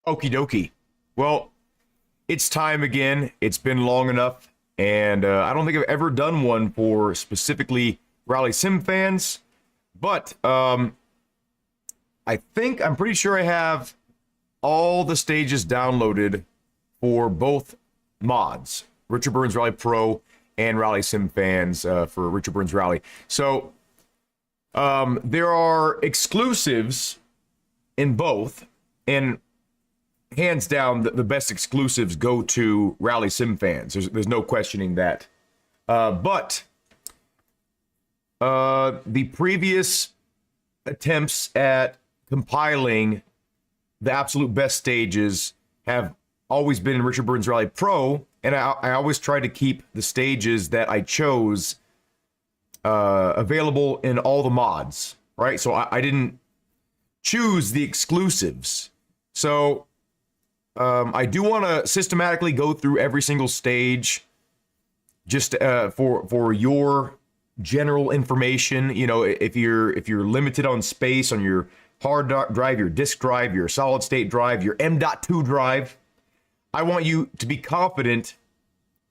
Okie dokie. Well, it's time again. It's been long enough, and I don't think I've ever done one for specifically Rally Sim fans, but I'm pretty sure I have all the stages downloaded for both mods, Richard Burns Rally Pro and Rally Sim fans for Richard Burns Rally. So there are exclusives in both, and hands down, the best exclusives go to Rally Sim fans. There's no questioning that. But the previous attempts at compiling the absolute best stages have always been in Richard Burns Rally Pro, and I always try to keep the stages that I chose available in all the mods, right? So I didn't choose the exclusives. So I do want to systematically go through every single stage just for your general information. You know, if you're limited on space on your hard drive, your disk drive, your solid state drive, your M.2 drive, I want you to be confident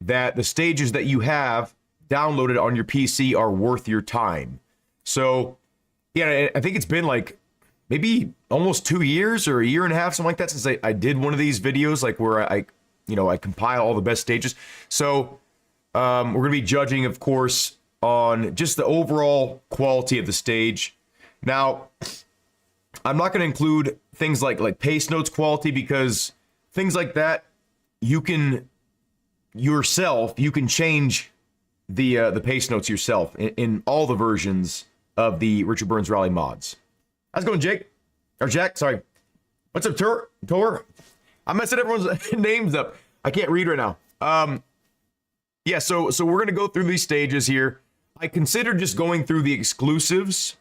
that the stages that you have downloaded on your PC are worth your time. So, yeah, I think it's been like maybe almost 2 years or a year and a half, something like that, since I did one of these videos, like where I compile all the best stages. So we're gonna be judging, of course, on just the overall quality of the stage. Now, I'm not gonna include things like pace notes quality, because things like that, you can change the pace notes yourself in all the versions of the Richard Burns Rally mods. How's it going, Jake? Or Jack, sorry. What's up, Tor? I'm messing everyone's names up. I can't read right now. Yeah, so we're going to go through these stages here. I considered just going through the exclusives,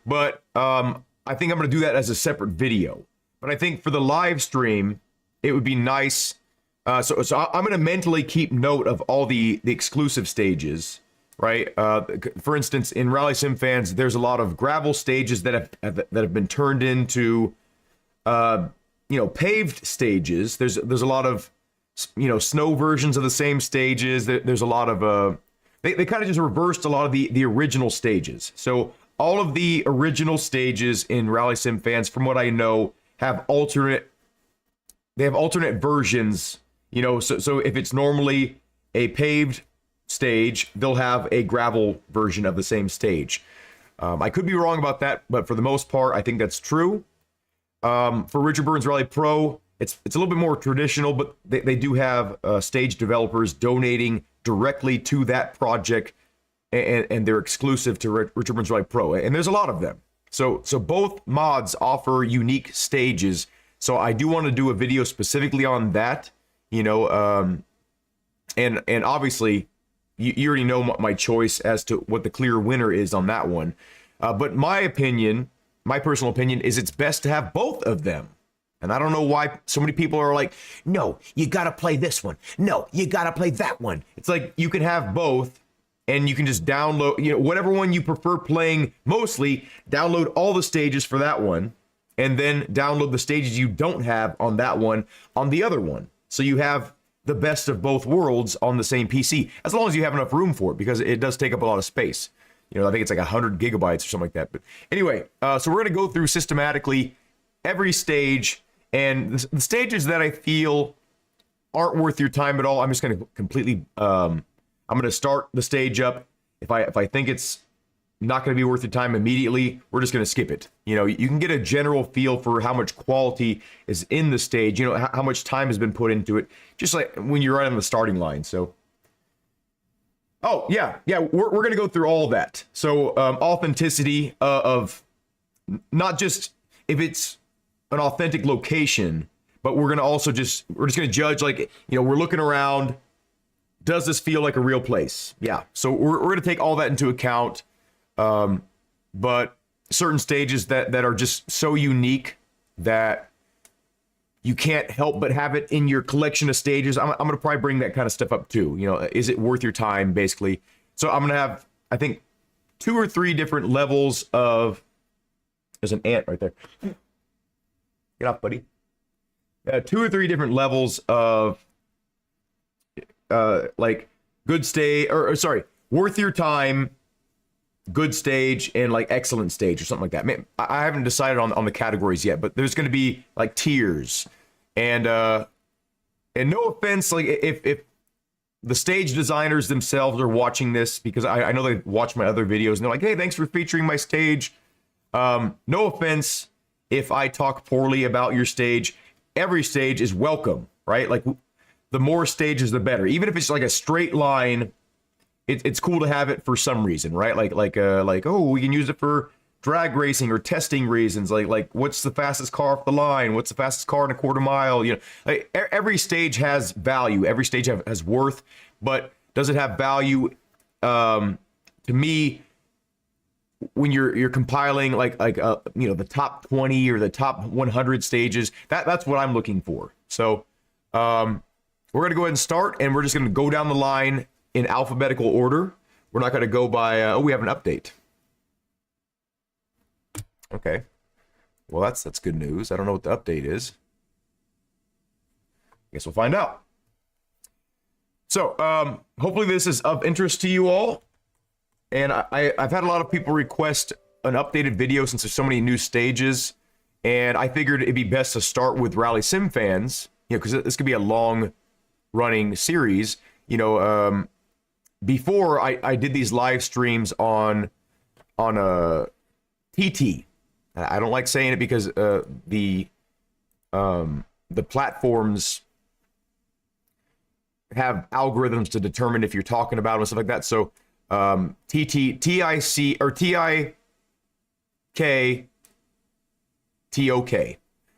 but I think I'm going to do that as a separate video. But I think for the live stream, it would be nice. So I'm going to mentally keep note of all the exclusive stages. Right. For instance, in Rally Sim fans, there's a lot of gravel stages that have been turned into, paved stages. There's a lot of, snow versions of the same stages. There's a lot of, they kind of just reversed a lot of the original stages. So all of the original stages in Rally Sim fans, from what I know, have alternate versions. So if it's normally a paved stage, they'll have a gravel version of the same stage. I could be wrong about that, but for the most part, I think that's true. For Richard Burns Rally Pro, it's a little bit more traditional, but they do have stage developers donating directly to that project, and they're exclusive to Richard Burns Rally Pro, and there's a lot of them. So both mods offer unique stages. So I do want to do a video specifically on that, and obviously, you already know my choice as to what the clear winner is on that one. But my personal opinion is it's best to have both of them. And I don't know why so many people are like, no, you got to play this one. No, you got to play that one. It's like you can have both, and you can just download, whatever one you prefer playing mostly, download all the stages for that one, and then download the stages you don't have on that one on the other one. So you have the best of both worlds on the same PC, as long as you have enough room for it, because it does take up a lot of space. I think it's like 100 gigabytes or something like that. But anyway, so we're going to go through systematically every stage, and the stages that I feel aren't worth your time at all, I'm just going to completely, I'm going to start the stage up. If I think it's not going to be worth your time immediately, we're just going to skip it. You can get a general feel for how much quality is in the stage, how much time has been put into it, just like when you're right on the starting line. So, oh, yeah, we're going to go through all of that. So, authenticity of not just if it's an authentic location, but we're just going to judge, like, we're looking around. Does this feel like a real place? Yeah. So we're going to take all that into account. But certain stages that are just so unique that you can't help but have it in your collection of stages, I'm going to probably bring that kind of stuff up too. Is it worth your time, basically? So I'm going to have, I think, 2 or 3 different levels of... There's an ant right there. Get off, buddy. two or three different levels of like good stage, or sorry, worth your time, good stage, and like excellent stage or something like that. Man, I haven't decided on the categories yet, but there's going to be like tiers, and no offense, like if the stage designers themselves are watching this, because I know they watch my other videos and they're like, hey, thanks for featuring my stage. No offense if I talk poorly about your stage. Every stage is welcome, right? Like the more stages, the better. Even if it's like a straight line, it's cool to have it for some reason, right? Like oh, we can use it for drag racing or testing reasons. Like what's the fastest car off the line? What's the fastest car in a quarter mile? You know, like, every stage has value. Every stage has worth, but does it have value? To me, when you're compiling like you know, the top 20 or the top 100 stages, that's what I'm looking for. So we're gonna go ahead and start, and we're just gonna go down the line in alphabetical order. We're not gonna go by oh, we have an update. Okay, well that's good news. I don't know what the update is. Guess we'll find out. So hopefully this is of interest to you all. And I've had a lot of people request an updated video since there's so many new stages. And I figured it'd be best to start with Rally Sim fans, you know, because this could be a long running series. You know, before I did these live streams on a TT. I don't like saying it because the platforms have algorithms to determine if you're talking about them and stuff like that. So TIC or TIK TOK.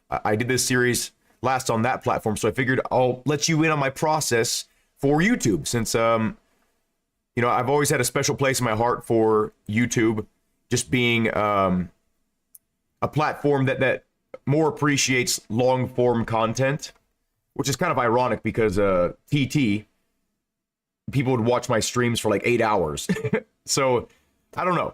I did this series last on that platform, so I figured I'll let you in on my process for YouTube, since you know, I've always had a special place in my heart for YouTube, just being a platform that more appreciates long form content, which is kind of ironic because TT, people would watch my streams for like 8 hours. So I don't know.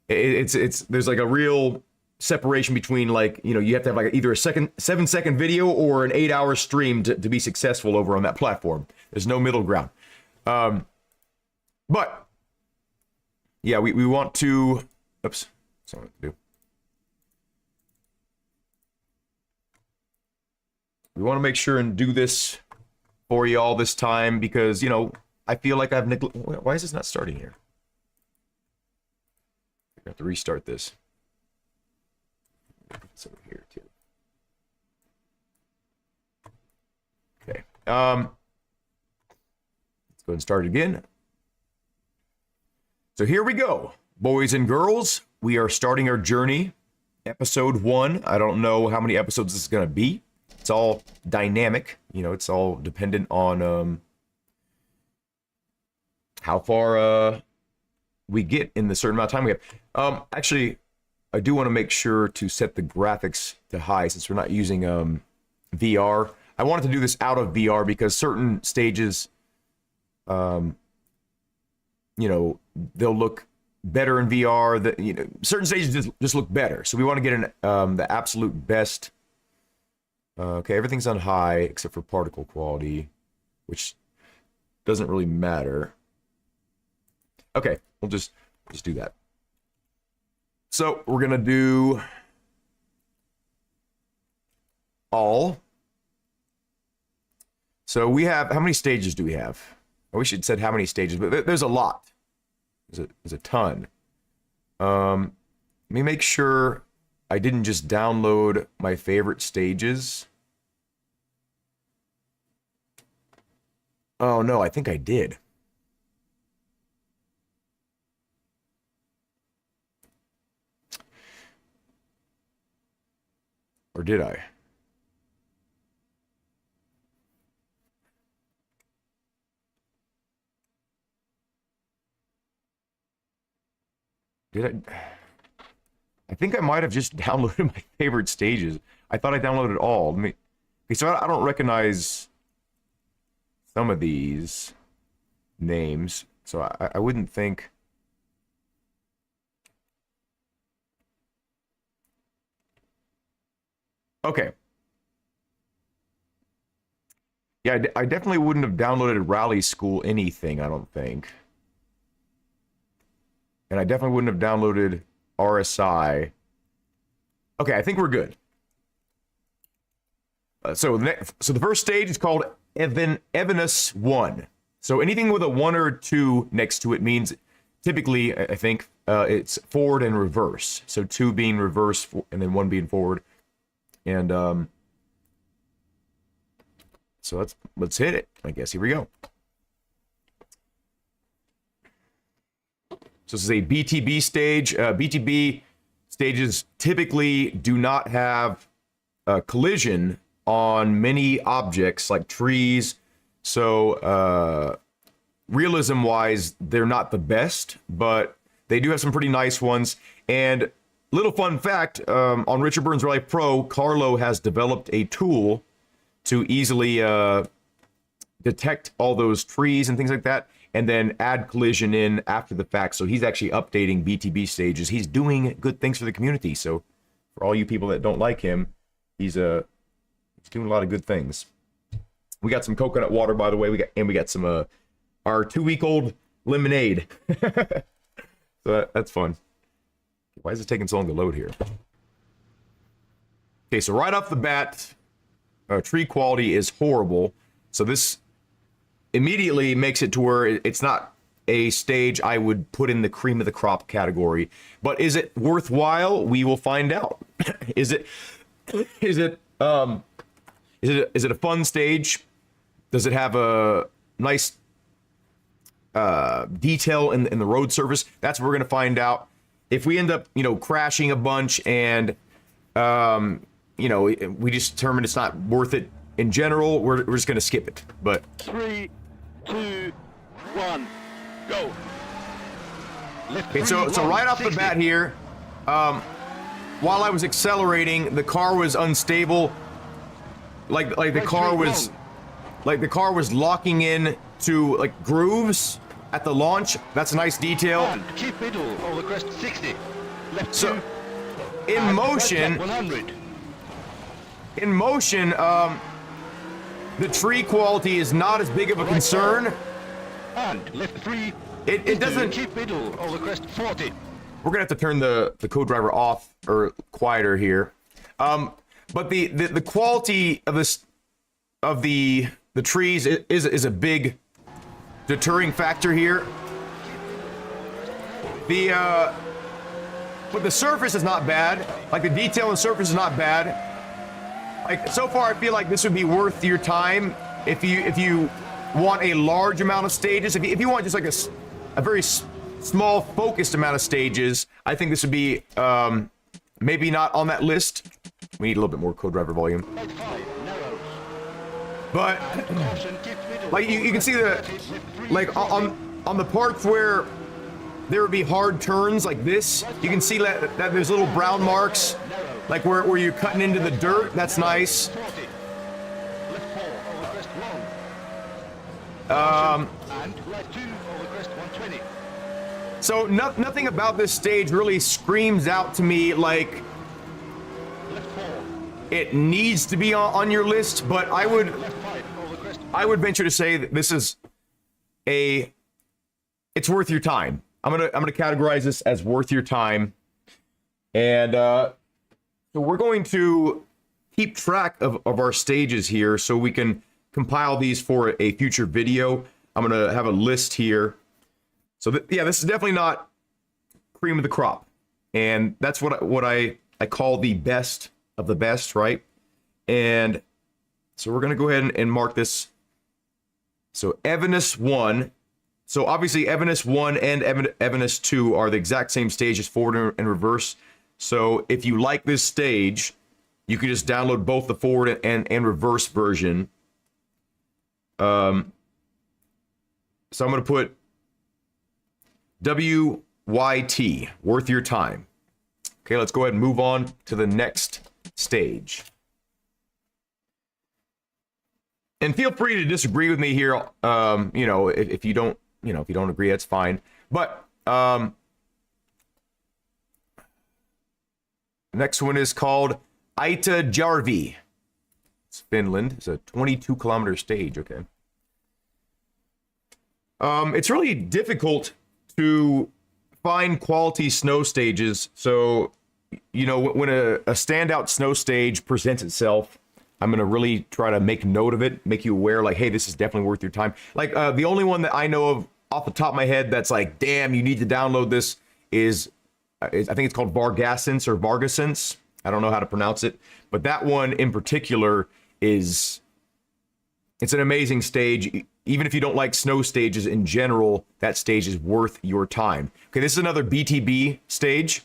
It's there's like a real separation between, like, you know, you have to have like either a 7-second video or an 8-hour stream to be successful over on that platform. There's no middle ground. But yeah, we want to, oops, that's not what to do. We want to make sure and do this for you all this time, because, you know, I feel like I've why is this not starting here? I have to restart this. It's over here too. Okay. Let's go and start it again. So here we go, boys and girls. We are starting our journey, episode 1. I don't know how many episodes this is going to be. It's all dynamic, you know. It's all dependent on how far we get in the certain amount of time we have. Actually, I do want to make sure to set the graphics to high, since we're not using VR. I wanted to do this out of VR because certain stages, you know, they'll look better in VR. That, you know, certain stages just look better. So we want to get the absolute best. Okay, everything's on high except for particle quality, which doesn't really matter. Okay, we'll just do that. So we're gonna do all. So we have, how many stages do we have? Well, we should have said how many stages, but there's a lot. There's a ton. Let me make sure I didn't just download my favorite stages. Oh no, I think I did. Or did I? Did I? I think I might have just downloaded my favorite stages. I thought I downloaded all. Let me. Okay, so I don't recognize some of these names, so I wouldn't think. Okay. Yeah, I definitely wouldn't have downloaded Rally School anything, I don't think. And I definitely wouldn't have downloaded RSI. Okay, I think we're good. So the first stage is called Evenus 1. So anything with a 1 or 2 next to it means typically, I think, it's forward and reverse. So 2 being reverse and then 1 being forward. And so let's hit it. I guess here we go. So this is a BTB stage. BTB stages typically do not have collision on many objects like trees. So realism-wise, they're not the best, but they do have some pretty nice ones. And little fun fact, on Richard Burns Rally Pro, Carlo has developed a tool to easily detect all those trees and things like that, and then add collision in after the fact. So he's actually updating BTB stages. He's doing good things for the community. So for all you people that don't like him, he's doing a lot of good things. We got some coconut water, by the way. We got some our 2-week-old lemonade. So that's fun. Why is it taking so long to load here? Okay, so right off the bat, tree quality is horrible. So this immediately makes it to where it's not a stage I would put in the cream of the crop category. But is it worthwhile? We will find out. Is it a fun stage? Does it have a nice detail in the road surface? That's what we're gonna find out. If we end up, crashing a bunch and we just determine it's not worth it in general, we're just gonna skip it. But 3, 2, 1, go. Okay, so right off the bat here, while I was accelerating, the car was unstable. Like the car was locking in to like grooves at the launch. That's a nice detail. Keep middle over crest 60. Left So 2. in motion, 100. The tree quality is not as big of a concern. And left 3. It doesn't. Keep middle over crest 40. We're gonna have to turn the co-driver off or quieter here. But the quality of the trees is a big deterring factor here. But the surface is not bad. Like the detail on the surface is not bad. Like so far, I feel like this would be worth your time if you want a large amount of stages. If you want just like a very small focused amount of stages, I think this would be maybe not on that list. We need a little bit more co-driver volume. But like you can see on the parts where there would be hard turns like this, you can see that there's little brown marks, like where you're cutting into the dirt. That's nice. So nothing about this stage really screams out to me like it needs to be on your list, but I would venture to say that this is it's worth your time. I'm gonna categorize this as worth your time, and so we're going to keep track of our stages here so we can compile these for a future video. I'm gonna have a list here. So this is definitely not cream of the crop, and that's what I call the best of the best, right? And so we're gonna go ahead and mark this. So Evenus 1. So obviously Evenus 1 and Evenus 2 are the exact same stages, forward and reverse. So if you like this stage, you can just download both the forward and reverse version. So I'm gonna put WYT, worth your time. Okay, let's go ahead and move on to the next stage. And feel free to disagree with me here. If you don't, if you don't agree, that's fine. But next one is called Ita Jarvi. It's Finland. It's a 22-kilometer stage. Okay. It's really difficult to find quality snow stages. So, you know, when a standout snow stage presents itself, I'm going to really try to make note of it, make you aware, like, hey, this is definitely worth your time. Like, the only one that I know of off the top of my head that's like, damn, you need to download this is I think it's called Vargasens or Vargasens. I don't know how to pronounce it. But that one in particular it's an amazing stage. Even if you don't like snow stages in general, that stage is worth your time. Okay, this is another BTB stage.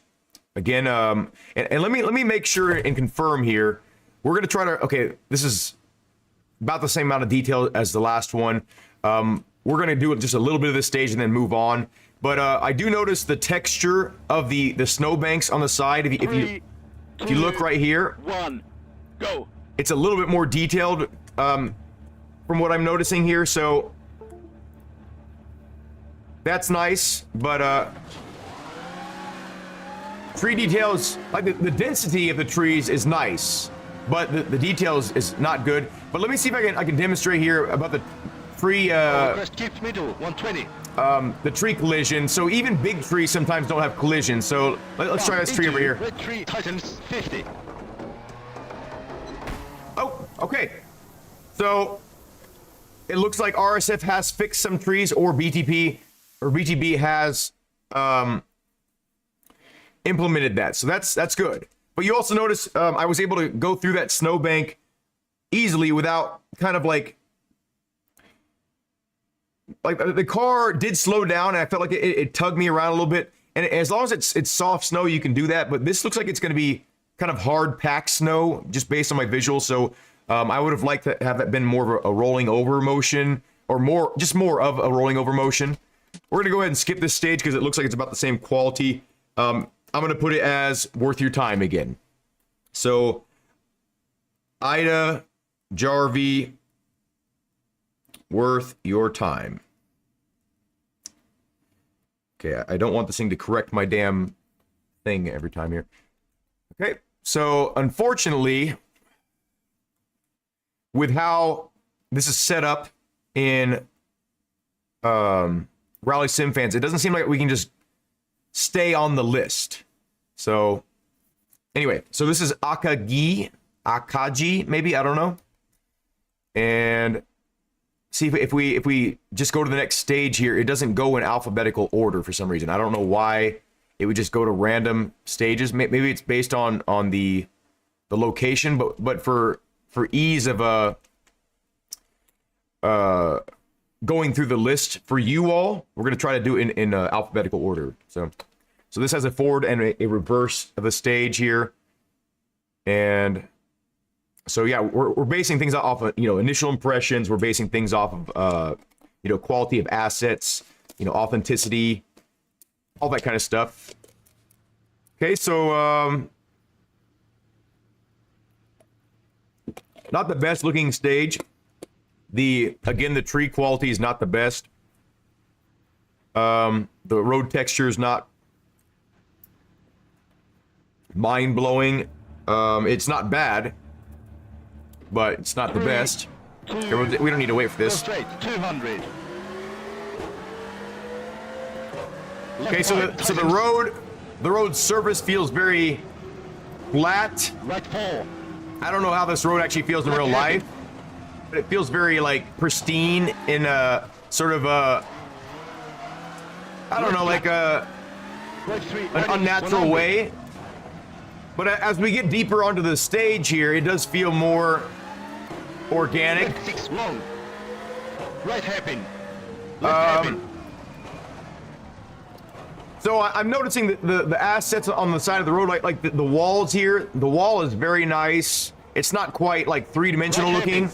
Again, and let me make sure and confirm here. We're gonna try to, okay, this is about the same amount of detail as the last one. We're gonna do just a little bit of this stage and then move on. But I do notice the texture of the snowbanks on the side. If you look right here, 1, go. It's a little bit more detailed from what I'm noticing here. So that's nice, but tree details, like the density of the trees is nice, but the details is not good. But let me see if I can demonstrate here about the tree Keep middle, 120. the tree collision. So even big trees sometimes don't have collision. So let's try this tree over here. Red tree tightens 50. Oh, okay. So it looks like RSF has fixed some trees, or BTB has implemented that. So that's good. But you also notice I was able to go through that snowbank easily without kind of like the car did slow down, and I felt like it tugged me around a little bit. And as long as it's soft snow, you can do that. But this looks like it's going to be kind of hard packed snow, just based on my visual. So I would have liked to have that been more of a rolling over motion, or more of a rolling over motion. We're going to go ahead and skip this stage because it looks like it's about the same quality. I'm going to put it as worth your time again. So Ida Jarvie, worth your time. Okay, I don't want this thing to correct my damn thing every time here. Okay, so unfortunately, with how this is set up in Rally Sim Fans, it doesn't seem like we can just stay on the list. So anyway, so this is Akagi, maybe, I don't know. And see if we just go to the next stage here, it doesn't go in alphabetical order for some reason. I don't know why it would just go to random stages. Maybe it's based on the location, but for ease of going through the list for you all, we're gonna try to do it in alphabetical order. So this has a forward and a reverse of the stage here, and so yeah, we're basing things off of, initial impressions. We're basing things off of, quality of assets, authenticity, all that kind of stuff. Okay, so not the best looking stage. The tree quality is not the best. The road texture is not mind blowing. It's not bad, but it's not the best. We don't need to wait for this. Go straight, 200. Okay, so the road surface feels very flat. Right 4. I don't know how this road actually feels in real life, but it feels very like pristine in a sort of a, I don't know, like an unnatural way. But as we get deeper onto the stage here, it does feel more organic. 6 long. Right hairpin. Left hairpin. So I'm noticing the assets on the side of the road, like the walls here. The wall is very nice. It's not quite like three-dimensional looking.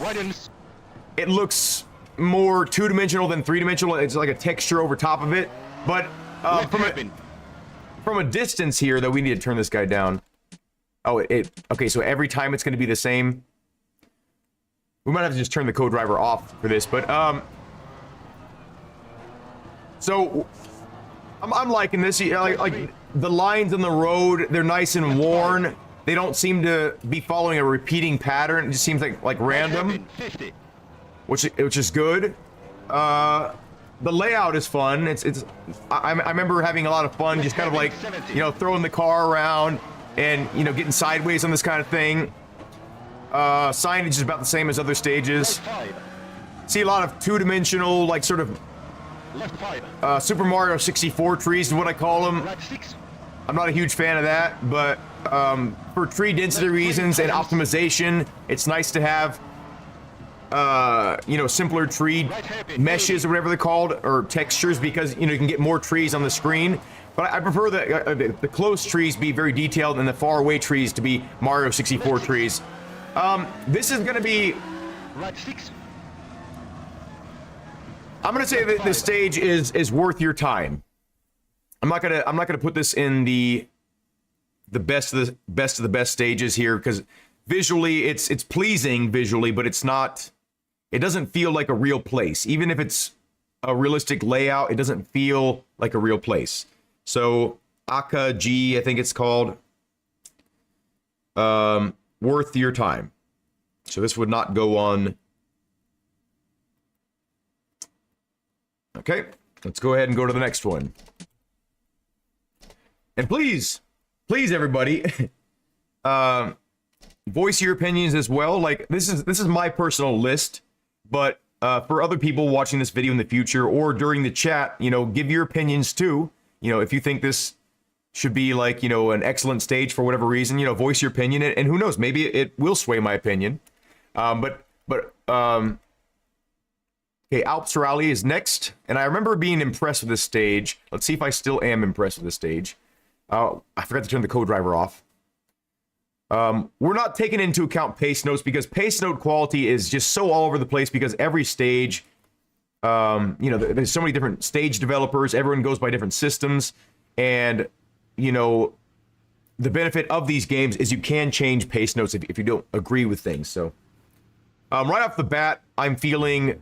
It looks more two-dimensional than three-dimensional. It's like a texture over top of it. But from a distance here, though, we need to turn this guy down. Oh, okay, so every time it's going to be the same. We might have to just turn the co-driver off for this, but so I'm liking this. Like the lines on the road, they're nice and worn. they don't seem to be following a repeating pattern. It just seems like random, 50. which is good. The layout is fun. I remember having a lot of fun, just kind of like, you know, throwing the car around and, you know, getting sideways on this kind of thing. Signage is about the same as other stages. Right 5. See a lot of two-dimensional, like sort of Left 5. Super Mario 64 trees is what I call them. Right 6. I'm not a huge fan of that, but for tree density reasons and optimization, it's nice to have you know, simpler tree meshes or whatever they're called, or textures, because, you know, you can get more trees on the screen. But I prefer the close trees be very detailed and the far away trees to be Mario 64 trees. This is going to be, Right 6. I'm going to say that this stage is worth your time. I'm not gonna put this in the best of the best stages here, because visually it's pleasing visually, but it's not. It doesn't feel like a real place. Even if it's a realistic layout, it doesn't feel like a real place. So Aka G, I think it's called. Worth your time. So this would not go on. Okay, let's go ahead and go to the next one. And please everybody, voice your opinions as well. Like, this is my personal list, but for other people watching this video in the future or during the chat, you know, give your opinions too. You know, if you think this should be, like, you know, an excellent stage for whatever reason, you know, voice your opinion, and who knows, maybe it will sway my opinion. Okay, Alps Rally is next, and I remember being impressed with this stage. Let's see if I still am impressed with this stage. I forgot to turn the co-driver off. We're not taking into account pace notes, because pace note quality is just so all over the place, because every stage, you know, there's so many different stage developers. Everyone goes by different systems, and, you know, the benefit of these games is you can change pace notes if you don't agree with things. So right off the bat, I'm feeling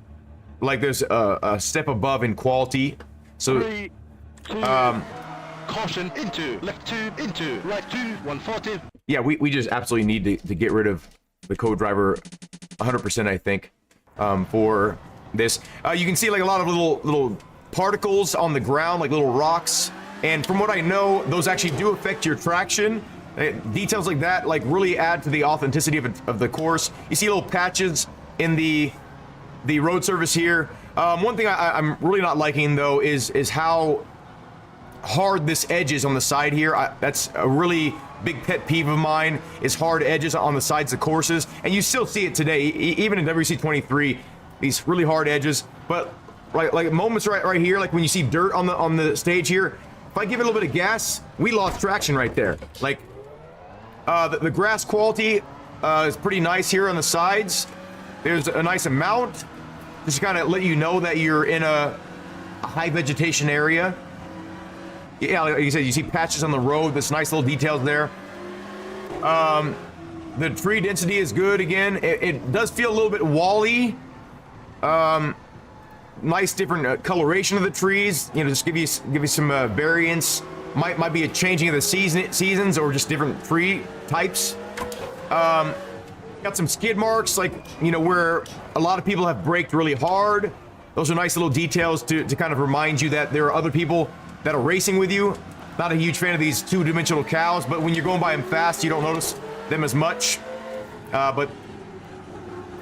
like there's a step above in quality. So 3, 2, caution into left 2, into right 2, 140. yeah, we just absolutely need to get rid of the co-driver 100%, I think, for this. You can see like a lot of little particles on the ground, like little rocks, and from what I know, those actually do affect your traction. Details like that like really add to the authenticity of the course. You see little patches in the road surface here. One thing I'm really not liking, though, is how hard this edge is on the side here. That's a really big pet peeve of mine, is hard edges on the sides of courses, and you still see it today, even in WC23, these really hard edges. But like moments right here, like when you see dirt on the stage here, if I give it a little bit of gas, we lost traction right there. Like the grass quality is pretty nice here on the sides. There's a nice amount, just to kind of let you know that you're in a high vegetation area. Yeah, like you said, you see patches on the road. There's nice little details there. The tree density is good again. It does feel a little bit wall-y. Nice different coloration of the trees. You know, just give you some variance. Might be a changing of the seasons or just different tree types. Got some skid marks, like, you know, where a lot of people have braked really hard. Those are nice little details to kind of remind you that there are other people that are racing with you. Not a huge fan of these two-dimensional cows, but when you're going by them fast, you don't notice them as much. But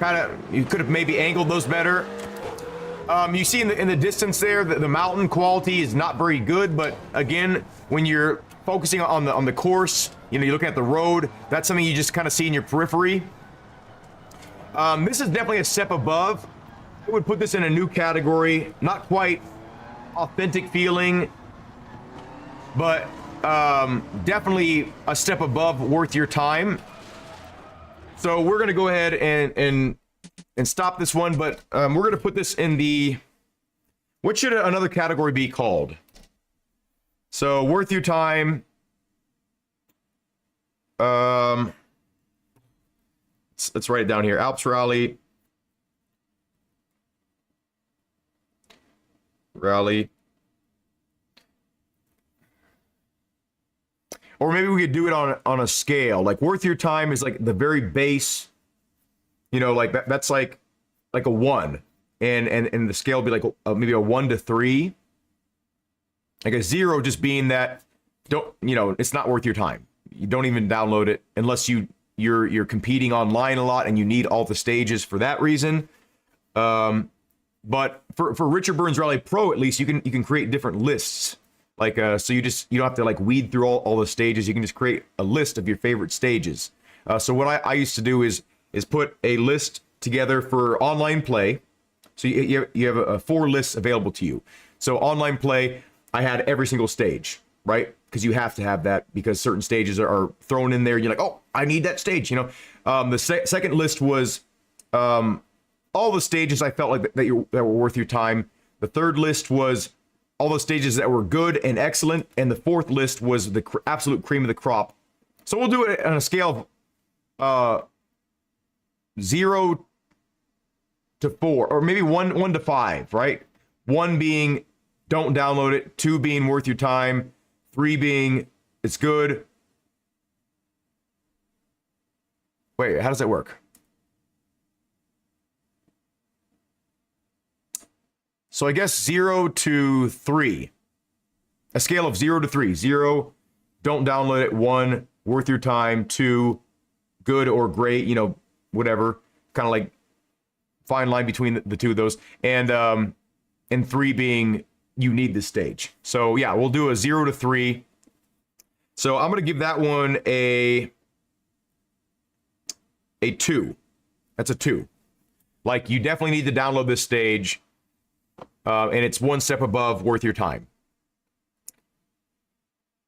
kind of, you could have maybe angled those better. You see in the distance there that the mountain quality is not very good, but again, when you're focusing on the course, you know, you're looking at the road, that's something you just kind of see in your periphery. This is definitely a step above. I would put this in a new category. Not quite authentic feeling, but definitely a step above, worth your time. So we're gonna go ahead and stop this one, but we're gonna put this in the, what should another category be called? So worth your time. Let's write it down here. Alps Rally. or maybe we could do it on a scale. Like worth your time is like the very base, you know, like that's like a 1. And the scale would be like maybe a 1 to 3. Like a 0 just being that it's not worth your time. You don't even download it unless you're competing online a lot and you need all the stages for that reason. But for Richard Burns Rally Pro, at least you can create different lists. Like so you don't have to like weed through all the stages. You can just create a list of your favorite stages. So what I used to do is put a list together for online play. So you have 4 lists available to you. So online play, I had every single stage, right? Because you have to have that because certain stages are thrown in there. You're like, oh, I need that stage, you know. The second list was all the stages I felt like that were worth your time. The third list was all the stages that were good and excellent. And the fourth list was the absolute cream of the crop. So we'll do it on a scale of 0 to 4, or maybe 1 to 5, right? 1 being don't download it, 2 being worth your time, 3 being it's good. Wait, how does that work? So I guess 0 to 3. A scale of 0 to 3. 0, don't download it. 1, worth your time. 2, good or great, you know, whatever. Kind of like fine line between the two of those. And 3 being you need this stage. So yeah, we'll do a 0 to 3. So I'm going to give that one a 2. That's a 2. Like you definitely need to download this stage. And it's 1 step above worth your time.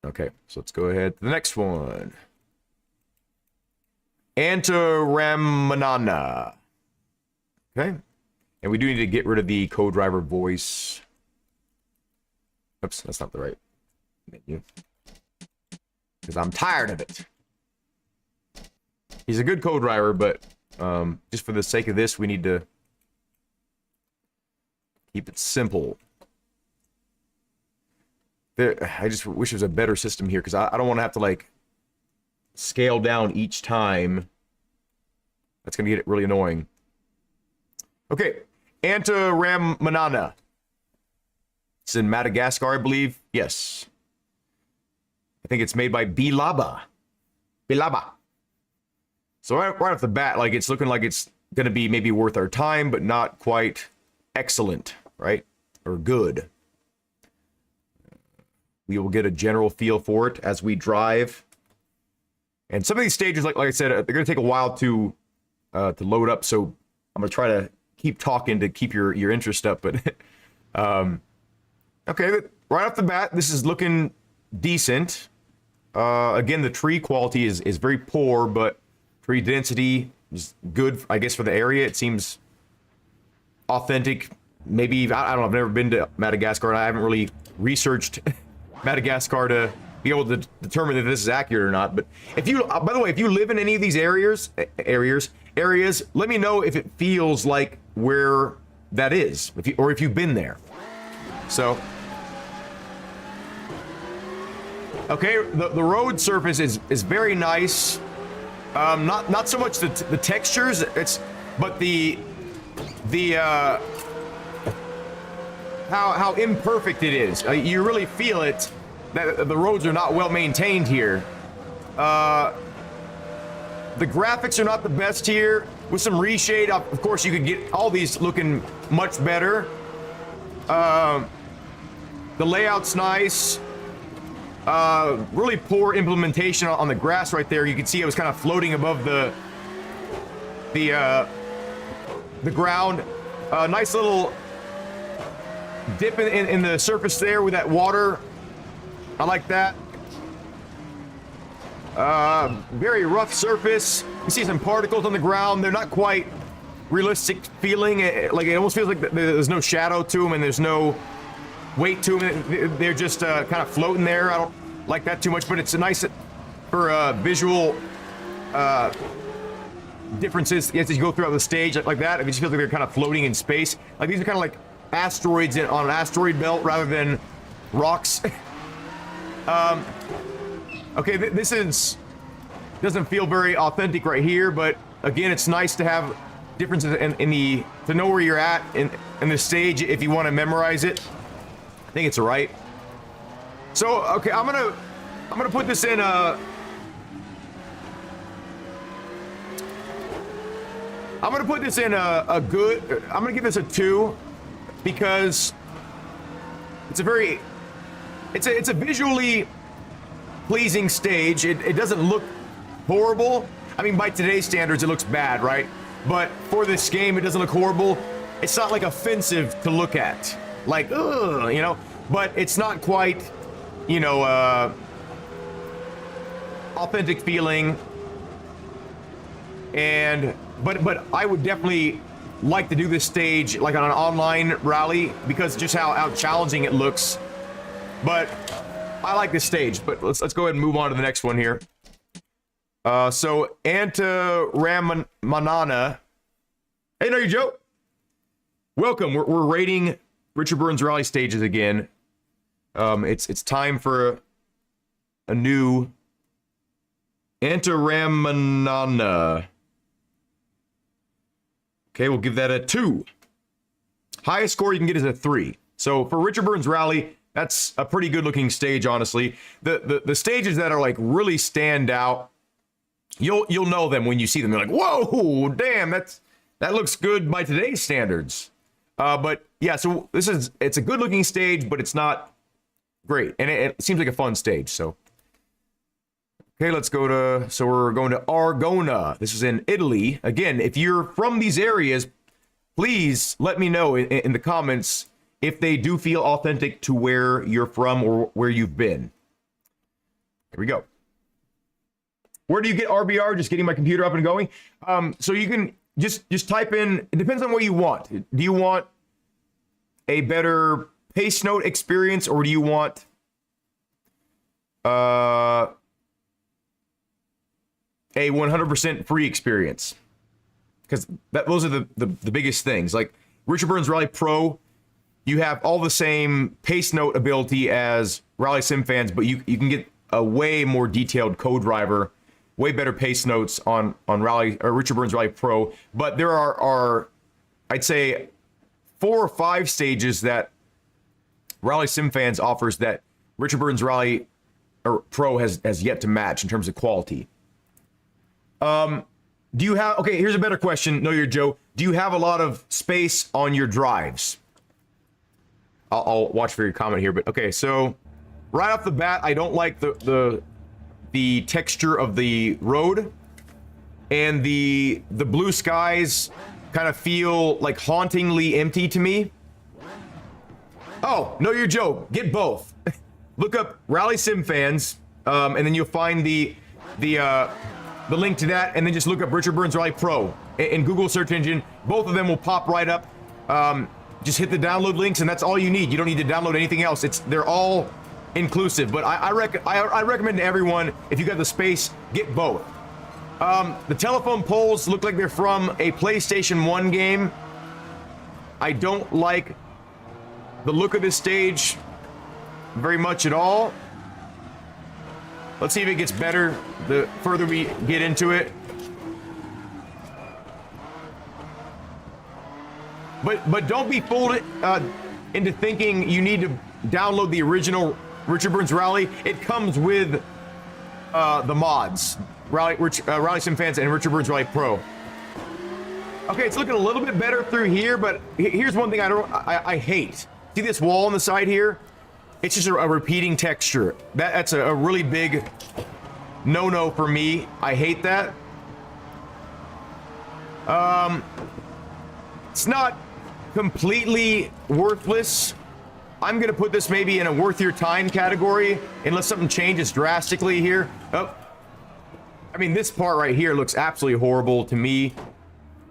Okay, so let's go ahead to the next one. Antaramanana. Okay, and we do need to get rid of the co-driver voice. Oops, that's not the right menu. Because I'm tired of it. He's a good co-driver, but just for the sake of this, we need to keep it simple. I just wish there was a better system here, because I don't want to have to, like, scale down each time. That's going to get really annoying. Okay, Antaramanana. It's in Madagascar, I believe. Yes. I think it's made by Bilaba. So right off the bat, like, it's looking like it's going to be maybe worth our time, but not quite excellent, right? Or good. We will get a general feel for it as we drive. And some of these stages, like I said, they're going to take a while to load up. So I'm going to try to keep talking to keep your interest up. But okay, right off the bat, this is looking decent. Again, the tree quality is very poor, but tree density is good, I guess, for the area. It seems authentic. Maybe, I don't know, I've never been to Madagascar, and I haven't really researched Madagascar to be able to determine if this is accurate or not. But if you, by the way, if you live in any of these areas, let me know if it feels like where that is, if you've been there. So, okay, the road surface is very nice. Not so much the textures, but the how imperfect it is. You really feel it, that the roads are not well maintained here. The graphics are not the best here. With some reshade, of course, you could get all these looking much better. The layout's nice. Really poor implementation on the grass right there. You can see it was kind of floating above the ground. Nice little dip in the surface there with that water. I like that. Very rough surface. You see some particles on the ground. They're not quite realistic feeling. Like, it almost feels like there's no shadow to them and there's no weight to them. They're just kind of floating there. I don't like that too much, but it's a nice for visual differences as you go throughout the stage like that. It just feels like they're kind of floating in space. Like, these are kind of like asteroids on an asteroid belt rather than rocks. Okay, doesn't feel very authentic right here, but again, it's nice to have differences to know where you're at in the stage if you want to memorize it. I think it's all right. So, okay, I'm gonna put this in I'm gonna put this in a good. I'm gonna give this a 2 because it's a visually pleasing stage. It doesn't look horrible. I mean, by today's standards, it looks bad, right? But for this game, it doesn't look horrible. It's not like offensive to look at, like, ugh, you know. But it's not quite, you know, authentic feeling. But I would definitely like to do this stage like on an online rally because just how challenging it looks. But I like this stage. But let's go ahead and move on to the next one here. So Anta Ramanana. Hey, no, you Joe. Welcome. We're rating Richard Burns rally stages again. It's time for a new Anta Ramanana. Okay, we'll give that a 2. Highest score you can get is a 3. So for Richard Burns Rally, that's a pretty good looking stage, honestly. The stages that are like really stand out, you'll know them when you see them. You're like, whoa, damn, that looks good by today's standards. But yeah, so it's a good looking stage, but it's not great. And it seems like a fun stage, so. Okay, we're going to Argona. This is in Italy. Again, if you're from these areas, please let me know in the comments if they do feel authentic to where you're from or where you've been. Here we go. Where do you get RBR? Just getting my computer up and going. So you can just type in, it depends on what you want. Do you want a better pace note experience or do you want a 100% free experience? Because those are the biggest things. Like Richard Burns Rally Pro, you have all the same pace note ability as Rally Sim Fans, but you can get a way more detailed co-driver, way better pace notes on Richard Burns Rally Pro. But there are I'd say 4 or 5 stages that Rally Sim Fans offers that Richard Burns Rally Pro has yet to match in terms of quality. Do you have, okay, here's a better question. Know Your Joe. Do you have a lot of space on your drives? I'll watch for your comment here, but okay, so right off the bat, I don't like the texture of the road, and the blue skies kind of feel like hauntingly empty to me. Oh, Know Your Joe. Get both. Look up Rally Sim Fans, and then you'll find the link to that, and then just look up Richard Burns Rally Pro in Google search engine. Both of them will pop right up. Just hit the download links, and that's all you need. You don't need to download anything else. They're all inclusive, but I recommend to everyone, if you got the space, get both. The telephone poles look like they're from a PlayStation 1 game. I don't like the look of this stage very much at all. Let's see if it gets better the further we get into it. But don't be fooled into thinking you need to download the original Richard Burns Rally. It comes with the mods, Rally Sim Fans and Richard Burns Rally Pro. Okay, it's looking a little bit better through here, but here's one thing I hate. See this wall on the side here? It's just a repeating texture. That's a really big no-no for me. I hate that. It's not completely worthless. I'm gonna put this maybe in a worth your time category unless something changes drastically here. Oh, I mean, this part right here looks absolutely horrible to me.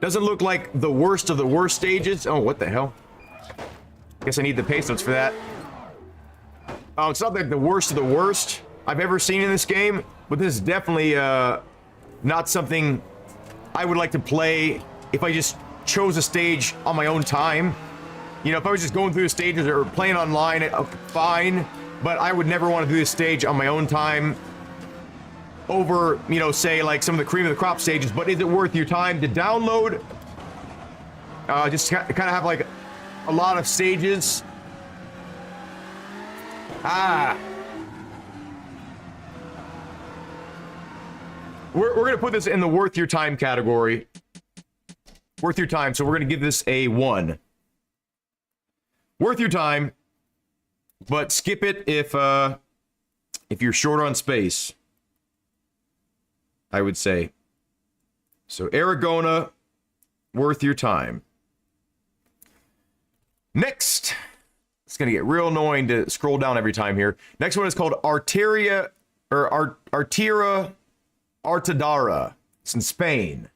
Doesn't look like the worst of the worst stages. Oh, what the hell? Guess I need the pace notes for that. Oh, it's not like the worst of the worst I've ever seen in this game, but this is definitely not something I would like to play if I just chose a stage on my own time. You know, if I was just going through the stages or playing online, fine, but I would never want to do this stage on my own time. over, you know, say like some of the cream of the crop stages, but is it worth your time to download? Just kind of have like a lot of stages. We're gonna put this in the worth your time category. Worth your time, so we're gonna give this a 1. Worth your time, but skip it if you're short on space, I would say. So Aragona, worth your time. Next, it's gonna get real annoying to scroll down every time here. Next one is called Arteria Artadara. It's in Spain.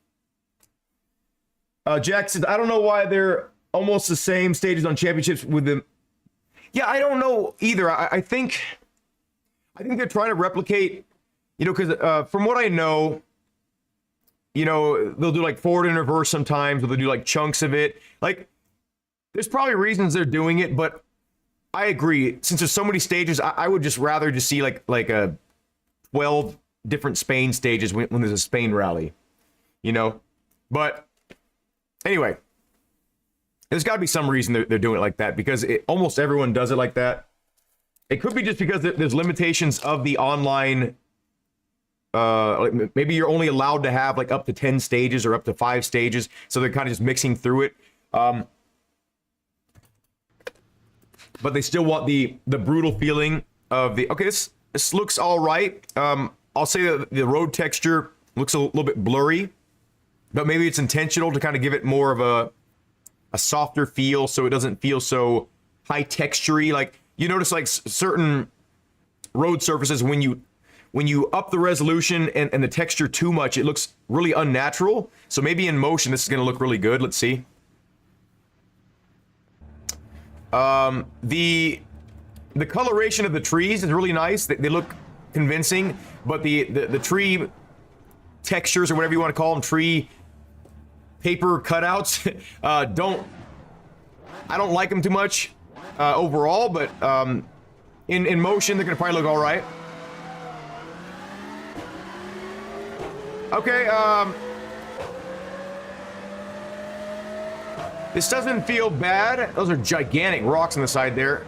Jack says, I don't know why they're almost the same stages on championships with them. Yeah, I don't know either. I think they're trying to replicate, you know, because from what I know, you know, they'll do like forward and reverse sometimes, or they'll do like chunks of it. Like, there's probably reasons they're doing it, but I agree. Since there's so many stages, I would just rather just see like a 12 different Spain stages when there's a Spain rally, you know. But anyway, there's got to be some reason they're doing it like that, because almost everyone does it like that. It could be just because there's limitations of the online. Like maybe you're only allowed to have like up to 10 stages or up to 5 stages, so they're kind of just mixing through it. But they still want the brutal feeling of the. Okay, this looks all right. I'll say that the road texture looks a little bit blurry, but maybe it's intentional to kind of give it more of a softer feel, so it doesn't feel so high texture-y. Like you notice, like certain road surfaces, when you up the resolution and the texture too much, it looks really unnatural. So maybe in motion, this is going to look really good. Let's see. The coloration of the trees is really nice. They look convincing, but the tree textures, or whatever you want to call them, tree paper cutouts, I don't like them too much overall, but in motion, they're gonna probably look all right. Okay, this doesn't feel bad. Those are gigantic rocks on the side there.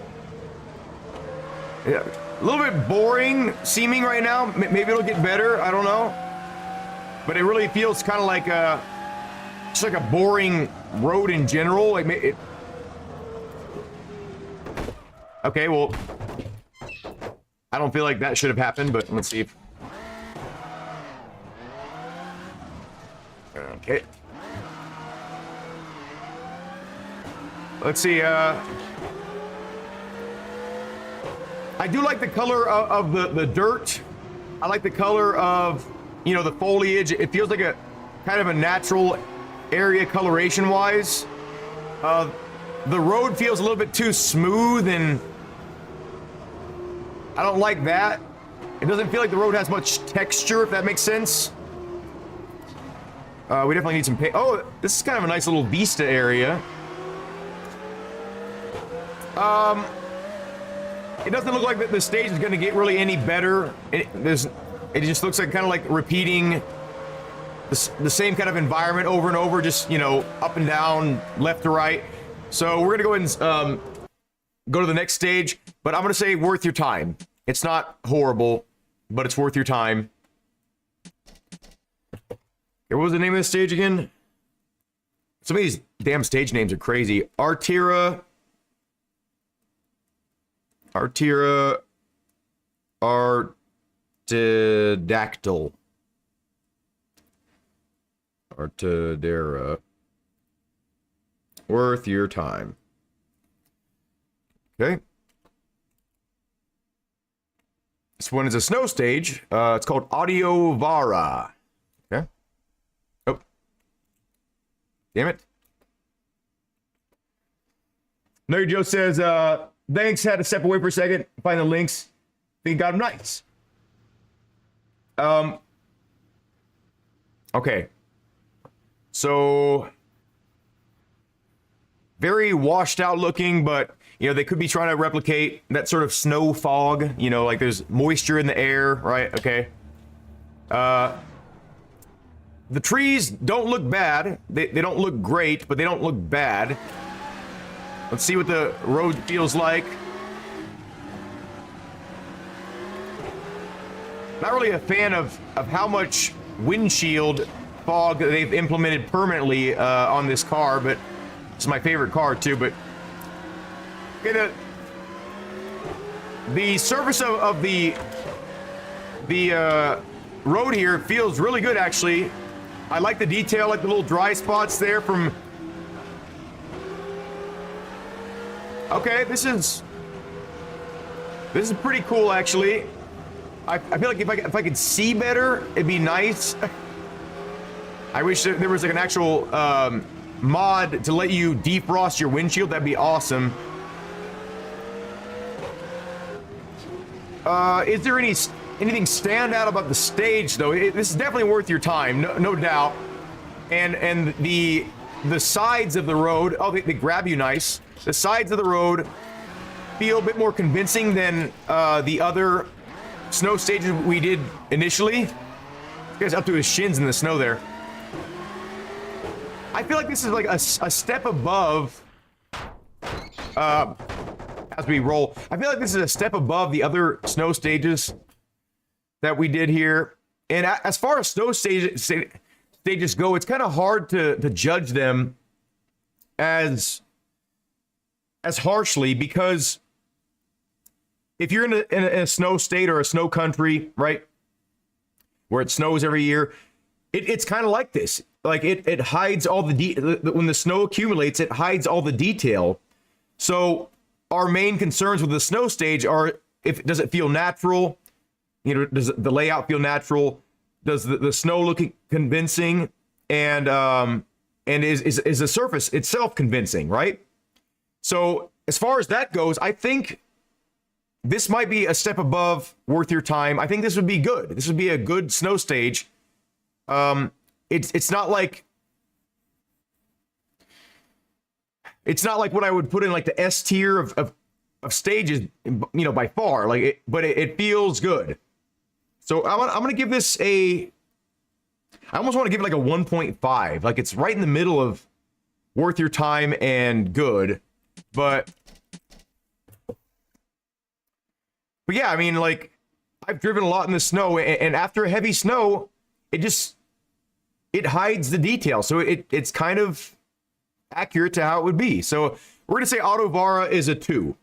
Yeah, a little bit boring seeming right now. Maybe it'll get better, I don't know. But it really feels kind of like just like a boring road in general. Like okay, well, I don't feel like that should have happened, but let's see if. Okay. Let's see. I do like the color of the dirt. I like the color of, you know, the foliage. It feels like a kind of a natural area coloration wise. The road feels a little bit too smooth, and I don't like that. It doesn't feel like the road has much texture, if that makes sense. We definitely need some paint. Oh, this is kind of a nice little vista area. It doesn't look like the stage is going to get really any better. It just looks like kind of like repeating the same kind of environment over and over, just, you know, up and down, left to right. So we're going to go ahead and go to the next stage, but I'm going to say worth your time. It's not horrible, but it's worth your time. Okay, what was the name of this stage again? Some of these damn stage names are crazy. Artadura. Artadura. Worth your time. Okay. This one is a snow stage. It's called Audio Vara. Okay. Oh. Damn it. Larry Joe says, thanks, had to step away for a second, find the links. Think got them nice. Okay. So very washed out looking, but you know, they could be trying to replicate that sort of snow fog, you know, like there's moisture in the air, right? Okay. The trees don't look bad. They don't look great, but they don't look bad. Let's see what the road feels like. Not really a fan of how much windshield fog they've implemented permanently on this car, but it's my favorite car too. But okay, the surface of the road here feels really good, actually. I like the detail, like the little dry spots there from... Okay, this is pretty cool, actually. I feel like if I could see better, it'd be nice. I wish there was like an actual mod to let you defrost your windshield. That'd be awesome. Is there anything stand out about the stage, though? This is definitely worth your time, no doubt. And the sides of the road, oh, they grab you nice. The sides of the road feel a bit more convincing than the other snow stages we did initially. This guy's up to his shins in the snow there. I feel like this is like a step above, as we roll, I feel like this is a step above the other snow stages that we did here. And as far as snow stages go, it's kind of hard to judge them as harshly, because if you're in a snow state or a snow country, right, where it snows every year, it's kind of like this. Like it hides all when the snow accumulates, it hides all the detail. So our main concerns with the snow stage are, does it feel natural? You know, does the layout feel natural? Does the snow look convincing? And is the surface itself convincing, right? So as far as that goes, I think this might be a step above worth your time. I think this would be good. This would be a good snow stage. It's not like what I would put in like the S tier of stages, you know, by far. Like, but it feels good. So I'm gonna give this I almost want to give it like a 1.5. Like, it's right in the middle of worth your time and good. But yeah, I mean, like, I've driven a lot in the snow, and after a heavy snow, it hides the detail. So it's kind of accurate to how it would be. So we're going to say Autovara is a 2.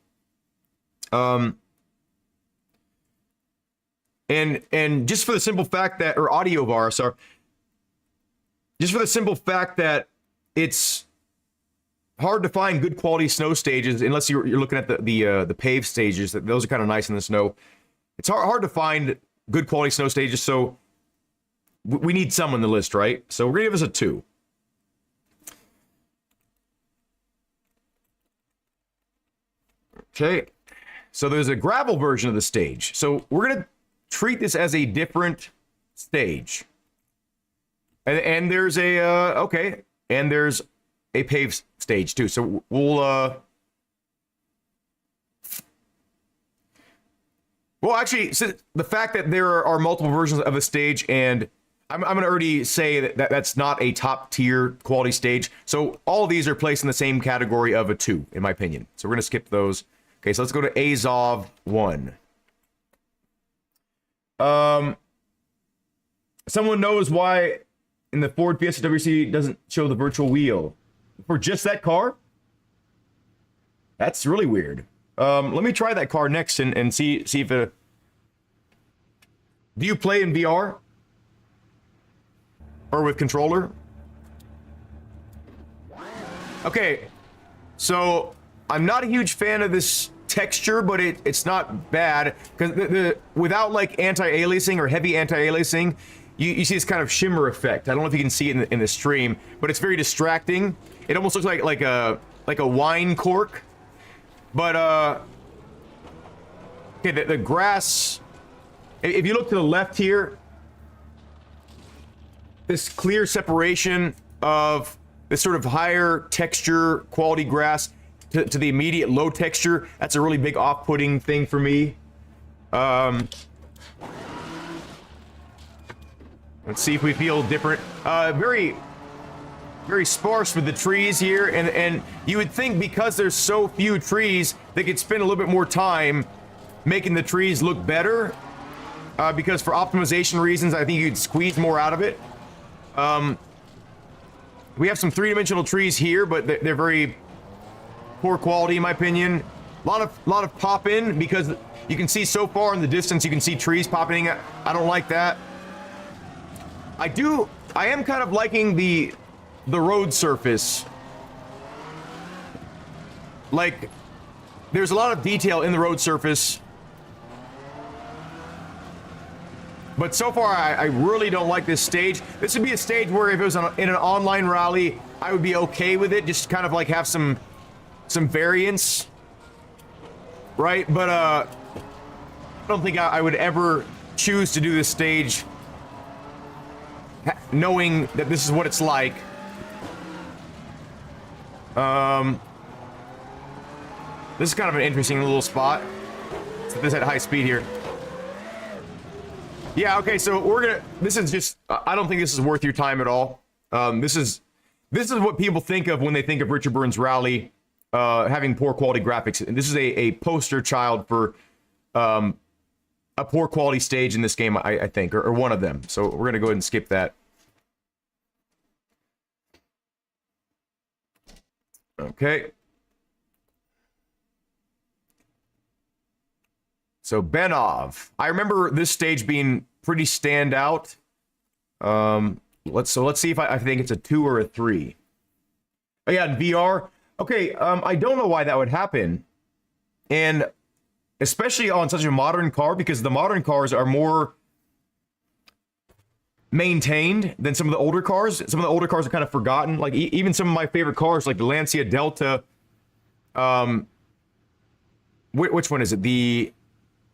And just for the simple fact that, or Audiovara, sorry, just for the simple fact that it's hard to find good quality snow stages unless you're looking at the paved stages. Those are kind of nice in the snow. It's hard to find good quality snow stages, so we need some on the list, right? So we're gonna give us a 2. Okay, so there's a gravel version of the stage. So we're gonna treat this as a different stage. And there's and there's a paved stage too. So we'll actually, so the fact that there are multiple versions of a stage, and I'm gonna already say that's not a top tier quality stage. So all of these are placed in the same category of a 2, in my opinion. So we're gonna skip those. Okay, so let's go to Azov 1. Someone knows why in the Ford Fiesta WC doesn't show the virtual wheel for just that car? That's really weird. Let me try that car next and see if it... Do you play in VR? Or with controller? Okay, so I'm not a huge fan of this texture, but it's not bad, because without like anti-aliasing or heavy anti-aliasing, you see this kind of shimmer effect. I don't know if you can see it in the stream, but it's very distracting. It almost looks like a wine cork. But okay, the grass. If you look to the left here, this clear separation of this sort of higher texture quality grass to the immediate low texture, that's a really big off-putting thing for me. Let's see if we feel different. Very sparse with the trees here, and you would think because there's so few trees, they could spend a little bit more time making the trees look better. Because for optimization reasons, I think you'd squeeze more out of it. We have some three-dimensional trees here, but they're very poor quality in my opinion. A lot of pop in because you can see so far in the distance, you can see trees popping. I don't like that. I am kind of liking the road surface. Like, there's a lot of detail in the road surface. But so far, I really don't like this stage. This would be a stage where if it was in an online rally, I would be okay with it. Just kind of like have some variance, right? But I don't think I would ever choose to do this stage knowing that this is what it's like. This is kind of an interesting little spot. Set this at high speed here. Yeah, okay, so this is just, I don't think this is worth your time at all. This is what people think of when they think of Richard Burns Rally, having poor quality graphics. And this is a poster child for a poor quality stage in this game, I think, or one of them. So we're gonna go ahead and skip that. Okay. So Benov, I remember this stage being pretty standout. Let's see if I think it's a 2 or a 3. Oh yeah, in VR. Okay, I don't know why that would happen, and especially on such a modern car, because the modern cars are more maintained than some of the older cars. Some of the older cars are kind of forgotten. Like even some of my favorite cars, like the Lancia Delta. Which one is it?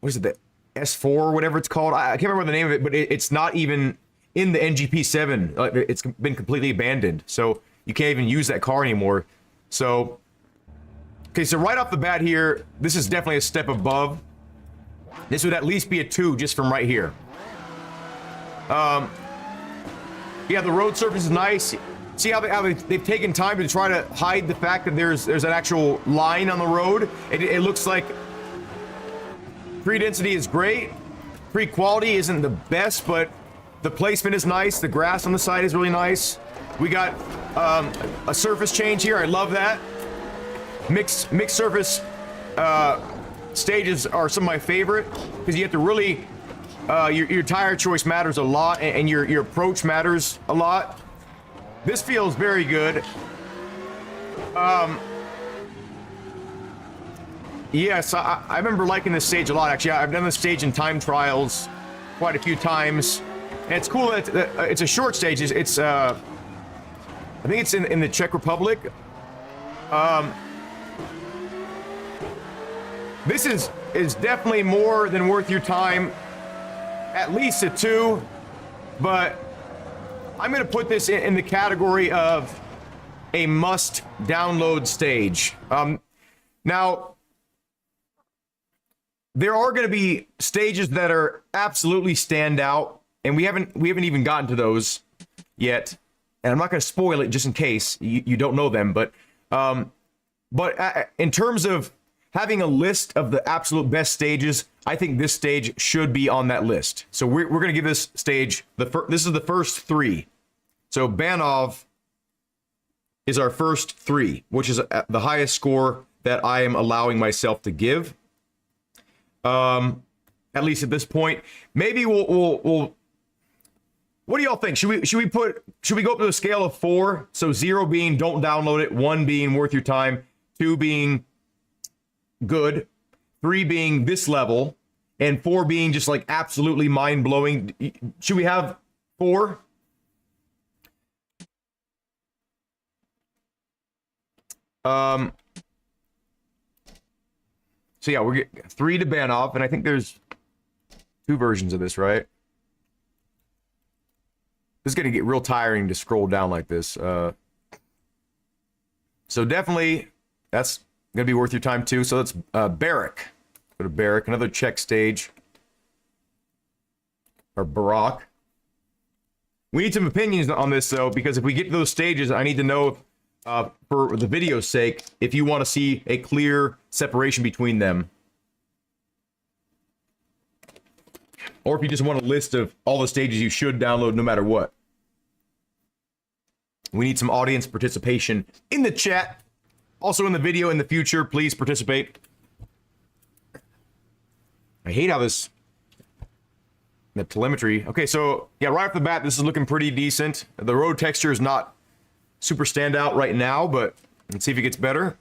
What is it, the S4 or whatever it's called? I can't remember the name of it, but it's not even in the NGP7. It's been completely abandoned, so you can't even use that car anymore. So, okay, so right off the bat here, this is definitely a step above. This would at least be a 2 just from right here. Yeah, the road surface is nice. See how they've taken time to try to hide the fact that there's an actual line on the road. It looks like tree density is great. Tree quality isn't the best, but the placement is nice. The grass on the side is really nice. We got a surface change here. I love that. Mixed surface stages are some of my favorite because you have to really your tire choice matters a lot, and your approach matters a lot. This feels very good. Yes, I remember liking this stage a lot, actually. I've done this stage in time trials quite a few times. And it's cool that it's a short stage. It's I think it's in the Czech Republic. This is definitely more than worth your time. At least a 2. But I'm going to put this in the category of a must download stage. Now, there are going to be stages that are absolutely stand out, and we haven't even gotten to those yet. And I'm not going to spoil it just in case you don't know them. But in terms of having a list of the absolute best stages, I think this stage should be on that list. So we're going to give this stage this is the first 3. So Banov is our first 3, which is the highest score that I am allowing myself to give. At least at this point. Maybe we'll what do y'all think? Should we go up to a scale of 4? So 0 being don't download it, 1 being worth your time, 2 being good, 3 being this level, and 4 being just like absolutely mind-blowing. Should we have 4? So yeah, we're getting 3 to Banov, and I think there's 2 versions of this, right? This is gonna get real tiring to scroll down like this. So definitely, that's gonna be worth your time too. So let's Barrack. Go to Barrack, another Czech stage. Or Barak. We need some opinions on this, though, because if we get to those stages, I need to know, for the video's sake, if you want to see a clear separation between them. Or if you just want a list of all the stages you should download no matter what. We need some audience participation in the chat. Also in the video in the future, please participate. I hate how the telemetry. Okay, so yeah, right off the bat, this is looking pretty decent. The road texture is not super standout right now, but let's see if it gets better.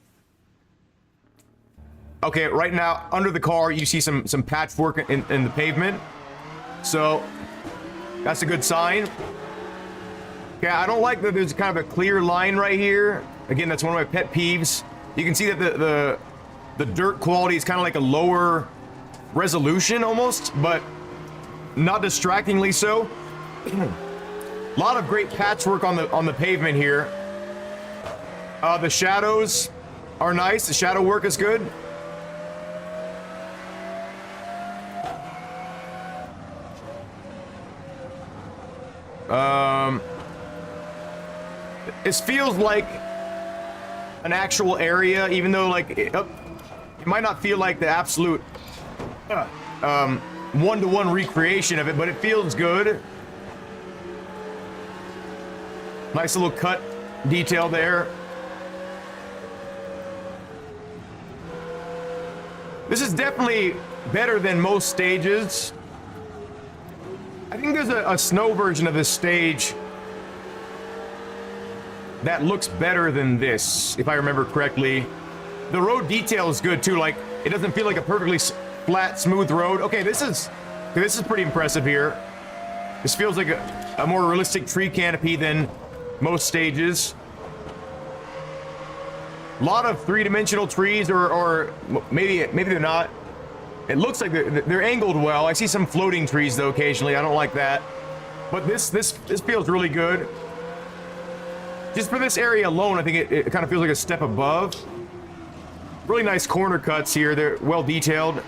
Okay, right now, under the car, you see some patchwork in the pavement. So that's a good sign. Okay, I don't like that there's kind of a clear line right here. Again, that's one of my pet peeves. You can see that the dirt quality is kind of like a lower resolution almost, but not distractingly so. A lot of great patchwork on the pavement here. The shadows are nice. The shadow work is good. This feels like an actual area, even though like it might not feel like the absolute one-to-one recreation of it, but it feels good. Nice little cut detail there. This is definitely better than most stages. I think there's a snow version of this stage that looks better than this, if I remember correctly. The road detail is good too. Like, it doesn't feel like a perfectly flat, smooth road. Okay, this is pretty impressive here. This feels like a more realistic tree canopy than most stages. A lot of three-dimensional trees, or maybe they're not. It looks like they're angled well. I see some floating trees though occasionally. I don't like that. But this feels really good. Just for this area alone, I think it kind of feels like a step above. Really nice corner cuts here. They're well detailed.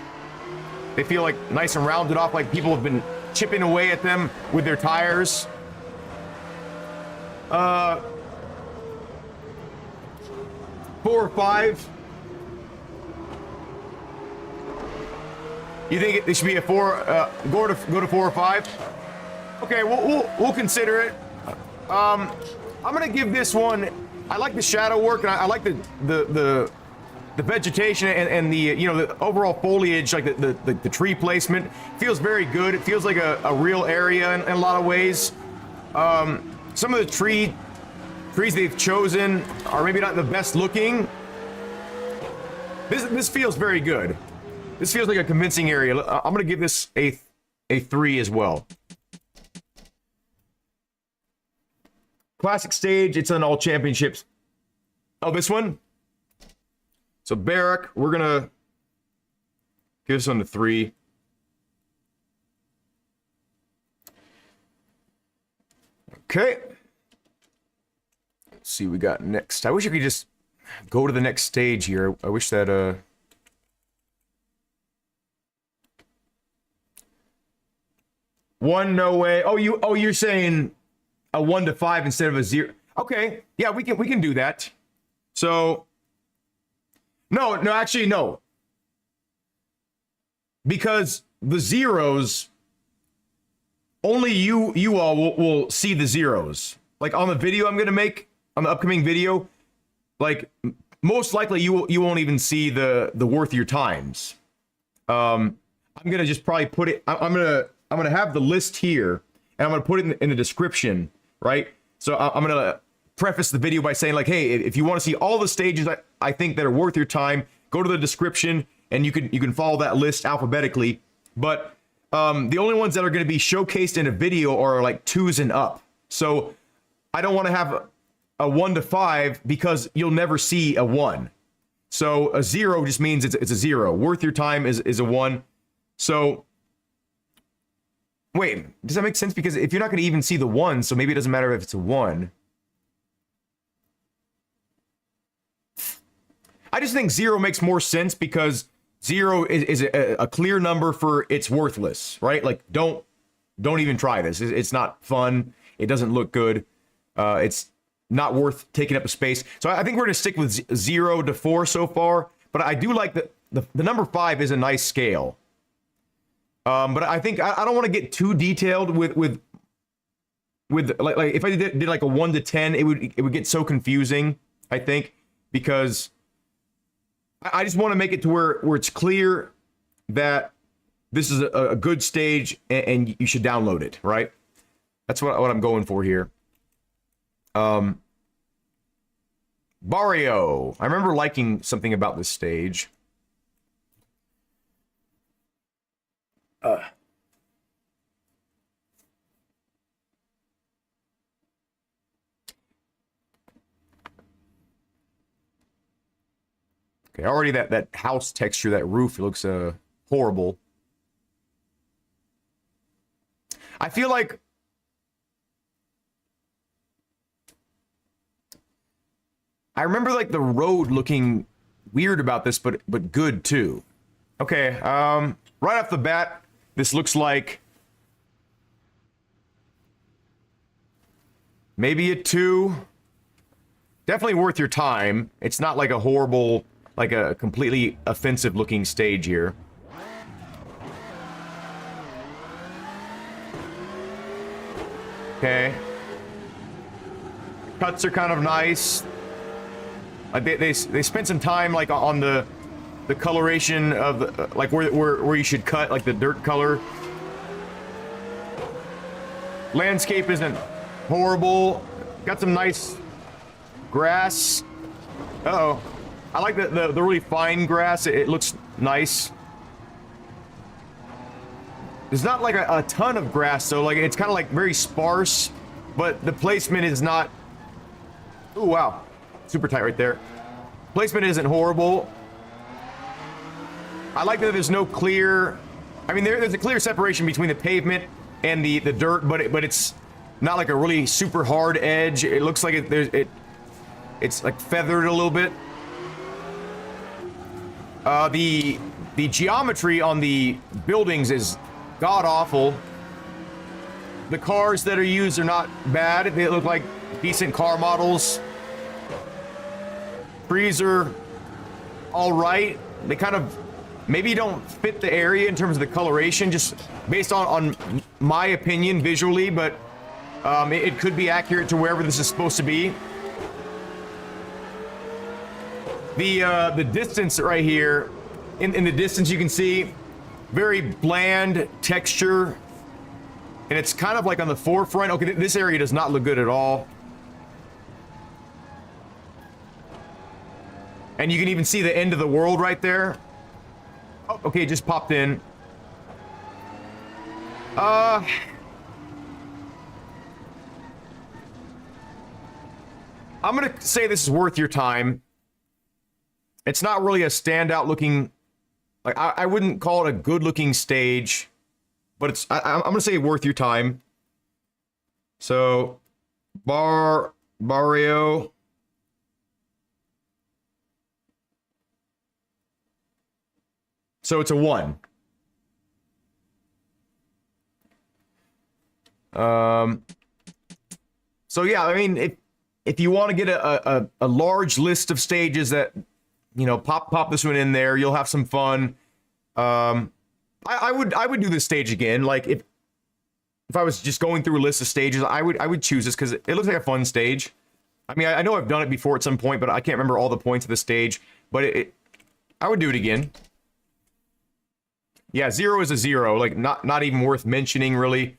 They feel like nice and rounded off, like people have been chipping away at them with their tires. 4 or 5. You think it should be a 4? Go to 4 or 5. Okay, we'll consider it. I'm gonna give this one. I like the shadow work, and I like the vegetation and the the overall foliage, like the tree placement feels very good. It feels like a real area in a lot of ways. Some of the trees they've chosen are maybe not the best looking. This feels very good. This feels like a convincing area. I'm gonna give this a 3 as well. Classic stage. It's on all championships. Oh, this one. So Barrack, we're gonna give this one a 3. Okay. Let's see what we got next. I wish I could just go to the next stage here. I wish that one, no way. Oh, you're saying a 1 to 5 instead of a 0. Okay. Yeah, we can do that. So no, actually no. Because the zeros, only you all will see the zeros. Like on the video I'm gonna make, on the upcoming video, like most likely you won't even see the worth of your times. I'm gonna just probably put it. I'm gonna have the list here, and I'm gonna put it in the description, right? So I'm gonna preface the video by saying like, hey, if you want to see all the stages I think that are worth your time, go to the description, and you can follow that list alphabetically. But the only ones that are going to be showcased in a video are like 2s and up. So I don't want to have a 1 to 5 because you'll never see a 1. So a 0 just means it's a 0. Worth your time is a 1. So wait, does that make sense? Because if you're not going to even see the 1, so maybe it doesn't matter if it's a 1. I just think 0 makes more sense because 0 is a clear number for it's worthless, right? Like don't even try this. It's not fun. It doesn't look good. It's not worth taking up a space. So I think we're going to stick with 0 to 4 so far. But I do like the number 5 is a nice scale. But I think I don't want to get too detailed with like if I did like a 1 to 10, it would get so confusing, I think, because I just want to make it to where it's clear that this is a good stage and you should download it, right? That's what I'm going for here. Barrio. I remember liking something about this stage. Okay, already that house texture, that roof, looks horrible. I feel like I remember like the road looking weird about this, but good too. Okay, right off the bat, this looks like maybe a 2. Definitely worth your time. It's not like a horrible, like a completely offensive looking stage here. Okay. Cuts are kind of nice. Like they spent some time like on the coloration of the, like where you should cut, like the dirt color. Landscape isn't horrible. Got some nice grass. Uh-oh. I like the really fine grass. It looks nice. There's not like a ton of grass, so like it's kind of like very sparse, but the placement is not. Oh wow, super tight right there. Placement isn't horrible. I like that there's no clear. I mean, there's a clear separation between the pavement and the dirt, but it's not like a really super hard edge. It looks like it's like feathered a little bit. The geometry on the buildings is god awful. The cars that are used are not bad. They look like decent car models. Trees are all right. They kind of maybe don't fit the area in terms of the coloration, just based on my opinion visually, but it could be accurate to wherever this is supposed to be. The distance right here, in the distance you can see very bland texture, and it's kind of like on the forefront. Okay, this area does not look good at all. And you can even see the end of the world right there. Oh, okay, it just popped in. I'm gonna say this is worth your time. It's not really a standout looking, like I wouldn't call it a good looking stage, but it's I'm gonna say worth your time. So Barrio. So it's a 1. So yeah, I mean, if you want to get a large list of stages that, you know, pop this one in there, you'll have some fun. I would do this stage again. Like if I was just going through a list of stages, I would choose this because it looks like a fun stage. I mean, I know I've done it before at some point, but I can't remember all the points of the stage. But I would do it again. Yeah, 0 is a 0. Like not even worth mentioning, really.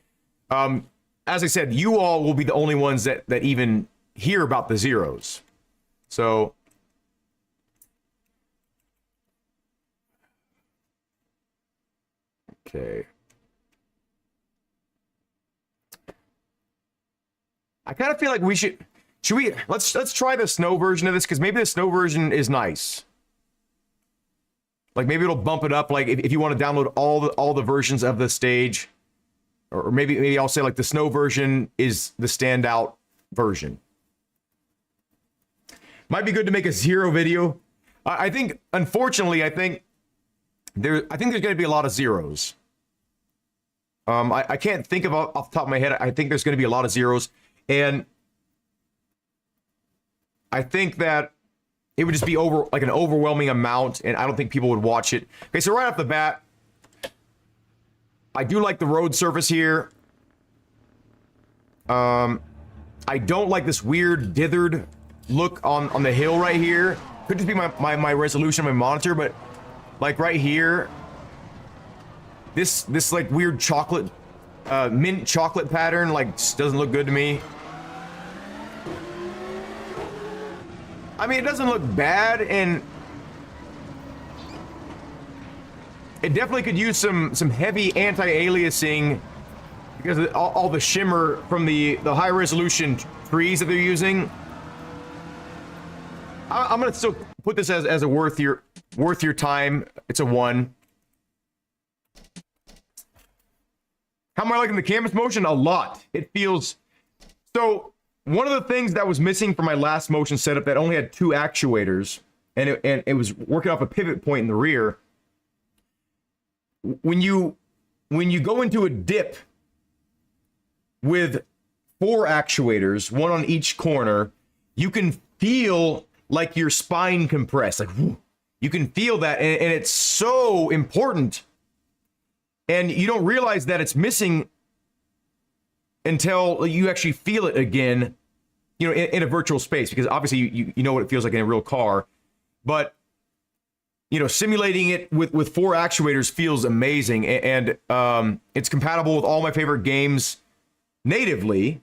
As I said, you all will be the only ones that even hear about the zeros. So okay. I kind of feel like let's try the snow version of this, because maybe the snow version is nice. Like maybe it'll bump it up. Like if you want to download all the versions of the stage, or maybe I'll say like the snow version is the standout version. Might be good to make a 0 video. I think, unfortunately, I think there's going to be a lot of zeros. I can't think of off the top of my head. I think there's going to be a lot of zeros, and I think that it would just be an overwhelming amount, and I don't think people would watch it. Okay, so right off the bat, I do like the road surface here. I don't like this weird dithered look on the hill right here. Could just be my resolution on my monitor, but like right here, this like weird chocolate, mint chocolate pattern like just doesn't look good to me. I mean, it doesn't look bad, and it definitely could use some heavy anti-aliasing because of all the shimmer from the high resolution trees that they're using. I'm gonna still put this as a worth your time. It's a 1. How am I liking the canvas motion? A lot. It feels so. One of the things that was missing from my last motion setup that only had 2 actuators, and it was working off a pivot point in the rear. When you go into a dip with 4 actuators, 1 on each corner, you can feel like your spine compress. Like, whoo, you can feel that, and it's so important. And you don't realize that it's missing until you actually feel it again, you know, in a virtual space, because obviously you know what it feels like in a real car. But, you know, simulating it with 4 actuators feels amazing, and it's compatible with all my favorite games natively.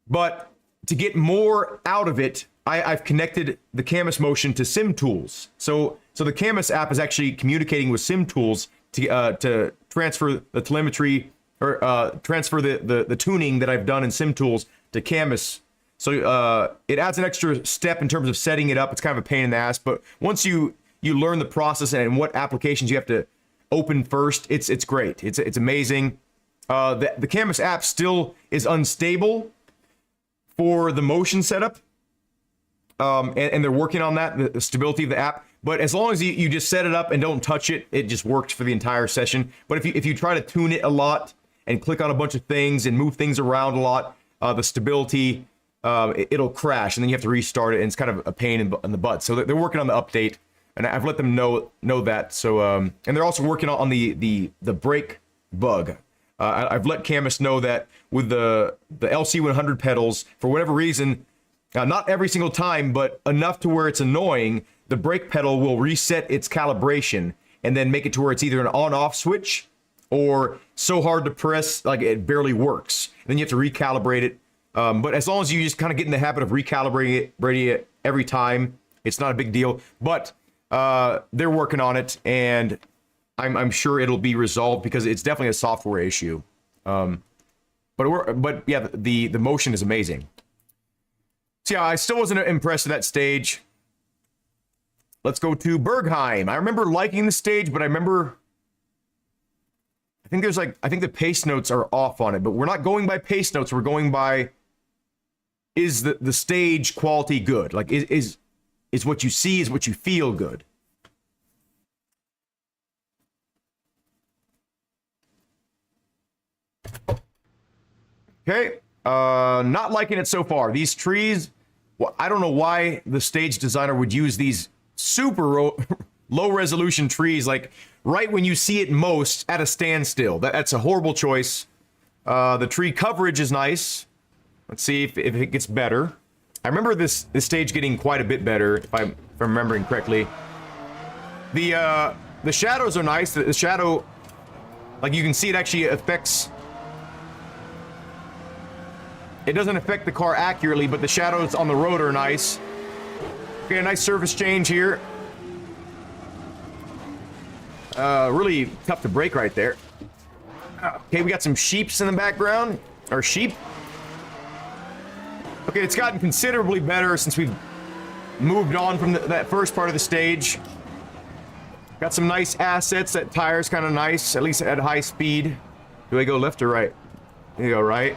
But to get more out of it, I've connected the Camus motion to Sim Tools. So the Camus app is actually communicating with Sim Tools to transfer the telemetry or transfer the tuning that I've done in Sim Tools to Camus. So it adds an extra step in terms of setting it up. It's kind of a pain in the ass, but once you learn the process and what applications you have to open first, it's great. It's amazing. The Camus app still is unstable for the motion setup, and they're working on that, the stability of the app. But as long as you just set it up and don't touch it, it just works for the entire session. But if you try to tune it a lot and click on a bunch of things and move things around a lot, the stability, it'll crash, and then you have to restart it, and it's kind of a pain in the butt. So they're working on the update, and I've let them know that. So and they're also working on the brake bug. I've let Camus know that with the LC100 pedals, for whatever reason, not every single time, but enough to where it's annoying, the brake pedal will reset its calibration and then make it to where it's either an on-off switch or so hard to press, like it barely works. And then you have to recalibrate it. But as long as you just kind of get in the habit of recalibrating it every time, it's not a big deal. But they're working on it, and I'm sure it'll be resolved because it's definitely a software issue. But yeah, the motion is amazing. So yeah, I still wasn't impressed with that stage. Let's go to Bergheim. I remember liking the stage, but I think the pace notes are off on it, but we're not going by pace notes. We're going by, is the stage quality good? Like, is what you see, is what you feel good? Okay, not liking it so far. These trees, well, I don't know why the stage designer would use these super low resolution trees, like right when you see it most at a standstill. That's a horrible choice. The tree coverage is nice. Let's see if it gets better. I remember this stage getting quite a bit better, if I'm remembering correctly. The shadows are nice. The shadow, like you can see, it actually affects. It doesn't affect the car accurately, but the shadows on the road are nice. Okay, a nice surface change here. Really tough to brake right there. Okay, we got some sheeps in the background. Or sheep. Okay, it's gotten considerably better since we've moved on from that first part of the stage. Got some nice assets. That tire's kind of nice, at least at high speed. Do I go left or right? There you go, right.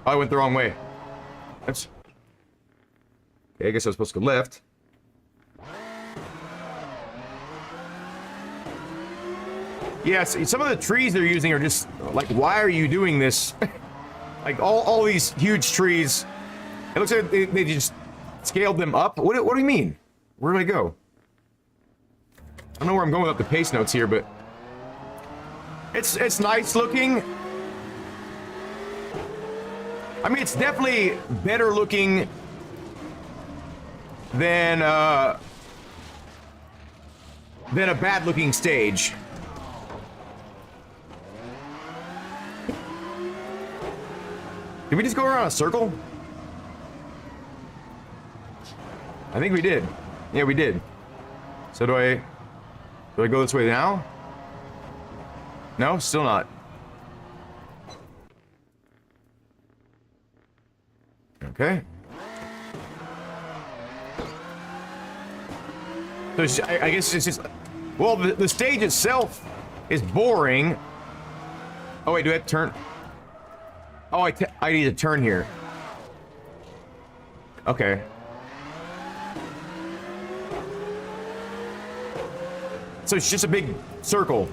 Oh, I went the wrong way. Oops. Okay, I guess I was supposed to go left. Yes, some of the trees they're using are just like, why are you doing this? Like all these huge trees. It looks like they just scaled them up. What do you mean? Where do I go? I don't know where I'm going with the pace notes here, but it's nice looking. I mean, it's definitely better looking than a bad looking stage. Did we just go around a circle? I think we did. Yeah, we did. So do I go this way now? No, still not. Okay. So I guess it's just, well, the stage itself is boring. Oh wait, do I have to turn? Oh, I need to turn here. Okay. So it's just a big circle.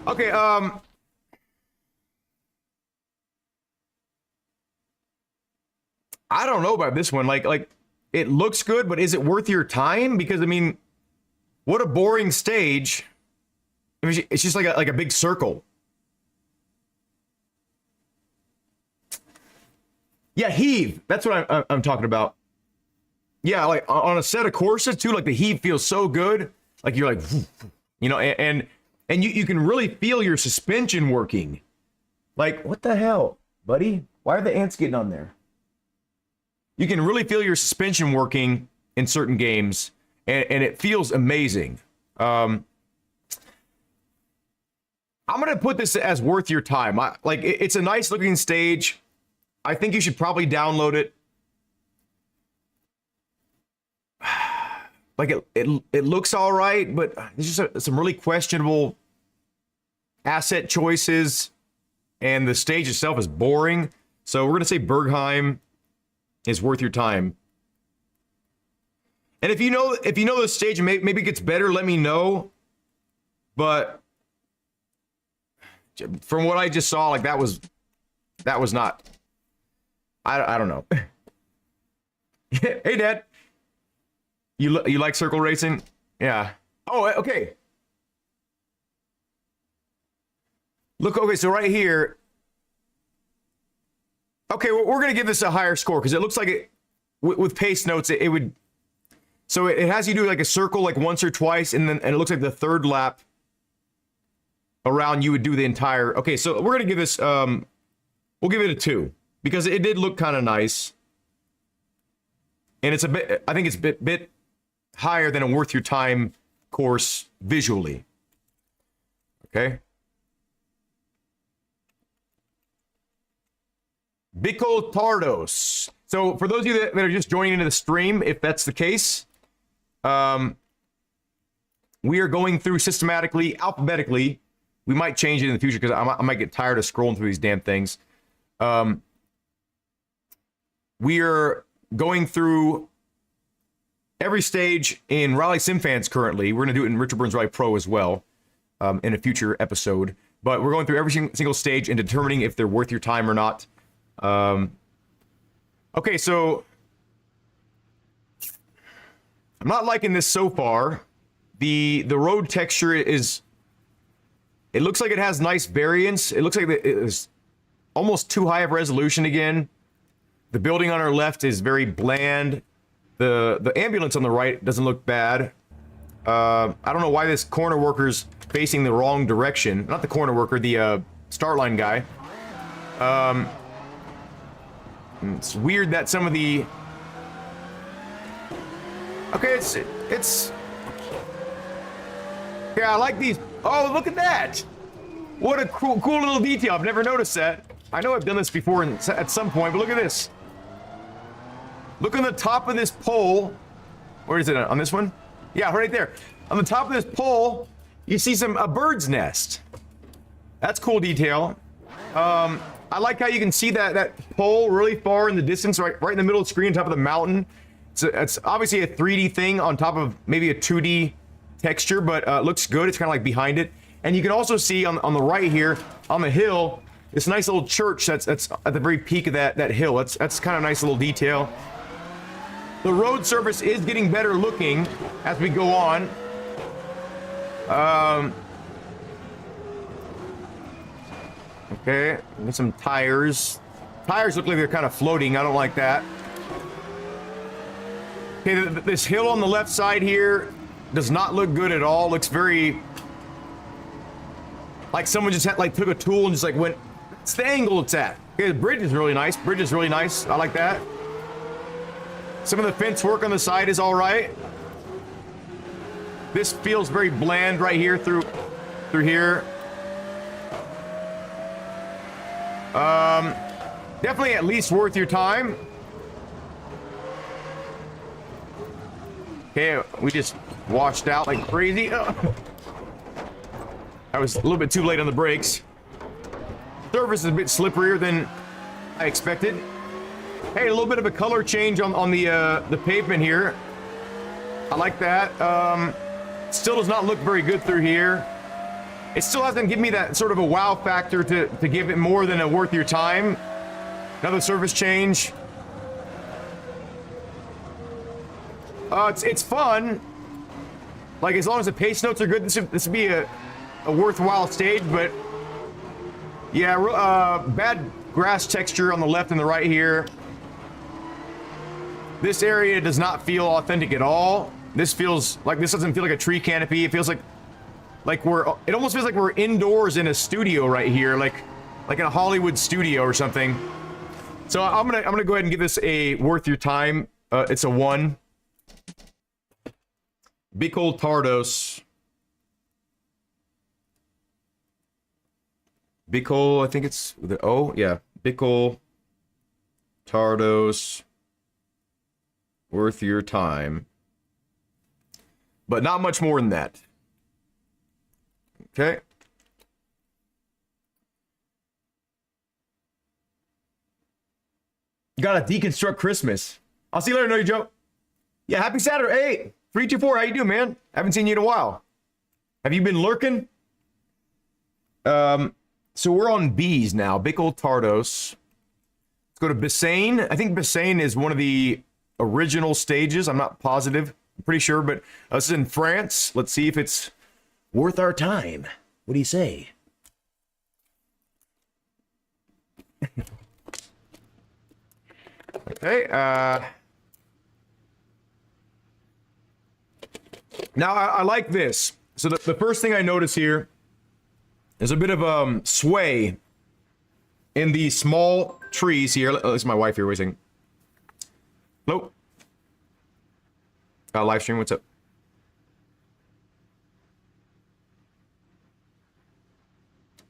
Okay, I don't know about this one. Like it looks good, but is it worth your time? Because I mean, what a boring stage. I mean, it's just like a big circle. Yeah, heave. That's what I'm talking about. Yeah, like on a set of courses too, like the heave feels so good. Like you're like, you know, and you can really feel your suspension working. Like, what the hell, buddy? Why are the ants getting on there? You can really feel your suspension working in certain games, and it feels amazing. I'm gonna put this as worth your time. It's a nice looking stage. I think you should probably download it. Like it looks all right, but there's just some really questionable asset choices, and the stage itself is boring. So we're gonna say Bergheim is worth your time. And if you know the stage maybe it gets better, let me know. But from what I just saw, like that was not. I don't know. Hey, Dad. You like circle racing? Yeah. Oh, okay. Look, okay, so right here. Okay, well, we're gonna give this a higher score because it looks like it with pace notes it would. So it has you do like a circle like once or twice, and it looks like the third lap around you would do the entire. Okay, so we're gonna give this we'll give it a 2 because it did look kind of nice, and it's a bit. I think it's a bit higher than a worth your time course visually. Okay. Bico Tardos. So for those of you that are just joining into the stream, if that's the case, we are going through systematically, alphabetically. We might change it in the future because I might get tired of scrolling through these damn things. We are going through every stage in Rally Sim Fans currently. We're going to do it in Richard Burns Rally Pro as well in a future episode. But we're going through every single stage and determining if they're worth your time or not. Okay, so I'm not liking this so far. The road texture is, it looks like it has nice variance. It looks like it is almost too high of resolution again. The building on our left is very bland. The ambulance on the right doesn't look bad. I don't know why this corner worker's facing the wrong direction. Not the corner worker, the start line guy. It's weird that some of the... Okay, it's... Yeah, I like these. Oh, look at that! What a cool little detail. I've never noticed that. I know I've done this before at some point, but look at this. Look on the top of this pole. Where is it? On this one? Yeah, right there. On the top of this pole, you see a bird's nest. That's cool detail. I like how you can see that pole really far in the distance, right in the middle of the screen, on top of the mountain. So it's obviously a 3D thing on top of maybe a 2D texture, but it looks good. It's kind of like behind it. And you can also see on the right here, on the hill, this nice little church that's at the very peak of that hill. That's kind of nice little detail. The road surface is getting better looking as we go on. Okay, get some tires. Tires look like they're kind of floating. I don't like that. Okay, this hill on the left side here does not look good at all. Looks very like someone just took a tool and just like went, it's the angle it's at. Okay, the bridge is really nice. Bridge is really nice. I like that. Some of the fence work on the side is all right. This feels very bland right here through here. Definitely at least worth your time. Okay, we just washed out like crazy. I was a little bit too late on the brakes. Surface is a bit slipperier than I expected. Hey, a little bit of a color change on the pavement here. I like that. Still does not look very good through here. It still hasn't given me that sort of a wow factor to give it more than a worth your time. Another surface change. It's fun. Like, as long as the pace notes are good, this would be a worthwhile stage, but yeah, bad grass texture on the left and the right here. This area does not feel authentic at all. This doesn't feel like a tree canopy. It feels like it almost feels like we're indoors in a studio right here, like in a Hollywood studio or something. So I'm gonna go ahead and give this a worth your time. It's a 1. Bicol Tardos. Bicol, I think it's the O. Yeah, Bicol Tardos. Worth your time. But not much more than that. Okay. Gotta deconstruct Christmas. I'll see you later, Know You Joe. Yeah, happy Saturday. Hey, 324, how you doing, man? Haven't seen you in a while. Have you been lurking? So we're on B's now. Bicol Tardos. Let's go to Bissain. I think Bissain is one of the original stages. I'm not positive. I'm pretty sure, but this is in France. Let's see if it's worth our time. What do you say? Okay, now I like this. So the first thing I notice here is a bit of sway in the small trees here. Oh, this is my wife here waiting. Hello. Live stream, what's up?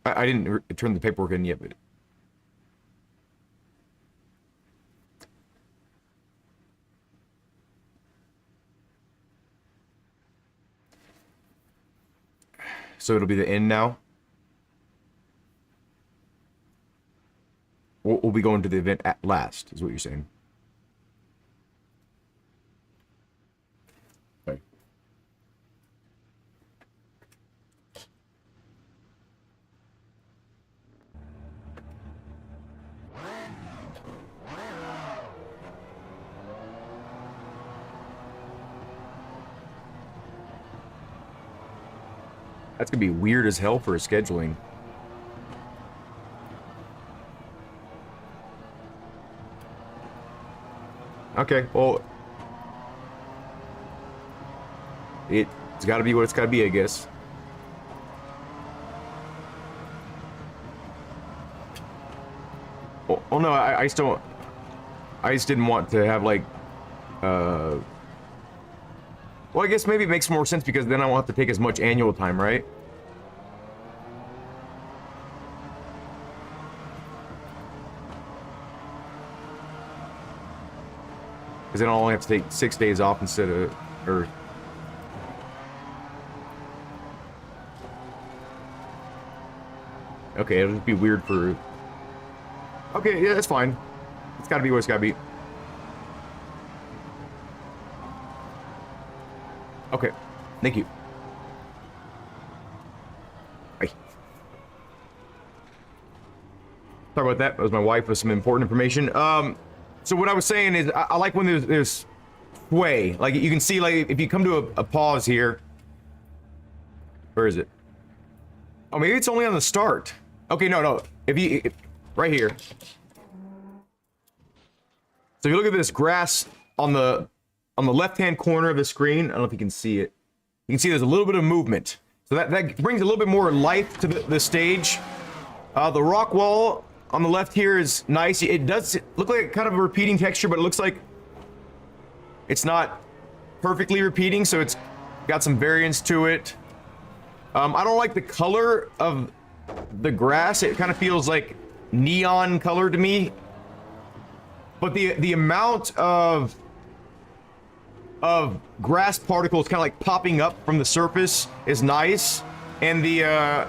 I didn't turn the paperwork in yet, but so it'll be the end now. We'll be going to the event at last, is what you're saying. Okay. That's gonna be weird as hell for scheduling. Okay, well, it's got to be what it's got to be, I guess. Oh no, I just don't. I just didn't want to have like. Well, I guess maybe it makes more sense because then I won't have to take as much annual time, right? Because then I'll only have to take 6 days off instead of, or. Okay, it'll just be weird for. Okay, yeah, that's fine. It's gotta be what it's gotta be. Okay, thank you. Sorry about that. That was my wife with some important information. So what I was saying is, I like when there's sway. Like you can see, like if you come to a pause here. Where is it? Oh, maybe it's only on the start. Okay, no. Right here. So if you look at this grass on the left-hand corner of the screen, I don't know if you can see it. You can see there's a little bit of movement. So that brings a little bit more life to the stage. The rock wall on the left here is nice. It does look like kind of a repeating texture, but it looks like it's not perfectly repeating, so it's got some variance to it. I don't like the color of the grass. It kind of feels like neon color to me. But the amount of grass particles kind of like popping up from the surface is nice, and the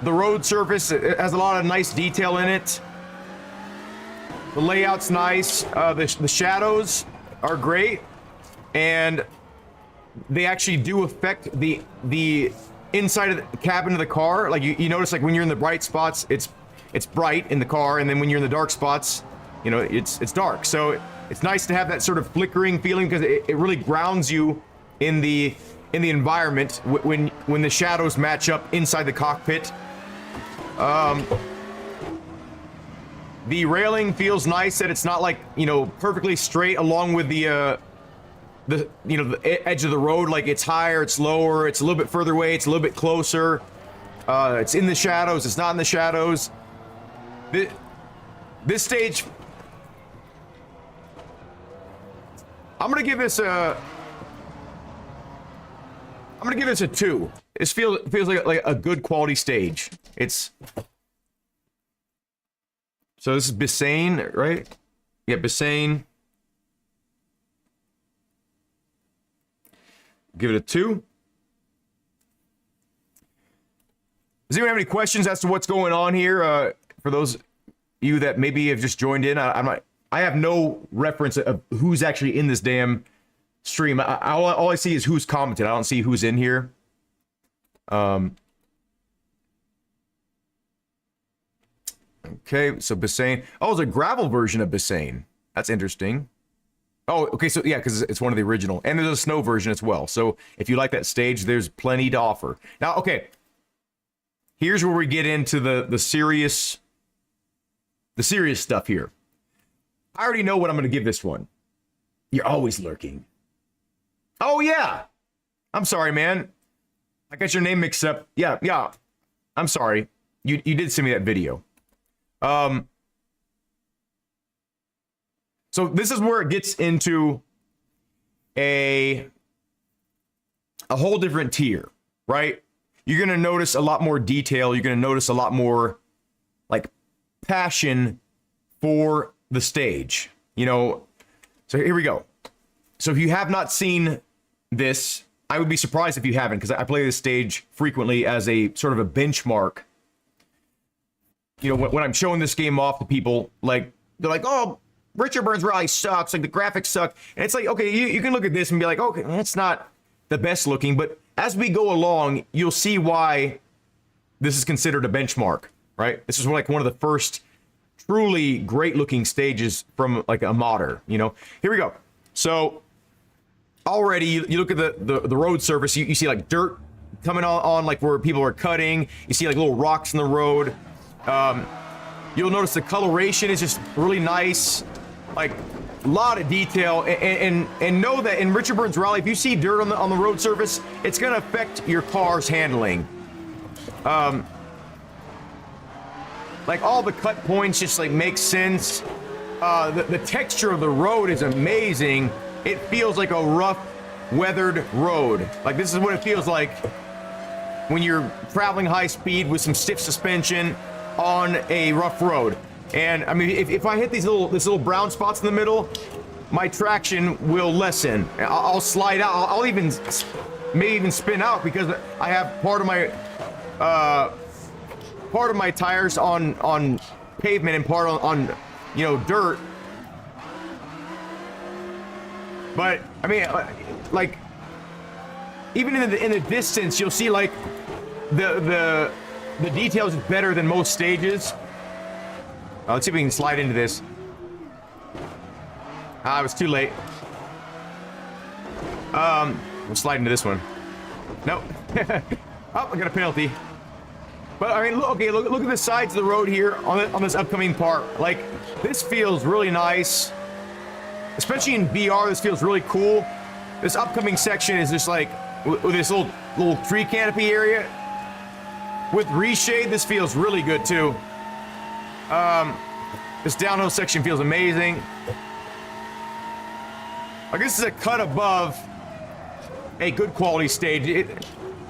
road surface, it has a lot of nice detail in it. The layout's nice. The shadows are great, and they actually do affect the inside of the cabin of the car. Like you notice, like when you're in the bright spots, it's bright in the car, and then when you're in the dark spots, you know, it's dark. So it's nice to have that sort of flickering feeling, because it really grounds you in the environment when the shadows match up inside the cockpit. The railing feels nice, that it's not like, you know, perfectly straight along with the edge of the road. Like it's higher, it's lower, it's a little bit further away, it's a little bit closer. It's in the shadows, it's not in the shadows. This stage, I'm gonna give this a 2. It feels like a good quality stage. So this is Biscayne, right? Yeah, Biscayne. Give it a 2. Does anyone have any questions as to what's going on here? For those of you that maybe have just joined in, I have no reference of who's actually in this damn stream. All I see is who's commented. I don't see who's in here. Okay, so Biscayne. Oh, it's a gravel version of Biscayne. That's interesting. Oh, okay, so yeah, because it's one of the original. And there's a snow version as well. So if you like that stage, there's plenty to offer. Now, okay, here's where we get into the serious stuff here. I already know what I'm going to give this one. You're always lurking. Oh, yeah. I'm sorry, man. I got your name mixed up. Yeah. I'm sorry. You did send me that video. So this is where it gets into a whole different tier, right? You're going to notice a lot more detail. You're going to notice a lot more like passion for the stage, you know? So here we go. So if you have not seen this, I would be surprised if you haven't, because I play this stage frequently as a sort of a benchmark. You know, when I'm showing this game off to people, like, they're like, oh, Richard Burns Rally sucks, like the graphics suck. And it's like, okay, you can look at this and be like, okay, that's not the best looking, but as we go along, you'll see why this is considered a benchmark, right? This is like one of the first truly great looking stages from like a modder, you know? Here we go. So already you look at the road surface, you see like dirt coming on like where people are cutting. You see like little rocks in the road. You'll notice the coloration is just really nice, like a lot of detail, and know that in Richard Burns Rally, if you see dirt on the road surface, it's gonna affect your car's handling. Like all the cut points just like make sense. The texture of the road is amazing. It feels like a rough, weathered road. Like this is what it feels like when you're traveling high speed with some stiff suspension on a rough road. And I mean, if I hit these little brown spots in the middle, my traction will lessen. I'll slide out. I'll even maybe even spin out because I have part of my tires on pavement and part on you know, dirt. But I mean, like even in the distance, you'll see like the details is better than most stages. Let's see if we can slide into this. I was too late. We'll slide into this one. Nope. Oh, I got a penalty. But I mean, look at the sides of the road here on this upcoming part. Like, this feels really nice. Especially in VR, this feels really cool. This upcoming section is just like, with this little tree canopy area. With reshade, this feels really good too. This downhill section feels amazing. I guess this is a cut above a good quality stage.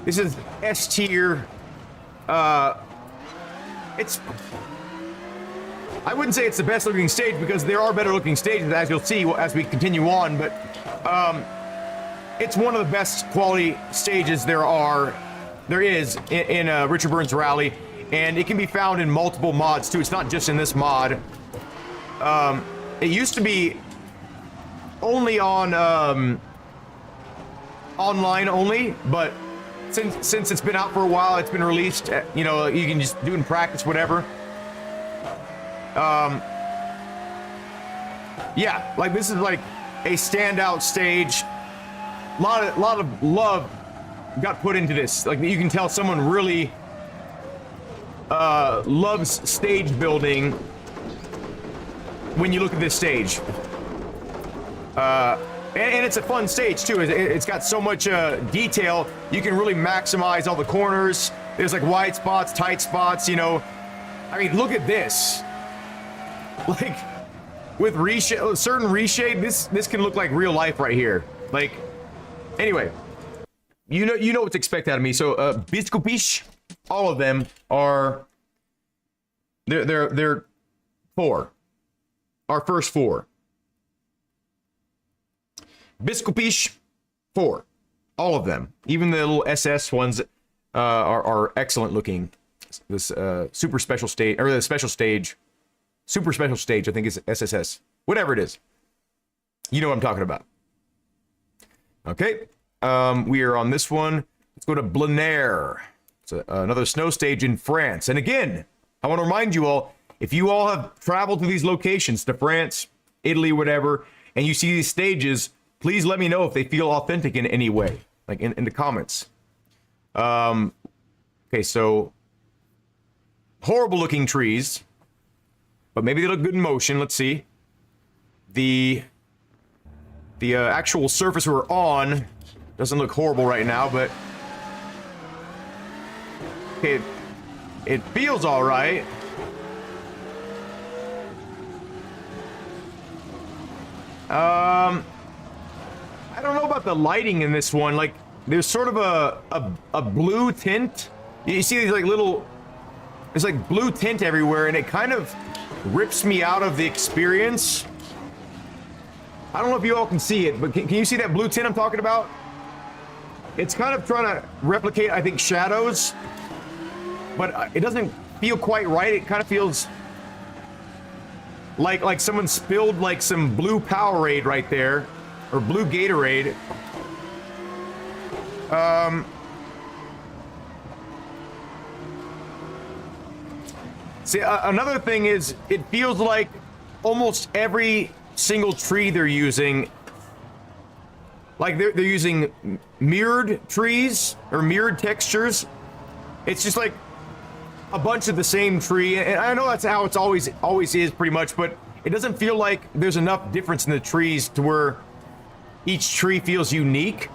This is S tier. I wouldn't say it's the best looking stage because there are better looking stages, as you'll see as we continue on, but it's one of the best quality stages there is in Richard Burns Rally, and it can be found in multiple mods too. It's not just in this mod. It used to be only on online only, but since it's been out for a while, it's been released. You know, you can just do it in practice, whatever. Yeah, like this is like a standout stage. A lot of love got put into this. Like, you can tell someone really loves stage building when you look at this stage. And it's a fun stage too. It's got so much detail. You can really maximize all the corners. There's like wide spots, tight spots, you know. I mean, look at this. Like, with certain reshade, this can look like real life right here. Like, anyway, you know what's expected out of me. So, Biskupish, all of them are they're 4. Our first 4. Biskupish, 4. All of them. Even the little SS ones are excellent looking. This super special stage, or the special stage, super special stage, I think is SSS. Whatever it is. You know what I'm talking about. Okay. We are on this one. Let's go to Blenaire. It's another snow stage in France. And again, I want to remind you all, if you all have traveled to these locations, to France, Italy, whatever, and you see these stages, please let me know if they feel authentic in any way, like in the comments. Okay, so horrible looking trees, but maybe they look good in motion. Let's see. The actual surface we're on doesn't look horrible right now, but okay, it feels all right. I don't know about the lighting in this one. Like, there's sort of a blue tint. You see these like little, there's like blue tint everywhere, and it kind of rips me out of the experience. I don't know if you all can see it, but can you see that blue tint I'm talking about? It's kind of trying to replicate, I think, shadows, but it doesn't feel quite right. It kind of feels like someone spilled like some blue Powerade right there, or blue Gatorade. See, another thing is, it feels like almost every single tree they're using, like they're using mirrored trees or mirrored textures. It's just like a bunch of the same tree, and I know that's how it's always is pretty much, but it doesn't feel like there's enough difference in the trees to where each tree feels unique.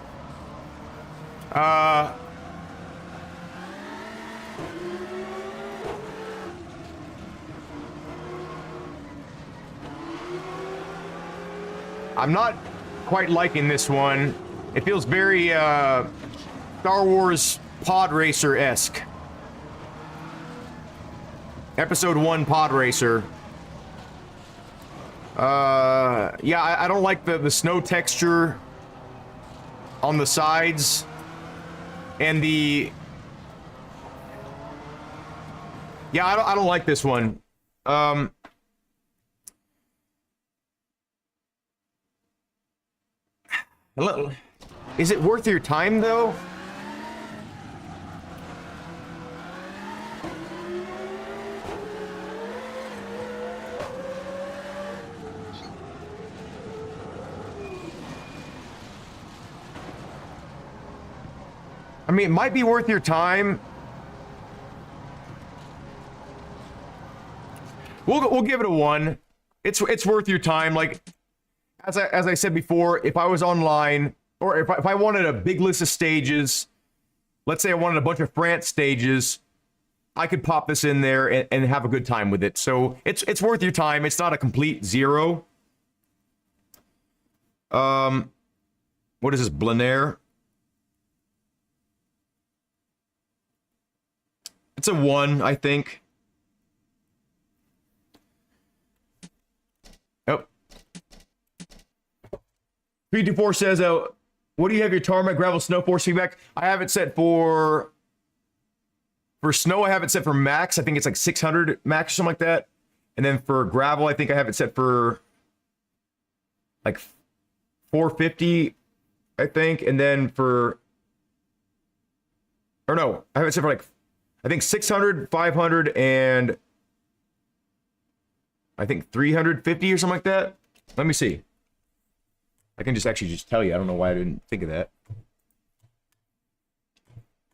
I'm not quite liking this one. It feels very Star Wars Pod Racer-esque. Episode 1 Pod Racer. Yeah, I don't like the snow texture on the sides, and yeah, I don't like this one. Is it worth your time though? I mean, it might be worth your time. We'll give it a 1. It's worth your time. Like, as I said before, if I was online, or if I wanted a big list of stages, let's say I wanted a bunch of France stages, I could pop this in there and have a good time with it. So it's worth your time. It's not a complete 0. What is this, Blenair? It's a 1, I think. Oh. 324 says, what do you have your tarmac, gravel, snow force feedback? I have it set for snow, I have it set for max. I think it's like 600 max or something like that. And then for gravel, I think I have it set for like 450, I think. And then or no, I have it set for like, I think 600, 500, and I think 350 or something like that. Let me see. I can just tell you. I don't know why I didn't think of that.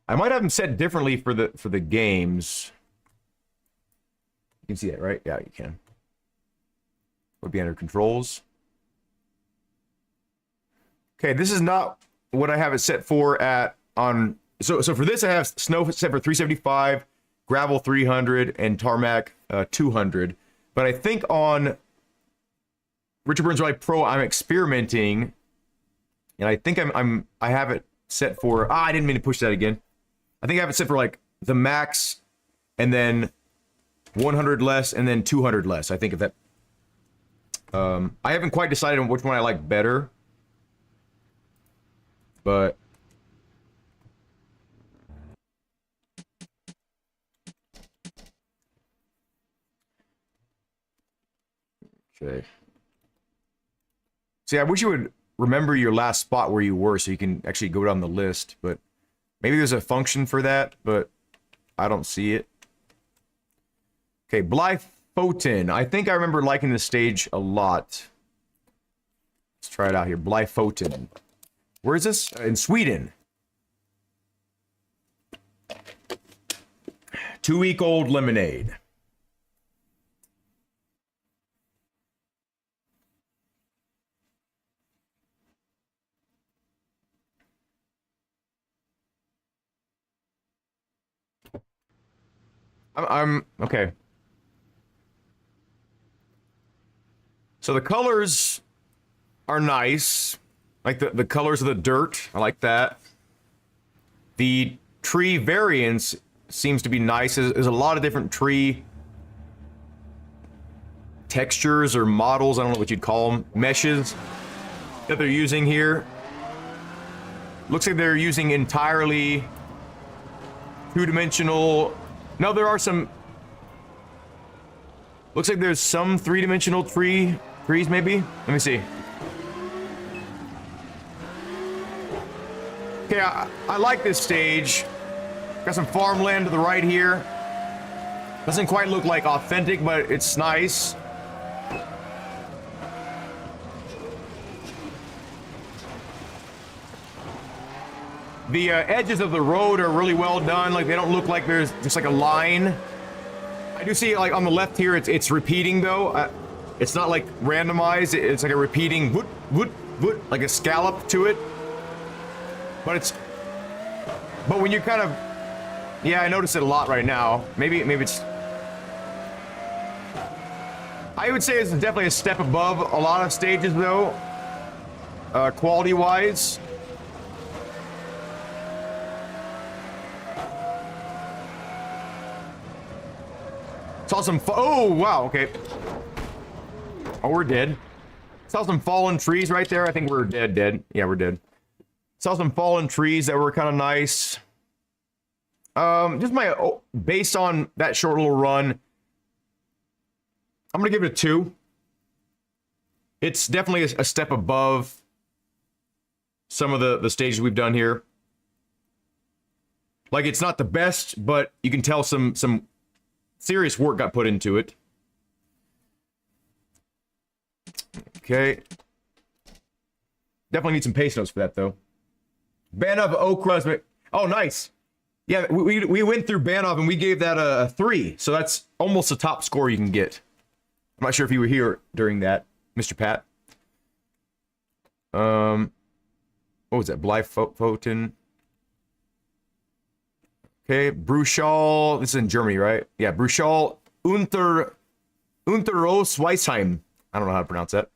I might have them set differently for the games. You can see that, right? Yeah, you can. Would be under controls. Okay, this is not what I have it set for on. So for this, I have snow set for 375, gravel 300, and tarmac 200. But I think on Richard Burns Rally Pro, I'm experimenting, and I think I have it set for. I didn't mean to push that again. I think I have it set for like the max, and then 100 less, and then 200 less. I think if that. I haven't quite decided on which one I like better, but. Okay. See, I wish you would remember your last spot where you were so you can actually go down the list, but maybe there's a function for that, but I don't see it. Okay, Blyphoten. I think I remember liking this stage a lot. Let's try it out here. Blyphoten. Where is this? In Sweden. 2-week-old lemonade. I'm okay. So the colors are nice. Like the colors of the dirt. I like that. The tree variance seems to be nice. There's a lot of different tree textures or models. I don't know what you'd call them. Meshes that they're using here. Looks like they're using entirely two-dimensional. No, there are some. Looks like there's some three-dimensional trees, maybe. Let me see. Okay, I like this stage. Got some farmland to the right here. Doesn't quite look like authentic, but it's nice. The edges of the road are really well done. Like, they don't look like there's just like a line. I do see, like, on the left here, it's repeating, though. It's not, like, randomized. It's like a repeating, woot, woot, woot, like a scallop to it. But when you kind of, yeah, I notice it a lot right now. Maybe it's, I would say it's definitely a step above a lot of stages, though, quality-wise. Saw some, oh, wow, okay. Oh, we're dead. Saw some fallen trees right there. I think we're dead. Yeah, we're dead. Saw some fallen trees that were kind of nice. Just based on that short little run, I'm gonna give it a 2. It's definitely a step above some of the stages we've done here. Like, it's not the best, but you can tell some serious work got put into it. Okay. Definitely need some pace notes for that, though. Ban of Okras. Oh, nice. Yeah, we went through Banov and we gave that a 3. So that's almost the top score you can get. I'm not sure if you were here during that, Mr. Pat. What was that? Blyfoten. Okay, Bruchal. This is in Germany, right? Yeah, Bruchal Unteros Weisheim. I don't know how to pronounce that.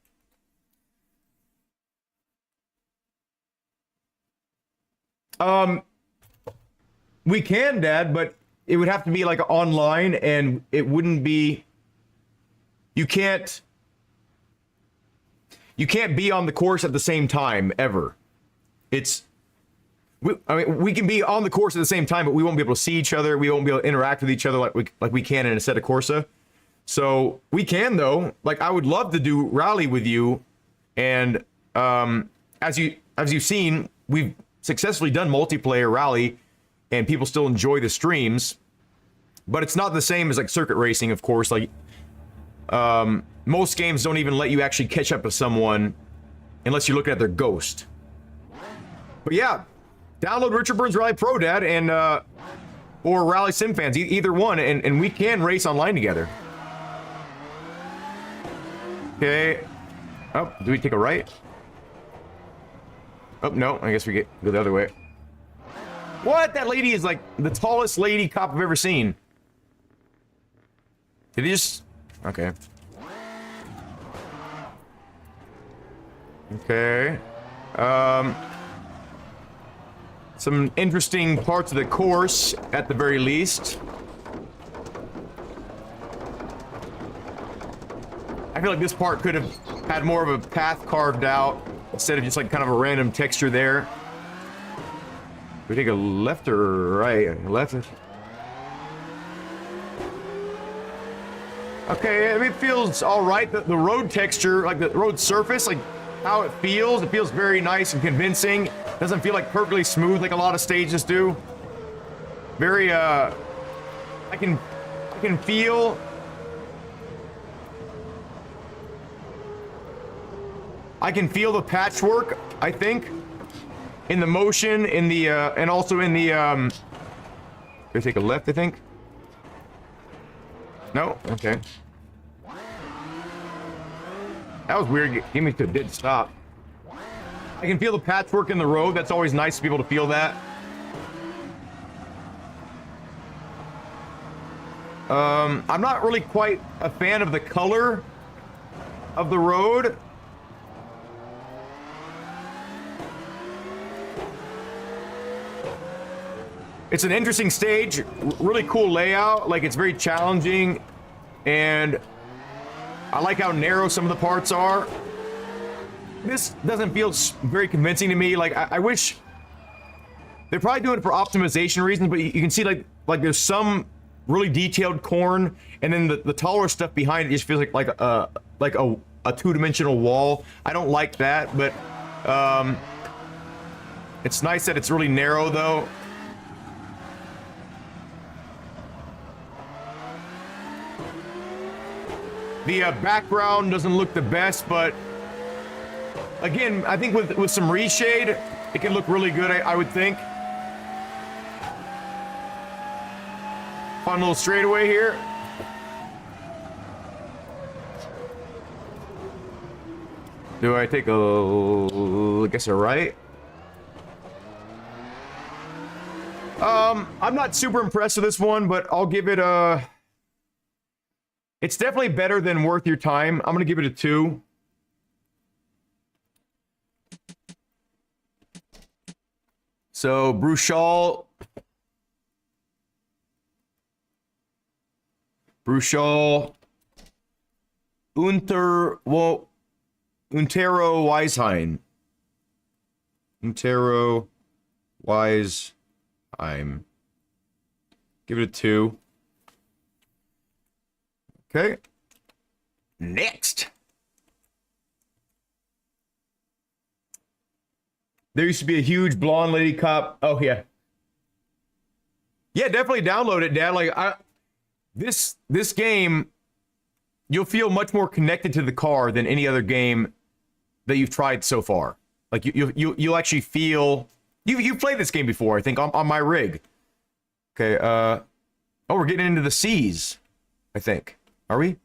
We can, Dad, but it would have to be like online, and it wouldn't be. You can't be on the course at the same time ever. We can be on the course at the same time, but we won't be able to see each other. We won't be able to interact with each other like we can in a set of Corsa. So we can, though. Like, I would love to do rally with you, and as you've seen, we've successfully done multiplayer rally, and people still enjoy the streams. But it's not the same as like circuit racing, of course. Like, most games don't even let you actually catch up with someone unless you're looking at their ghost. But yeah, download Richard Burns Rally Pro, Dad, and or Rally Sim Fans, either one, and we can race online together. Okay. Oh, do we take a right? Oh, no, I guess we go the other way. What? That lady is like the tallest lady cop I've ever seen. Did he just... Okay. Okay. Some interesting parts of the course, at the very least. I feel like this part could have had more of a path carved out instead of just like kind of a random texture there. Do we take a left or right? Left. Okay, I mean, it feels all right. The road texture, like the road surface, like how it feels very nice and convincing. Doesn't feel like perfectly smooth like a lot of stages do. Very, I can feel... I can feel the patchwork, I think, in the motion, in the, and also in the, we take a left, I think? No? Okay. That was weird. Give me to a dead stop. I can feel the patchwork in the road. That's always nice to be able to feel that. I'm not really quite a fan of the color of the road. It's an interesting stage, really cool layout, like it's very challenging, and I like how narrow some of the parts are. This doesn't feel very convincing to me. Like, I wish... They're probably doing it for optimization reasons, but you can see like there's some really detailed corn, and then the taller stuff behind it just feels like a two-dimensional wall. I don't like that, but it's nice that it's really narrow, though. The background doesn't look the best, but again, I think with some reshade, it can look really good, I would think. Fun little straightaway here. Do I take I guess a right? I'm not super impressed with this one, but I'll give it a... It's definitely better than worth your time. I'm gonna give it a 2. So Bruchal Untero Weisheim. Untero Weisheim. Give it a 2. Okay. Next. There used to be a huge blonde lady cop. Oh, yeah. Yeah, definitely download it, Dad. Like, this game, you'll feel much more connected to the car than any other game that you've tried so far. Like, you'll actually feel You've played this game before, I think, on my rig. Okay, oh, we're getting into the seas, I think. Are we?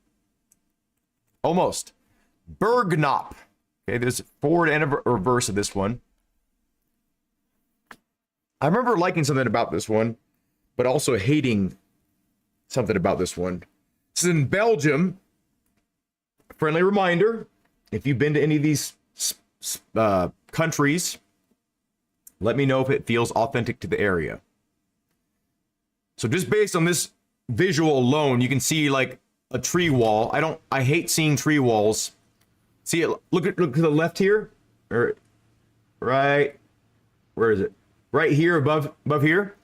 Almost. Bergnop. Okay, there's forward and a reverse of this one. I remember liking something about this one, but also hating something about this one. This is in Belgium. Friendly reminder, if you've been to any of these countries, let me know if it feels authentic to the area. So just based on this visual alone, you can see like a tree wall. I hate seeing tree walls. See it, look to the left here, or right, where is it? Right here above here.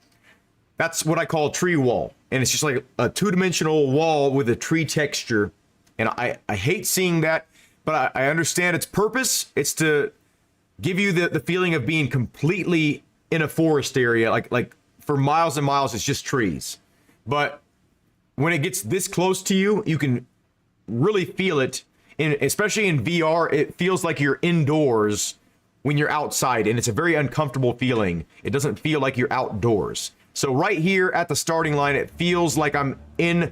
That's what I call a tree wall. And it's just like a two-dimensional wall with a tree texture. And I hate seeing that, but I understand its purpose. It's to give you the feeling of being completely in a forest area, like for miles and miles, it's just trees. But when it gets this close to you, you can really feel it. Especially in VR, it feels like you're indoors when you're outside, and it's a very uncomfortable feeling. It doesn't feel like you're outdoors. So right here at the starting line, it feels like I'm in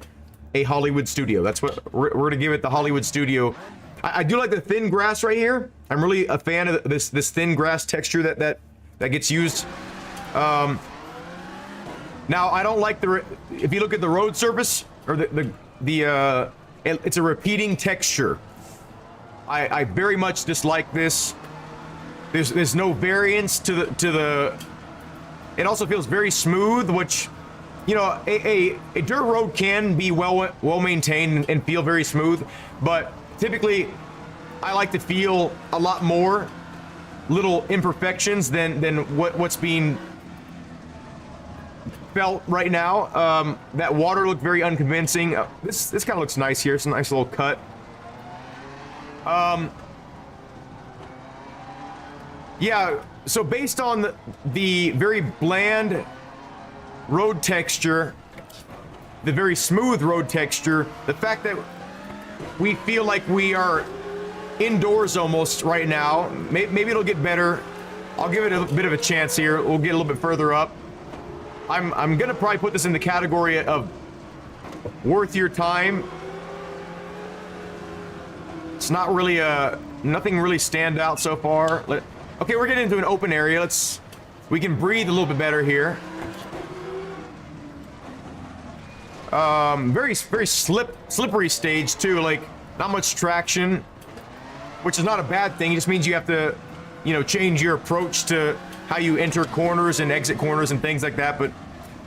a Hollywood studio. That's what we're gonna give it, the Hollywood studio. I do like the thin grass right here. I'm really a fan of this thin grass texture that gets used. Now I don't like if you look at the road surface or it's a repeating texture. I very much dislike this. There's no variance to the. It also feels very smooth, which, you know, a dirt road can be well maintained and feel very smooth, but typically I like to feel a lot more little imperfections than what's being felt right now. That water looked very unconvincing. This kind of looks nice here. It's a nice little cut. Yeah, so based on the very bland road texture, the very smooth road texture, the fact that we feel like we are indoors almost right now, maybe it'll get better. I'll give it a bit of a chance here. We'll get a little bit further up. I'm gonna probably put this in the category of worth your time. It's not really nothing really stand out so far. Okay, we're getting into an open area. We can breathe a little bit better here. Very slippery stage too. Like not much traction, which is not a bad thing. It just means you have to, you know, change your approach to how you enter corners and exit corners and things like that. But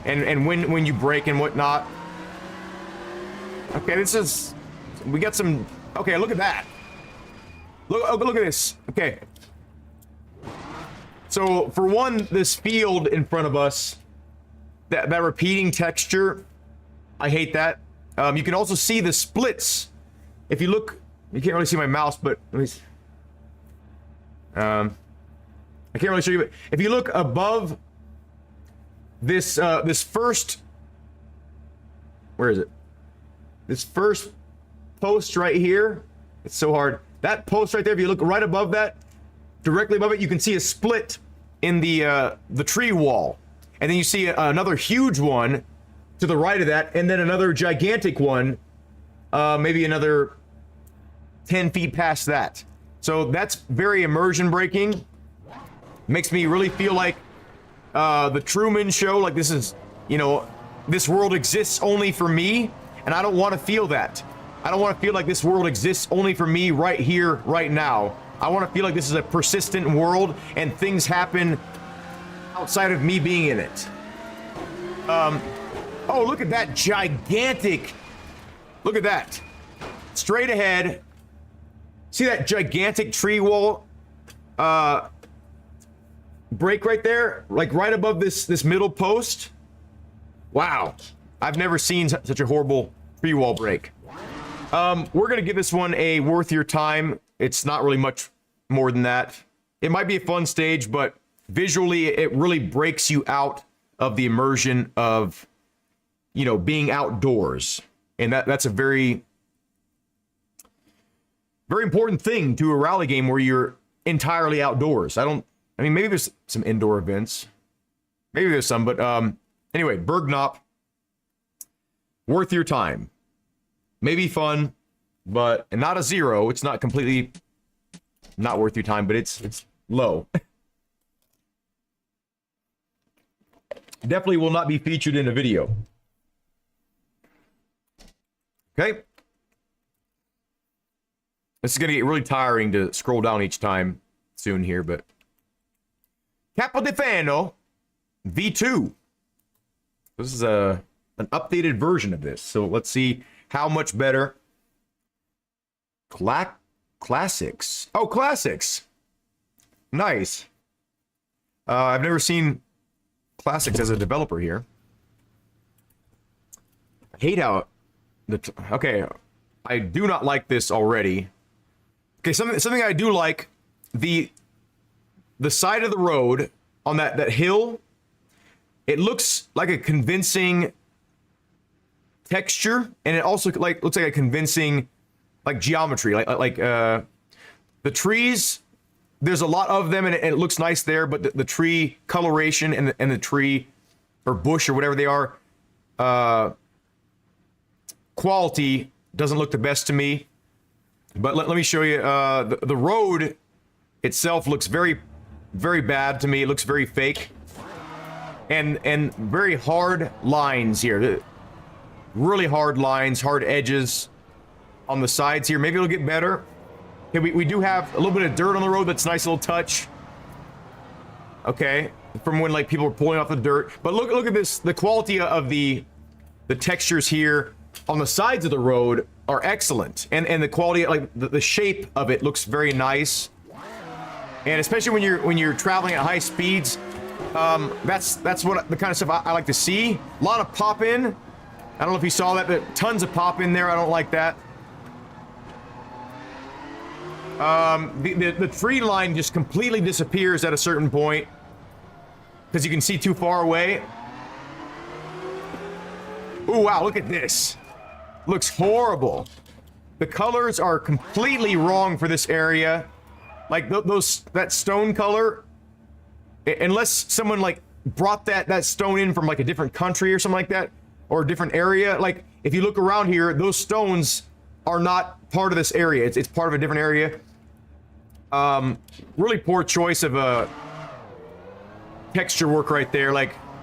and when you brake and whatnot. Okay, we got some. Okay, look at that. Look at this. Okay. So for one, this field in front of us, that repeating texture, I hate that. You can also see the splits. If you look, you can't really see my mouse, but let me. I can't really show you, but if you look above this this first, where is it? This first post right here. It's so hard. That post right there. If you look right above that, directly above it, you can see a split in the tree wall, and then you see another huge one to the right of that, and then another gigantic one, maybe another 10 feet past that. So that's very immersion breaking. Makes me really feel like the Truman Show, like this is, you know, this world exists only for me, and I don't want to feel that. I don't want to feel like this world exists only for me right here, right now. I want to feel like this is a persistent world and things happen outside of me being in it. Oh, look at that gigantic, look at that. Straight ahead. See that gigantic tree wall break right there? Like right above this middle post? Wow. I've never seen such a horrible tree wall break. We're gonna give this one a worth your time. It's not really much more than that. It might be a fun stage, but visually it really breaks you out of the immersion of, you know, being outdoors. And that's a very, very important thing to a rally game where you're entirely outdoors. I don't I mean, maybe there's some indoor events. Maybe there's some, but anyway, Bergnop, worth your time. Maybe fun, but and not a 0. It's not completely not worth your time, but it's low. Definitely will not be featured in a video. Okay. This is going to get really tiring to scroll down each time soon here, but Capodefano V2. This is an updated version of this. So let's see how much better. Classics. Oh, classics. Nice. I've never seen classics as a developer here. I hate how okay, I do not like this already. Okay, something I do like, the side of the road on that hill, it looks like a convincing texture, and it also looks like a convincing geometry, like the trees. There's a lot of them, and it looks nice there, but the tree coloration and the tree or bush or whatever they are, quality doesn't look the best to me. But let me show you. The road itself looks very, very bad to me. It looks very fake, and very hard lines here. Really hard lines, hard edges on the sides here. Maybe it'll get better. Okay, we do have a little bit of dirt on the road. That's a nice little touch. Okay, from when people were pulling off the dirt. But look at this. The quality of the textures here on the sides of the road are excellent, and the quality, the shape of it looks very nice. And especially when you're traveling at high speeds, that's what the kind of stuff I like to see. A lot of pop in. I don't know if you saw that, but tons of pop in there. I don't like that. The tree line just completely disappears at a certain point because you can see too far away. Ooh, wow, look at this. Looks horrible. The colors are completely wrong for this area. Like that stone color, unless someone brought that stone in from a different country or something like that, or a different area. If you look around here, those stones are not part of this area. It's part of a different area. Really poor choice of texture work right there.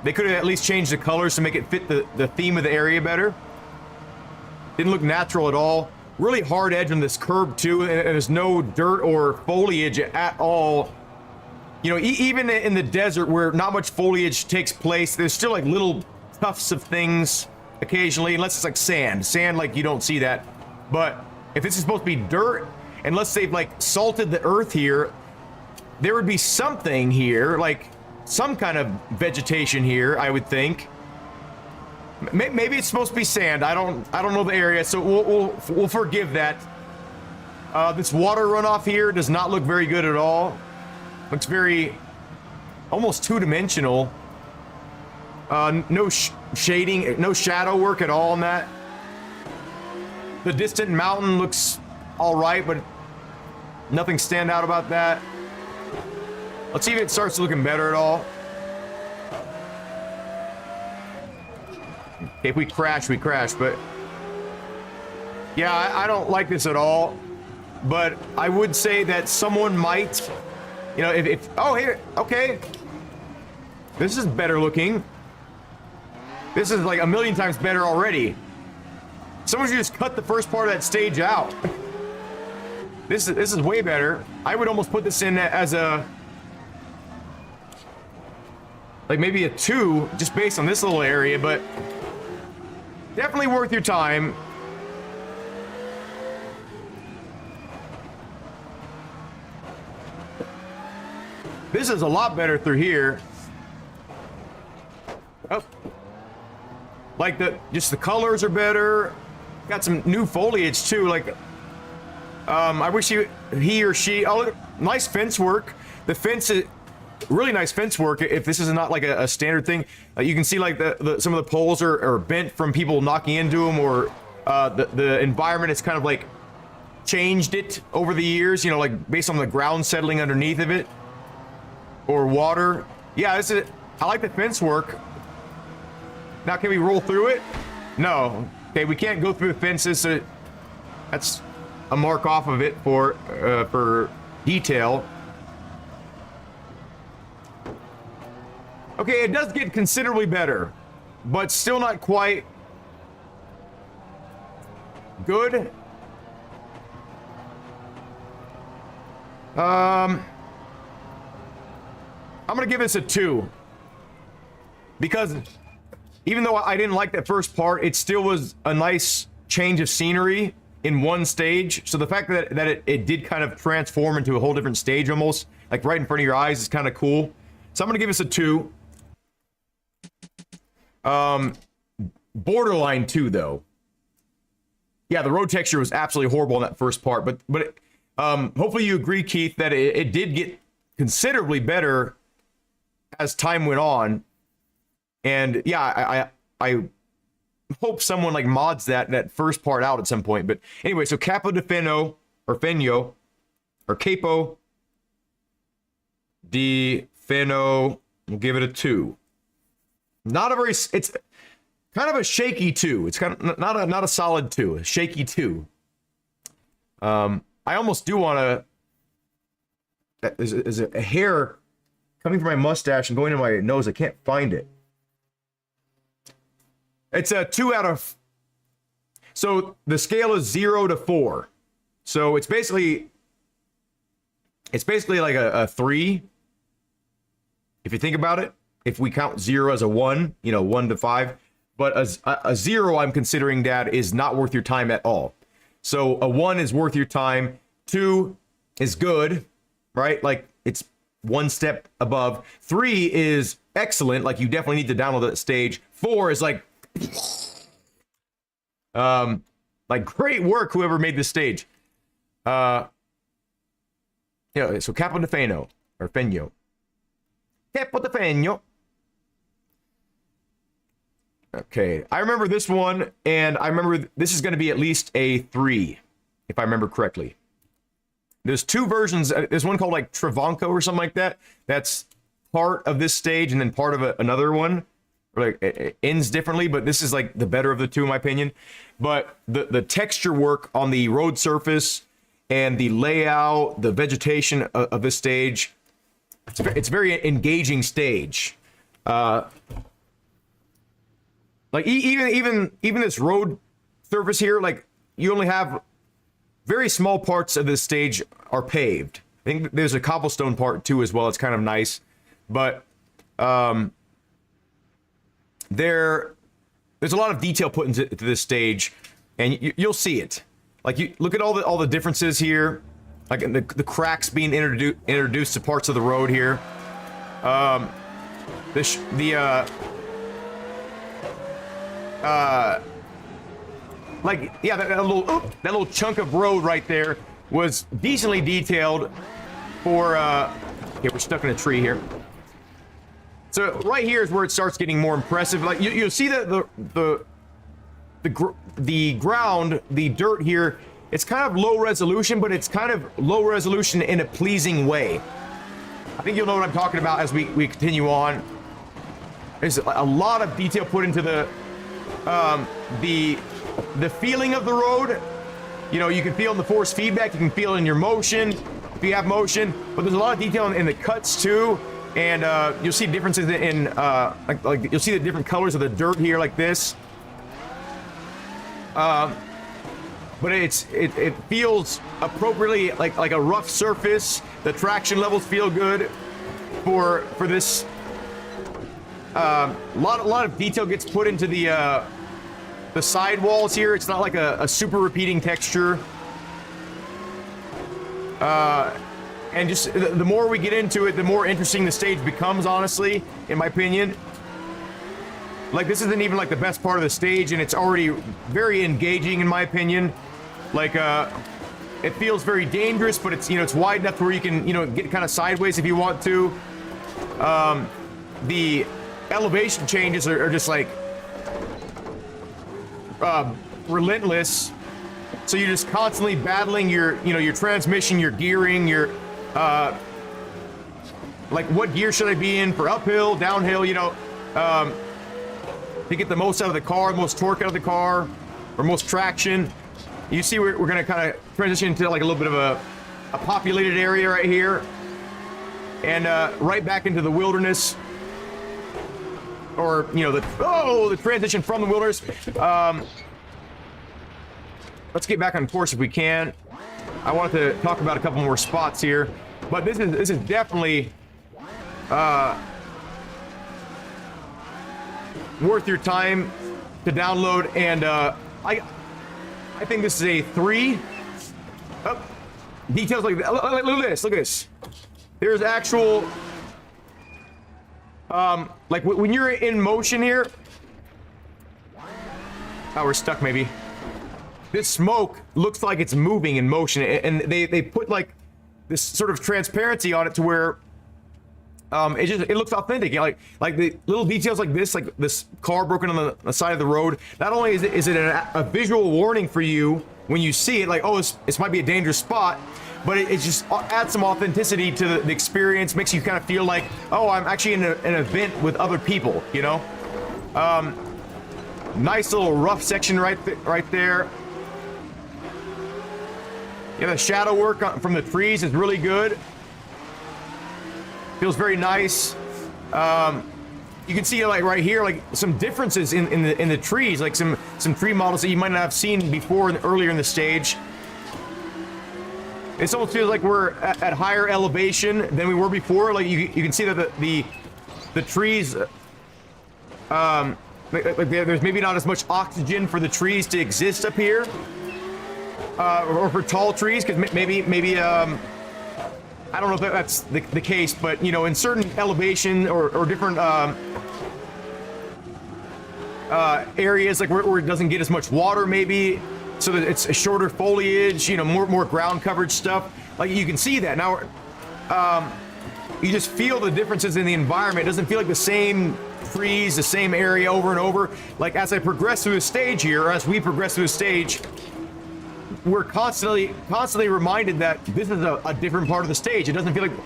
They could have at least changed the colors to make it fit the theme of the area better. Didn't look natural at all. Really hard edge on this curb too, and there's no dirt or foliage at all. You know, even in the desert where not much foliage takes place, there's still little tufts of things occasionally, unless it's sand. Sand, you don't see that. But if this is supposed to be dirt, unless they've salted the earth here, there would be something here, some kind of vegetation here, I would think. Maybe it's supposed to be sand. I don't know the area, so we'll forgive that. This water runoff here does not look very good at all. Looks very almost two-dimensional. No shading, no shadow work at all on that. The distant mountain looks all right, but nothing stand out about that. Let's see if it starts looking better at all. Okay, if we crash, we crash, but yeah, I don't like this at all. But I would say that someone might, you know, if oh, here, okay. This is better looking. This is a million times better already. Someone should just cut the first part of that stage out. This is way better. I would almost put this in as a maybe a 2, just based on this little area, but definitely worth your time. This is a lot better through here. Oh. Just the colors are better. Got some new foliage too. I wish he or she. Oh, look, nice fence work. The fence is really nice fence work. If this is not a standard thing, you can see some of the poles are bent from people knocking into them, or the environment has kind of changed it over the years. You know, based on the ground settling underneath of it. or water. Yeah, this is. I like the fence work. Now, can we roll through it? No. Okay, we can't go through the fences. So that's a mark off of it for detail. Okay, it does get considerably better, but still not quite good. I'm gonna give this a 2 because even though I didn't like that first part, it still was a nice change of scenery in one stage. So the fact that it did kind of transform into a whole different stage almost, like right in front of your eyes, is kind of cool. So I'm gonna give this a 2. Borderline 2 though. Yeah, the road texture was absolutely horrible in that first part, but hopefully you agree, Keith, that it did get considerably better as time went on. And yeah, I hope someone like mods that first part out at some point. But anyway, so Capo di Feno or Feno or Capo di Feno, we'll give it a 2. Not a very, it's kind of a shaky 2. It's kind of not a solid 2, a shaky 2. I almost do want to. There's a hair coming from my mustache and going to my nose. I can't find it. It's a 2 out of. So the scale is 0 to 4. So it's basically like a 3. If you think about it, if we count 0 as a 1, 1 to 5. But a 0, I'm considering that is not worth your time at all. So a 1 is worth your time. 2 is good, right? Like it's one step above. 3 is excellent. Like you definitely need to download that stage. 4 is like great work, whoever made this stage. So Capo di Feno or Feno. Capo di Feno. Okay, I remember this one, and I remember this is going to be at least a 3, if I remember correctly. There's 2 versions. There's one called like Travanco or something like that. That's part of this stage, and then part of another one. Or like it ends differently, but this is like the better of the 2, in my opinion. But the texture work on the road surface and the layout, the vegetation of this stage, it's a very engaging stage. Like even this road surface here, like you only have very small parts of this stage are paved. I think there's a cobblestone part too as well. It's kind of nice, but there's a lot of detail put into this stage, and you'll see it. Like you look at all the differences here, like the cracks being introduced to parts of the road here. That little chunk of road right there was decently detailed for okay, we're stuck in a tree here. So right here is where it starts getting more impressive. Like you'll see that the ground, the dirt here, it's kind of low resolution, but it's kind of low resolution in a pleasing way. I think you'll know what I'm talking about as we continue on. There's a lot of detail put into the feeling of the road. You can feel in the force feedback, you can feel in your motion if you have motion, but there's a lot of detail in the cuts too, and you'll see differences in like you'll see the different colors of the dirt here like this. But it feels appropriately like a rough surface. The traction levels feel good for this. A lot of detail gets put into the sidewalls here. It's not like a super repeating texture. And just the more we get into it, the more interesting the stage becomes, honestly, in my opinion. Like, this isn't even like the best part of the stage, and it's already very engaging, in my opinion. Like, it feels very dangerous, but it's, it's wide enough where you can, get kind of sideways if you want to. The elevation changes are just like relentless. So you're just constantly battling your transmission, your gearing, your like what gear should I be in for uphill, downhill, you know, to get the most out of the car, the most torque out of the car, or most traction. You see, we're going to kind of transition into like a little bit of a populated area right here, and right back into the wilderness, or you know, the transition from the wilderness. Let's get back on course if we can. I wanted to talk about a couple more spots here, but this is definitely worth your time to download, and I think this is a 3. Oh, details like that. Look at this. Look at this. There's actual like when you're in motion here. Oh, we're stuck maybe. This smoke looks like it's moving in motion, and they put like this sort of transparency on it to where it looks authentic. You know, like the little details like this car broken on the side of the road. Not only is it a visual warning for you when you see it, like, oh, this might be a dangerous spot, but it just adds some authenticity to the experience, makes you kind of feel like, oh, I'm actually in an event with other people, you know? Nice little rough section right there. Yeah, the shadow work from the trees is really good. Feels very nice. You can see like right here, like some differences in the trees, like some tree models that you might not have seen before earlier in the stage. It almost feels like we're at higher elevation than we were before. Like you can see that the trees, like there's maybe not as much oxygen for the trees to exist up here, or for tall trees, because maybe I don't know if that's the case, but you know, in certain elevation or different areas, like where it doesn't get as much water, maybe, so that it's a shorter foliage, you know, more ground coverage stuff. Like you can see that now. You just feel the differences in the environment. It doesn't feel like the same trees, the same area over and over. Like as I progress through the stage here, or as we progress through the stage, we're constantly reminded that this is a different part of the stage. It doesn't feel like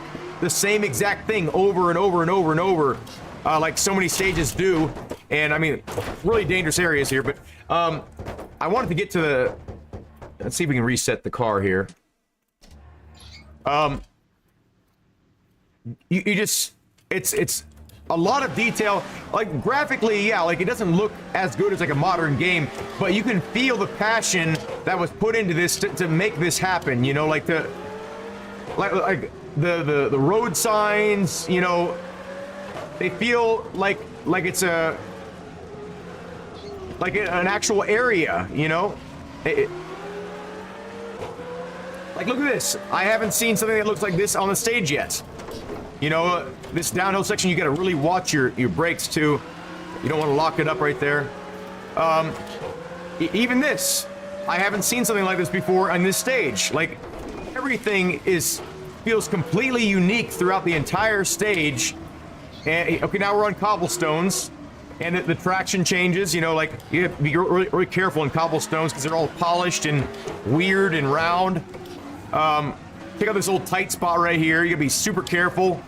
the same exact thing over and over and over and over, like so many stages do. And I mean, really dangerous areas here, but I wanted to get to the, let's see if we can reset the car here. You just, it's a lot of detail. Like graphically, yeah, like it doesn't look as good as like a modern game, but you can feel the passion that was put into this to make this happen. You know, like the road signs. You know, they feel like it's an actual area. You know, like look at this. I haven't seen something that looks like this on the stage yet. You know, this downhill section, you got to really watch your brakes too. You don't want to lock it up right there. Even this, I haven't seen something like this before on this stage. Like everything feels completely unique throughout the entire stage. And okay, now we're on cobblestones, and the traction changes. You know, like you have to be really, really careful in cobblestones because they're all polished and weird and round. Check out this little tight spot right here. You gotta be super careful.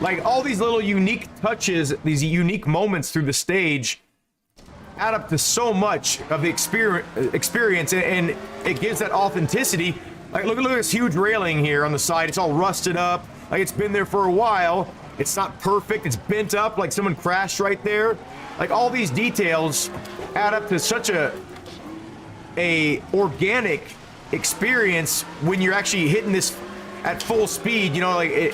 Like all these little unique touches, these unique moments through the stage add up to so much of the experience, and it gives that authenticity. Like look at this huge railing here on the side. It's all rusted up. Like it's been there for a while. It's not perfect. It's bent up like someone crashed right there. Like all these details add up to such a organic experience when you're actually hitting this at full speed. You know, like it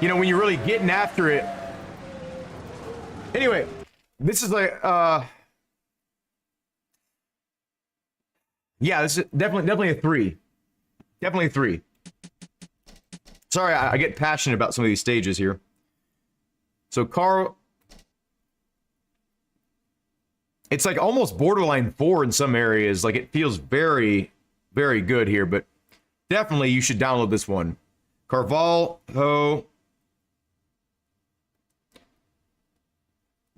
you know, when you're really getting after it. Anyway, this is like yeah, this is definitely a 3. Definitely a 3. Sorry, I get passionate about some of these stages here. So Carl, it's like almost borderline 4 in some areas. Like it feels very, very good here, but definitely you should download this one. Carvalho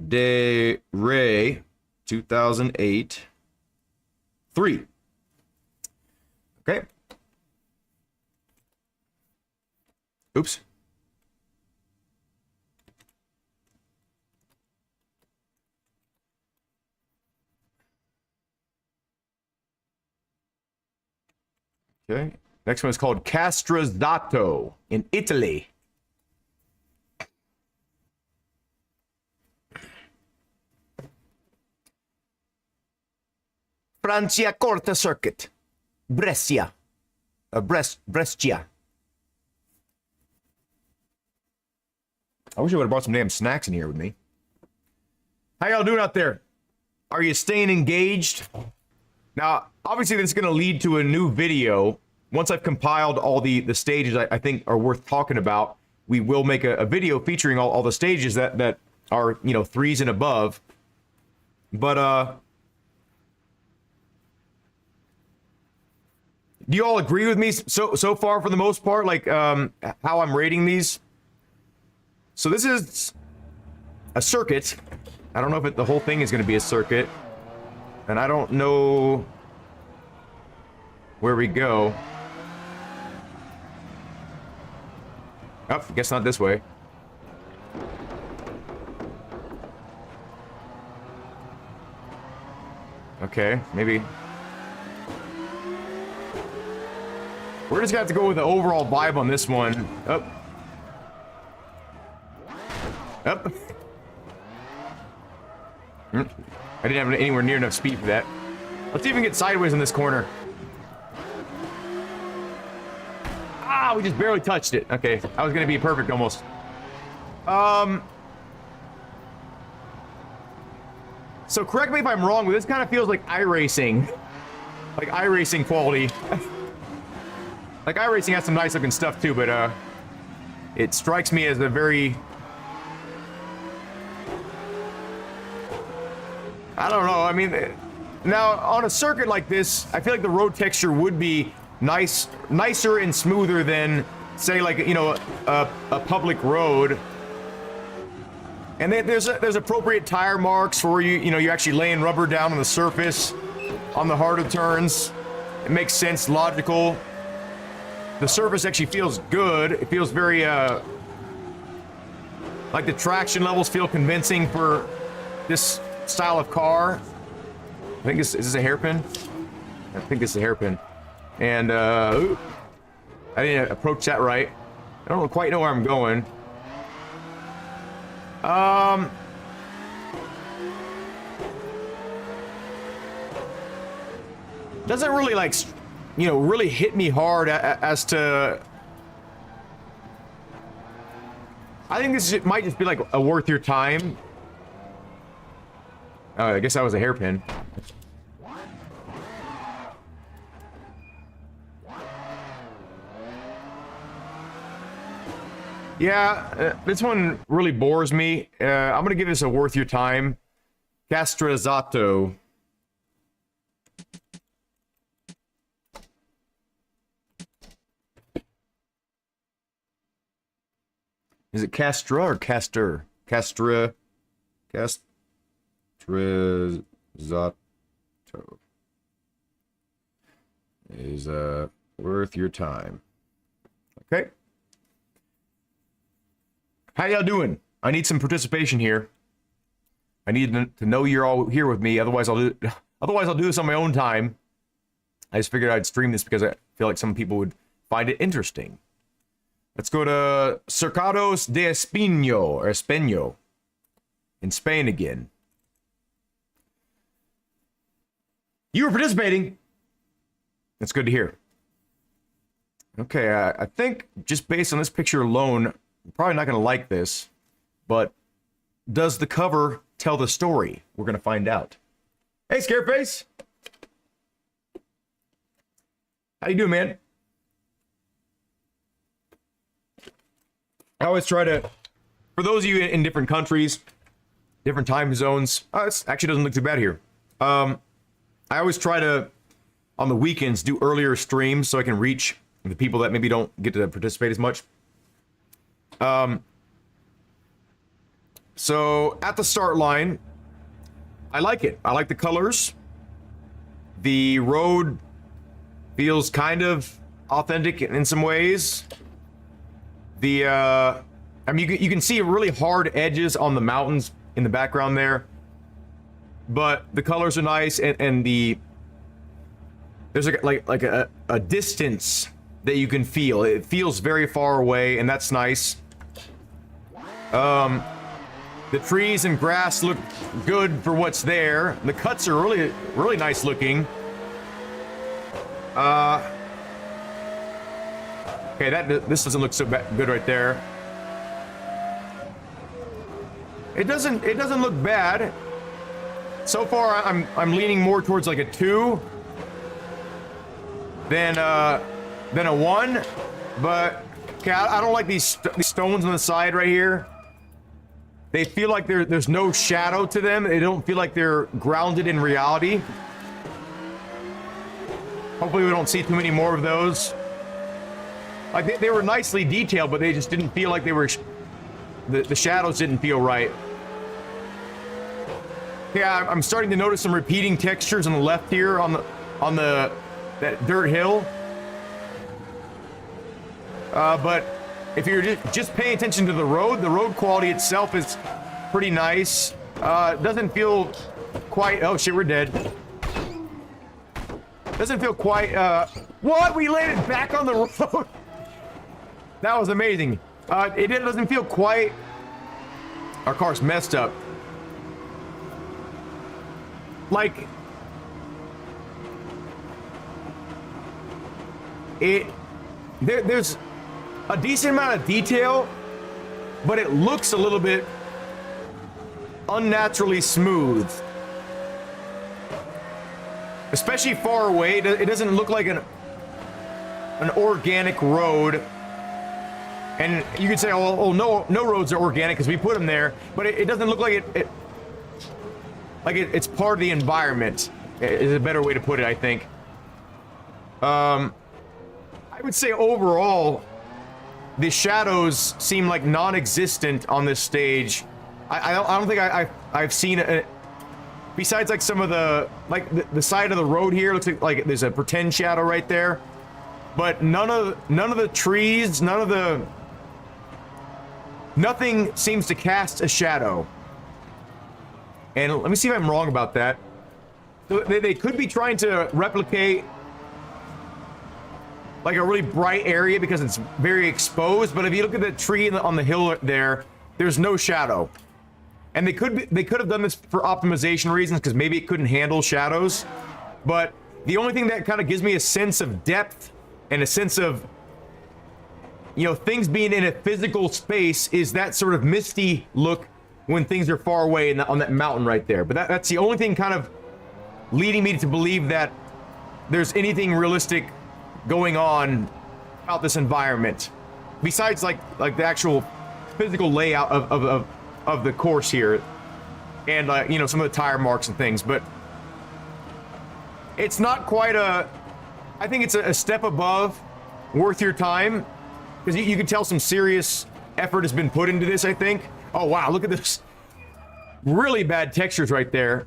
de Rey 2008 3. Okay. Oops. Okay. Next one is called Castrazzato in Italy. Franciacorta Circuit. Brescia. Brescia. I wish I would have brought some damn snacks in here with me. How y'all doing out there? Are you staying engaged? Now, obviously, this is going to lead to a new video. Once I've compiled all the stages I think are worth talking about, we will make a video featuring all the stages that are, you know, 3s and above. But, do you all agree with me so far for the most part, like how I'm rating these? So this is a circuit. I don't know if the whole thing is going to be a circuit. And I don't know where we go. Oh, guess not this way. Okay, maybe. We're just gonna have to go with the overall vibe on this one. Up. Up. I didn't have anywhere near enough speed for that. Let's even get sideways in this corner. Ah, we just barely touched it. Okay, I was gonna be perfect almost. So correct me if I'm wrong, but this kind of feels like iRacing. Like iRacing quality. Like iRacing has some nice looking stuff too, but it strikes me as a very... I don't know, I mean, now on a circuit like this, I feel like the road texture would be nicer and smoother than, say, like, you know, a public road. And then there's appropriate tire marks for you know, you're actually laying rubber down on the surface on the harder turns. It makes sense, logical. The surface actually feels good. It feels very, like the traction levels feel convincing for this style of car. I think is this a hairpin? I think this is a hairpin. And, I didn't approach that right. I don't quite know where I'm going. Doesn't really, like, you know, really hit me hard as to... I think this might just be like a worth your time. I guess that was a hairpin. Yeah, this one really bores me. I'm gonna give this a worth your time. Castrazzato. Is it Castra or Caster? Castrezzato. Is worth your time. Okay. How y'all doing? I need some participation here. I need to know you're all here with me. Otherwise, I'll do this on my own time. I just figured I'd stream this because I feel like some people would find it interesting. Let's go to Cercados de Espino in Spain again. You were participating. That's good to hear. Okay, I think just based on this picture alone, I'm probably not going to like this, but does the cover tell the story? We're going to find out. Hey, Scareface. How you doing, man? I always try to, for those of you in different countries, different time zones, it actually doesn't look too bad here. I always try to, on the weekends, do earlier streams so I can reach the people that maybe don't get to participate as much. So at the start line, I like it. I like the colors. The road Feels kind of authentic in some ways. The I mean, you can see really hard edges on the mountains in the background there, but the colors are nice, and there's like a distance that you can feel. It feels very far away, and that's nice. The trees and grass look good for what's there. The cuts are really nice looking. Okay, this doesn't look so good right there. It doesn't look bad. So far, I'm leaning more towards like a 2 than a 1. But okay, I don't like these stones on the side right here. They feel like there's no shadow to them. They don't feel like they're grounded in reality. Hopefully we don't see too many more of those. Like they were nicely detailed, but they just didn't feel like they were. The shadows didn't feel right. Yeah, I'm starting to notice some repeating textures on the left here on that dirt hill. But if you're just paying attention to the road quality itself is pretty nice. Doesn't feel quite. Oh shit, we're dead. Doesn't feel quite. What? We landed back on the road. That was amazing. It doesn't feel quite. Our car's messed up. Like there's a decent amount of detail, but it looks a little bit unnaturally smooth. Especially far away, it doesn't look like an organic road. And you could say, oh, no roads are organic because we put them there, but it doesn't look like it's part of the environment. Is a better way to put it, I think. I would say overall, the shadows seem like non-existent on this stage. I don't think I've seen it. Besides, like some of the the side of the road here looks like there's a pretend shadow right there, but none of the trees, nothing seems to cast a shadow. And let me see if I'm wrong about that. So they could be trying to replicate like a really bright area because it's very exposed. But if you look at the tree on the hill there, there's no shadow. And they could have done this for optimization reasons because maybe it couldn't handle shadows. But the only thing that kind of gives me a sense of depth and a sense of, you know, things being in a physical space is that sort of misty look when things are far away on that mountain right there. But that's the only thing kind of leading me to believe that there's anything realistic going on about this environment besides like the actual physical layout of the course here and you know, some of the tire marks and things. But it's not quite I think it's a step above worth your time because you can tell some serious effort has been put into this, I think. Oh wow, look at this. Really bad textures right there.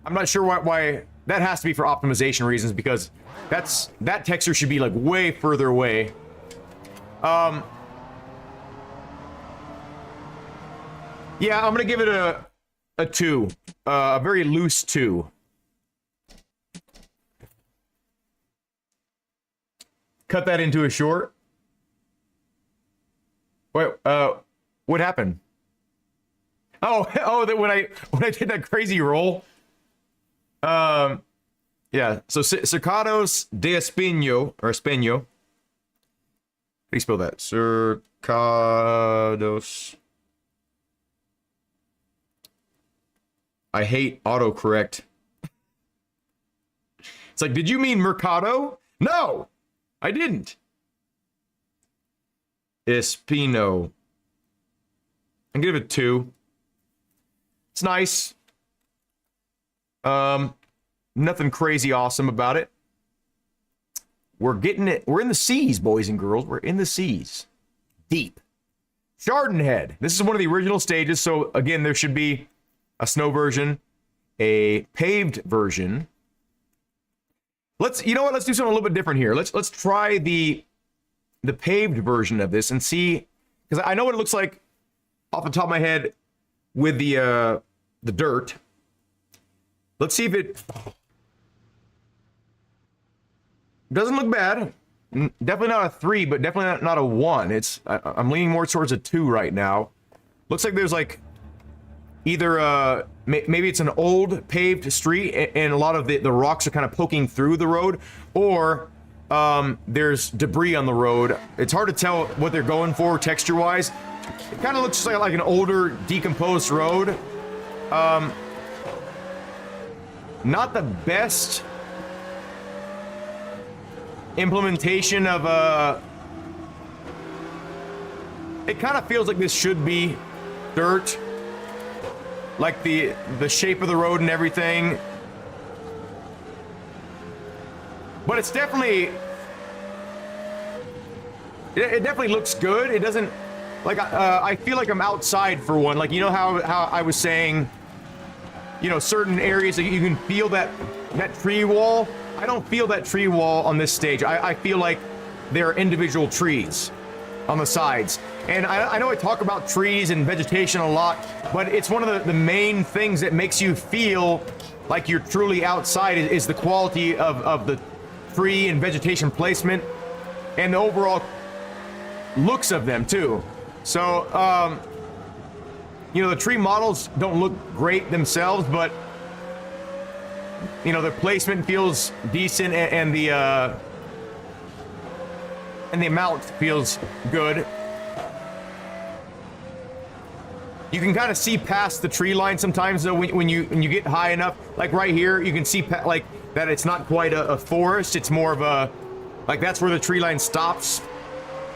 I'm not sure why that has to be for optimization reasons because that texture should be like way further away. Yeah, I'm gonna give it a 2. A very loose 2. Cut that into a short. Wait, what happened? Oh, that when I did that crazy roll. Yeah. So Cercados de Espino or Espino. How do you spell that? Cercados. I hate autocorrect. It's like, did you mean Mercado? No, I didn't. Espino. I'm gonna give it 2. It's nice. Nothing crazy awesome about it. We're getting it. We're in the seas, boys and girls. We're in the seas. Deep. Chardonhead. This is one of the original stages. So again, there should be a snow version, a paved version. You know what? Let's do something a little bit different here. Let's try the paved version of this and see, because I know what it looks like off the top of my head with the dirt. Let's see if it doesn't look bad. Definitely not a 3, but definitely not a 1. I'm leaning more towards a 2 right now. Looks like there's like either maybe it's an old paved street and a lot of the rocks are kind of poking through the road, or there's debris on the road. It's hard to tell what they're going for texture wise. It kind of looks like an older decomposed road. Not the best implementation of it kind of feels like this should be dirt, like the shape of the road and everything, but it's definitely it definitely looks good. It doesn't like I feel like I'm outside for one, like, you know how I was saying, you know, certain areas that you can feel that tree wall. I don't feel that tree wall on this stage. I feel like there are individual trees on the sides. And I know I talk about trees and vegetation a lot, but it's one of the main things that makes you feel like you're truly outside is the quality of the tree and vegetation placement and the overall looks of them too. So, you know, the tree models don't look great themselves, but you know, the placement feels decent, and the amount feels good. You can kind of see past the tree line sometimes, though, when you get high enough. Like right here, you can see like that it's not quite a forest. It's more of a, like, that's where the tree line stops.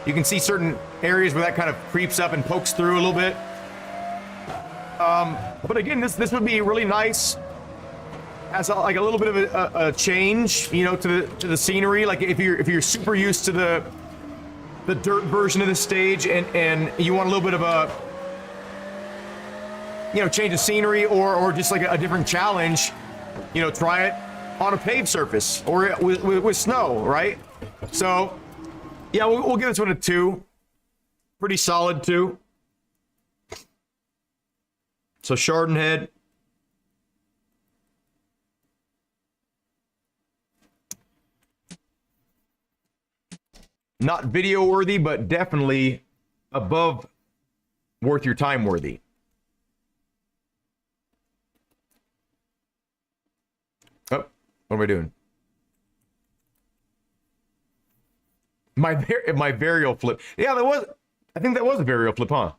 You can see certain areas where that kind of creeps up and pokes through a little bit. But again, this would be really nice as like a little bit of a change, you know, to the scenery. Like if you're super used to the dirt version of the stage and you want a little bit of a, you know, change of scenery or just like a different challenge, you know, try it on a paved surface or with snow, right? So yeah, we'll give this one a 2. Pretty solid 2. So Chardon Head. Not video worthy, but definitely above worth your time worthy. Oh, what am I doing? My varial flip. Yeah, I think that was a varial flip, huh?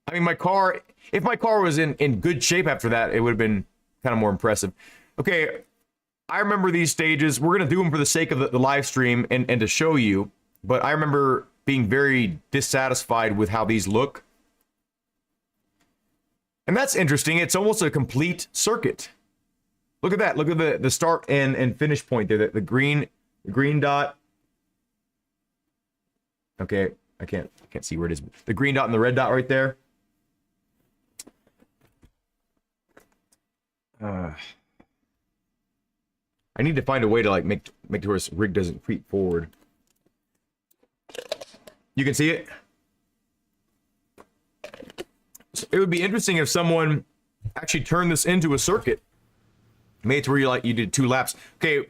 I mean, if my car was in good shape after that, it would have been kind of more impressive. Okay, I remember these stages. We're going to do them for the sake of the live stream and to show you, but I remember being very dissatisfied with how these look. And that's interesting. It's almost a complete circuit. Look at that. Look at the start and finish point there. The green dot. Okay, I can't see where it is. The green dot and the red dot right there. I need to find a way to like make it where this rig doesn't creep forward. You can see it. So it would be interesting if someone actually turned this into a circuit, made it to where you did 2 laps. Okay,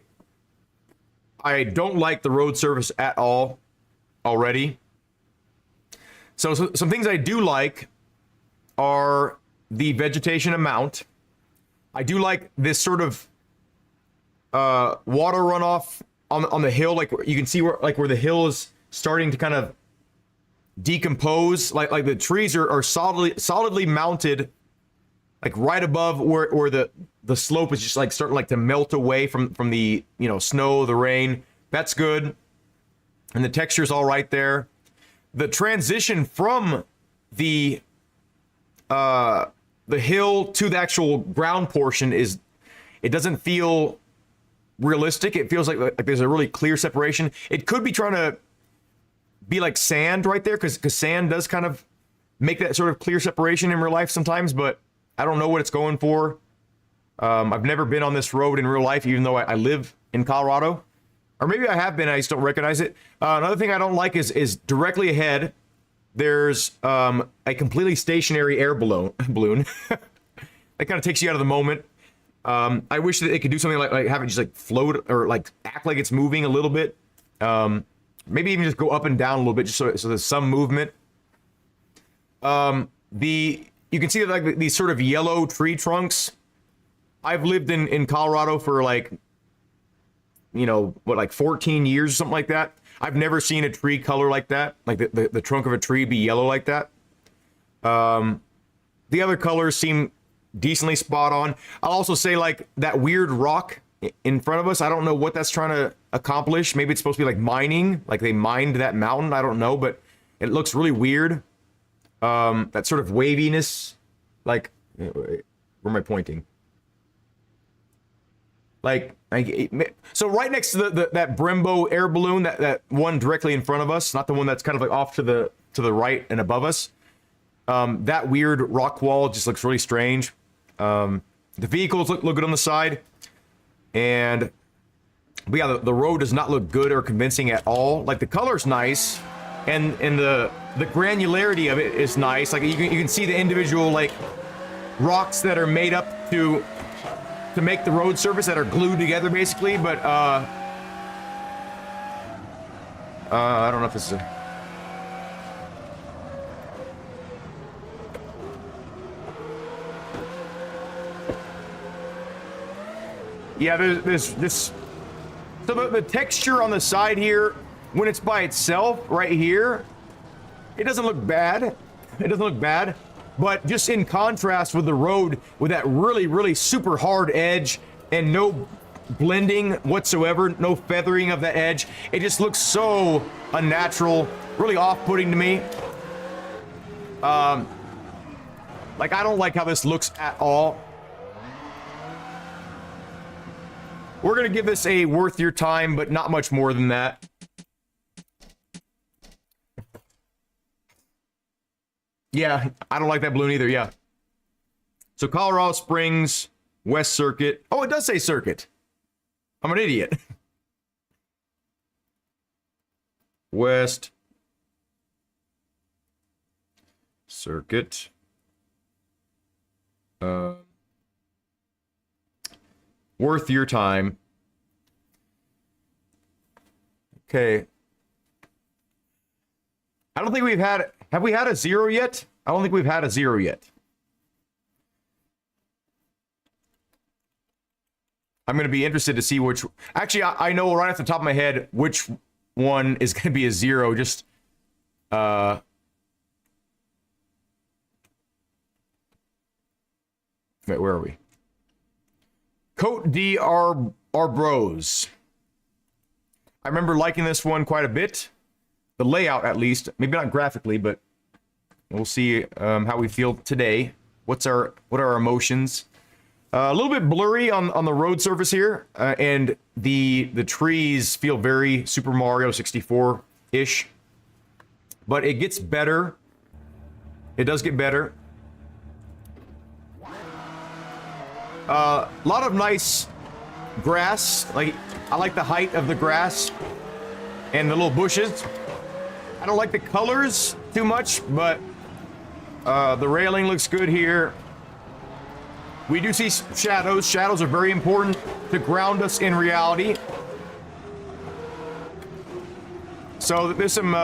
I don't like the road surface at all already. So some things I do like are the vegetation amount. I do like this sort of water runoff on the hill, like you can see where the hill is starting to kind of decompose, like the trees are solidly mounted, like right above where the slope is just like starting like to melt away from the, you know, snow, the rain. That's good, and the texture's all right there. The transition from the hill to the actual ground portion it doesn't feel realistic. It feels like there's a really clear separation. It could be trying to be like sand right there, because sand does kind of make that sort of clear separation in real life sometimes, but I don't know what it's going for. I've never been on this road in real life, even though I live in Colorado. Or maybe I have been, I just don't recognize it. Another thing I don't like is directly ahead, there's a completely stationary air balloon. That kind of takes you out of the moment. I wish that it could do something like have it just like float or like act like it's moving a little bit. Maybe even just go up and down a little bit, just so there's some movement. You can see like these sort of yellow tree trunks. I've lived in Colorado for like, you know, like 14 years or something like that. I've never seen a tree color like that, like the trunk of a tree be yellow like that. The other colors seem decently spot on. I'll also say like that weird rock in front of us, I don't know what that's trying to accomplish. Maybe it's supposed to be like mining, like they mined that mountain. I don't know, but it looks really weird. That sort of waviness, like, where am I pointing? Like, so right next to that Brembo air balloon, that one directly in front of us, not the one that's kind of like off to the right and above us. That weird rock wall just looks really strange. The vehicles look good on the side, but yeah, the road does not look good or convincing at all. Like the color's nice, and the granularity of it is nice. Like you can see the individual like rocks that are made up to make the road surface that are glued together basically, but I don't know if this is a... Yeah, there's this... So the texture on the side here, when it's by itself, right here, it doesn't look bad. It doesn't look bad. But just in contrast with the road, with that really, really super hard edge and no blending whatsoever, no feathering of the edge, it just looks so unnatural, really off-putting to me. Like, I don't like how this looks at all. We're gonna give this a worth your time, but not much more than that. Yeah, I don't like that balloon either, yeah. So Colorado Springs, West Circuit. Oh, it does say Circuit. I'm an idiot. West Circuit. Worth your time. Okay. I don't think we've had... Have we had a 0 yet? I don't think we've had a 0 yet. I'm going to be interested to see which... Actually, I know right off the top of my head which one is going to be a 0. Just... Wait, where are we? Cote d'Arbros. I remember liking this one quite a bit. The layout, at least. Maybe not graphically, but we'll see how we feel today. What are our emotions? A little bit blurry on the road surface here, and the trees feel very Super Mario 64-ish. But it gets better. It does get better. A lot of nice grass. Like, I like the height of the grass and the little bushes. I don't like the colors too much, but the railing looks good here. We do see shadows. Shadows are very important to ground us in reality. So there's some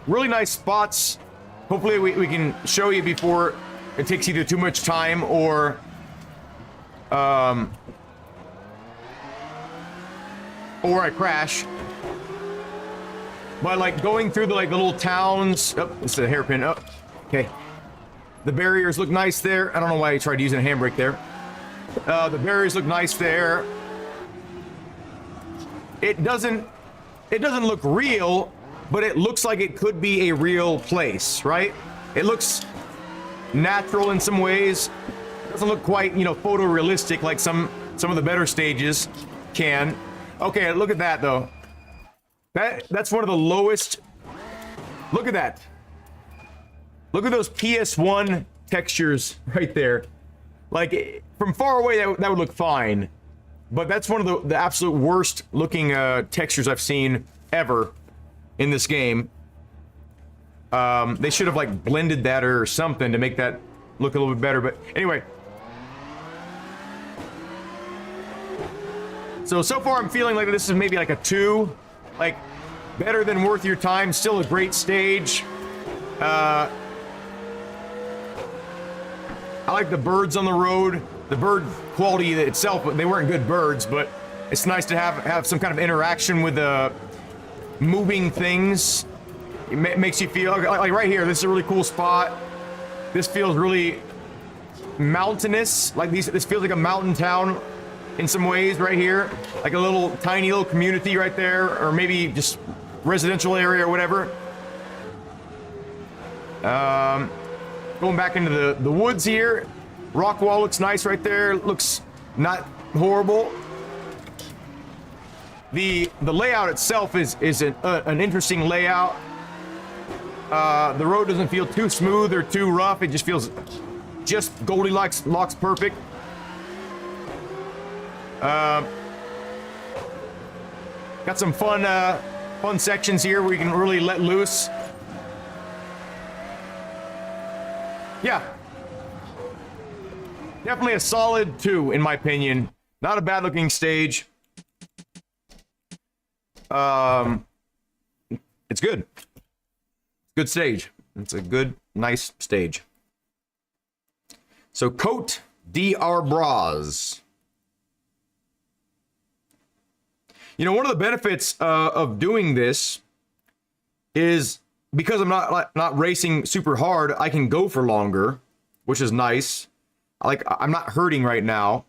really nice spots. Hopefully we can show you before it takes either too much time or I crash. But like going through the little towns. Oh, it's a hairpin. Oh, okay. The barriers look nice there. I don't know why I tried using a handbrake there. The barriers look nice there. It doesn't look real, but it looks like it could be a real place, right? It looks natural in some ways. It doesn't look quite, photorealistic like some of the better stages can. Okay, look at that though. That's one of the lowest. Look at that. Look at those PS1 textures right there. Like, from far away that would look fine, but that's one of the absolute worst looking textures I've seen ever in this game. They should have like blended that or something to make that look a little bit better, but anyway. So far I'm feeling like this is maybe like a 2, like better than worth your time, still a great stage. I like the birds on the road, the bird quality itself, they weren't good birds, but it's nice to have some kind of interaction with moving things. It makes you feel like right here, this is a really cool spot. This feels really mountainous, like this feels like a mountain town in some ways right here, like a little tiny little community right there, or maybe just residential area or whatever. Going back into the woods here, rock wall looks nice right there, looks not horrible. The layout itself is an interesting layout. The road doesn't feel too smooth or too rough, it just feels just Goldilocks perfect. Got some fun sections here where you can really let loose. Yeah. Definitely a solid 2 in my opinion. Not a bad looking stage. It's good. Good stage. It's a good, nice stage. So Côte d'Arbois. You know, one of the benefits of doing this is because I'm not racing super hard, I can go for longer, which is nice. Like, I'm not hurting right now,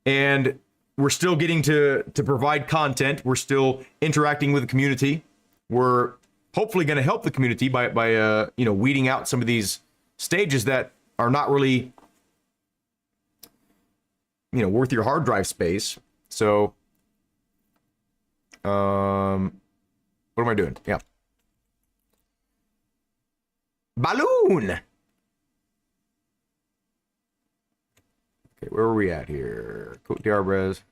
and we're still getting to provide content. We're still interacting with the community. We're hopefully going to help the community by you know, weeding out some of these stages that are not really, you know, worth your hard drive space. So what am I doing? Yeah. Balloon. Okay, where are we at here? Côte d'Arbois.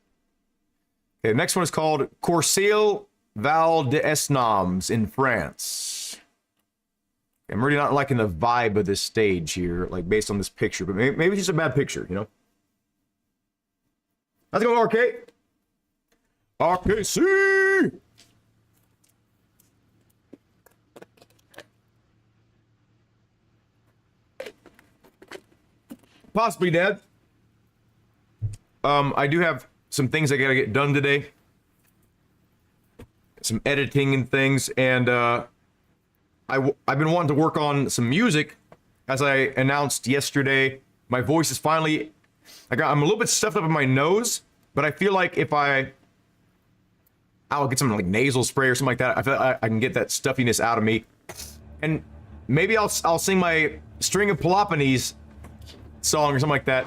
Okay, the next one is called Corseil Val d'Esnoms in France. I'm really not liking the vibe of this stage here, like based on this picture, but maybe it's just a bad picture, you know? Let's go, RK. RKC! Possibly, Dad. I do have some things I gotta get done today. Some editing and things, and I've been wanting to work on some music. As I announced yesterday, my voice is finally... I'm a little bit stuffed up in my nose, but I feel like if I'll get some like nasal spray or something like that, I feel like I can get that stuffiness out of me. And maybe I'll sing my String of Peloponnese song or something like that.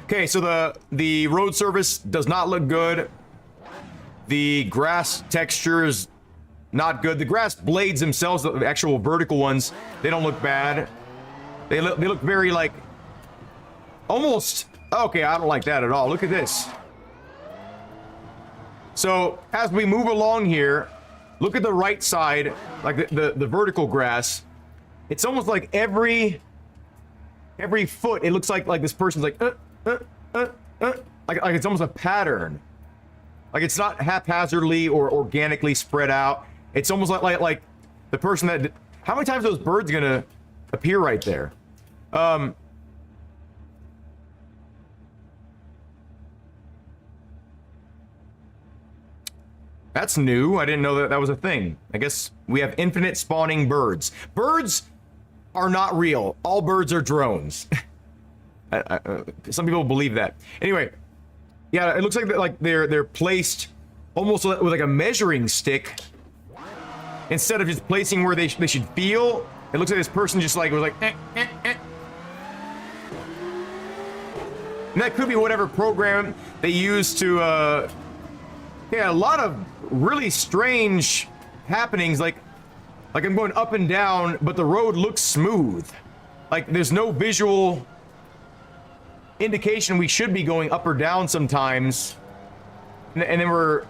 Okay, so the road surface does not look good. The grass texture is not good. The grass blades themselves, the actual vertical ones, they don't look bad. They look very like almost... Okay, I don't like that at all. Look at this. So as we move along here, look at the right side, like the vertical grass. It's almost like every foot, it looks like this person's like like it's almost a pattern. Like it's not haphazardly or organically spread out. It's almost like the person that... How many times are those birds gonna appear right there? That's new. I didn't know that was a thing. I guess we have infinite spawning birds. Birds are not real. All birds are drones. Some people believe that. Anyway, yeah, it looks like they're placed almost with like a measuring stick instead of just placing where they should feel. It looks like this person just like was like. And that could be whatever program they use to. Yeah, a lot of really strange happenings. Like I'm going up and down, but the road looks smooth. like there's no visual indication we should be going up or down sometimes, and then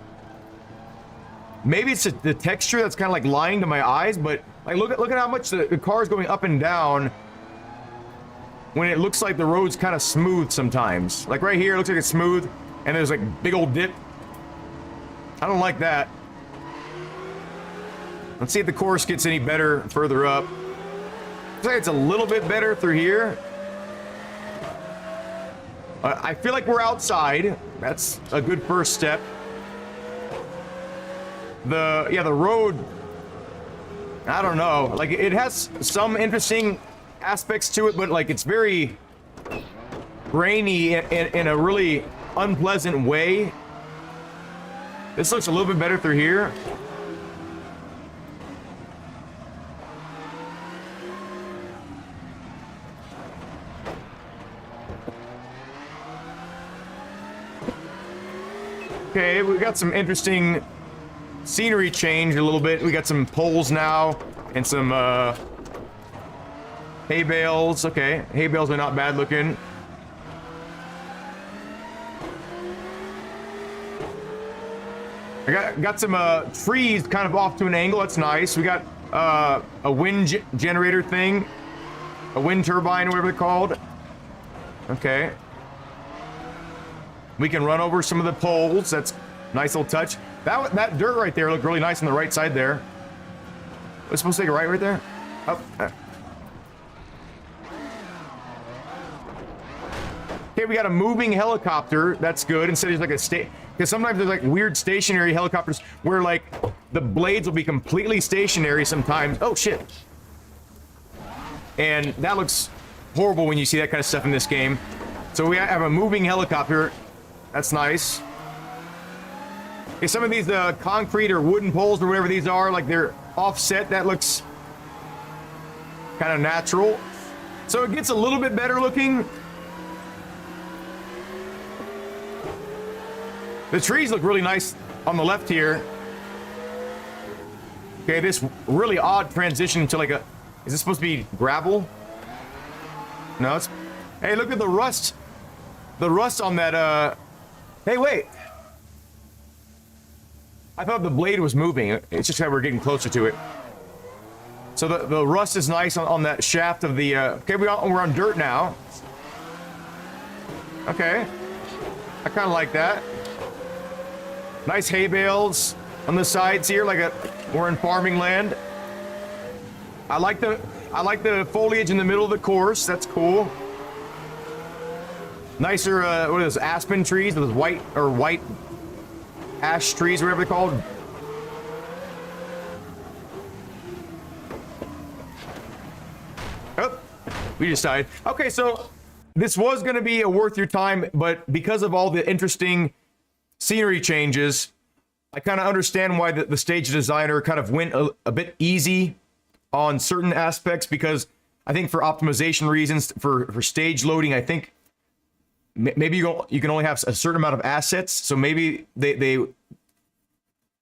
maybe it's the texture that's kind of like lying to my eyes, but like look at how much the car is going up and down when it looks like the road's kind of smooth sometimes. Like right here, it looks like it's smooth, and there's like big old dip. I don't like that. Let's see if the course gets any better further up. Looks like it's a little bit better through here. I feel like we're outside. That's a good first step. The road, I don't know. Like it has some interesting aspects to it, but like it's very grainy in a really unpleasant way. This looks a little bit better through here. Okay, we got some interesting scenery change a little bit. We got some poles now and some hay bales. Okay, hay bales are not bad looking. I got some trees kind of off to an angle. That's nice. We got a wind generator thing, a wind turbine, or whatever they're called. Okay. We can run over some of the poles. That's a nice little touch. That dirt right there looked really nice on the right side there. Was supposed to take a right there? Oh. Okay, we got a moving helicopter. That's good. Instead of like a because sometimes there's like weird stationary helicopters where like the blades will be completely stationary sometimes. Oh shit. And that looks horrible when you see that kind of stuff in this game. So we have a moving helicopter. That's nice. Okay, some of these concrete or wooden poles or whatever these are, like they're offset. That looks kind of natural. So it gets a little bit better looking. The trees look really nice on the left here. Okay, this really odd transition to like a... Is this supposed to be gravel? No, it's... Hey, look at the rust. The rust on that, Hey, wait. I thought the blade was moving. It's just that we're getting closer to it. So the rust is nice on that shaft of the, Okay, we're on dirt now. Okay. I kind of like that. Nice hay bales on the sides here, like we're in farming land. I like the foliage in the middle of the course. That's cool. Nicer, what are those, aspen trees? Those white ash trees, whatever they're called. Oh, we just died. Okay, so this was going to be a worth your time, but because of all the interesting scenery changes, I kind of understand why the stage designer kind of went a bit easy on certain aspects, because I think for optimization reasons, for stage loading, I think maybe you can only have a certain amount of assets, so maybe they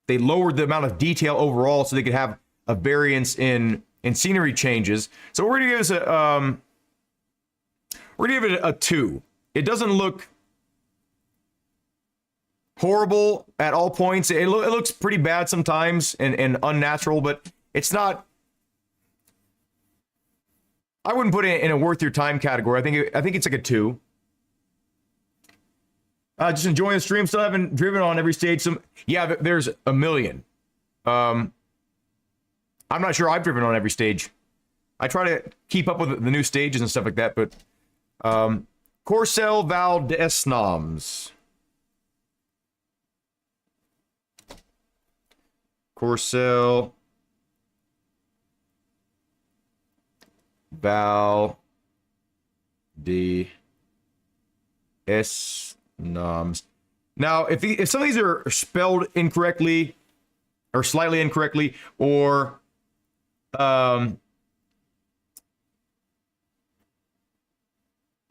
lowered the amount of detail overall so they could have a variance in scenery changes. So we're gonna give this we're gonna give it a 2. It doesn't look horrible at all points. It looks pretty bad sometimes and unnatural, but it's not. I wouldn't put it in a worth your time category. I think it's like a 2. Just enjoying the stream. Still haven't driven on every stage. Yeah, there's a million. I'm not sure I've driven on every stage. I try to keep up with the new stages and stuff like that, but Corcel Valdesnoms. Corcel Valdesnoms. Now, if some of these are spelled incorrectly or slightly incorrectly, or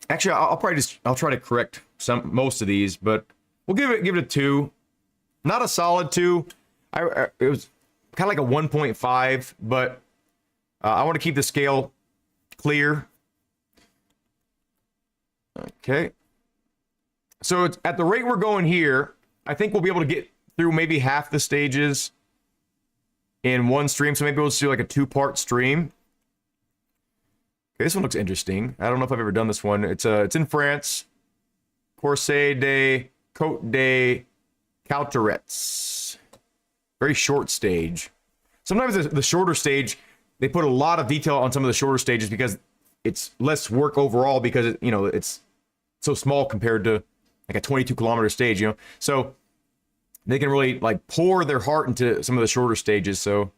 actually, I'll try to correct most of these, but we'll give it a 2. Not a solid 2. It was kind of like a 1.5, but I want to keep the scale clear. Okay. So it's, at the rate we're going here, I think we'll be able to get through maybe half the stages in one stream. So maybe we'll just do like a 2-part stream. Okay, this one looks interesting. I don't know if I've ever done this one. It's in France. Corset de Côte de Cauterets. Very short stage. Sometimes the shorter stage, they put a lot of detail on some of the shorter stages because it's less work overall because, you know, it's so small compared to like a 22-kilometer stage, you know? So they can really like pour their heart into some of the shorter stages. So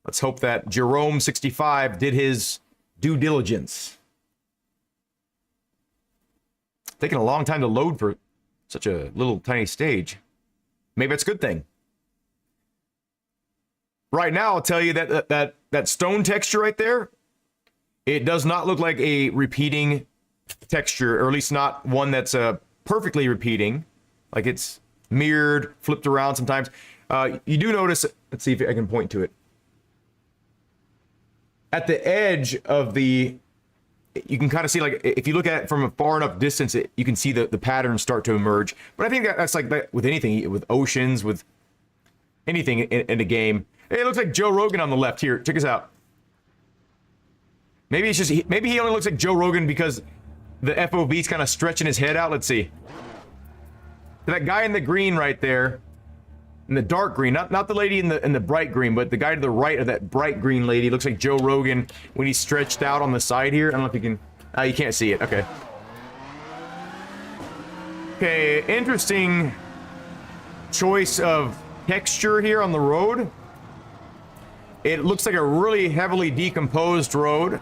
let's hope that Jerome65 did his due diligence. Taking a long time to load for such a little tiny stage. Maybe it's a good thing. Right now, I'll tell you that stone texture right there, it does not look like a repeating texture, or at least not one that's perfectly repeating. Like it's mirrored, flipped around sometimes. You do notice, let's see if I can point to it. At the edge of the, you can kind of see, like, if you look at it from a far enough distance, you can see the patterns start to emerge. But I think that's like that with anything, with oceans, with anything in a game. Hey, it looks like Joe Rogan on the left here. Check this out. Maybe it's just, maybe he only looks like Joe Rogan because the FOV's kind of stretching his head out. Let's see. That guy in the green right there, in the dark green, not the lady in the bright green, but the guy to the right of that bright green lady looks like Joe Rogan when he's stretched out on the side here. I don't know if you can, you can't see it. Okay. Okay, interesting choice of texture here on the road. It looks like a really heavily decomposed road,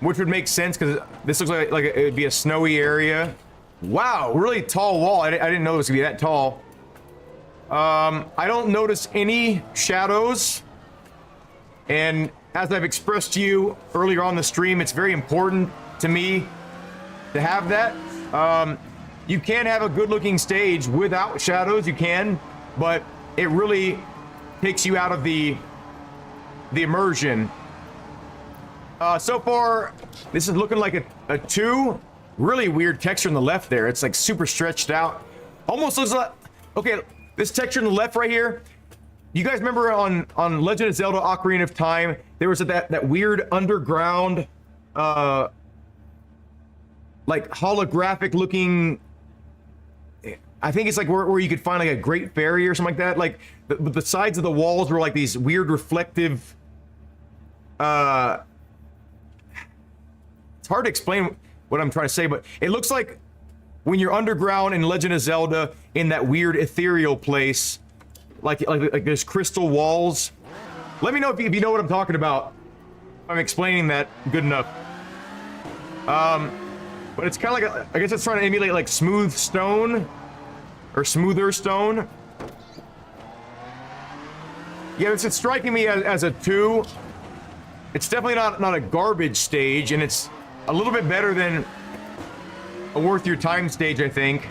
which would make sense because this looks like it would be a snowy area. Wow, really tall wall. I didn't know it was gonna be that tall. I don't notice any shadows, and as I've expressed to you earlier on the stream, it's very important to me to have that. You can have a good-looking stage without shadows, you can, but it really takes you out of the immersion. So far, this is looking like a 2. Really weird texture on the left there. It's like super stretched out. Almost looks like, okay, this texture on the left right here. You guys remember on Legend of Zelda Ocarina of Time, there was that weird underground, like holographic looking, I think it's like where you could find like a great fairy or something like that. Like the sides of the walls were like these weird reflective, it's hard to explain what I'm trying to say, but it looks like when you're underground in Legend of Zelda in that weird ethereal place, like there's crystal walls. Let me know if you know what I'm talking about. I'm explaining that good enough. But it's kind of like I guess it's trying to emulate like smooth stone or smoother stone. Yeah, it's striking me as a 2. It's definitely not a garbage stage, and it's a little bit better than a worth your time stage, I think,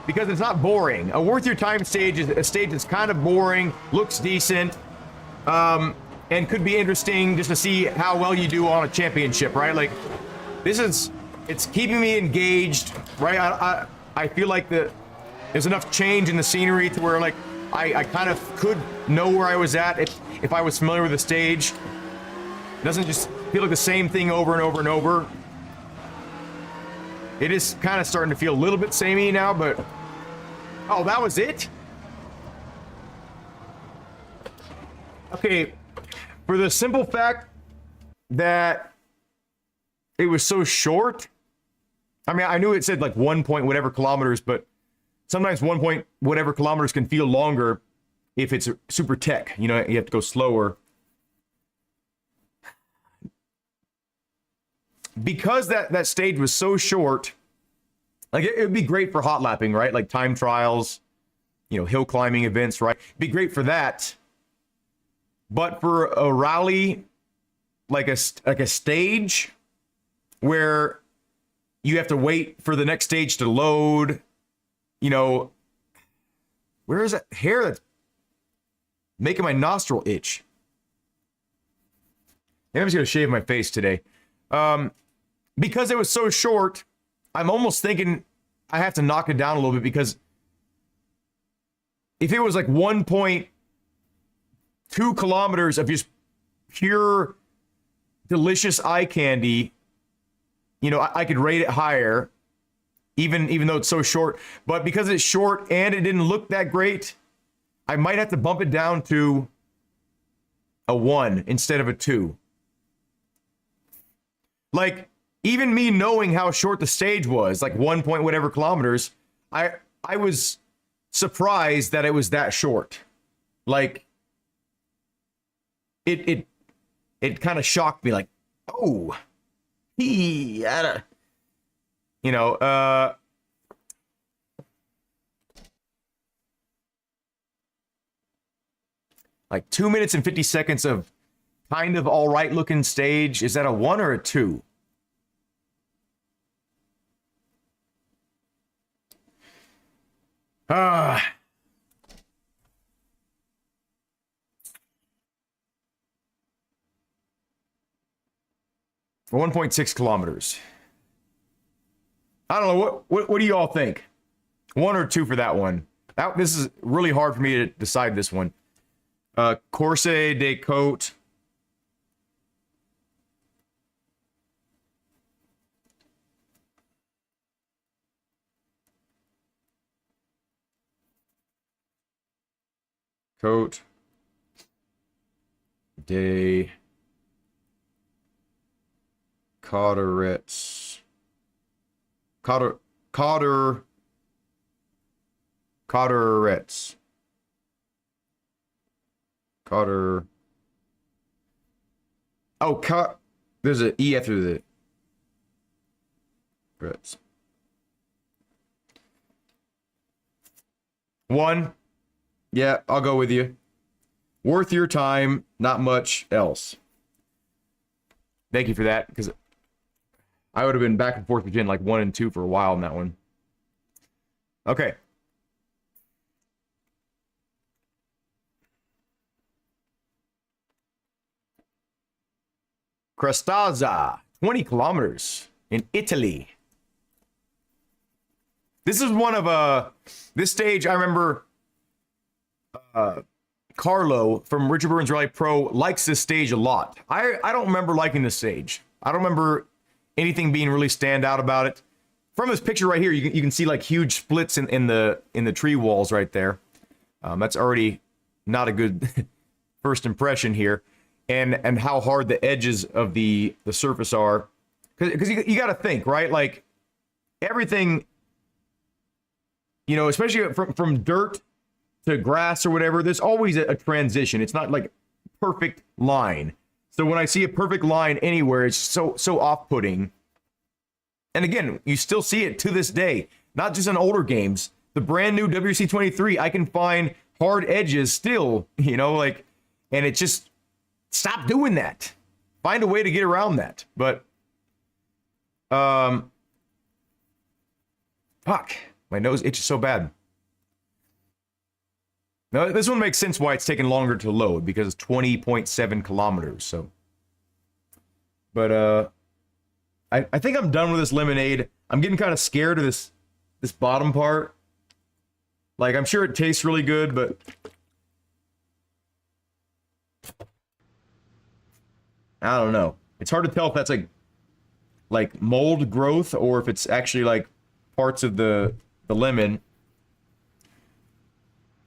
because it's not boring. A worth your time stage is a stage that's kind of boring, looks decent, and could be interesting just to see how well you do on a championship, right? Like, it's keeping me engaged, right? I feel like there's enough change in the scenery to where, like, I kind of could know where I was at if I was familiar with the stage. It doesn't just feel like the same thing over and over and over. It is kind of starting to feel a little bit samey now, but... Oh, that was it? Okay, for the simple fact that it was so short. I mean, I knew it said like 1 point whatever kilometers, but sometimes 1 point whatever kilometers can feel longer if it's super tech. You know, you have to go slower. Because that stage was so short, like it would be great for hot lapping, right? Like time trials, you know, hill climbing events, right? It'd be great for that. But for a rally, like a stage where you have to wait for the next stage to load, you know, where is that hair that's making my nostril itch? Maybe I'm just gonna shave my face today. because it was so short, I'm almost thinking I have to knock it down a little bit, because if it was like 1.2 kilometers of just pure delicious eye candy, you know, I could rate it higher, even though it's so short. But because it's short and it didn't look that great, I might have to bump it down to a 1 instead of a 2. Like, even me knowing how short the stage was, like 1 point whatever kilometers, I was surprised that it was that short. Like, it kind of shocked me, like, oh, you know, like 2 minutes and 50 seconds of kind of all right looking stage. Is that a 1 or a 2? Ah. 1.6 kilometers. I don't know. What do you all think? 1 or 2 for that one? This is really hard for me to decide this one. Corse de Côte. Côte de Cauderetz. Cauderetz. Oh, there's an E after the Ritz. 1. Yeah, I'll go with you. Worth your time, not much else. Thank you for that, because I would have been back and forth between like 1 and 2 for a while on that one. Okay. Crestazza, 20 kilometers in Italy. This is one of this stage. I remember Carlo from Richard Burns Rally Pro likes this stage a lot. I don't remember liking this stage. I don't remember anything being really stand out about it. From this picture right here, you can see like huge splits in the tree walls right there. That's already not a good first impression here. And how hard the edges of the surface are, because you got to think, right? Like everything, you know, especially from dirt to grass or whatever, there's always a transition. It's not like perfect line. So when I see a perfect line anywhere, it's so off-putting. And again, you still see it to this day, not just on older games. The brand new WRC 23, I can find hard edges still, you know, like, and it just. Stop doing that. Find a way to get around that. But, fuck, my nose itches so bad. Now, this one makes sense why it's taking longer to load, because it's 20.7 kilometers. So, but I think I'm done with this lemonade. I'm getting kind of scared of this bottom part. Like, I'm sure it tastes really good, but. I don't know. It's hard to tell if that's like mold growth or if it's actually like parts of the lemon.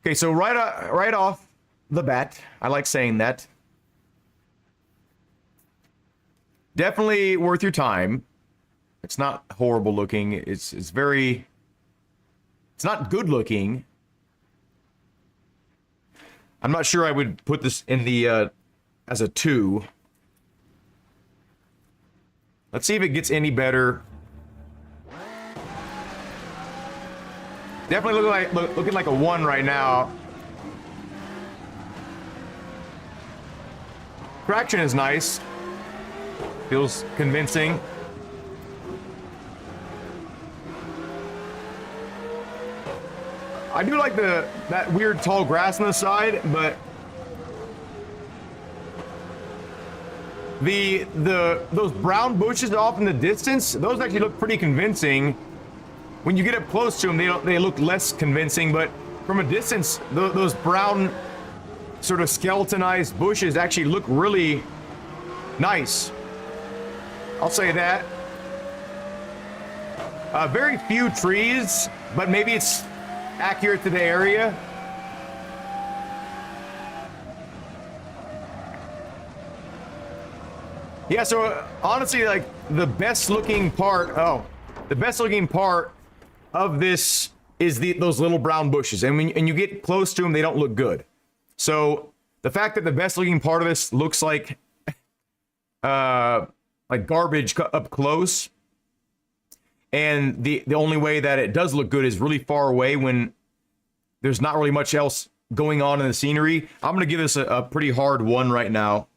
Okay, so right off the bat, I like saying that. Definitely worth your time. It's not horrible looking. It's not good looking. I'm not sure I would put this in the as a 2. Let's see if it gets any better. Definitely looking like a 1 right now. Traction is nice. Feels convincing. I do like that weird tall grass on the side, but those brown bushes off in the distance, those actually look pretty convincing. When you get up close to them, they look less convincing, but from a distance, those brown sort of skeletonized bushes actually look really nice. I'll say that. Very few trees, but maybe it's accurate to the area. Yeah, so honestly, like the best looking part of this is those little brown bushes, and when you get close to them, they don't look good. So the fact that the best looking part of this looks like garbage up close, and the only way that it does look good is really far away when there's not really much else going on in the scenery. I'm gonna give this a pretty hard 1 right now.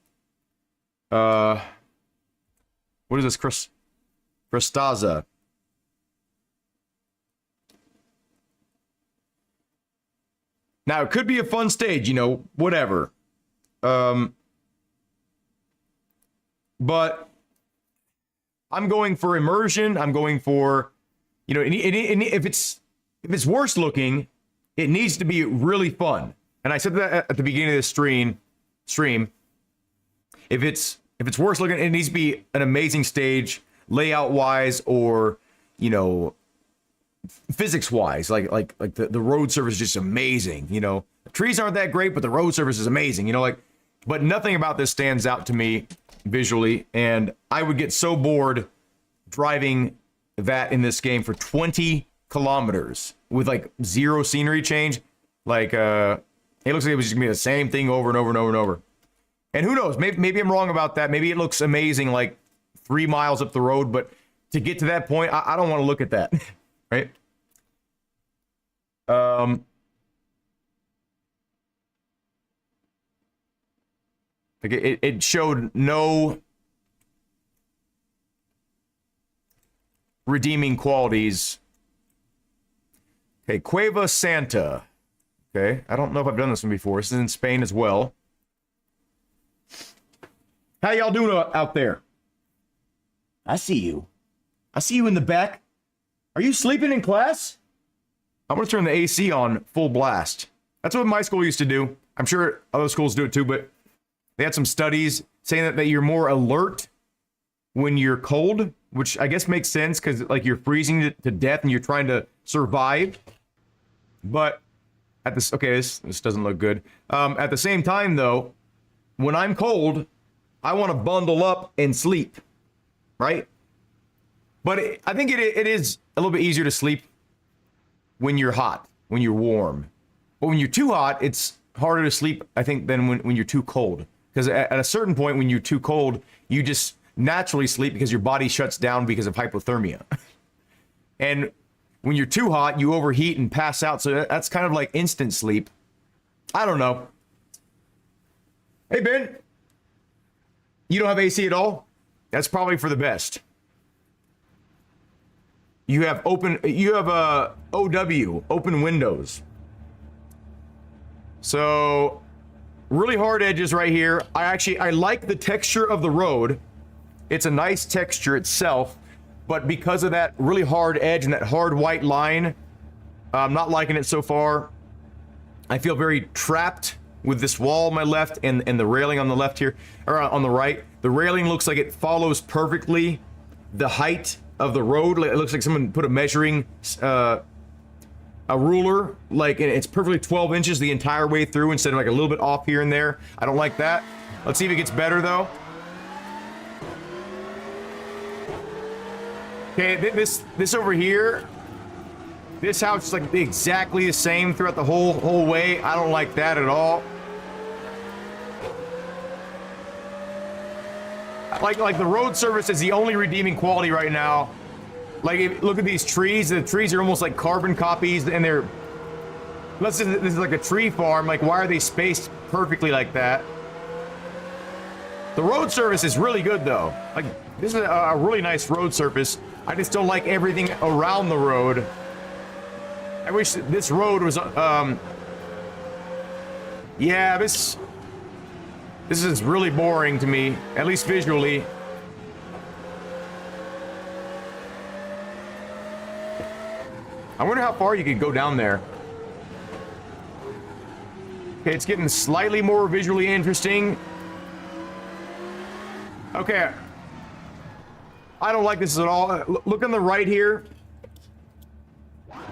What is this? Cristaza. Now, it could be a fun stage, you know, whatever. But I'm going for immersion. I'm going for, you know, if it's worse looking, it needs to be really fun. And I said that at the beginning of the stream. If it's worse looking, it needs to be an amazing stage, layout wise, or, you know, physics wise. Like the road surface is just amazing. You know, the trees aren't that great, but the road surface is amazing. You know, like, but nothing about this stands out to me visually, and I would get so bored driving that in this game for 20 kilometers with like zero scenery change. Like, it looks like it was just gonna be the same thing over and over and over and over. And who knows? Maybe I'm wrong about that. Maybe it looks amazing like 3 miles up the road, but to get to that point, I don't want to look at that, right? Like it showed no redeeming qualities. Okay, Cueva Santa. Okay, I don't know if I've done this one before. This is in Spain as well. How y'all doing out there? I see you. I see you in the back. Are you sleeping in class? I'm gonna turn the AC on full blast. That's what my school used to do. I'm sure other schools do it too, but they had some studies saying that you're more alert when you're cold, which I guess makes sense because like you're freezing to death and you're trying to survive. But at this, okay, this doesn't look good. At the same time though, when I'm cold, I want to bundle up and sleep, right? But I think it is a little bit easier to sleep when you're hot, when you're warm. But when you're too hot, it's harder to sleep, I think, than when you're too cold. Because at a certain point, when you're too cold, you just naturally sleep because your body shuts down because of hypothermia. And when you're too hot, you overheat and pass out. So that's kind of like instant sleep. I don't know. Hey, Ben. You don't have AC at all? That's probably for the best. You have OW, open windows. So really hard edges right here. I like the texture of the road. It's a nice texture itself, but because of that really hard edge and that hard white line, I'm not liking it so far. I feel very trapped with this wall on my left and the railing on the left here, or on the right. The railing looks like it follows perfectly the height of the road. It looks like someone put a measuring, a ruler, like it's perfectly 12 inches the entire way through instead of like a little bit off here and there. I don't like that. Let's see if it gets better though. Okay, this over here, this house is like exactly the same throughout the whole way. I don't like that at all. Like the road surface is the only redeeming quality right now. Like, look at these trees. The trees are almost like carbon copies, and they're... This is like a tree farm. Like, why are they spaced perfectly like that? The road surface is really good, though. Like, this is a really nice road surface. I just don't like everything around the road. I wish this road was... Yeah, this... This is really boring to me, at least visually. I wonder how far you could go down there. Okay, it's getting slightly more visually interesting. Okay. I don't like this at all. Look on the right here.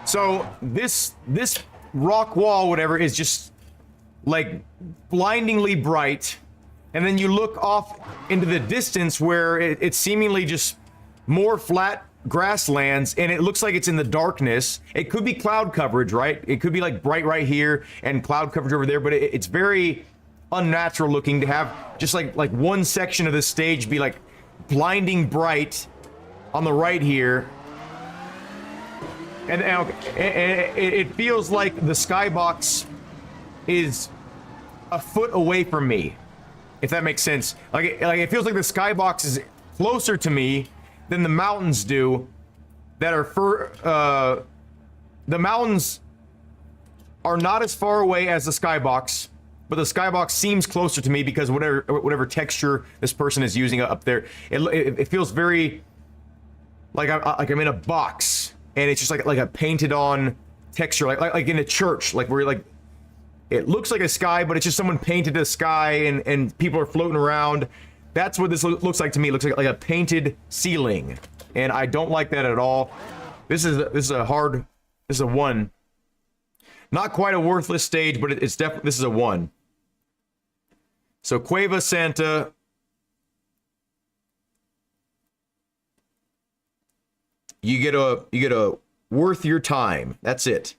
So this rock wall, whatever, is just like blindingly bright. And then you look off into the distance where it's seemingly just more flat grasslands, and it looks like it's in the darkness. It could be cloud coverage, right? It could be like bright right here and cloud coverage over there, but it's very unnatural looking to have just like one section of the stage be like blinding bright on the right here. And it feels like the skybox is a foot away from me, if that makes sense. Like it feels like the skybox is closer to me than the mountains do that are the mountains are not as far away as the skybox, but the skybox seems closer to me because whatever texture this person is using up there, it feels very like I'm in a box, and it's just like a painted on texture, like in a church, like where like it looks like a sky, but it's just someone painted a sky and people are floating around. That's what this looks like to me. It looks like a painted ceiling, and I don't like that at all. This is a 1. Not quite a worthless stage, but it's definitely, this is a 1. So Cueva Santa. You get a worth your time. That's it.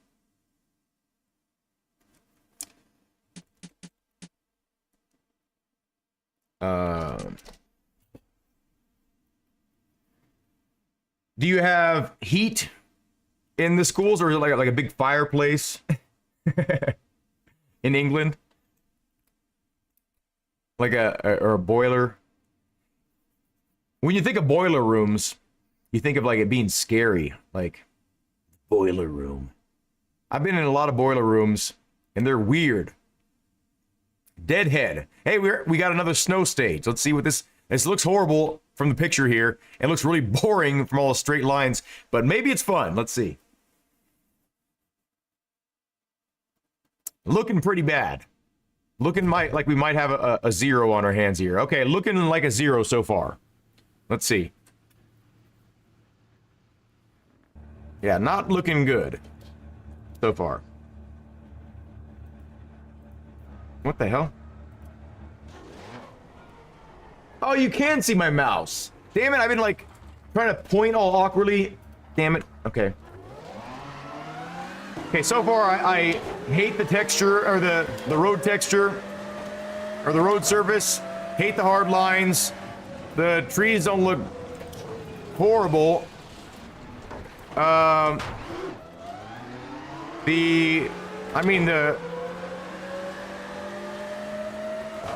Do you have heat in the schools, or is it like a big fireplace in England? Like a boiler? When you think of boiler rooms, you think of like it being scary, like boiler room. I've been in a lot of boiler rooms, and they're weird. Deadhead. Hey, we got another snow stage. Let's see what this looks horrible from the picture here. It looks really boring from all the straight lines, but maybe it's fun. Let's see. Looking pretty bad. Looking like we might have a 0 on our hands here. Okay, looking like a 0 so far. Let's see. Yeah, not looking good so far. What the hell? Oh, you can see my mouse. Damn it, I've been like trying to point all awkwardly. Damn it. Okay. Okay, so far I hate the texture, or the road texture, or the road surface. Hate the hard lines. The trees don't look horrible. The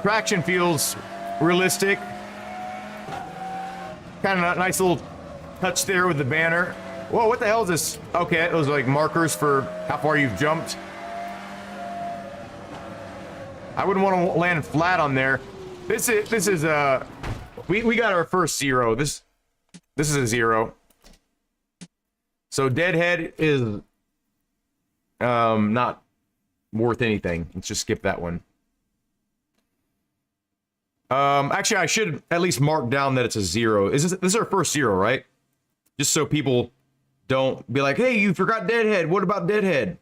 traction feels realistic. Kind of a nice little touch there with the banner. Whoa, what the hell is this? Okay, those are like markers for how far you've jumped. I wouldn't want to land flat on there. This is we got our first 0. This is a 0. So Deadhead is not worth anything. Let's just skip that one. Actually, I should at least mark down that it's a 0. This is our first 0, right? Just so people don't be like, hey, you forgot Deadhead. What about Deadhead?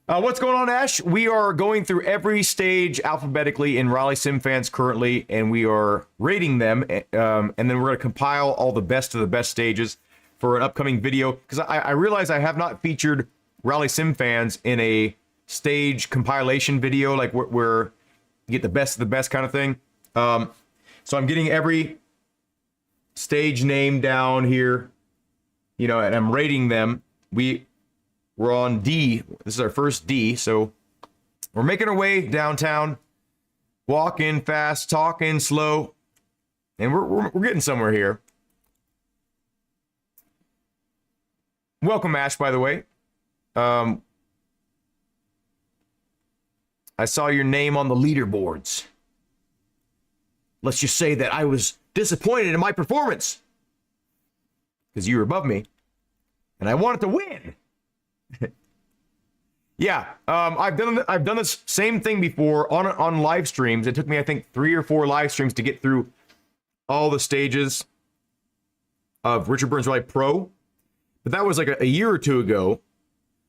What's going on, Ash? We are going through every stage alphabetically in Rally Sim Fans currently, and we are rating them, and then we're going to compile all the best of the best stages for an upcoming video, because I realize I have not featured Rally Sim Fans in a stage compilation video, like where you get the best of the best kind of thing. So I'm getting every stage name down here, and I'm rating them. We're on D. This is our first D, so we're making our way downtown, walking fast, talking slow, and we're getting somewhere here. Welcome, Ash, by the way. I saw your name on the leaderboards. Let's just say that I was disappointed in my performance. Because you were above me. And I wanted to win. Yeah, I've done this same thing before on live streams. It took me, I think, 3 or 4 live streams to get through all the stages of Richard Burns Rally Pro. But that was like a year or 2 ago.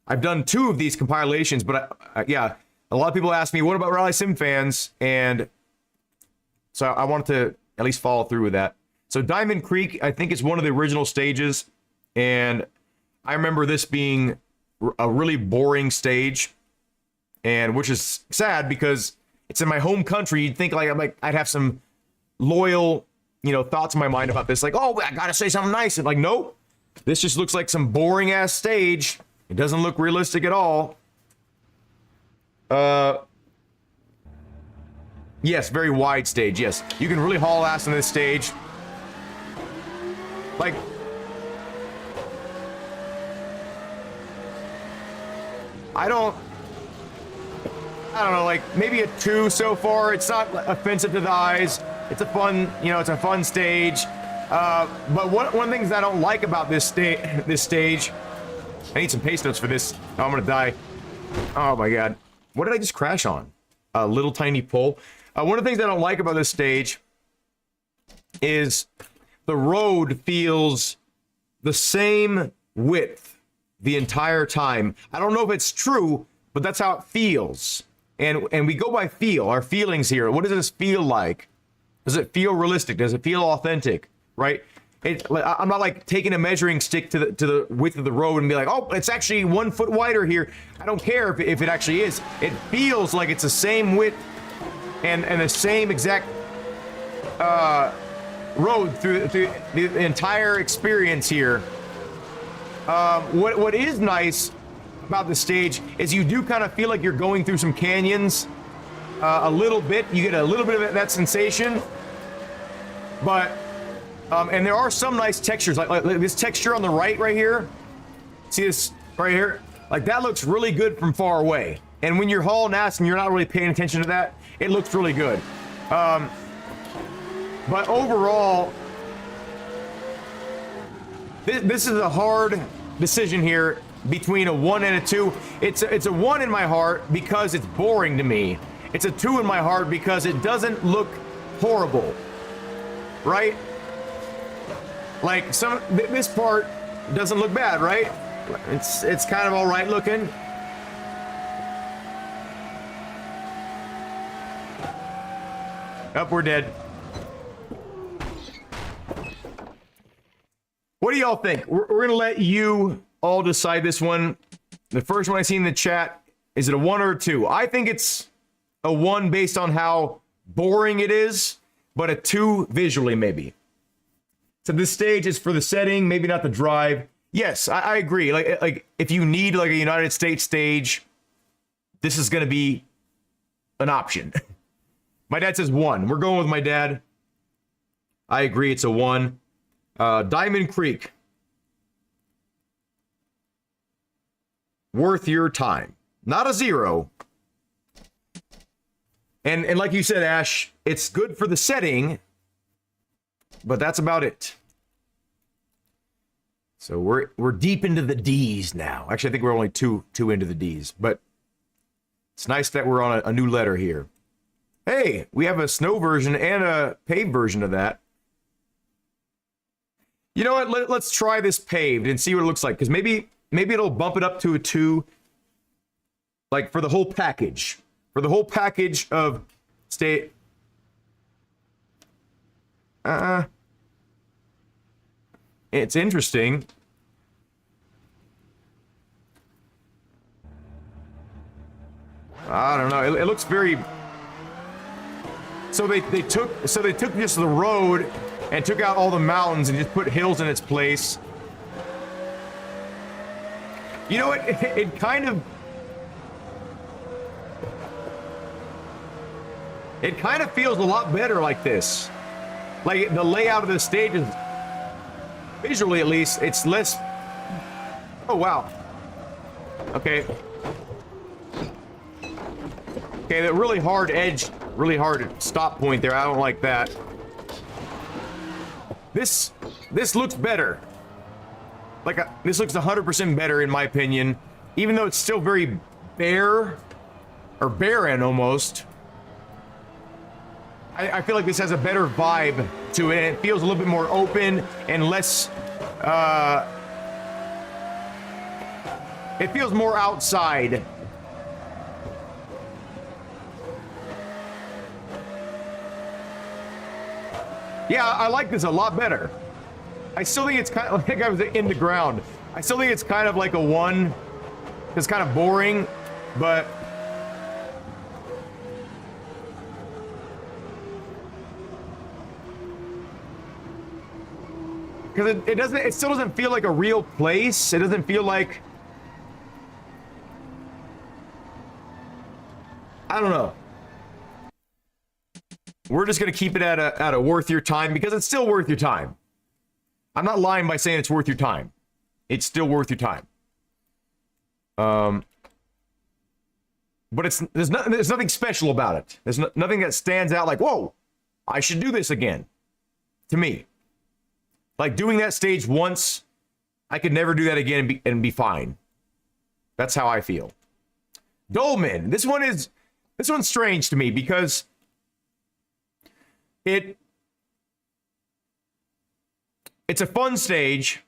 I've done 2 of these compilations, but yeah, a lot of people ask me, what about Rally Sim fans? And so I wanted to at least follow through with that. So Diamond Creek, I think, is one of the original stages. And I remember this being a really boring stage, and which is sad because it's in my home country. You'd think I'd have some loyal, thoughts in my mind about this. Like, oh, I gotta say something nice. And like, nope, this just looks like some boring ass stage. It doesn't look realistic at all. Yes, very wide stage. Yes, you can really haul ass on this stage. Like, I don't know, like maybe a 2 so far. It's not offensive to the eyes. It's a fun, it's a fun stage. But one of the things I don't like about this stage, I need some pace notes for this. Oh, I'm gonna die. Oh my god, what did I just crash on? A little tiny pole. One of the things I don't like about this stage is the road feels the same width the entire time. I don't know if it's true, but that's how it feels. And we go by feel, our feelings here. What does this feel like? Does it feel realistic? Does it feel authentic? Right? I'm not like taking a measuring stick to the width of the road and be like, oh, it's actually 1 foot wider here. I don't care if it actually is. It feels like it's the same width and the same exact road through the entire experience here. What is nice about the stage is you do kind of feel like you're going through some canyons a little bit. You get a little bit of that sensation, but and there are some nice textures, like this texture on the right here. See this right here? Like that looks really good from far away. And when you're hauling ass and you're not really paying attention to that, it looks really good. But overall, this is a hard decision here between a 1 and a 2. It's a 1 in my heart because it's boring to me. It's a 2 in my heart because it doesn't look horrible, right? Like this part doesn't look bad, right? It's kind of all right looking. We're dead. What do y'all think? We're gonna let you all decide this one. The first one I see in the chat, is it a 1 or a 2? I think it's a 1 based on how boring it is, but a 2 visually maybe. So this stage is for the setting, maybe not the drive. Yes, I agree. Like if you need like a United States stage, this is gonna be an option. My dad says 1. We're going with my dad. I agree, it's a 1. Diamond Creek. Worth your time. Not a 0. And like you said, Ash, it's good for the setting, but that's about it. So we're deep into the D's now. Actually, I think we're only two into the D's, but it's nice that we're on a new letter here. Hey, we have a snow version and a paved version of that. You know what? Let's try this paved and see what it looks like, because maybe it'll bump it up to a 2, like for the whole package. For the whole package of state. It's interesting. I don't know. It looks very. So they took just the road and took out all the mountains and just put hills in its place. You know what? It kind of feels a lot better like this. Like the layout of the stage is, visually at least, it's less. Oh wow. Okay. Okay, that really hard edge, really hard stop point there. I don't like that. This looks better. Like, this looks 100% better in my opinion, even though it's still very bare, or barren almost. I feel like this has a better vibe to it. It feels a little bit more open and less, it feels more outside. Yeah, I like this a lot better. I still think it's kind of like I was in the ground. I still think it's kind of like a 1. It's kind of boring, but because it still doesn't feel like a real place. It doesn't feel like, I don't know. We're just gonna keep it at a worth your time, because it's still worth your time. I'm not lying by saying it's worth your time. It's still worth your time. But there's nothing special about it. There's nothing that stands out like, whoa, I should do this again. To me, like doing that stage once, I could never do that again and be fine. That's how I feel. Dolmen. This one's strange to me because it's a fun stage.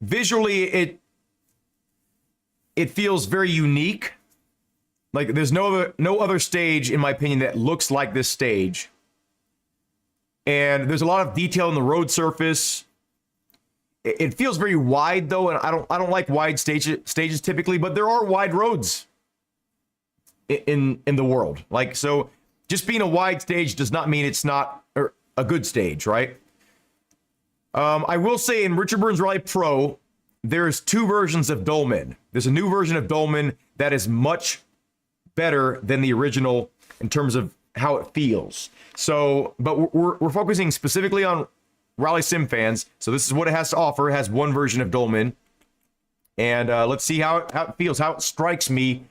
Visually, it feels very unique. Like there's no other stage, in my opinion, that looks like this stage. And there's a lot of detail in the road surface. It feels very wide though, and I don't like wide stages typically, but there are wide roads in the world. Like, so just being a wide stage does not mean it's not a good stage, right? I will say in Richard Burns Rally Pro, there's 2 versions of Dolmen. There's a new version of Dolmen that is much better than the original in terms of how it feels. So, but we're focusing specifically on Rally Sim fans. So this is what it has to offer. It has 1 version of Dolmen. And let's see how it feels, how it strikes me.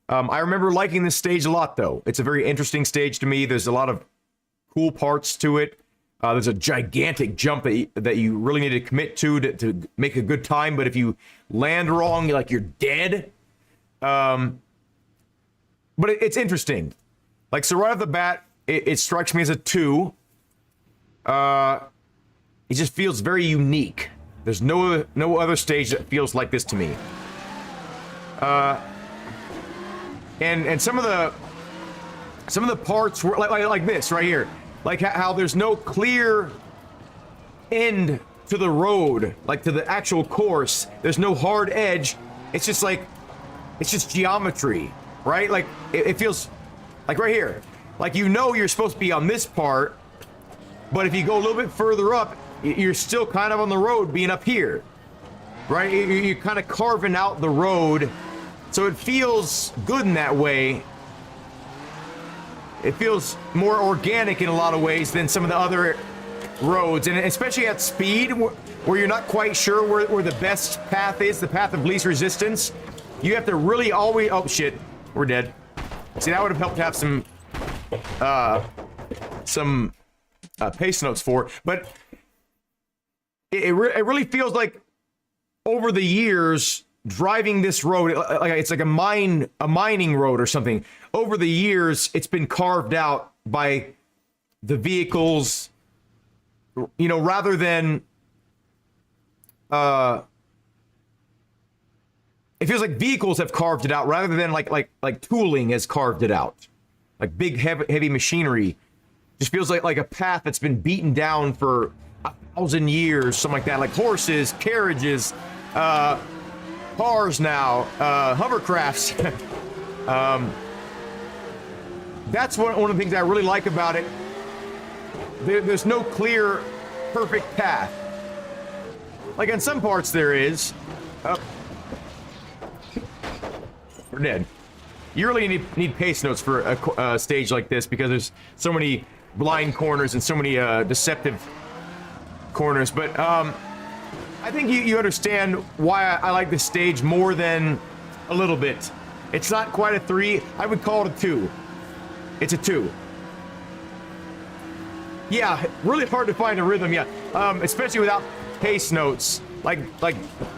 I remember liking this stage a lot, though. It's a very interesting stage to me. There's a lot of cool parts to it. There's a gigantic jump that you really need to commit to make a good time. But if you land wrong, you're dead. But it's interesting. Like, so right off the bat, it strikes me as a 2. It just feels very unique. There's no other stage that feels like this to me. And some of the parts were like this right here, like how there's no clear end to the road, like to the actual course. There's no hard edge. It's just geometry, right? Like it feels like right here, like you're supposed to be on this part, but if you go a little bit further up, you're still kind of on the road being up here, right? You're kind of carving out the road. So it feels good in that way. It feels more organic in a lot of ways than some of the other roads, and especially at speed where you're not quite sure where the best path is, the path of least resistance. You have to really always, oh shit, we're dead. See, that would have helped to have some pace notes for, but it really feels like over the years, driving this road, like it's like a mining road or something. Over the years, it's been carved out by the vehicles, rather than it feels like vehicles have carved it out rather than like tooling has carved it out. Like big heavy machinery just feels like a path that's been beaten down for 1,000 years, something like that. Like horses, carriages, cars now, hovercrafts. That's one of the things I really like about it. There's no clear, perfect path. Like in some parts there is. We're dead. You really need pace notes for a stage like this because there's so many blind corners and so many deceptive corners. But I think you understand why I like this stage more than a little bit. It's not quite a 3. I would call it a 2. It's a 2. Yeah, really hard to find a rhythm, yeah. Especially without pace notes. Like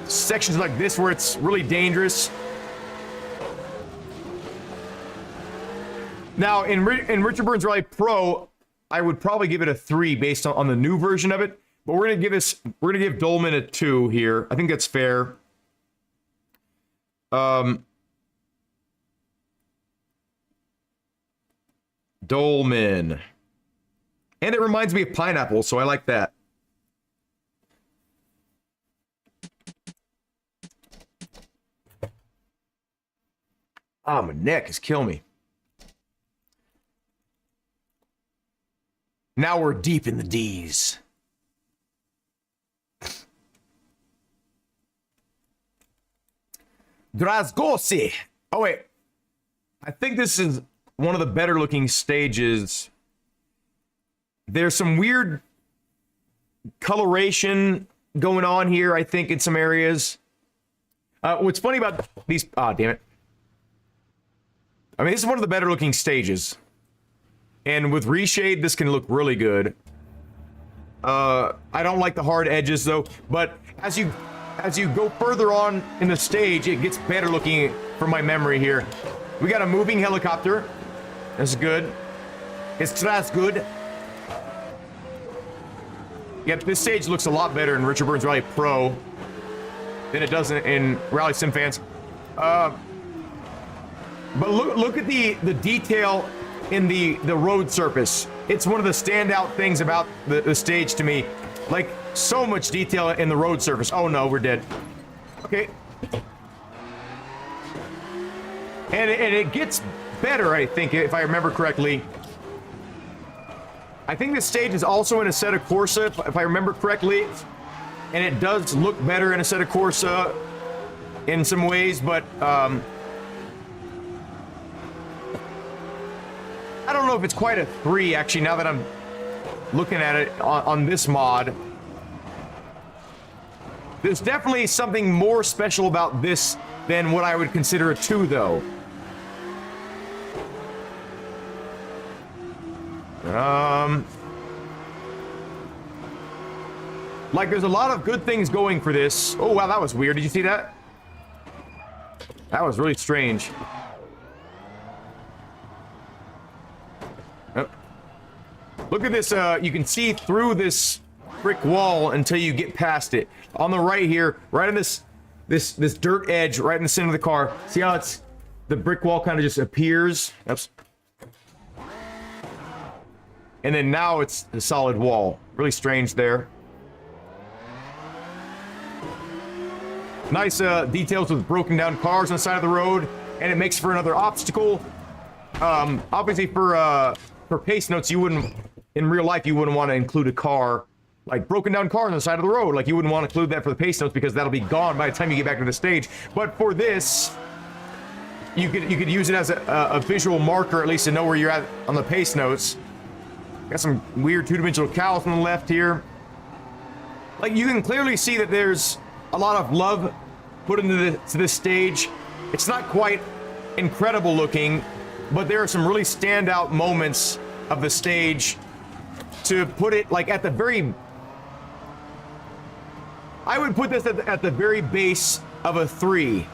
sections like this where it's really dangerous. Now, in Richard Burns Rally Pro, I would probably give it a 3 based on the new version of it. But we're gonna give Dolman a 2 here. I think that's fair. Dolman. And it reminds me of pineapple, so I like that. Ah, my neck is killing me. Now we're deep in the D's. Drasgosi. Oh, wait. I think this is one of the better looking stages. There's some weird coloration going on here, I think, in some areas. What's funny about these... Ah, damn it. I mean, this is one of the better looking stages. And with reshade, this can look really good. I don't like the hard edges, though. But as you go further on in the stage, it gets better looking from my memory here. We got a moving helicopter. That's good. That's good. Yep, this stage looks a lot better in Richard Burns Rally Pro than it does in Rally Sim Fans. But look at the detail in the road surface. It's one of the standout things about the stage to me. Like, so much detail in the road surface. Oh no, we're dead. Okay. And it gets better, I think, if I remember correctly. I think this stage is also in Assetto Corsa, if I remember correctly. And it does look better in Assetto Corsa in some ways, but I don't know if it's quite a 3, actually, now that I'm looking at it on this mod. There's definitely something more special about this than what I would consider a 2, though. Like, there's a lot of good things going for this. Oh, wow, that was weird. Did you see that? That was really strange. Oh. Look at this. You can see through this brick wall until you get past it. On the right here, right in this dirt edge, right in the center of the car. See how the brick wall kind of just appears? Oops. And then now it's a solid wall. Really strange there. Nice details with broken down cars on the side of the road, and it makes for another obstacle. Obviously for pace notes, you wouldn't, in real life, you wouldn't want to include a car, like broken down cars on the side of the road. Like, you wouldn't want to include that for the pace notes because that'll be gone by the time you get back to the stage. But for this, you could use it as a visual marker, at least to know where you're at on the pace notes. Got some weird two-dimensional cows on the left here. Like, you can clearly see that there's a lot of love put into this stage. It's not quite incredible looking, but there are some really standout moments of the stage. To put it like at the very, I would put this at the very base of a 3,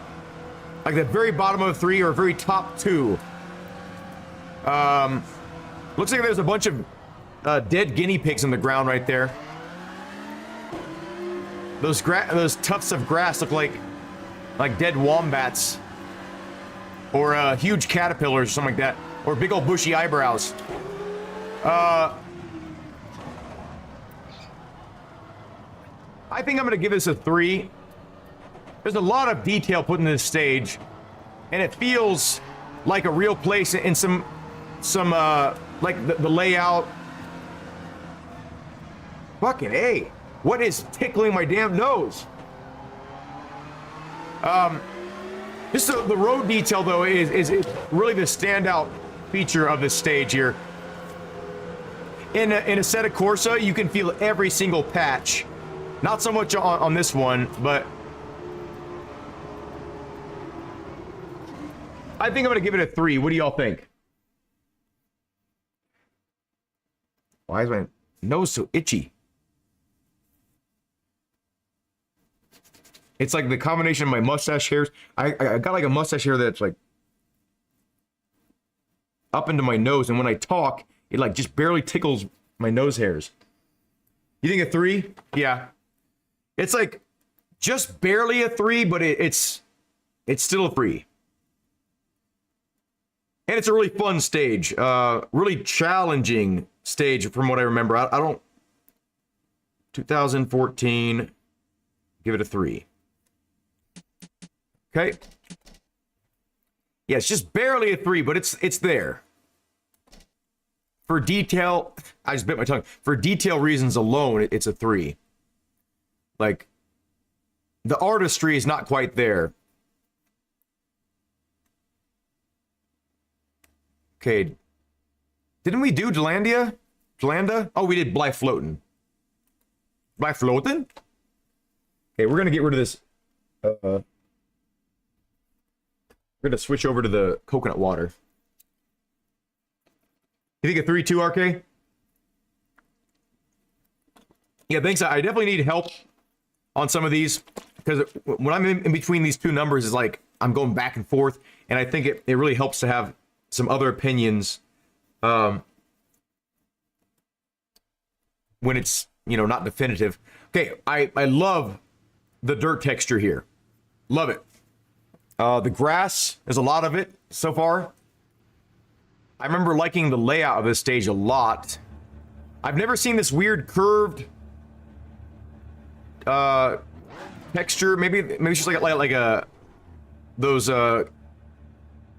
like the very bottom of a 3 or very top 2. Looks like there's a bunch of dead guinea pigs on the ground right there. Those tufts of grass look like dead wombats, or huge caterpillars or something like that, or big old bushy eyebrows. I think I'm gonna give this a 3. There's a lot of detail put into this stage, and it feels like a real place in some like the layout. Fucking A. What is tickling my damn nose? Just the road detail, though, is really the standout feature of this stage here. In Assetto Corsa, you can feel every single patch. Not so much on this one, but I think I'm gonna give it a 3. What do y'all think? Why is my nose so itchy? It's like the combination of my mustache hairs. I got like a mustache hair that's like up into my nose, and when I talk, it like just barely tickles my nose hairs. You think a 3? Yeah. It's like just barely a 3, but it's still a 3. And it's a really fun stage. Really challenging stage from what I remember. I don't... 2014. Give it a 3. Okay. Yeah, it's just barely a 3, but it's there. For detail, I just bit my tongue. For detail reasons alone, it's a 3. Like, the artistry is not quite there. Okay. Didn't we do Delandia? Delanda? Oh, we did Blyfloten. Blyfloten? Okay, we're gonna get rid of this. We're gonna switch over to the coconut water. You think a 3-2, RK? Yeah, thanks. I definitely need help on some of these, because when I'm in between these two numbers, is like I'm going back and forth, and I think it really helps to have some other opinions when it's, you know, not definitive. Okay, I love the dirt texture here. Love it. The grass, there's a lot of it so far. I remember liking the layout of this stage a lot. I've never seen this weird curved texture. Maybe it's just like a those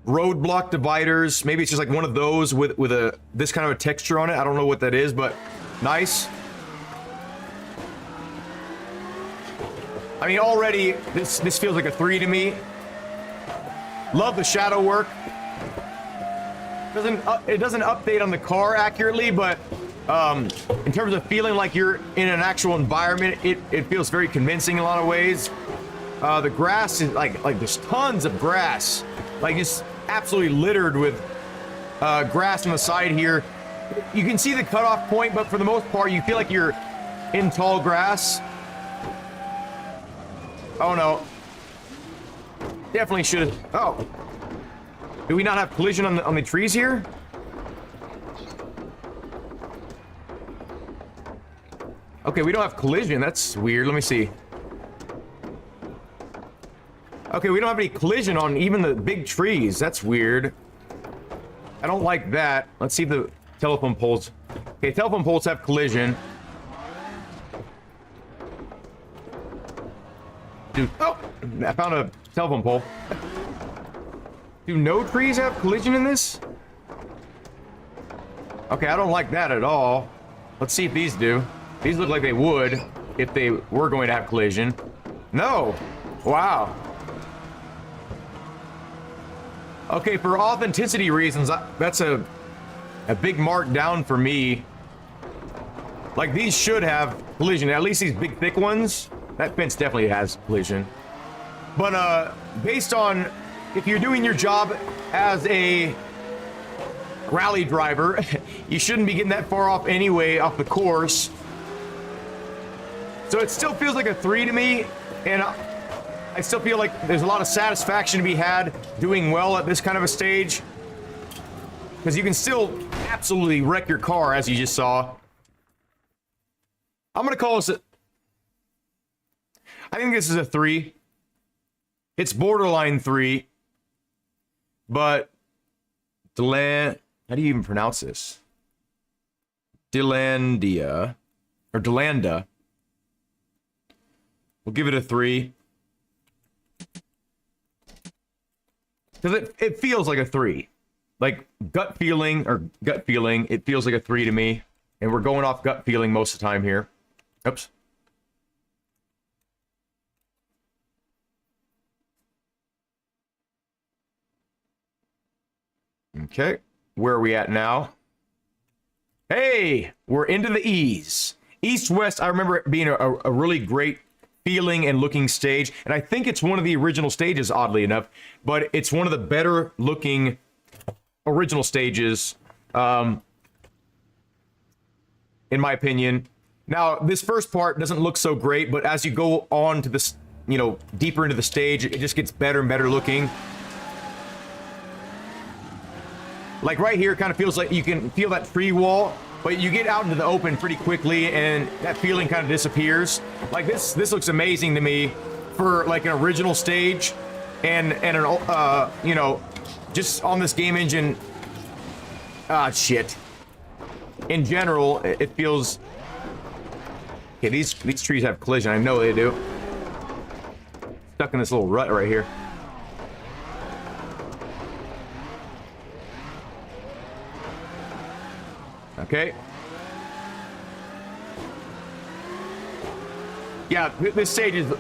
roadblock dividers. Maybe it's just like one of those with this kind of a texture on it. I don't know what that is, but nice. I mean, already this feels like a 3 to me. Love the shadow work. It doesn't update on the car accurately, but in terms of feeling like you're in an actual environment, it feels very convincing in a lot of ways. The grass is like there's tons of grass, like it's absolutely littered with grass on the side here. You can see the cutoff point, but for the most part, you feel like you're in tall grass. Oh no! Definitely should have. Oh. Do we not have collision on the trees here? Okay, we don't have collision. That's weird. Let me see. Okay, we don't have any collision on even the big trees. That's weird. I don't like that. Let's see the telephone poles. Okay, telephone poles have collision. Dude, oh! I found a telephone pole. Do no trees have collision in this? Okay, I don't like that at all. Let's see if these do. These look like they would if they were going to have collision. No. Wow. Okay, for authenticity reasons, that's a big mark down for me. Like, these should have collision. At least these big, thick ones. That fence definitely has collision. But, based on... if you're doing your job as a rally driver, you shouldn't be getting that far off anyway, off the course. So it still feels like a 3 to me, and I still feel like there's a lot of satisfaction to be had doing well at this kind of a stage. Because you can still absolutely wreck your car, as you just saw. I'm going to call this a... I think this is a 3. It's borderline 3. But how do you even pronounce this? Delandia or Delanda. We'll give it a 3. Because it feels like a 3. Like gut feeling, it feels like a 3 to me. And we're going off gut feeling most of the time here. Oops. Okay, where are we at now? Hey, we're into the E's. East-West, I remember it being a really great feeling and looking stage. And I think it's one of the original stages, oddly enough, but it's one of the better looking original stages, in my opinion. Now, this first part doesn't look so great, but as you go on to this, you know, deeper into the stage, it just gets better and better looking. Like right here, it kind of feels like you can feel that tree wall, but you get out into the open pretty quickly and that feeling kind of disappears. Like this looks amazing to me for like an original stage and an, you know, just on this game engine. Shit. In general, it feels... Okay, these trees have collision. I know they do. Stuck in this little rut right here. Okay. Yeah, this stage is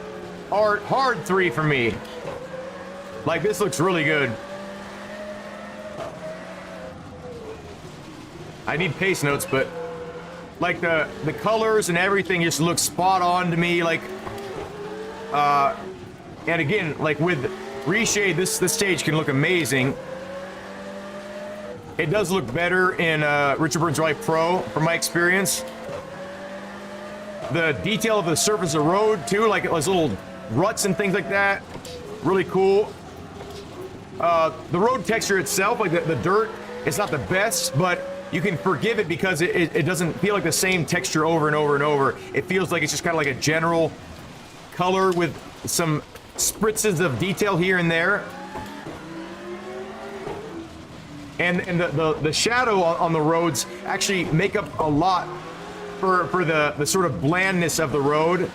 hard 3 for me. Like, this looks really good. I need pace notes, but like the colors and everything just looks spot on to me. Like, and again, like with reshade, this stage can look amazing. It does look better in Richard Burns Rally Pro, from my experience. The detail of the surface of the road, too, like those little ruts and things like that, really cool. The road texture itself, like the dirt, it's not the best, but you can forgive it because it doesn't feel like the same texture over and over and over. It feels like it's just kind of like a general color with some spritzes of detail here and there. And the shadow on the roads actually make up a lot for the sort of blandness of the road,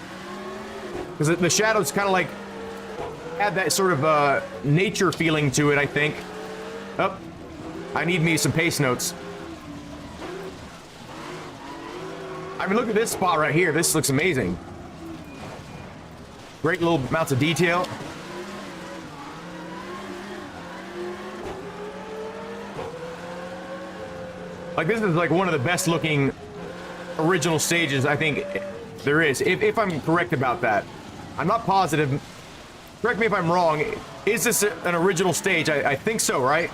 because the shadows kind of like add that sort of nature feeling to it, I think. Oh, I need me some pace notes. I mean, look at this spot right here. This looks amazing. Great little amounts of detail. Like, this is like one of the best looking original stages I think there is, if I'm correct about that. I'm not positive. Correct me if I'm wrong. Is this an original stage? I think so, right?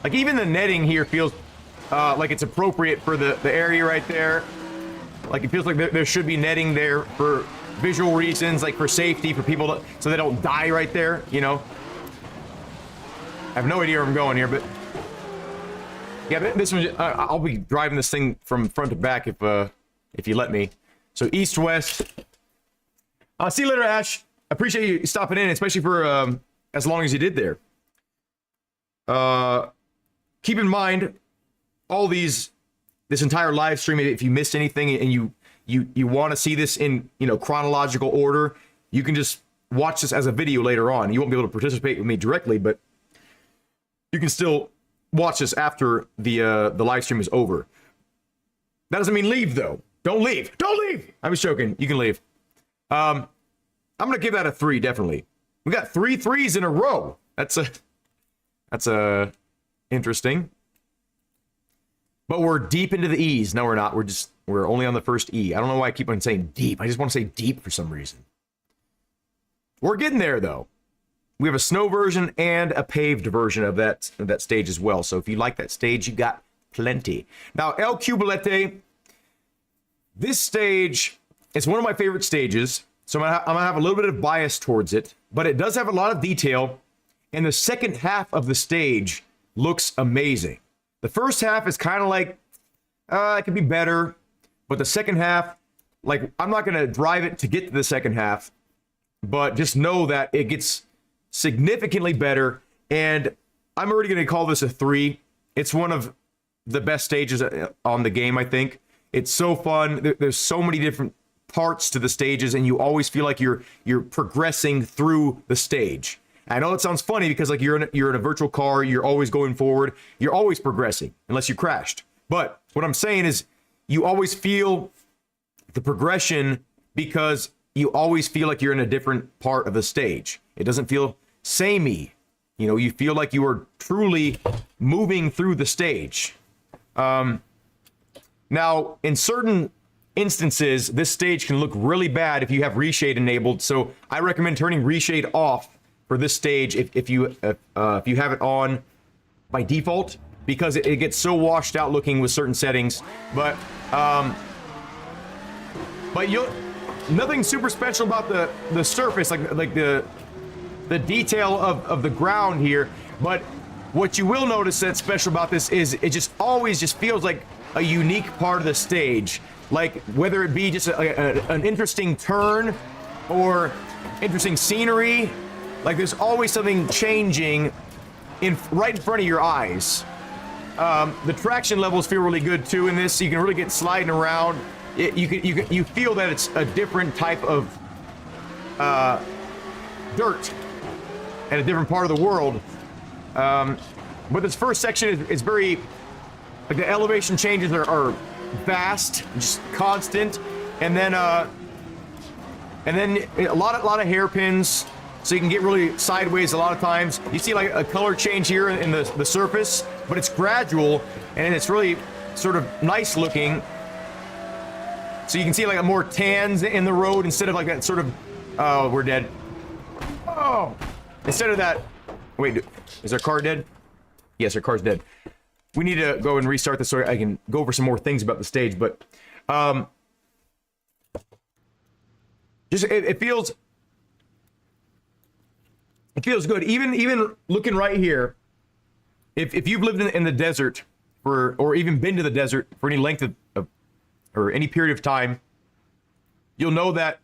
Like, even the netting here feels like it's appropriate for the area right there. Like, it feels like there should be netting there for visual reasons, like for safety, for people so they don't die right there, you know? I have no idea where I'm going here, but yeah, this one, I'll be driving this thing from front to back if you let me. So east-west. See you later, Ash. I appreciate you stopping in, especially for as long as you did there. Keep in mind, this entire live stream, if you missed anything and you want to see this in, you know, chronological order, you can just watch this as a video later on. You won't be able to participate with me directly, but you can still watch this after the live stream is over. That doesn't mean leave, though. Don't leave. Don't leave. I was joking. You can leave. I'm gonna give that a 3, definitely. We got 3 3s in a row. That's interesting. But we're deep into the E's. No, we're not. We're only on the first E. I don't know why I keep on saying deep. I just want to say deep for some reason. We're getting there, though. We have a snow version and a paved version of that stage as well. So if you like that stage, you got plenty. Now, El Cubilete, this stage is one of my favorite stages. So I'm gonna have a little bit of bias towards it, but it does have a lot of detail. And the second half of the stage looks amazing. The first half is kind of like, it could be better. But the second half, like, I'm not gonna drive it to get to the second half, but just know that it gets significantly better, and I'm already going to call this a 3. It's one of the best stages on the game, I think. It's so fun. There's so many different parts to the stages, and you always feel like you're progressing through the stage. I know it sounds funny because like you're in a virtual car, you're always going forward, you're always progressing unless you crashed. But what I'm saying is you always feel the progression because you always feel like you're in a different part of the stage. It doesn't feel samey. You know, you feel like you are truly moving through the stage. Now, Now, in certain instances, this stage can look really bad if you have reshade enabled. So I recommend turning reshade off for this stage if you have it on by default, because it gets so washed out looking with certain settings. But you'll nothing super special about the surface, like the detail of the ground here. But what you will notice that's special about this is it just always just feels like a unique part of the stage. Like whether it be just an interesting turn or interesting scenery, like there's always something changing right in front of your eyes. The traction levels feel really good too in this, so you can really get sliding around. You feel that it's a different type of dirt and a different part of the world. But this first section is very, like the elevation changes are vast, just constant, and then a lot of hairpins, so you can get really sideways a lot of times. You see like a color change here in the surface, but it's gradual and it's really sort of nice looking. So you can see like more tans in the road instead of like that sort of, we're dead. Oh, instead of that, wait, is our car dead? Yes, our car's dead. We need to go and restart this so I can go over some more things about the stage, but just it feels good. Even looking right here, if you've lived in the desert or even been to the desert for any length of or any period of time, you'll know that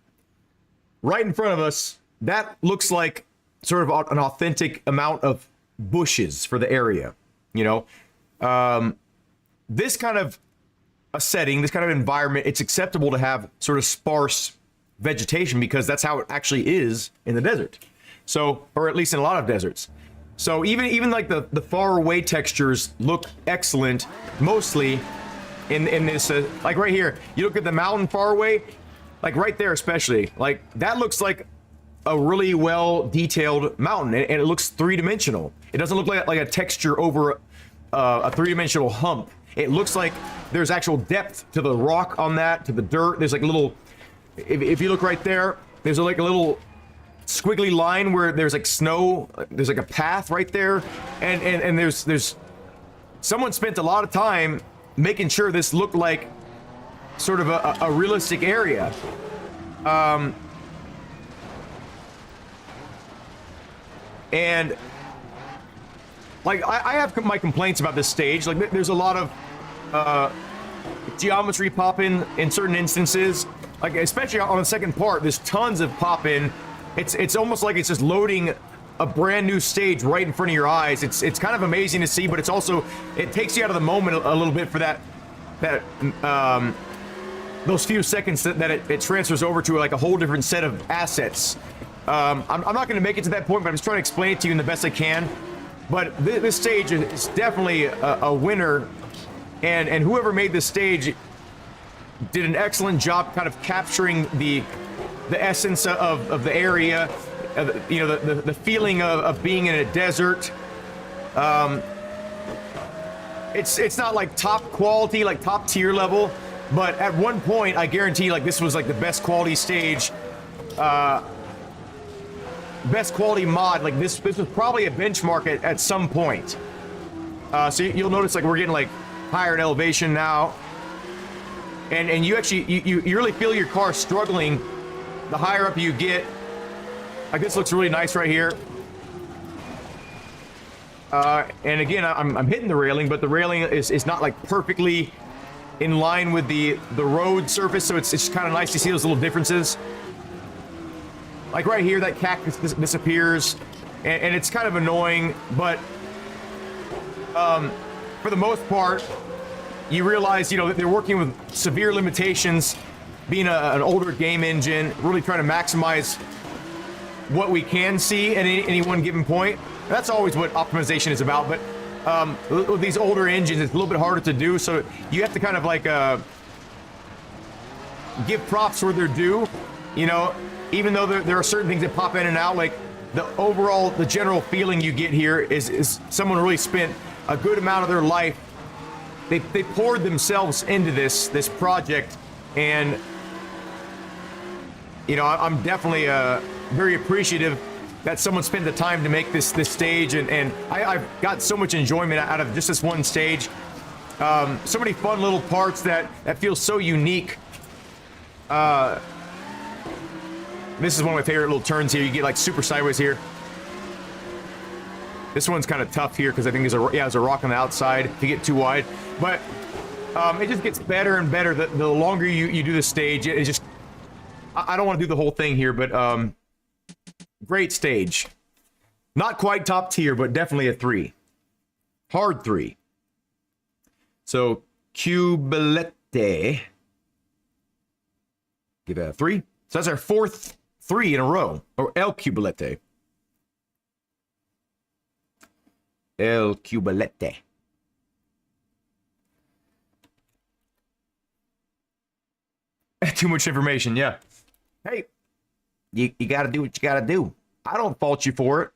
right in front of us, that looks like sort of an authentic amount of bushes for the area, you know. This kind of a setting, this kind of environment, it's acceptable to have sort of sparse vegetation because that's how it actually is in the desert. So, or at least in a lot of deserts. So even like the far away textures look excellent, mostly in this, like right here, you look at the mountain far away, like right there especially, like that looks like a really well detailed mountain, and it looks three-dimensional. It doesn't look like a texture over a three-dimensional hump. It looks like there's actual depth to the rock on that, to the dirt. There's like a little, if you look right there, there's like a little squiggly line where there's like snow, there's like a path right there, and there's someone spent a lot of time making sure this looked like sort of a realistic area. And like I have my complaints about this stage. Like there's a lot of geometry pop in certain instances, like especially on the second part, there's tons of pop in. It's almost like it's just loading a brand new stage right in front of your eyes. It's kind of amazing to see, but it's also, it takes you out of the moment a little bit for that those few seconds that it transfers over to like a whole different set of assets. I'm not going to make it to that point, but I'm just trying to explain it to you in the best I can. But this stage is definitely a winner, and whoever made this stage did an excellent job kind of capturing the essence of the area, you know, the feeling of being in a desert. It's not like top quality, like top tier level, but at one point I guarantee like this was like the best quality stage, best quality mod. Like this was probably a benchmark at some point. So you'll notice like we're getting like higher in elevation now, and you actually you really feel your car struggling the higher up you get. Like this looks really nice right here. And again, I'm hitting the railing, but the railing is not like perfectly in line with the road surface, so it's just kind of nice to see those little differences. Like right here, that cactus disappears, and it's kind of annoying, but for the most part, you realize, you know, that they're working with severe limitations, being an older game engine, really trying to maximize what we can see at any one given point. That's always what optimization is about, but with these older engines, it's a little bit harder to do, so you have to kind of like give props where they're due, you know, even though there are certain things that pop in and out. Like the general feeling you get here is someone really spent a good amount of their life they poured themselves into this project, and you know, I'm definitely very appreciative that someone spent the time to make this stage, and I've got so much enjoyment out of just this one stage. So many fun little parts that feel so unique. This is one of my favorite little turns here. You get like super sideways here. This one's kind of tough here because I think there's a rock on the outside if you get too wide. But it just gets better and better the longer you do the stage. It just, I don't want to do the whole thing here, but great stage. Not quite top tier, but definitely a 3. Hard 3. So Cubilete, give that a 3. So that's our 4th 3 in a row, or El Cubilete. El Cubilete. Too much information, yeah. Hey, you gotta do what you gotta do. I don't fault you for it.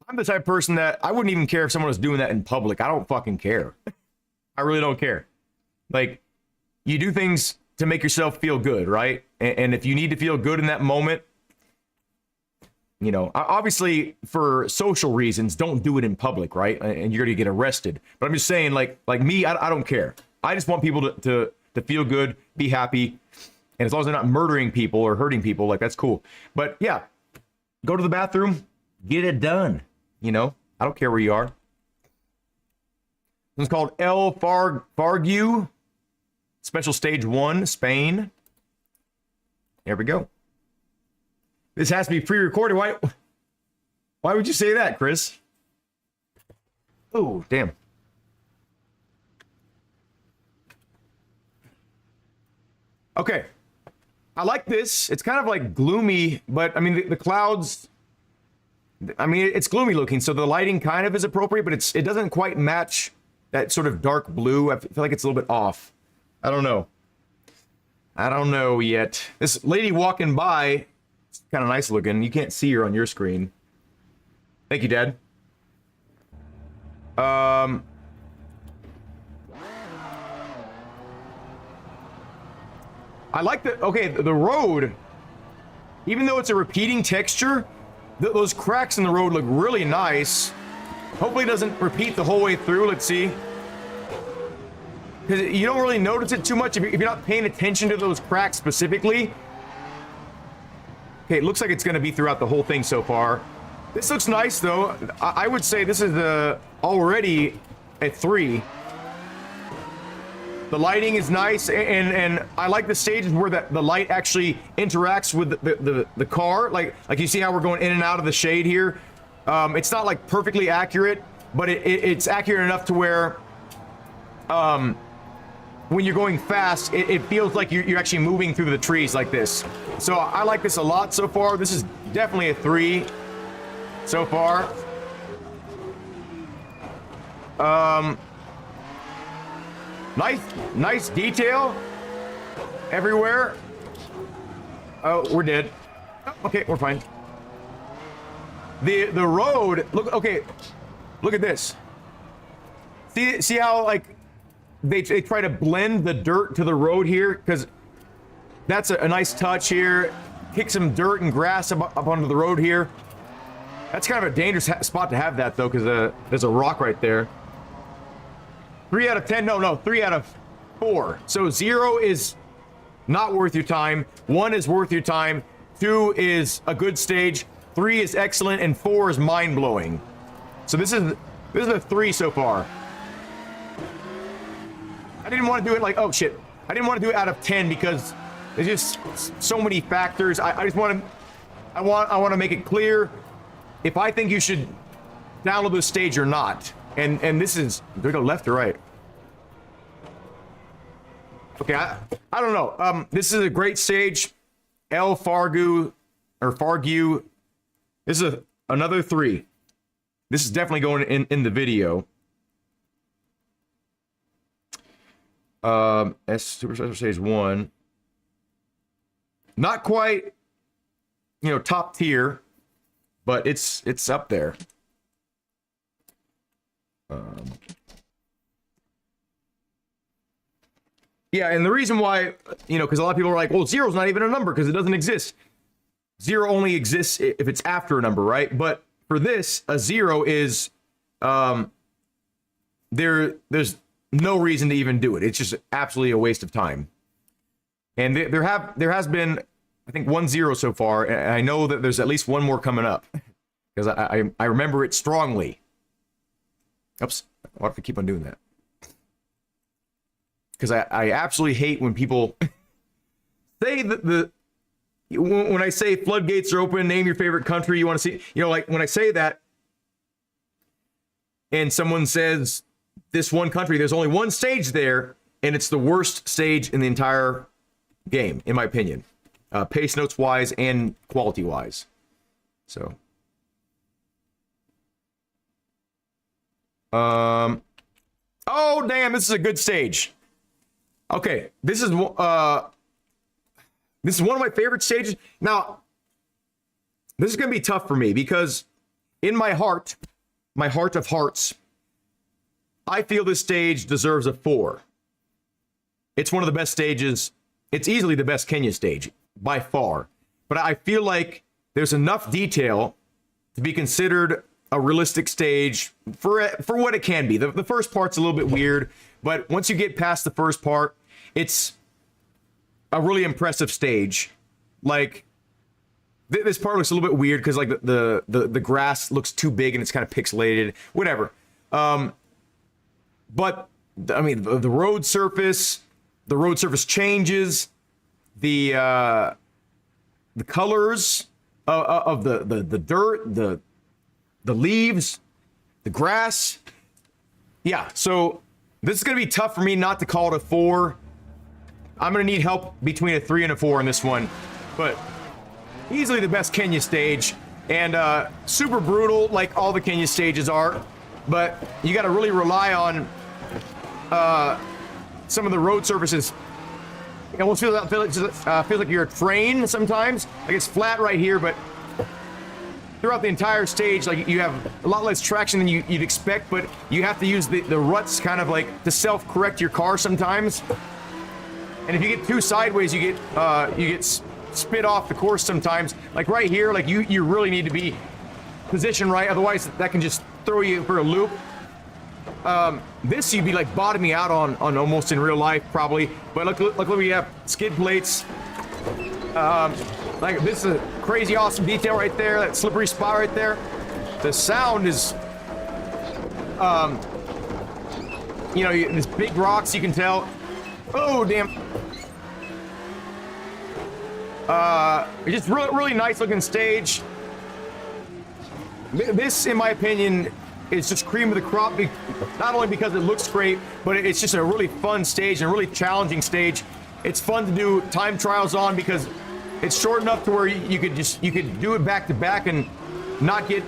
I'm the type of person that I wouldn't even care if someone was doing that in public. I don't fucking care. I really don't care. Like, you do things to make yourself feel good, right? And if you need to feel good in that moment, you know, obviously for social reasons, don't do it in public, right? And you're gonna get arrested. But I'm just saying, like me, I don't care. I just want people to feel good, be happy, and as long as they're not murdering people or hurting people, like, that's cool. But yeah, go to the bathroom, get it done. You know, I don't care where you are. It's called El Fargu, Special Stage 1, Spain. There we go. This has to be pre-recorded. Why would you say that, Chris? Oh, damn. Okay. I like this. It's kind of like gloomy, but I mean, the clouds, I mean, it's gloomy looking, so the lighting kind of is appropriate, but it doesn't quite match that sort of dark blue. I feel like it's a little bit off. I don't know. I don't know yet. This lady walking by, it's kind of nice looking. You can't see her on your screen. Thank you, Dad. I like the road, even though it's a repeating texture, those cracks in the road look really nice. Hopefully it doesn't repeat the whole way through. Let's see. Because you don't really notice it too much if you're not paying attention to those cracks specifically. Okay, it looks like it's going to be throughout the whole thing so far. This looks nice, though. I would say this is already a 3. The lighting is nice, and I like the stages where the light actually interacts with the car. Like you see how we're going in and out of the shade here. It's not like perfectly accurate, but it's accurate enough to where when you're going fast, it feels like you're actually moving through the trees like this. So I like this a lot so far. This is definitely a 3 so far. Nice detail everywhere. Oh, we're dead. Oh, okay, we're fine. The road, look at this. See how, like, they try to blend the dirt to the road here, because that's a nice touch here. Kick some dirt and grass up onto the road here. That's kind of a dangerous spot to have that, though, because there's a rock right there. 3 out of 10, no, 3 out of 4. So 0 is not worth your time, 1 is worth your time, 2 is a good stage, 3 is excellent, and 4 is mind-blowing. So this is a 3 so far. I didn't want to do it like, oh shit, I didn't want to do it out of 10 because there's just so many factors. I just want to make it clear if I think you should download this stage or not. And this is, do we go left or right? Okay, I don't know. This is a great stage. El Fargu, or Fargu. This is another 3. This is definitely going in the video. Super Special Stage 1. Not quite, top tier, but it's up there. Yeah, and the reason why, because a lot of people are like, well, zero's not even a number because it doesn't exist. Zero only exists if it's after a number, right? But for this, a zero is there's no reason to even do it. It's just absolutely a waste of time. And there has been, I think, 1 0 so far, and I know that there's at least one more coming up because I remember it strongly. Oops, why do I keep on doing that? Because I absolutely hate when people say that when I say floodgates are open, name your favorite country you want to see. Like when I say that, and someone says this one country, there's only one stage there, and it's the worst stage in the entire game, in my opinion, pace notes wise and quality wise. So, oh damn, this is a good stage. Okay, this is one of my favorite stages. Now, this is gonna be tough for me because in my heart of hearts, I feel this stage deserves a 4. It's one of the best stages. It's easily the best Kenya stage by far. But I feel like there's enough detail to be considered a realistic stage for what it can be. The first part's a little bit weird, but once you get past the first part, it's a really impressive stage. Like this part looks a little bit weird because like the grass looks too big and it's kind of pixelated. Whatever. But I mean the road surface changes. The colors of the dirt, the leaves, the grass. Yeah, so this is gonna be tough for me not to call it a 4. I'm gonna need help between a 3 and a 4 in this one, but easily the best Kenya stage, and super brutal like all the Kenya stages are, but you got to really rely on some of the road surfaces. It almost feels like you're a train sometimes. Like it's flat right here, but throughout the entire stage, like you have a lot less traction than you'd expect, but you have to use the ruts kind of like to self-correct your car sometimes. And if you get too sideways, you get spit off the course sometimes. Like right here, like you really need to be positioned right, otherwise that can just throw you for a loop. This you'd be like bottoming out on almost in real life probably. But look, we have skid plates. Like this is a crazy awesome detail right there. That slippery spot right there. The sound is, these big rocks you can tell. Oh damn. Just really nice looking stage. This, in my opinion, is just cream of the crop. Not only because it looks great, but it's just a really fun stage and a really challenging stage. It's fun to do time trials on because it's short enough to where you could do it back to back and not get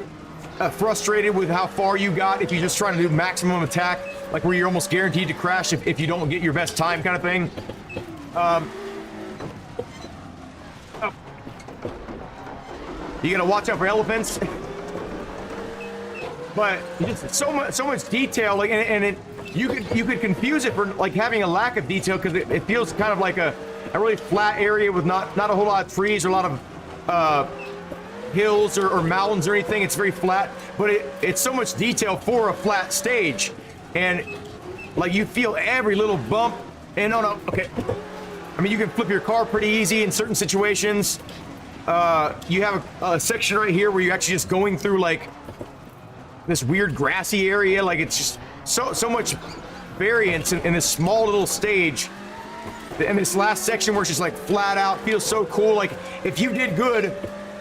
frustrated with how far you got if you're just trying to do maximum attack, like where you're almost guaranteed to crash if you don't get your best time kind of thing. You gotta watch out for elephants. But just so much detail, like, you could confuse it for like having a lack of detail because it feels kind of like a really flat area with not a whole lot of trees or a lot of hills or mountains or anything. It's very flat, but it's so much detail for a flat stage, and like you feel every little bump. And okay. I mean, you can flip your car pretty easy in certain situations. You have a section right here where you're actually just going through like this weird grassy area. Like it's just so much variance in this small little stage. And this last section where it's just like flat out feels so cool. Like if you did good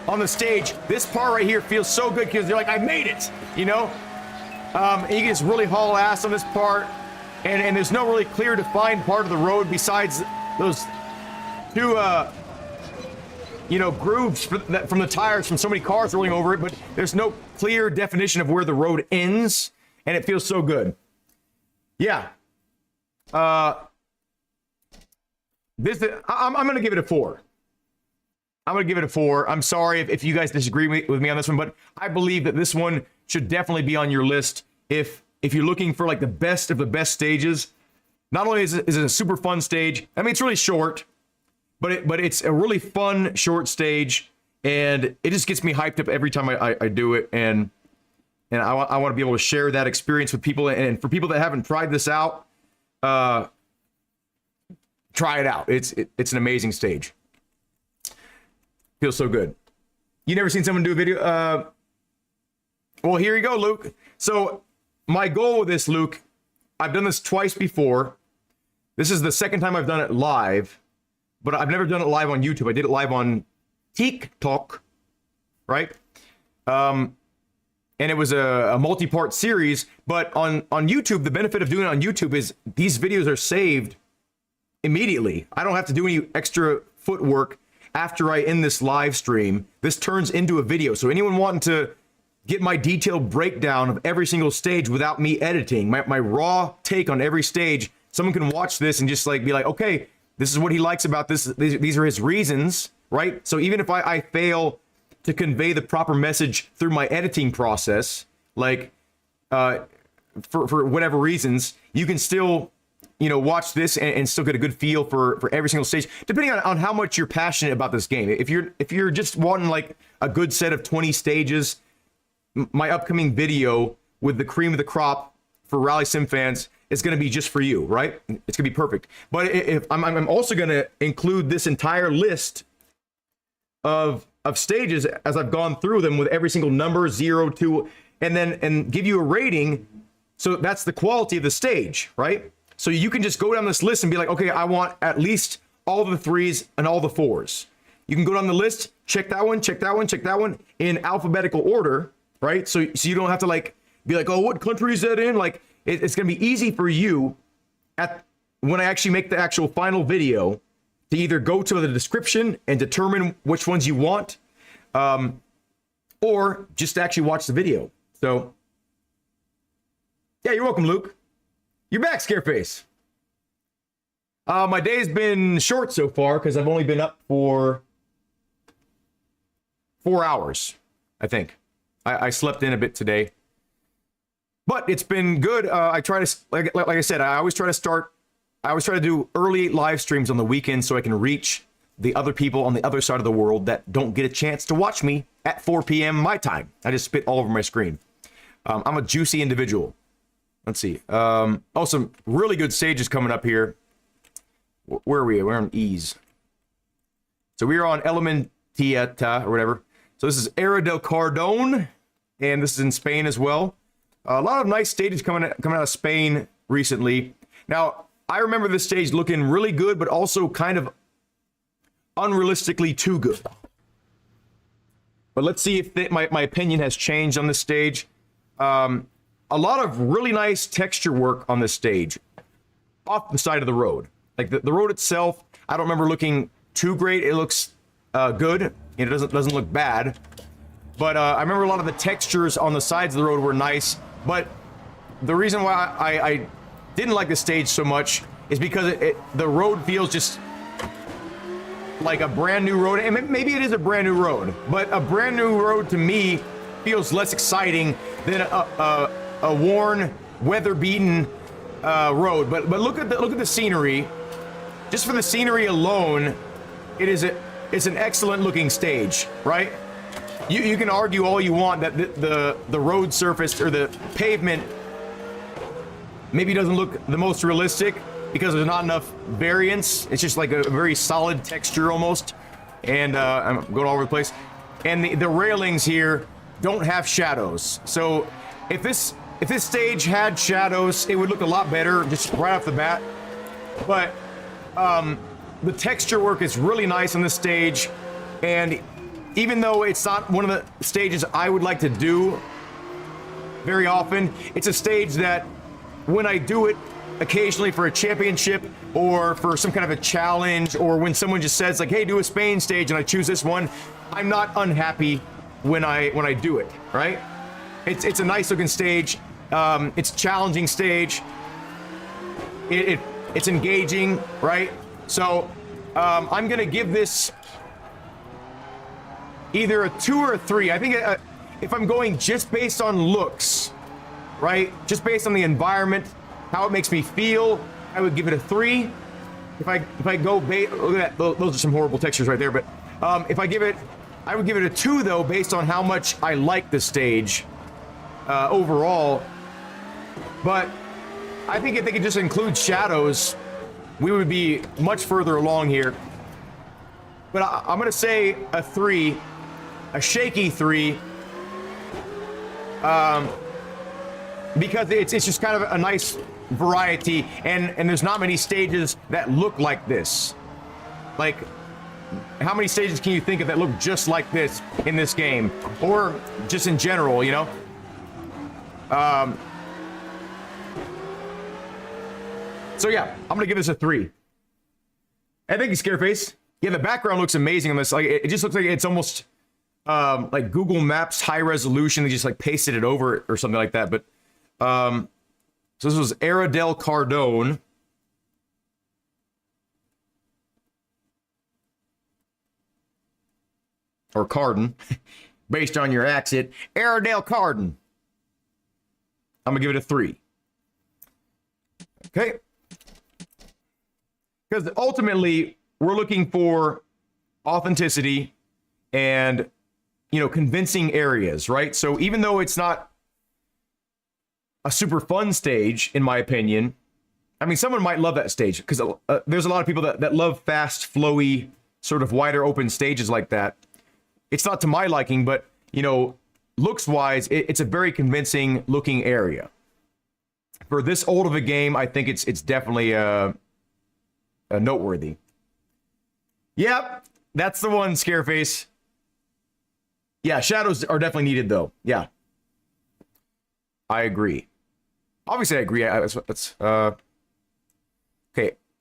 on the stage, this part right here feels so good because you're like, I made it, you know? And you can just really haul ass on this part. And there's no really clear defined part of the road besides those two grooves from the tires from so many cars rolling over it, but there's no clear definition of where the road ends, and it feels so good. Yeah. I'm gonna give it a 4. I'm gonna give it a 4. I'm sorry if you guys disagree with me on this one, but I believe that this one should definitely be on your list if you're looking for like the best of the best stages. Not only is it a super fun stage, I mean, it's really short, but it's a really fun short stage, and it just gets me hyped up every time I do it, and I want to be able to share that experience with people, and for people that haven't tried this out, try it out. It's an amazing stage. Feels so good. You never seen someone do a video? Well, here you go, Luke. So my goal with this, Luke, I've done this twice before. This is the second time I've done it live, but I've never done it live on YouTube. I did it live on TikTok, right? And it was a multi-part series, but on YouTube, the benefit of doing it on YouTube is these videos are saved immediately. I don't have to do any extra footwork after I end this live stream. This turns into a video. So anyone wanting to get my detailed breakdown of every single stage without me editing, my raw take on every stage, someone can watch this and just like be like, okay, this is what he likes about this. These are his reasons, right? So even if I fail to convey the proper message through my editing process, like for whatever reasons, you can still, you know, watch this and still get a good feel for every single stage, depending on how much you're passionate about this game. If you're just wanting like a good set of 20 stages, my upcoming video with the cream of the crop for Rally Sim fans is going to be just for you, right? It's going to be perfect. But if I'm also going to include this entire list of stages as I've gone through them with every single number, 0, 2, and give you a rating. So that's the quality of the stage, right? So you can just go down this list and be like, okay, I want at least all the 3s and all the 4s. You can go down the list, check that one, check that one, check that one in alphabetical order, right? So you don't have to like be like, oh, what country is that in? Like it's going to be easy for you when I actually make the actual final video to either go to the description and determine which ones you want, or just to actually watch the video. So yeah, you're welcome, Luke. You're back, Scareface. My day's been short so far because I've only been up for 4 hours, I think. I slept in a bit today, but it's been good. I try to, like I said, I always try to do early live streams on the weekend so I can reach the other people on the other side of the world that don't get a chance to watch me at 4 p.m. my time. I just spit all over my screen. I'm a juicy individual. Let's see. Oh, some really good stages coming up here. Where are we? We're on E's. So we are on Elementieta or whatever. So this is Era del Cardone, and this is in Spain as well. A lot of nice stages coming out of Spain recently. Now, I remember this stage looking really good, but also kind of unrealistically too good. But let's see if my opinion has changed on this stage. A lot of really nice texture work on this stage off the side of the road. Like the road itself, I don't remember looking too great. It looks good. It doesn't look bad. But I remember a lot of the textures on the sides of the road were nice. But the reason why I didn't like the stage so much is because the road feels just like a brand new road. And maybe it is a brand new road, but a brand new road to me feels less exciting than a worn, weather-beaten road. But look at the scenery. Just for the scenery alone, it's an excellent looking stage, right? You can argue all you want that the road surface or the pavement maybe doesn't look the most realistic because there's not enough variance. It's just like a very solid texture almost, and I'm going all over the place. And the railings here don't have shadows. So if this stage had shadows, it would look a lot better just right off the bat. But the texture work is really nice on this stage, and even though it's not one of the stages I would like to do very often, it's a stage that when I do it occasionally for a championship or for some kind of a challenge, or when someone just says like, hey, do a Spain stage, and I choose this one, I'm not unhappy when I do it, right? It's a nice looking stage. It's a challenging stage. It's engaging, right? So I'm gonna give this either a 2 or a 3. I think if I'm going just based on looks, right? Just based on the environment, how it makes me feel, I would give it a 3. If I go look at that, those are some horrible textures right there. But if I would give it a 2 though, based on how much I like the stage overall. But I think if they could just include shadows, we would be much further along here. But I'm gonna say a 3, a shaky 3, because it's just kind of a nice variety, and there's not many stages that look like this. Like, how many stages can you think of that look just like this in this game, or just in general, you know? So yeah, I'm gonna give this a 3. And thank you, Scareface. Yeah, the background looks amazing on this. Like, it just looks like it's almost like Google Maps high resolution. They just like pasted it over it or something like that. But so this was Era del Cardone. Or Cardin, based on your accent. Era del Cardin. I'm gonna give it a 3. Okay. Because ultimately, we're looking for authenticity and, you know, convincing areas, right? So even though it's not a super fun stage, in my opinion, I mean, someone might love that stage because there's a lot of people that love fast, flowy, sort of wider open stages like that. It's not to my liking, but, you know, looks-wise, it's a very convincing looking area. For this old of a game, I think it's definitely noteworthy. Yep, that's the one, Scareface. Yeah, shadows are definitely needed, though. Yeah, I agree. Obviously, I agree. Okay,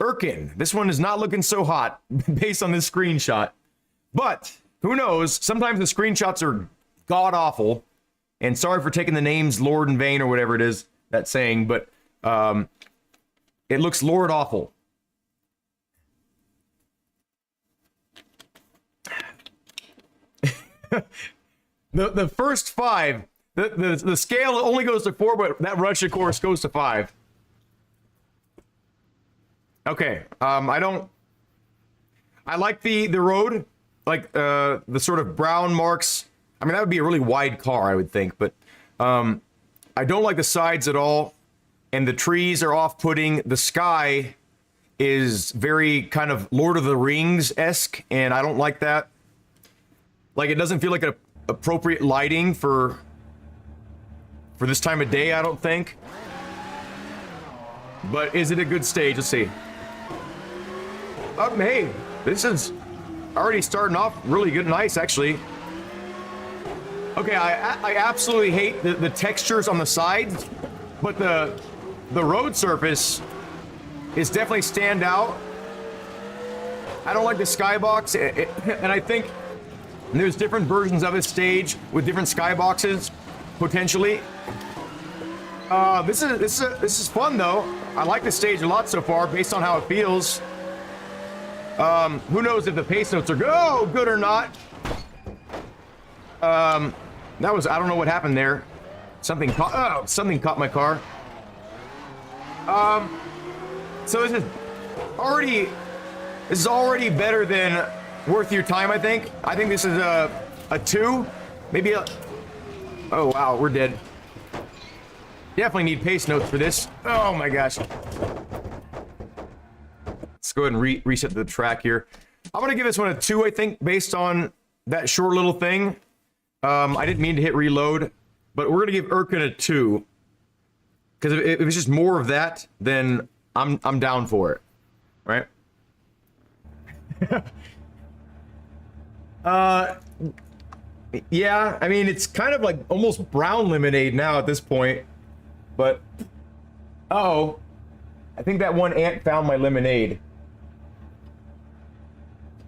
Erkin. This one is not looking so hot based on this screenshot. But who knows? Sometimes the screenshots are god-awful. And sorry for taking the names Lord in vain or whatever it is that's saying, but it looks Lord awful. The first 5, the scale only goes to 4, but that Russia course goes to 5. Okay, I like the road, like the sort of brown marks. I mean, that would be a really wide car, I would think, but I don't like the sides at all, and the trees are off-putting. The sky is very kind of Lord of the Rings-esque, and I don't like that. Like, it doesn't feel like an appropriate lighting for this time of day, I don't think. But is it a good stage? Let's see. Hey, this is already starting off really good, nice, actually. Okay, I absolutely hate the textures on the sides, but the road surface is definitely stand out. I don't like the skybox, and I think there's different versions of this stage with different skyboxes, potentially. This is fun though. I like the stage a lot so far, based on how it feels. Who knows if the pace notes are good or not? That was, I don't know what happened there. Something caught my car. So this is already better than worth your time, I think. I think this is a 2, maybe a, oh wow, we're dead. Definitely need pace notes for this. Oh my gosh. Let's go ahead and reset the track here. I'm gonna give this one a 2, I think, based on that short little thing. I didn't mean to hit reload, but we're gonna give Erkin a 2. Because if it's just more of that, then I'm down for it. Right? Yeah, I mean, it's kind of like almost brown lemonade now at this point. But, uh-oh. I think that one ant found my lemonade.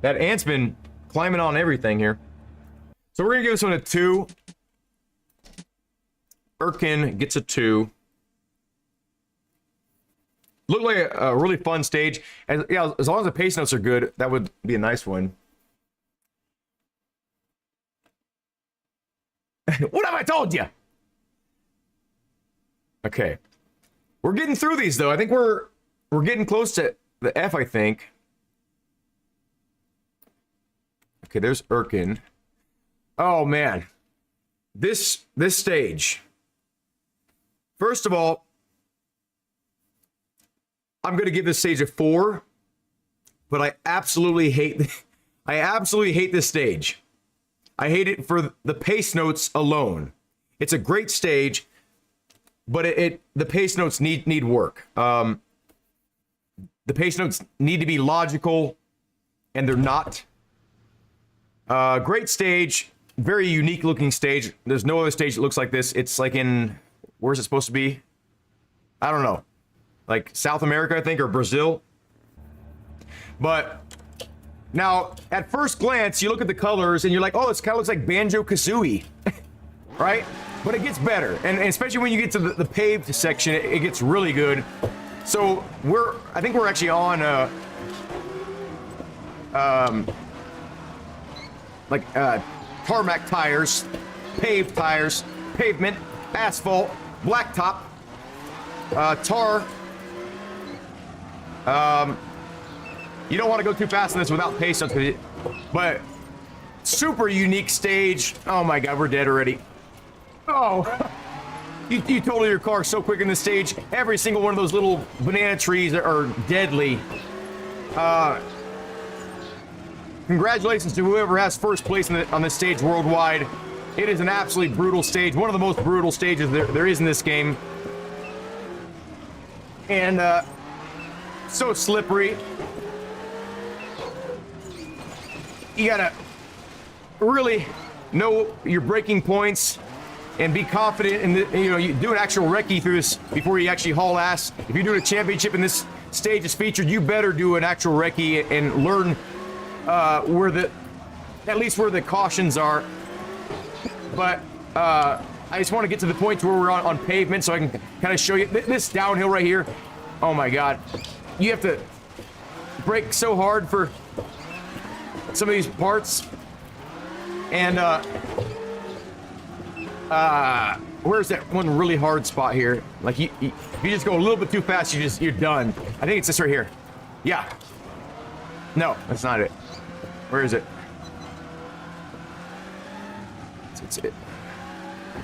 That ant's been climbing on everything here. So we're gonna give this one a 2. Erkin gets a 2. Looked like a really fun stage. And yeah, as long as the pace notes are good, that would be a nice one. What have I told you? Okay. We're getting through these, though. I think we're we're getting close to the F, I think. Okay, there's Erkin. Oh man, this stage. First of all, I'm gonna give this stage a 4, but I absolutely hate this stage. I hate it for the pace notes alone. It's a great stage, but the pace notes need work. The pace notes need to be logical, and they're not. Great stage, very unique looking stage. There's no other stage that looks like this. It's like in, where's it supposed to be? I don't know. Like South America, I think, or Brazil. But now, at first glance, you look at the colors and you're like, oh, this kind of looks like Banjo-Kazooie, right? But it gets better. And especially when you get to the paved section, it gets really good. So I think we're actually on tarmac tires, paved tires, pavement, asphalt, blacktop, tar. You don't want to go too fast in this without pace, but super unique stage. Oh my God, we're dead already. Oh, you total your car so quick in this stage. Every single one of those little banana trees are deadly. Congratulations to whoever has first place on this stage worldwide. It is an absolutely brutal stage. One of the most brutal stages there is in this game. And so slippery. You gotta really know your braking points and be confident in you do an actual recce through this before you actually haul ass. If you're doing a championship and this stage is featured, you better do an actual recce and learn at least where the cautions are. But I just want to get to the point where we're on pavement so I can kind of show you this downhill right here. Oh my God, you have to brake so hard for some of these parts. And where's that one really hard spot here? Like if you just go a little bit too fast, you're done. I think it's this right here. Yeah. No, that's not it. Where is it? It's it.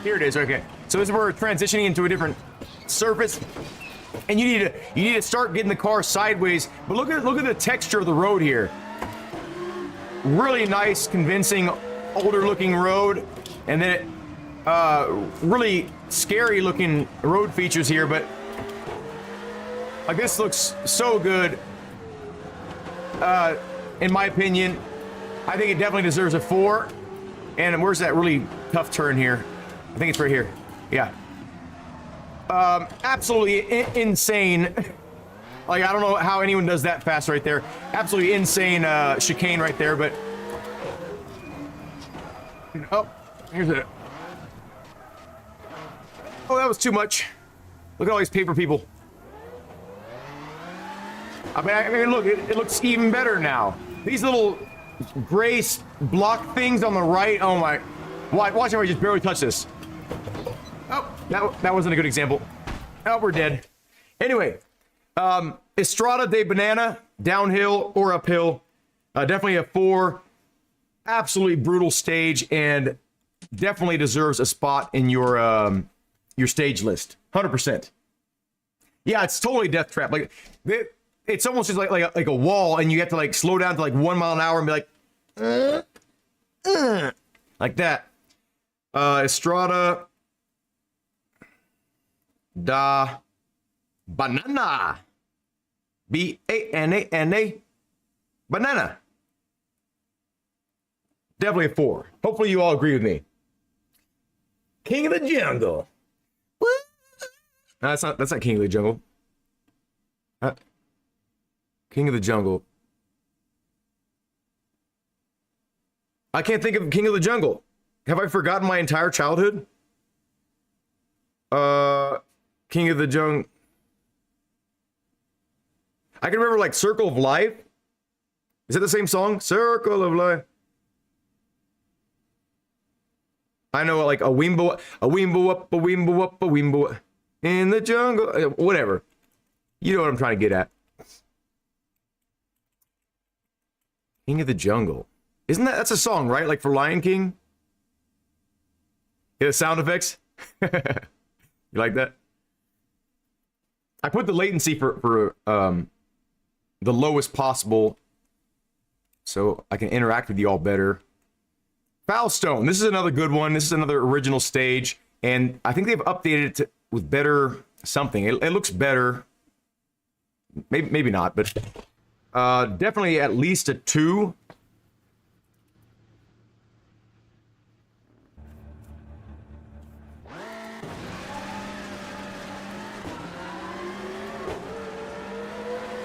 Here it is. Okay. So this is where we're transitioning into a different surface, and you need to start getting the car sideways. But look at the texture of the road here. Really nice, convincing, older-looking road, and then really scary-looking road features here. But like this looks so good. In my opinion, I think it definitely deserves a 4. And where's that really tough turn here? I think it's right here. Yeah. Absolutely insane. Like, I don't know how anyone does that fast right there. Absolutely insane chicane right there, but... Oh, here's it. Oh, that was too much. Look at all these paper people. I mean, look, it looks even better now. These little gray block things on the right. Oh my! Watch how I just barely touch this. Oh, that wasn't a good example. Oh, we're dead. Anyway, Estrada de Banana, downhill or uphill, definitely a 4. Absolutely brutal stage, and definitely deserves a spot in your stage list. 100%. Yeah, it's totally death trap. Like it's almost just like a wall, and you have to like slow down to like 1 mile an hour and be like that. Estrada da Banana. B-A-N-A-N-A. Banana. Definitely a 4. Hopefully you all agree with me. King of the Jungle. No, that's not King of the Jungle. King of the Jungle. I can't think of King of the Jungle. Have I forgotten my entire childhood? King of the Jungle. I can remember like Circle of Life. Is that the same song? Circle of Life. I know like a wimbo up, a wimbo up, a wimbo up in the jungle. Whatever. You know what I'm trying to get at. King of the Jungle. Isn't that's a song, right? Like for Lion King? Yeah, the sound effects. You like that? I put the latency for the lowest possible so I can interact with you all better. Foulstone. This is another good one. This is another original stage, and I think they've updated it with better something. It looks better. Maybe not, but definitely at least a 2.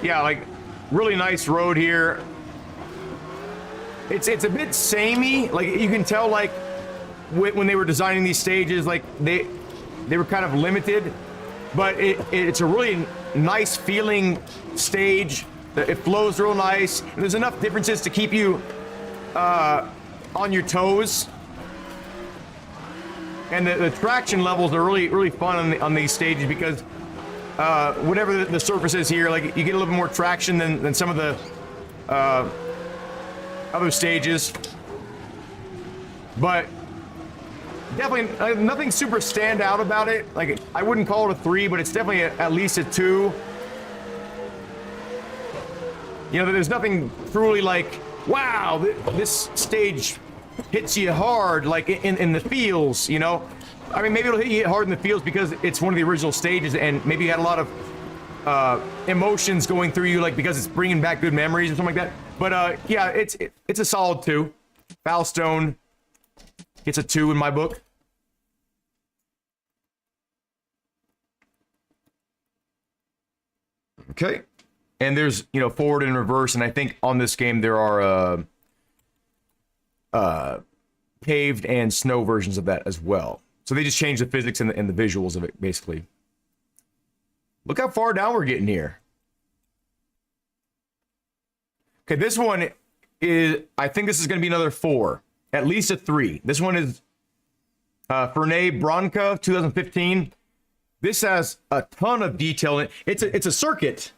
Yeah, like really nice road here. It's a bit samey. Like you can tell, like when they were designing these stages, like they were kind of limited, but it's a really nice feeling stage. It flows real nice. And there's enough differences to keep you on your toes. And the traction levels are really fun on these stages because whatever the surface is here, like you get a little bit more traction than some of the other stages. But definitely nothing super standout about it. Like I wouldn't call it a 3, but it's definitely at least a 2. You know, there's nothing truly like, wow, this stage hits you hard, like in the feels, you know? I mean, maybe it'll hit you hard in the feels because it's one of the original stages and maybe you had a lot of emotions going through you, like because it's bringing back good memories or something like that. But yeah, it's a solid 2. Foulstone gets a 2 in my book. Okay. And there's, you know, forward and reverse, and I think on this game there are paved and snow versions of that as well. So they just changed the physics and the visuals of it, basically. Look how far down we're getting here. Okay, this one is, I think this is going to be another 4. At least a 3. This one is Ferney Branca, 2015. This has a ton of detail in it. It's a circuit.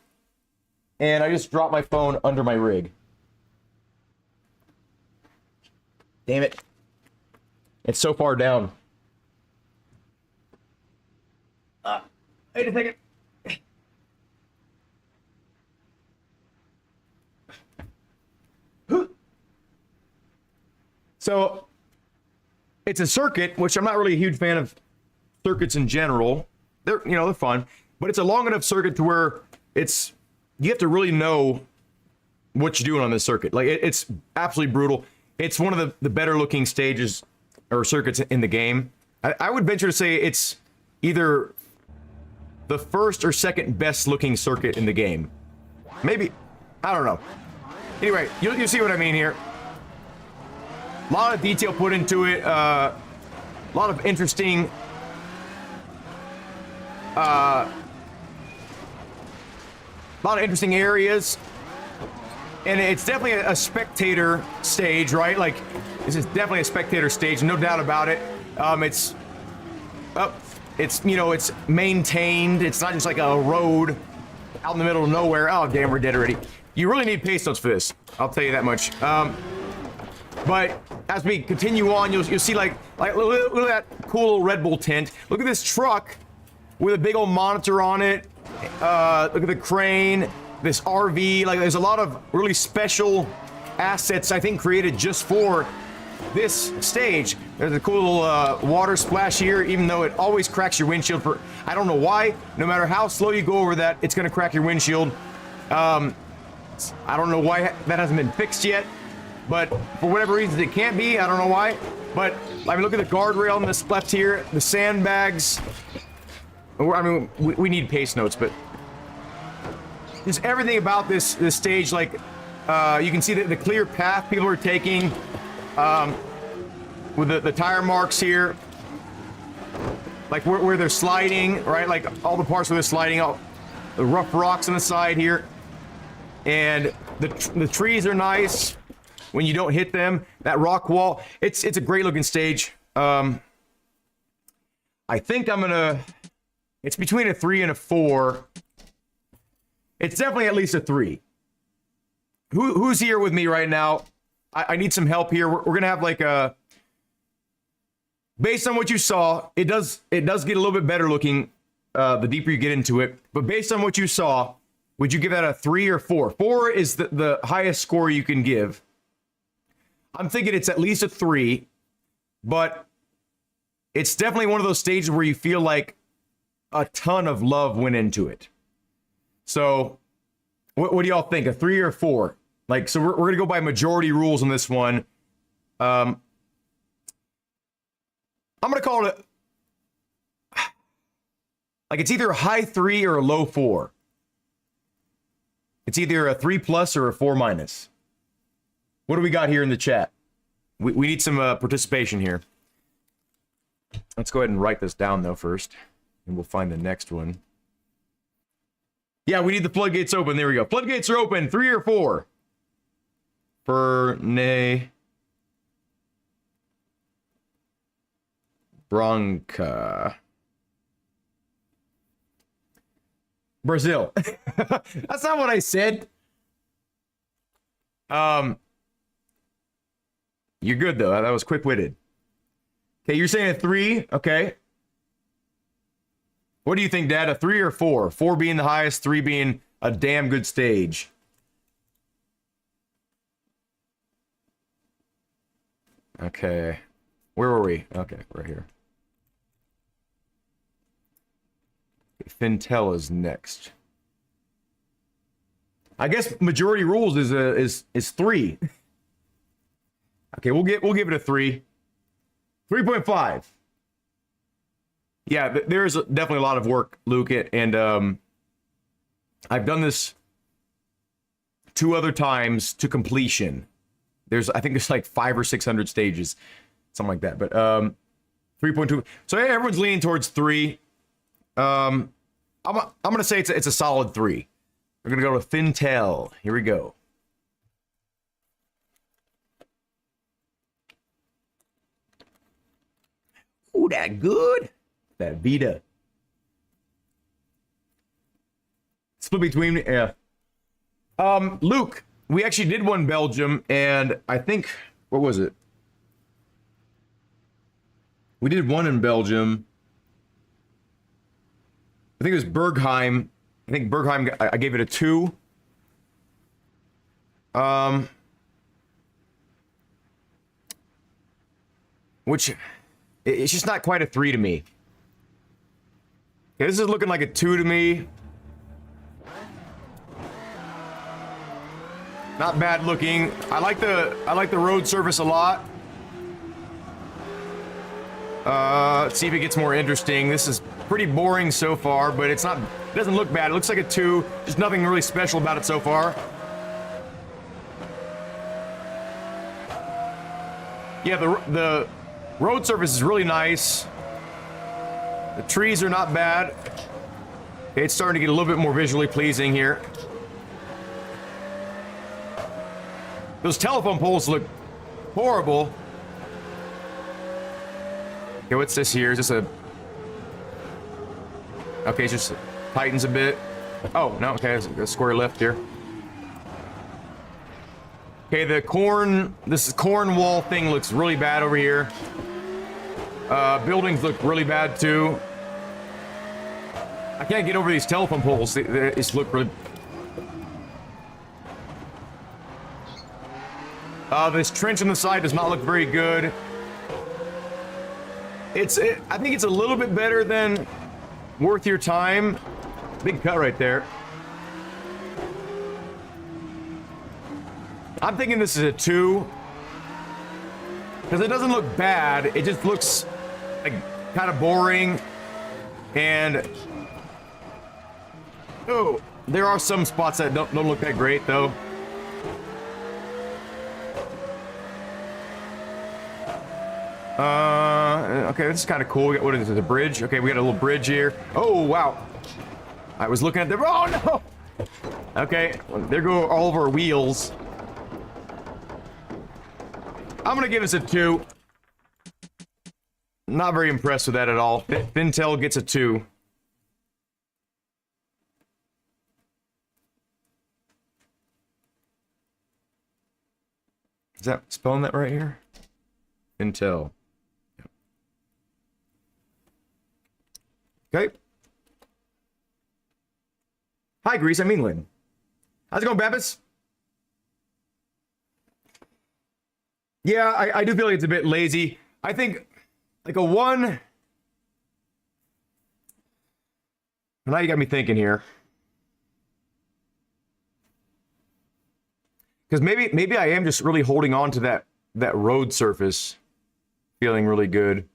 And I just dropped my phone under my rig. Damn it. It's so far down. Wait a second. So, it's a circuit, which I'm not really a huge fan of circuits in general. They're fun. But it's a long enough circuit to where you have to really know what you're doing on this circuit. Like, it's absolutely brutal. It's one of the better looking stages or circuits in the game. I would venture to say it's either the first or second best looking circuit in the game. Maybe, I don't know. Anyway, you'll see what I mean here. A lot of detail put into it. A lot of interesting areas, and it's definitely a spectator stage, right? Like this is definitely a spectator stage, no doubt about it. It's maintained. It's not just like a road out in the middle of nowhere. Oh damn, we're dead already. You really need pace notes for this. I'll tell you that much. But as we continue on, you'll see like look at that cool little Red Bull tent. Look at this truck with a big old monitor on it. Look at the crane, this RV. Like there's a lot of really special assets I think created just for this stage. There's a cool little water splash here, even though it always cracks your windshield for I don't know why. No matter how slow you go over that, it's gonna crack your windshield. I don't know why that hasn't been fixed yet, but for whatever reason it can't be. I don't know why. But I mean, look at the guardrail on this left here, the sandbags. I mean, we need pace notes, but just everything about this stage, like you can see the clear path people are taking with the tire marks here, like where they're sliding, right? Like all the parts where they're sliding, all the rough rocks on the side here, and the trees are nice when you don't hit them. That rock wall, it's a great looking stage. I think I'm gonna. It's between a 3 and a 4. It's definitely at least a 3. Who's here with me right now? I need some help here. We're gonna have like a, based on what you saw, it does get a little bit better looking the deeper you get into it. But based on what you saw, would you give that a 3 or 4? 4 is the highest score you can give. I'm thinking it's at least a 3, but it's definitely one of those stages where you feel like a ton of love went into it. So what do y'all think? A 3 or 4? Like, so we're gonna go by majority rules on this one. I'm gonna call it like it's either a high 3 or a low 4. It's either a 3+ or a 4-. What do we got here in the chat? We need some participation here. Let's go ahead and write this down though first, and we'll find the next one. Yeah, we need the floodgates open. There we go. Floodgates are open. 3 or 4? Fernay Branca. Brazil. That's not what I said. You're good though. That was quick-witted. Okay, you're saying a 3. Okay. What do you think, Dad? A 3 or 4? 4 being the highest, 3 being a damn good stage. Okay. Where were we? Okay, right here. Fintel is next. I guess majority rules is 3. Okay, we'll give it a 3. 3.5. Yeah, there's definitely a lot of work, Luke, and I've done this 2 other times to completion. I think there's like 500 or 600 stages, something like that. But 3.2. So yeah, everyone's leaning towards 3. I'm gonna say it's a solid 3. We're gonna go to Fintel. Here we go. Ooh, that good. That Vita. Split between, yeah. Luke, we actually did one Belgium, and I think, what was it? We did one in Belgium. I think it was Bergheim. I think Bergheim, I gave it a 2. Which, it's just not quite a 3 to me. Okay, this is looking like a 2 to me. Not bad looking. I like the road surface a lot. Let's see if it gets more interesting. This is pretty boring so far, but it doesn't look bad. It looks like a 2. Just nothing really special about it so far. Yeah, the road surface is really nice. The trees are not bad. It's starting to get a little bit more visually pleasing here. Those telephone poles look horrible. Okay, what's this here? Is this a... Okay, it just tightens a bit. Oh, no, okay, it's a square left here. Okay, this corn wall thing looks really bad over here. Buildings look really bad too. I can't get over these telephone poles. They just look really... This trench on the side does not look very good. I think it's a little bit better than worth your time. Big cut right there. I'm thinking this is a 2. Because it doesn't look bad. It just looks like kind of boring. And oh, there are some spots that don't look that great though. Okay, this is kind of cool. What is it, a bridge? Okay, we got a little bridge here. Oh, wow. I was looking at the... Oh, no! Okay, well, there go all of our wheels. I'm gonna give this a 2. Not very impressed with that at all. Fintel gets a 2. Is that spelling that right here? Intel. Okay. Hi, Greece. I'm England. How's it going, Babis? Yeah, I do feel like it's a bit lazy. I think like a 1. Now you got me thinking here. Because maybe I am just really holding on to that road surface, feeling really good.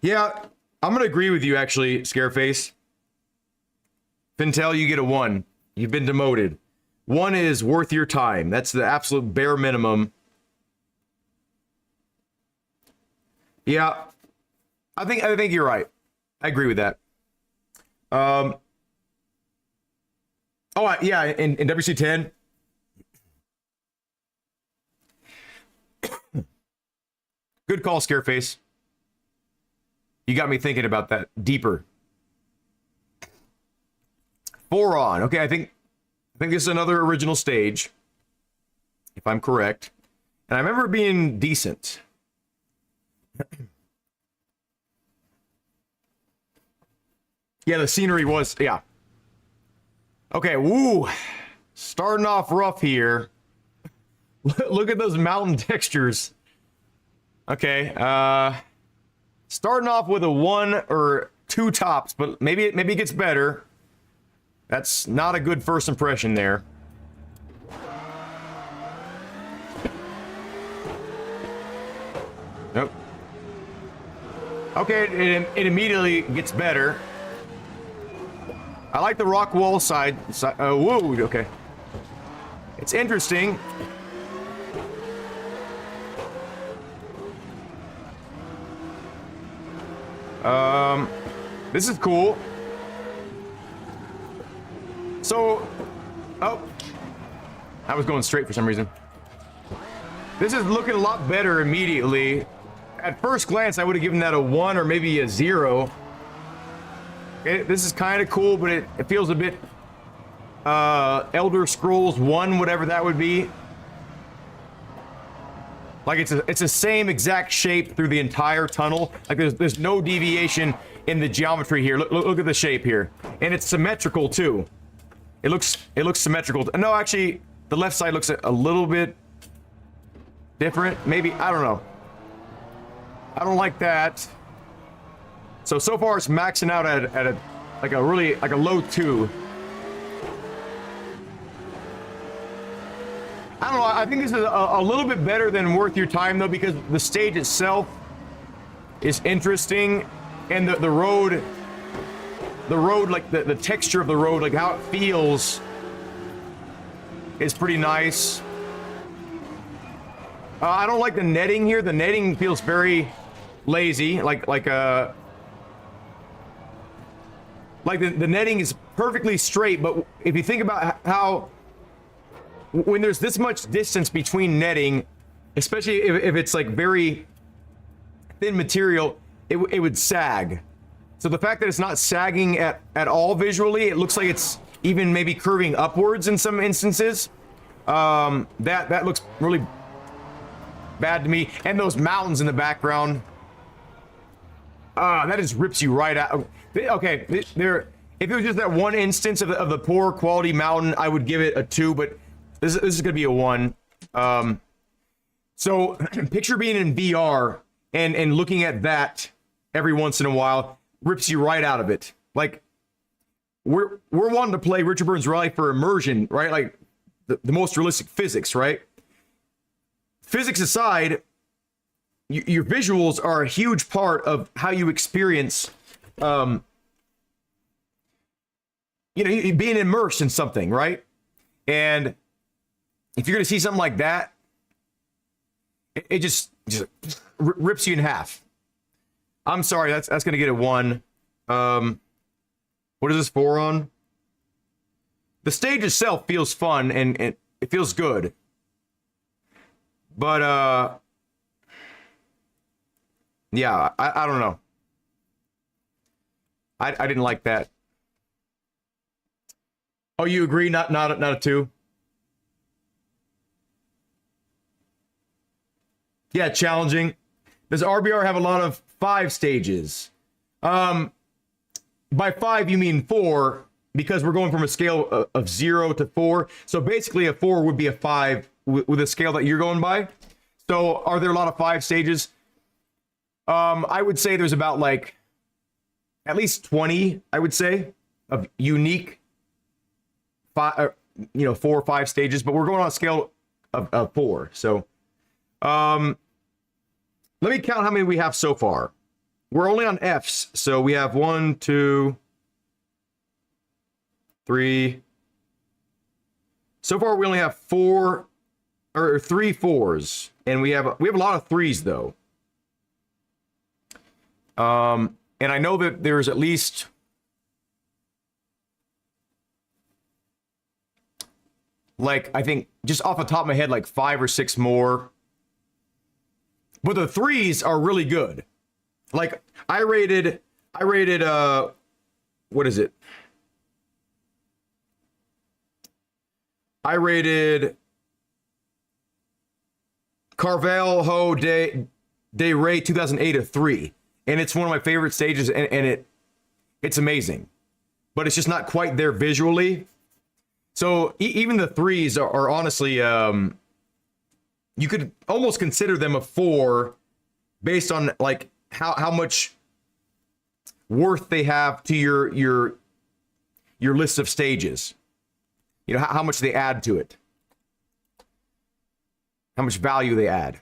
Yeah, I'm gonna agree with you actually, Scareface. Fintel, you get a 1. You've been demoted. 1 is worth your time. That's the absolute bare minimum. Yeah, I think you're right. I agree with that. Yeah, in WC10. Good call, Scareface. You got me thinking about that deeper. 4 on. Okay, I think this is another original stage, if I'm correct. And I remember it being decent. Yeah, the scenery was, yeah. Okay, woo. Starting off rough here. Look at those mountain textures. Okay, starting off with a 1 or 2 tops, but maybe it gets better. That's not a good first impression there. Nope. Okay, it immediately gets better. I like the rock wall side. Whoa, okay. It's interesting. This is cool. So, oh, I was going straight for some reason. This is looking a lot better immediately. At first glance, I would have given that a 1 or maybe a 0. This is kind of cool, but it feels a bit Elder Scrolls 1, whatever that would be. Like it's the same exact shape through the entire tunnel. Like there's no deviation in the geometry here. Look at the shape here, and it's symmetrical too. It looks symmetrical. No, actually, the left side looks a little bit different. Maybe, I don't know. I don't like that. So far it's maxing out at a low 2. I don't know. I think this is a little bit better than worth your time though, because the stage itself is interesting, and the road, like the texture of the road, like how it feels, is pretty nice. I don't like the netting here. The netting feels very lazy. Like the netting is perfectly straight, but if you think about how when there's this much distance between netting, especially if it's like very thin material, it would sag. So the fact that it's not sagging at all visually, it looks like it's even maybe curving upwards in some instances. That looks really bad to me. And those mountains in the background, that just rips you right out. Okay, if it was just that one instance of the poor quality mountain, I would give it a 2, but this is gonna be a 1. So picture being in VR and looking at that every once in a while rips you right out of it. Like we're wanting to play Richard Burns Rally for immersion, right? Like the most realistic physics, right? Physics aside, your visuals are a huge part of how you experience, being immersed in something, right? And if you're going to see something like that, it just rips you in half. I'm sorry, that's going to get a 1. What is this 4 on? The stage itself feels fun and it feels good. But, yeah, I don't know. I didn't like that. Oh, you agree? Not a 2? Yeah, challenging. Does RBR have a lot of 5 stages? By 5 you mean 4, because we're going from a scale of 0 to 4. So basically a 4 would be a 5 with a scale that you're going by. So are there a lot of 5 stages? I would say there's about like at least 20, I would say, of unique 4 or 5 stages, but we're going on a scale of 4. So let me count how many we have so far. We're only on Fs, so we have 1, 2, 3. So far, we only have 3 4s, and we have a lot of 3s though. And I know that there's at least like, I think just off the top of my head, like 5 or 6 more. But the 3s are really good. Like I rated what is it? I rated Carvalho de Rey 2008 a 3. And it's one of my favorite stages, and it's amazing. But it's just not quite there visually. So even the 3s are honestly, you could almost consider them a 4 based on like how much worth they have to your list of stages. You know, how much they add to it. How much value they add.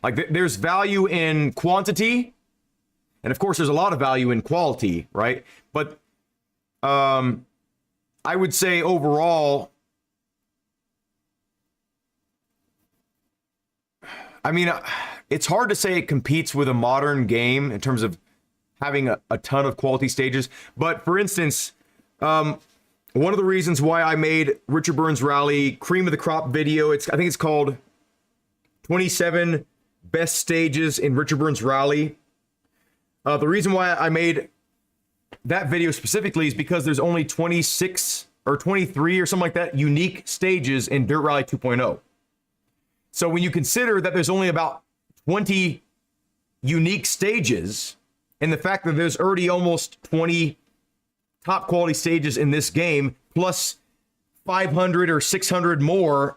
Like there's value in quantity, and of course there's a lot of value in quality, right? But I would say overall, I mean, it's hard to say it competes with a modern game in terms of having a ton of quality stages. But for instance, one of the reasons why I made Richard Burns Rally cream of the crop video, I think it's called 27 Best Stages in Richard Burns Rally. The reason why I made that video specifically is because there's only 26 or 23 or something like that unique stages in Dirt Rally 2.0. So when you consider that there's only about 20 unique stages, and the fact that there's already almost 20 top quality stages in this game, plus 500 or 600 more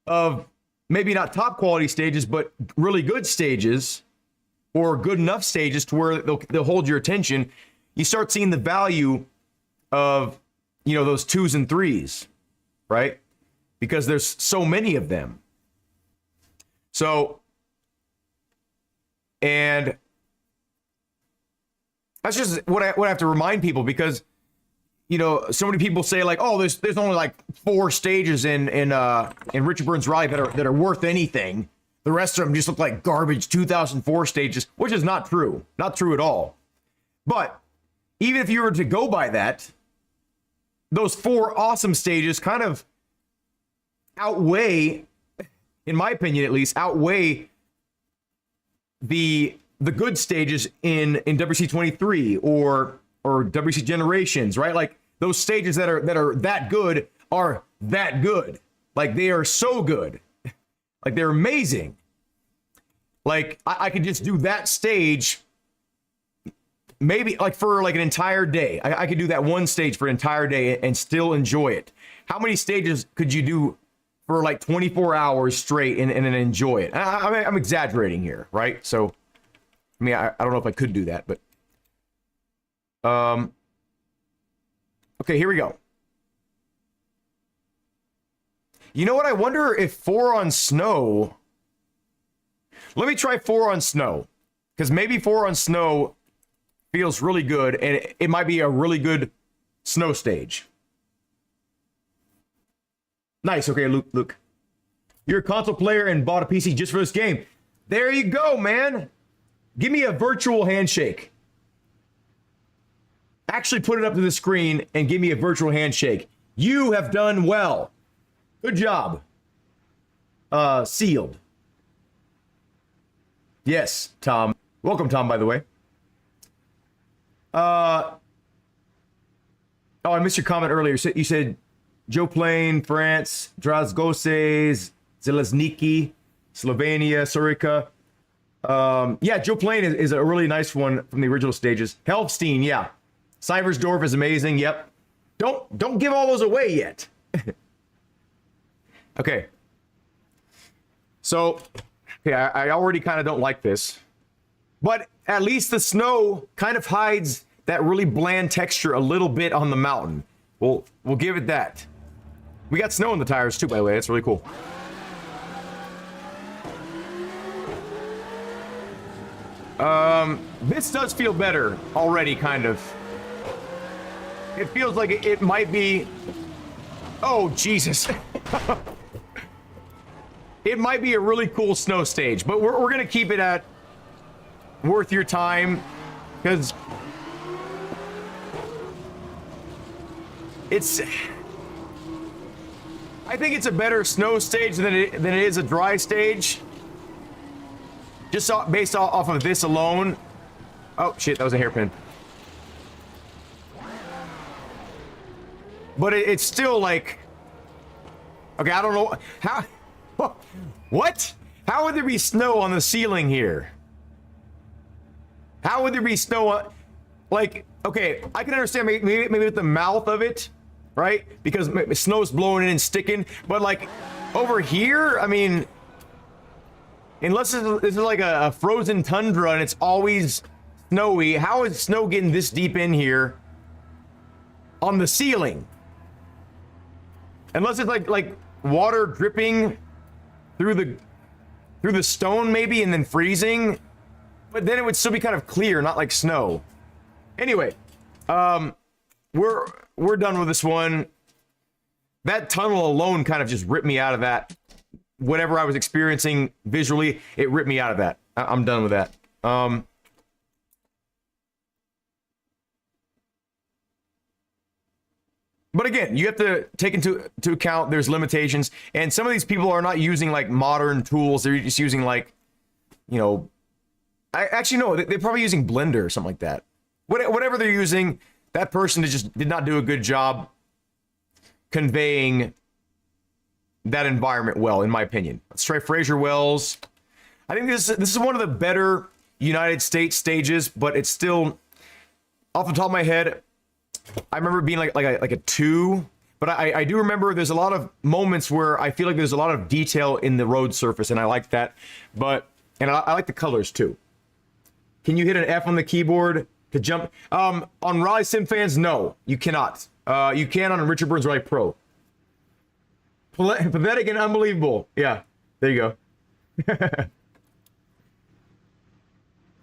of maybe not top quality stages, but really good stages or good enough stages to where they'll hold your attention, you start seeing the value of, those 2s and 3s, right? Because there's so many of them. So, and that's just what I have to remind people, because so many people say like, oh, there's only like 4 stages in Richard Burns Rally that are worth anything. The rest of them just look like garbage 2004 stages, which is not true. Not true at all. But even if you were to go by that, those 4 awesome stages kind of outweigh, in my opinion at least, outweigh the good stages in WC 23 or WC Generations, right? Like those stages that are that good are that good. Like they are so good. Like they're amazing. Like I could just do that stage maybe like for like an entire day. I could do that one stage for an entire day and still enjoy it. How many stages could you do for like 24 hours straight and enjoy it? I'm exaggerating here, right? So, I mean, I don't know if I could do that, but okay, here we go. You know what? I wonder if 4 on snow. Let me try 4 on snow, because maybe 4 on snow feels really good, and it might be a really good snow stage. Nice. Okay, Luke. You're a console player and bought a PC just for this game. There you go, man. Give me a virtual handshake. Actually put it up to the screen and give me a virtual handshake. You have done well. Good job. Sealed. Yes, Tom. Welcome, Tom, by the way. Oh, I missed your comment earlier. You said Joe Plain, France, Dragose, Zelezniki, Slovenia, Surica. Yeah, Joe Plain is a really nice one from the original stages. Helfstein, yeah. Seiversdorf is amazing. Yep. Don't give all those away yet. Okay. So, yeah, I already kind of don't like this, but at least the snow kind of hides that really bland texture a little bit on the mountain. We'll give it that. We got snow in the tires too, by the way. That's really cool. This does feel better already, kind of. It feels like it might be... Oh, Jesus. It might be a really cool snow stage, but we're going to keep it at worth your time, because it's... I think it's a better snow stage than it is a dry stage. Just based off of this alone. Oh, shit, that was a hairpin. But it's still like... Okay, I don't know... How... What? How would there be snow on the ceiling here? How would there be snow on... Like, okay, I can understand maybe with the mouth of it, right? Because snow's blowing in and sticking. But, like, over here, I mean... Unless this is like a frozen tundra and it's always snowy, how is snow getting this deep in here on the ceiling? Unless it's like water dripping through the stone maybe and then freezing, but then it would still be kind of clear, not like snow. Anyway, we're done with this one. That tunnel alone kind of just ripped me out of that. Whatever I was experiencing visually, it ripped me out of that. I'm done with that. But again, you have to take into account there's limitations, and some of these people are not using like modern tools. They're just using like, you know, actually no, they're probably using Blender or something like that. Whatever they're using, that person just did not do a good job conveying that environment well, in my opinion. Let's try Fraser Wells. I think this is one of the better United States stages, but it's still, off the top of my head, I remember it being like a 2, but I do remember there's a lot of moments where I feel like there's a lot of detail in the road surface, and I like that. But I like the colors too. Can you hit an F on the keyboard to jump? On Rally Sim fans, no, you cannot. You can on Richard Burns Rally Pro. Pathetic and unbelievable. Yeah, there you go.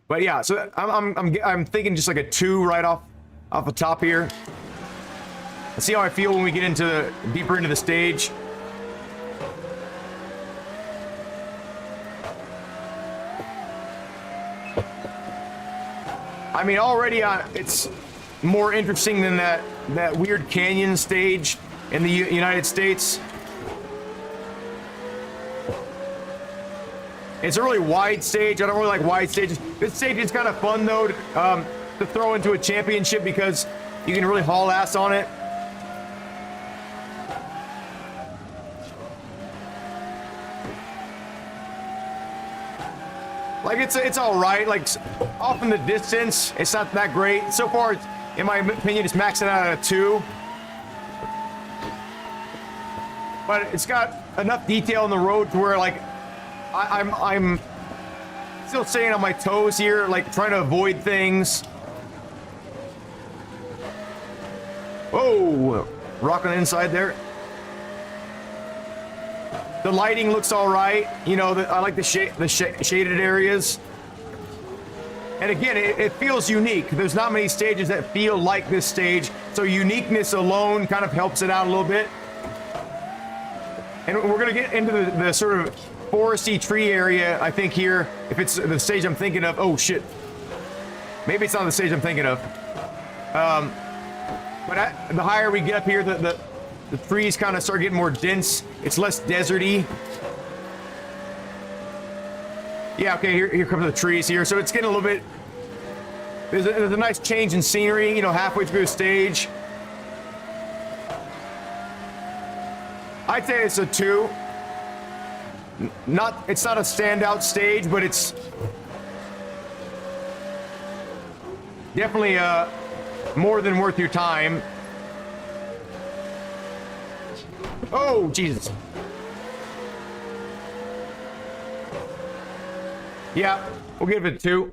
But yeah, so I'm thinking just like a 2 right off the top here. Let's see how I feel when we get deeper into the stage. I mean, already it's more interesting than that weird canyon stage in the United States. It's a really wide stage. I don't really like wide stages. This stage is kind of fun though to throw into a championship because you can really haul ass on it. Like it's all right. Like off in the distance, it's not that great. So far, in my opinion, it's maxing out at a 2. But it's got enough detail in the road to where like I'm still staying on my toes here, like trying to avoid things. Whoa, rock on the inside there. The lighting looks all right. You know, I like the shaded areas. And again, it feels unique. There's not many stages that feel like this stage, so uniqueness alone kind of helps it out a little bit. And we're gonna get into the sort of foresty tree area, I think here, if it's the stage I'm thinking of. Oh shit, maybe it's not the stage I'm thinking of. But the higher we get up here, the trees kind of start getting more dense. It's less deserty. Yeah, okay, here come the trees here. So it's getting a little bit there's a nice change in scenery, you know, halfway through the stage. I'd say it's a 2. It's not a standout stage, but it's definitely more than worth your time. Oh, Jesus. Yeah, we'll give it a 2.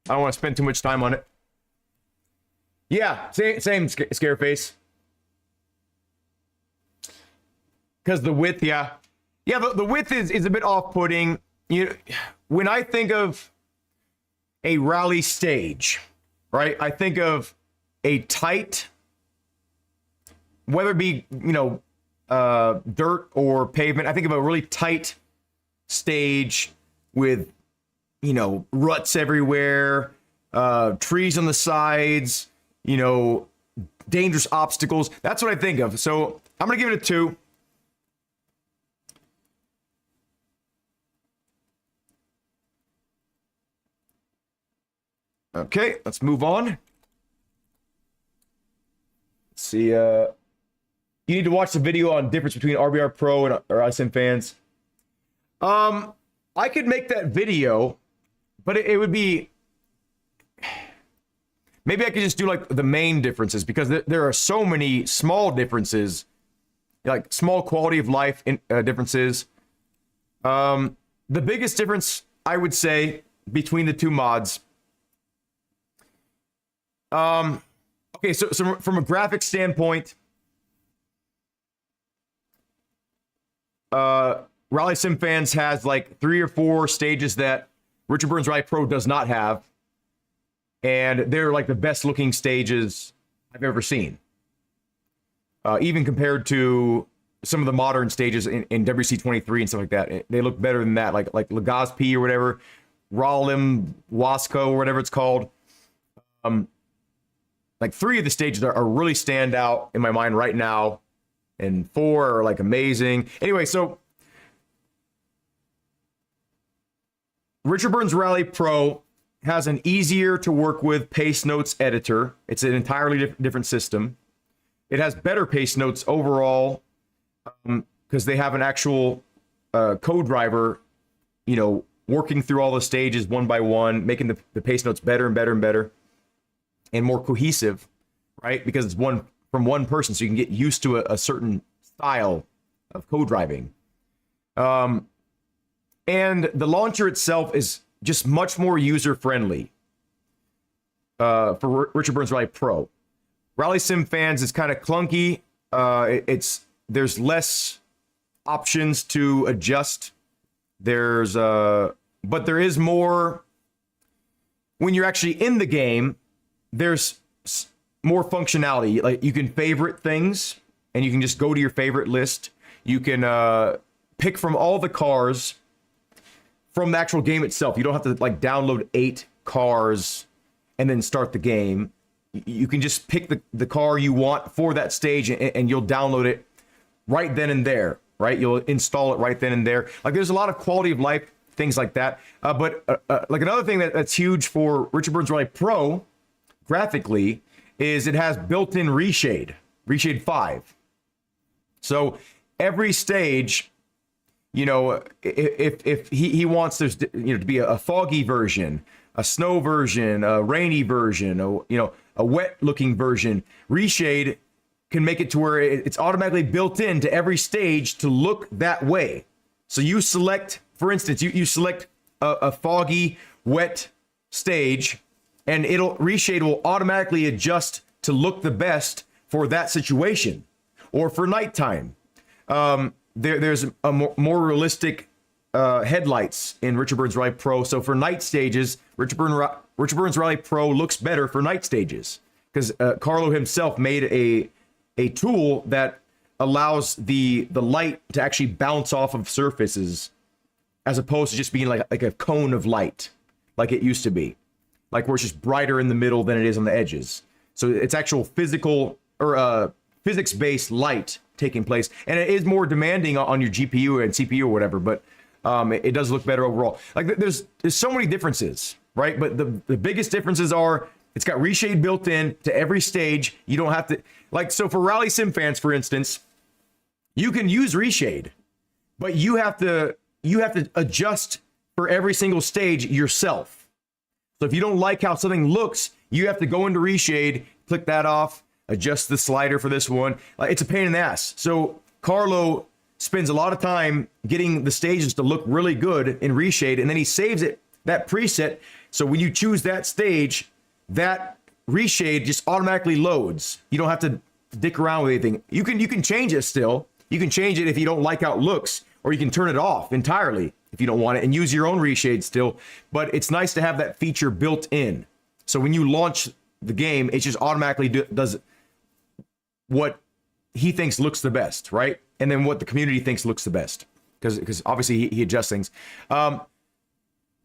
I don't want to spend too much time on it. Yeah, same Scareface. Because the width, yeah. Yeah, the width is a bit off-putting. When I think of a rally stage, right, I think of a tight, whether it be, dirt or pavement, I think of a really tight stage with, ruts everywhere, trees on the sides, dangerous obstacles. That's what I think of. So I'm going to give it a 2. Okay, let's move on. Let's see. You need to watch the video on difference between RBR Pro and RSM fans. I could make that video, but it would be. Maybe I could just do like the main differences, because there are so many small differences, like small quality of life differences. The biggest difference, I would say, between the two mods. Okay, so from a graphic standpoint, Rally Sim Fans has like 3 or 4 stages that Richard Burns Rally Pro does not have, and they're like the best looking stages I've ever seen. Even compared to some of the modern stages in WC23 and stuff like that, they look better than that. Like Legazpi or whatever, Ralim Wasco or whatever it's called. Like 3 of the stages are really stand out in my mind right now, and 4 are like amazing. Anyway, so Richard Burns Rally Pro has an easier to work with pace notes editor. It's an entirely different system. It has better pace notes overall, because they have an actual code driver, working through all the stages one by one, making the pace notes better and better and better, and more cohesive, right? Because it's from one person, so you can get used to a certain style of code driving. And the launcher itself is just much more user-friendly for Richard Burns Rally Pro. Rally Sim Fans is kind of clunky. There's less options to adjust. But there is more when you're actually in the game. There's more functionality. Like you can favorite things, and you can just go to your favorite list. You can pick from all the cars from the actual game itself. You don't have to like download 8 cars and then start the game. You can just pick the car you want for that stage, and you'll download it right then and there, right? You'll install it right then and there. Like there's a lot of quality of life things like that. But like another thing that's huge for Richard Burns Rally Pro graphically is it has built-in reshade 5. So every stage, if he wants there's to be a foggy version, a snow version, a rainy version, a wet-looking version, reshade can make it to where it's automatically built into every stage to look that way. So you select, for instance, you select a foggy, wet stage, and reshade will automatically adjust to look the best for that situation. Or for nighttime, there's a more realistic headlights in Richard Burns Rally Pro. So for night stages, Richard Burns Rally Pro looks better for night stages, because Carlo himself made a tool that allows the light to actually bounce off of surfaces, as opposed to just being like a cone of light like it used to be, like where it's just brighter in the middle than it is on the edges. So it's actual physical or physics-based light taking place, and it is more demanding on your GPU and CPU or whatever, but it does look better overall. Like there's so many differences right? But the biggest differences are it's got reshade built in to every stage. You don't have to, like, so for Rally Sim fans, for instance, you can use reshade, but you have to adjust for every single stage yourself. So if you don't like how something looks, you have to go into reshade, click that off, adjust the slider for this one. It's a pain in the ass. So Carlo spends a lot of time getting the stages to look really good in reshade, and then he saves that preset. So when you choose that stage, that reshade just automatically loads. You don't have to dick around with anything. You can change it still. You can change it if you don't like how it looks, or you can turn it off entirely if you don't want it and use your own reshade still. But it's nice to have that feature built in. So when you launch the game, it just automatically does what he thinks looks the best, right? And then what the community thinks looks the best, because obviously he adjusts things.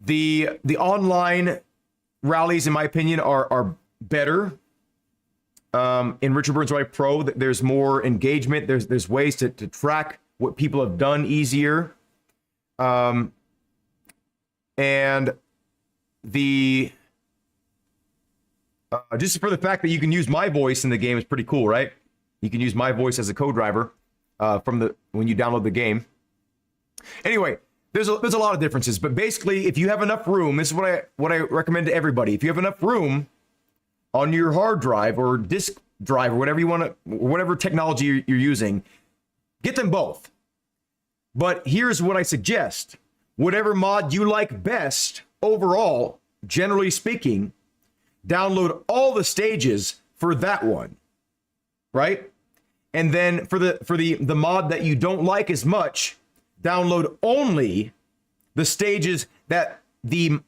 The online rallies, in my opinion, are better. In Richard Burns Rally Pro, there's more engagement. There's ways to track what people have done easier. And the just for the fact that you can use my voice in the game is pretty cool, right? You can use my voice as a co-driver when you download the game. Anyway, there's a lot of differences, but basically, if you have enough room, this is what I recommend to everybody. If you have enough room on your hard drive or disk drive or whatever you want to, whatever technology you're using, get them both. But here's what I suggest: whatever mod you like best overall, generally speaking, download all the stages for that one, right? And then for the mod that you don't like as much, download only the stages that the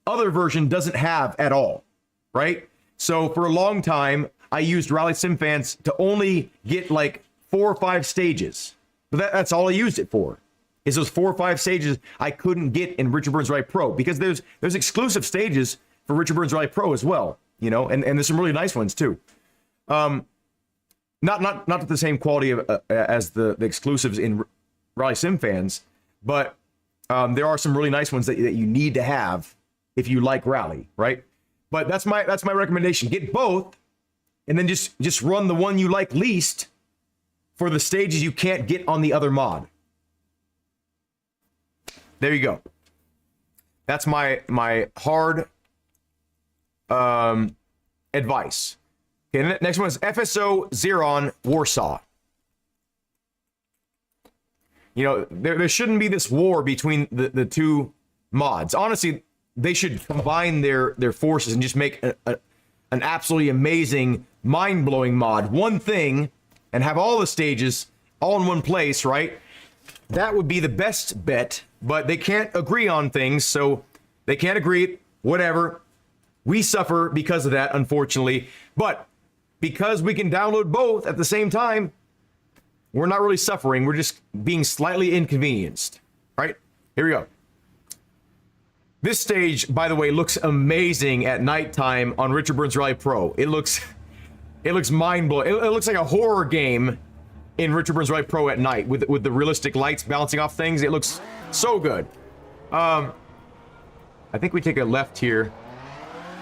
other version doesn't have at all, right? So for a long time, I used Rally Sim Fans to only get like 4 or 5 stages. But that's all I used it for, is those 4 or 5 stages I couldn't get in Richard Burns Rally Pro, because there's exclusive stages for Richard Burns Rally Pro as well, you know, and there's some really nice ones too. Not to the same quality of, as the exclusives in Rally Sim Fans, but there are some really nice ones that you need to have if you like Rally, right? But that's my recommendation. Get both, and then just run the one you like least for the stages you can't get on the other mod. There you go. That's my hard advice. Okay, next one is FSO Xeron Warsaw. You know, there shouldn't be this war between the two mods. Honestly, they should combine their forces and just make an absolutely amazing, mind-blowing mod. One thing, and have all the stages all in one place, right? That would be the best bet, but they can't agree on things, so they can't agree, whatever. We suffer because of that, unfortunately. But because we can download both at the same time, we're not really suffering. We're just being slightly inconvenienced, right? Here we go. This stage, by the way, looks amazing at nighttime on Richard Burns Rally Pro. It looks mind-blowing. It looks like a horror game in Richard Burns Rally Pro at night with the realistic lights bouncing off things. It looks so good. I think we take a left here.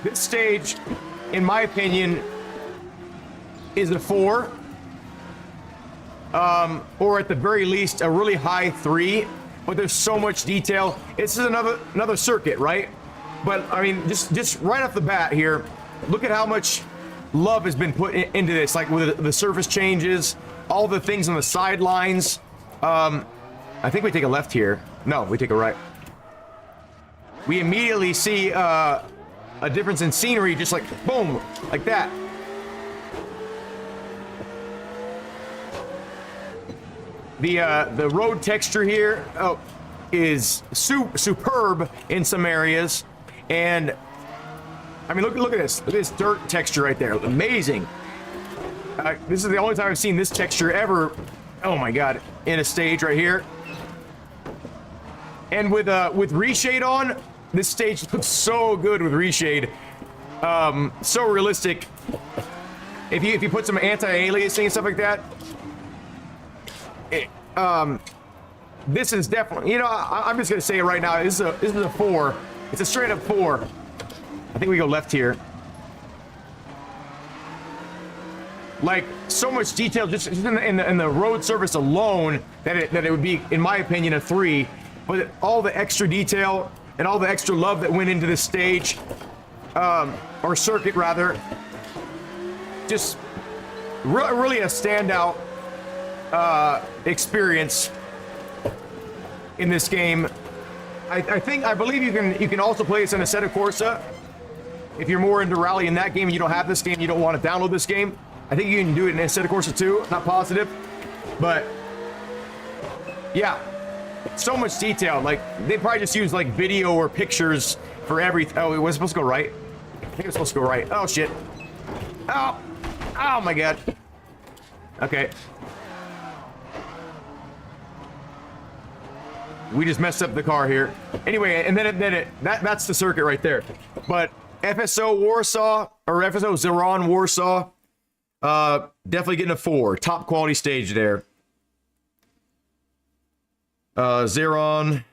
This stage, in my opinion, is a 4. Or at the very least, a really high 3. But there's so much detail. This is another circuit, right? But I mean, just right off the bat here, look at how much love has been put into this. Like with the surface changes, all the things on the sidelines. I think we take a left here. No, we take a right. We immediately see a difference in scenery, just like boom, like that. The road texture here is superb in some areas, and I mean look at this. Look at this dirt texture right there. Amazing. This is the only time I've seen this texture ever. Oh my god, in a stage right here. And with reshade on, this stage looks so good with reshade. So realistic. If you put some anti-aliasing and stuff like that. This is definitely, you know, I'm just gonna say it right now. This is a 4. It's a straight up 4. I think we go left here. Like, so much detail just in the road surface alone that it would be, in my opinion, a 3. But all the extra detail and all the extra love that went into this stage, or circuit rather, just really a standout experience in this game. I believe you can also play this in Assetto Corsa. If you're more into rally in that game and you don't have this game, you don't want to download this game, I think you can do it in Assetto Corsa too. Not positive, but yeah, so much detail. Like, they probably just use like video or pictures for everything. Oh, it was supposed to go right. I think it was supposed to go right. Oh shit. Oh my god. Okay. We just messed up the car here. Anyway, and then that's the circuit right there. But FSO Warsaw, or FSO Zeron Warsaw, definitely getting a 4. Top quality stage there. Zeron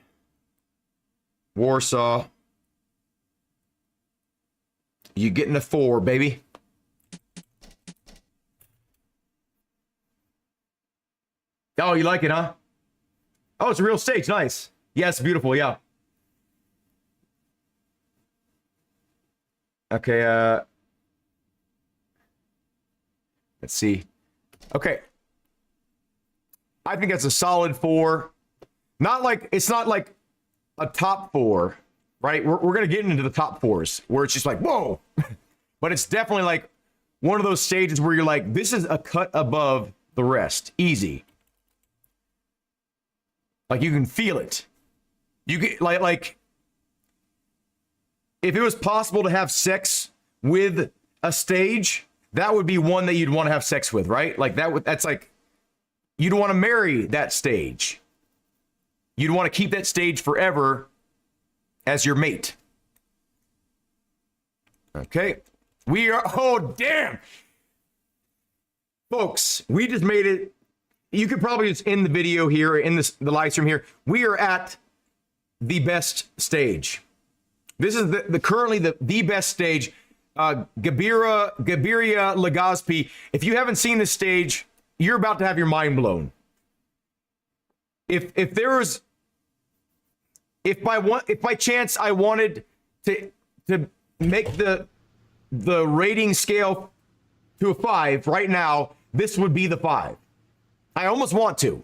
Warsaw. You getting a 4, baby. Oh, you like it, huh? Oh, it's a real stage. Nice. Yeah, it's beautiful. Yeah. Okay. Let's see. Okay. I think that's a solid 4. It's not like a top 4, right? We're going to get into the top 4s where it's just like, whoa. But it's definitely like one of those stages where you're like, this is a cut above the rest. Easy. Like, you can feel it. You get like if it was possible to have sex with a stage, that would be one that you'd want to have sex with, right? Like that's like, you'd want to marry that stage. You'd want to keep that stage forever as your mate. Okay. We are, oh damn. Folks, we just made it. You could probably just end the video here, in the live stream here. We are at the best stage. This is currently the best stage. Gabiria Legazpi. If you haven't seen this stage, you're about to have your mind blown. If by chance I wanted to make the rating scale to a 5 right now, this would be the 5. I almost want to.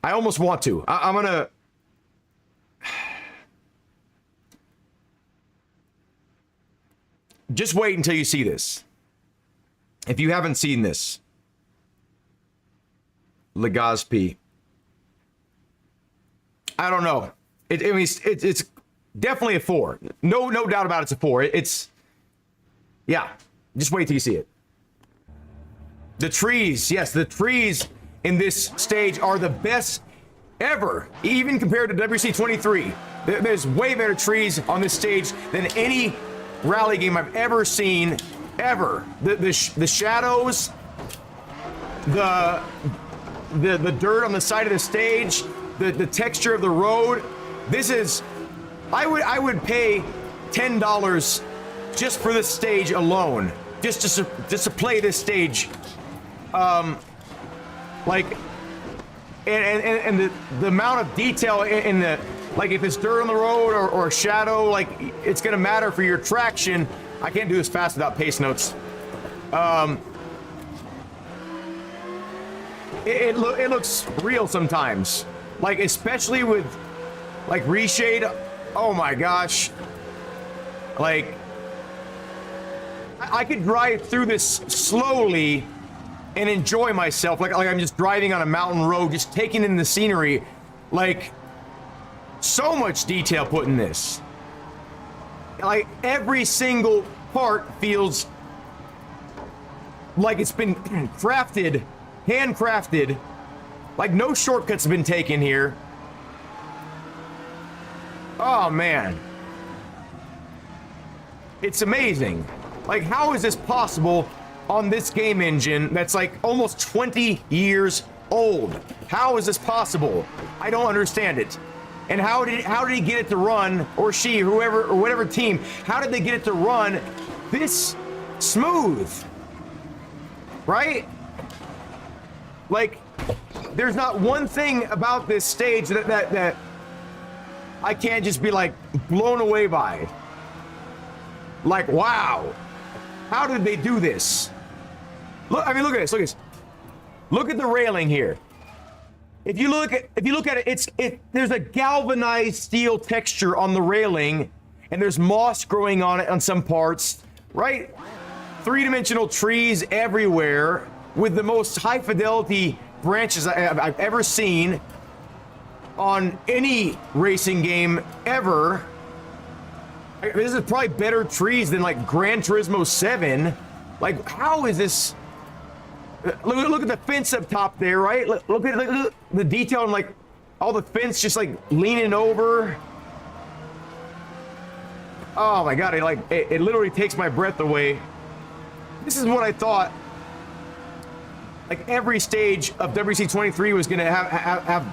I'm gonna. Just wait until you see this. If you haven't seen this. Legazpi. I don't know. It's definitely a 4. No doubt about it's a 4. Yeah. Just wait till you see it. The trees, yes, the trees in this stage are the best ever, even compared to WC23. There's way better trees on this stage than any rally game I've ever seen, ever. The shadows, the dirt on the side of the stage, the texture of the road. This is, I would pay $10 just for this stage alone, just to play this stage. Like, and the amount of detail in the, like, if it's dirt on the road or a shadow, like, it's gonna matter for your traction. I can't do this fast without pace notes. It looks real sometimes, like, especially with like reshade. Oh my gosh, like, I could drive through this slowly and enjoy myself, like I'm just driving on a mountain road, just taking in the scenery. Like, so much detail put in this. Like, every single part feels like it's been crafted, handcrafted. Like, no shortcuts have been taken here. Oh man, it's amazing. Like, how is this possible on this game engine that's like almost 20 years old? How is this possible? I don't understand it. And how did he get it to run, or she, whoever, or whatever team, how did they get it to run this smooth? Right? Like, there's not one thing about this stage that I can't just be like blown away by. Like, wow, how did they do this? Look, I mean, look at this, look at this. Look at the railing here. If you look at it, there's a galvanized steel texture on the railing, and there's moss growing on it on some parts, right? Three-dimensional trees everywhere with the most high fidelity branches I've ever seen on any racing game ever. This is probably better trees than like Gran Turismo 7. Like, how is this? Look at the fence up top there, right? Look at the detail on like all the fence just like leaning over. Oh my God, it literally takes my breath away. This is what I thought. Like every stage of WC23 was gonna have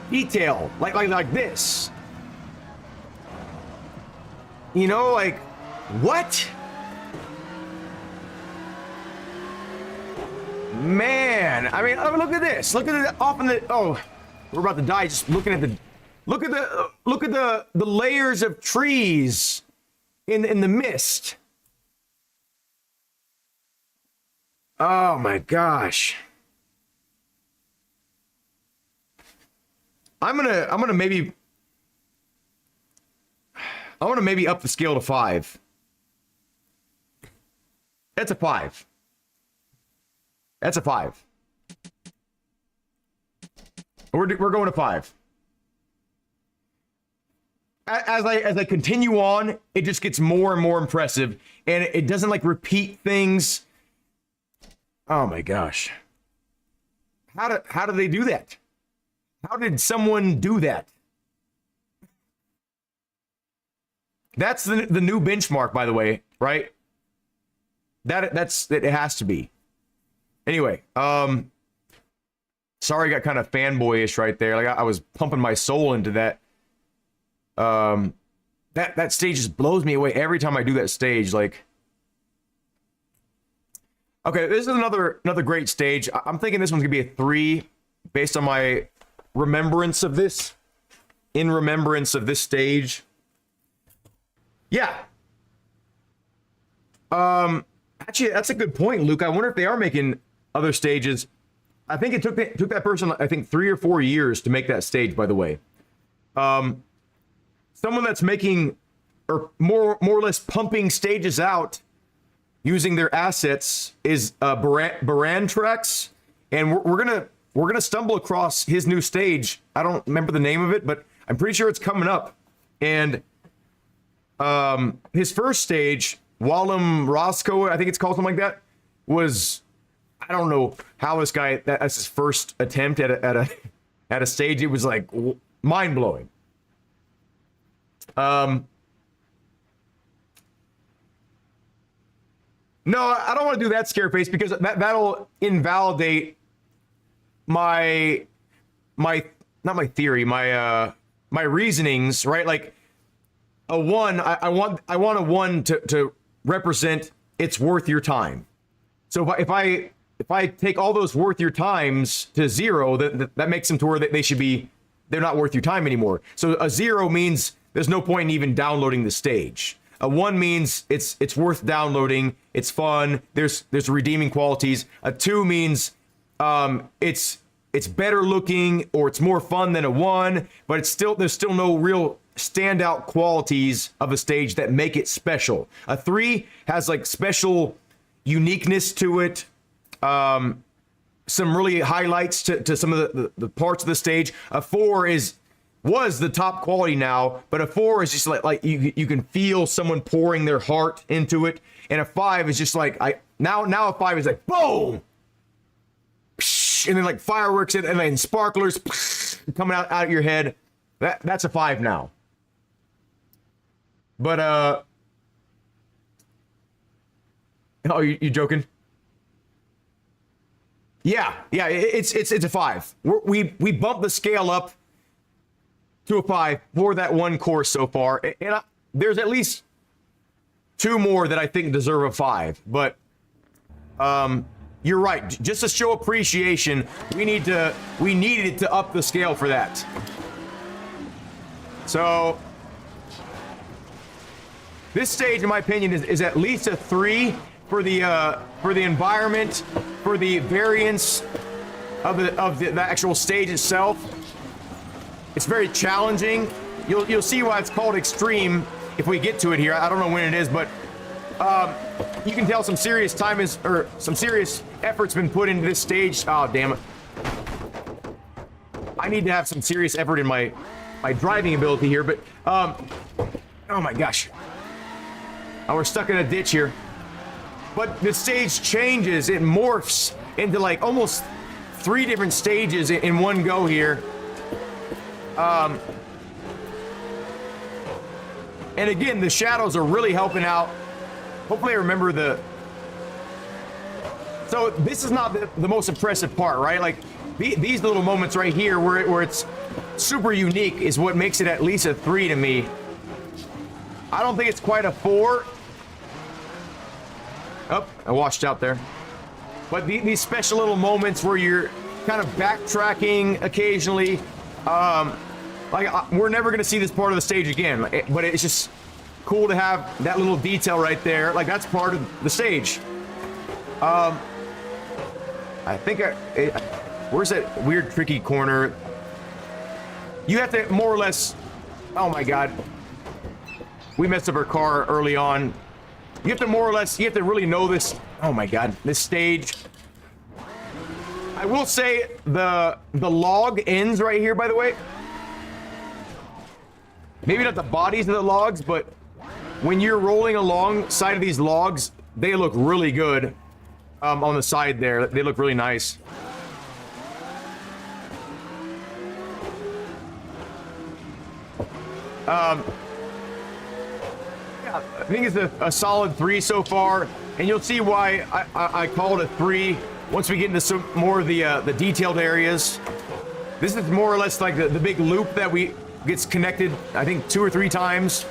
detail like this. You know, like what? Man, I mean, look at this. Look at it off in the. Oh, we're about to die. Just looking at the. Look at the layers of trees in the mist. Oh my gosh. I'm gonna maybe up the scale to 5. That's a 5. That's a 5. We're going to 5. As I continue on, it just gets more and more impressive, and it doesn't like repeat things. Oh my gosh. How do they do that? How did someone do that? That's the new benchmark, by the way, right? That's it has to be. Anyway, sorry I got kind of fanboyish right there. Like I was pumping my soul into that. That stage just blows me away every time I do that stage. Like, okay, this is another great stage. I'm thinking this one's gonna be a 3 based on my remembrance of this. In remembrance of this stage. Yeah. Actually, that's a good point, Luke. I wonder if they are making other stages. I think it took that person, I think 3 or 4 years to make that stage, by the way. Someone that's making or more or less pumping stages out using their assets is Barantrex, and we're gonna stumble across his new stage. I don't remember the name of it, but I'm pretty sure it's coming up. And his first stage, Wallem Roscoe, I think it's called something like that, was, I don't know how this guy, that's his first attempt at a stage. It was like mind blowing. No, I don't want to do that scare face because that'll invalidate my not my theory, my reasonings, right? Like a 1, I want a 1 to represent it's worth your time. So if I take all those worth your times to 0, that makes them to where they're not worth your time anymore. So a 0 means there's no point in even downloading the stage. A 1 means it's worth downloading, it's fun, there's redeeming qualities. A 2 means it's better looking or it's more fun than a 1, but there's still no real standout qualities of a stage that make it special. A 3 has like special uniqueness to it, some really highlights to some of the parts of the stage. A 4 was the top quality now, but a 4 is just like you can feel someone pouring their heart into it, and a 5 is just like now a 5 is like boom, and then like fireworks and then sparklers coming out of your head. That's a 5 now. But oh, you joking? Yeah, it's a 5. We bumped the scale up to a 5 for that one course so far. And there's at least 2 more that I think deserve a 5. But you're right. Just to show appreciation, we needed to up the scale for that. So this stage, in my opinion, is at least a 3 for the environment, for the variance of the actual stage itself. It's very challenging. You'll see why it's called extreme if we get to it here. I don't know when it is, but you can tell some serious some serious effort's been put into this stage. Oh, damn it. I need to have some serious effort in my driving ability here, but oh my gosh. Oh, we're stuck in a ditch here. But the stage changes, it morphs into like almost 3 different stages in one go here. And again, the shadows are really helping out. Hopefully I remember so this is not the most impressive part, right? Like these little moments right here where it's super unique is what makes it at least a 3 to me. I don't think it's quite a 4. Oh, I washed out there. But these special little moments where you're kind of backtracking occasionally, we're never going to see this part of the stage again, but it's just cool to have that little detail right there. Like, that's part of the stage. I think where's that weird tricky corner? You have to more or less, oh my god, we messed up our car early on. You have to more or less, you have to really know this, oh my god, this stage. I will say the log ends right here, by the way. Maybe not the bodies of the logs, but when you're rolling alongside of these logs, they look really good on the side there. They look really nice. Yeah, I think it's a solid 3 so far, and you'll see why I call it a 3 once we get into some more of the detailed areas. This is more or less like the big loop that gets connected, I think 2 or 3 times.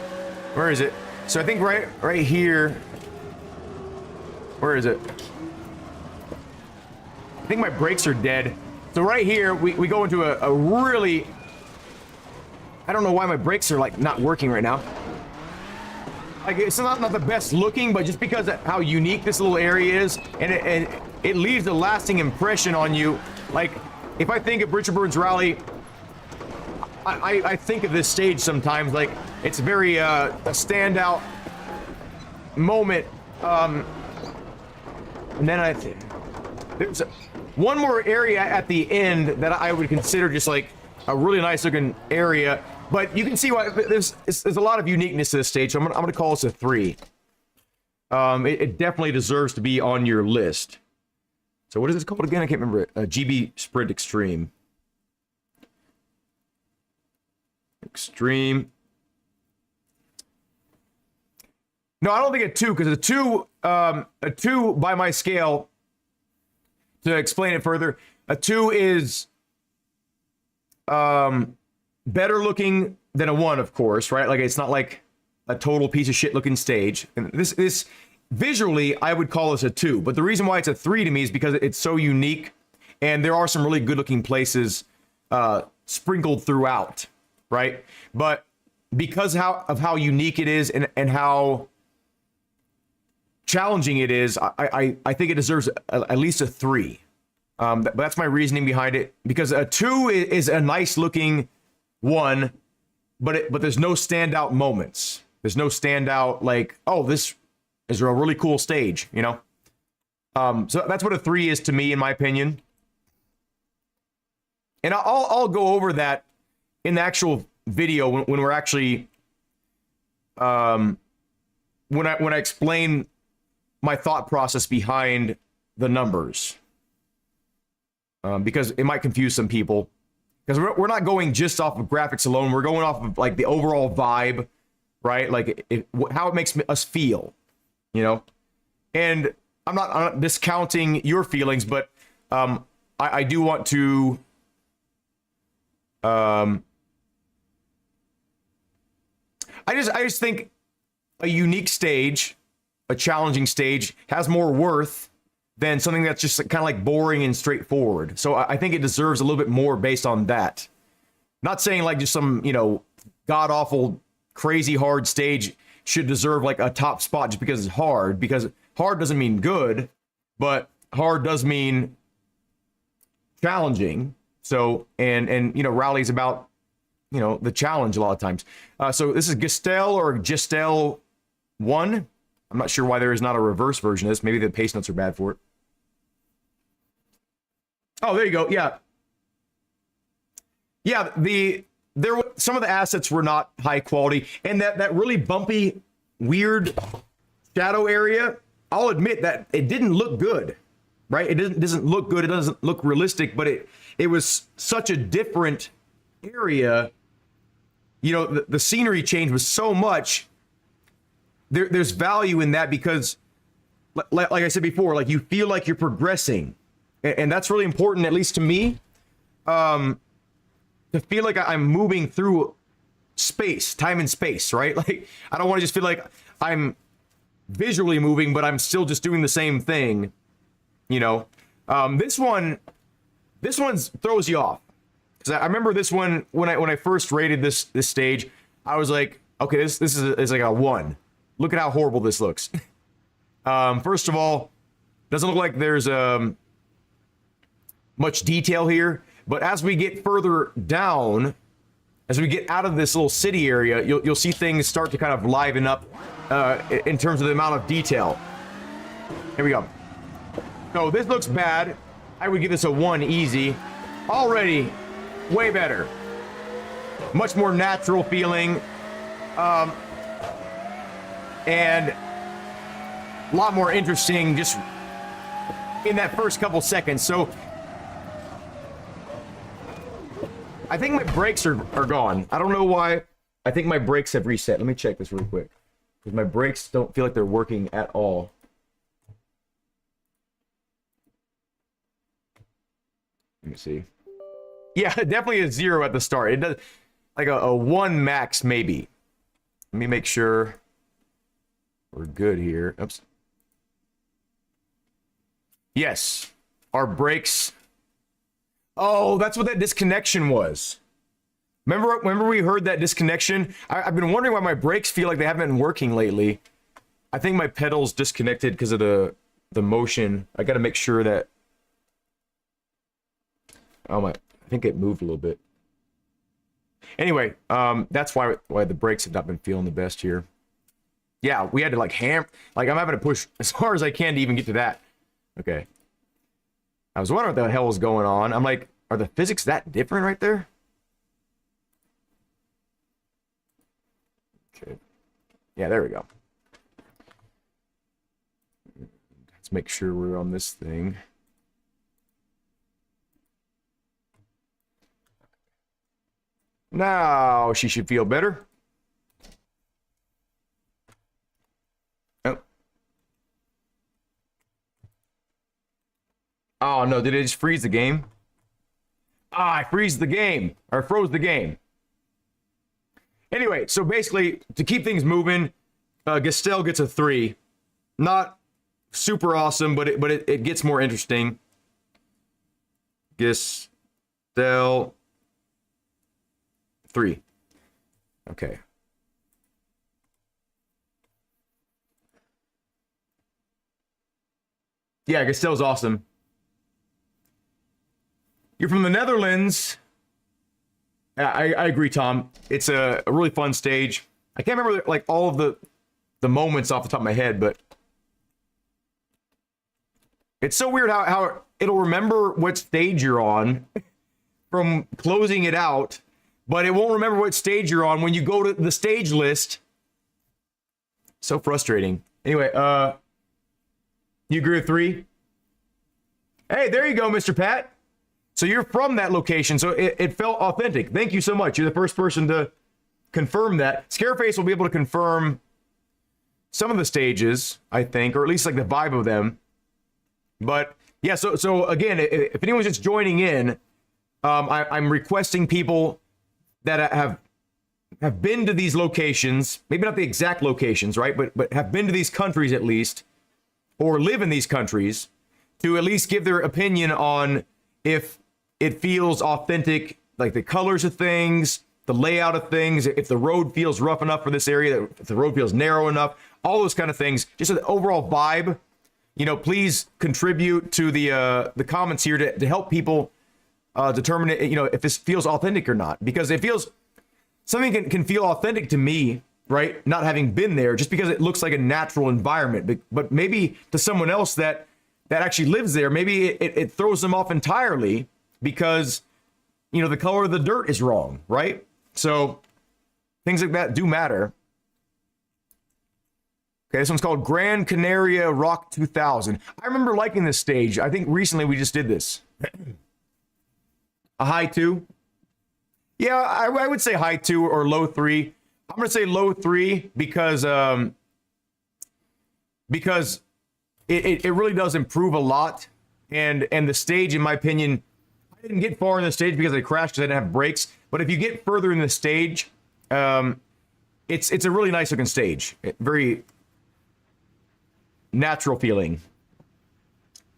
Where is it? So I think right here. Where is it? I think my brakes are dead. So right here, we go into a really, I don't know why my brakes are like not working right now. Like, it's not the best looking, but just because of how unique this little area is, and it leaves a lasting impression on you. Like, if I think of Richard Burns Rally, I think of this stage sometimes. Like, it's very a standout moment. And then there's one more area at the end that I would consider just like a really nice looking area. But you can see why there's a lot of uniqueness to this stage. So I'm gonna call this a 3. It definitely deserves to be on your list. So what is this called again? I can't remember it. GB Sprint Extreme. Extreme. No, I don't think a 2, because a 2 by my scale, to explain it further, a 2 is better looking than a 1, of course, right? Like, it's not like a total piece of shit looking stage. And this visually, I would call this a 2, but the reason why it's a 3 to me is because it's so unique, and there are some really good looking places sprinkled throughout, right? But because of how unique it is and how challenging it is, I think it deserves at least a 3. But that's my reasoning behind it, because a 2 is a nice looking 1, but there's no standout moments. There's no standout, like, oh, this is a really cool stage, you know? So that's what a 3 is to me, in my opinion. And I'll go over that in the actual video when we're actually when I explain my thought process behind the numbers, because it might confuse some people, because we're not going just off of graphics alone. We're going off of like the overall vibe, right? Like how it makes us feel, you know. And I'm not discounting your feelings, but I do want to I just think a unique stage, a challenging stage, has more worth than something that's just kind of like boring and straightforward. So I think it deserves a little bit more based on that. Not saying like just some, you know, god awful, crazy hard stage should deserve like a top spot just because it's hard. Because hard doesn't mean good, but hard does mean challenging. So and you know, Rally's about, you know, the challenge a lot of times. So this is Gestel or Gestel 1. I'm not sure why there is not a reverse version of this. Maybe the pace notes are bad for it. Oh, there you go. Yeah. Yeah, some of the assets were not high quality, and that really bumpy, weird shadow area, I'll admit that it didn't look good, right? It doesn't look good. It doesn't look realistic, but it was such a different area. You know, the scenery change was so much. There's value in that because, like I said before, like you feel like you're progressing, and that's really important, at least to me. To feel like I'm moving through space, time and space, right? Like, I don't want to just feel like I'm visually moving, but I'm still just doing the same thing, you know? This one throws you off. Because I remember this one, when I first rated this stage, I was like, okay, this is like a 1. Look at how horrible this looks. First of all, doesn't look like there's much detail here. But as we get further down, as we get out of this little city area, you'll see things start to kind of liven up in terms of the amount of detail. Here we go. So this looks bad. I would give this a 1 easy. Already way better. Much more natural feeling. And a lot more interesting just in that first couple seconds. So I think my brakes are gone. I don't know why. I think my brakes have reset. Let me check this real quick. Because my brakes don't feel like they're working at all. Let me see. Yeah, definitely a 0 at the start. It does like a 1 max maybe. Let me make sure we're good here. Oops. Yes. Our brakes. Oh, that's what that disconnection was. Remember we heard that disconnection? I've been wondering why my brakes feel like they haven't been working lately. I think my pedals disconnected because of the motion. I got to make sure that. Oh, I think it moved a little bit. Anyway, that's why the brakes have not been feeling the best here. Yeah, we had to like I'm having to push as hard as I can to even get to that. Okay. I was wondering what the hell was going on. I'm like, are the physics that different right there? Okay. Yeah, there we go. Let's make sure we're on this thing. Now she should feel better. Oh. Oh no, did it just freeze the game? Ah, I froze the game. Anyway, so basically, to keep things moving, Gestel gets a 3. Not super awesome, but it gets more interesting. Gestel 3. Okay. Yeah, Gestel's awesome. You're from the Netherlands. I agree, Tom. It's a really fun stage. I can't remember like all of the moments off the top of my head, but it's so weird how it'll remember what stage you're on from closing it out, but it won't remember what stage you're on when you go to the stage list. So frustrating. Anyway, you agree with 3? Hey, there you go, Mr. Pat. So you're from that location, so it felt authentic. Thank you so much. You're the first person to confirm that. Scareface will be able to confirm some of the stages, I think, or at least like the vibe of them. But yeah, so again, if anyone's just joining in, I'm requesting people that have been to these locations, maybe not the exact locations, right? But have been to these countries at least, or live in these countries, to at least give their opinion on if it feels authentic, like the colors of things, the layout of things, if the road feels rough enough for this area, if the road feels narrow enough, all those kind of things, just an overall vibe. You know, please contribute to the comments here to help people determine it, you know, if this feels authentic or not. Because it feels, something can feel authentic to me, right? Not having been there, just because it looks like a natural environment. But maybe to someone else that actually lives there, maybe it throws them off entirely because, you know, the color of the dirt is wrong, right? So things like that do matter. Okay, this one's called Gran Canaria Rock 2000. I remember liking this stage. I think recently we just did this. A high 2. Yeah, I would say high 2 or low 3. I'm going to say low 3 because it really does improve a lot. And the stage, in my opinion, I didn't get far in the stage because I crashed because I didn't have brakes. But if you get further in the stage, it's a really nice looking stage. Very natural feeling.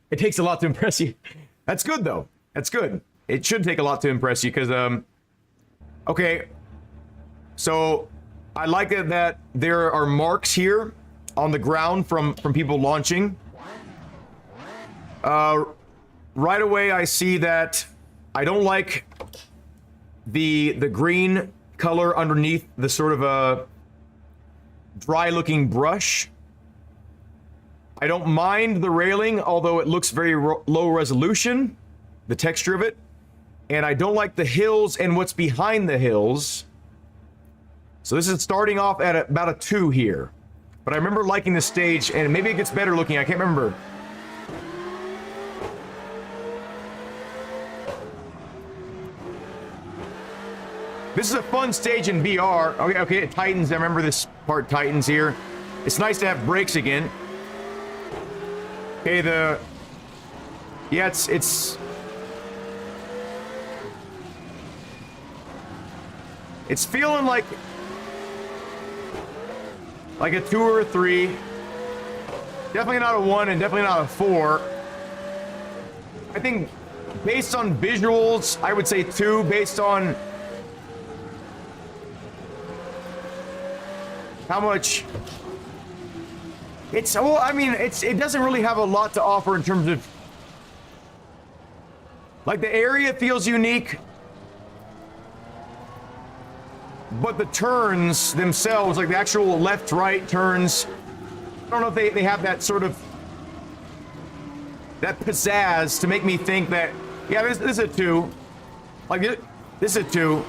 It takes a lot to impress you. That's good though. That's good. It should take a lot to impress you because okay, so I like it that there are marks here on the ground from people launching. Right away I see that I don't like the green color underneath the sort of a dry looking brush. I don't mind the railing, although it looks very low resolution, the texture of it. And I don't like the hills and what's behind the hills. So this is starting off at about a 2 here. But I remember liking the stage, and maybe it gets better looking, I can't remember. This is a fun stage in VR. Okay, it tightens. I remember this part tightens here. It's nice to have brakes again. Okay, yeah, it's feeling like a 2 or a 3. Definitely not a 1 and definitely not a 4. I think based on visuals, I would say 2. Based on how much it's, well, I mean, it doesn't really have a lot to offer in terms of, like, the area feels unique, but the turns themselves, like the actual left-right turns, I don't know if they have that sort of, that pizzazz to make me think that, yeah, this is a 2. Like, this is a 2.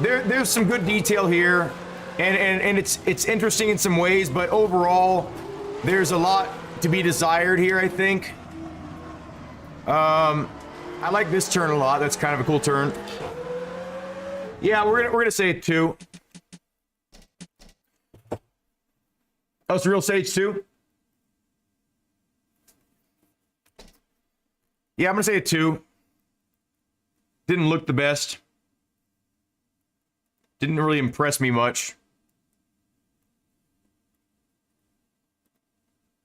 There's some good detail here, and it's interesting in some ways, but overall, there's a lot to be desired here, I think. I like this turn a lot. That's kind of a cool turn. Yeah, we're gonna say 2. Oh, it's a real stage 2? Yeah, I'm gonna say a 2. Didn't look the best. Didn't really impress me much.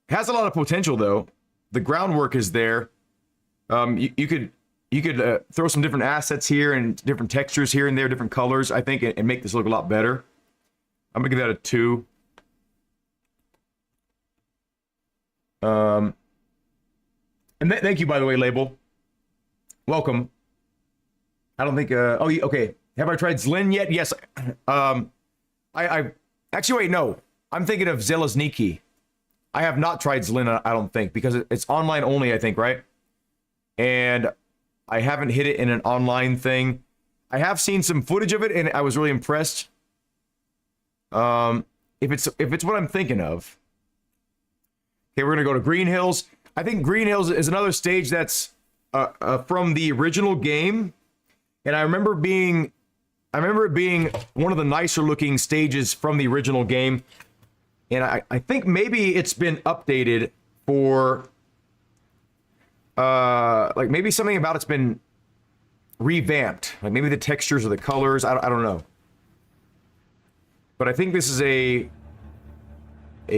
Has a lot of potential though. The groundwork is there. You could throw some different assets here and different textures here and there, different colors, I think, and make this look a lot better. I'm gonna give that a 2. And thank you, by the way, Label. Welcome. I don't think. Okay. Have I tried Zlin yet? Yes. I actually wait. No, I'm thinking of Zelezniki. I have not tried Zlin. I don't think, because it's online only, I think, right? And I haven't hit it in an online thing. I have seen some footage of it, and I was really impressed. If it's what I'm thinking of. Okay, we're gonna go to Green Hills. I think Green Hills is another stage that's from the original game, and I remember it being one of the nicer looking stages from the original game. And I think maybe it's been updated for like maybe something about it's been revamped. Like maybe the textures or the colors. I don't know. but I think this is a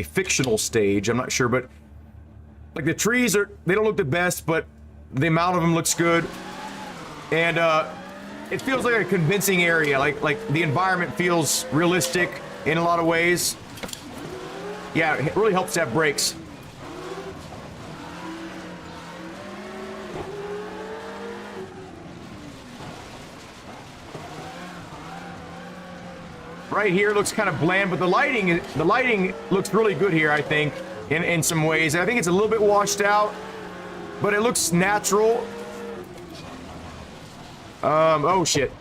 fictional stage. I'm not sure, but like the trees they don't look the best, but the amount of them looks good, and it feels like a convincing area. Like the environment feels realistic in a lot of ways. Yeah, it really helps to have brakes. Right here looks kind of bland, but the lighting looks really good here, I think, in some ways. I think it's a little bit washed out, but it looks natural. Oh shit.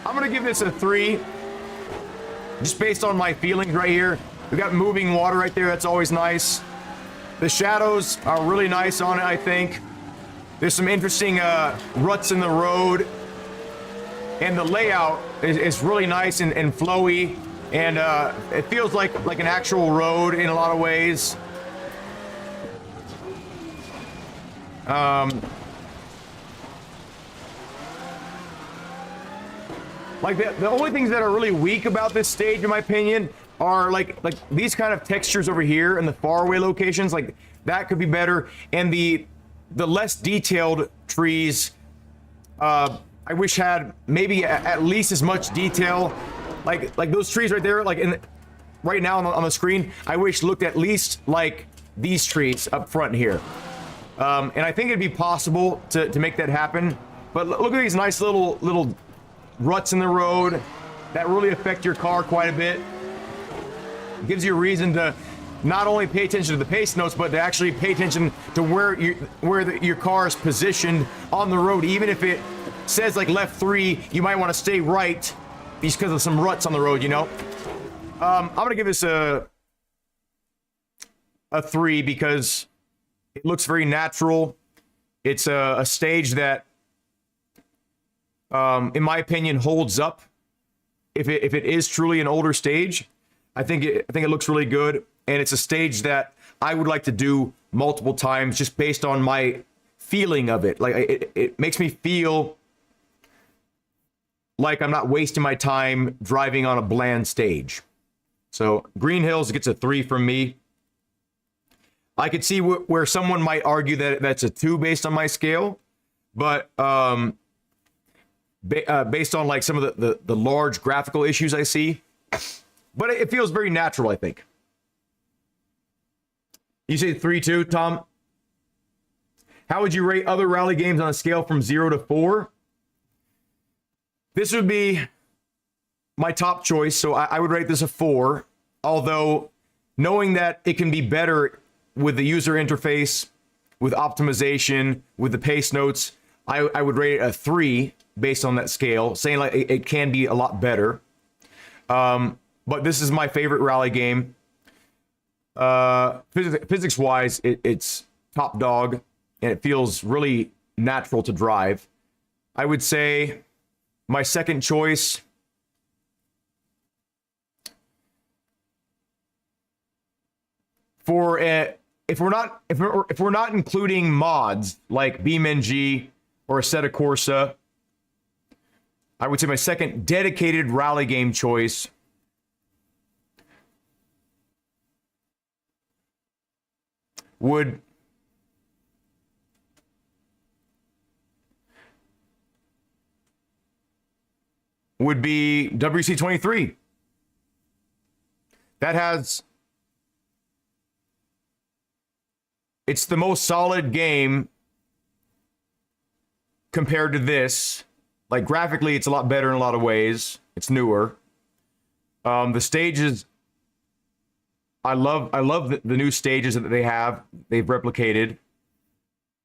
I'm gonna give this a 3, just based on my feelings right here. We got moving water right there, that's always nice. The shadows are really nice on it, I think. There's some interesting ruts in the road. And the layout is really nice and flowy, and it feels like an actual road in a lot of ways. Like the only things that are really weak about this stage, in my opinion, are like these kind of textures over here in the faraway locations. Like that could be better, and the less detailed trees. I wish had maybe at least as much detail, like those trees right there, like right now on the screen. I wish looked at least like these trees up front here, and I think it'd be possible to make that happen. But look at these nice little ruts in the road that really affect your car quite a bit. It gives you a reason to not only pay attention to the pace notes, but to actually pay attention to where your car is positioned on the road, even if it says like left 3, you might want to stay right because of some ruts on the road, you know. I'm gonna give this a 3 because it looks very natural. It's a stage that, in my opinion, holds up. If it is truly an older stage, I think it looks really good, and it's a stage that I would like to do multiple times, just based on my feeling of it. Like it makes me feel like I'm not wasting my time driving on a bland stage. So Green Hills gets a 3 from me. I could see where someone might argue that that's a 2 based on my scale, but based on like some of the large graphical issues I see, but it feels very natural, I think. You say 3 too, Tom? How would you rate other rally games on a scale from 0 to 4? This would be my top choice, so I would rate this a 4, although knowing that it can be better with the user interface, with optimization, with the pace notes, I would rate it a 3 based on that scale, saying like it can be a lot better. But this is my favorite rally game. Physics-wise, it's top dog, and it feels really natural to drive. I would say my second choice for if we're not including mods like BeamNG or Assetto Corsa, I would say my second dedicated rally game choice would be WC23. It's the most solid game compared to this. Like graphically, it's a lot better in a lot of ways. It's newer. The stages, I love the new stages that they've replicated,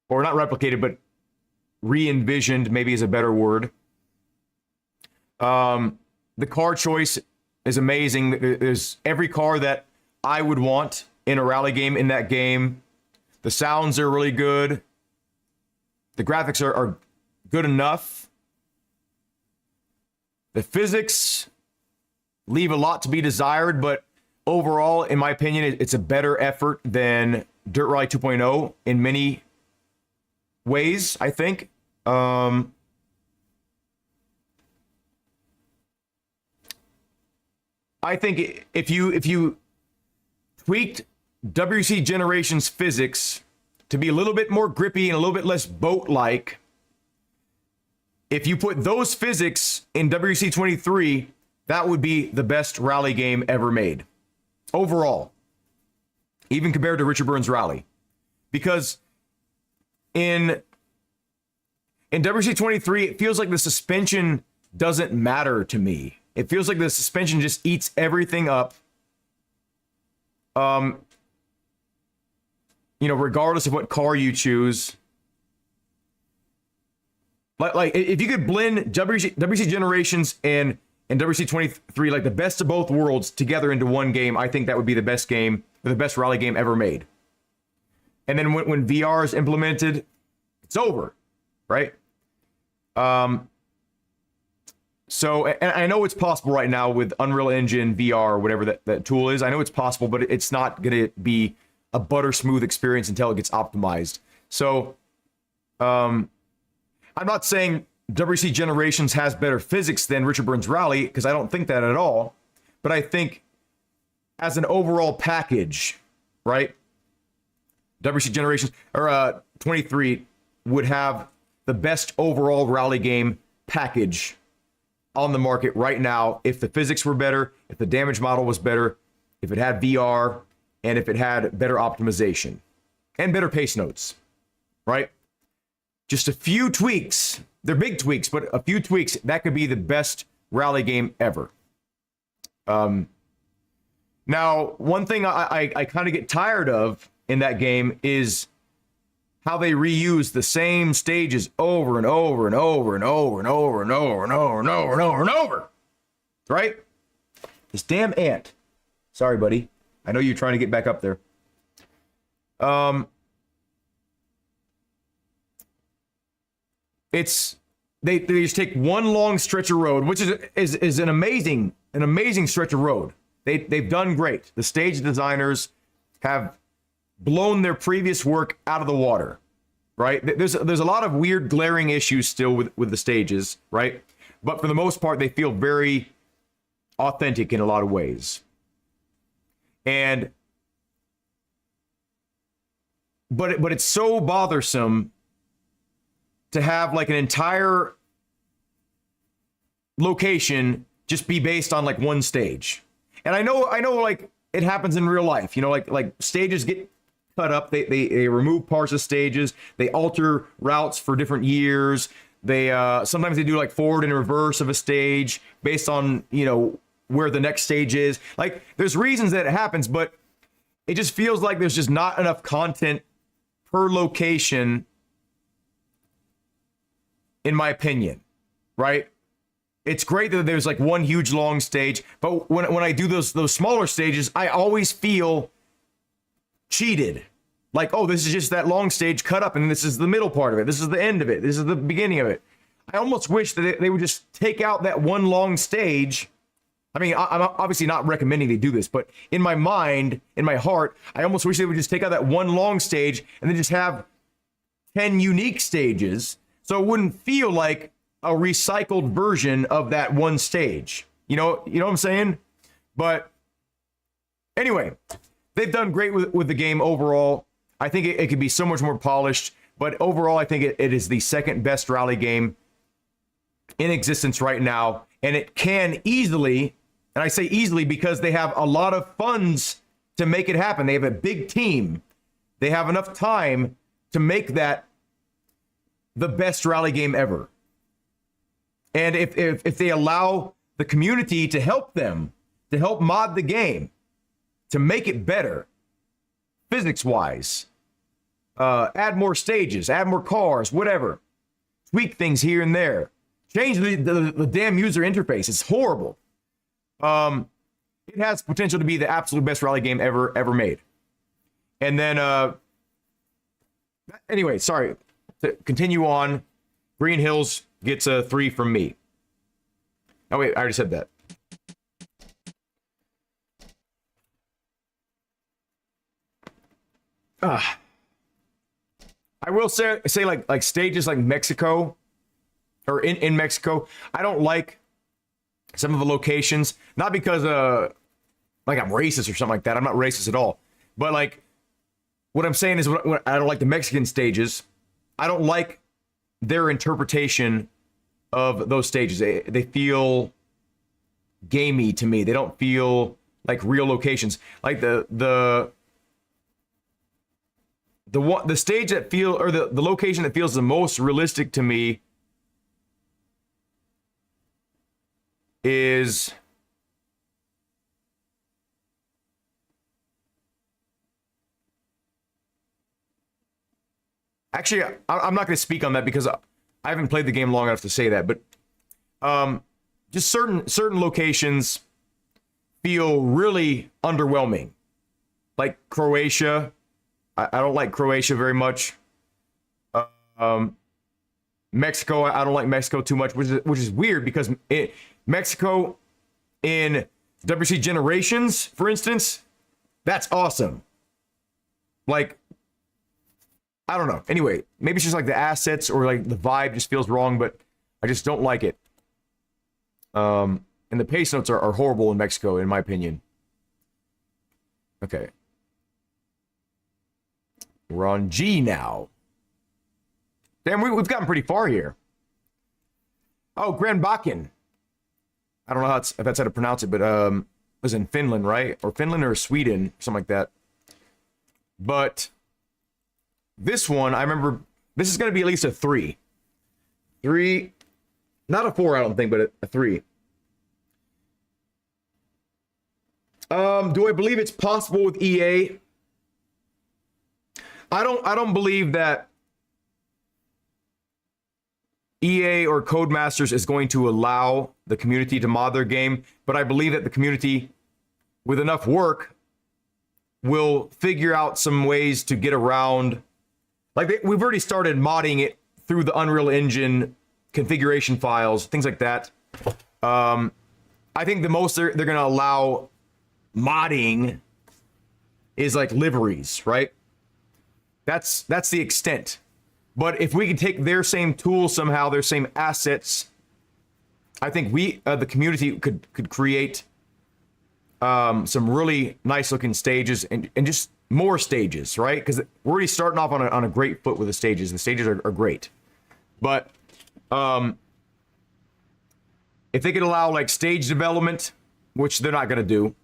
or not replicated, but re-envisioned, maybe is a better word. The car choice is amazing. There's every car that I would want in a rally game in that game. The sounds are really good. The graphics are good enough. The physics leave a lot to be desired, but overall, in my opinion, it's a better effort than Dirt Rally 2.0 in many ways, I think. I think if you tweaked WC Generations physics to be a little bit more grippy and a little bit less boat-like, if you put those physics in WC 23, that would be the best rally game ever made. Overall. Even compared to Richard Burns Rally. Because in WC 23, it feels like the suspension doesn't matter to me. It feels like the suspension just eats everything up. Regardless of what car you choose. Like if you could blend WC Generations and WC 23, like the best of both worlds together into one game, I think that would be the best game, the best rally game ever made. And then when VR is implemented, it's over, right? So, and I know it's possible right now with Unreal Engine VR, whatever that tool is. I know it's possible, but it's not going to be a butter smooth experience until it gets optimized. So, I'm not saying WC Generations has better physics than Richard Burns Rally, because I don't think that at all. But I think as an overall package, right? WC Generations or 23 would have the best overall rally game package on the market right now if the physics were better, if the damage model was better, if it had VR, and if it had better optimization and better pace notes, right? Just a few tweaks. They're big tweaks, but a few tweaks, that could be the best rally game ever. Now, one thing I kind of get tired of in that game is how they reuse the same stages over and over and over and over and over and over and over and over and over and over. Right? This damn ant. Sorry, buddy. I know you're trying to get back up there. They just take one long stretch of road, which is an amazing stretch of road. They've done great. The stage designers have blown their previous work out of the water, right? There's a lot of weird glaring issues still with the stages, right? But for the most part, they feel very authentic in a lot of ways. But it's so bothersome to have like an entire location just be based on like one stage. And I know like it happens in real life, like stages get cut up, they remove parts of stages, they alter routes for different years. They sometimes they do like forward and reverse of a stage based on, where the next stage is. Like there's reasons that it happens, but it just feels like there's just not enough content per location, in my opinion, right? It's great that there's like one huge long stage, but when I do those smaller stages, I always feel cheated. Like, oh, this is just that long stage cut up, and this is the middle part of it. This is the end of it. This is the beginning of it. I almost wish that they would just take out that one long stage. I mean, I'm obviously not recommending they do this, but in my mind, in my heart, I almost wish they would just take out that one long stage and then just have 10 unique stages, so it wouldn't feel like a recycled version of that one stage. You know what I'm saying? But anyway, they've done great with the game overall. I think it could be so much more polished, but overall, I think it is the second best rally game in existence right now. And it can easily, and I say easily because they have a lot of funds to make it happen. They have a big team. They have enough time to make that the best rally game ever. And if they allow the community to help them, to help mod the game, to make it better, physics-wise, add more stages, add more cars, whatever, tweak things here and there, change the damn user interface. It's horrible. It has potential to be the absolute best rally game ever made. And then, anyway, sorry. To continue on, Green Hills gets a 3 from me. Oh, wait, I already said that. I will say like stages like Mexico, or in Mexico, I don't like some of the locations, not because like I'm racist or something like that. I'm not racist at all. But like what I'm saying is when I don't like the Mexican stages. I don't like their interpretation of those stages. They feel gamey to me. They don't feel like real locations. Like the stage that feel, or the location that feels the most realistic to me is actually, I'm not going to speak on that because I haven't played the game long enough to say that, but just certain locations feel really underwhelming. Like Croatia, I don't like Croatia very much. Mexico, I don't like Mexico too much, which is weird because Mexico in WC Generations, for instance, that's awesome. Like, I don't know. Anyway, maybe it's just like the assets or like the vibe just feels wrong, but I just don't like it. And the pace notes are horrible in Mexico, in my opinion. Okay. We're on G now. Damn, we've gotten pretty far here. Oh, Grandbakken. I don't know if that's how to pronounce it, but it was in Finland, right? Or Finland or Sweden, something like that. But this one, I remember, this is going to be at least a 3. 3, not a 4, I don't think, but a 3. Do I believe it's possible with EA? I don't believe that EA or Codemasters is going to allow the community to mod their game, but I believe that the community, with enough work, will figure out some ways to get around. Like we've already started modding it through the Unreal Engine configuration files, things like that. I think the most they're going to allow modding is like liveries, right? That's the extent. But if we could take their same tools somehow, their same assets, I think we, the community, could create some really nice looking stages and just more stages, right? Because we're already starting off on a great foot with the stages. The stages are great. But if they could allow like stage development, which they're not going to do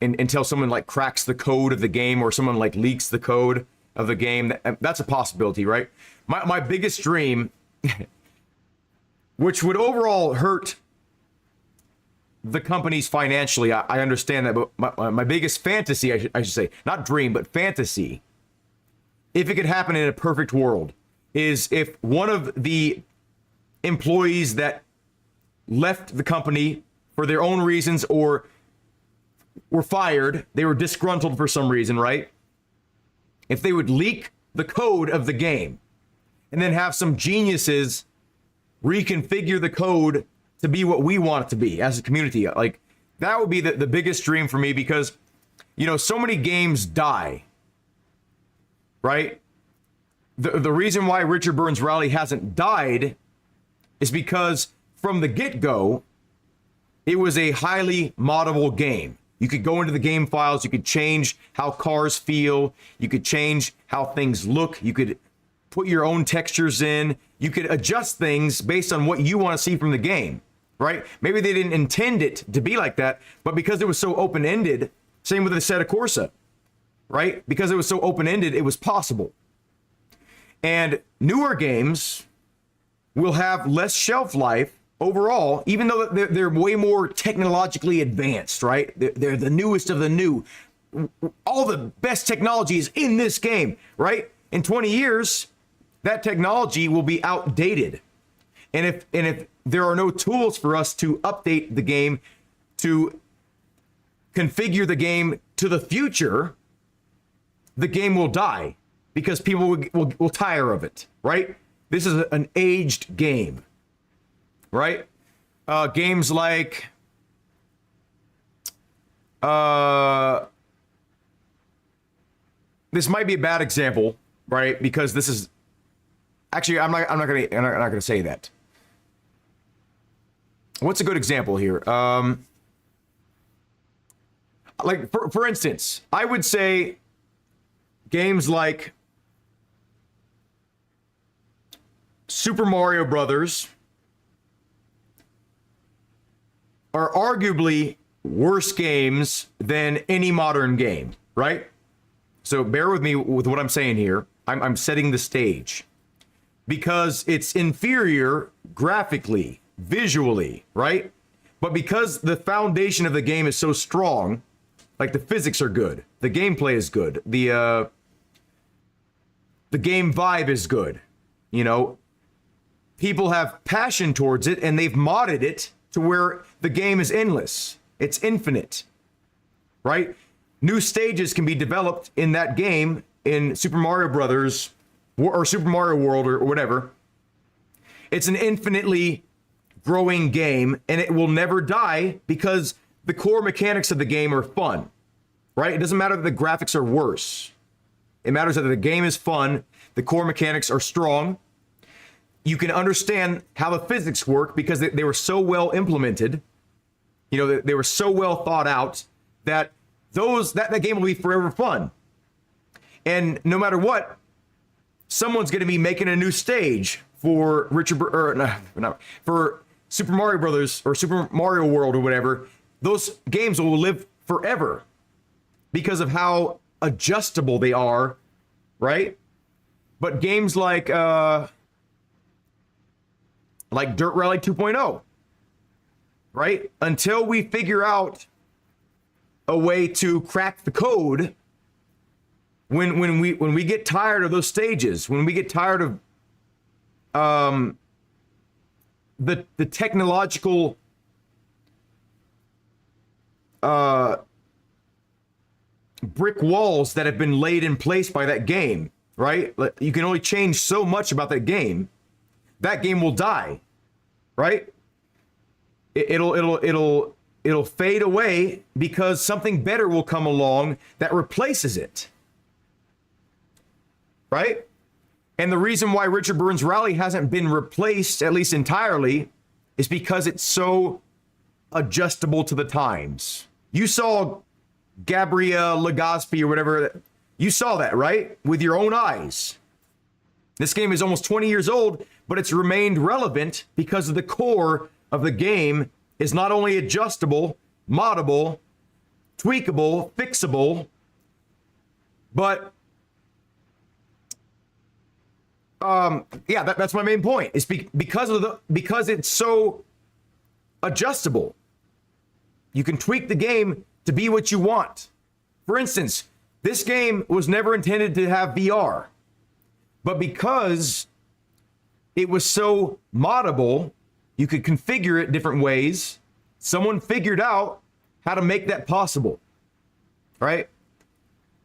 until someone like cracks the code of the game or someone like leaks the code of the game, that's a possibility, right? My biggest dream, which would overall hurt the companies financially, I understand that, but my biggest fantasy, I should say, not dream, but fantasy, if it could happen in a perfect world, is if one of the employees that left the company for their own reasons or were fired, they were disgruntled for some reason, right? If they would leak the code of the game and then have some geniuses reconfigure the code to be what we want it to be as a community, like that would be the biggest dream for me, because, you know, so many games die, right? The reason why Richard Burns Rally hasn't died is because from the get-go, it was a highly moddable game. You could go into the game files, you could change how cars feel, you could change how things look, you could put your own textures in, you could adjust things based on what you want to see from the game, right? Maybe they didn't intend it to be like that, but because it was so open-ended, same with the Assetto Corsa, right? Because it was so open-ended, it was possible. And newer games will have less shelf life overall, even though they're way more technologically advanced, right? They're the newest of the new. All the best technology is in this game, right? In 20 years, that technology will be outdated. And if there are no tools for us to update the game, to configure the game to the future, the game will die because people will tire of it, right? This is an aged game, right? Games like this might be a bad example, right? Because this is actually I'm not gonna say that. what's a good example here? Like for instance, I would say games like Super Mario Brothers are arguably worse games than any modern game, right? So bear with me with what I'm saying here. I'm setting the stage because it's inferior graphically, visually, right? But because the foundation of the game is so strong, like the physics are good, the gameplay is good, the game vibe is good, you know, people have passion towards it and they've modded it to where the game is endless. It's infinite, right? New stages can be developed in that game in Super Mario Brothers or Super Mario World or whatever. It's an infinitely growing game and it will never die because the core mechanics of the game are fun, right? It doesn't matter that the graphics are worse. It matters that the game is fun, the core mechanics are strong. You can understand how the physics work because they were so well implemented. You know, they were so well thought out that that game will be forever fun. And no matter what, someone's going to be making a new stage for for Super Mario Brothers or Super Mario World or whatever. Those games will live forever because of how adjustable they are, right? But games like Dirt Rally 2.0, right? Until we figure out a way to crack the code, when we get tired of those stages, when we get tired of the technological brick walls that have been laid in place by that game, right? You can only change so much about that game. That game will die, right? It'll fade away because something better will come along that replaces it, right? And the reason why Richard Burns Rally hasn't been replaced, at least entirely, is because it's so adjustable to the times. You saw Gabrielle Legaspi or whatever. You saw that, right? With your own eyes. This game is almost 20 years old, but it's remained relevant because of the core of the game is not only adjustable, moddable, tweakable, fixable, but that's my main point. It's because it's so adjustable. You can tweak the game to be what you want. For instance, this game was never intended to have VR, but because it was so moddable, you could configure it different ways. Someone figured out how to make that possible, right?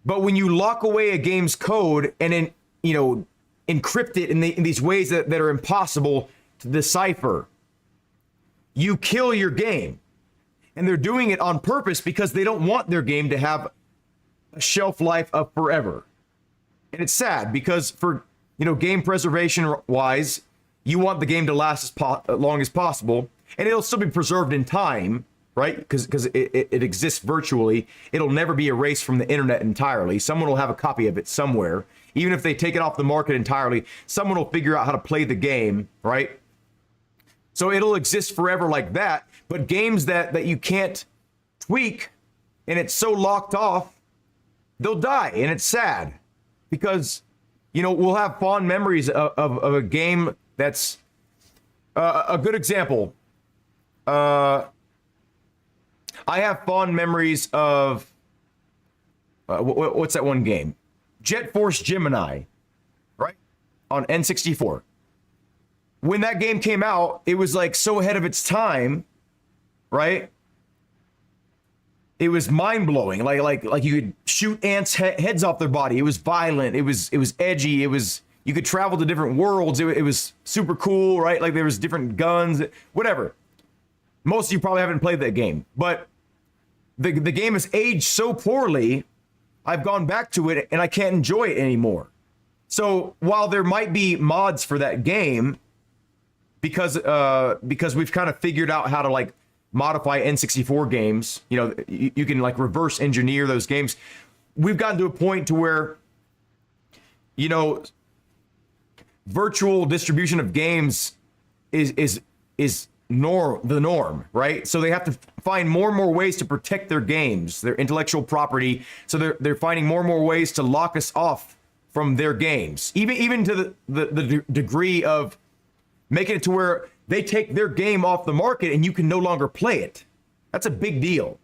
But when you lock away a game's code and then, encrypt it in these ways that are impossible to decipher, you kill your game. And they're doing it on purpose because they don't want their game to have a shelf life of forever. And it's sad because for, game preservation wise, you want the game to last as long as possible, and it'll still be preserved in time, right? Because it exists virtually. It'll never be erased from the internet entirely. Someone will have a copy of it somewhere. Even if they take it off the market entirely, someone will figure out how to play the game, right? So it'll exist forever like that. But games that you can't tweak and it's so locked off, they'll die. And it's sad because, we'll have fond memories of a game that's a good example. I have fond memories of what's that one game? Jet Force Gemini, right? On N64. When that game came out, it was like so ahead of its time, right? It was mind-blowing. Like you could shoot ants' heads off their body. It was violent. It was edgy. You could travel to different worlds. It was super cool, right? Like there was different guns, whatever. Most of you probably haven't played that game, but the game has aged so poorly. I've gone back to it and I can't enjoy it anymore. So while there might be mods for that game, because we've kind of figured out how to like modify N64 games. You know, you can like reverse engineer those games. We've gotten to a point to where, you know, virtual distribution of games is the norm, right? So they have to find more and more ways to protect their games, their intellectual property. So they're finding more and more ways to lock us off from their games, even to the degree of making it to where they take their game off the market and you can no longer play it. That's a big deal.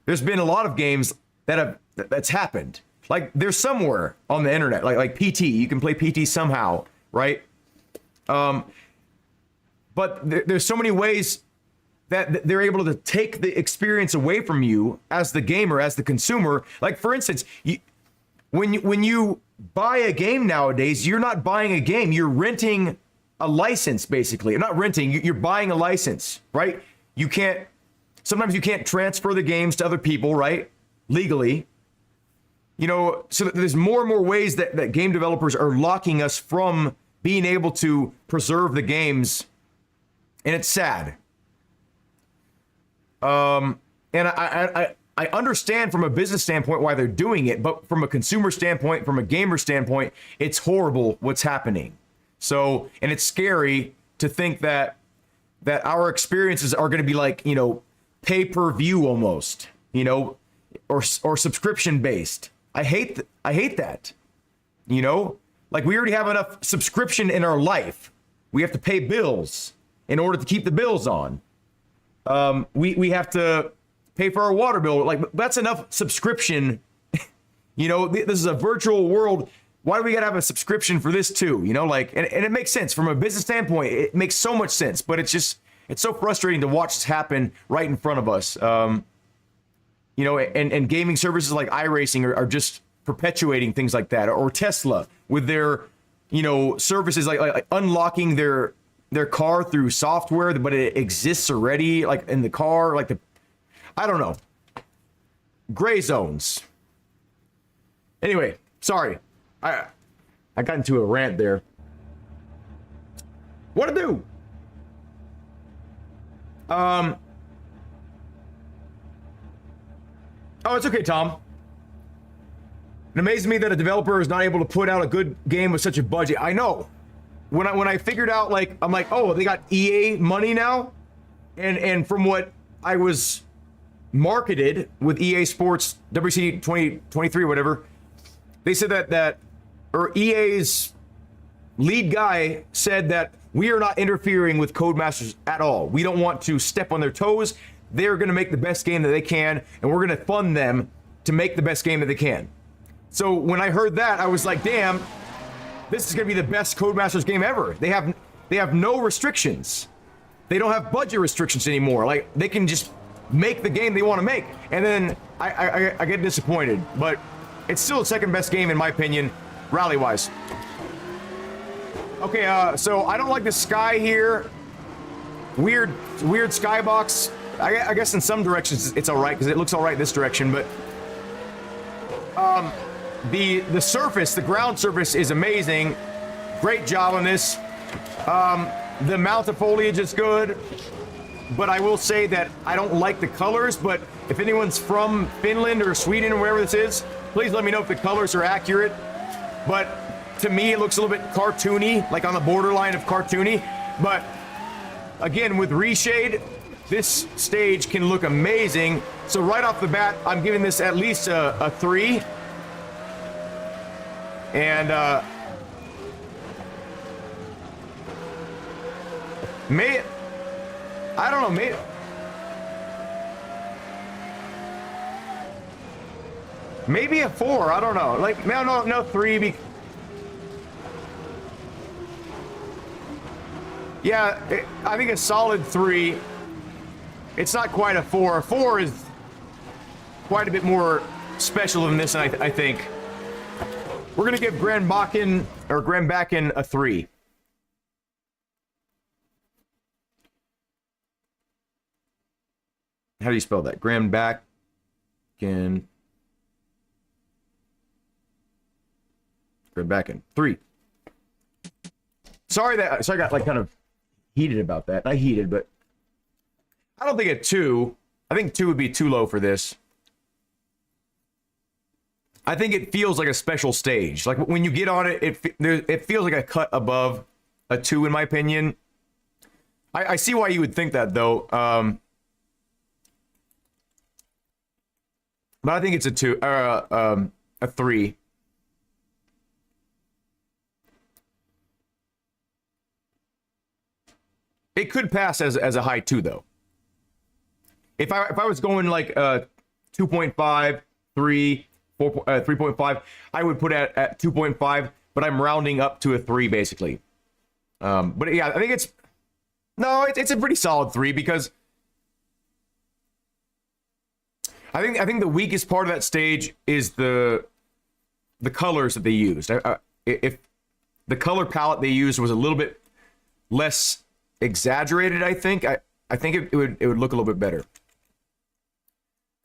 There's been a lot of games that's happened. Like there's somewhere on the internet, like PT, you can play PT somehow, right? But there's so many ways that they're able to take the experience away from you as the gamer, as the consumer. Like for instance, when you buy a game nowadays, you're not buying a game, you're renting a license, basically. You're not renting, you're buying a license, right? Sometimes you can't transfer the games to other people, right? Legally. You know, so there's more and more ways that game developers are locking us from being able to preserve the games, and it's sad. And I understand from a business standpoint why they're doing it, but from a consumer standpoint, from a gamer standpoint, it's horrible what's happening. So, and it's scary to think that our experiences are going to be like, you know, pay-per-view almost, you know, or subscription based. I hate that. You know, like we already have enough subscription in our life. We have to pay bills in order to keep the bills on. We have to pay for our water bill. Like that's enough subscription. You know, this is a virtual world. Why do we got to have a subscription for this too? You know, like, and it makes sense from a business standpoint. It makes so much sense, but it's so frustrating to watch this happen right in front of us. You know, and gaming services like iRacing are just perpetuating things like that, or Tesla with their, you know, services like unlocking their car through software, but it exists already, like in the car, like I don't know, gray zones. Anyway, sorry, I got into a rant there. What to do? Oh, it's okay, Tom. It amazes me that a developer is not able to put out a good game with such a budget. I know. When I figured out, like, I'm like, oh, they got EA money now, and from what I was marketed with EA Sports WC 2023 or whatever, they said or EA's lead guy said that we are not interfering with Codemasters at all. We don't want to step on their toes. They're going to make the best game that they can, and we're going to fund them to make the best game that they can. So when I heard that, I was like, damn, this is going to be the best Codemasters game ever. They have no restrictions. They don't have budget restrictions anymore. Like, they can just make the game they want to make. And then I get disappointed, but it's still the second best game in my opinion, rally-wise. Okay, so I don't like the sky here. Weird skybox. I guess in some directions it's all right because it looks all right this direction, but the surface, the ground surface is amazing. Great job on this. The amount of foliage is good, but I will say that I don't like the colors, but if anyone's from Finland or Sweden or wherever this is, please let me know if the colors are accurate. But to me, it looks a little bit cartoony, like on the borderline of cartoony. But again, with reshade, this stage can look amazing. So right off the bat, I'm giving this at least a 3. And I don't know, maybe a 4. I don't know. Like, no 3. Yeah, I think a solid 3. It's not quite a 4. A 4 is quite a bit more special than this, I think. We're gonna give Grandbakken a 3. How do you spell that? Grandbakken. 3. Sorry I got like kind of heated about that. Not heated, but I don't think a 2. I think 2 would be too low for this. I think it feels like a special stage. Like when you get on it, it feels like a cut above a 2, in my opinion. I see why you would think that, though. But I think it's a 2 or a 3. It could pass as a high 2, though. If I was going like 2.5, 3, 4, 3.5, I would put it at 2.5, but I'm rounding up to a 3 basically. But yeah, I think it's a pretty solid 3 because I think the weakest part of that stage is the colors that they used. If the color palette they used was a little bit less exaggerated, I think it would look a little bit better.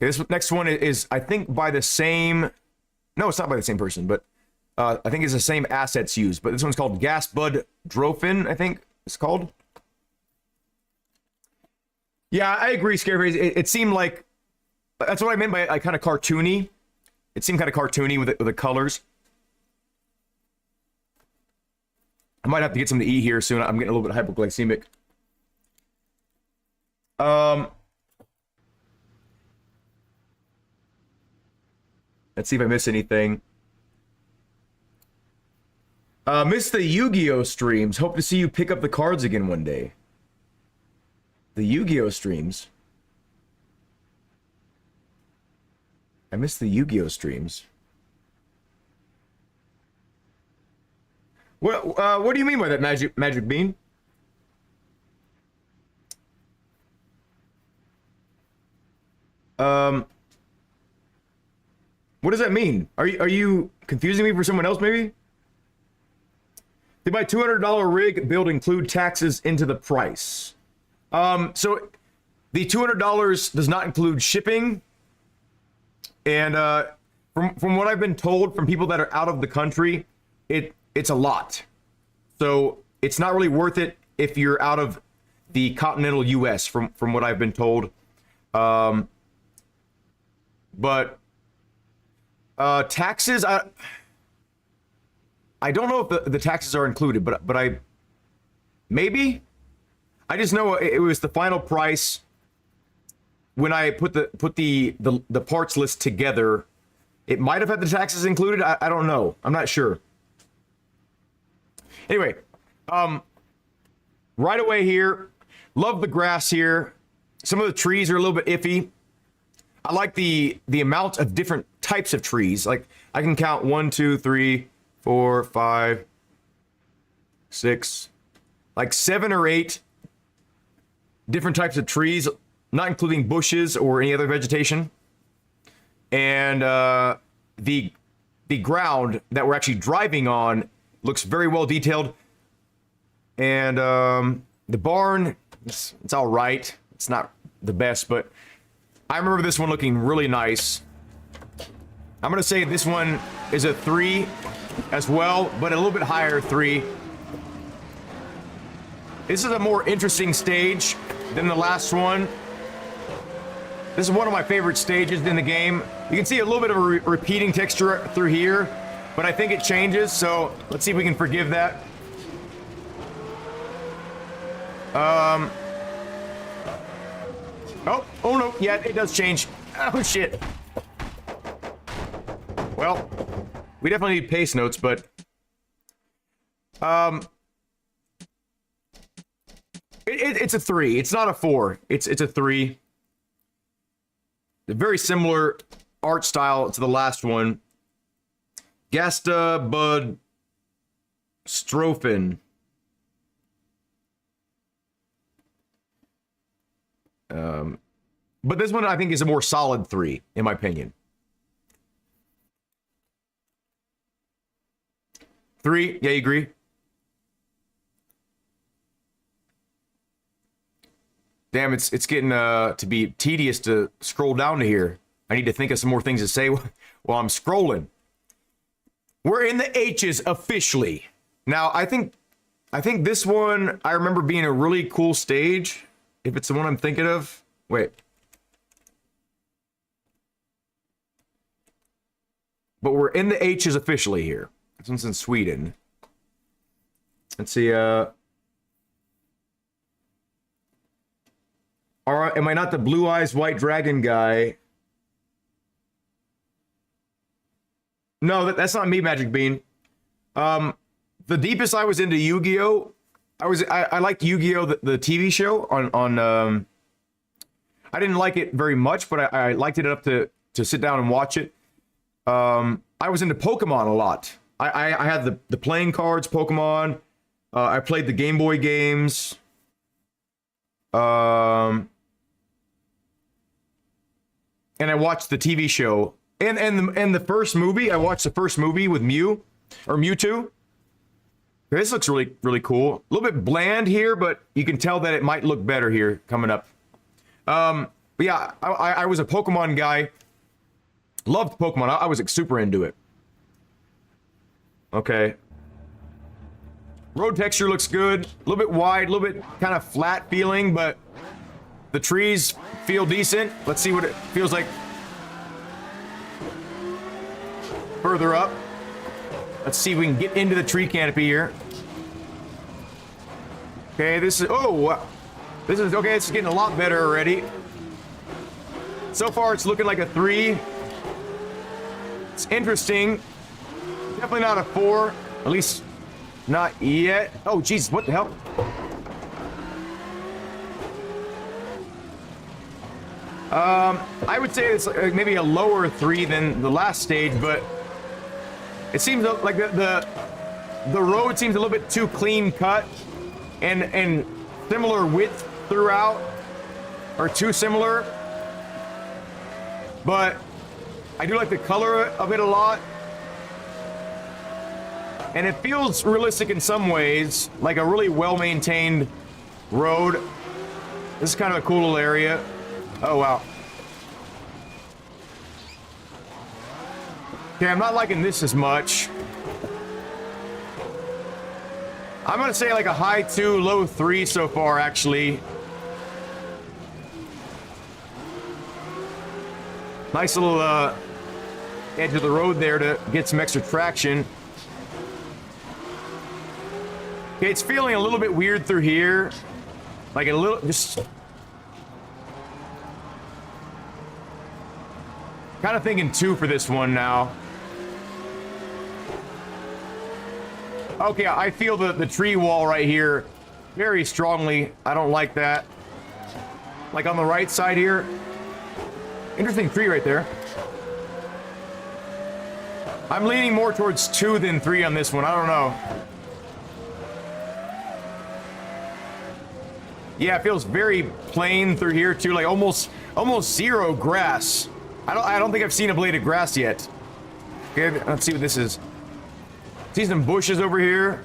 Okay, this next one is I think by the same. No, it's not by the same person, but I think it's the same assets used. But this one's called Gas Bud Drofin, I think it's called. Yeah, I agree, Scareface. It seemed like that's what I meant by kind of cartoony. It seemed kind of cartoony with the colors. I might have to get something to eat here soon. I'm getting a little bit hypoglycemic. Let's see if I miss anything. Miss the Yu-Gi-Oh streams. Hope to see you pick up the cards again one day. The Yu-Gi-Oh streams. I missed the Yu-Gi-Oh streams. What do you mean by that, Magic Bean? What does that mean? Are you confusing me for someone else, maybe? Did my $200 rig build include taxes into the price? So the $200 does not include shipping, and from what I've been told from people that are out of the country, it's a lot. So it's not really worth it if you're out of the continental U.S. from what I've been told. But taxes, I don't know if the taxes are included, but I just know it was the final price when I put the parts list together. It might have had the taxes included. I don't know. I'm not sure. Anyway, right away here, love the grass here. Some of the trees are a little bit iffy. I like the amount of different types of trees. Like I can count 1, 2, 3, 4, 5, 6, like 7 or 8 different types of trees, not including bushes or any other vegetation. And the ground that we're actually driving on looks very well detailed. And the barn, it's all right. It's not the best, but I remember this one looking really nice. I'm going to say this one is a 3 as well, but a little bit higher 3. This is a more interesting stage than the last one. This is one of my favorite stages in the game. You can see a little bit of a repeating texture through here, but I think it changes, so let's see if we can forgive that. Oh no, yeah, it does change. Oh shit. Well, we definitely need pace notes, but it's a 3. It's not a 4. It's a 3. A very similar art style to the last one. Gasta Bud Strofin. But this one I think is a more solid 3, in my opinion. 3, yeah, you agree? Damn, it's getting to be tedious to scroll down to here. I need to think of some more things to say while I'm scrolling. We're in the H's officially. Now, I think I think this one, I remember being a really cool stage. If it's the one I'm thinking of. Wait. But we're in the H's officially here. This one's in Sweden. Let's see, am I not the Blue Eyes White Dragon guy? No, that's not me, Magic Bean. The deepest I was into Yu-Gi-Oh! I liked Yu-Gi-Oh! The TV show on I didn't like it very much, but I liked it enough to sit down and watch it. I was into Pokemon a lot. I had the playing cards, Pokemon. I played the Game Boy games. And I watched the TV show. And the first movie, I watched the first movie with Mewtwo. This looks really, really cool. A little bit bland here, but you can tell that it might look better here coming up. But yeah, I was a Pokemon guy. Loved Pokemon. I was super into it. Okay. Road texture looks good. A little bit wide, a little bit kind of flat feeling, but the trees feel decent. Let's see what it feels like further up. Let's see if we can get into the tree canopy here. Okay, this is okay. This is getting a lot better already. So far, it's looking like a 3. It's interesting. Definitely not a 4. At least not yet. Oh, Jesus, what the hell? I would say it's maybe a lower 3 than the last stage, but it seems like the road seems a little bit too clean cut and similar width throughout, or too similar. But I do like the color of it a lot. And it feels realistic in some ways, like a really well-maintained road. This is kind of a cool little area. Oh, wow. Okay, I'm not liking this as much. I'm gonna say like a high 2, low 3 so far, actually. Nice little edge of the road there to get some extra traction. Okay, it's feeling a little bit weird through here. Like a little, just kind of thinking 2 for this one now. Okay, I feel the tree wall right here very strongly. I don't like that. Like on the right side here. Interesting tree right there. I'm leaning more towards 2 than 3 on this one. I don't know. Yeah, it feels very plain through here too, like almost zero grass. I don't think I've seen a blade of grass yet. Okay, let's see what this is. See some bushes over here.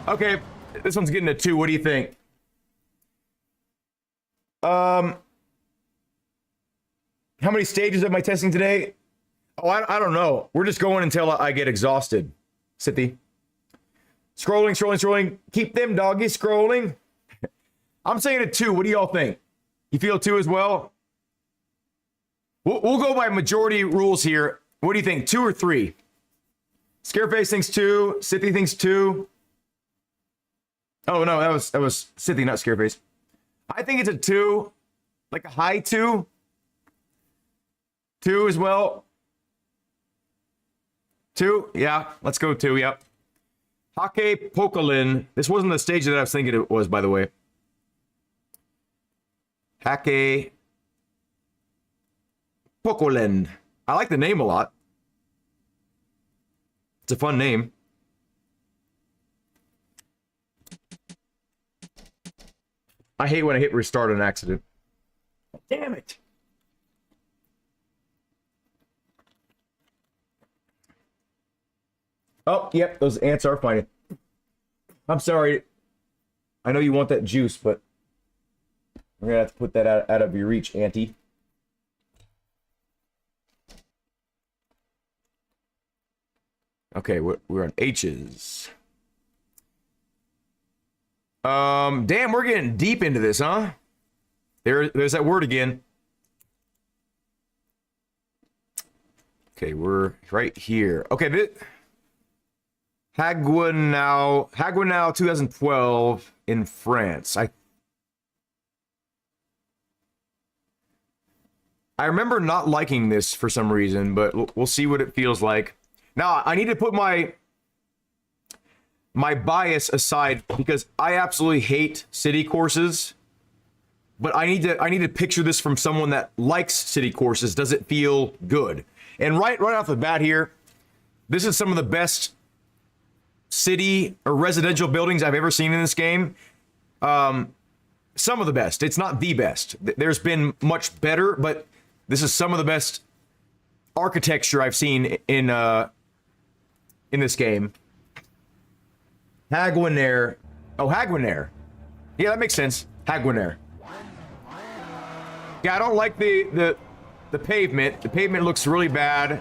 Okay, this one's getting a 2. What do you think? How many stages am I testing today? Oh, I don't know. We're just going until I get exhausted. Sithy. Scrolling. Keep them doggies scrolling. I'm saying a 2. What do y'all think? You feel 2 as well? We'll go by majority rules here. What do you think? 2 or 3? Scareface thinks 2. Sithy thinks 2. Oh no, that was Sithy, not Scareface. I think it's a 2, like a high 2. 2 as well. 2, yeah. Let's go 2. Yep. Hake Pokolin. This wasn't the stage that I was thinking it was, by the way. Hake Pokolin. I like the name a lot. It's a fun name. I hate when I hit restart on accident. Damn it. Oh, yep, those ants are fighting. I'm sorry. I know you want that juice, but we're gonna have to put that out of your reach, Auntie. Okay, we're on H's. Damn, we're getting deep into this, huh? There's that word again. Okay, we're right here. Okay, Haguenau 2012 in France. I remember not liking this for some reason, but we'll see what it feels like. Now, I need to put my bias aside because I absolutely hate city courses. But I need to picture this from someone that likes city courses. Does it feel good? And right off the bat here, this is some of the best city or residential buildings I've ever seen in this game. Some of the best. It's not the best. There's been much better, but this is some of the best architecture I've seen in this game. Haguenau. Oh, Haguenau. Yeah, that makes sense. Haguenau. Yeah, I don't like the pavement. The pavement looks really bad.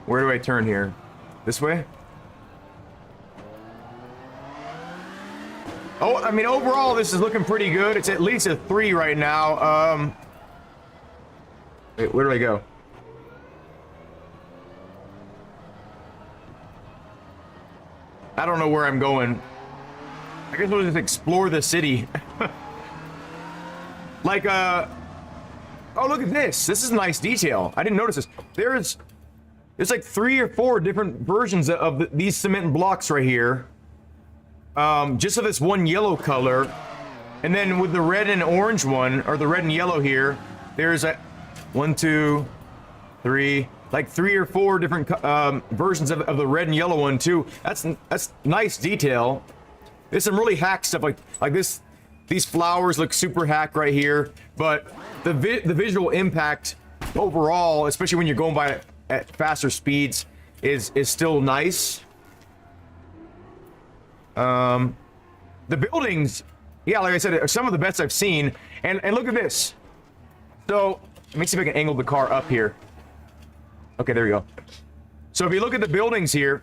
Where do I turn here? This way? Oh, I mean, overall, this is looking pretty good. It's at least a 3 right now. Wait, where do I go? I don't know where I'm going. I guess we'll just explore the city. Like, oh, look at this. This is nice detail. I didn't notice this. There's like 3 or 4 different versions of these cement blocks right here. Just of this one yellow color. And then with the red and orange one, or the red and yellow here, there's a 1, 2, 3, like 3 or 4 different versions of the red and yellow one too. That's nice detail. There's some really hack stuff like this. These flowers look super hack right here, but the visual impact overall, especially when you're going by at faster speeds, is still nice. The buildings, yeah, like I said, are some of the best I've seen. And look at this. So let me see if I can angle the car up here. Okay, there we go. So if you look at the buildings here,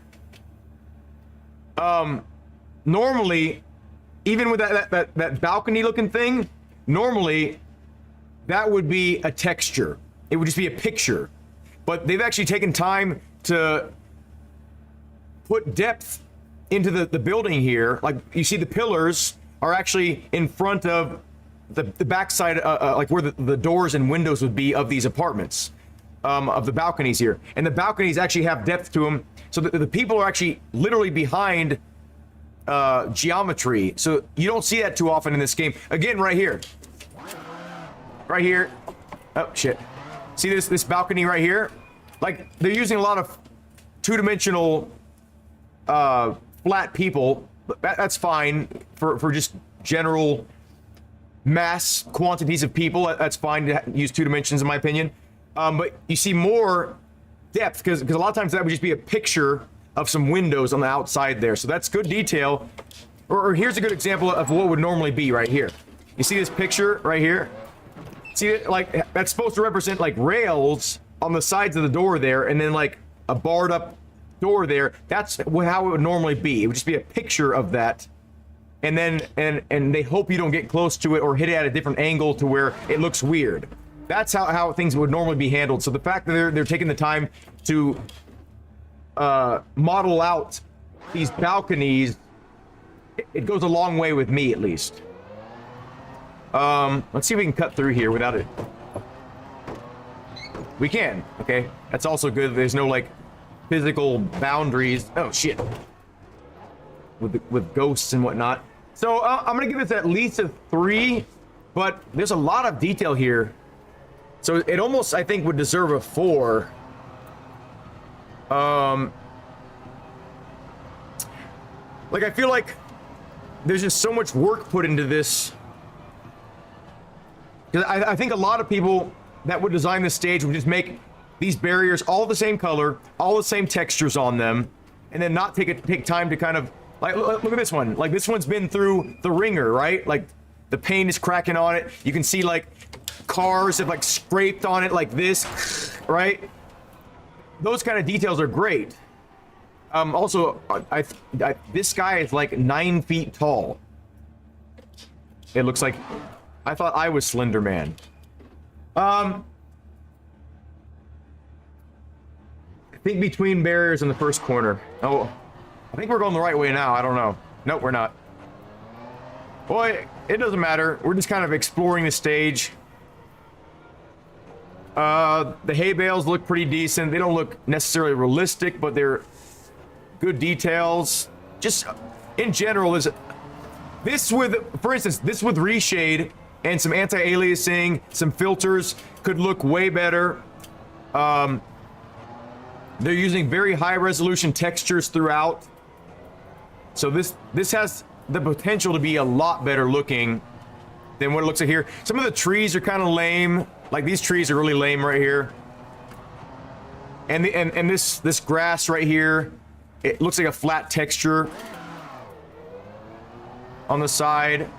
normally, even with that balcony looking thing, normally that would be a texture. It would just be a picture. But they've actually taken time to put depth into the building here. Like, you see the pillars are actually in front of the backside, like where the doors and windows would be of these apartments, of the balconies here. And the balconies actually have depth to them, so the people are actually literally behind geometry. So you don't see that too often in this game. Again, right here. Right here. Oh, shit. See this balcony right here? Like, they're using a lot of two-dimensional flat people. That's fine for just general mass quantities of people. That's fine to use 2 dimensions, in my opinion. But you see more depth because a lot of times that would just be a picture of some windows on the outside there. So that's good detail. Or here's a good example of what would normally be right here. You see this picture right here? See it? Like, that's supposed to represent like rails on the sides of the door there, and then like a barred up door there. That's how it would normally be. It would just be a picture of that. And then and they hope you don't get close to it or hit it at a different angle to where it looks weird. That's how things would normally be handled. So the fact that they're taking the time to model out these balconies, it goes a long way with me, at least. Let's see if we can cut through here without it. We can. Okay, that's also good. There's no like physical boundaries. Oh shit. With ghosts and whatnot. So I'm gonna give this at least a 3, but there's a lot of detail here. So it almost, I think, would deserve a 4. Like, I feel like there's just so much work put into this. Because I think a lot of people that would design this stage would just make these barriers all the same color, all the same textures on them, and then not take time to kind of, like, look at this one. Like, this one's been through the ringer, right? Like, the paint is cracking on it. You can see, like, cars have, like, scraped on it like this, right? Those kind of details are great. Also, this guy is like 9 feet tall. It looks like... I thought I was Slender Man. I think between barriers in the first corner. Oh, I think we're going the right way now. I don't know. Nope, we're not. Boy, it doesn't matter. We're just kind of exploring the stage. The hay bales look pretty decent. They don't look necessarily realistic, but they're good details. Just in general, is this with, for instance, this with reshade and some anti-aliasing, some filters could look way better. They're using very high resolution textures throughout. So this has the potential to be a lot better looking than what it looks like here. Some of the trees are kind of lame. Like these trees are really lame right here. And this grass right here, it looks like a flat texture on the side.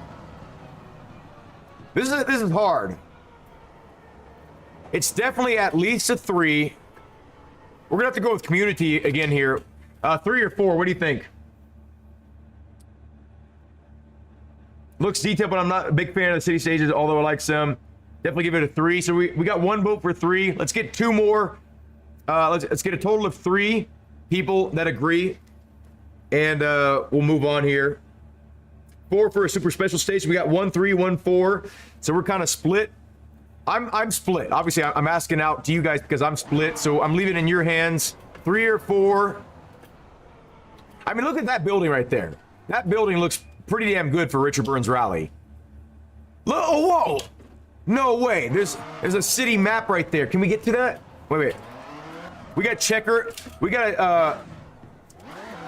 This is hard. It's definitely at least a 3. We're gonna have to go with community again here. 3 or 4, what do you think? Looks detailed, but I'm not a big fan of the city stages, although I like some. Definitely give it a 3. So we got 1 vote for 3. Let's get 2 more. Let's get a total of 3 people that agree. And we'll move on here. 4 for a super special stage. We got 1, 3, 1, 4. So we're kind of split. I'm split. Obviously, I'm asking out to you guys because I'm split. So I'm leaving it in your hands. 3 or 4. I mean, look at that building right there. That building looks pretty damn good for Richard Burns Rally. Look, oh, whoa. No way. There's a city map right there. Can we get to that? Wait. We got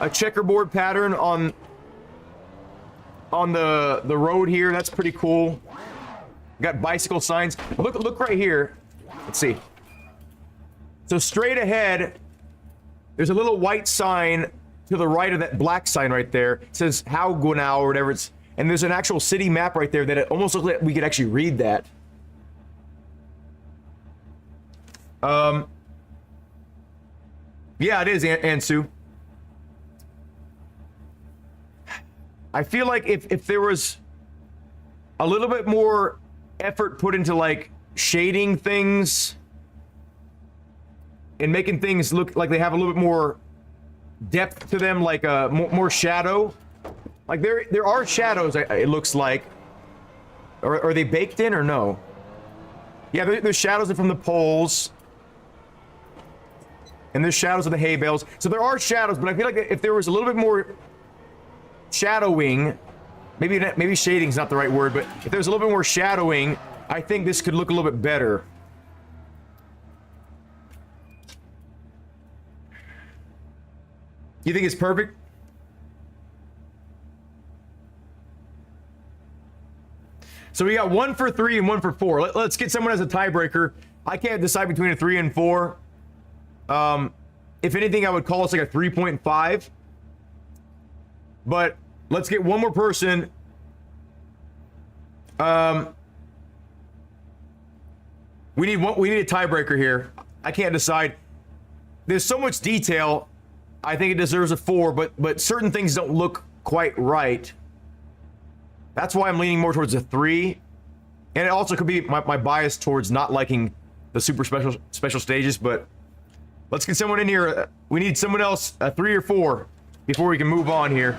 a checkerboard pattern on the road here. That's pretty cool. We got bicycle signs. Look right here. Let's see. So straight ahead, there's a little white sign to the right of that black sign right there. It says How Gunau or whatever it's, and there's an actual city map right there that it almost looks like we could actually read that. Yeah, it is, Ansu. I feel like if there was a little bit more effort put into like shading things and making things look like they have a little bit more depth to them, like more shadow. Like there are shadows, it looks like. Or are they baked in or no? Yeah, there's shadows from the poles. And there's shadows of the hay bales. So there are shadows, but I feel like if there was a little bit more shadowing, maybe shading's not the right word, but if there's a little bit more shadowing, I think this could look a little bit better. You think it's perfect? So we got 1 for 3 and 1 for 4. Let's get someone as a tiebreaker. I can't decide between a 3 and 4. If anything, I would call us like a 3.5. But let's get one more person. We need a tiebreaker here. I can't decide. There's so much detail. I think it deserves a 4, but certain things don't look quite right. That's why I'm leaning more towards a 3. And it also could be my bias towards not liking the super special stages, but let's get someone in here. We need someone else, a 3 or 4, before we can move on here.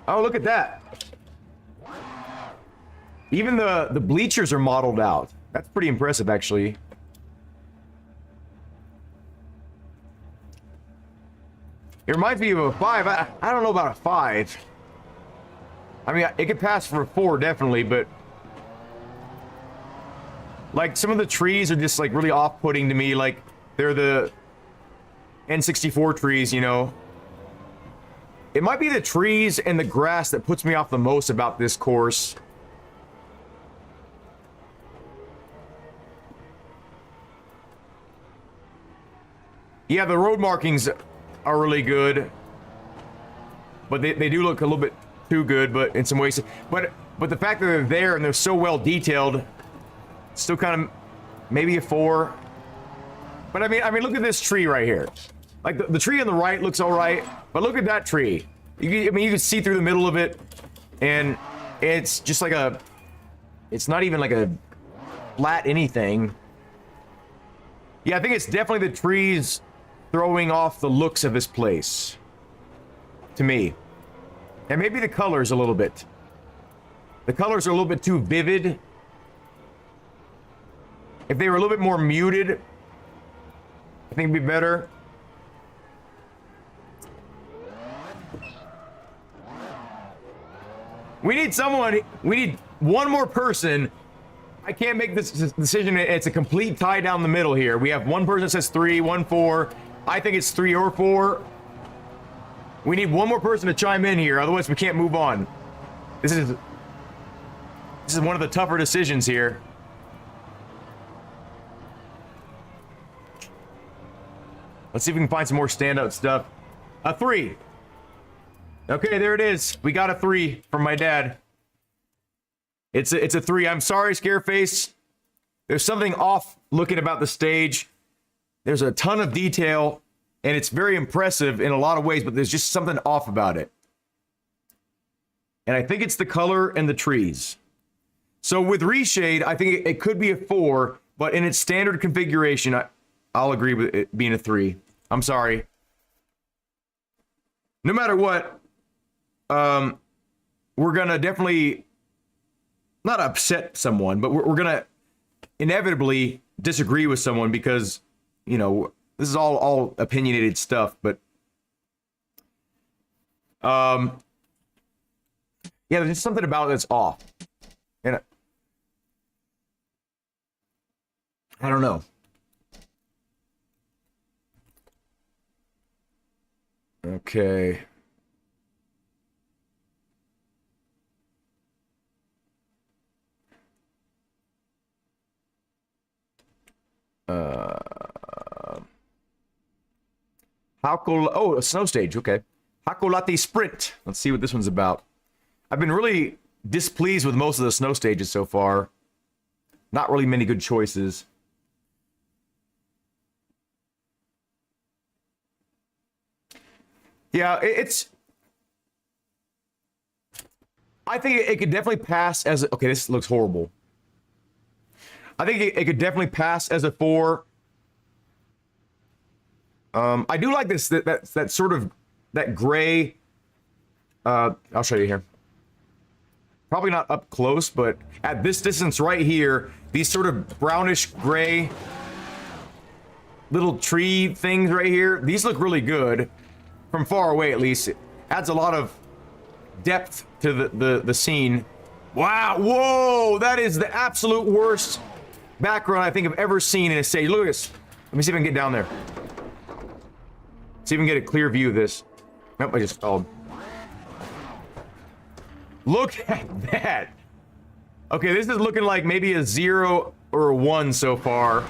Oh, look at that. Even the bleachers are modeled out. That's pretty impressive, actually. It reminds me of a 5. I don't know about a 5. I mean, it could pass for a 4, definitely, but like some of the trees are just like really off-putting to me. Like they're the N64 trees, you know. It might be the trees and the grass that puts me off the most about this course. Yeah, the road markings are really good, but they do look a little bit too good, but in some ways. But the fact that they're there and they're so well detailed, Still kind of maybe a 4. But I mean, look at this tree right here. Like the tree on the right looks all right, but look at that tree. You can see through the middle of it, and it's just like a. It's not even like a flat anything. Yeah, I think it's definitely the trees throwing off the looks of this place. To me. And maybe the colors a little bit. The colors are a little bit too vivid. If they were a little bit more muted, I think it'd be better. We need one more person. I can't make this decision. It's a complete tie down the middle here. We have one person that says 3, 1, 4. I think it's 3 or 4. We need one more person to chime in here, otherwise we can't move on. This is one of the tougher decisions here. Let's see if we can find some more standout stuff. A 3. Okay, there it is. We got a 3 from my dad. It's a 3. I'm sorry, Scareface. There's something off looking about the stage. There's a ton of detail, and it's very impressive in a lot of ways, but there's just something off about it. And I think it's the color and the trees. So with Reshade, I think it could be a 4, but in its standard configuration, I'll agree with it being a 3. I'm sorry. No matter what, we're gonna definitely not upset someone, but we're gonna inevitably disagree with someone because, you know, this is all opinionated stuff. But yeah, there's just something about it that's off, and I don't know. Okay. Oh, a snow stage. Okay. Hakolati Sprint. Let's see what this one's about. I've been really displeased with most of the snow stages so far. Not really many good choices. Yeah, I think it could definitely pass as okay, this looks horrible. I think it could definitely pass as a 4. I do like this that sort of that gray. I'll show you here. Probably not up close, but at this distance right here, these sort of brownish gray little tree things right here, these look really good. From far away, at least, it adds a lot of depth to the scene. Wow, whoa, that is the absolute worst background I think I've ever seen in a stage. Look at this. Let me see if I can get down there. See if we can get a clear view of this. Nope, I just fell. Look at that. Okay, this is looking like maybe a 0 or a 1 so far.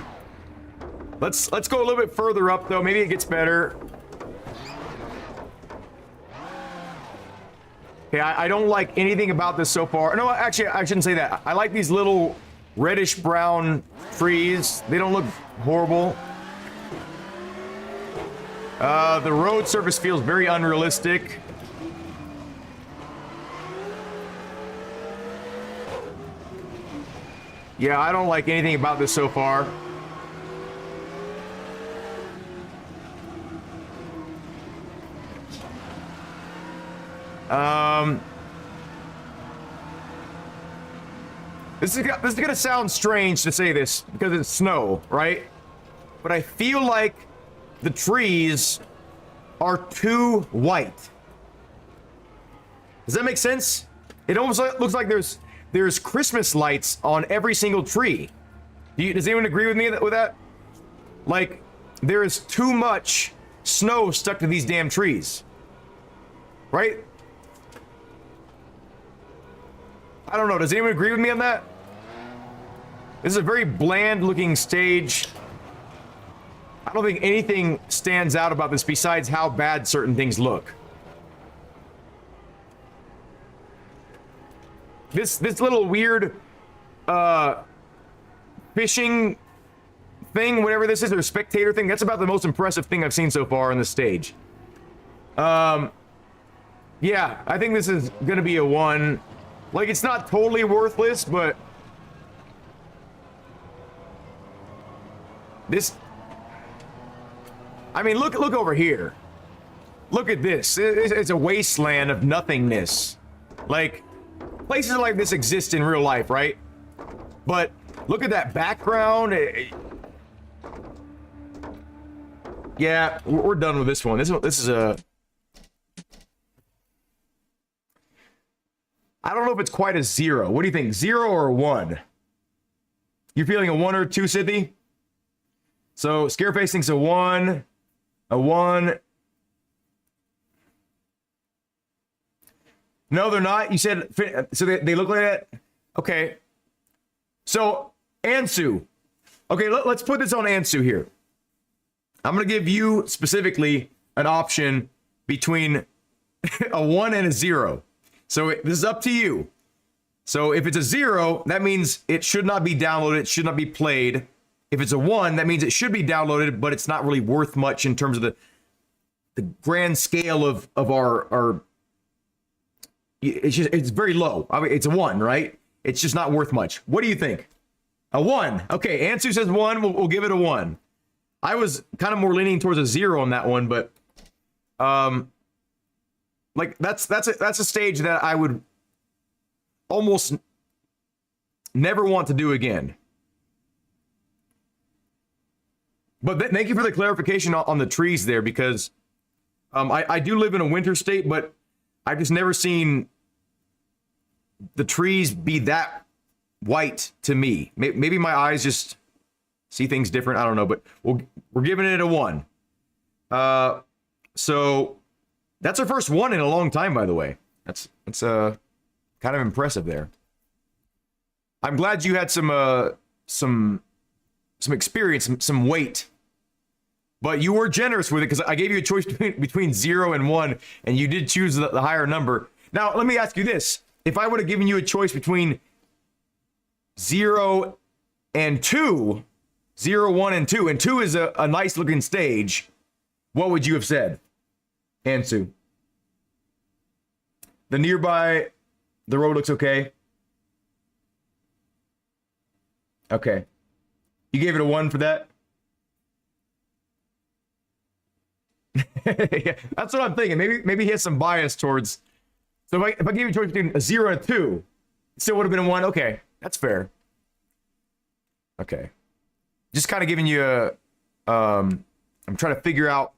Let's go a little bit further up though. Maybe it gets better. Okay, I don't like anything about this so far. No, actually, I shouldn't say that. I like these little reddish-brown trees. They don't look horrible. The road surface feels very unrealistic. Yeah, I don't like anything about this so far. This is gonna sound strange to say this because it's snow, right? But I feel like the trees are too white. Does that make sense? It almost looks like there's Christmas lights on every single tree. Does anyone agree with me with that? Like, there is too much snow stuck to these damn trees. Right? I don't know. Does anyone agree with me on that? This is a very bland looking stage. I don't think anything stands out about this besides how bad certain things look. This little weird fishing thing, whatever this is, or spectator thing. That's about the most impressive thing I've seen so far on this stage. Yeah, I think this is gonna be a 1. Like, it's not totally worthless, but this, I mean, look over here. Look at this. It's a wasteland of nothingness. Like, places like this exist in real life, right? But look at that background. Yeah, we're done with this one. This is a... I don't know if it's quite a 0. What do you think? 0 or a 1? You're feeling a 1 or 2, Sydney? So, Scareface thinks a 1. A 1. No, they're not. You said... So they look like that? Okay. So, Ansu. Okay, let's put this on Ansu here. I'm going to give you specifically an option between a 1 and a 0. So this is up to you. So if it's a 0, that means it should not be downloaded, it should not be played. If it's a 1, that means it should be downloaded, but it's not really worth much in terms of the grand scale of our it's very low. I mean, it's a 1, right? It's just not worth much. What do you think? A 1. Okay, Ansu says 1, we'll give it a 1. I was kind of more leaning towards a 0 on that one, but like that's a stage that I would almost never want to do again. But thank you for the clarification on the trees there, because I do live in a winter state, but I've just never seen the trees be that white to me. Maybe my eyes just see things different. I don't know, but we're giving it a 1. So that's our first 1 in a long time, by the way. That's kind of impressive there. I'm glad you had some experience, some weight, but you were generous with it, because I gave you a choice between 0 and 1, and you did choose the higher number. Now, let me ask you this. If I would have given you a choice between 0 and 2, 0, 1, and 2, and 2 is a nice looking stage, what would you have said, Ansu? The road looks okay. Okay. You gave it a 1 for that? Yeah, that's what I'm thinking. Maybe he has some bias towards... So if I gave you a choice between a 0 and a 2, it still would have been a 1. Okay, that's fair. Okay. Just kind of giving you a... I'm trying to figure out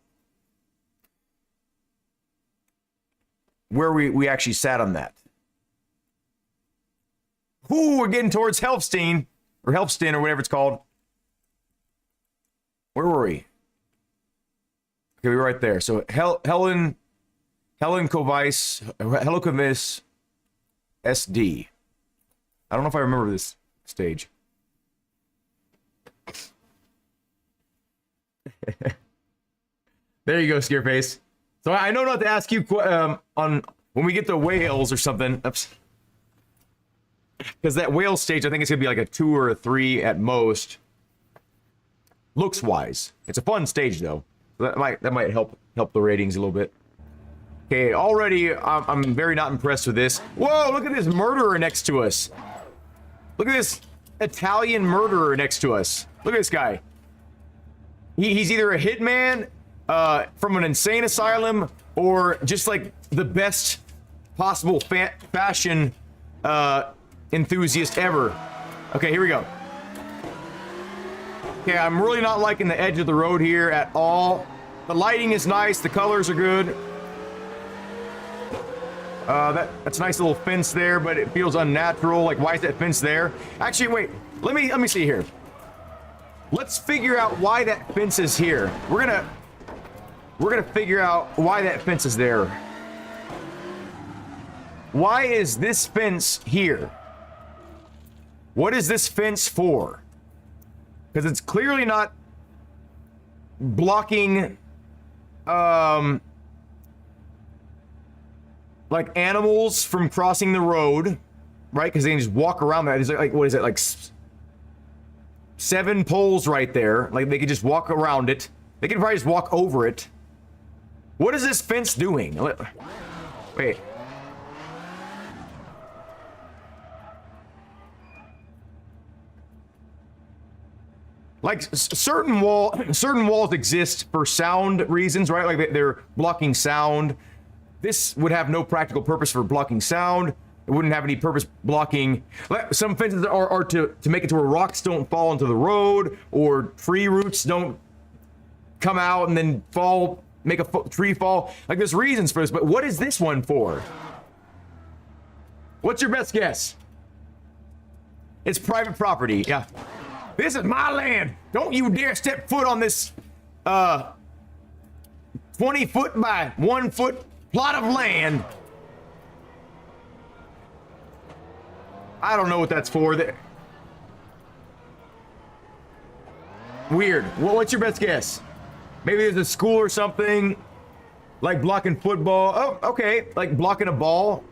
where we actually sat on that. Ooh, we're getting towards Helfstein, or Helfsten, or whatever it's called. Where were we? Okay, we were right there. So Helen Kovice SD. I don't know if I remember this stage. There you go, Scareface. So I know not to ask you on when we get to whales or something. Because that whale stage, I think it's gonna be like a 2 or a 3 at most. Looks wise, it's a fun stage though. That might help the ratings a little bit. Okay, already I'm very not impressed with this. Whoa! Look at this murderer next to us. Look at this Italian murderer next to us. Look at this guy. He's either a hitman from an insane asylum, or just like the best possible fashion enthusiast ever. Okay, here we go. Okay, I'm really not liking the edge of the road here at all. The lighting is nice, the colors are good. That's a nice little fence there, but it feels unnatural. Like, why is that fence there? Actually, wait. Let me see here. Let's figure out why that fence is here. We're gonna figure out why that fence is there. Why is this fence here? What is this fence for? Because it's clearly not blocking like animals from crossing the road, right? Because they can just walk around that. It's like, what is it, like 7 poles right there. Like, they could just walk around it. They could probably just walk over it. What is this fence doing? Wait. Like, certain walls exist for sound reasons, right? Like, they're blocking sound. This would have no practical purpose for blocking sound. It wouldn't have any purpose blocking. Some fences are to make it to where rocks don't fall into the road, or tree roots don't come out and then fall, make a tree fall. Like, there's reasons for this, but what is this one for? What's your best guess? It's private property, yeah. This is my land. Don't you dare step foot on this 20 foot by 1 foot plot of land. I don't know what that's for. Weird. Well, what's your best guess? Maybe there's a school or something, like blocking football. Oh, okay, like blocking a ball.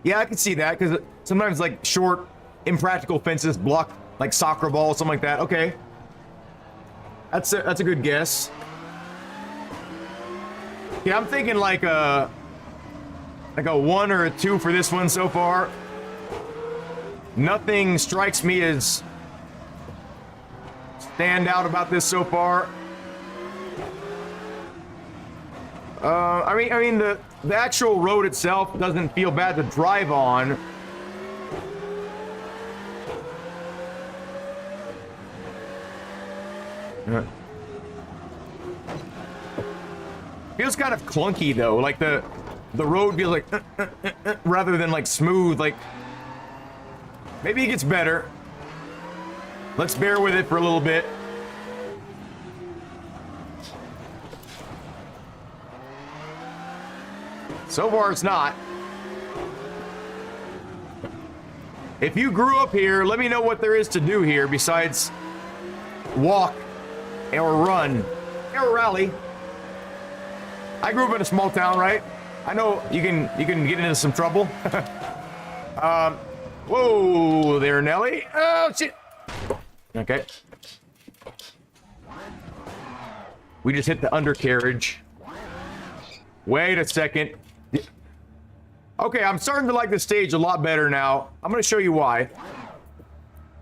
Yeah, I can see that, because sometimes like short, impractical fences block like soccer ball, something like that. Okay, that's a good guess. Yeah, I'm thinking like a 1 or a 2 for this one so far. Nothing strikes me as stand out about this so far. I mean the actual road itself doesn't feel bad to drive on. Feels kind of clunky though, like the road feels like rather than like smooth. Like, maybe it gets better. Let's bear with it for a little bit. So far it's not. If you grew up here, let me know what there is to do here besides walk or run or rally. I grew up in a small town, right? I know you can get into some trouble. Whoa there, Nelly. Oh shit. Okay. We just hit the undercarriage. Wait a second. Okay, I'm starting to like this stage a lot better now. I'm gonna show you why.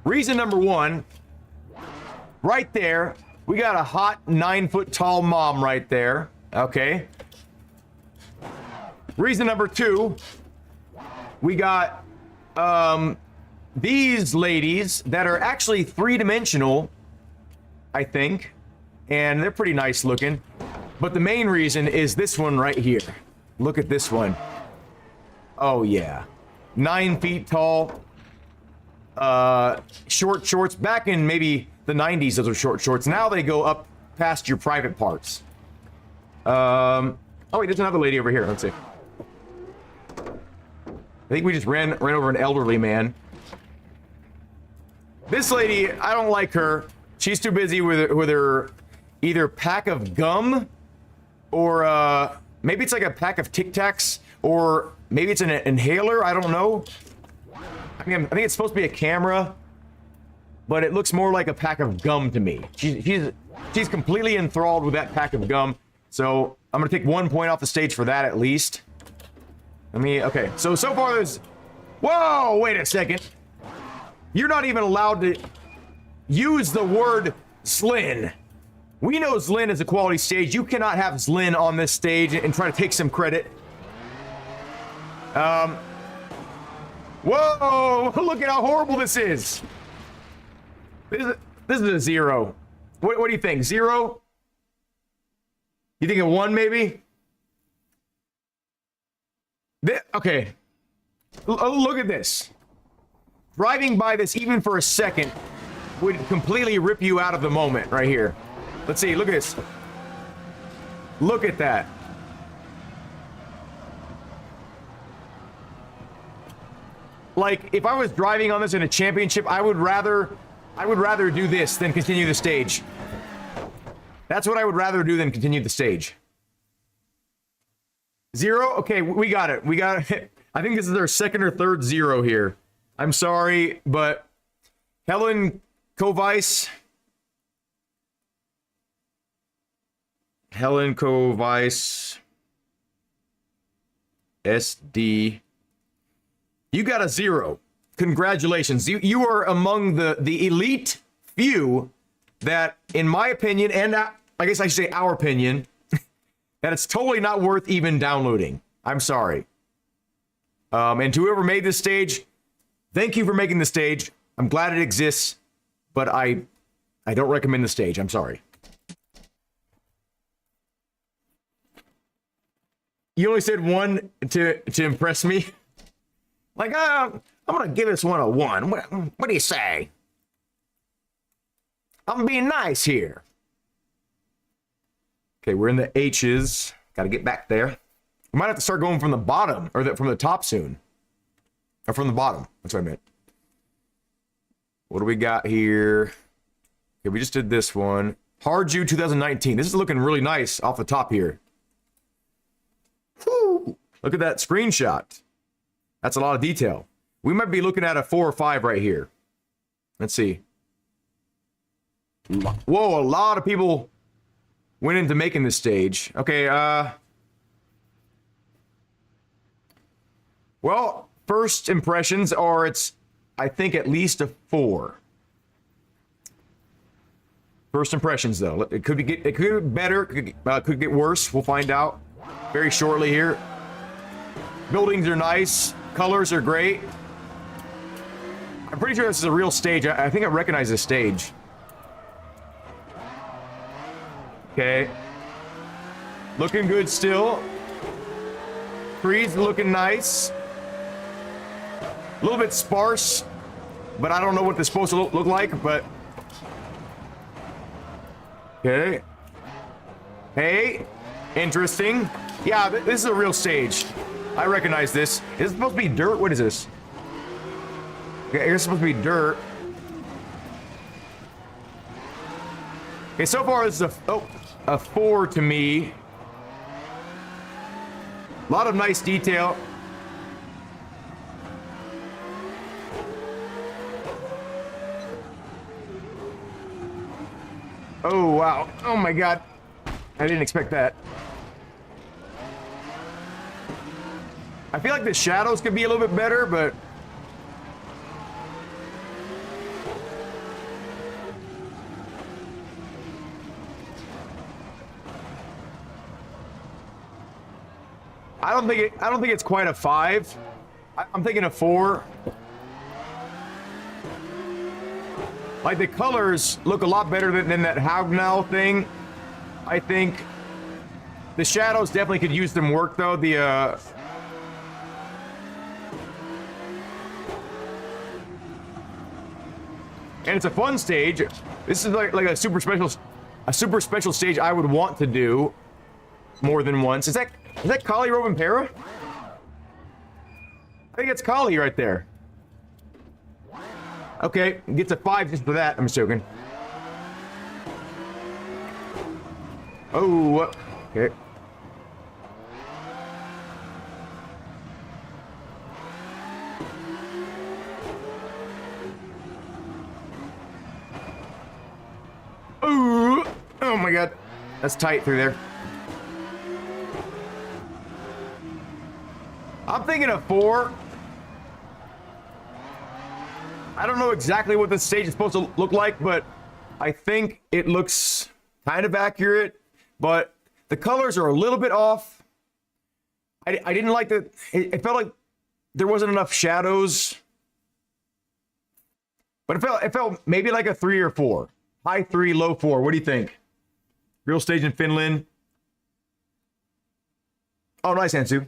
Reason number 1, right there, we got a hot 9-foot tall mom right there. Okay. Reason number 2, we got these ladies that are actually 3-dimensional, I think, and they're pretty nice looking. But the main reason is this one right here. Look at this one. Oh yeah, 9 feet tall, short shorts. Back in maybe the 90s, those were short shorts. Now they go up past your private parts. Oh wait, there's another lady over here. Let's see. I think we just ran over an elderly man. This lady, I don't like her. She's too busy with her either pack of gum, or maybe it's like a pack of Tic Tacs, or maybe it's an inhaler. I don't know. I think it's supposed to be a camera, but it looks more like a pack of gum to me. She's completely enthralled with that pack of gum. So I'm gonna take 1 point off the stage for that at least. Okay. So far there's. Whoa! Wait a second. You're not even allowed to use the word Zlin. We know Zlin is a quality stage. You cannot have Zlin on this stage and try to take some credit. Whoa! Look at how horrible this is. This is a 0. What do you think? 0? You think a 1 maybe? Okay. Look at this. Driving by this even for a second would completely rip you out of the moment right here. Let's see. Look at this. Look at that. Like, if I was driving on this in a championship, I would rather do this than continue the stage. That's what I would rather do than continue the stage. 0? Okay, we got it. We got it. I think this is our second or third 0 here. I'm sorry, but Helen Kovice, Helen Vice SD. You got a 0. Congratulations. You are among the elite few that, in my opinion, and I guess I should say our opinion, that it's totally not worth even downloading. I'm sorry. And to whoever made this stage, thank you for making the stage. I'm glad it exists, but I don't recommend the stage. I'm sorry. You only said 1 to impress me. Like, I'm gonna give this one a 1. What do you say? I'm being nice here. Okay, we're in the H's. Got to get back there. We might have to start going from the bottom, or from the top soon. Or from the bottom. That's what I meant. What do we got here? Okay, we just did this one. Harju 2019. This is looking really nice off the top here. Whew. Look at that screenshot. That's a lot of detail. We might be looking at a 4 or 5 right here. Let's see. Whoa, a lot of people went into making this stage. Okay, well, first impressions are it's, I think, at least a 4. First impressions, though. It could get better, could get worse. We'll find out very shortly here. Buildings are nice. Colors are great. I'm pretty sure this is a real stage. I think I recognize this stage. Okay. Looking good still. Trees looking nice. A little bit sparse, but I don't know what this is supposed to look like, but... Okay. Hey. Interesting. Yeah, this is a real stage. I recognize this. Is it supposed to be dirt? What is this? Okay, it's supposed to be dirt. Okay, so far this is a 4 to me. A lot of nice detail. Oh, wow. Oh, my God. I didn't expect that. I feel like the shadows could be a little bit better, but... I don't think it's quite a 5. I'm thinking a 4. Like, the colors look a lot better than that Haugnau thing. I think the shadows definitely could use some work, though. And it's a fun stage. This is like a super special stage I would want to do more than once. Is that Kali Rovanpera? I think it's Kali right there. Okay, gets a 5 just for that, I'm joking. Oh, okay. Ooh, oh my God, that's tight through there. I'm thinking a 4. I don't know exactly what this stage is supposed to look like, but I think it looks kind of accurate, but the colors are a little bit off. I didn't like the, it felt like there wasn't enough shadows, but it felt maybe like a 3 or 4. High 3, low 4. What do you think? Real stage in Finland. Oh, nice, Hansu.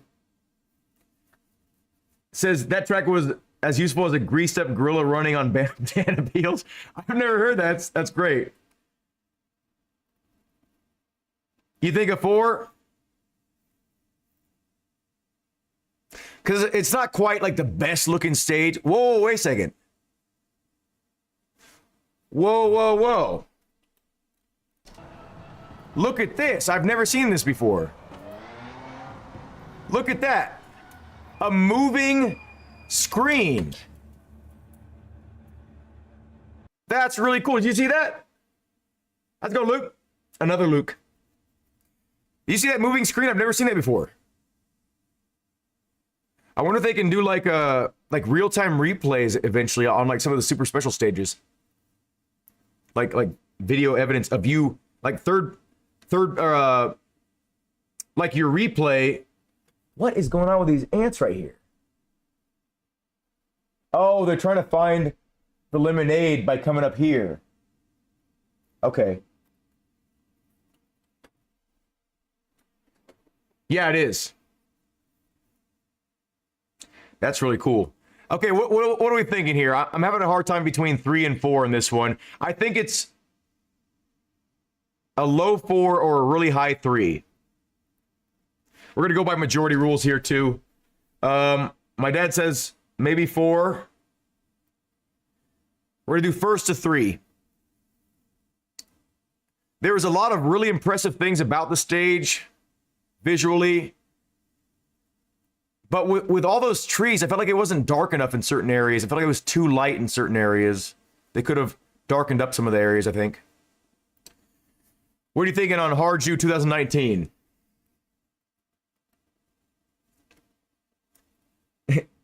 Says that track was as useful as a greased up gorilla running on banana peels. I've never heard that. That's great. You think a 4? Because it's not quite like the best looking stage. Whoa, wait a second. Whoa, whoa, whoa. Look at this. I've never seen this before. Look at that. A moving screen. That's really cool. Did you see that? Let's go, Luke. Another Luke. You see that moving screen? I've never seen that before. I wonder if they can do like real-time replays eventually on like some of the super special stages. Like video evidence of you, like third like your replay. What is going on with these ants right here? Oh, they're trying to find the lemonade by coming up here. Okay. Yeah, it is. That's really cool. Okay, what are we thinking here? I'm having a hard time between 3 and 4 in this one. I think it's a low 4 or a really high 3. We're gonna go by majority rules here too. My dad says maybe 4. We're gonna do first to 3. There was a lot of really impressive things about the stage visually. But with all those trees, I felt like it wasn't dark enough in certain areas. I felt like it was too light in certain areas. They could have darkened up some of the areas, I think. What are you thinking on Harju 2019?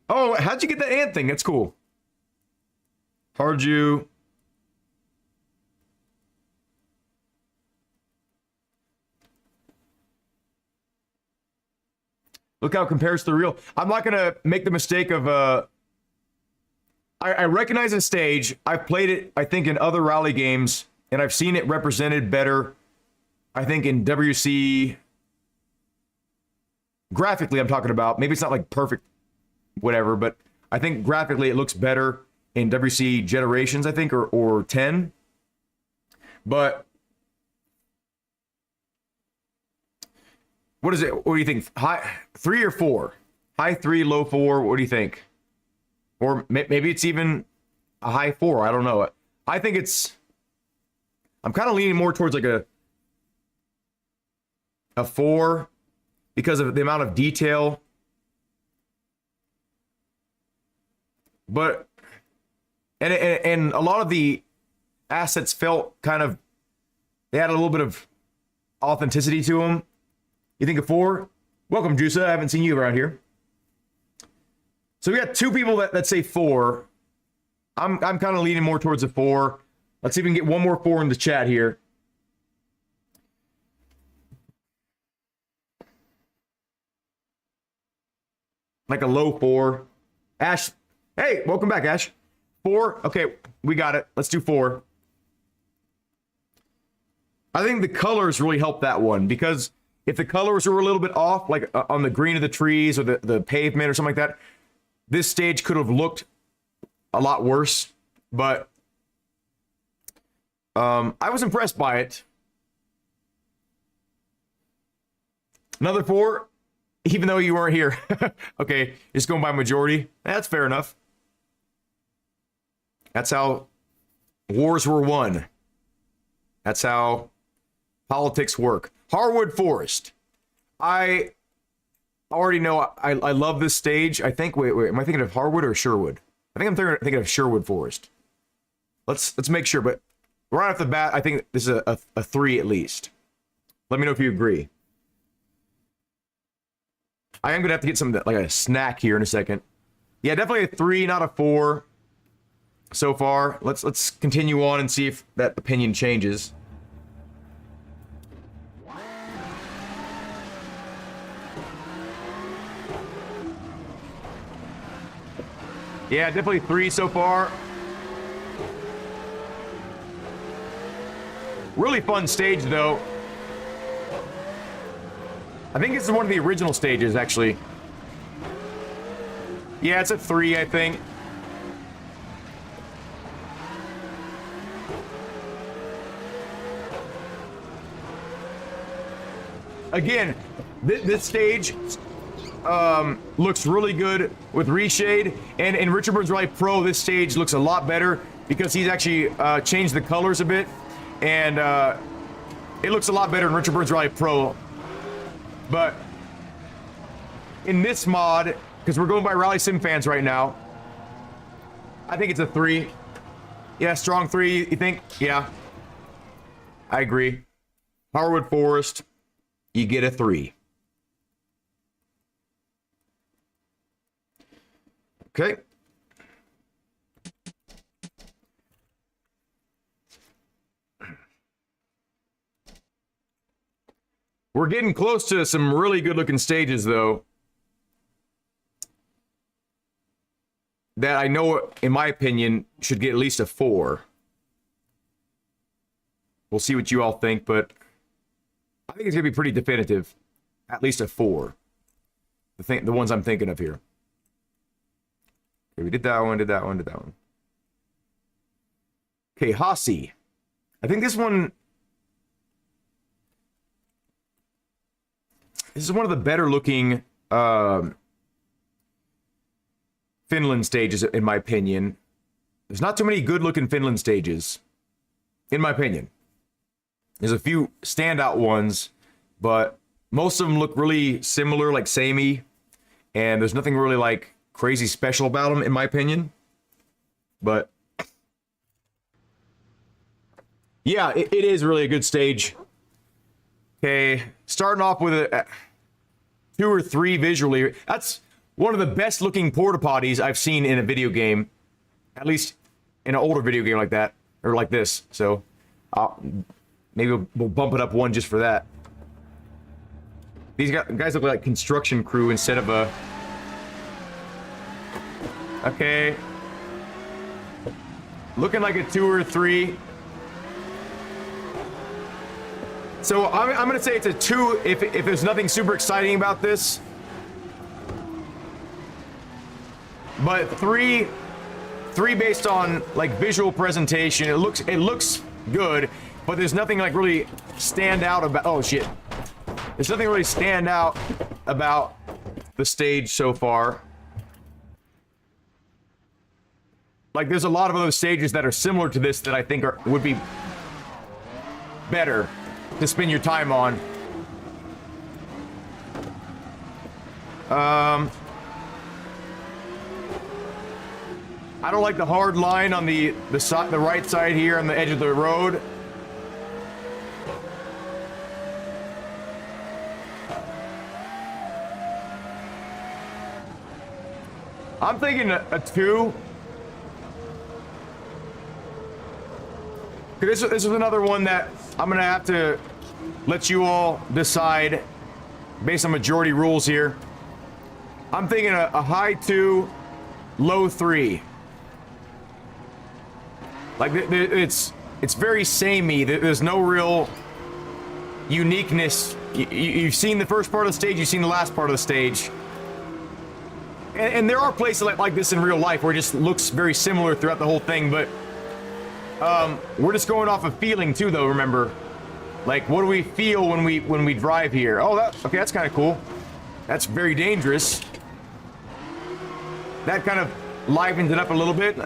Oh, how'd you get that ant thing? That's cool. Harju. Look how it compares to the real. I'm not gonna make the mistake of I recognize the stage. I've played it, I think, in other rally games, and I've seen it represented better. I think in WC graphically, I'm talking about. Maybe it's not like perfect, whatever, but I think graphically it looks better in WC Generations, I think, or 10. But what is it? What do you think? High 3 or 4? High 3, low 4. What do you think? Or maybe it's even a high 4. I don't know. I think it's. I'm kind of leaning more towards like a 4 because of the amount of detail. But and a lot of the assets felt kind of, they had a little bit of authenticity to them. You think a 4? Welcome, Jusa. I haven't seen you around here. So we got 2 people that say 4. I'm kind of leaning more towards a 4. Let's see if we can get one more 4 in the chat here. Like a low 4. Ash, hey, welcome back, Ash. 4? Okay, we got it. Let's do 4. I think the colors really helped that one, because if the colors were a little bit off, like on the green of the trees or the pavement or something like that, this stage could have looked a lot worse. But I was impressed by it. Another 4, even though you weren't here. Okay, just going by majority. That's fair enough. That's how wars were won. That's how politics work. Harwood Forest. I already know I love this stage. I think, wait, am I thinking of Harwood or Sherwood? I think I'm thinking of Sherwood Forest. Let's make sure, but right off the bat, I think this is a 3 at least. Let me know if you agree. I am gonna have to get some like a snack here in a second. Yeah, definitely a 3, not a 4 so far. Let's continue on and see if that opinion changes. Yeah, definitely 3 so far. Really fun stage, though. I think this is one of the original stages, actually. Yeah, it's a 3, I think. Again, this stage looks really good with reshade, and in Richard Burns Rally Pro, this stage looks a lot better because he's actually changed the colors a bit, and it looks a lot better in Richard Burns Rally Pro. But in this mod, because we're going by Rally Sim fans right now, I think it's a 3. Yeah, strong 3, you think? Yeah, I agree. Harwood Forest. you get a 3. Okay. We're getting close to some really good looking stages, though, that I know, in my opinion, should get at least a 4. We'll see what you all think, but I think it's going to be pretty definitive. At least a 4. The ones I'm thinking of here. Okay, we did that one, did that one, did that one. Okay, Hossie. I think this one... This is one of the better looking Finland stages, in my opinion. There's not too many good looking Finland stages, in my opinion. There's a few standout ones, but most of them look really similar, like samey, and there's nothing really like crazy special about them, in my opinion. But yeah, it is really a good stage. Okay, starting off with a 2 or 3 visually. That's one of the best looking porta potties I've seen in a video game, at least in an older video game like that, or like this. So maybe we'll bump it up 1 just for that. These guys look like construction crew instead of a... Okay. Looking like a 2 or 3. So I'm going to say it's a 2 if there's nothing super exciting about this. But 3 based on like visual presentation. It looks good, but there's nothing like really stand out about... Oh shit. There's nothing really stand out about the stage so far. Like there's a lot of other stages that are similar to this that I think would be better to spend your time on. I don't like the hard line on the right side here on the edge of the road. I'm thinking a 2. This is another one that I'm gonna have to let you all decide based on majority rules here. I'm thinking a high 2, low 3. Like it's very samey. There's no real uniqueness. You've seen the first part of the stage. You've seen the last part of the stage. And there are places like this in real life where it just looks very similar throughout the whole thing, but we're just going off of feeling too, though. Remember, like, what do we feel when we drive here? Oh, okay, that's kind of cool. That's very dangerous. That kind of livens it up a little bit.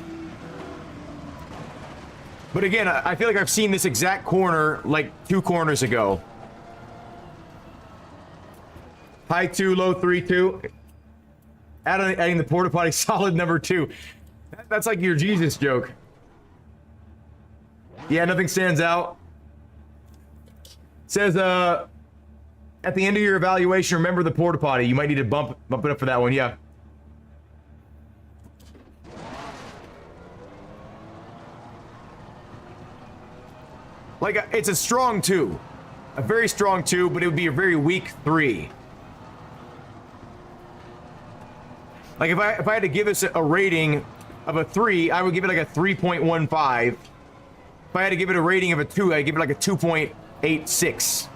But again, I feel like I've seen this exact corner like 2 corners ago. High 2, low 3, 2. Adding the porta potty solid number 2. That's like your Jesus joke. Yeah, nothing stands out. Says at the end of your evaluation, remember the porta potty. You might need to bump it up for that one. Yeah. Like it's a strong 2, a very strong 2, but it would be a very weak 3. Like if I had to give this a rating of a 3, I would give it like a 3.15. If I had to give it a rating of a 2, I'd give it like a 2.86.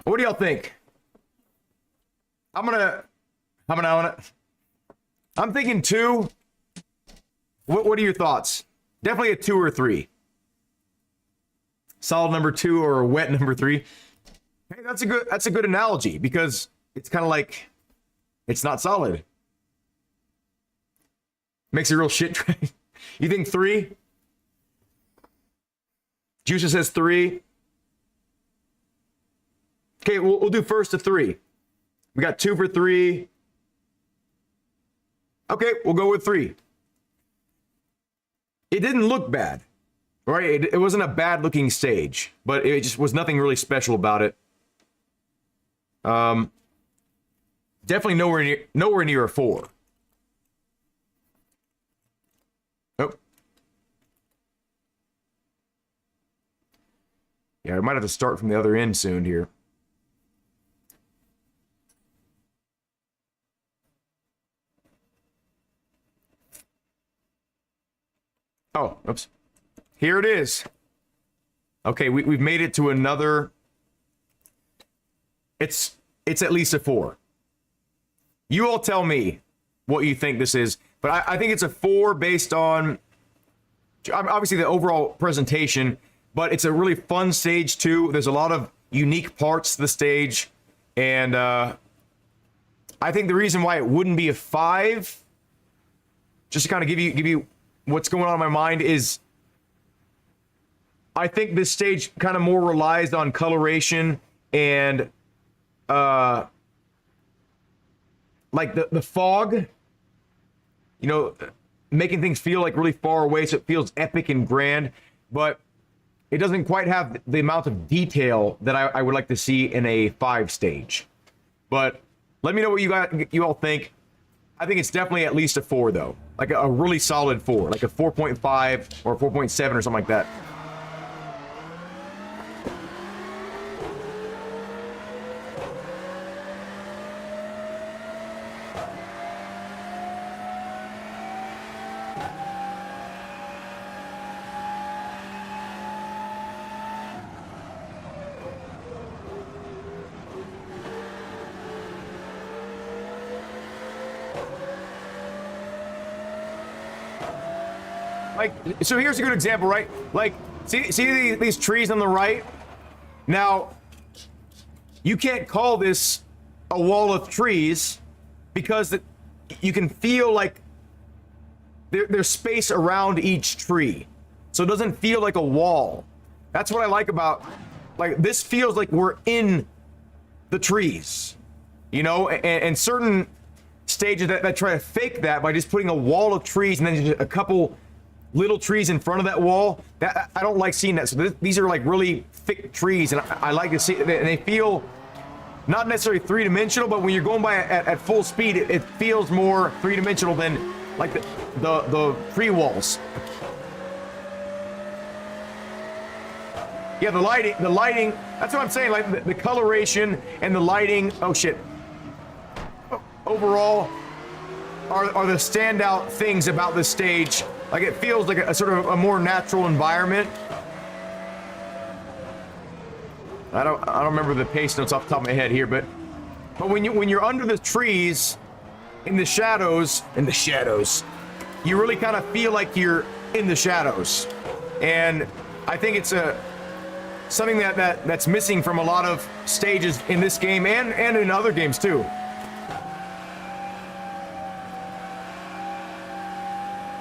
What do y'all think? I'm thinking 2. What are your thoughts? Definitely a 2 or 3. Solid number 2 or a wet number 3. Hey, that's a good analogy because it's kind of like it's not solid. Makes a real shit train. You think 3? Juicer says 3. Okay, we'll do first to 3. We got 2 for 3. Okay, we'll go with 3. It didn't look bad. Right? It wasn't a bad looking stage, but it just was nothing really special about it. Definitely nowhere near a 4. Oh. Yeah, I might have to start from the other end soon here. Oh, oops. Here it is. Okay, we've made it to another. It's at least a 4. You all tell me what you think this is, but I think it's a 4 based on obviously the overall presentation, but it's a really fun stage too. There's a lot of unique parts to the stage, and I think the reason why it wouldn't be a 5, just to kind of give you what's going on in my mind, is I think this stage kind of more relies on coloration and like the fog, you know, making things feel like really far away, so it feels epic and grand, but it doesn't quite have the amount of detail that I would like to see in a 5 stage. But let me know what you all think. I think it's definitely at least a 4 though, like a really solid 4, like a 4.5 or 4.7 or something like that. Like, so here's a good example, right? Like, see these trees on the right? Now, you can't call this a wall of trees because you can feel like there's space around each tree. So it doesn't feel like a wall. That's what I like about, like, this feels like we're in the trees, you know? And certain stages that try to fake that by just putting a wall of trees and then just a couple little trees in front of that wall, that I don't like seeing that. So these are like really thick trees, and I like to see, and they feel not necessarily 3-dimensional, but when you're going by at full speed, it feels more 3-dimensional than like the tree walls. Yeah, the lighting, that's what I'm saying, like the coloration and the lighting, oh shit, overall are the standout things about this stage. Like, it feels like a sort of a more natural environment. I don't remember the pace notes off the top of my head here, but when you're under the trees, in the shadows, you really kind of feel like you're in the shadows. And I think it's something that's missing from a lot of stages in this game and in other games too.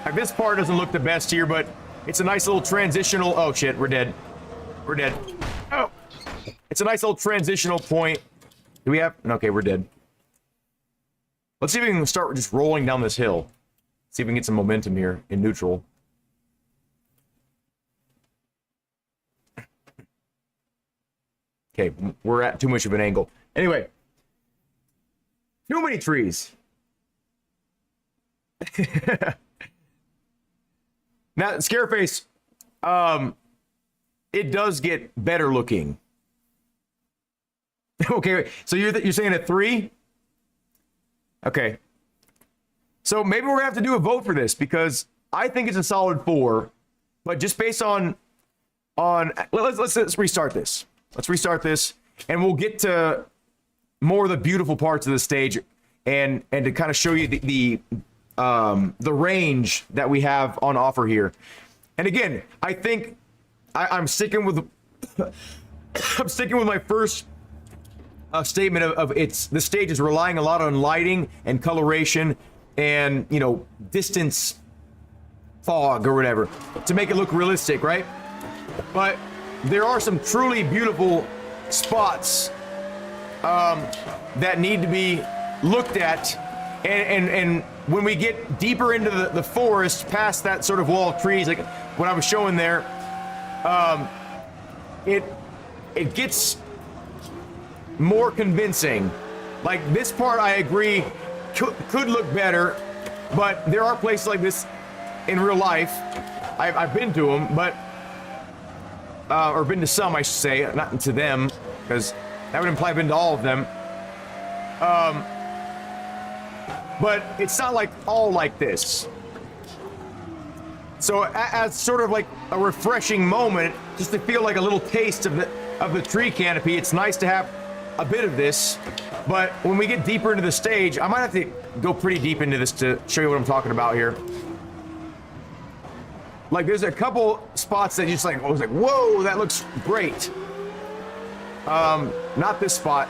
Like, this part doesn't look the best here, but it's a nice little transitional. Oh shit, we're dead. We're dead. Oh, it's a nice little transitional point. Do we have? Okay, we're dead. Let's see if we can start just rolling down this hill. See if we can get some momentum here in neutral. Okay, we're at too much of an angle. Anyway, too many trees. Now, Scareface, it does get better looking. Okay, so you're saying a 3? Okay. So maybe we're gonna have to do a vote for this, because I think it's a solid 4, but just based on let's restart this. Let's restart this, and we'll get to more of the beautiful parts of the stage, and to kind of show you the range that we have on offer here. And again, I think I'm sticking with I'm sticking with my first statement of the stage is relying a lot on lighting and coloration and, you know, distance fog or whatever to make it look realistic, right? But there are some truly beautiful spots that need to be looked at, and when we get deeper into the forest, past that sort of wall of trees, like what I was showing there, it gets more convincing. Like this part, I agree, could look better, but there are places like this in real life. I've been to them, but or been to some, I should say, not to them, because that would imply I've been to all of them. But it's not like all like this. So as sort of like a refreshing moment, just to feel like a little taste of the tree canopy, it's nice to have a bit of this. But when we get deeper into the stage, I might have to go pretty deep into this to show you what I'm talking about here. Like there's a couple spots that just like, I was like, whoa, that looks great. Not this spot.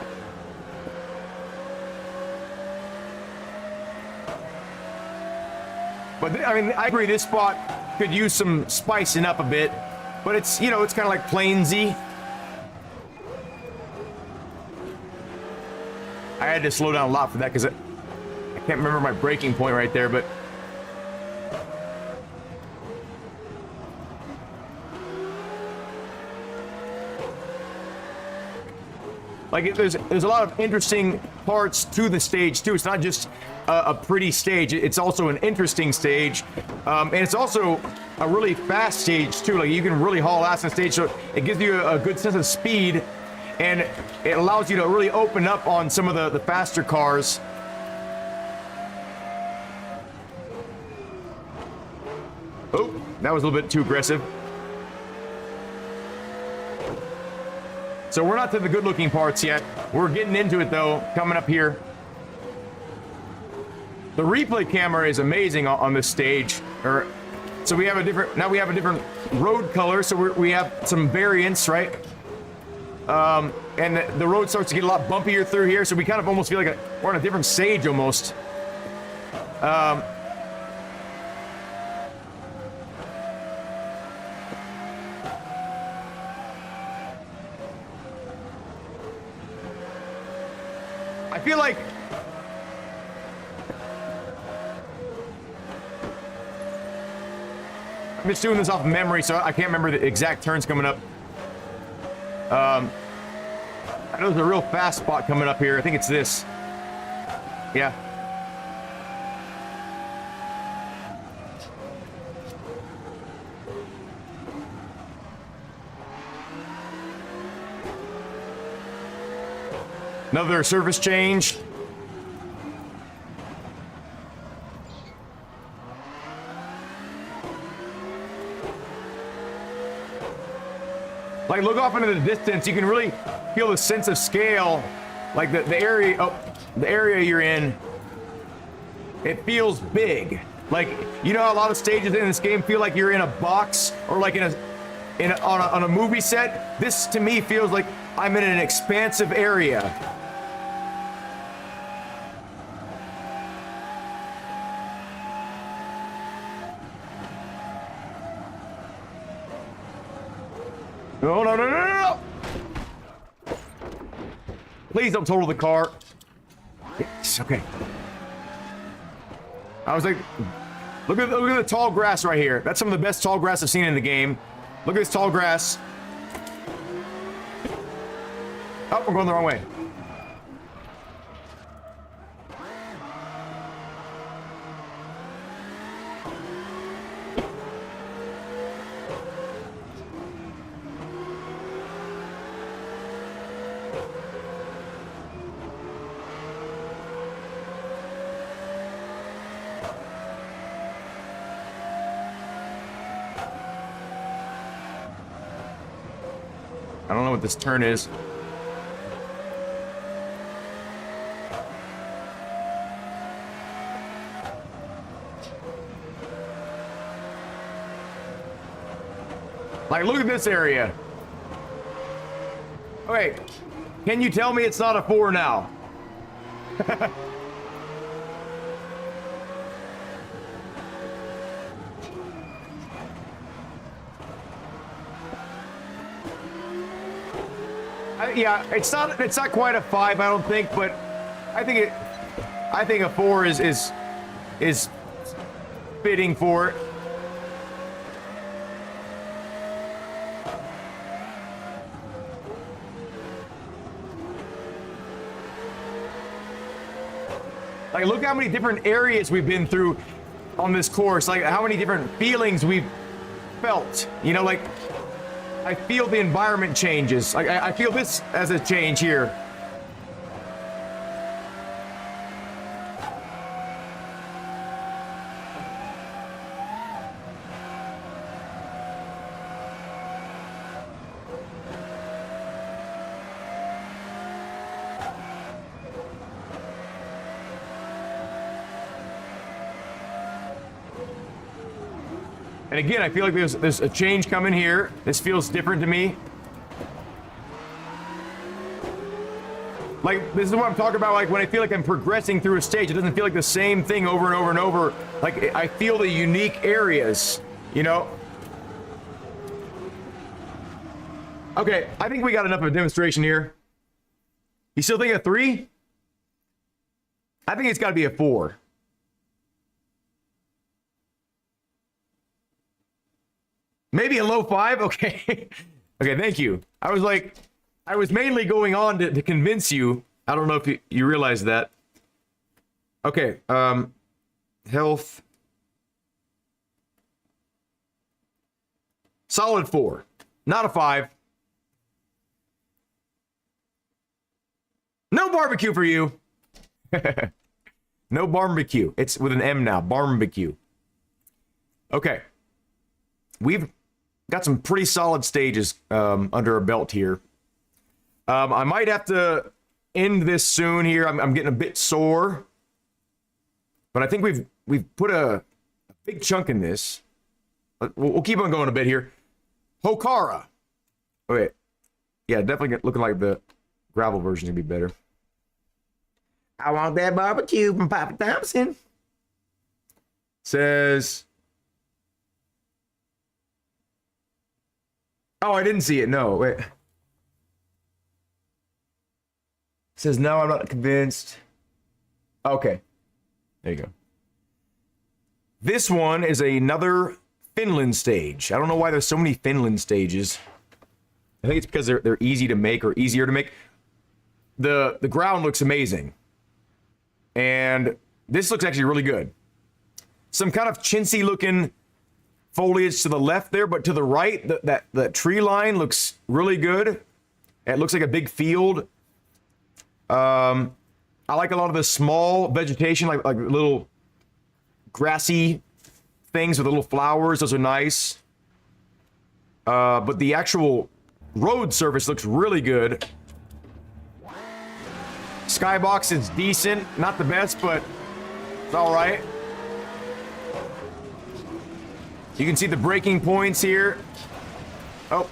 But I mean, I agree, this spot could use some spicing up a bit, but it's, you know, it's kind of like plainsy. I had to slow down a lot for that because I can't remember my breaking point right there, but like there's a lot of interesting parts to the stage too. It's not just a pretty stage, it's also an interesting stage, and it's also a really fast stage too. Like you can really haul ass on stage, so it gives you a good sense of speed, and it allows you to really open up on some of the faster cars. Oh, that was a little bit too aggressive. So we're not to the good looking parts yet. We're getting into it though, coming up here. The replay camera is amazing on this stage. So we have a different, now we have a different road color, so we have some variance, right? And the road starts to get a lot bumpier through here, so we kind of almost feel like we're on a different stage almost. I feel like I'm just doing this off memory, so I can't remember the exact turns coming up. I know there's a real fast spot coming up here. I think it's this. Yeah. Another surface change. Like, look off into the distance, you can really feel the sense of scale. Like the area you're in, it feels big. Like, you know how a lot of stages in this game feel like you're in a box or like on a movie set? This to me feels like I'm in an expansive area. No, no, no, no, no, no! Please don't total the car. Yes, okay. I was like, look at the tall grass right here. That's some of the best tall grass I've seen in the game. Look at this tall grass. Oh, we're going the wrong way. I don't know what this turn is. Like, look at this area. Okay, can you tell me it's not a 4 now? Yeah, it's not quite a 5, I don't think, but I think a 4 is fitting for it. Like, look how many different areas we've been through on this course. Like, how many different feelings we've felt. You know, like, I feel the environment changes. I feel this as a change here. And again, I feel like there's a change coming here. This feels different to me. Like, this is what I'm talking about, like, when I feel like I'm progressing through a stage, it doesn't feel like the same thing over and over and over. Like, I feel the unique areas, you know? Okay, I think we got enough of a demonstration here. You still think a 3? I think it's got to be a 4. Maybe a low 5? Okay. Okay, thank you. I was mainly going on to convince you. I don't know if you realize that. Okay, health. Solid 4. Not a 5. No barbecue for you. No barbecue. It's with an M now. Barbecue. Okay. We've got some pretty solid stages under our belt here. I might have to end this soon here. I'm getting a bit sore, but I think we've put a big chunk in this. We'll keep on going a bit here. Hokara. Okay, yeah, definitely looking like the gravel version gonna be better. I want that barbecue from Papa Thompson. Says. Oh, I didn't see it. No, wait. It says, no, I'm not convinced. Okay. There you go. This one is another Finland stage. I don't know why there's so many Finland stages. I think it's because they're easy to make or easier to make. The ground looks amazing. And this looks actually really good. Some kind of chintzy looking foliage to the left there, but to the right, that tree line looks really good. It looks like a big field. I like a lot of the small vegetation, like little grassy things with little flowers. Those are nice. But the actual road surface looks really good. Skybox is decent, not the best, but it's all right. You can see the braking points here. Oh.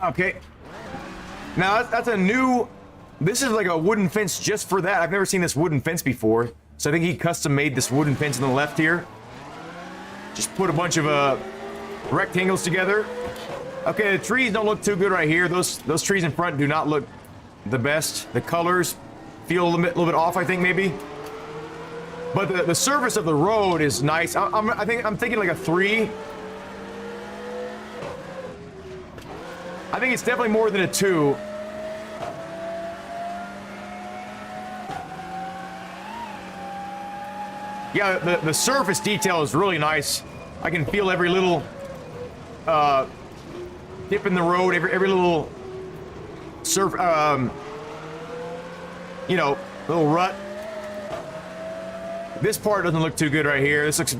Okay. Now, that's a new... This is like a wooden fence just for that. I've never seen this wooden fence before. So I think he custom made this wooden fence on the left here. Just put a bunch of rectangles together. Okay, the trees don't look too good right here. Those trees in front do not look the best. The colors feel a little bit off, I think, maybe. But the surface of the road is nice. I'm thinking like a 3. I think it's definitely more than a 2. Yeah, the surface detail is really nice. I can feel every little dip in the road, every little you know, little rut. This part doesn't look too good right here. This looks,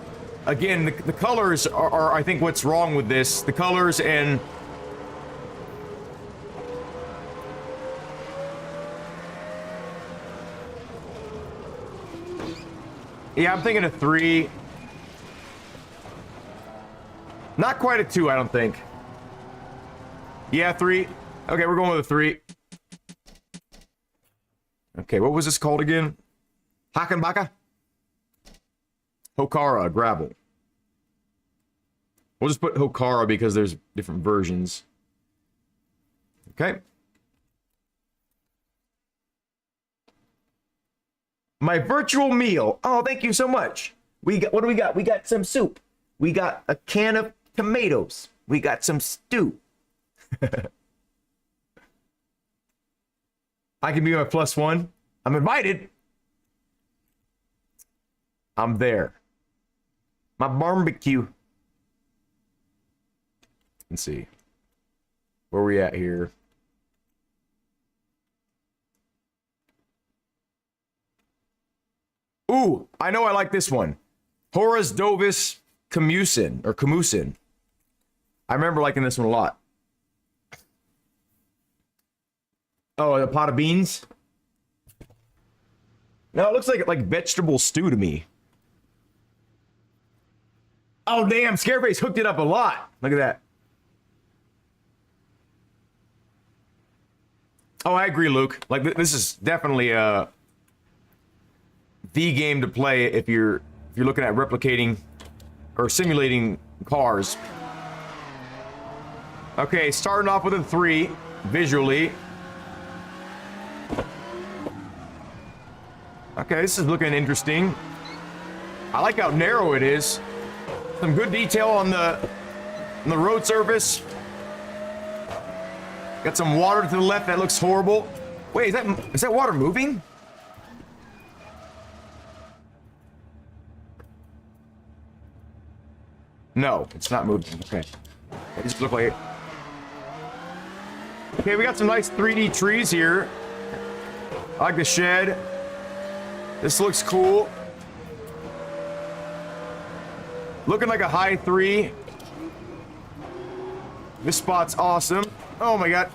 again, the colors are I think what's wrong with this. The colors and yeah, I'm thinking a 3. Not quite a 2, I don't think. Yeah, 3. Okay, we're going with a 3. Okay, what was this called again? Hakenbaka? Hokara, gravel. We'll just put Hokara because there's different versions. Okay. My virtual meal. Oh, thank you so much. What do we got? We got some soup. We got a can of tomatoes. We got some stew. I can be my +1. I'm invited. I'm there. My barbecue. Let's see. Where we at here? Ooh, I know I like this one. Horace Dovis Camusin. I remember liking this one a lot. Oh, the pot of beans? No, it looks like vegetable stew to me. Oh, damn, Scareface hooked it up a lot. Look at that. Oh, I agree, Luke. Like, this is definitely the game to play if you're looking at replicating or simulating cars. Okay, starting off with a 3 visually. Okay, this is looking interesting. I like how narrow it is. Some good detail on the road surface. Got some water to the left that looks horrible. Wait, is that water moving? No, it's not moving. Okay. It just looked like it. Okay, we got some nice 3D trees here. I like the shed. This looks cool. Looking like a high 3. This spot's awesome. Oh my god.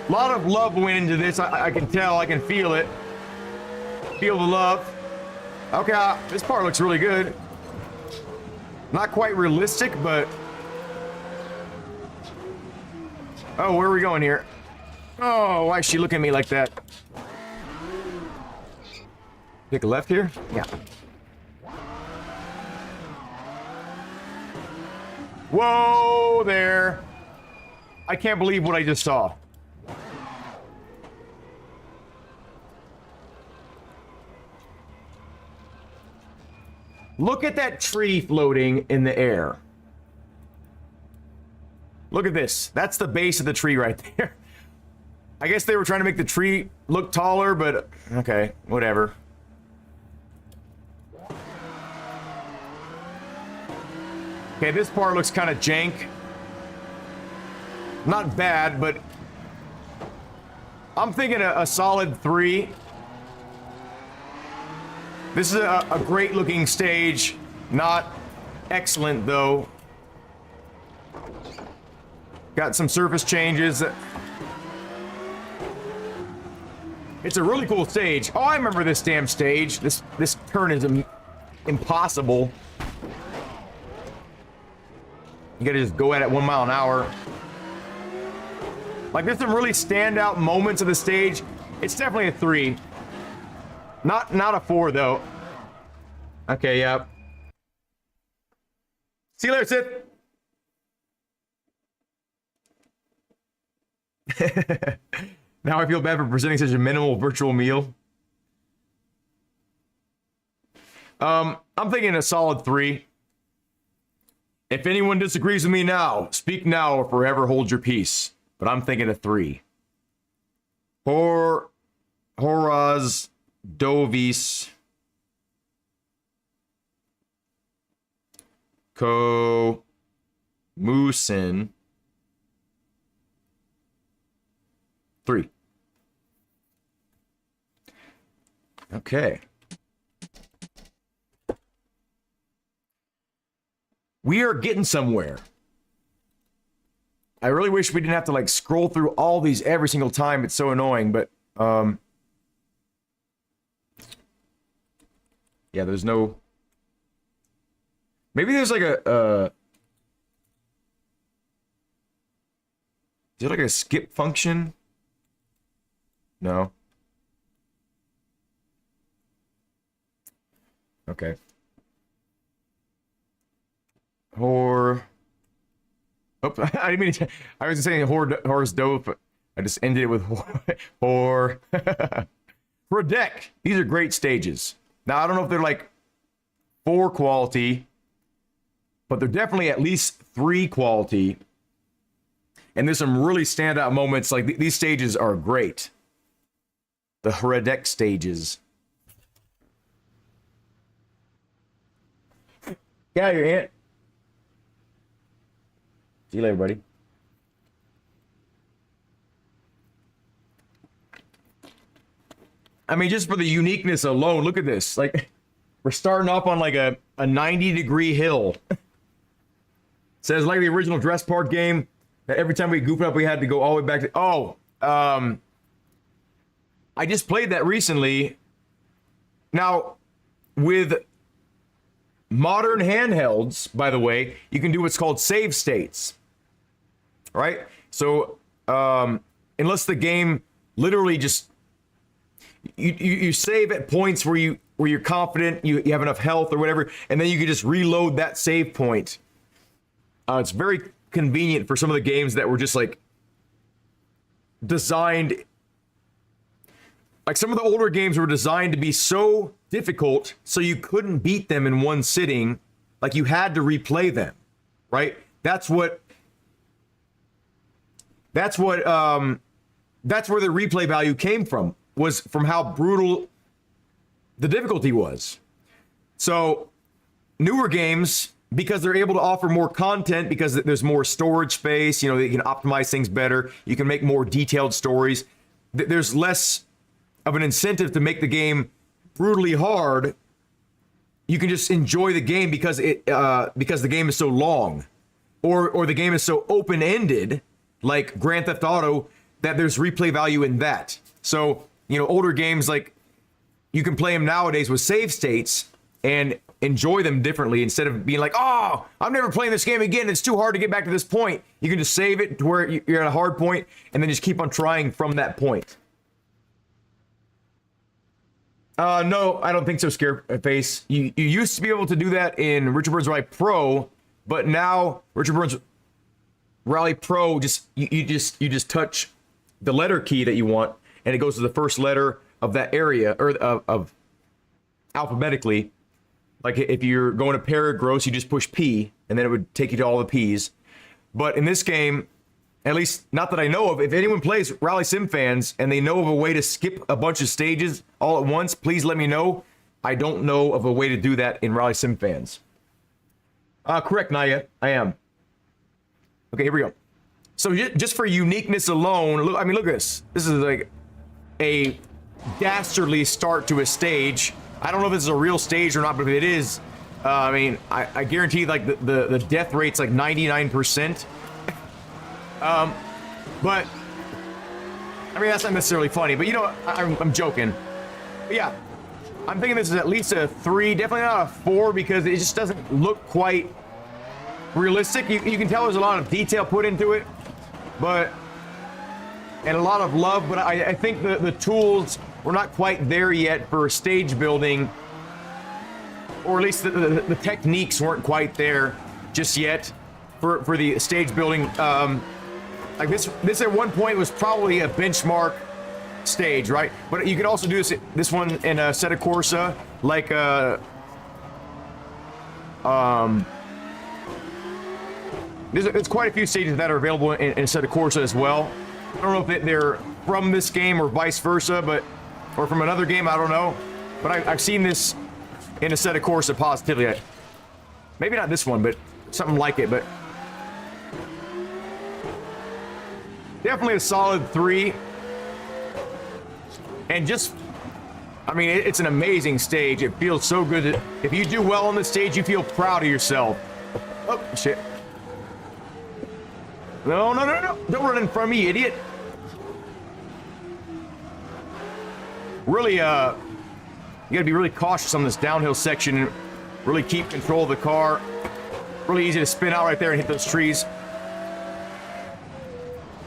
A lot of love went into this. I can tell. I can feel it. Feel the love. Okay, this part looks really good. Not quite realistic, but... Oh, where are we going here? Oh, why is she looking at me like that? Take a left here? Yeah. Whoa there. I can't believe what I just saw. Look at that tree floating in the air. Look at this. That's the base of the tree right there. I guess they were trying to make the tree look taller, but okay, whatever. Okay, this part looks kind of jank. Not bad, but I'm thinking a solid 3. This is a great looking stage. Not excellent though. Got some surface changes. It's a really cool stage. Oh, I remember this damn stage. This turn is impossible. You gotta just go at it 1 mile an hour. Like, there's some really standout moments of the stage. It's definitely a 3. Not a 4 though. Okay, yep. See you later, Sith. Now I feel bad for presenting such a minimal virtual meal. I'm thinking a solid 3. If anyone disagrees with me now, speak now or forever hold your peace. But I'm thinking a 3. Horaz Dovis Musin 3. Okay. We are getting somewhere. I really wish we didn't have to like scroll through all these every single time. It's so annoying, but yeah, there's no. Maybe there's like is there like a skip function? No. Okay. Oh, I didn't mean to, I was saying horse dope. I just ended it with whore. For a deck, these are great stages. Now, I don't know if they're like 4 quality, but they're definitely at least 3 quality. And there's some really standout moments. Like these stages are great. The Hredek stages. Get out of here, Ant. See you later, buddy. I mean, just for the uniqueness alone, look at this. Like, we're starting off on like a 90-degree hill. Says like the original Dress Park game, that every time we goofed up, we had to go all the way back to... Oh, I just played that recently. Now, with modern handhelds, by the way, you can do what's called save states. Right? So, unless the game literally just... You save at points where you're confident, you have enough health or whatever, and then you can just reload that save point. It's very convenient for some of the games that were just like designed, like some of the older games were designed to be so difficult so you couldn't beat them in one sitting, like you had to replay them, right? That's where the replay value came from, was from how brutal the difficulty was. So newer games, because they're able to offer more content, because there's more storage space, you know, they can optimize things better, you can make more detailed stories, there's less of an incentive to make the game brutally hard. You can just enjoy the game because the game is so long, or the game is so open-ended, like Grand Theft Auto, that there's replay value in that. So, you know, older games, like, you can play them nowadays with save states and enjoy them differently, instead of being like, oh, I'm never playing this game again, it's too hard to get back to this point. You can just save it to where you're at a hard point and then just keep on trying from that point. No, I don't think so, Scareface. You used to be able to do that in Richard Burns Rally Pro, but now Richard Burns Rally Pro, you just touch the letter key that you want, and it goes to the first letter of that area, or of alphabetically. Like if you're going to Paragross, you just push P, and then it would take you to all the P's. But in this game, at least not that I know of, if anyone plays Rally Sim Fans and they know of a way to skip a bunch of stages all at once, please let me know. I don't know of a way to do that in Rally Sim Fans. Correct, Naya. I am. Okay, here we go. So just for uniqueness alone, look, I mean, look at this. This is like a dastardly start to a stage. I don't know if this is a real stage or not, but if it is, I mean, I guarantee like the death rate's like 99%. But I mean, that's not necessarily funny, but you know, I'm joking. But yeah, I'm thinking this is at least a 3, definitely not a 4, because it just doesn't look quite realistic. You can tell there's a lot of detail put into it, but, and a lot of love, but I think the tools were not quite there yet for stage building, or at least the techniques weren't quite there just yet for the stage building. Like this at one point was probably a benchmark stage, right? But you can also do this one in a Sette Corsa, like there's quite a few stages that are available in Sette Corsa as well. I don't know if they're from this game or vice versa, or from another game, I don't know. But I've seen this in a Sette Corsa positively. Maybe not this one, but something like it. But definitely a solid 3. And just, I mean, it's an amazing stage. It feels so good. If you do well on the stage, you feel proud of yourself. Oh, shit. No. Don't run in front of me, idiot. Really, you gotta be really cautious on this downhill section and really keep control of the car. Really easy to spin out right there and hit those trees.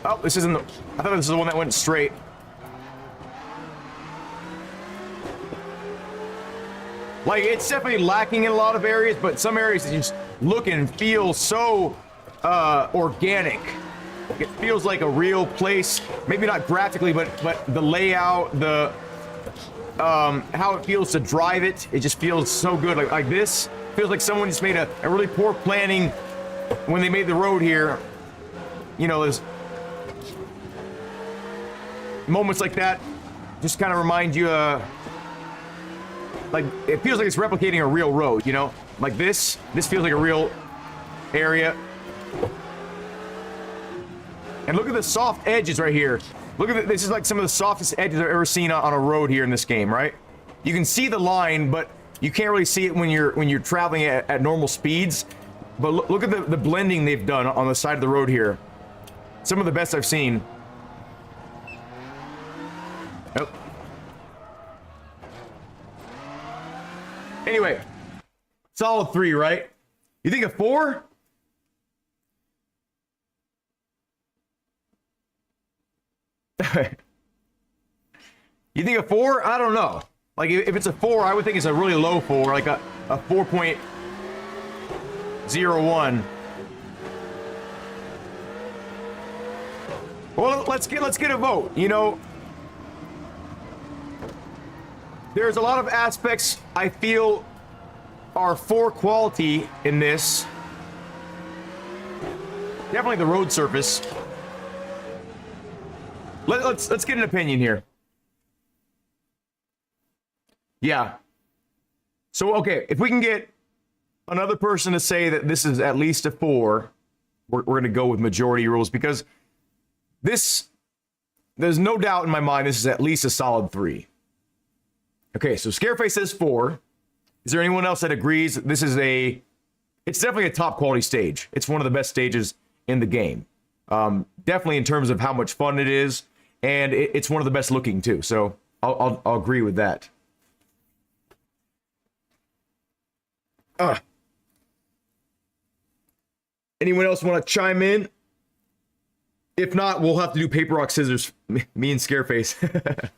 Oh, this isn't I thought this was the one that went straight. Like, it's definitely lacking in a lot of areas, but some areas that just look and feel so organic. It feels like a real place. Maybe not graphically, but the layout, the how it feels to drive it, it just feels so good. Like this feels like someone just made a really poor planning when they made the road here. You know, there's moments like that just kind of remind you like it feels like it's replicating a real road, you know? Like this feels like a real area. And look at the soft edges right here. Look at this is like some of the softest edges I've ever seen on a road here in this game, right? You can see the line, but you can't really see it when you're traveling at normal speeds. But look at the blending they've done on the side of the road here. Some of the best I've seen. Oh. Anyway, solid 3, right? You think a 4? You think a 4? I don't know. Like if it's a 4, I would think it's a really low 4, like a 4.01. Well, let's get a vote. You know, there's a lot of aspects I feel are 4 quality in this. Definitely the road surface. Let's get an opinion here. Yeah. So okay, if we can get another person to say that this is at least a 4, we're gonna go with majority rules, because this, there's no doubt in my mind this is at least a solid 3. Okay, so Scareface says 4. Is there anyone else that agrees that this is it's definitely a top quality stage. It's one of the best stages in the game. Definitely in terms of how much fun it is, and it's one of the best looking too. So I'll agree with that. Anyone else want to chime in? If not, we'll have to do paper, rock, scissors. Me and Scareface.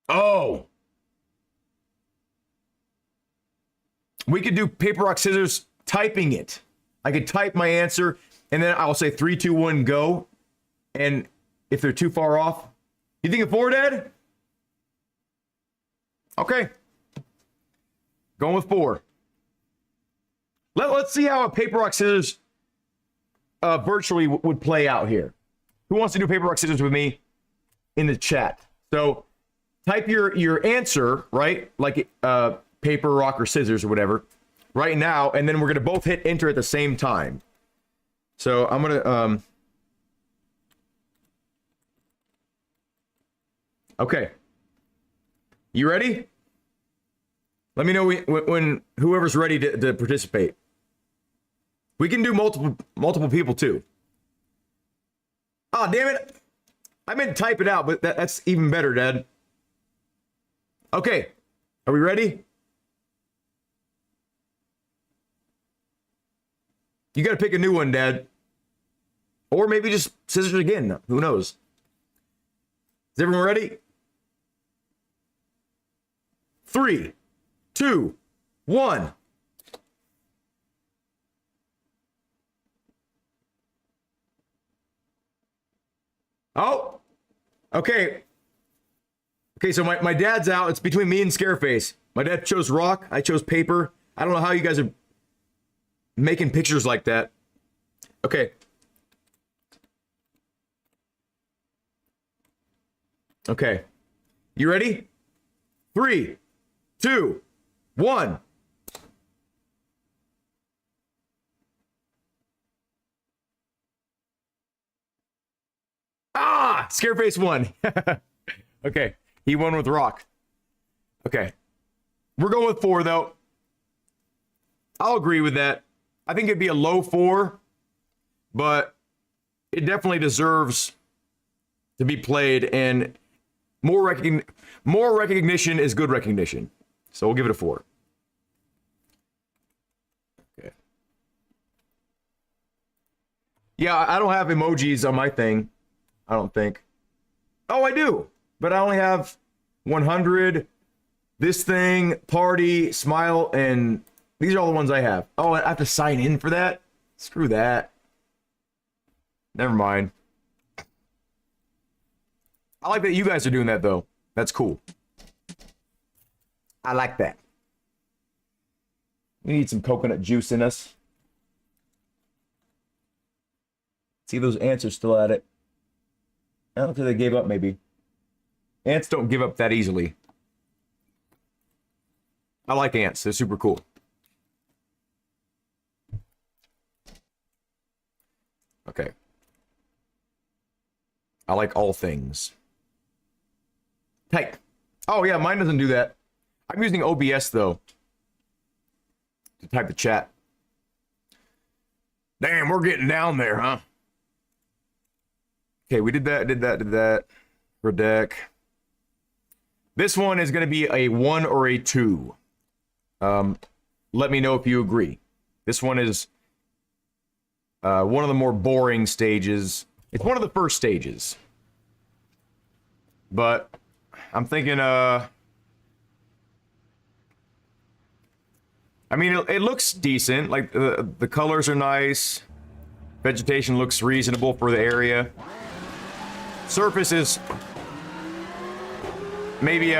Oh. We could do paper, rock, scissors typing it. I could type my answer, and then I'll say 3, 2, 1, go. And if they're too far off, you think a 4, Dad? Okay. Going with 4. Let's see how a paper, rock, scissors virtually would play out here. Who wants to do paper, rock, scissors with me in the chat? So type your answer, right? Like paper, rock, or scissors or whatever right now, and then we're gonna both hit enter at the same time. So I'm gonna okay. You ready? Let me know when whoever's ready to participate. We can do multiple people too. Oh, damn it. I meant to type it out, but that's even better, Dad. Okay. Are we ready? You got to pick a new one, Dad. Or maybe just scissors again. Who knows? Is everyone ready? 3, 2, 1. Oh, okay. Okay, so my dad's out. It's between me and Scareface. My dad chose rock. I chose paper. I don't know how you guys are making pictures like that. Okay. Okay. You ready? 3, 2, 1. Ah! Scareface won. Okay. He won with rock. Okay. We're going with 4, though. I'll agree with that. I think it'd be a low 4, but it definitely deserves to be played, and more recognition is good recognition. So we'll give it a 4. Okay. Yeah, I don't have emojis on my thing. I don't think. Oh, I do. But I only have 100, this thing, party, smile, and these are all the ones I have. Oh, I have to sign in for that? Screw that. Never mind. I like that you guys are doing that, though. That's cool. I like that. We need some coconut juice in us. See those ants are still at it. I don't think they gave up, maybe. Ants don't give up that easily. I like ants. They're super cool. Okay. I like all things. Type. Oh, yeah, mine doesn't do that. I'm using OBS, though, to type the chat. Damn, we're getting down there, huh? Okay, we did that. For deck. This one is going to be a 1 or a 2. Let me know if you agree. This one is one of the more boring stages. It's one of the first stages. But I'm thinking, I mean, it looks decent. Like, the colors are nice. Vegetation looks reasonable for the area. Surface is maybe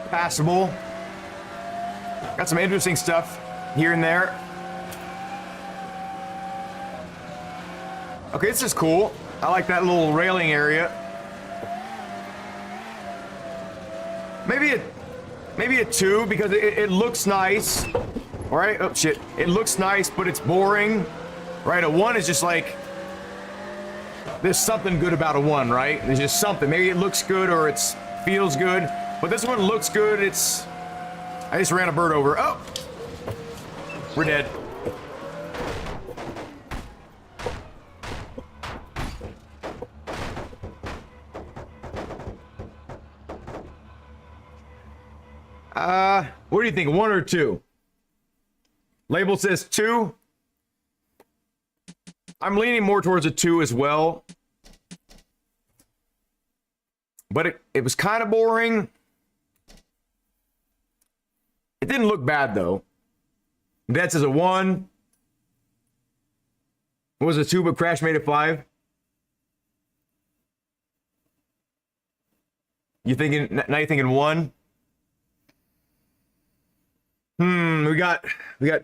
passable. Got some interesting stuff here and there. Okay, this is cool. I like that little railing area. Maybe a 2 because it looks nice. All right. Oh shit! It looks nice, but it's boring. Right. A 1 is just like, there's something good about a 1, right? There's just something. Maybe it looks good or it feels good, but this one looks good. I just ran a bird over. Oh, we're dead. What do you think? 1 or 2? Label says 2. I'm leaning more towards a 2 as well. But it was kind of boring. It didn't look bad, though. That says a 1. What was a 2, but Crash made it 5? Now you're thinking 1? We got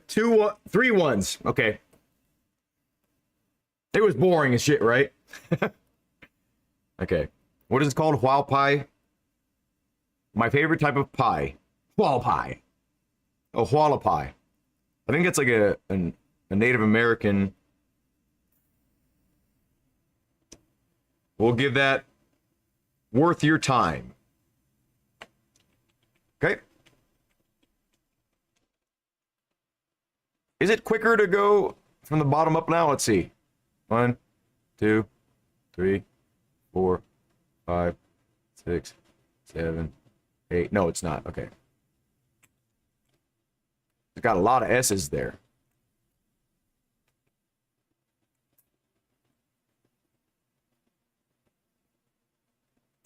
3 ones. Okay. It was boring as shit, right? Okay. What is it called? Hual pie? My favorite type of pie. Hual pie. Oh, huala pie. I think it's like a Native American. We'll give that worth your time. Okay. Is it quicker to go from the bottom up now? Let's see. 1, 2, 3, 4, 5, 6, 7, 8. No, it's not. Okay. It's got a lot of S's there.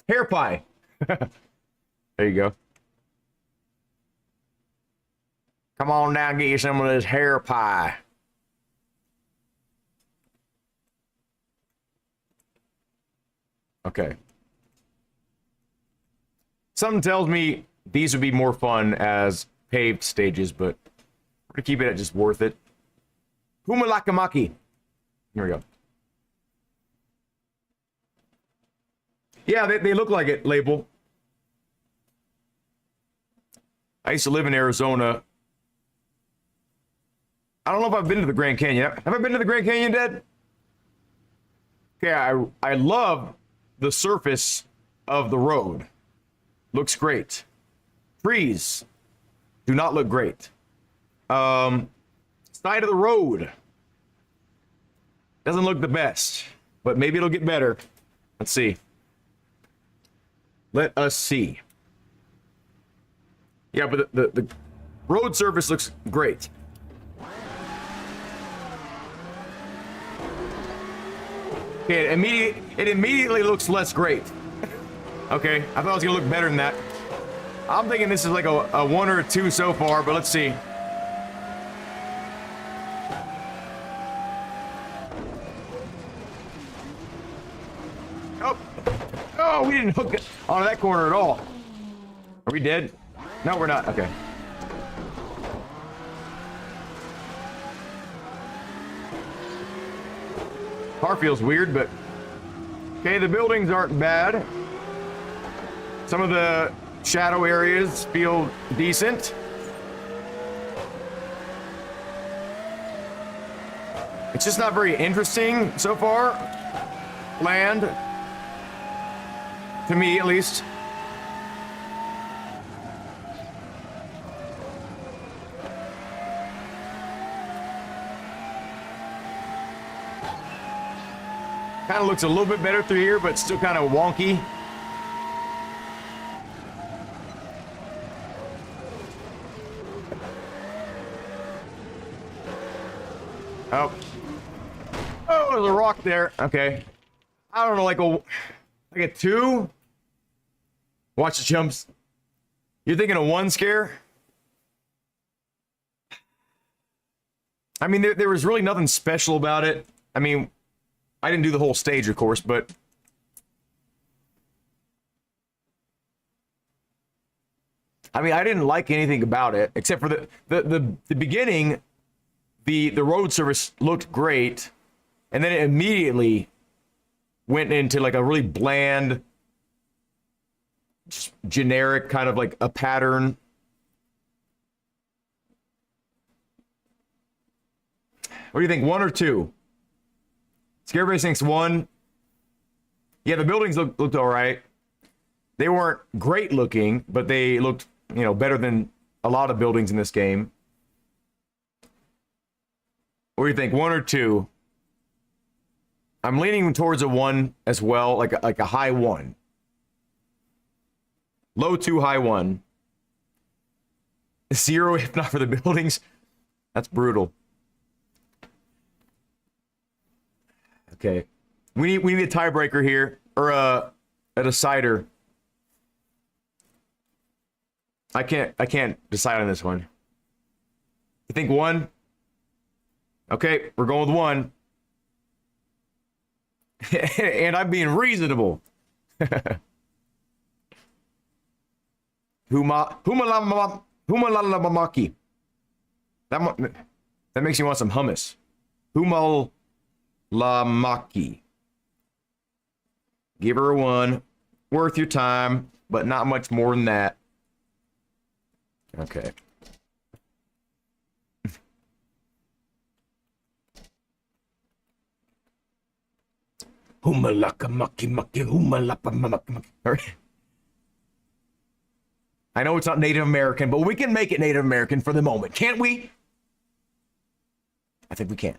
Hair pie. There you go. Come on down and get you some of this hair pie. Okay. Something tells me these would be more fun as paved stages, but we're gonna keep it at just worth it. Humalakamaki. Here we go. Yeah, they look like it, Label. I used to live in Arizona. I don't know if I've been to the Grand Canyon. Have I been to the Grand Canyon, Dad? Okay, I love the surface of the road. Looks great. Trees do not look great. Side of the road doesn't look the best, but maybe it'll get better. Let's see. Let us see. Yeah, but the road surface looks great. Okay, it immediately looks less great. Okay, I thought it was gonna look better than that. I'm thinking this is like a 1 or a 2 so far, but let's see. Oh, we didn't hook it onto that corner at all. Are we dead? No, we're not. Okay. Car feels weird, but okay, the buildings aren't bad. Some of the shadow areas feel decent. It's just not very interesting so far. Land. To me, at least. Kind of looks a little bit better through here, but still kind of wonky. Oh. Oh, there's a rock there. Okay. I don't know, like a 2? Watch the jumps. You're thinking a 1 scare? I mean, there was really nothing special about it. I mean, I didn't do the whole stage, of course, but I mean, I didn't like anything about it except for the beginning. The road service looked great, and then it immediately went into like a really bland, just generic kind of like a pattern. What do you think, 1 or 2? Scarebase thinks 1. Yeah, the buildings looked all right. They weren't great looking, but they looked, you know, better than a lot of buildings in this game. What do you think, 1 or 2? I'm leaning towards a 1 as well, like a high 1. Low 2, high 1. 0 if not for the buildings. That's brutal. Okay, we need a tiebreaker here, or a decider. I can't decide on this one. You think 1? Okay, we're going with 1. And I'm being reasonable. Humalamamaki. That makes you want some hummus. Humalamaki. Give her a 1. Worth your time, but not much more than that. Okay. Humalakamaki humalapamaki. I know it's not Native American, but we can make it Native American for the moment, can't we? I think we can.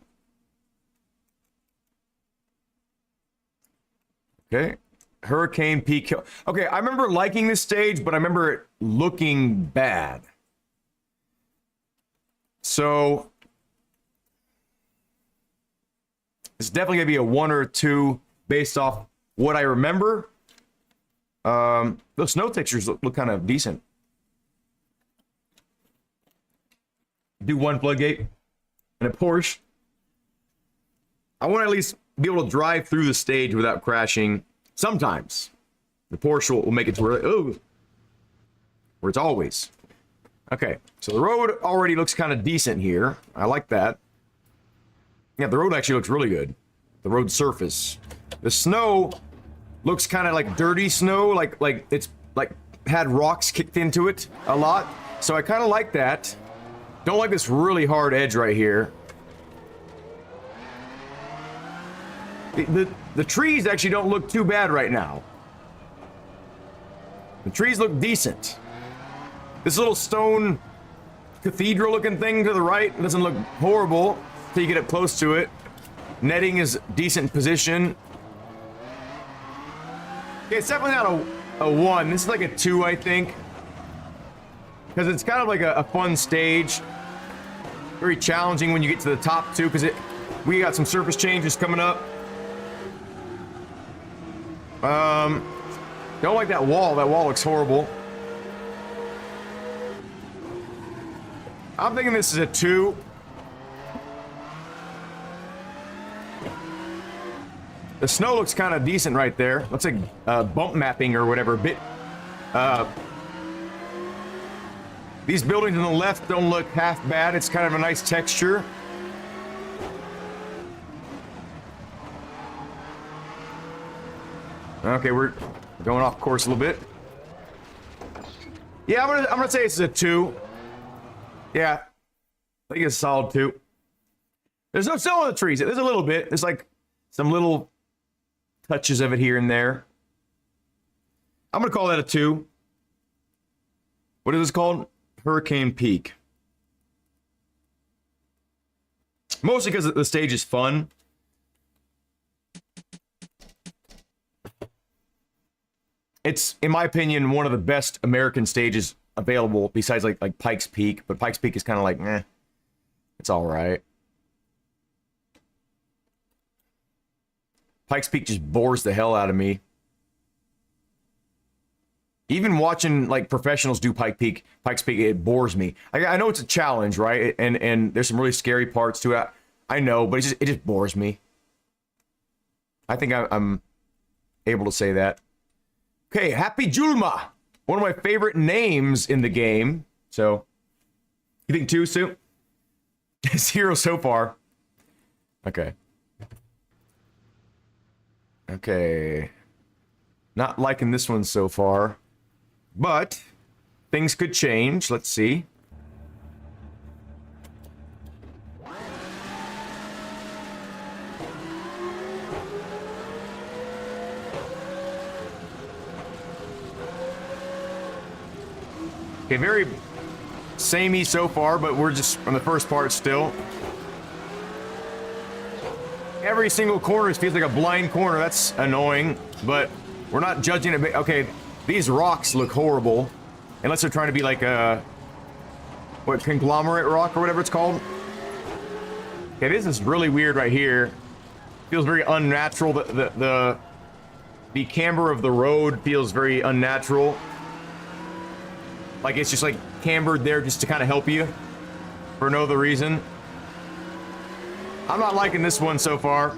Okay. Hurricane Peak. Okay, I remember liking this stage, but I remember it looking bad. So it's definitely gonna be a 1 or a 2 based off what I remember. Those snow textures look kind of decent. Do 1 floodgate and a Porsche. I want to at least be able to drive through the stage without crashing. Sometimes the Porsche will make it to where it's always. Okay, so the road already looks kind of decent here. I like that. Yeah, the road actually looks really good. The road surface. The snow looks kind of like dirty snow, like it's like had rocks kicked into it a lot. So I kind of like that. Don't like this really hard edge right here. The trees actually don't look too bad right now. The trees look decent. This little stone cathedral looking thing to the right doesn't look horrible until you get up close to it. Netting is decent position. Okay, it's definitely not a 1. This is like a 2, I think. Because it's kind of like a fun stage. Very challenging when you get to the top too, because we got some surface changes coming up. Don't like that wall. That wall looks horrible. I'm thinking this is a 2. The snow looks kind of decent right there. Looks like bump mapping or whatever. These buildings on the left don't look half bad. It's kind of a nice texture. Okay, we're going off course a little bit. Yeah, I'm gonna say it's a 2. Yeah, I think it's a solid 2. There's no snow on the trees. There's a little bit. There's like some little touches of it here and there. I'm gonna call that a 2. What is this called? Hurricane Peak. Mostly because the stage is fun. It's, in my opinion, one of the best American stages available, besides like Pikes Peak. But Pikes Peak is kind of like, eh, it's all right. Pikes Peak just bores the hell out of me. Even watching like professionals do Pikes Peak, it bores me. I know it's a challenge, right? And there's some really scary parts to it. I know, but it just bores me. I think I'm able to say that. Okay, Happy Julma, one of my favorite names in the game. So, you think 2, Sue? 0 so far. Okay. Okay. Not liking this one so far. But things could change. Let's see. Okay, very samey so far, but we're just on the first part still. Every single corner feels like a blind corner. That's annoying, but we're not judging it. Okay, these rocks look horrible. Unless they're trying to be like a... what, conglomerate rock or whatever it's called? Okay, this is really weird right here. Feels very unnatural. The camber of the road feels very unnatural. Like it's just like cambered there just to kind of help you for no other reason. I'm not liking this one so far.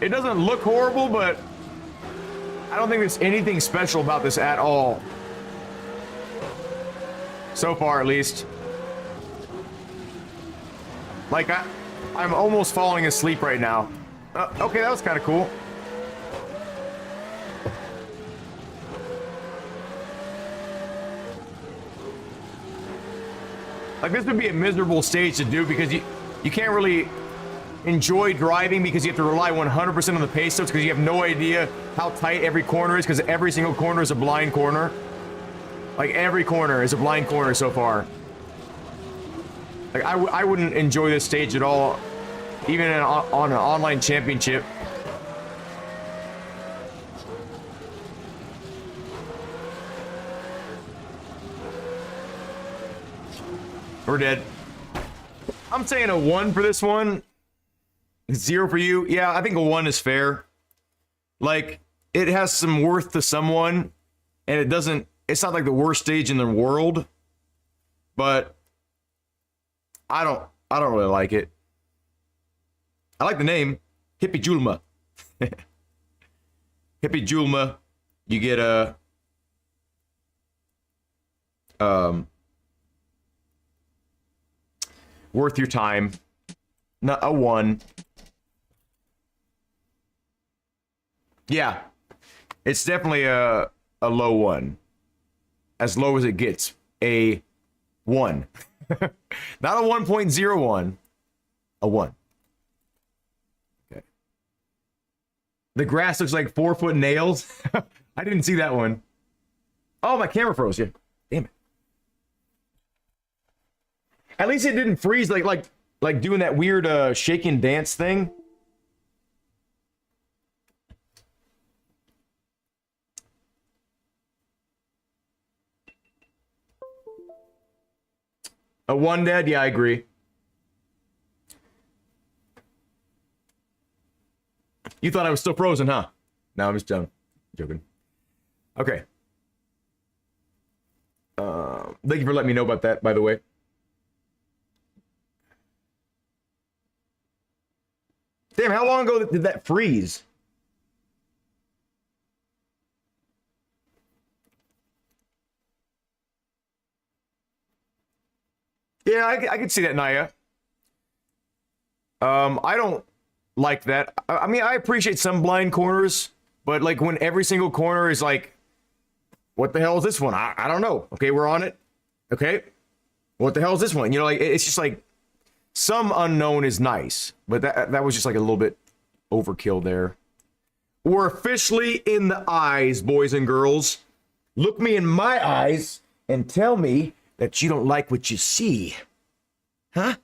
It doesn't look horrible, but I don't think there's anything special about this at all. So far, at least. Like, I'm almost falling asleep right now. Okay, that was kind of cool. Like, this would be a miserable stage to do because you can't really enjoy driving because you have to rely 100% on the pace stops because you have no idea how tight every corner is because every single corner is a blind corner. Like, every corner is a blind corner so far. Like, I wouldn't enjoy this stage at all, even on an online championship. We're dead. I'm saying a 1 for this one. 0 for you. Yeah, I think a 1 is fair. Like, it has some worth to someone, and it doesn't... it's not like the worst stage in the world, but I don't really like it. I like the name, Hippie Julma. Hippie Julma. You get a worth your time. Not a 1. Yeah, it's definitely a low 1. As low as it gets. A 1. Not a 1.01. A 1. Okay. The grass looks like 4-foot nails. I didn't see that one. Oh, my camera froze. Yeah. Damn it. At least it didn't freeze like doing that weird shake and dance thing. A 1, Dad? Yeah, I agree. You thought I was still frozen, huh? No, I'm just joking. Okay. Thank you for letting me know about that, by the way. Damn, how long ago did that freeze? Yeah, I can see that, Naya. I don't like that. I mean, I appreciate some blind corners, but like when every single corner is like, what the hell is this one? I don't know. Okay, we're on it. Okay, what the hell is this one? You know, like it's just like some unknown is nice, but that was just like a little bit overkill there. We're officially in the eyes, boys and girls. Look me in my eyes and tell me that you don't like what you see. Huh?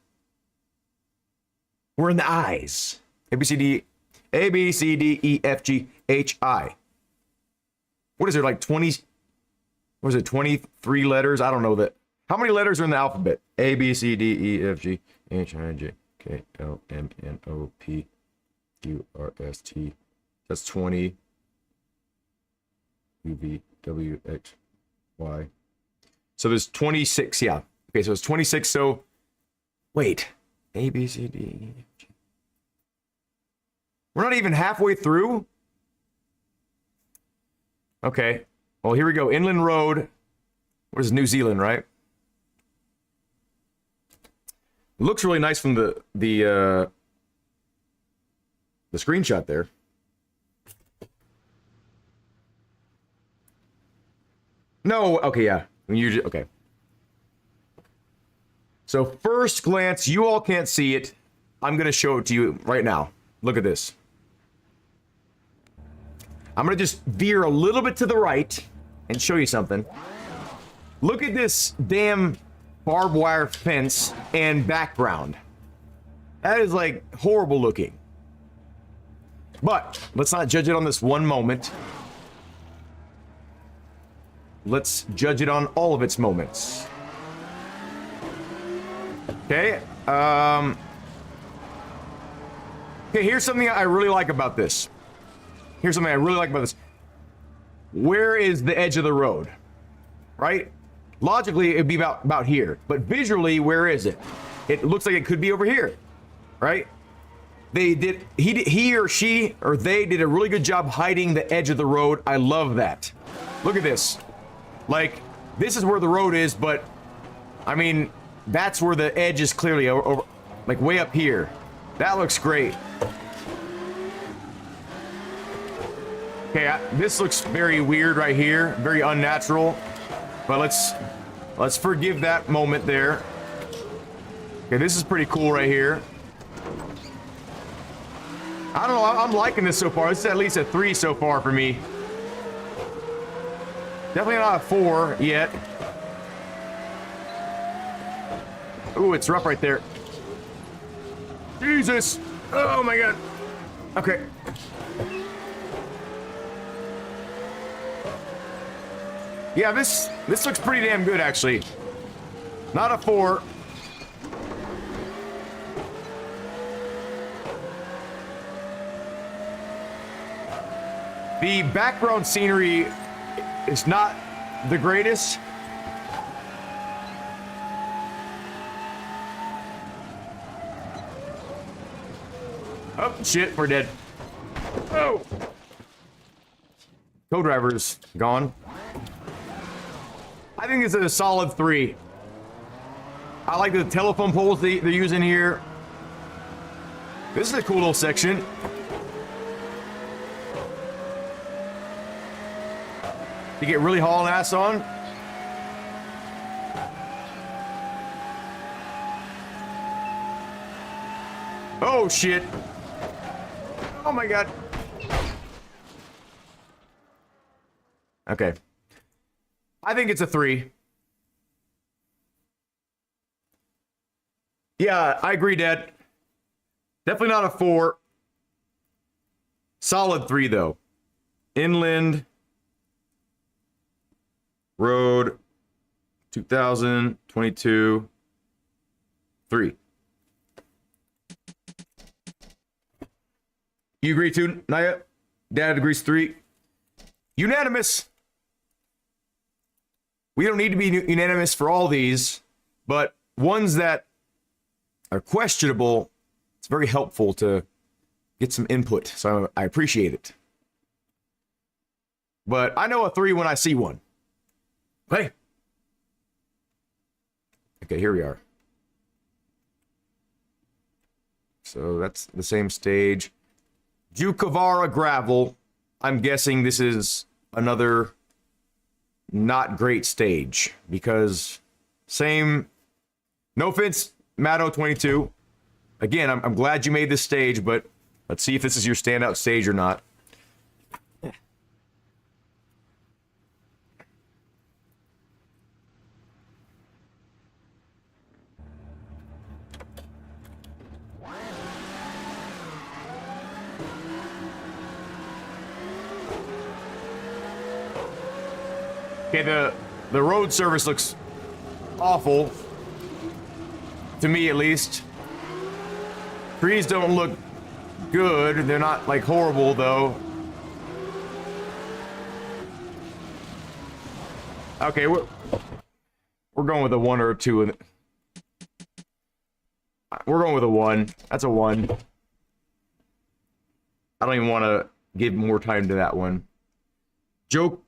We're in the eyes. A, B, C, D, E, F, G, H, I. What is there, like 20, what is it, 23 letters? I don't know that. How many letters are in the alphabet? A, B, C, D, E, F, G, H, I, J, K, L, M, N, O, P, Q, R, S, T. That's 20. U, V, W, X, Y. So there's 26, yeah. Okay, so it's 26, so wait. A, B, C, D, E, F, G. We're not even halfway through? Okay. Well, here we go. Inland Road. What is New Zealand, right? It looks really nice from the screenshot there. No, okay, yeah. Okay. So first glance, you all can't see it. I'm gonna show it to you right now. Look at this. I'm gonna just veer a little bit to the right and show you something. Look at this damn barbed wire fence and background. That is like horrible looking. But let's not judge it on this one moment. Let's judge it on all of its moments. Okay. Okay, here's something I really like about this. Where is the edge of the road? Right? Logically, it'd be about here. But visually, where is it? It looks like it could be over here. Right? He or she or they did a really good job hiding the edge of the road. I love that. Look at this. Like, this is where the road is, but I mean, that's where the edge is clearly over, like way up here. That looks great. Okay, this looks very weird right here, very unnatural. But let's forgive that moment there. Okay, this is pretty cool right here. I don't know, I'm liking this so far. This is at least a 3 so far for me. Definitely not a 4 yet. Ooh, it's rough right there. Jesus! Oh my god. Okay. Yeah, this looks pretty damn good, actually. Not a 4. The background scenery is not the greatest. Oh, shit, we're dead. Oh! Co-driver's gone. I think it's a solid 3. I like the telephone poles they're using here. This is a cool little section. You get really hauling ass on. Oh shit. Oh my god. Okay. I think it's a 3. Yeah, I agree, Dad. Definitely not a 4. Solid 3 though. Inland Road 2022 3. You agree too, Naya? Dad agrees 3. Unanimous. We don't need to be unanimous for all these, but ones that are questionable, it's very helpful to get some input. So I appreciate it. But I know a 3 when I see one. Okay. Okay, here we are. So that's the same stage. Jukavara gravel. I'm guessing this is another not great stage because same. No offense, Matto22. Again, I'm glad you made this stage, but let's see if this is your standout stage or not. Okay, the road surface looks awful. To me, at least. Trees don't look good. They're not, like, horrible, though. Okay, we're going with a 1 or a 2. We're going with a 1. That's a 1. I don't even want to give more time to that one. Joke.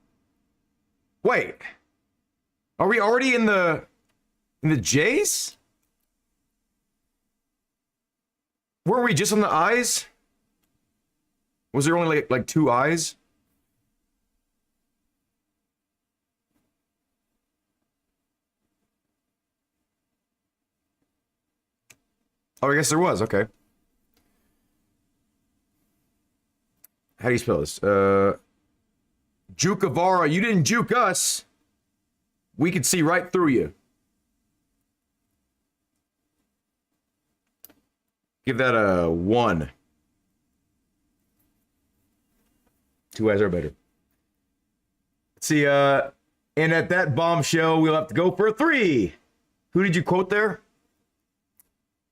Wait. Are we already in the J's? Were we just on the I's? Was there only like 2 I's? Oh, I guess there was. Okay. How do you spell this? Jukavara, you didn't juke us. We could see right through you. Give that a 1. 2 eyes are better. Let's see, and at that bombshell, we'll have to go for a 3. Who did you quote there?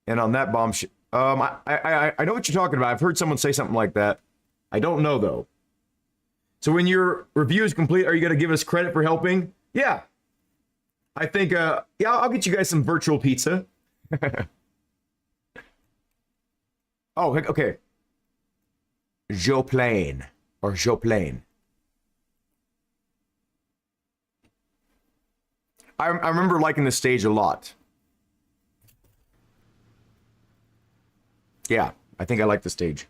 And on that bombshell, I know what you're talking about. I've heard someone say something like that. I don't know, though. So when your review is complete, are you going to give us credit for helping? Yeah. I think, yeah, I'll get you guys some virtual pizza. Oh, okay. Joplane. Or Joplane. I remember liking this stage a lot. Yeah, I think I like the stage.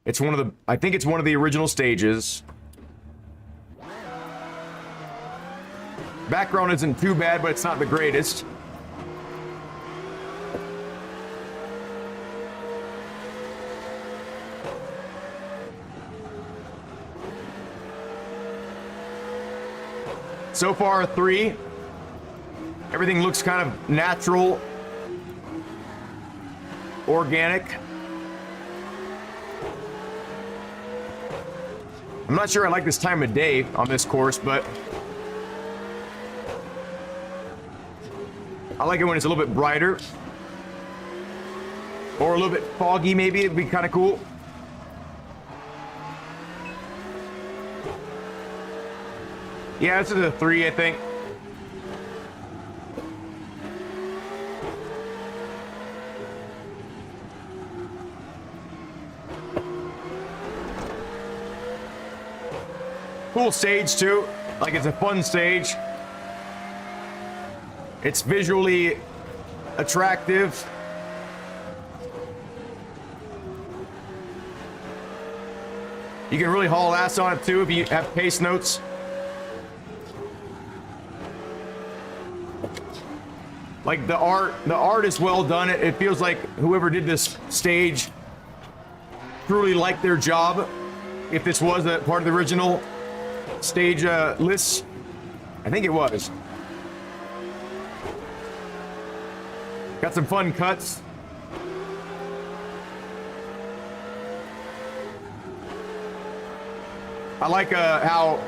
It's one of the, I think it's one of the original stages. Background isn't too bad, but it's not the greatest. So far, a 3. Everything looks kind of natural, organic. I'm not sure I like this time of day on this course, but I like it when it's a little bit brighter. Or a little bit foggy, maybe. It'd be kind of cool. Yeah, this is a 3, I think. Cool stage, too. Like, it's a fun stage. It's visually attractive. You can really haul ass on it, too, if you have pace notes. Like, the art is well done. It feels like whoever did this stage truly liked their job. If this was a part of the original stage list, I think it was. Got some fun cuts. I like how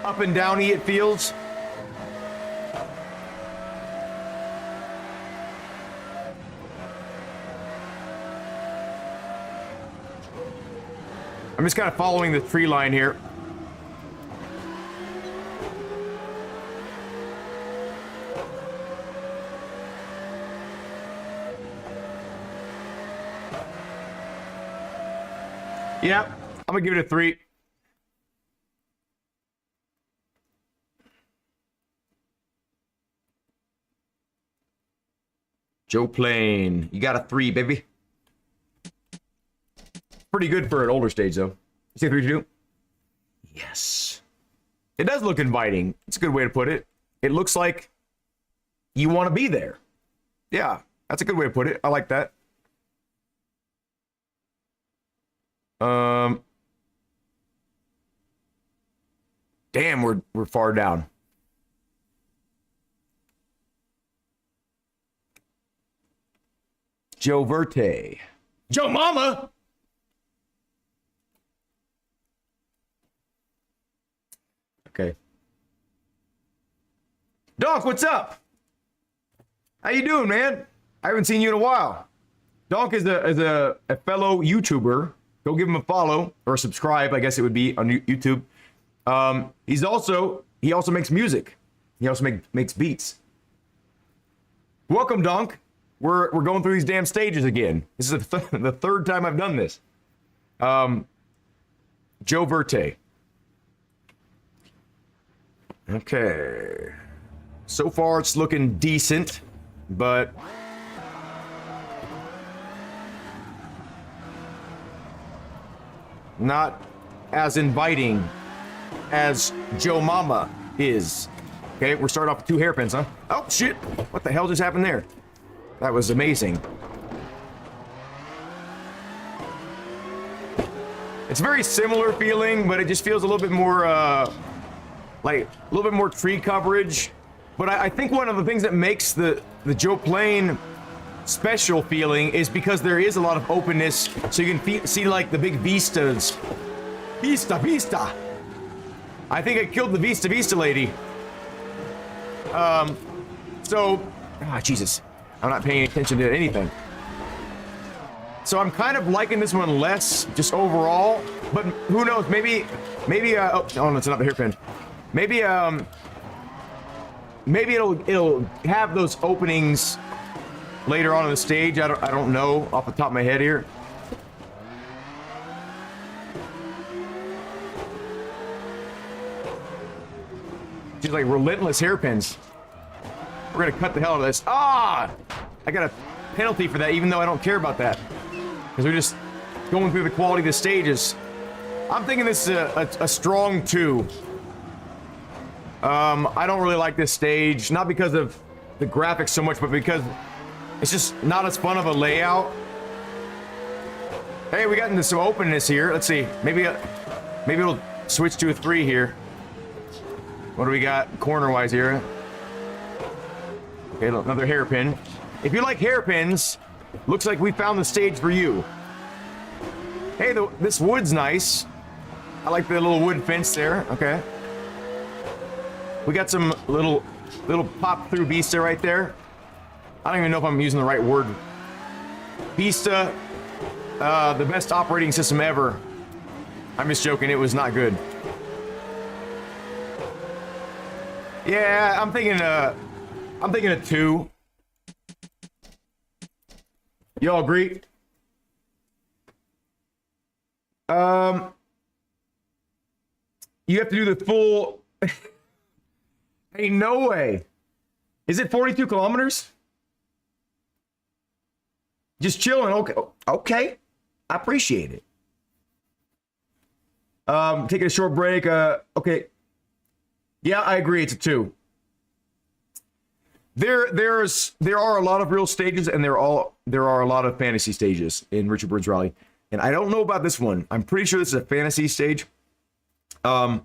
up and downy it feels. I'm just kind of following the tree line here. Yeah, I'm gonna give it a 3. Joe Plain. You got a 3, baby. Pretty good for an older stage, though. You say 3 to 2? Yes. It does look inviting. It's a good way to put it. It looks like you want to be there. Yeah, that's a good way to put it. I like that. Damn, we're far down. Joe Verte. Joe Mama! Okay. Donk, what's up? How you doing, man? I haven't seen you in a while. Donk is a fellow YouTuber. Go give him a follow or subscribe, I guess it would be on YouTube. He also makes music. He also makes beats. Welcome, Donk. We're going through these damn stages again. This is the third time I've done this. Joe Verte. Okay. So far, it's looking decent, but not as inviting as Joe Mama is. Okay, we're starting off with 2 hairpins, huh? Oh, shit. What the hell just happened there? That was amazing. It's very similar feeling, but it just feels a little bit more, like, a little bit more tree coverage. But I think one of the things that makes the Joe Plain special feeling is because there is a lot of openness, so you can see, like, the big vistas. Vista! I think I killed the Vista lady. Jesus. I'm not paying attention to anything. So I'm kind of liking this one less, just overall. But who knows? Maybe. Oh no, it's not the hairpin. Maybe it'll have those openings later on in the stage. I don't know off the top of my head here. Just like relentless hairpins. We're gonna cut the hell out of this. Ah! I got a penalty for that, even though I don't care about that. Because we're just going through the quality of the stages. I'm thinking this is a strong 2. I don't really like this stage, not because of the graphics so much, but because it's just not as fun of a layout. Hey, we got into some openness here. Let's see. Maybe it'll switch to a 3 here. What do we got corner-wise here? Okay, another hairpin. If you like hairpins, looks like we found the stage for you. Hey, this wood's nice. I like the little wood fence there. Okay. We got some little pop-through Vista right there. I don't even know if I'm using the right word. Vista, the best operating system ever. I'm just joking, it was not good. Yeah, I'm thinking a 2. Y'all agree? You have to do the full. Hey, no way. Is it 42 kilometers? Just chilling. Okay. Okay. I appreciate it. Taking a short break. Okay. Yeah, I agree. It's a 2. There are a lot of real stages, and there are a lot of fantasy stages in Richard Bird's Rally. And I don't know about this one. I'm pretty sure this is a fantasy stage. But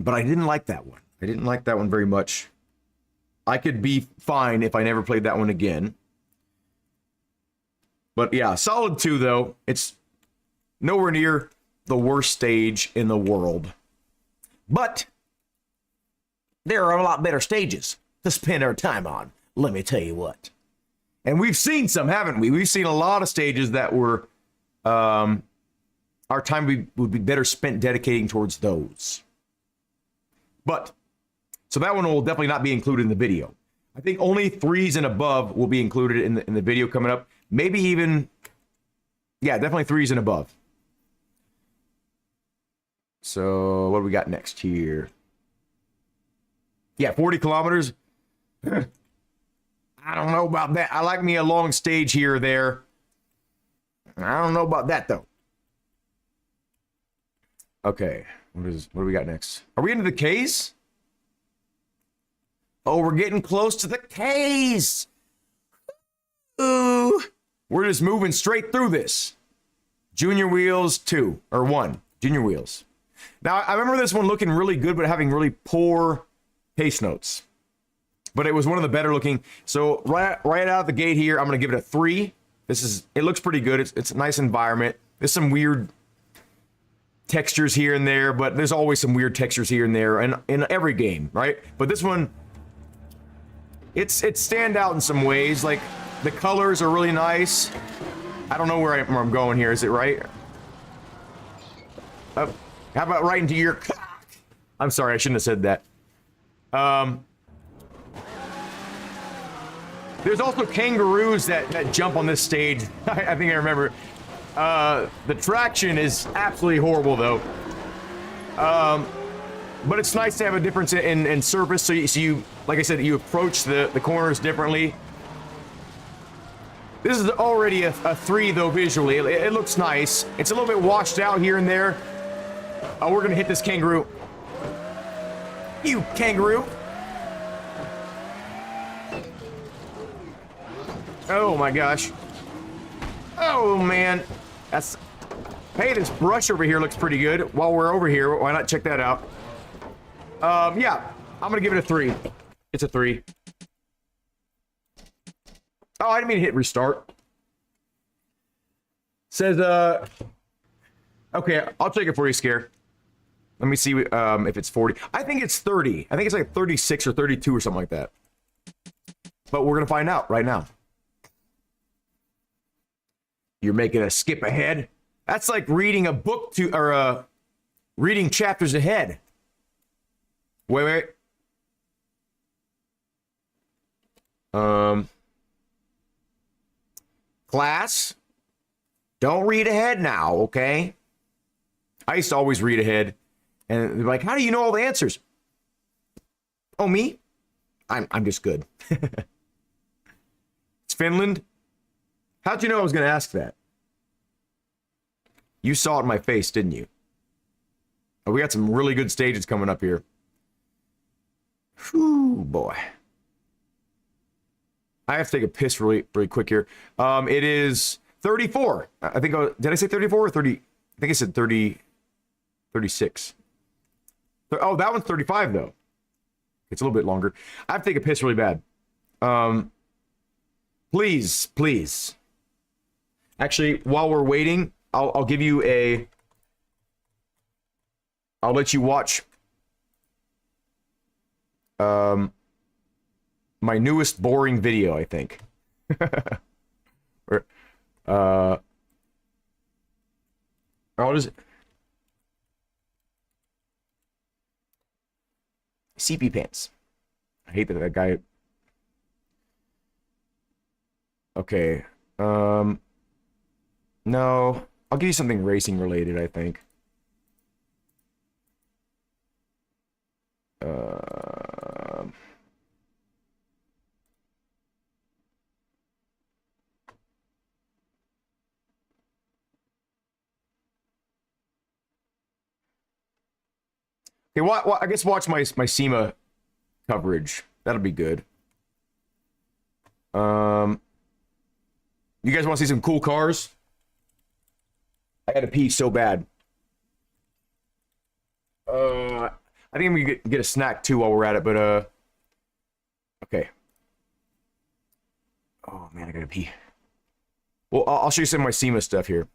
I didn't like that one. I didn't like that one very much. I could be fine if I never played that one again. But yeah, solid 2 though. It's nowhere near the worst stage in the world. But there are a lot better stages to spend our time on, let me tell you what. And we've seen some, haven't we? We've seen a lot of stages that were, our time would be better spent dedicating towards those. But, so that one will definitely not be included in the video. I think only 3s and above will be included in the video coming up. Maybe even, yeah, definitely 3s and above. So, what do we got next here? Yeah, 40 kilometers. I I don't know about that. I like me a long stage here or there. I don't know about that, though. Okay. What do we got next? Are we into the K's? Oh, we're getting close to the K's. Ooh. We're just moving straight through this. Junior wheels 2 or 1. Junior wheels. Now, I remember this one looking really good, but having really poor pace notes. But it was one of the better looking. So right out of the gate here, I'm going to give it a 3. It looks pretty good. It's a nice environment. There's some weird textures here and there, but there's always some weird textures here and there in every game, right? But this one, it's stand out in some ways. Like the colors are really nice. I don't know where I'm going here. Is it right? How about right into your cock? I'm sorry, I shouldn't have said that. There's also kangaroos that jump on this stage. I think I remember. The traction is absolutely horrible, though. But it's nice to have a difference in surface. So you, like I said, you approach the corners differently. This is already a 3, though, visually. It looks nice. It's a little bit washed out here and there. Oh, we're gonna hit this kangaroo. You kangaroo. Oh my gosh. Oh man. Hey, this brush over here looks pretty good. While we're over here, why not check that out? Yeah, I'm gonna give it a 3. It's a 3. Oh, I didn't mean to hit restart. Says, okay, I'll check it for you, Scare. Let me see if it's 40. I think it's 30. I think it's like 36 or 32 or something like that. But we're gonna find out right now. You're making a skip ahead. That's like reading a book or reading chapters ahead. Wait. Class, don't read ahead now, okay? I used to always read ahead, and they're like, "How do you know all the answers?" Oh, me? I'm just good. It's Finland. How'd you know I was going to ask that? You saw it in my face, didn't you? Oh, we got some really good stages coming up here. Whew, boy. I have to take a piss really quick here. It is 34. I think, did I say 34 or 30? I think I said 30, 36. Oh, that one's 35 though. It's a little bit longer. I have to take a piss really bad. Please. Actually, while we're waiting, I'll give you I'll let you watch my newest boring video, I think. Or, I'll just CP pants. I hate that guy. Okay. No, I'll give you something racing related, I think. Okay, I guess watch my SEMA coverage. That'll be good. You guys want to see some cool cars? I gotta pee so bad. I think I'm gonna get a snack too while we're at it, but okay. Oh man, I gotta pee. Well, I'll show you some of my SEMA stuff here.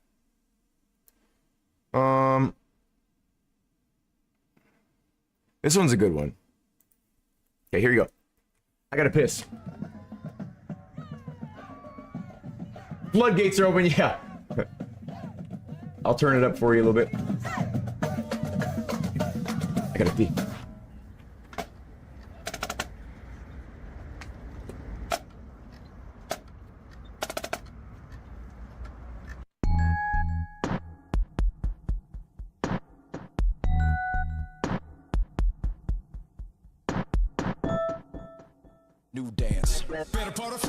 This one's a good one. Okay, here you go. I gotta piss. Floodgates are open, yeah. I'll turn it up for you a little bit. I gotta pee. New dance. Better part of,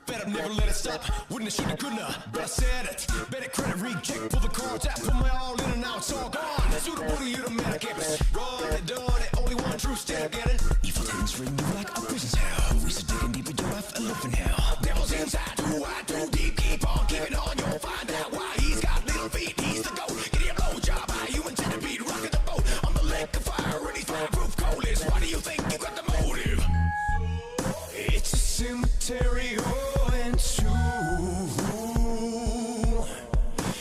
better never let it stop. Wouldn't have, shoulda, couldn't have, but I said it. Better credit reject, pull the cards out, put my all in and now it's all gone. Suitable to you, the man campus. Run it, done it, only one true step, get it? Evil things ring you like a prison's hell. We should digging deep into life and live in hell. Devil's inside, too wide, too deep, keep on keeping on, you'll find out why he's got little feet, he's the goat. Get your blow job, how you intend to beat, rocking the boat. On the lake of fire, and he's fireproof coldest. Why do you think you got the motive? It's a cemetery, oh, and true.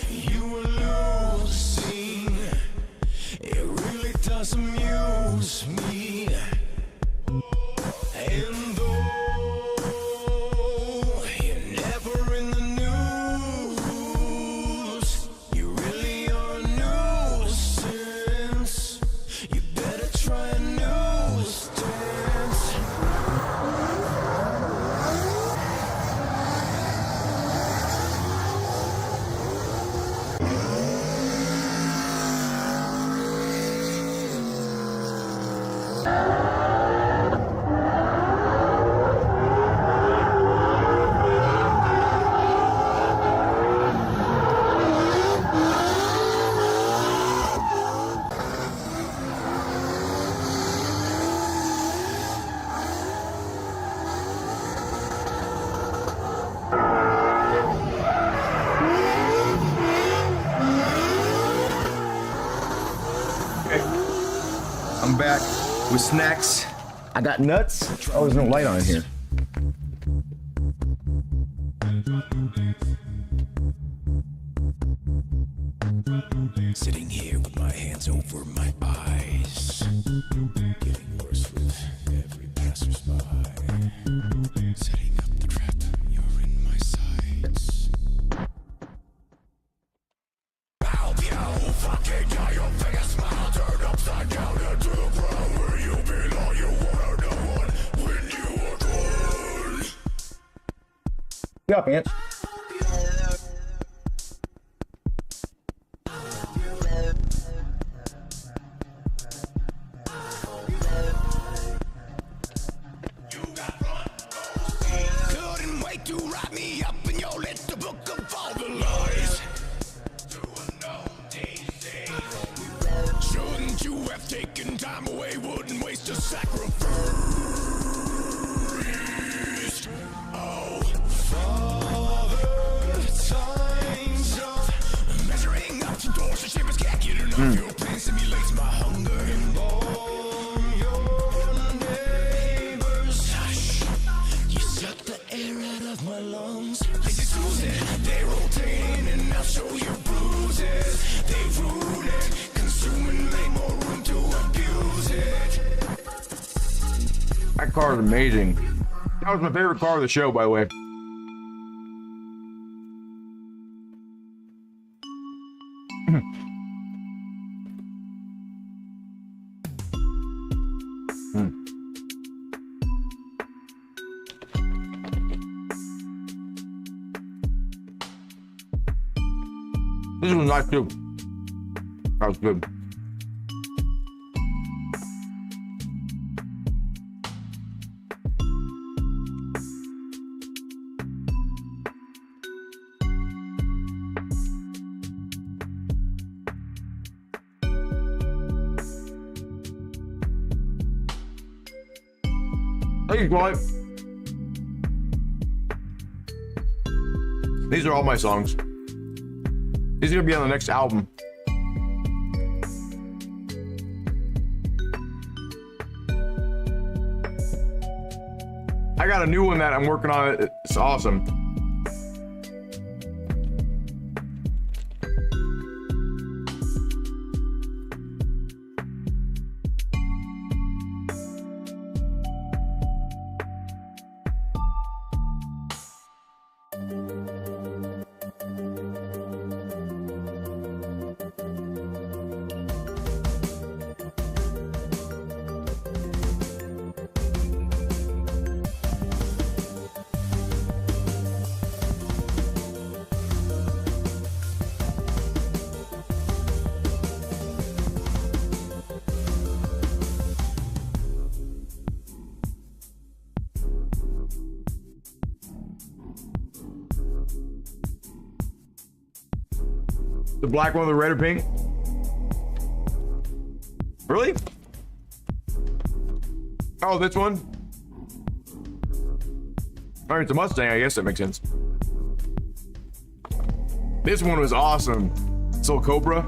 You are losing. It really does amuse me. And though you're never in the news, you really are a nuisance. You better try a new stance. I'm back with snacks. I got nuts. Oh, there's no light on in here. Sitting here with my hands over my eyes, getting worse with every passersby. Setting up the trap, you're in my sights. I'll be out, fucking die, your face smile turned upside down into the ground where you belong. You wanna know what when you are gone. Get up, Ants. Couldn't wait to write me up in your little book of all the lies. To unknown days. Shouldn't you have taken time away? Wouldn't waste a sacrifice. Oh, Father, time's up. Measuring up to doors, the shivers can't get enough. Your pain simulates my hunger and bone. Your neighbors, hush. You suck the air out of my lungs. They diffuse it, they rotate and now show your bruises. They root it, consume and make more room to abuse it. That car is amazing. That was my favorite car of the show, by the way. This was nice too. That was good. Hey, Dwight. These are all my songs. These are gonna be on the next album. I got a new one that I'm working on. It's awesome. The black one with the red or pink? Really? Oh, this one? All right, it's a Mustang. I guess that makes sense. This one was awesome. Soul Cobra.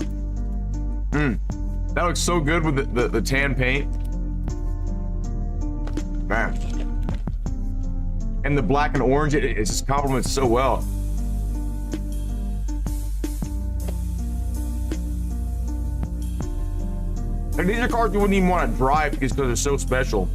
That looks so good with the tan paint. Man. And the black and orange, it just complements so well. And these are cars you wouldn't even want to drive because they're so special.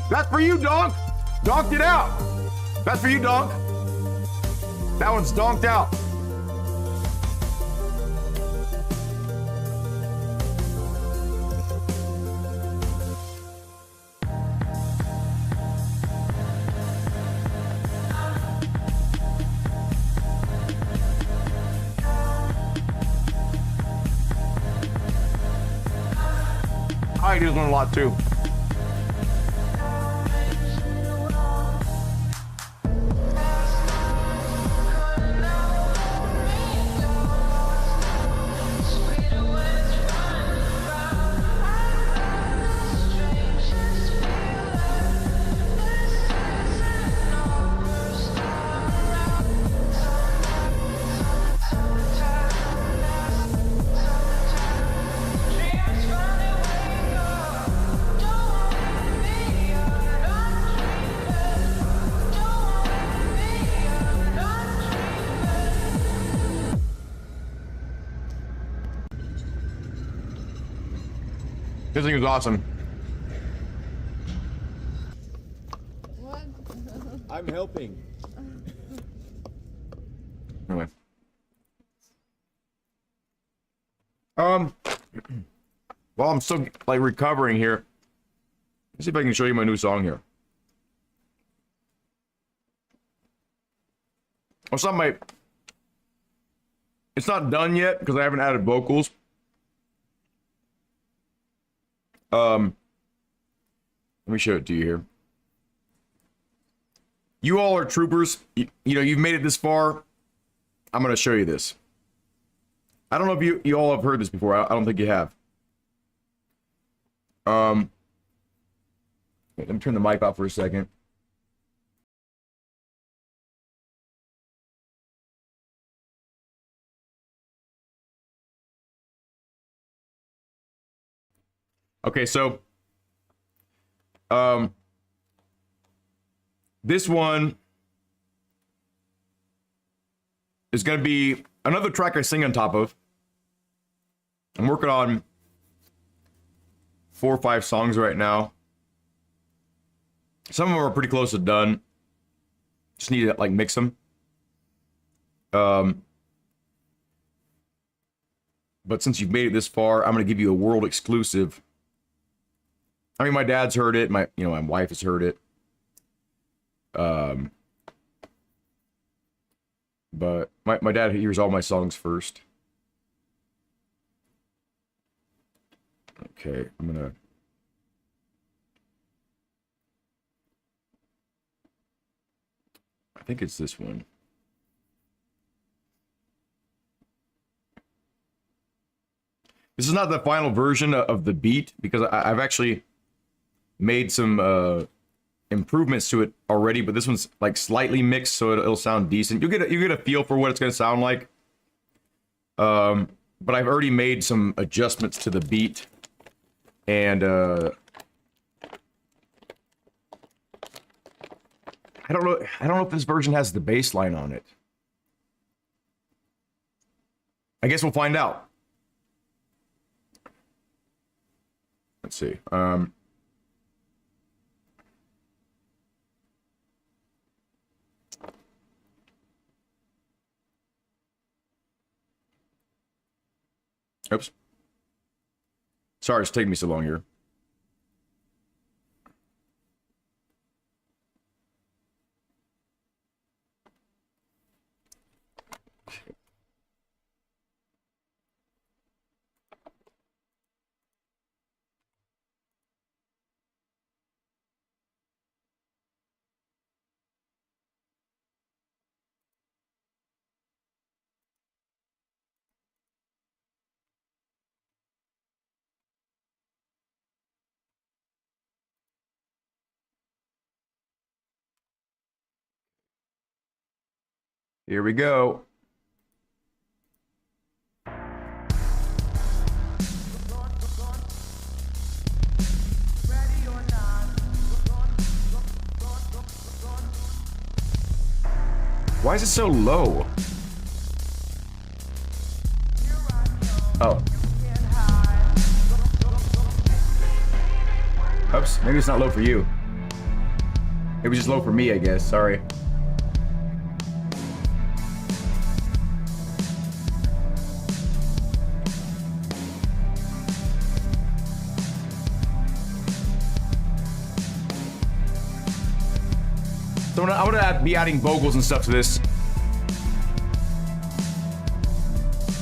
That's for you, Donk. Donked it out. That's for you, Donk. That one's donked out. I like this one a lot too. This thing is awesome. What? I'm helping. Anyway. While I'm still like recovering here, let's see if I can show you my new song here. It's not done yet because I haven't added vocals. Let me show it to you here. You all are troopers. You know, you've made it this far. I'm going to show you this. I don't know if you all have heard this before. I don't think you have. Wait, let me turn the mic off for a second. Okay, so this one is going to be another track I sing on top of. I'm working on 4 or 5 songs right now. Some of them are pretty close to done. Just need to like mix them. But since you've made it this far, I'm going to give you a world exclusive. I mean, my dad's heard it. My wife has heard it. But my dad hears all my songs first. Okay, I'm gonna. I think it's this one. This is not the final version of the beat because I've actually made some improvements to it already, but this one's like slightly mixed, so it'll sound decent. You get a feel for what it's gonna sound like. But I've already made some adjustments to the beat, and I don't know if this version has the bass line on it. I guess we'll find out. Let's see. Oops. Sorry, it's taking me so long here. Here we go. Why is it so low? Oh. Oops, maybe it's not low for you. It was just low for me, I guess. Sorry. So I'm gonna be adding vocals and stuff to this.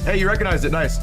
Hey, you recognized it. Nice.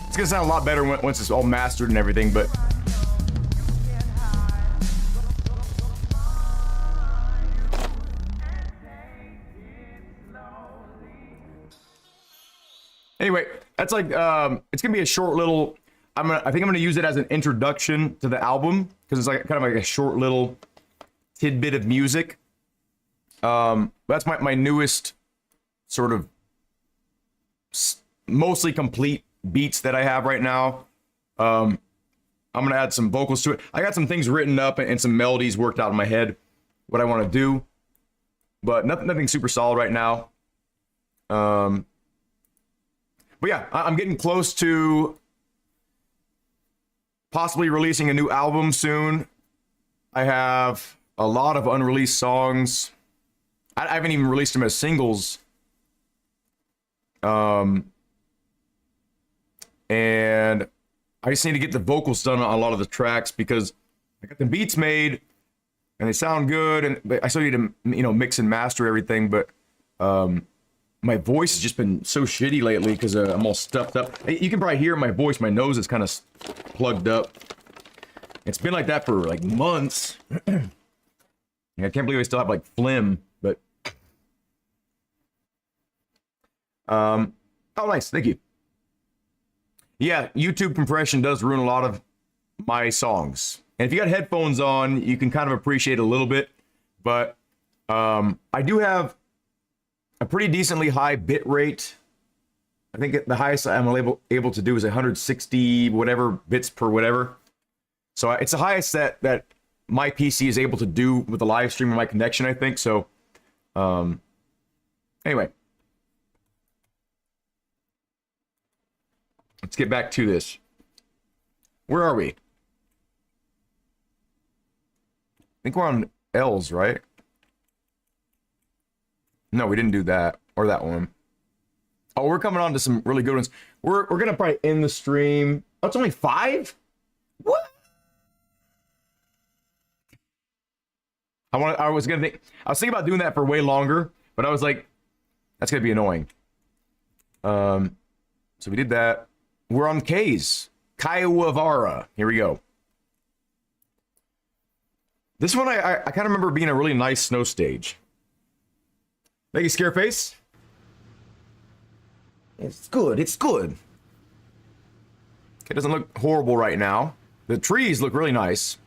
It's gonna sound a lot better once it's all mastered and everything, but anyway, that's like it's gonna be a short little. I think I'm gonna use it as an introduction to the album because it's like kind of like a short little tidbit of music. That's my newest sort of mostly complete beats that I have right now. I'm gonna add some vocals to it. I got some things written up and some melodies worked out in my head, what I want to do, but nothing super solid right now. But yeah, I'm getting close to possibly releasing a new album soon. I have a lot of unreleased songs. I haven't even released them as singles. And I just need to get the vocals done on a lot of the tracks because I got the beats made and they sound good, but I still need to, mix and master everything. But my voice has just been so shitty lately because I'm all stuffed up. You can probably hear my voice. My nose is kind of plugged up. It's been like that for like months. I can't believe I still have like phlegm, but oh, nice. Thank you. Yeah, YouTube compression does ruin a lot of my songs. And if you got headphones on, you can kind of appreciate it a little bit. But I do have a pretty decently high bit rate. I think the highest I'm able to do is 160 whatever bits per whatever. So it's the highest that my PC is able to do with the live stream of my connection, I think. So anyway. Let's get back to this. Where are we? I think we're on L's, right? No, we didn't do that. Or that one. Oh, we're coming on to some really good ones. We're gonna probably end the stream. Oh, it's only 5? What? I was thinking about doing that for way longer, but I was like, that's gonna be annoying. So we did that. We're on K's. Kaiwavara. Here we go. This one I kind of remember being a really nice snow stage. Thank you, Scareface. It's good. It's good. It doesn't look horrible right now. The trees look really nice.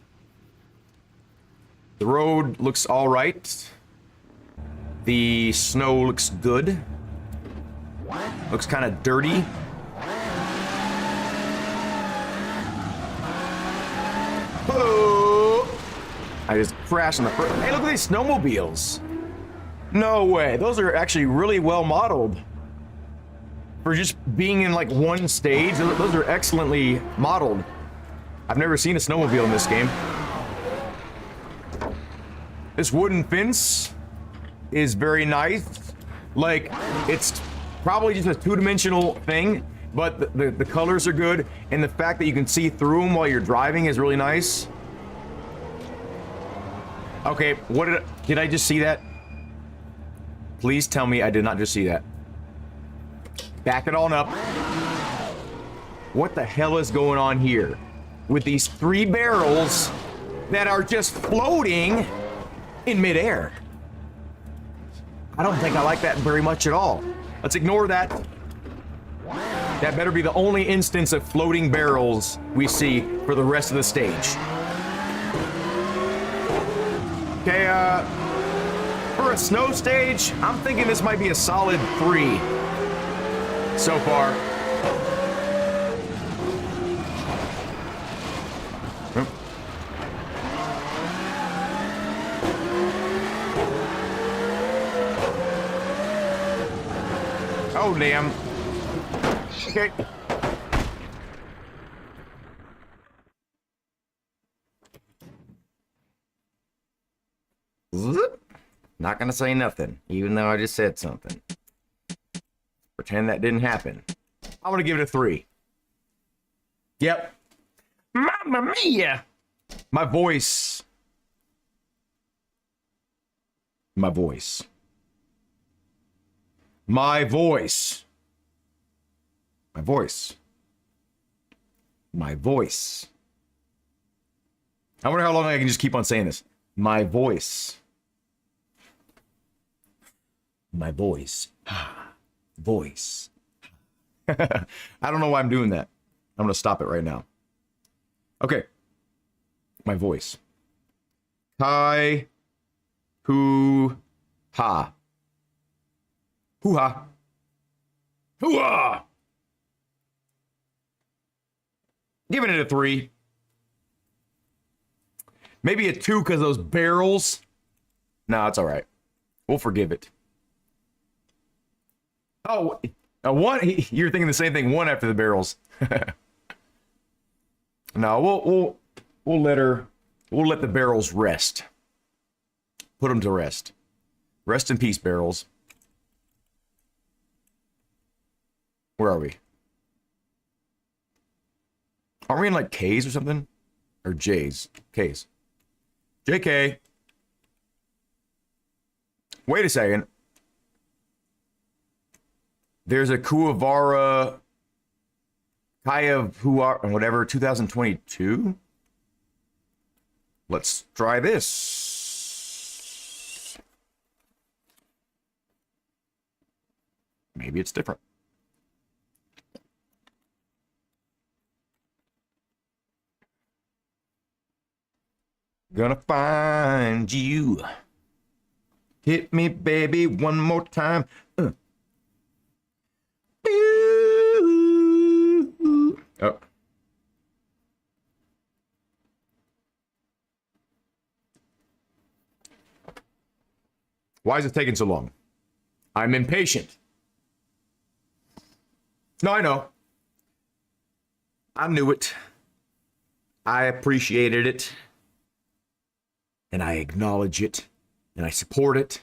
The road looks all right. The snow looks good. Looks kind of dirty. Oh! I just crashed on the first. Hey, look at these snowmobiles. No way. Those are actually really well modeled. For just being in like one stage, those are excellently modeled. I've never seen a snowmobile in this game. This wooden fence is very nice. Like, it's probably just a two-dimensional thing, but the colors are good, and the fact that you can see through them while you're driving is really nice. Okay, what did I just see that? Please tell me I did not just see that. Back it on up. What the hell is going on here? With these 3 barrels that are just floating in midair. I don't think I like that very much at all. Let's ignore that. That better be the only instance of floating barrels we see for the rest of the stage. Okay, for a snow stage, I'm thinking this might be a solid 3 so far. Oh, damn. Okay. Not gonna say nothing, even though I just said something. Pretend that didn't happen. I'm gonna give it a 3. Yep. Mamma mia! My voice. My voice. My voice. My voice. My voice. I wonder how long I can just keep on saying this. My voice. My voice. Voice. I don't know why I'm doing that. I'm going to stop it right now. Okay. My voice. Kai. Hoo. Ha. Hoo-ha. Hoo-ha! Giving it a 3. Maybe a 2 because those barrels. No, it's all right. We'll forgive it. Oh, a 1. You're thinking the same thing. 1 after the barrels. No, we'll let the barrels rest. Put them to rest. Rest in peace, barrels. Where are we? Aren't we in like K's or something? Or J's? K's. JK. Wait a second. There's a Kuwavara Kaya Huar whatever 2022. Let's try this. Maybe it's different. Gonna find you. Hit me, baby, one more time. Oh. Why is it taking so long? I'm impatient. No, I know. I knew it. I appreciated it. And I acknowledge it. And I support it.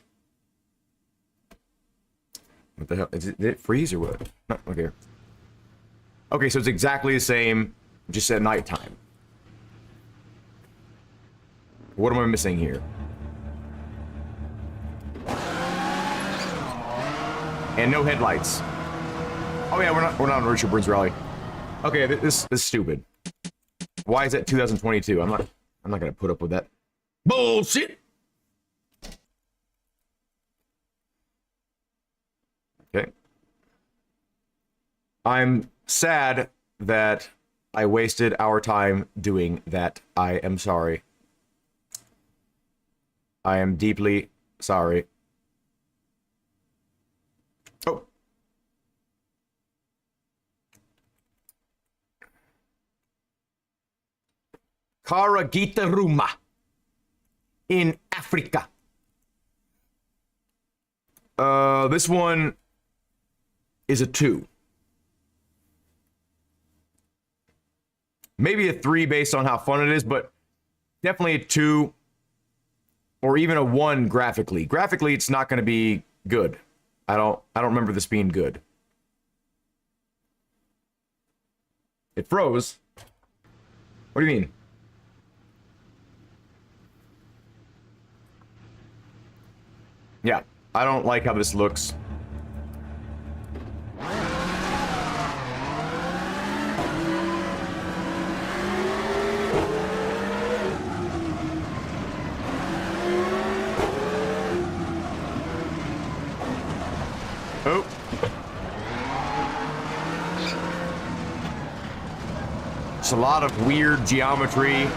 What the hell? Did it freeze or what? No, okay. Okay, so it's exactly the same, just at nighttime. What am I missing here? And no headlights. Oh yeah, we're not on Richard Burns Rally. Okay, this is stupid. Why is that 2022? I'm not gonna put up with that bullshit. Okay. I'm sad that I wasted our time doing that. I am sorry. I am deeply sorry. Oh. Karagitaruma in Africa. This one is a 2. Maybe a 3 based on how fun it is, but definitely a 2 or even a 1 graphically. Graphically, it's not going to be good. I don't remember this being good. It froze. What do you mean? Yeah, I don't like how this looks. Oh. It's a lot of weird geometry.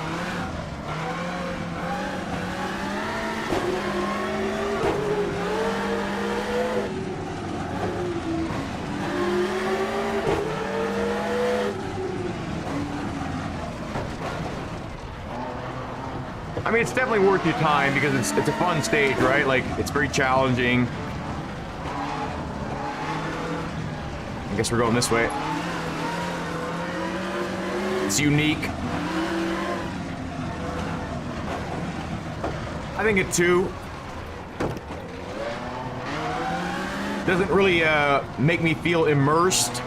I mean, it's definitely worth your time because it's a fun stage, right? Like, it's very challenging. I guess we're going this way. It's unique. I think a 2. Doesn't really make me feel immersed.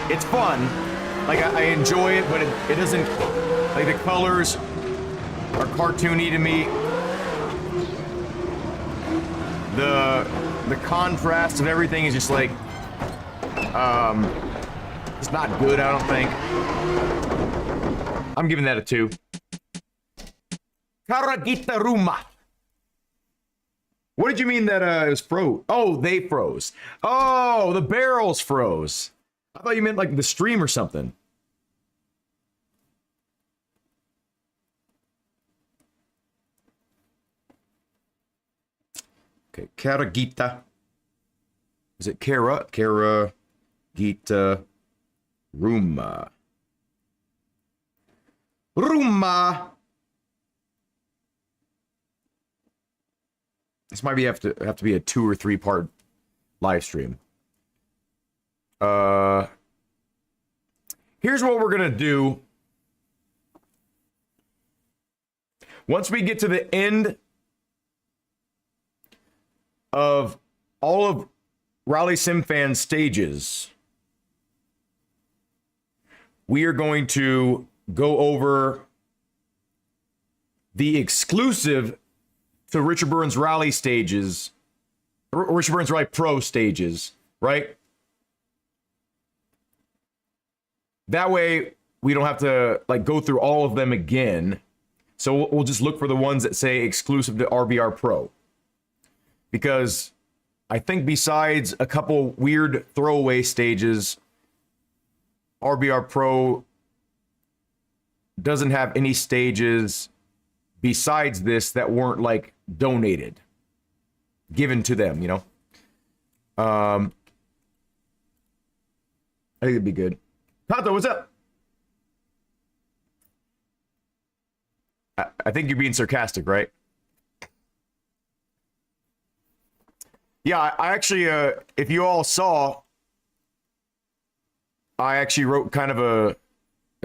It's fun. Like, I enjoy it, but it doesn't... Like, the colors are cartoony to me. The contrast of everything is just like... it's not good, I don't think. I'm giving that a 2. Karagitaruma. What did you mean that it was froze? Oh, they froze. Oh, the barrels froze. I thought you meant like the stream or something. Okay, Karagita. Is it Kara? Gita Ruma. Ruma. This might have to be a 2 or 3 part live stream. Here's what we're gonna do. Once we get to the end of all of Rally Sim Fan stages, we are going to go over the exclusive to Richard Burns Rally stages, Richard Burns Rally Pro stages, right? That way, we don't have to like go through all of them again. So we'll just look for the ones that say exclusive to RBR Pro. Because I think besides a couple weird throwaway stages, RBR Pro doesn't have any stages besides this that weren't like donated, given to them, you know? I think it'd be good. Tato, what's up? I think you're being sarcastic, right? Yeah, I actually, if you all saw, I actually wrote kind of a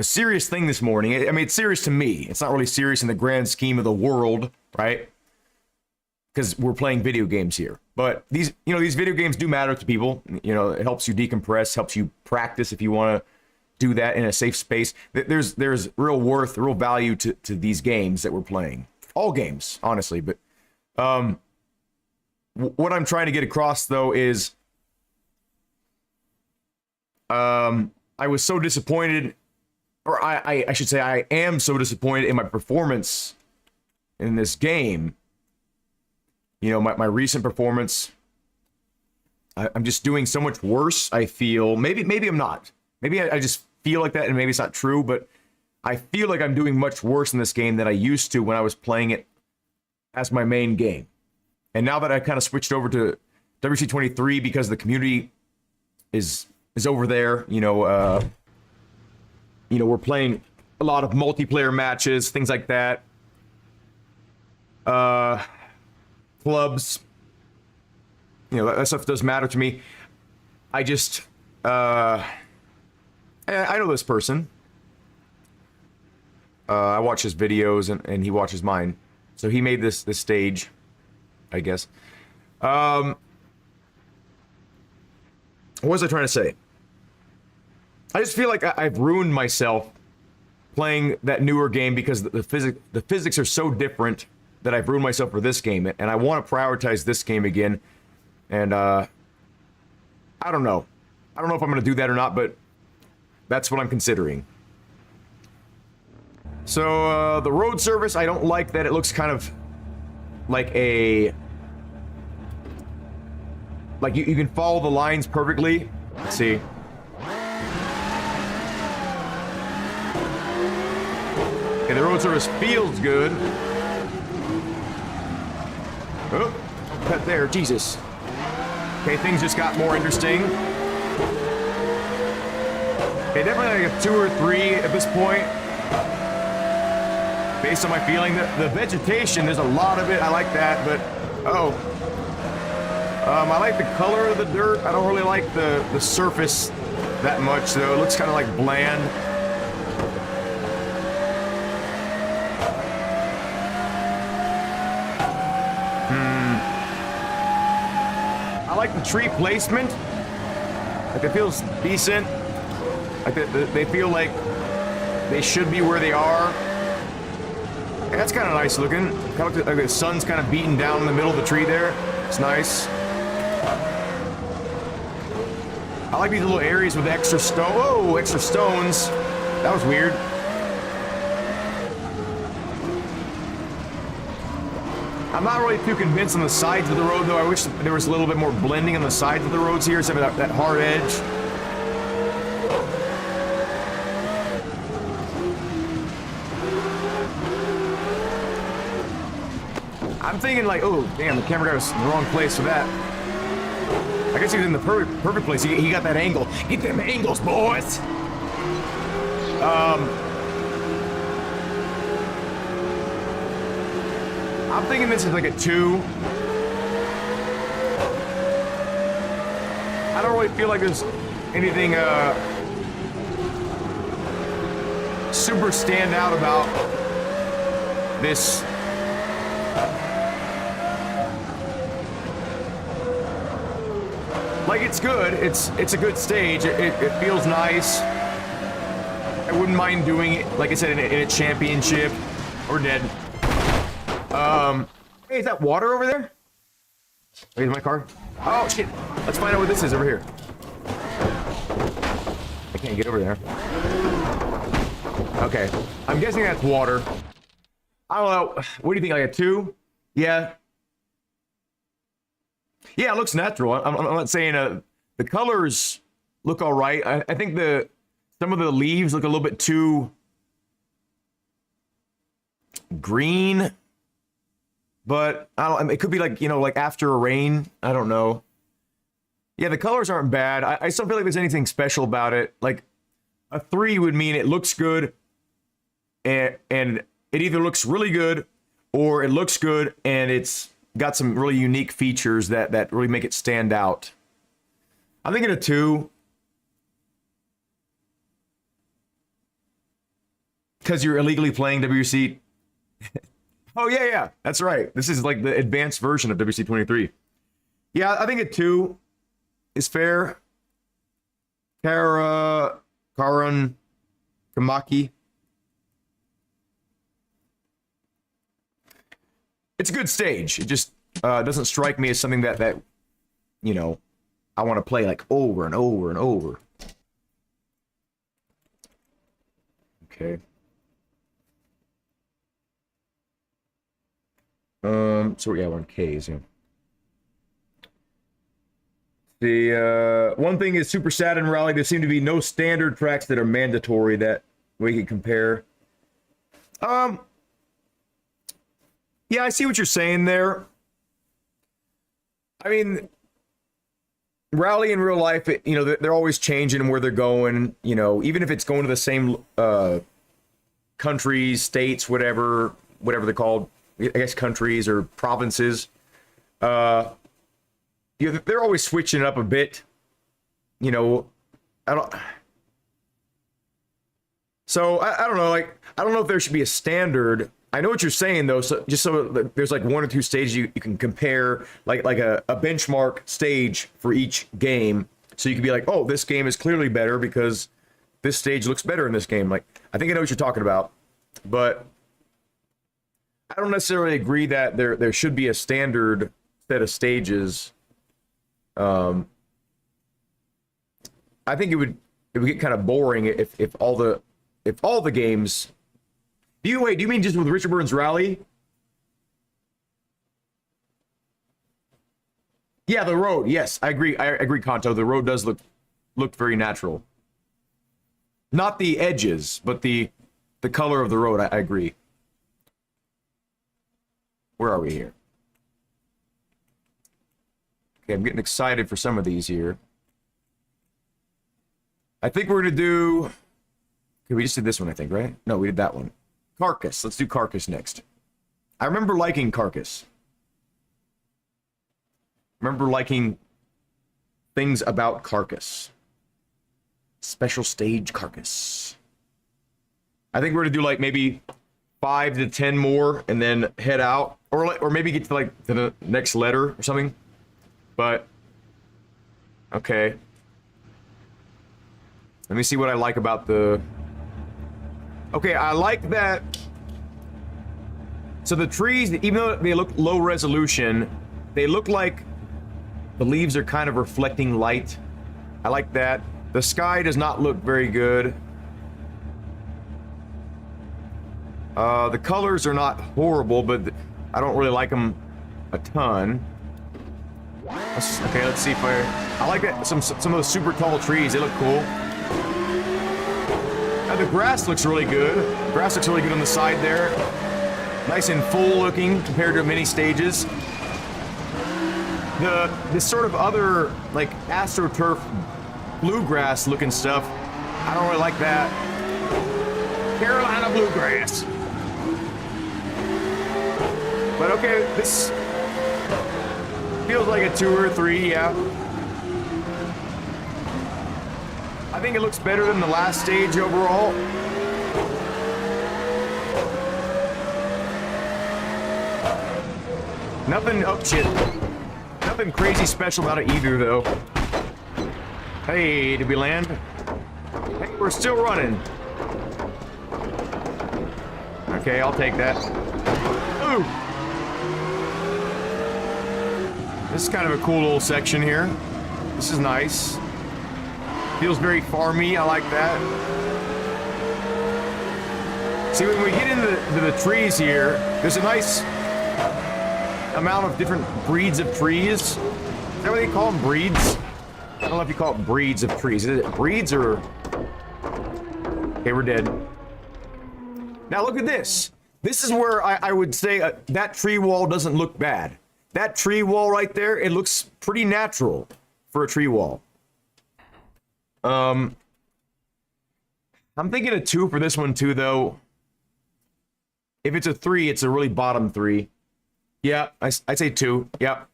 serious thing this morning. I mean, it's serious to me. It's not really serious in the grand scheme of the world, right? Because we're playing video games here. But these video games do matter to people. You know, it helps you decompress, helps you practice if you want to do that in a safe space. There's real worth, real value to these games that we're playing. All games, honestly. But what I'm trying to get across, though, is I was so disappointed, or I should say I am so disappointed in my performance in this game. You know, my recent performance. I'm just doing so much worse. I feel maybe I'm not. Maybe I just feel like that, and maybe it's not true. But I feel like I'm doing much worse in this game than I used to when I was playing it as my main game. And now that I kind of switched over to WC23 because the community is over there, we're playing a lot of multiplayer matches, things like that. Clubs, that stuff does matter to me. I just, I know this person. I watch his videos and he watches mine. So he made this stage, I guess. What was I trying to say? I just feel like I've ruined myself playing that newer game because the physics are so different that I've ruined myself for this game, and I want to prioritize this game again. And I don't know. I don't know if I'm going to do that or not, but that's what I'm considering. So the road surface, I don't like that it looks kind of like you can follow the lines perfectly. Let's see. Okay, the road surface feels good. Oh, cut there, Jesus. Okay, things just got more interesting. Okay, definitely like a 2 or 3 at this point. Based on my feeling, the vegetation, there's a lot of it. I like that, but I like the color of the dirt. I don't really like the surface that much, though. It looks kind of like bland. I like the tree placement. Like, it feels decent. Like, they feel like they should be where they are. And that's kind of nice looking. Kind of like the sun's kind of beating down in the middle of the tree there. It's nice. I like these little areas with extra stone. Oh, extra stones. That was weird. I'm not really too convinced on the sides of the road, though. I wish there was a little bit more blending on the sides of the roads here, instead of that hard edge. I'm thinking like, oh, damn, the camera guy was in the wrong place for that. I guess he was in the perfect place. He got that angle. Get them angles, boys! I'm thinking this is like a 2. I don't really feel like there's anything super stand out about this. Like, it's good. It's a good stage. It feels nice. I wouldn't mind doing it, like I said, in a championship. Or dead. Hey, is that water over there? Wait, is my car? Oh, shit. Let's find out what this is over here. I can't get over there. Okay. I'm guessing that's water. I don't know. What do you think? Like a 2? Yeah. Yeah, it looks natural. I'm not saying the colors look all right. I think some of the leaves look a little bit too green. But I don't. It could be like, like after a rain. I don't know. Yeah, the colors aren't bad. I still feel like there's anything special about it. Like a 3 would mean it looks good, and it either looks really good, or it looks good and it's got some really unique features that really make it stand out. I'm thinking a 2. Because you're illegally playing WC. Oh, yeah, that's right. This is like the advanced version of WC23. Yeah, I think a 2 is fair. Karan Kamaki. It's a good stage. It just doesn't strike me as something that I want to play like over and over and over. Okay. So yeah, we're on K's, yeah. The one thing is Super Saturn Rally. There seem to be no standard tracks that are mandatory that we can compare. Yeah, I see what you're saying there. I mean, rally in real life, they're always changing where they're going. Even if it's going to the same countries, states, whatever they're called, I guess countries or provinces. They're always switching it up a bit. I don't know. Like, I don't know if there should be a standard. I know what you're saying though. So there's like one or two stages you can compare, like a benchmark stage for each game. So you can be like, oh, this game is clearly better because this stage looks better in this game. Like, I think I know what you're talking about, but I don't necessarily agree that there should be a standard set of stages. I think it would get kind of boring if all the games. Do you mean just with Richard Burns Rally? Yeah, the road. Yes, I agree. I agree, Kanto. The road does look very natural. Not the edges, but the color of the road. I agree. Where are we here? Okay, I'm getting excited for some of these here. I think we're gonna do. Okay, we just did this one, I think, right? No, we did that one. Carcass. Let's do Carcass next. I remember liking Carcass. Remember liking things about Carcass. Special stage Carcass. I think we're gonna do like maybe 5 to 10 more and then head out, or maybe get to like the next letter or something. But okay. Let me see what I like about the. Okay, I like that. So the trees, even though they look low resolution, they look like the leaves are kind of reflecting light. I like that. The sky does not look very good. The colors are not horrible, but I don't really like them a ton. Let's see if I like that. Some of those super tall trees, they look cool. The grass looks really good. Grass looks really good on the side there. Nice and full looking compared to many stages. This sort of other like AstroTurf bluegrass looking stuff, I don't really like that. Carolina bluegrass. But okay, this feels like a 2 or 3, yeah. I think it looks better than the last stage overall. Nothing, oh shit. Nothing crazy special about it either, though. Hey, did we land? Hey, we're still running. Okay, I'll take that. Ooh! This is kind of a cool little section here. This is nice. Feels very farmy. I like that. See, when we get into the trees here, there's a nice amount of different breeds of trees. Is that what they call them? Breeds? I don't know if you call it breeds of trees. Is it breeds or... Okay, we're dead. Now look at this. This is where I would say that tree wall doesn't look bad. That tree wall right there, it looks pretty natural for a tree wall. I'm thinking a 2 for this one too, though. If it's a 3, it's a really bottom 3. Yeah, I'd say 2. Yeah.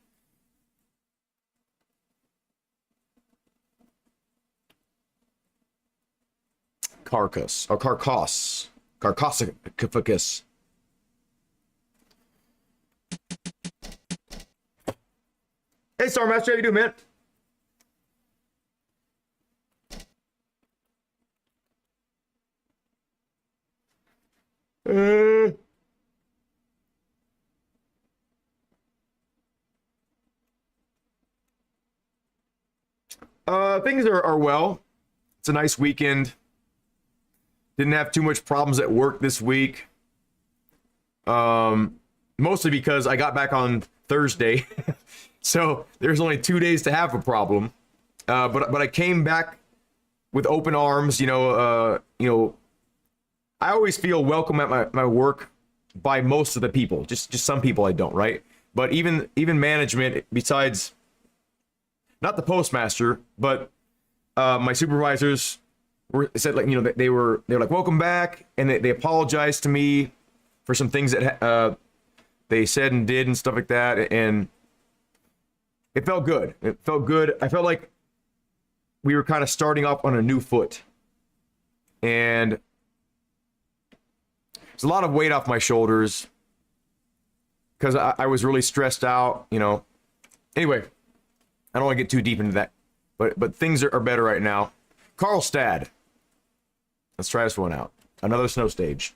Carcass or Carcass. Carcassicus. Hey, Starmaster, how you doing, man? Things are well. It's a nice weekend. Didn't have too much problems at work this week. Mostly because I got back on Thursday. So there's only 2 days to have a problem. But I came back with open arms. I always feel welcome at my work by most of the people. Just some people I don't, right? But even management, besides not the postmaster, but my supervisors said, like, they were like, welcome back, and they apologized to me for some things that they said and did and stuff like that, and it felt good. It felt good. I felt like we were kind of starting off on a new foot, and there's a lot of weight off my shoulders because I was really stressed out. Anyway, I don't want to get too deep into that, but things are better right now. Karlstad. Let's try this one out. Another snow stage.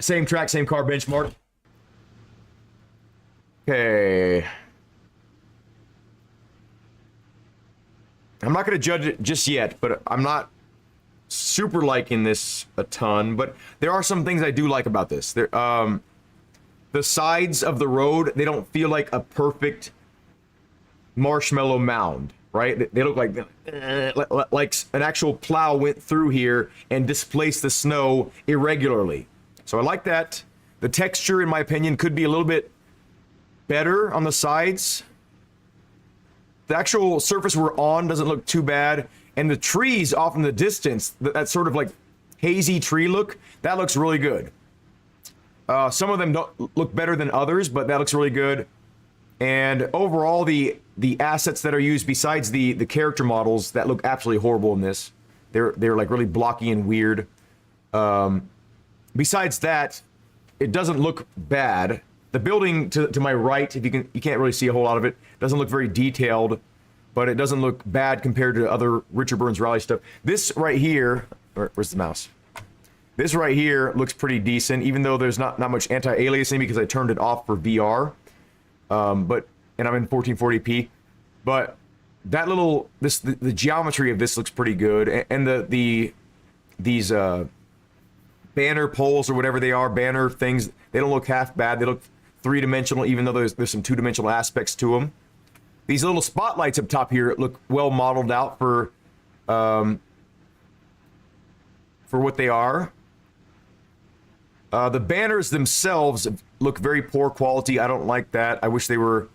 Same track, same car benchmark. Okay. I'm not going to judge it just yet, but I'm not super liking this a ton. But there are some things I do like about this. The sides of the road, they don't feel like a perfect marshmallow mound, right? They look like an actual plow went through here and displaced the snow irregularly. So I like that. The texture, in my opinion, could be a little bit better on the sides. The actual surface we're on doesn't look too bad. And the trees off in the distance, that sort of like hazy tree look, that looks really good. Some of them don't look better than others, but that looks really good. And overall, the assets that are used besides the character models that look absolutely horrible in this, they're like really blocky and weird. Besides that, it doesn't look bad. The building to my right, if you can't really see a whole lot of it, doesn't look very detailed, but it doesn't look bad compared to other Richard Burns Rally stuff. This right here, where's the mouse? This right here looks pretty decent, even though there's not much anti-aliasing because I turned it off for VR. And I'm in 1440p. But that the geometry of this looks pretty good, and these banner poles or whatever they are, banner things, they don't look half bad. They look three-dimensional, even though there's some two-dimensional aspects to them. These little spotlights up top here look well modeled out for what they are. The banners themselves look very poor quality. I don't like that. I wish they were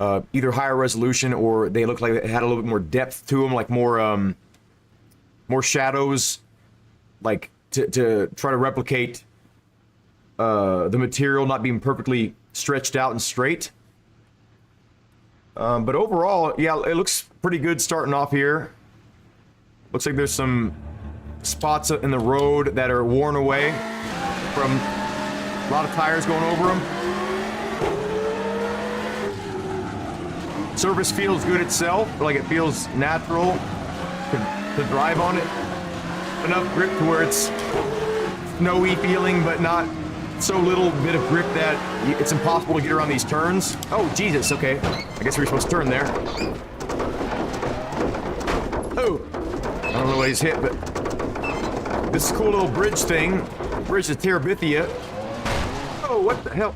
either higher resolution or they look like they had a little bit more depth to them, like more shadows, like to try to replicate the material not being perfectly stretched out and straight. But overall, yeah, it looks pretty good starting off here. Looks like there's some spots in the road that are worn away from a lot of tires going over them. Surface feels good itself, like it feels natural to drive on it. Enough grip to where it's snowy feeling, but not so little bit of grip that it's impossible to get around these turns. Oh, Jesus, okay. I guess we were supposed to turn there. Oh, I don't know what he's hit, but this cool little bridge thing, Bridge to Terabithia. Oh, what the hell?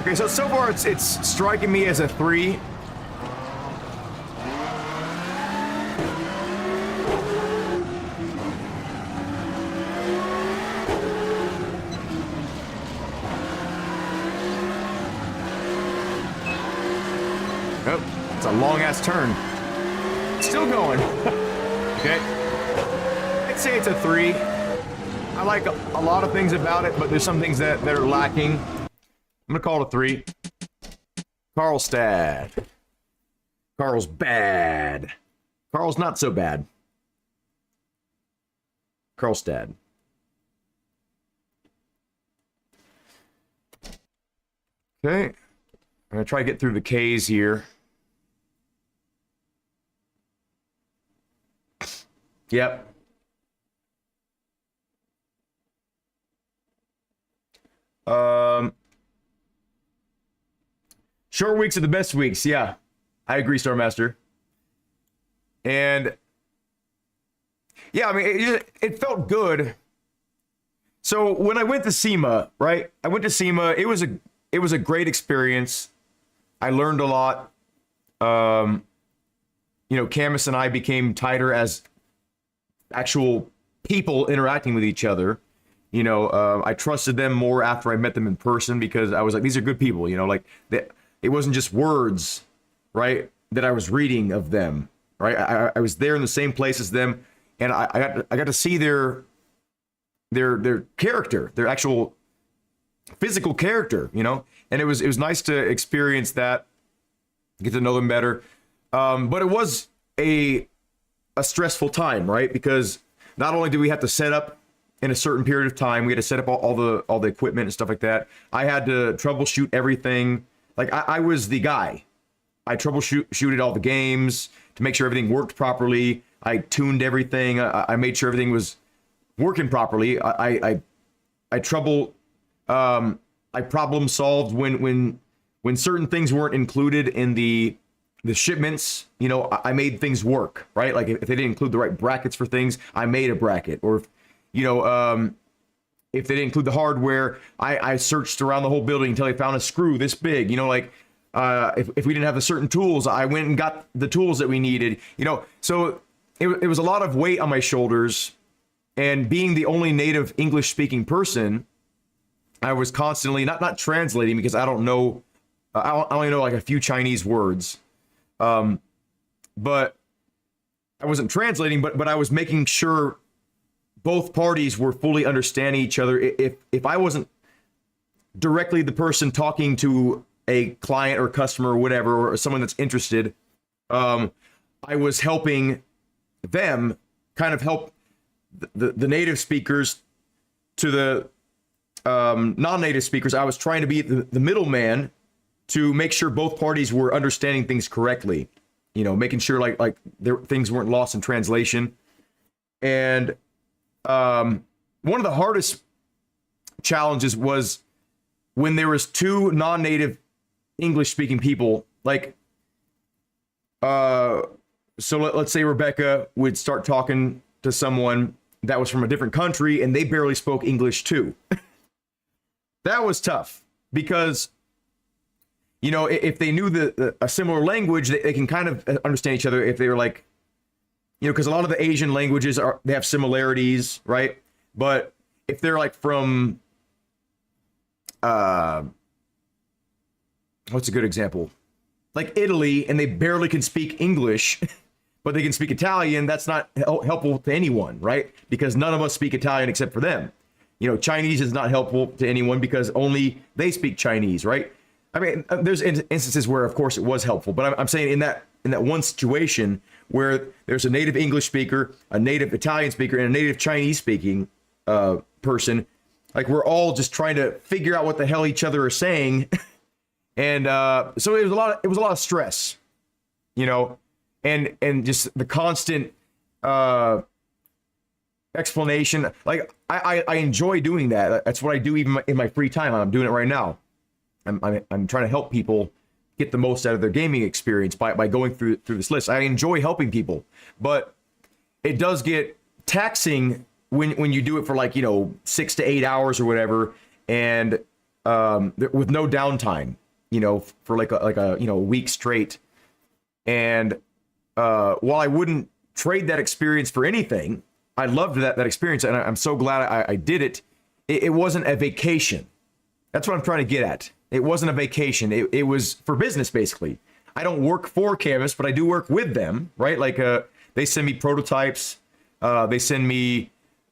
Okay, so far it's striking me as a 3. Oh, it's a long-ass turn. Still going. Okay. I'd say it's a 3. I like a lot of things about it, but there's some things that are lacking. I'm gonna call it a 3. Karlstad. Carl's bad. Carl's not so bad. Karlstad. Okay. I'm gonna try to get through the K's here. Yep. Short weeks are the best weeks. Yeah, I agree, Starmaster. And Yeah, I mean, it felt good. So when I went to SEMA, right? I went to SEMA. It was a great experience. I learned a lot. You know, Camus and I became tighter as actual people interacting with each other. You know, I trusted them more after I met them in person because I was like, these are good people. You know, like it wasn't just words, right? That I was reading of them, right? I was there in the same place as them, and I got to see their character, their actual physical character, you know, and it was nice to experience that, get to know them better. But it was a stressful time, right? Because not only do we have to set up in a certain period of time, we had to set up all the equipment and stuff like that. I had to troubleshoot everything. Like I was the guy. I troubleshooted all the games to make sure everything worked properly. I tuned everything. I made sure everything was working properly. I problem solved when certain things weren't included in the shipments. You know, I made things work, right? Like if they didn't include the right brackets for things, I made a bracket. Or if they didn't include the hardware, I searched around the whole building until I found a screw this big. You know, like if we didn't have the certain tools, I went and got the tools that we needed. You know, so it was a lot of weight on my shoulders. And being the only native English speaking person, I was constantly not translating because I don't know. I only know like a few Chinese words, but I wasn't translating. But I was making sure both parties were fully understanding each other. If I wasn't directly the person talking to a client or customer or whatever, or someone that's interested, I was helping them kind of help the native speakers to the non-native speakers. I was trying to be the middleman to make sure both parties were understanding things correctly, you know, making sure like things weren't lost in translation. And one of the hardest challenges was when there was two non-native English speaking people, like so let's say Rebecca would start talking to someone that was from a different country and they barely spoke English too. That was tough because, you know, if they knew a similar language, they can kind of understand each other if they were like, you know, because a lot of the Asian languages they have similarities, right? But if they're like from, what's a good example? Like Italy, and they barely can speak English, but they can speak Italian, that's not helpful to anyone, right? Because none of us speak Italian except for them. You know, Chinese is not helpful to anyone because only they speak Chinese, right? I mean, there's instances where, of course, it was helpful, but I'm saying in that one situation where there's a native English speaker, a native Italian speaker, and a native Chinese speaking person, like we're all just trying to figure out what the hell each other are saying, and so it was a lot of stress, you know, and just the constant explanation. Like I enjoy doing that. That's what I do even in my free time. I'm doing it right now. I'm trying to help people get the most out of their gaming experience by going through this list. I enjoy helping people, but it does get taxing when you do it for like, you know, 6 to 8 hours or whatever, and with no downtime, you know, for like a you know, a week straight. And while I wouldn't trade that experience for anything, I loved that experience, and I'm so glad I did it. It wasn't a vacation. That's what I'm trying to get at. It wasn't a vacation. It was for business, basically. I don't work for Canvas, but I do work with them, right? Like they send me prototypes. They send me,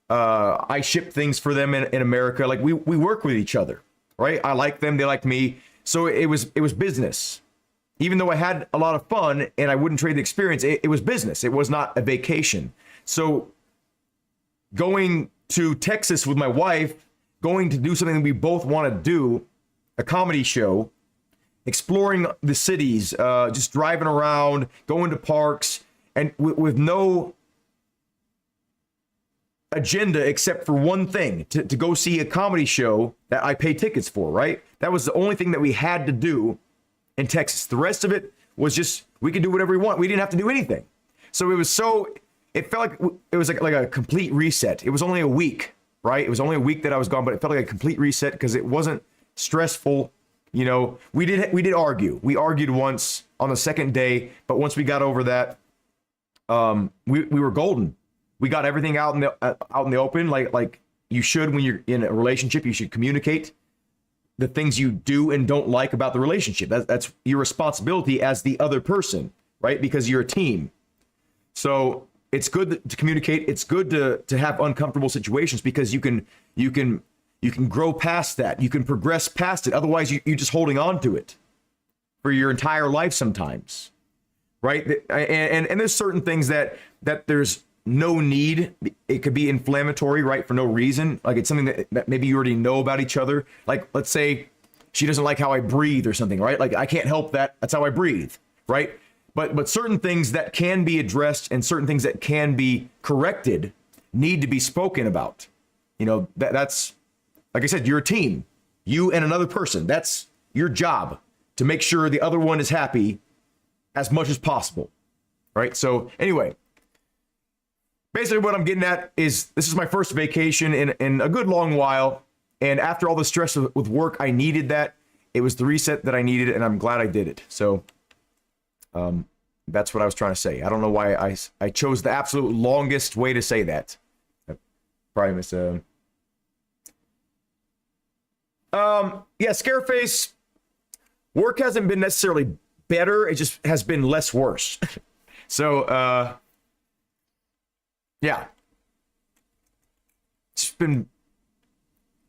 I ship things for them in America. Like we work with each other, right? I like them, they like me. So it was business. Even though I had a lot of fun and I wouldn't trade the experience, it was business. It was not a vacation. So going to Texas with my wife, going to do something that we both want to do, a comedy show, exploring the cities, just driving around, going to parks, and with no agenda except for one thing, to go see a comedy show that I pay tickets for, right? That was the only thing that we had to do in Texas. The rest of it was just, we could do whatever we want. We didn't have to do anything. So it it felt like it was like a complete reset. It was only a week, right? It was only a week that I was gone, but it felt like a complete reset because it wasn't stressful. You know, we did argue. We argued once on the second day, but once we got over that, we were golden. We got everything out in the open, like you should when you're in a relationship. You should communicate the things you do and don't like about the relationship. That's your responsibility as the other person, right? Because you're a team. So it's good to communicate. It's good to have uncomfortable situations because you can grow past that. You can progress past it. Otherwise, you're just holding on to it for your entire life sometimes, right? And there's certain things that there's no need. It could be inflammatory, right? For no reason. Like it's something that maybe you already know about each other. Like let's say she doesn't like how I breathe or something, right? Like I can't help that. That's how I breathe, right? But certain things that can be addressed and certain things that can be corrected need to be spoken about. You know, that's, like I said, you're a team. You and another person. That's your job, to make sure the other one is happy as much as possible, right? So anyway, basically what I'm getting at is this is my first vacation in a good long while. And after all the stress with work, I needed that. It was the reset that I needed, and I'm glad I did it. So that's what I was trying to say. I don't know why I chose the absolute longest way to say that. I probably missed yeah, Scareface, work hasn't been necessarily better. It just has been less worse. So, yeah, it's been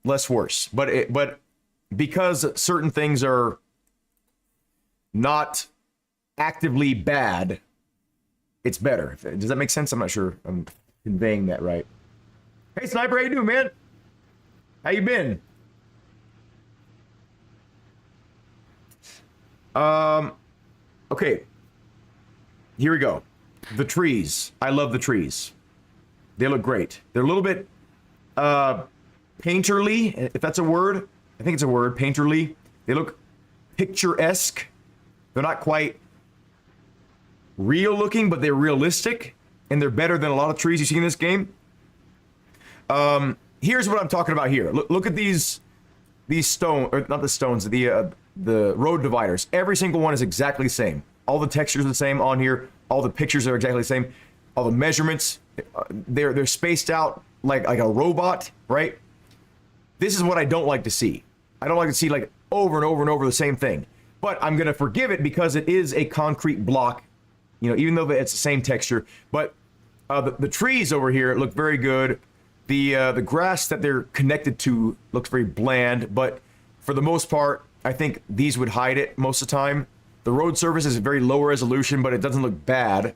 less worse, but because certain things are not actively bad, it's better. Does that make sense? I'm not sure I'm conveying that right. Hey, Sniper, how you doing, man? How you been? Okay, here we go. The trees. I love the trees. They look great. They're a little bit painterly, if that's a word. I think it's a word, painterly. They look picturesque. They're not quite real looking, but they're realistic, and they're better than a lot of trees you see in this game. Here's what I'm talking about here. Look at these stone, or not the stones, the road dividers. Every single one is exactly the same. All the textures are the same on here. All the pictures are exactly the same. All the measurements, they're spaced out like a robot, right? This is what I don't like to see. I don't like to see like over and over and over the same thing. But I'm gonna forgive it because it is a concrete block, you know, even though it's the same texture. But the trees over here look very good. The grass that they're connected to looks very bland, but for the most part, I think these would hide it most of the time. The road surface is very low resolution, but it doesn't look bad.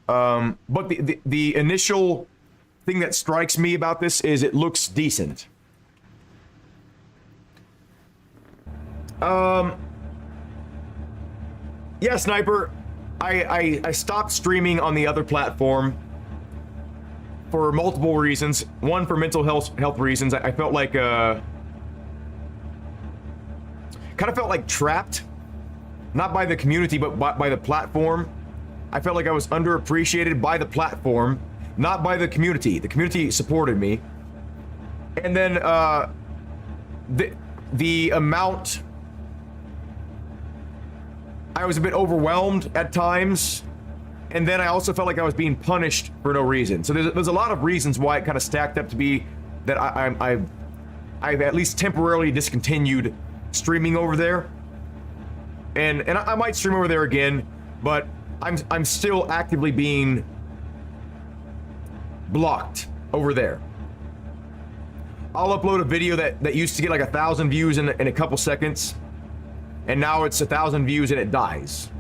But the initial thing that strikes me about this is it looks decent. Yeah, Sniper, I stopped streaming on the other platform for multiple reasons. One, for mental health reasons. I felt like kind of felt like trapped, not by the community, but by the platform. I felt like I was underappreciated by the platform, not by the community. The community supported me. And then the amount, I was a bit overwhelmed at times. And then I also felt like I was being punished for no reason. So there's a lot of reasons why it kind of stacked up to be that I've at least temporarily discontinued streaming over there. And I might stream over there again, but I'm still actively being blocked over there. I'll upload a video that used to get like 1,000 views in a couple seconds, and now it's 1,000 views and it dies.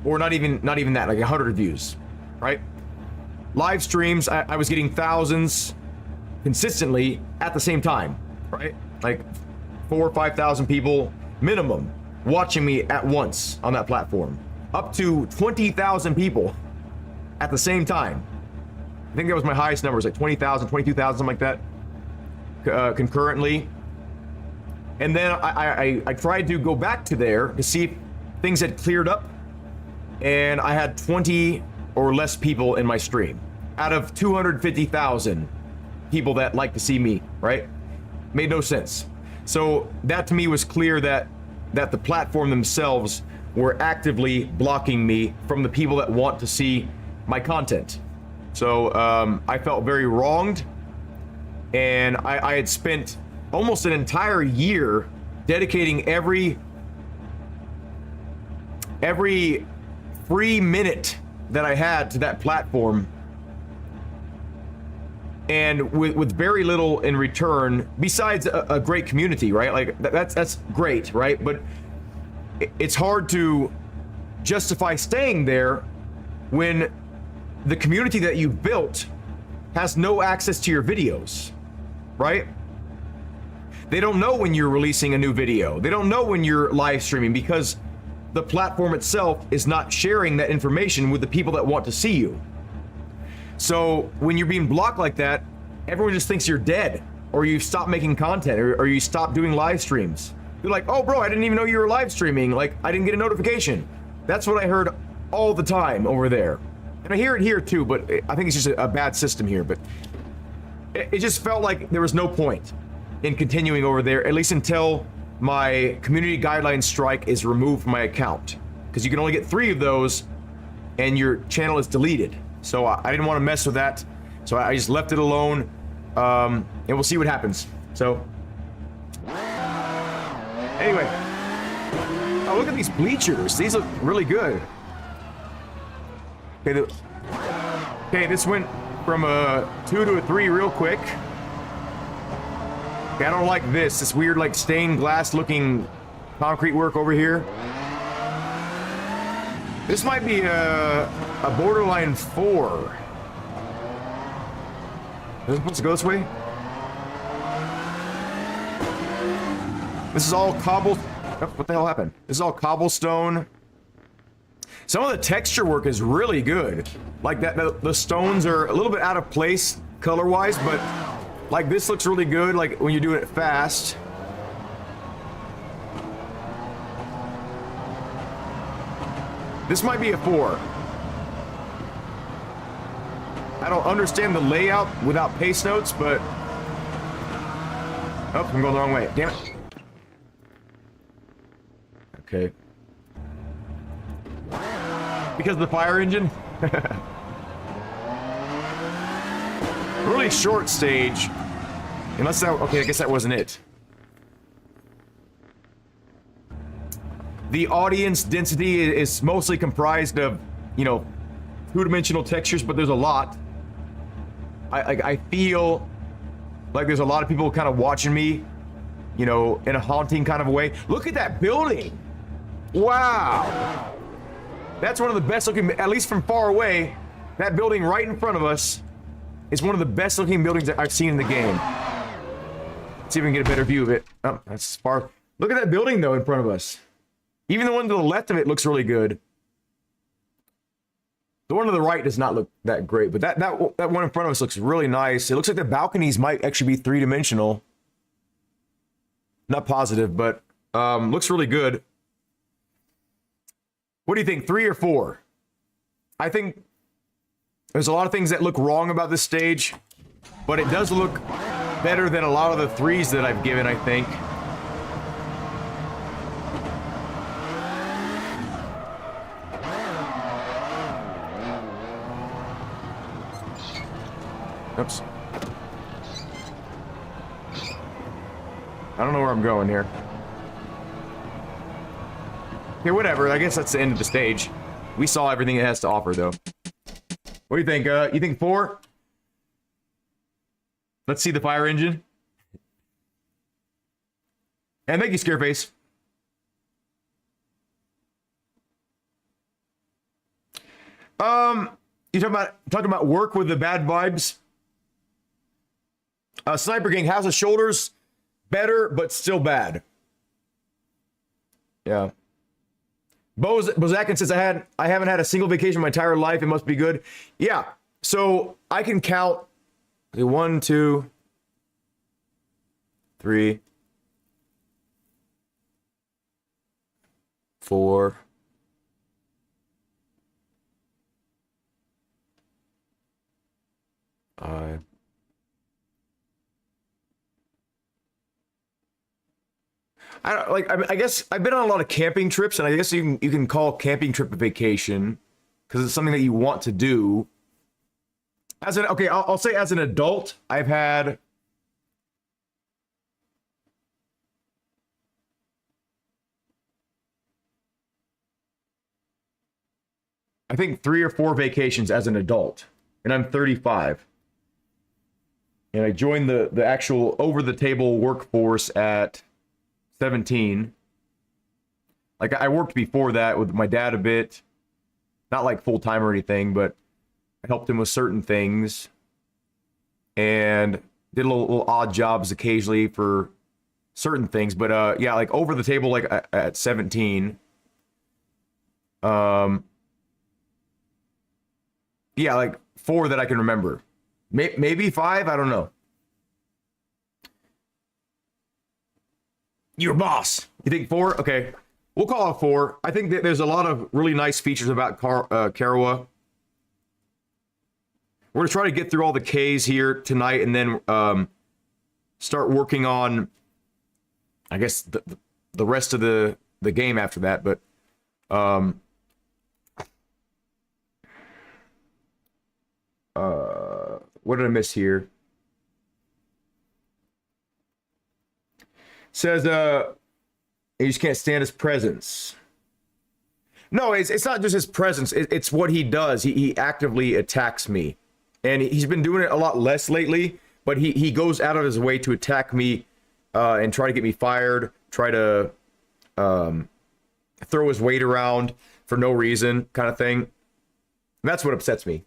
Or not even that, like 100 views, right? Live streams, I was getting thousands consistently at the same time, right? Like 4,000 or 5,000 people minimum watching me at once on that platform. Up to 20,000 people at the same time. I think that was my highest numbers, like 20,000, 22,000, something like that, concurrently. And then I tried to go back to there to see if things had cleared up. And I had 20 or less people in my stream out of 250,000 people that like to see me, right? Made no sense. So that to me was clear that the platform themselves were actively blocking me from the people that want to see my content. So I felt very wronged, and I had spent almost an entire year dedicating every free minute that I had to that platform, and with very little in return besides a great community, right? Like that's great, right? But it's hard to justify staying there when the community that you've built has no access to your videos, right? They don't know when you're releasing a new video. They don't know when you're live streaming because the platform itself is not sharing that information with the people that want to see you. So when you're being blocked like that, everyone just thinks you're dead, or you've stopped making content, or you stopped doing live streams. They're like, oh bro, I didn't even know you were live streaming. Like, I didn't get a notification. That's what I heard all the time over there. And I hear it here too, but I think it's just a bad system here. But it just felt like there was no point in continuing over there, at least until my community guidelines strike is removed from my account. Because you can only get 3 of those, and your channel is deleted. So I didn't want to mess with that. So I just left it alone, and we'll see what happens. So anyway, oh, look at these bleachers. These look really good. Okay, this went from a 2 to a 3 real quick. Okay, I don't like this weird like stained glass looking concrete work over here. This might be a borderline 4. Is it supposed to go this way? This is all cobble. Oh, what the hell happened? This is all cobblestone. Some of the texture work is really good. Like that, the stones are a little bit out of place color-wise, but like this looks really good. Like when you're doing it fast. This might be a 4. I don't understand the layout without paste notes, but oh, I'm going the wrong way. Damn it. Okay. Because of the fire engine? Really short stage. Unless that, okay, I guess that wasn't it. The audience density is mostly comprised of, you know, 2-dimensional textures, but there's a lot. I feel like there's a lot of people kind of watching me, you know, in a haunting kind of a way. Look at that building. Wow. That's one of the best looking, at least from far away, that building right in front of us is one of the best looking buildings that I've seen in the game. Let's see if we can get a better view of it. Oh, that's far. Look at that building though in front of us. Even the one to the left of it looks really good. The one to the right does not look that great, but that one in front of us looks really nice. It looks like the balconies might actually be 3-dimensional. Not positive, but looks really good. What do you think, 3 or 4? I think there's a lot of things that look wrong about this stage, but it does look better than a lot of the 3s that I've given, I think. Oops. I don't know where I'm going here. Okay, whatever. I guess that's the end of the stage. We saw everything it has to offer, though. What do you think? You think 4? Let's see the fire engine. And thank you, Scareface. You talking about work with the bad vibes? Sniper King, how's the shoulders? Better, but still bad. Yeah. Bozakin says I haven't had a single vacation my entire life. It must be good. Yeah. So I can count 1, 2, 3, 4, I guess I've been on a lot of camping trips, and I guess you can call a camping trip a vacation because it's something that you want to do. I'll say as an adult, I've had I think 3 or 4 vacations as an adult, and I'm 35. And I joined the actual over-the-table workforce at 17. Like, I worked before that with my dad a bit. Not like full-time or anything, but I helped him with certain things. And did little odd jobs occasionally for certain things. But yeah, like over the table, like at 17. Yeah, like 4 that I can remember. Maybe 5, I don't know. Your boss. You think 4? Okay, we'll call it 4. I think that there's a lot of really nice features about Karawa. We're gonna try to get through all the Ks here tonight, and then start working on, I guess, the rest of the game after that. But what did I miss here? Says you just can't stand his presence. No, it's not just his presence. It's what he does. He actively attacks me, and he's been doing it a lot less lately. But he goes out of his way to attack me and try to get me fired. Try to throw his weight around for no reason, kind of thing. And that's what upsets me.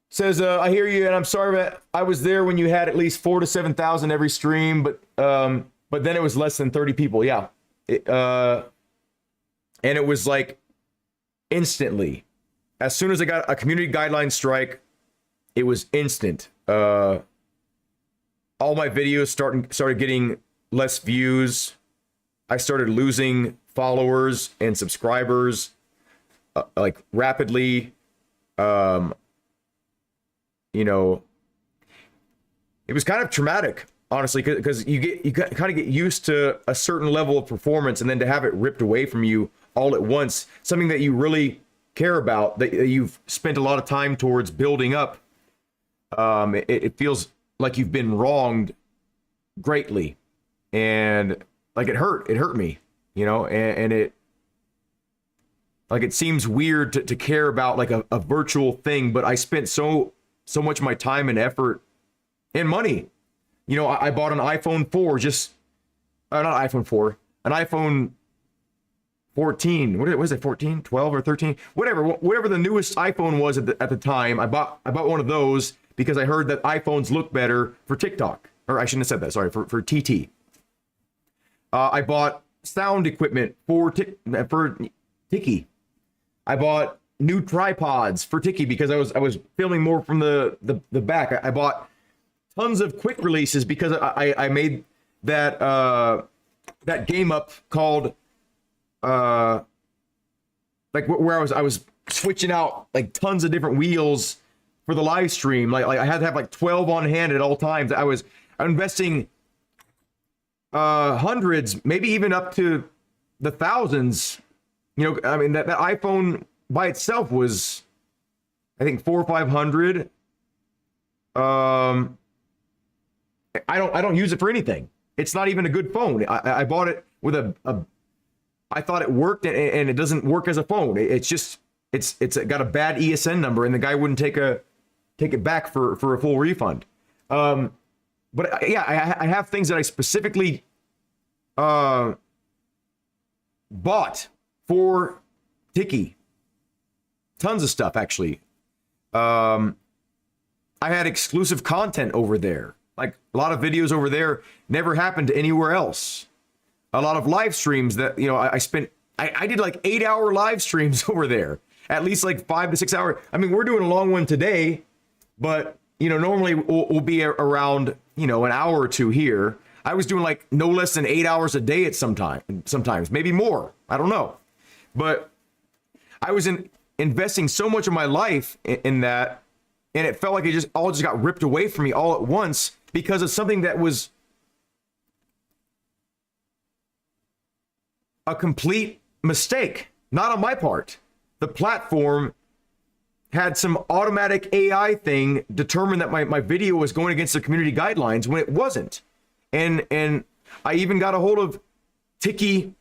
Says, I hear you, and I'm sorry, but I was there when you had at least 4,000 to 7,000 every stream, but then it was less than 30 people. Yeah, and it was like instantly. As soon as I got a community guideline strike, it was instant. All my videos started getting less views. I started losing followers and subscribers like rapidly. You know, it was kind of traumatic, honestly, because you kind of get used to a certain level of performance, and then to have it ripped away from you all at once, something that you really care about, that you've spent a lot of time towards building up, it feels like you've been wronged greatly, and like it hurt me, you know, and it like it seems weird to care about like a virtual thing, but I spent so much of my time and effort and money. You know, I bought an iPhone 4, not iPhone 4, an iPhone 14. What was it, 14, 12, or 13? Whatever the newest iPhone was at the time. I bought one of those because I heard that iPhones look better for TikTok. Or I shouldn't have said that, sorry, for TT. I bought sound equipment for Tiki. I bought new tripods for Tiki because I was filming more from the back. I bought tons of quick releases because I made that game up called like where I was switching out like tons of different wheels for the live stream. Like I had to have like 12 on hand at all times. I'm investing hundreds, maybe even up to the thousands. You know, I mean that iPhone by itself was, I think, 400 or 500. I don't use it for anything. It's not even a good phone. I bought it with I thought it worked, and it doesn't work as a phone. It's got a bad ESN number, and the guy wouldn't take it back for a full refund. But yeah, I have things that I specifically bought for Tiki. Tons of stuff, actually. I had exclusive content over there. Like a lot of videos over there never happened anywhere else. A lot of live streams that, you know, I did like 8-hour live streams over there. At least like 5 to 6 hours. I mean, we're doing a long one today, but, you know, normally we'll be around, you know, an hour or two here. I was doing like no less than 8 hours a day at sometimes, maybe more. I don't know. But I was investing so much of my life in that, and it felt like it just got ripped away from me all at once because of something that was a complete mistake, not on my part. The platform had some automatic AI thing determine that my video was going against the community guidelines when it wasn't. And I even got a hold of Tiki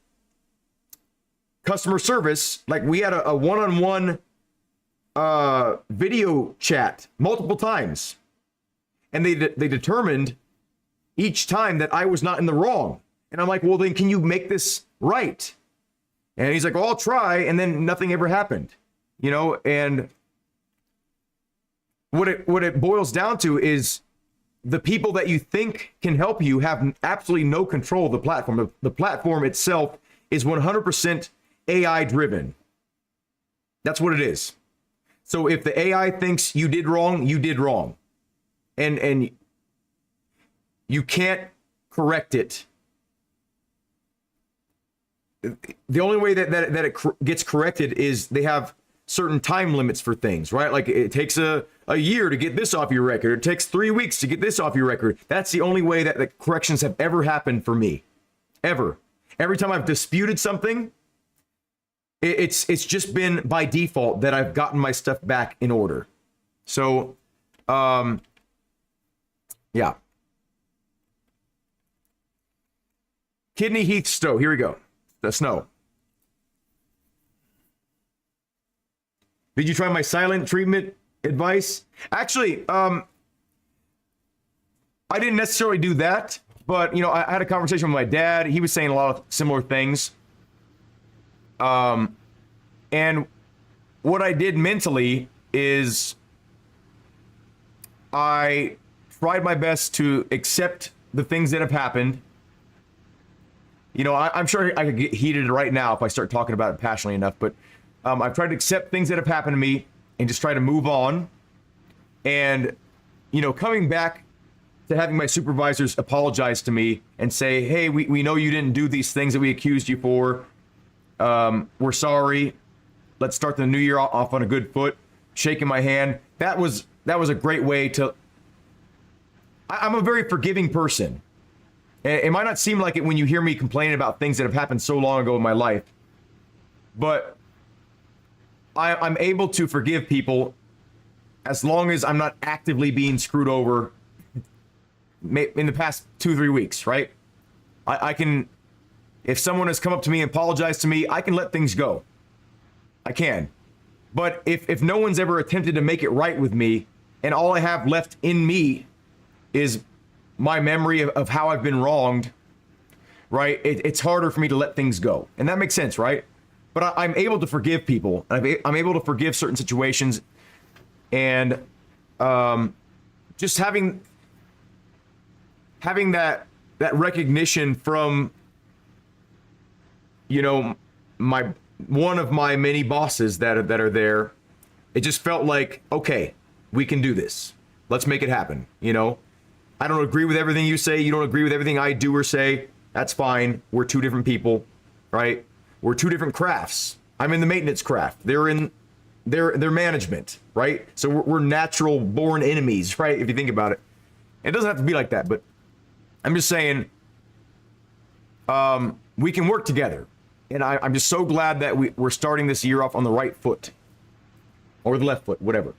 customer service. Like, we had a one-on-one video chat multiple times. And they determined each time that I was not in the wrong. And I'm like, well, then can you make this right? And he's like, well, I'll try. And then nothing ever happened, you know? And what it boils down to is the people that you think can help you have absolutely no control of the platform. The platform itself is 100% AI driven. That's what it is. So if the AI thinks you did wrong, you did wrong. And you can't correct it. The only way that it gets corrected is they have certain time limits for things, right? Like, it takes a year to get this off your record. It takes 3 weeks to get this off your record. That's the only way that the corrections have ever happened for me. Ever. Every time I've disputed something, it's just been by default that I've gotten my stuff back in order. So, yeah. Kidney Heath Stowe. Here we go. The snow. Did you try my silent treatment advice? Actually, I didn't necessarily do that, but, you know, I had a conversation with my dad. He was saying a lot of similar things. And what I did mentally is I tried my best to accept the things that have happened. You know, I'm sure I could get heated right now if I start talking about it passionately enough, but I've tried to accept things that have happened to me and just try to move on. And, you know, coming back to having my supervisors apologize to me and say, hey, we know you didn't do these things that we accused you for. We're sorry. Let's start the new year off on a good foot. Shaking my hand. That was a great way to... I'm a very forgiving person. It might not seem like it when you hear me complaining about things that have happened so long ago in my life, but I'm able to forgive people as long as I'm not actively being screwed over in the past 2-3 weeks, right? I can, if someone has come up to me and apologized to me, I can let things go. I can. But if no one's ever attempted to make it right with me, and all I have left in me is my memory of how I've been wronged, right? It's harder for me to let things go. And that makes sense, right? But I'm able to forgive people. I'm able to forgive certain situations. And just having that recognition from, you know, one of my many bosses that are there, it just felt like, okay, we can do this. Let's make it happen, you know? I don't agree with everything you say. You don't agree with everything I do or say. That's fine. We're two different people, right? We're two different crafts. I'm in the maintenance craft. They're in their management, right? So we're natural born enemies, right? If you think about it. It doesn't have to be like that, but I'm just saying we can work together. And I'm just so glad that we're starting this year off on the right foot. Or the left foot, whatever.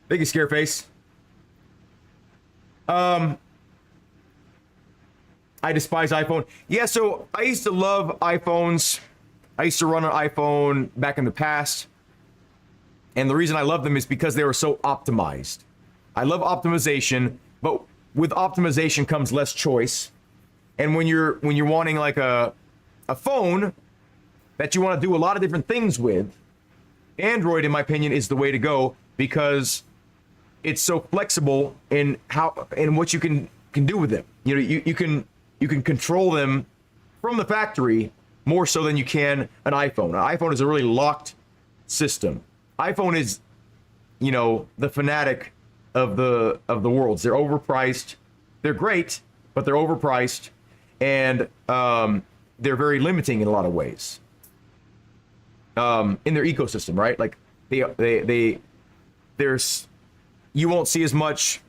Thank you, Scareface. I despise iPhone. Yeah, so I used to love iPhones. I used to run an iPhone back in the past. And the reason I love them is because they were so optimized. I love optimization, but with optimization comes less choice. And when you're wanting like a phone that you want to do a lot of different things with, Android, in my opinion, is the way to go because it's so flexible in what you can do with them. You know, you can control them from the factory more so than you can an iPhone. An iPhone is a really locked system. iPhone is, you know, the fanatic of the worlds. They're overpriced. They're great, but they're overpriced, and they're very limiting in a lot of ways. In their ecosystem, right? Like there's, you won't see as much.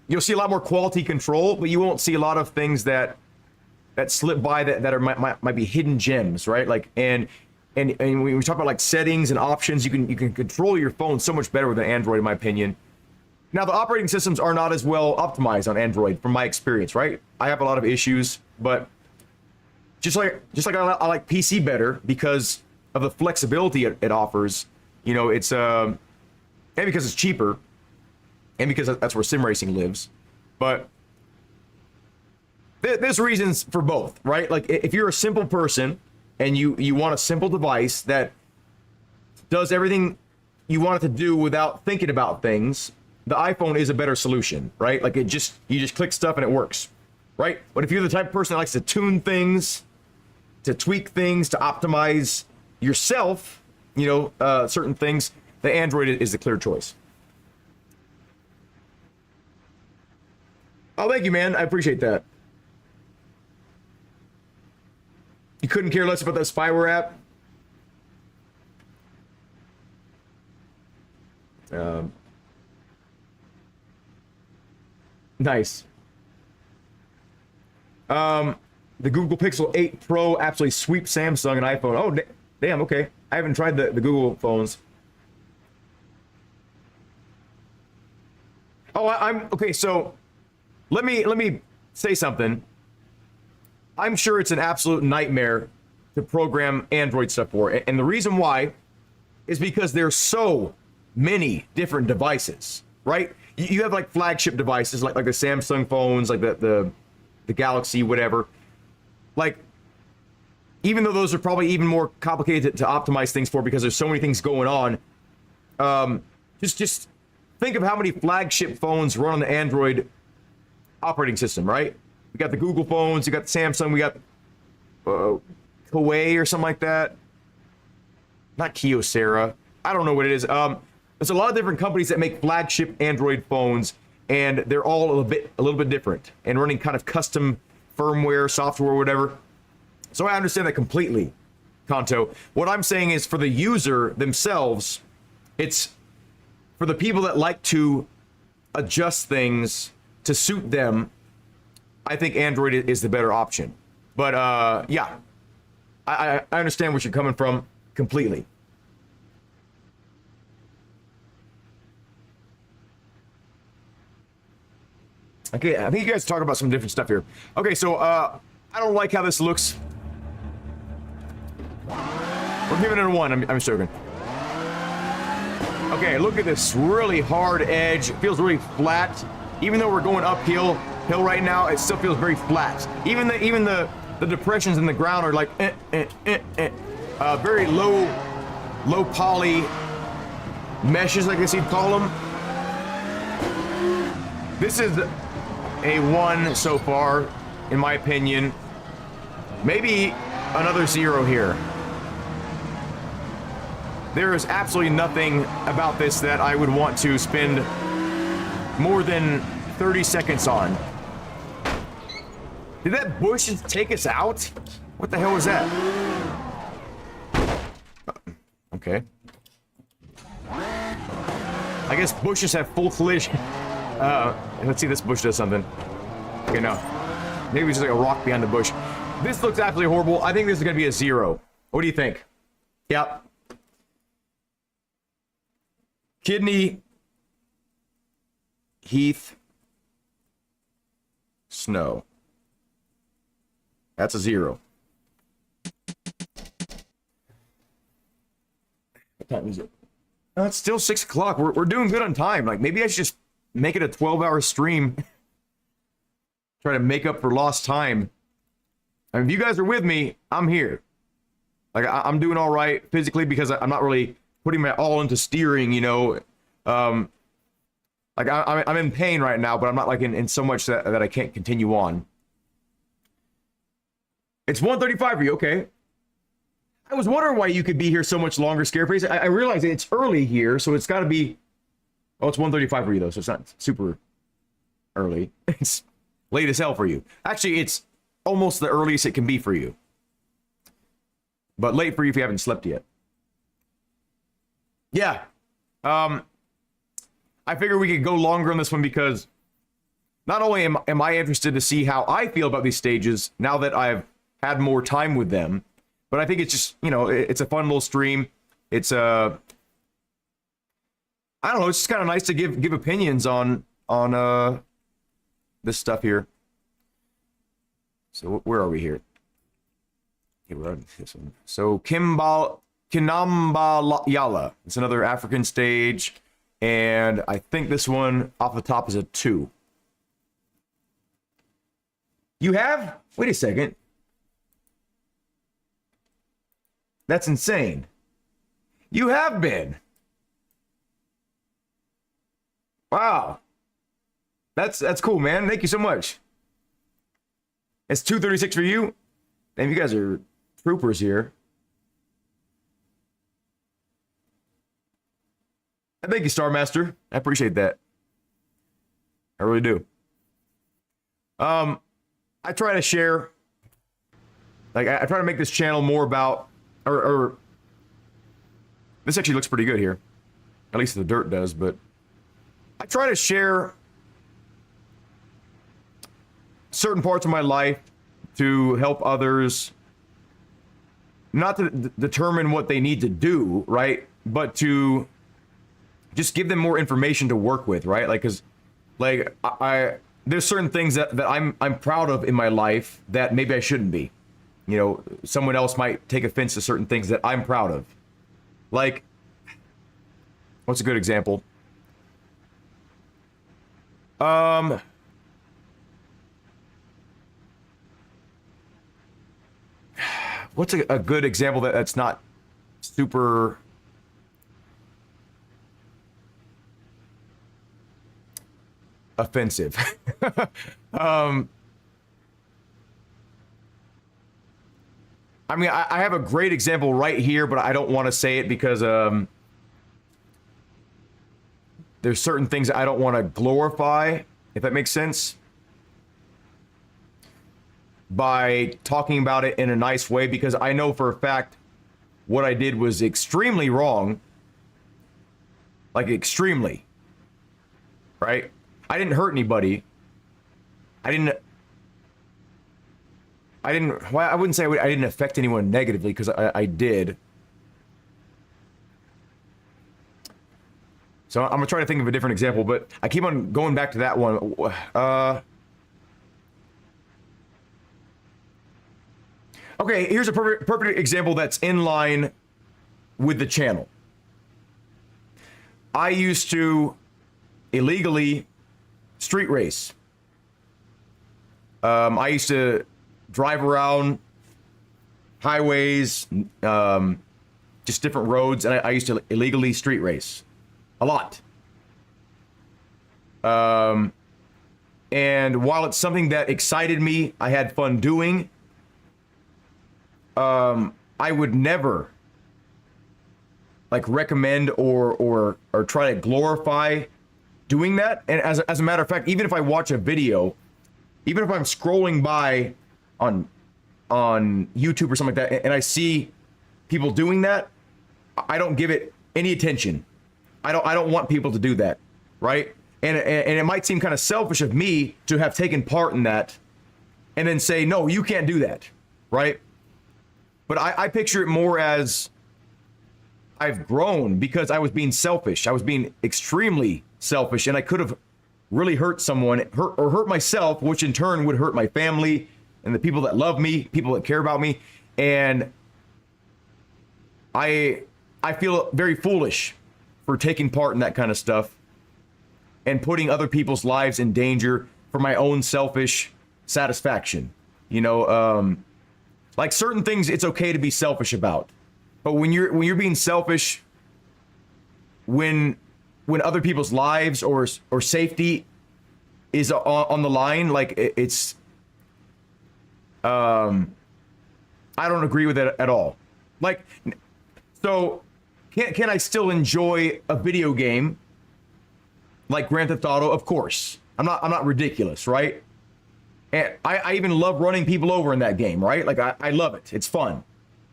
You'll see a lot more quality control, but you won't see a lot of things that that slip by that are might be hidden gems, right? Like and when we talk about like settings and options, you can control your phone so much better with an Android, in my opinion. Now the operating systems are not as well optimized on Android, from my experience, right? I have a lot of issues, but just like I like PC better because of the flexibility it offers. You know, it's and because it's cheaper, and because that's where sim racing lives. But there's reasons for both, right? Like if you're a simple person and you want a simple device that does everything you want it to do without thinking about things, the iPhone is a better solution, right? Like you just click stuff and it works, right? But if you're the type of person that likes to tune things, to tweak things, to optimize yourself, you know, certain things, the Android is the clear choice. Oh, thank you, man. I appreciate that. You couldn't care less about that spyware app? Nice. The Google Pixel 8 Pro absolutely sweeps Samsung and iPhone. Oh, damn, okay. I haven't tried the Google phones. Oh, I'm okay, so let me say something. I'm sure it's an absolute nightmare to program Android stuff for. And the reason why is because there's so many different devices, right? You have like flagship devices like the Samsung phones, like the Galaxy, whatever. Like, even though those are probably even more complicated to optimize things for because there's so many things going on, just think of how many flagship phones run on the Android operating system, right? We got the Google phones, you got the Samsung, we got Huawei or something like that. Not Kyocera. I don't know what it is. There's a lot of different companies that make flagship Android phones, and they're all a little bit different and running kind of custom firmware, software, whatever. So I understand that completely, Kanto. What I'm saying is for the user themselves, it's for the people that like to adjust things to suit them. I think Android is the better option. But yeah, I understand where you're coming from completely. Okay, I think you guys talk about some different stuff here. Okay, so I don't like how this looks. We're giving it a 1. I'm joking. Okay, look at this really hard edge. It feels really flat. Even though we're going uphill right now, it still feels very flat. Even the depressions in the ground are like very low poly meshes, I guess you'd call them. This is a 1 so far, in my opinion. Maybe another 0 here. There is absolutely nothing about this that I would want to spend more than 30 seconds on. Did that bush just take us out? What the hell was that? Okay. I guess bushes have full collision. Let's see if this bush does something. Okay, no. Maybe it's just like a rock behind the bush. This looks absolutely horrible. I think this is going to be a 0. What do you think? Yep. Kidney, Heath, Snow. That's a 0. What time is it? Oh, it's still 6 o'clock. We're doing good on time. Like, maybe I should just make it a 12-hour stream. Try to make up for lost time. I mean, if you guys are with me, I'm here. Like, I'm doing all right physically because I'm not really putting my all into steering, you know. Like, I'm in pain right now, but I'm not like in so much that I can't continue on. It's 1:35 for you, okay. I was wondering why you could be here so much longer, Scareface. I realize it's early here, so it's got to be... Oh, it's 1:35 for you, though, so it's not super early. It's late as hell for you. Actually, it's almost the earliest it can be for you. But late for you if you haven't slept yet. Yeah. I figure we could go longer on this one because not only am I interested to see how I feel about these stages now that I've had more time with them, but I think it's just, you know, it's a fun little stream. It's I don't know, it's just kind of nice to give opinions on this stuff here. So where are we here? Okay, we're on this one. So Kinambalayala. It's another African stage, and I think this one off the top is a 2. You have? Wait a second. That's insane. You have been. Wow. That's cool, man. Thank you so much. It's 236 for you. Damn, you guys are troopers here. And thank you, Star Master. I appreciate that. I really do. I try to share, like, I try to make this channel more about, or this actually looks pretty good here. At least the dirt does, but I try to share certain parts of my life to help others, not to determine what they need to do, right? But to just give them more information to work with, right? Like, cause like there's certain things that I'm proud of in my life that maybe I shouldn't be. You know, someone else might take offense to certain things that I'm proud of. Like, what's a good example? What's a good example that's not super offensive? I mean, I have a great example right here, but I don't want to say it because there's certain things I don't want to glorify, if that makes sense, by talking about it in a nice way, because I know for a fact what I did was extremely wrong. Like, extremely. Right? I didn't hurt anybody. I wouldn't say I didn't affect anyone negatively, because I did. So I'm gonna try to think of a different example, but I keep on going back to that one. Okay, here's a perfect example that's in line with the channel. I used to illegally street race. I used to drive around highways, just different roads, and I used to illegally street race a lot. And while it's something that excited me, I had fun doing, I would never like recommend or try to glorify doing that. And as a matter of fact, even if I watch a video, even if I'm scrolling by on YouTube or something like that, and I see people doing that, I don't give it any attention. I don't want people to do that, right? And it might seem kind of selfish of me to have taken part in that, and then say, no, you can't do that, right? But I picture it more as I've grown because I was being selfish. I was being extremely selfish, and I could have really hurt someone, hurt myself, which in turn would hurt my family and the people that love me, people that care about me. And I feel very foolish for taking part in that kind of stuff and putting other people's lives in danger for my own selfish satisfaction. You know, like certain things it's okay to be selfish about. But when you're being selfish when other people's lives or safety is on the line, like it's I don't agree with it at all. Like, so can I still enjoy a video game like Grand Theft Auto? Of course. I'm not ridiculous, right? And I even love running people over in that game, right? Like I love it. It's fun,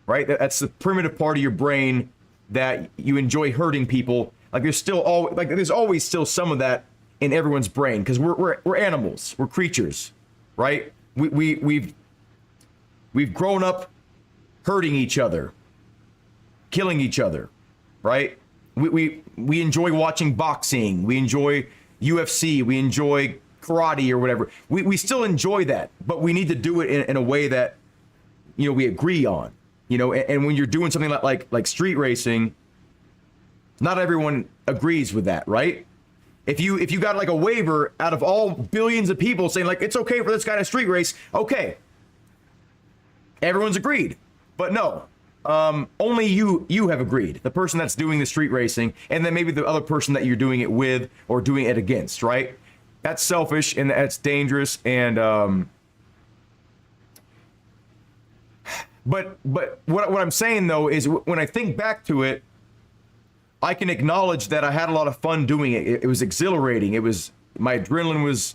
right? That's the primitive part of your brain that you enjoy hurting people. Like there's always still some of that in everyone's brain because we're animals, we're creatures, right? We've grown up hurting each other, killing each other, right? We enjoy watching boxing, we enjoy UFC, we enjoy karate or whatever. We still enjoy that, but we need to do it in a way that, you know, we agree on, you know. And when you're doing something like street racing, not everyone agrees with that, right? If you got like a waiver out of all billions of people saying like it's okay for this guy to street race, okay, everyone's agreed. But no, only you have agreed. The person that's doing the street racing, and then maybe the other person that you're doing it with or doing it against, right? That's selfish and that's dangerous. And but what I'm saying though is when I think back to it, I can acknowledge that I had a lot of fun doing it. It was exhilarating. It was, my adrenaline was,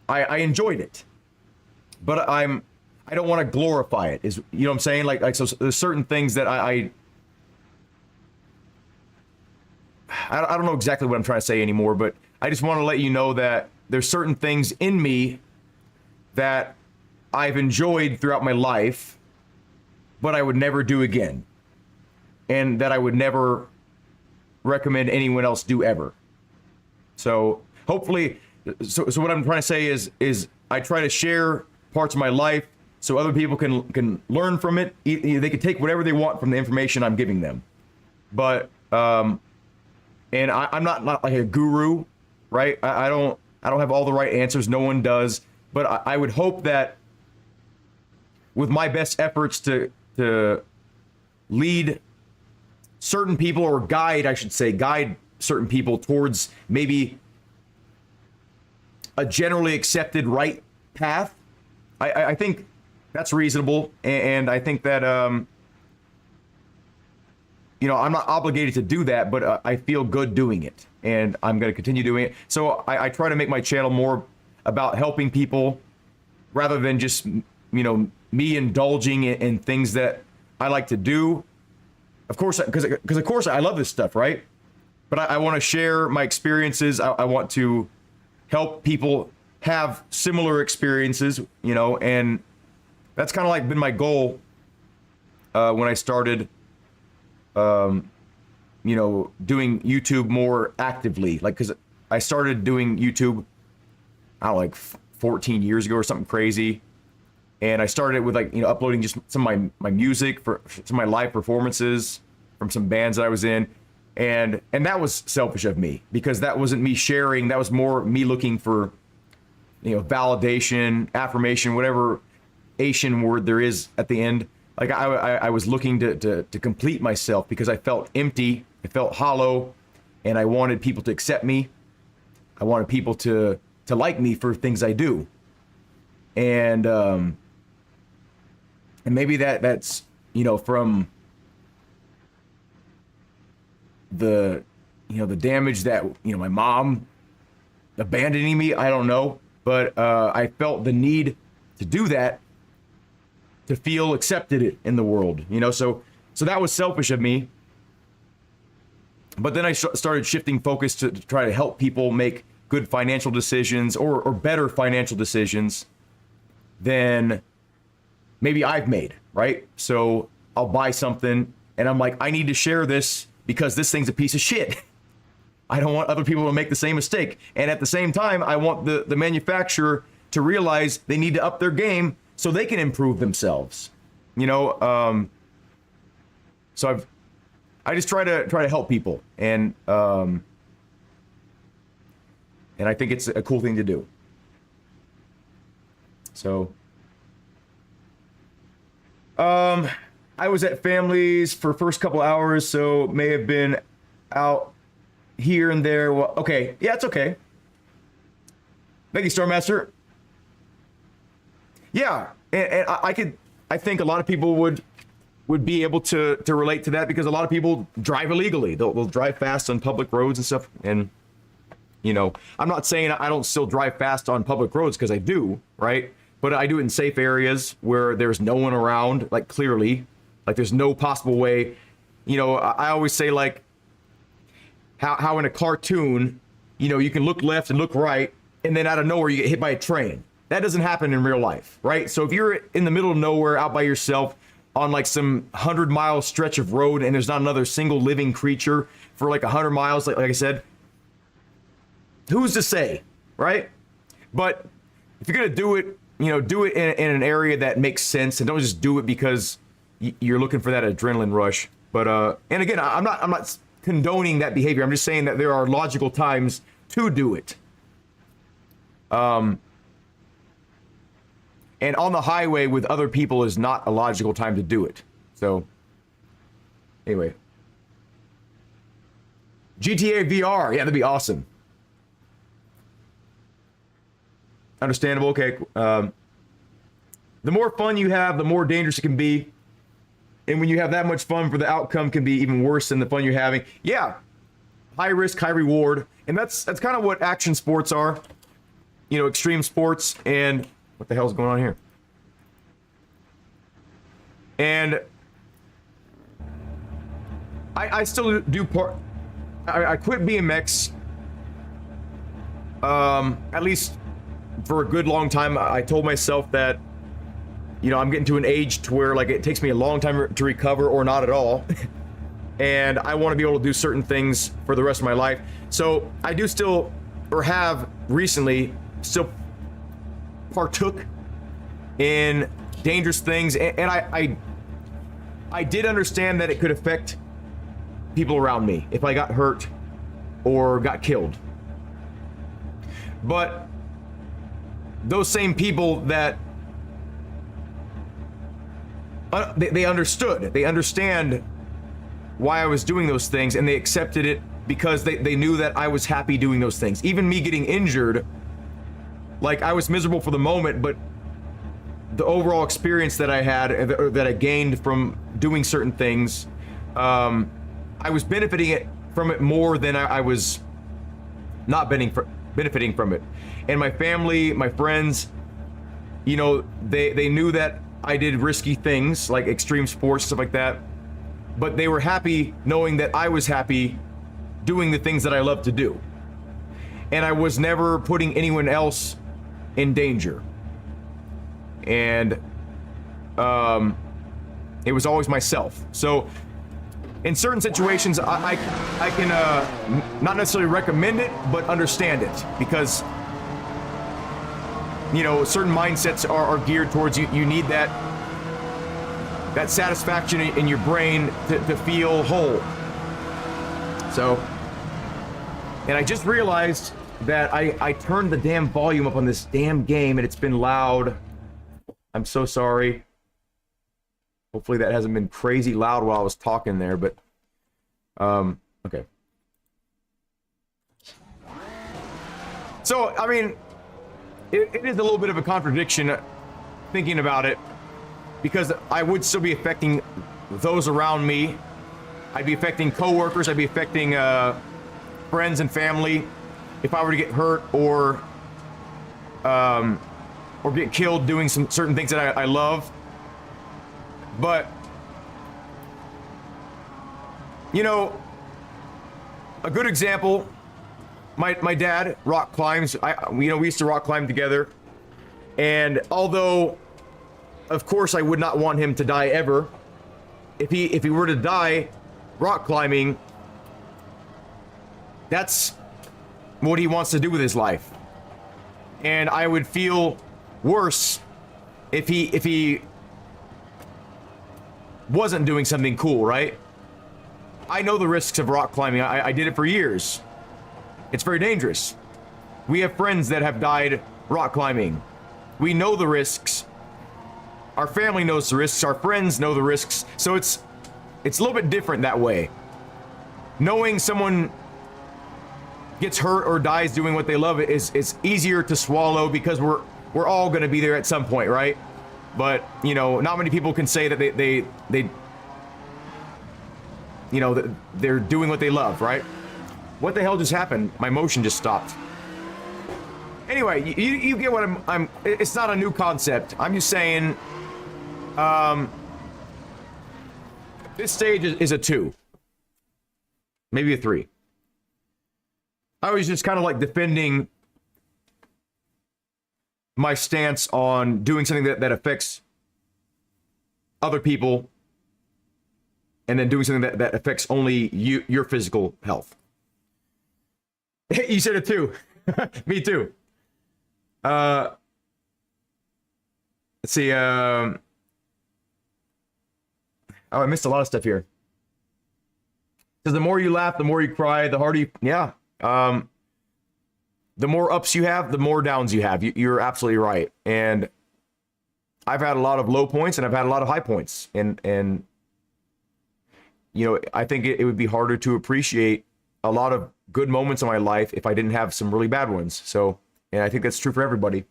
I enjoyed it. But I don't want to glorify it. Is, you know what I'm saying? Like so there's certain things that I don't know exactly what I'm trying to say anymore, but I just want to let you know that there's certain things in me that I've enjoyed throughout my life, but I would never do again. And that I would never recommend anyone else do ever. So hopefully, so what I'm trying to say is I try to share parts of my life so other people can learn from it. They can take whatever they want from the information I'm giving them. But and I'm not like a guru, right? I don't have all the right answers. No one does. But I would hope that with my best efforts to lead certain people, or guide certain people towards maybe a generally accepted right path. I think that's reasonable, and I think that you know, I'm not obligated to do that, but I feel good doing it, and I'm going to continue doing it. So I try to make my channel more about helping people rather than just, you know, me indulging in things that I like to do. Of course, because of course I love this stuff, right? But I want to share my experiences. I want to help people have similar experiences, you know, and that's kind of like been my goal when I started, you know, doing YouTube more actively. Like, because I started doing YouTube, I don't know, like 14 years ago or something crazy. And I started with, like, you know, uploading just some of my music for some of my live performances from some bands that I was in. And that was selfish of me, because that wasn't me sharing. That was more me looking for, you know, validation, affirmation, whatever Asian word there is at the end. Like I was looking to complete myself because I felt empty. I felt hollow, and I wanted people to accept me. I wanted people to like me for things I do. And maybe that's, you know, from the, you know, the damage that, you know, my mom abandoning me, I don't know, but I felt the need to do that to feel accepted in the world, you know. So that was selfish of me. But then I started shifting focus to try to help people make good financial decisions, or better financial decisions than maybe I've made, right? So I'll buy something and I'm like, I need to share this because this thing's a piece of shit. I don't want other people to make the same mistake. And at the same time, I want the manufacturer to realize they need to up their game so they can improve themselves. You know, so I just try to help people, and I think it's a cool thing to do. So I was at family's for first couple hours, so may have been out here and there. Well, okay, yeah, it's okay. Thank you, Starmaster. Yeah, and I think a lot of people would be able to relate to that, because a lot of people drive illegally. They'll drive fast on public roads and stuff. And, you know, I'm not saying I don't still drive fast on public roads, because I do, right? But I do it in safe areas where there's no one around, like clearly, like there's no possible way. You know, I always say, like, how in a cartoon, you can look left and look right, and then out of nowhere you get hit by a train. That doesn't happen in real life, right? So if you're in the middle of nowhere out by yourself on like some 100-mile stretch of road and there's not another single living creature for like 100 miles, like I said, who's to say, right? But if you're gonna do it, do it in an area that makes sense, and don't just do it because you're looking for that adrenaline rush. But and again, I'm not condoning that behavior. I'm just saying that there are logical times to do it. And on the highway with other people is not a logical time to do it. So, anyway. GTA VR, yeah, that'd be awesome. Understandable, okay. The more fun you have, the more dangerous it can be. And when you have that much fun, the outcome can be even worse than the fun you're having. Yeah, high risk, high reward. And that's kind of what action sports are. Extreme sports. And what the hell's going on here? And I still do part. I quit BMX. At least for a good long time. I told myself that, I'm getting to an age to where like it takes me a long time to recover or not at all. And I want to be able to do certain things for the rest of my life. So I do still, or have recently, still partook in dangerous things, and I did understand that it could affect people around me if I got hurt or got killed. But those same people that they understood, they understand why I was doing those things, and they accepted it because they knew that I was happy doing those things. Even me getting injured, like I was miserable for the moment, but the overall experience that I had, or that I gained from doing certain things, I was benefiting from it more than I was not benefiting from it. And my family, my friends, they knew that I did risky things like extreme sports, stuff like that, but they were happy knowing that I was happy doing the things that I love to do. And I was never putting anyone else in danger. And it was always myself. So in certain situations, I can not necessarily recommend it, but understand it, because certain mindsets are geared towards you need that satisfaction in your brain to feel whole. So, and I just realized that I turned the damn volume up on this damn game and it's been loud. I'm so sorry. Hopefully that hasn't been crazy loud while I was talking there, but okay. So, I mean, it is a little bit of a contradiction thinking about it, because I would still be affecting those around me. I'd be affecting coworkers, I'd be affecting friends and family if I were to get hurt or get killed doing some certain things that I love. But a good example, my dad rock climbs. We used to rock climb together, and although of course I would not want him to die ever, if he were to die rock climbing, that's what he wants to do with his life. And I would feel worse if he wasn't doing something cool, right? I know the risks of rock climbing. I did it for years. It's very dangerous. We have friends that have died rock climbing. We know the risks. Our family knows the risks. Our friends know the risks. So it's a little bit different that way. Knowing someone gets hurt or dies doing what they love is easier to swallow, because we're all going to be there at some point, right? But not many people can say that they're doing what they love, right? What the hell just happened? My motion just stopped. Anyway, you get what I'm. It's not a new concept. I'm just saying. This stage is a 2, maybe a 3. I was just kind of like defending my stance on doing something that affects other people, and then doing something that affects only your physical health. You said it too. Me too. Let's see. Oh, I missed a lot of stuff here. Because the more you laugh, the more you cry, the harder you... Yeah. The more ups you have, the more downs you have. You're absolutely right. And I've had a lot of low points, and I've had a lot of high points. And you know, I think it would be harder to appreciate a lot of good moments in my life if I didn't have some really bad ones. So, and I think that's true for everybody.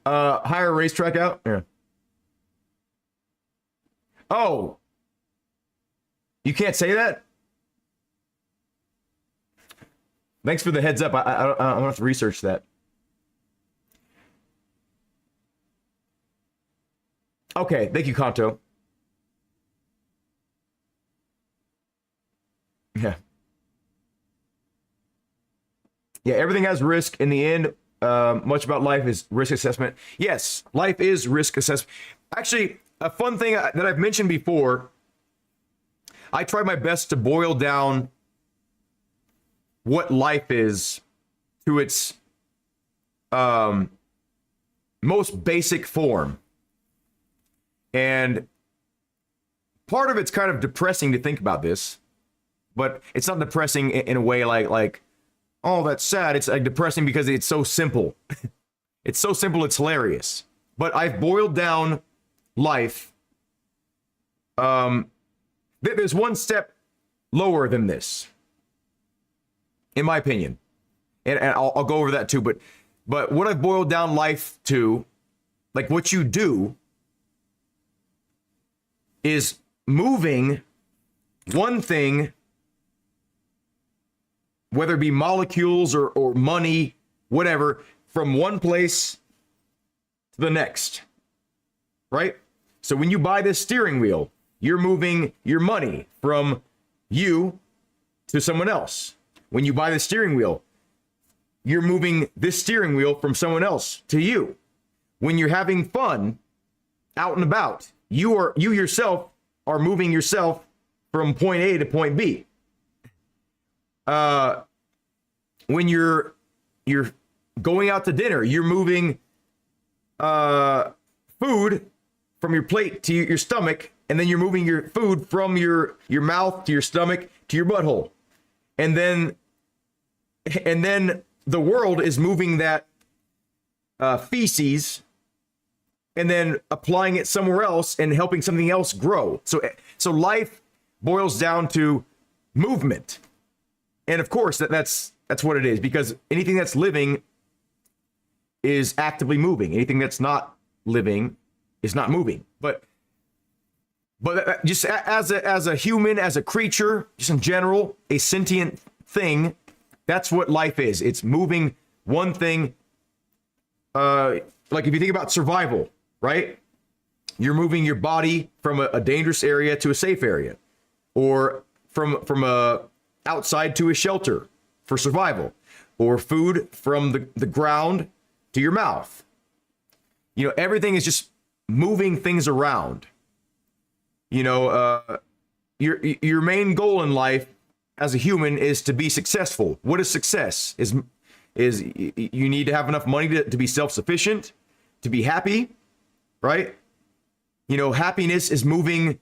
Hire a racetrack out? Yeah. Oh. You can't say that? Thanks for the heads up. I don't have to research that. Okay, thank you, Kanto. Yeah. Yeah, everything has risk. In the end, much about life is risk assessment. Yes, life is risk assessment. Actually, a fun thing that I've mentioned before, I try my best to boil down what life is to its most basic form. And part of it's kind of depressing to think about this, but it's not depressing in a way like, oh, that's sad. It's like depressing because it's so simple. It's so simple, it's hilarious. But I've boiled down life. There's one step lower than this, in my opinion. And I'll go over that too. But what I've boiled down life to, like what you do, is moving one thing, whether it be molecules or money, whatever, from one place to the next, right? So when you buy this steering wheel, you're moving your money from you to someone else. When you buy the steering wheel, you're moving this steering wheel from someone else to you. When you're having fun out and about, you yourself are moving yourself from point A to point B. When you're going out to dinner, you're moving food from your plate to your stomach, and then you're moving your food from your mouth to your stomach to your butthole. And then the world is moving that feces and then applying it somewhere else and helping something else grow. So life boils down to movement. And of course, that's what it is, because anything that's living is actively moving. Anything that's not living is not moving. But just as a human, as a creature, just in general, a sentient thing, that's what life is. It's moving one thing. Like if you think about survival, right? You're moving your body from a dangerous area to a safe area, or from a outside to a shelter for survival, or food from the ground to your mouth. You know, everything is just moving things around. You know, your main goal in life as a human is to be successful. What is success? Is you need to have enough money to be self-sufficient, to be happy, right? You know, happiness is moving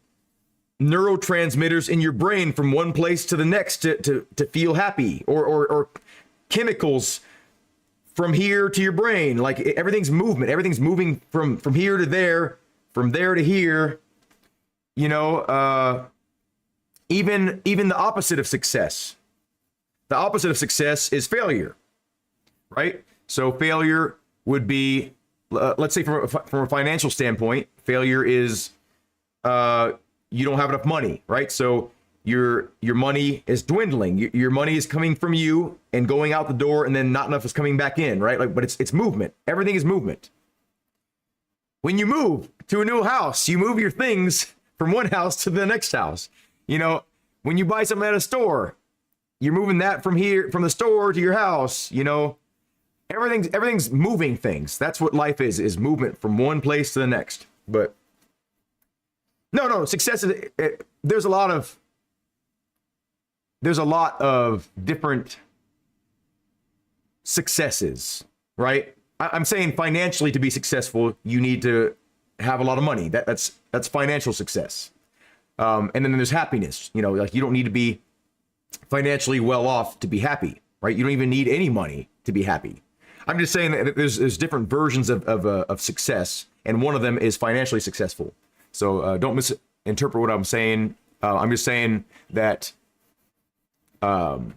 neurotransmitters in your brain from one place to the next to feel happy, or chemicals from here to your brain. Like everything's movement. Everything's moving from here to there, from there to here. You know, even the opposite of success. The opposite of success is failure, right? So failure would be, let's say from a financial standpoint, failure is you don't have enough money, right? So your money is dwindling. Your money is coming from you and going out the door, and then not enough is coming back in, right? Like, but it's movement. Everything is movement. When you move to a new house, you move your things from one house to the next house. You know, when you buy something at a store, you're moving that from here, from the store to your house, you know, everything's moving things. That's what life is movement from one place to the next. But no, success is, there's a lot of different successes, right? I'm saying financially, to be successful, you need to have a lot of money. That's financial success. And then there's happiness. You know, like you don't need to be financially well off to be happy, right? You don't even need any money to be happy. I'm just saying that there's different versions of success, and one of them is financially successful. So don't misinterpret what I'm saying. I'm just saying that. I'm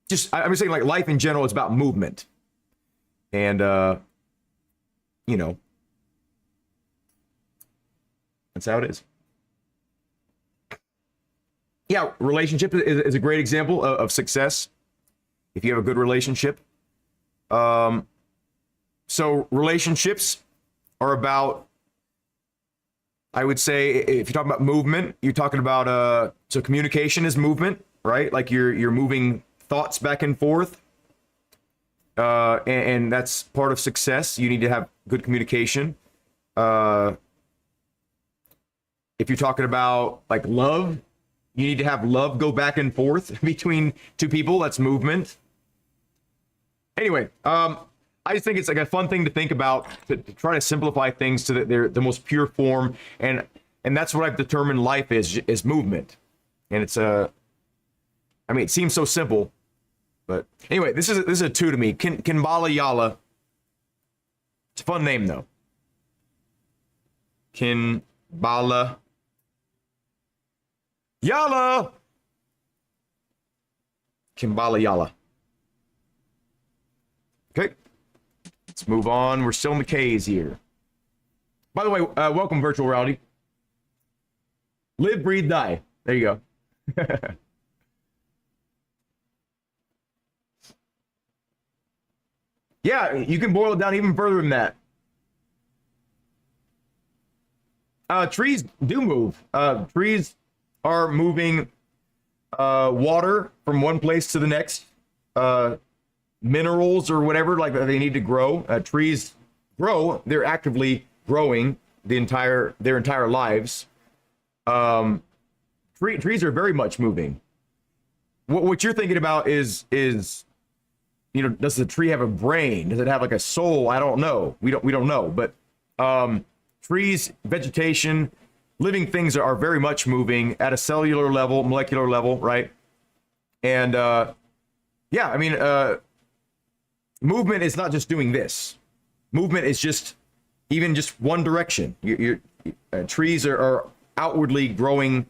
just saying, like, life in general is about movement, and you know, that's how it is. Yeah, relationship is a great example of success. If you have a good relationship, so relationships are about, I would say, if you're talking about movement, you're talking about so communication is movement, right? Like you're moving thoughts back and forth, and that's part of success. You need to have good communication. If you're talking about like love, you need to have love go back and forth between two people. That's movement. Anyway, I just think it's like a fun thing to think about, to try to simplify things to the most pure form, and that's what I've determined life is movement. And it's I mean, it seems so simple, but anyway, this is a 2 to me. Kinbala Yala. It's a fun name though. Kinbala Yala. Kinbala Yala. Okay, let's move on. We're still in the K's here. By the way, welcome, virtual reality. Live, breathe, die. There you go. Yeah, you can boil it down even further than that. Trees do move. Trees are moving water from one place to the next. Minerals or whatever, like they need to grow. Trees grow. They're actively growing their entire lives. Trees are very much moving. What you're thinking about is you know, does the tree have a brain? Does it have like a soul? I don't know. We don't know. But trees, vegetation, living things are very much moving at a cellular level, molecular level, right? And yeah, I mean, movement is not just doing this. Movement is just even just one direction. Trees are outwardly growing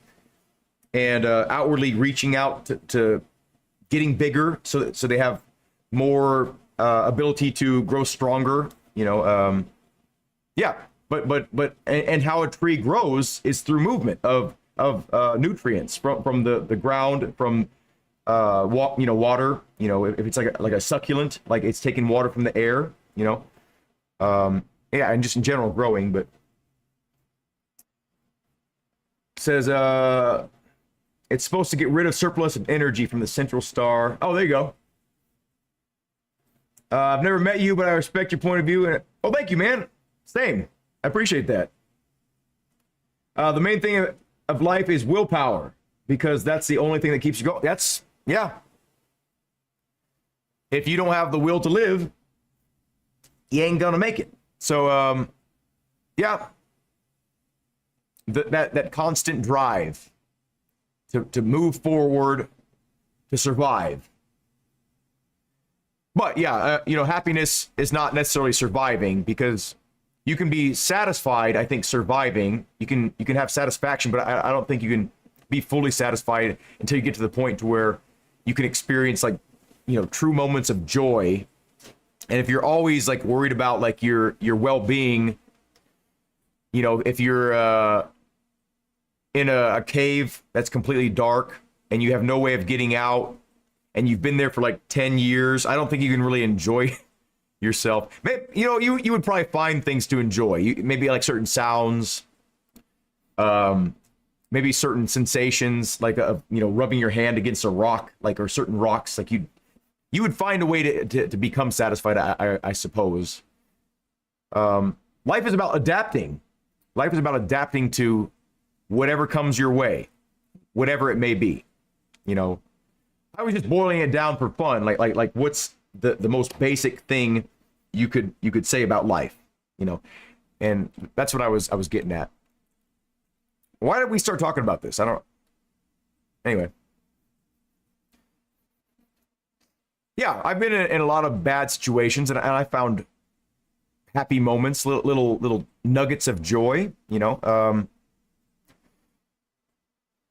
and outwardly reaching out to getting bigger, so they have more ability to grow stronger. You know, yeah. But how a tree grows is through movement of nutrients from the ground, from water. You know, if it's like a succulent, like it's taking water from the air. You know, yeah, and just in general growing. But it says it's supposed to get rid of surplus of energy from the central star. Oh, there you go. I've never met you, but I respect your point of view. And oh, thank you, man. Same. I appreciate that. The main thing of life is willpower, because that's the only thing that keeps you going. Yeah. If you don't have the will to live, you ain't gonna make it. So, yeah. That constant drive to move forward, to survive. But yeah, happiness is not necessarily surviving, because you can be satisfied, I think, surviving. You can have satisfaction, but I don't think you can be fully satisfied until you get to the point to where you can experience, like, true moments of joy. And if you're always like worried about like your well-being, if you're in a cave that's completely dark and you have no way of getting out, and you've been there for like 10 years, I don't think you can really enjoy yourself. Maybe, you would probably find things to enjoy. Maybe like certain sounds. maybe certain sensations, like rubbing your hand against a rock, like, or certain rocks, like you would find a way to become satisfied, I suppose. Life is about adapting. Life is about adapting to whatever comes your way, whatever it may be. You know, I was just boiling it down for fun. Like what's the most basic thing you could say about life, you know? And that's what I was getting at. Why did we start talking about this? Anyway. Yeah, I've been in a lot of bad situations, and I found happy moments, little nuggets of joy, you know. A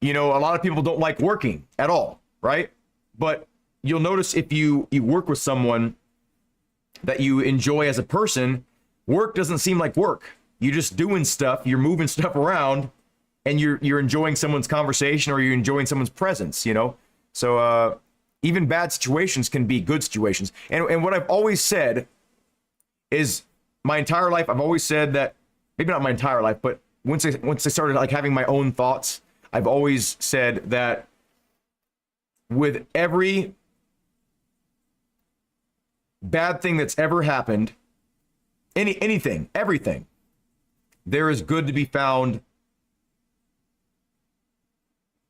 lot of people don't like working at all, right? But you'll notice if you work with someone that you enjoy as a person, work doesn't seem like work. You're just doing stuff, you're moving stuff around, and you're enjoying someone's conversation, or you're enjoying someone's presence, you know? So even bad situations can be good situations. And what I've always said is, my entire life, I've always said that, maybe not my entire life, but once I started like having my own thoughts, I've always said that with every bad thing that's ever happened, everything, there is good to be found.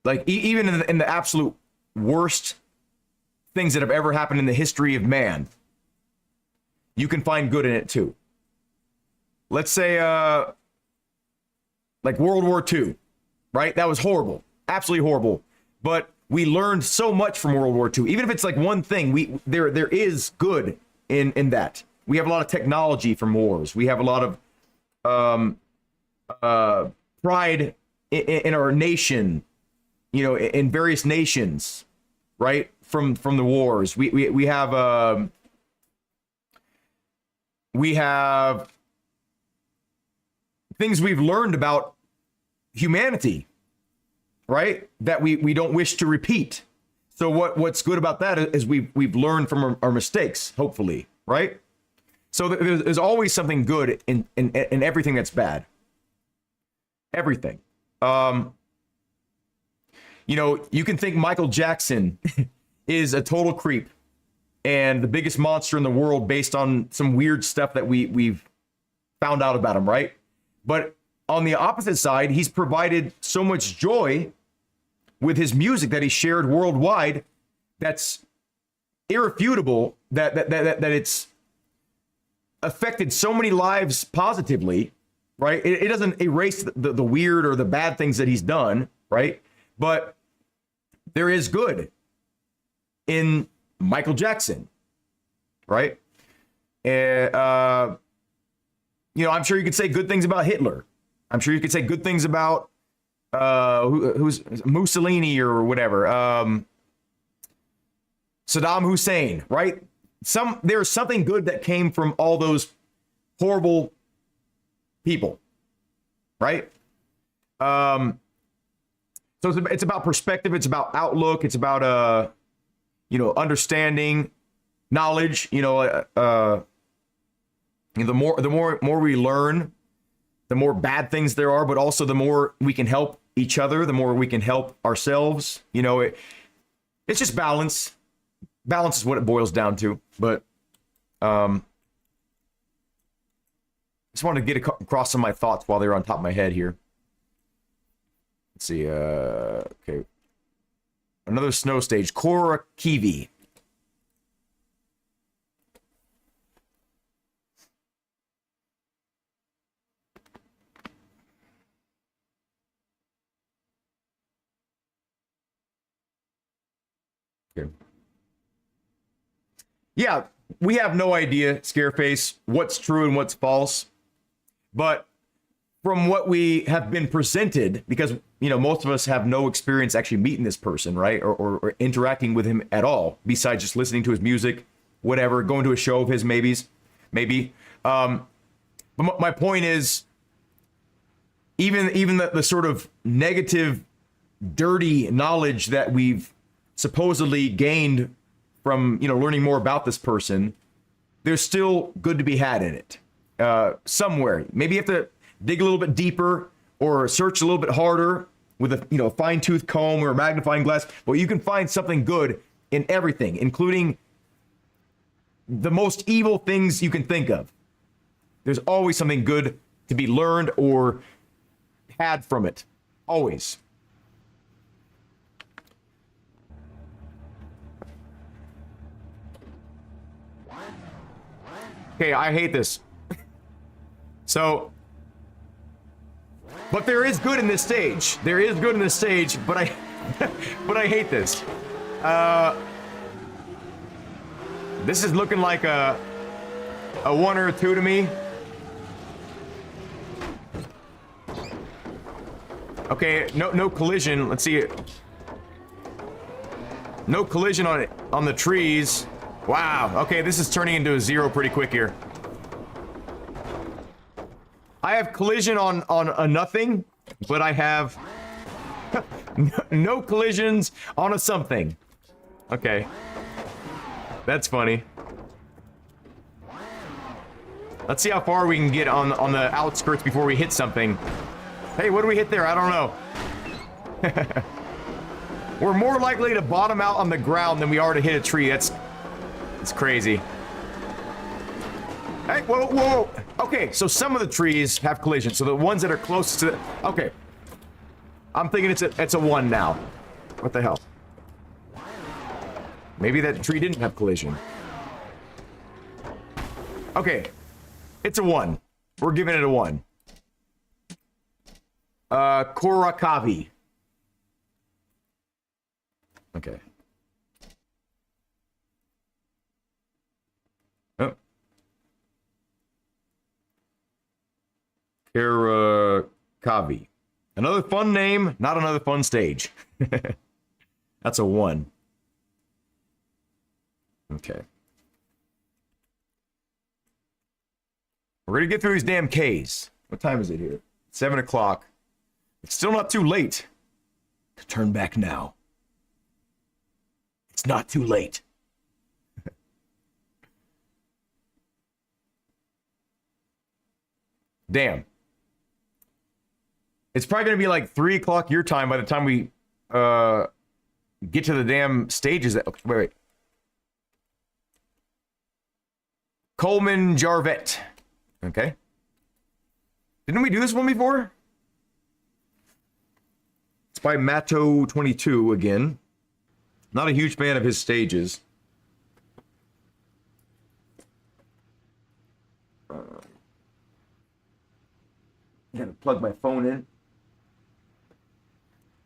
Like even in the absolute worst things that have ever happened in the history of man, you can find good in it too. Let's say like World War II, right? That was horrible, absolutely horrible. But we learned so much from World War II. Even if it's like one thing, there is good in that. We have a lot of technology from wars. We have a lot of pride in our nation, you know, in various nations, right? From the wars, we have things we've learned about humanity, right? That we don't wish to repeat. So what's good about that is we've learned from our mistakes, hopefully, right? So there's always something good in everything that's bad. Everything. You can think Michael Jackson is a total creep and the biggest monster in the world based on some weird stuff that we've found out about him, right? But on the opposite side, he's provided so much joy with his music that he shared worldwide that's irrefutable, that it's affected so many lives positively, right? It doesn't erase the weird or the bad things that he's done, right? But there is good in Michael Jackson, right? And, I'm sure you could say good things about Hitler. I'm sure you could say good things about who's Mussolini or whatever, Saddam Hussein, right? There's something good that came from all those horrible people, right? So it's about perspective. It's about outlook. It's about understanding, knowledge. The more we learn, the more bad things there are, but also the more we can help each other, the more we can help ourselves. It's just balance. Balance is what it boils down to. But just wanted to get across some of my thoughts while they were on top of my head here. Let's see. Okay. Another snow stage. Korakivi. Okay. Yeah, we have no idea, Scareface, what's true and what's false. But from what we have been presented, because, most of us have no experience actually meeting this person, right? Or interacting with him at all, besides just listening to his music, whatever, going to a show of his maybe. But my point is, even the sort of negative, dirty knowledge that we've supposedly gained from learning more about this person, there's still good to be had in it somewhere. Maybe you have to dig a little bit deeper or search a little bit harder, with a, you know, fine-tooth comb or a magnifying glass, but you can find something good in everything, including the most evil things you can think of. There's always something good to be learned or had from it. Always. Okay, I hate this. So, but there is good in this stage. There is good in this stage, but I, but I hate this. This is looking like a 1 or a 2 to me. Okay, no collision. Let's see it. No collision on it on the trees. Wow. Okay, this is turning into a 0 pretty quick here. I have collision on a nothing, but I have no collisions on a something. Okay. That's funny. Let's see how far we can get on the outskirts before we hit something. Hey, what do we hit there? I don't know. We're more likely to bottom out on the ground than we are to hit a tree. That's crazy. Hey, whoa, whoa. Okay, so some of the trees have collision. So the ones that are closest to the... Okay. I'm thinking it's a 1 now. What the hell? Maybe that tree didn't have collision. Okay. It's a 1. We're giving it a 1. Korakavi. Okay. Oh. Karakavi. Another fun name, not another fun stage. That's a 1. Okay. We're gonna get through these damn Ks. What time is it here? 7 o'clock. It's still not too late to turn back now. It's not too late. Damn. It's probably going to be like 3 o'clock your time by the time we get to the damn stages. That, okay, wait. Coleman Jarvet. Okay. Didn't we do this one before? It's by Matto22 again. Not a huge fan of his stages. Gotta plug my phone in.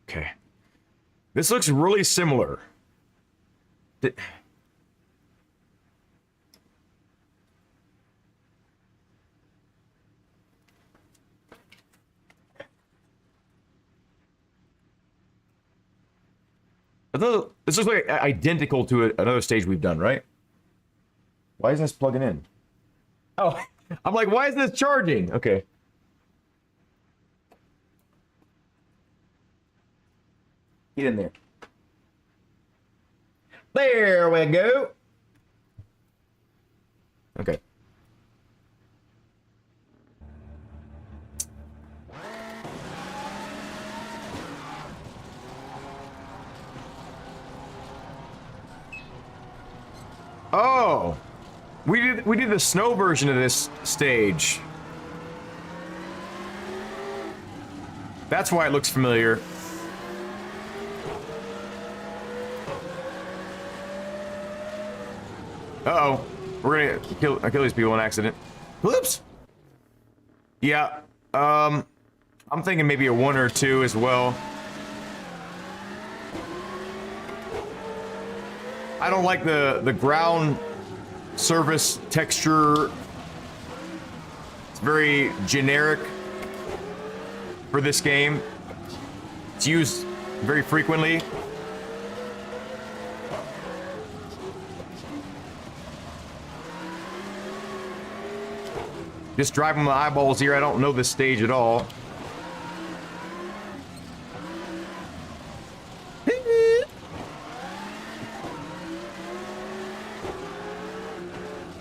Okay. This looks really similar. This looks like identical to another stage we've done, right? Why isn't this plugging in? Oh, I'm like, why isn't this charging? Okay. Get in there. There we go. Okay. Oh, we did the snow version of this stage. That's why it looks familiar. Uh-oh. We're gonna kill these people in accident. Whoops. Yeah. I'm thinking maybe a 1 or 2 as well. I don't like the ground surface texture. It's very generic for this game. It's used very frequently. Just driving my eyeballs here. I don't know this stage at all.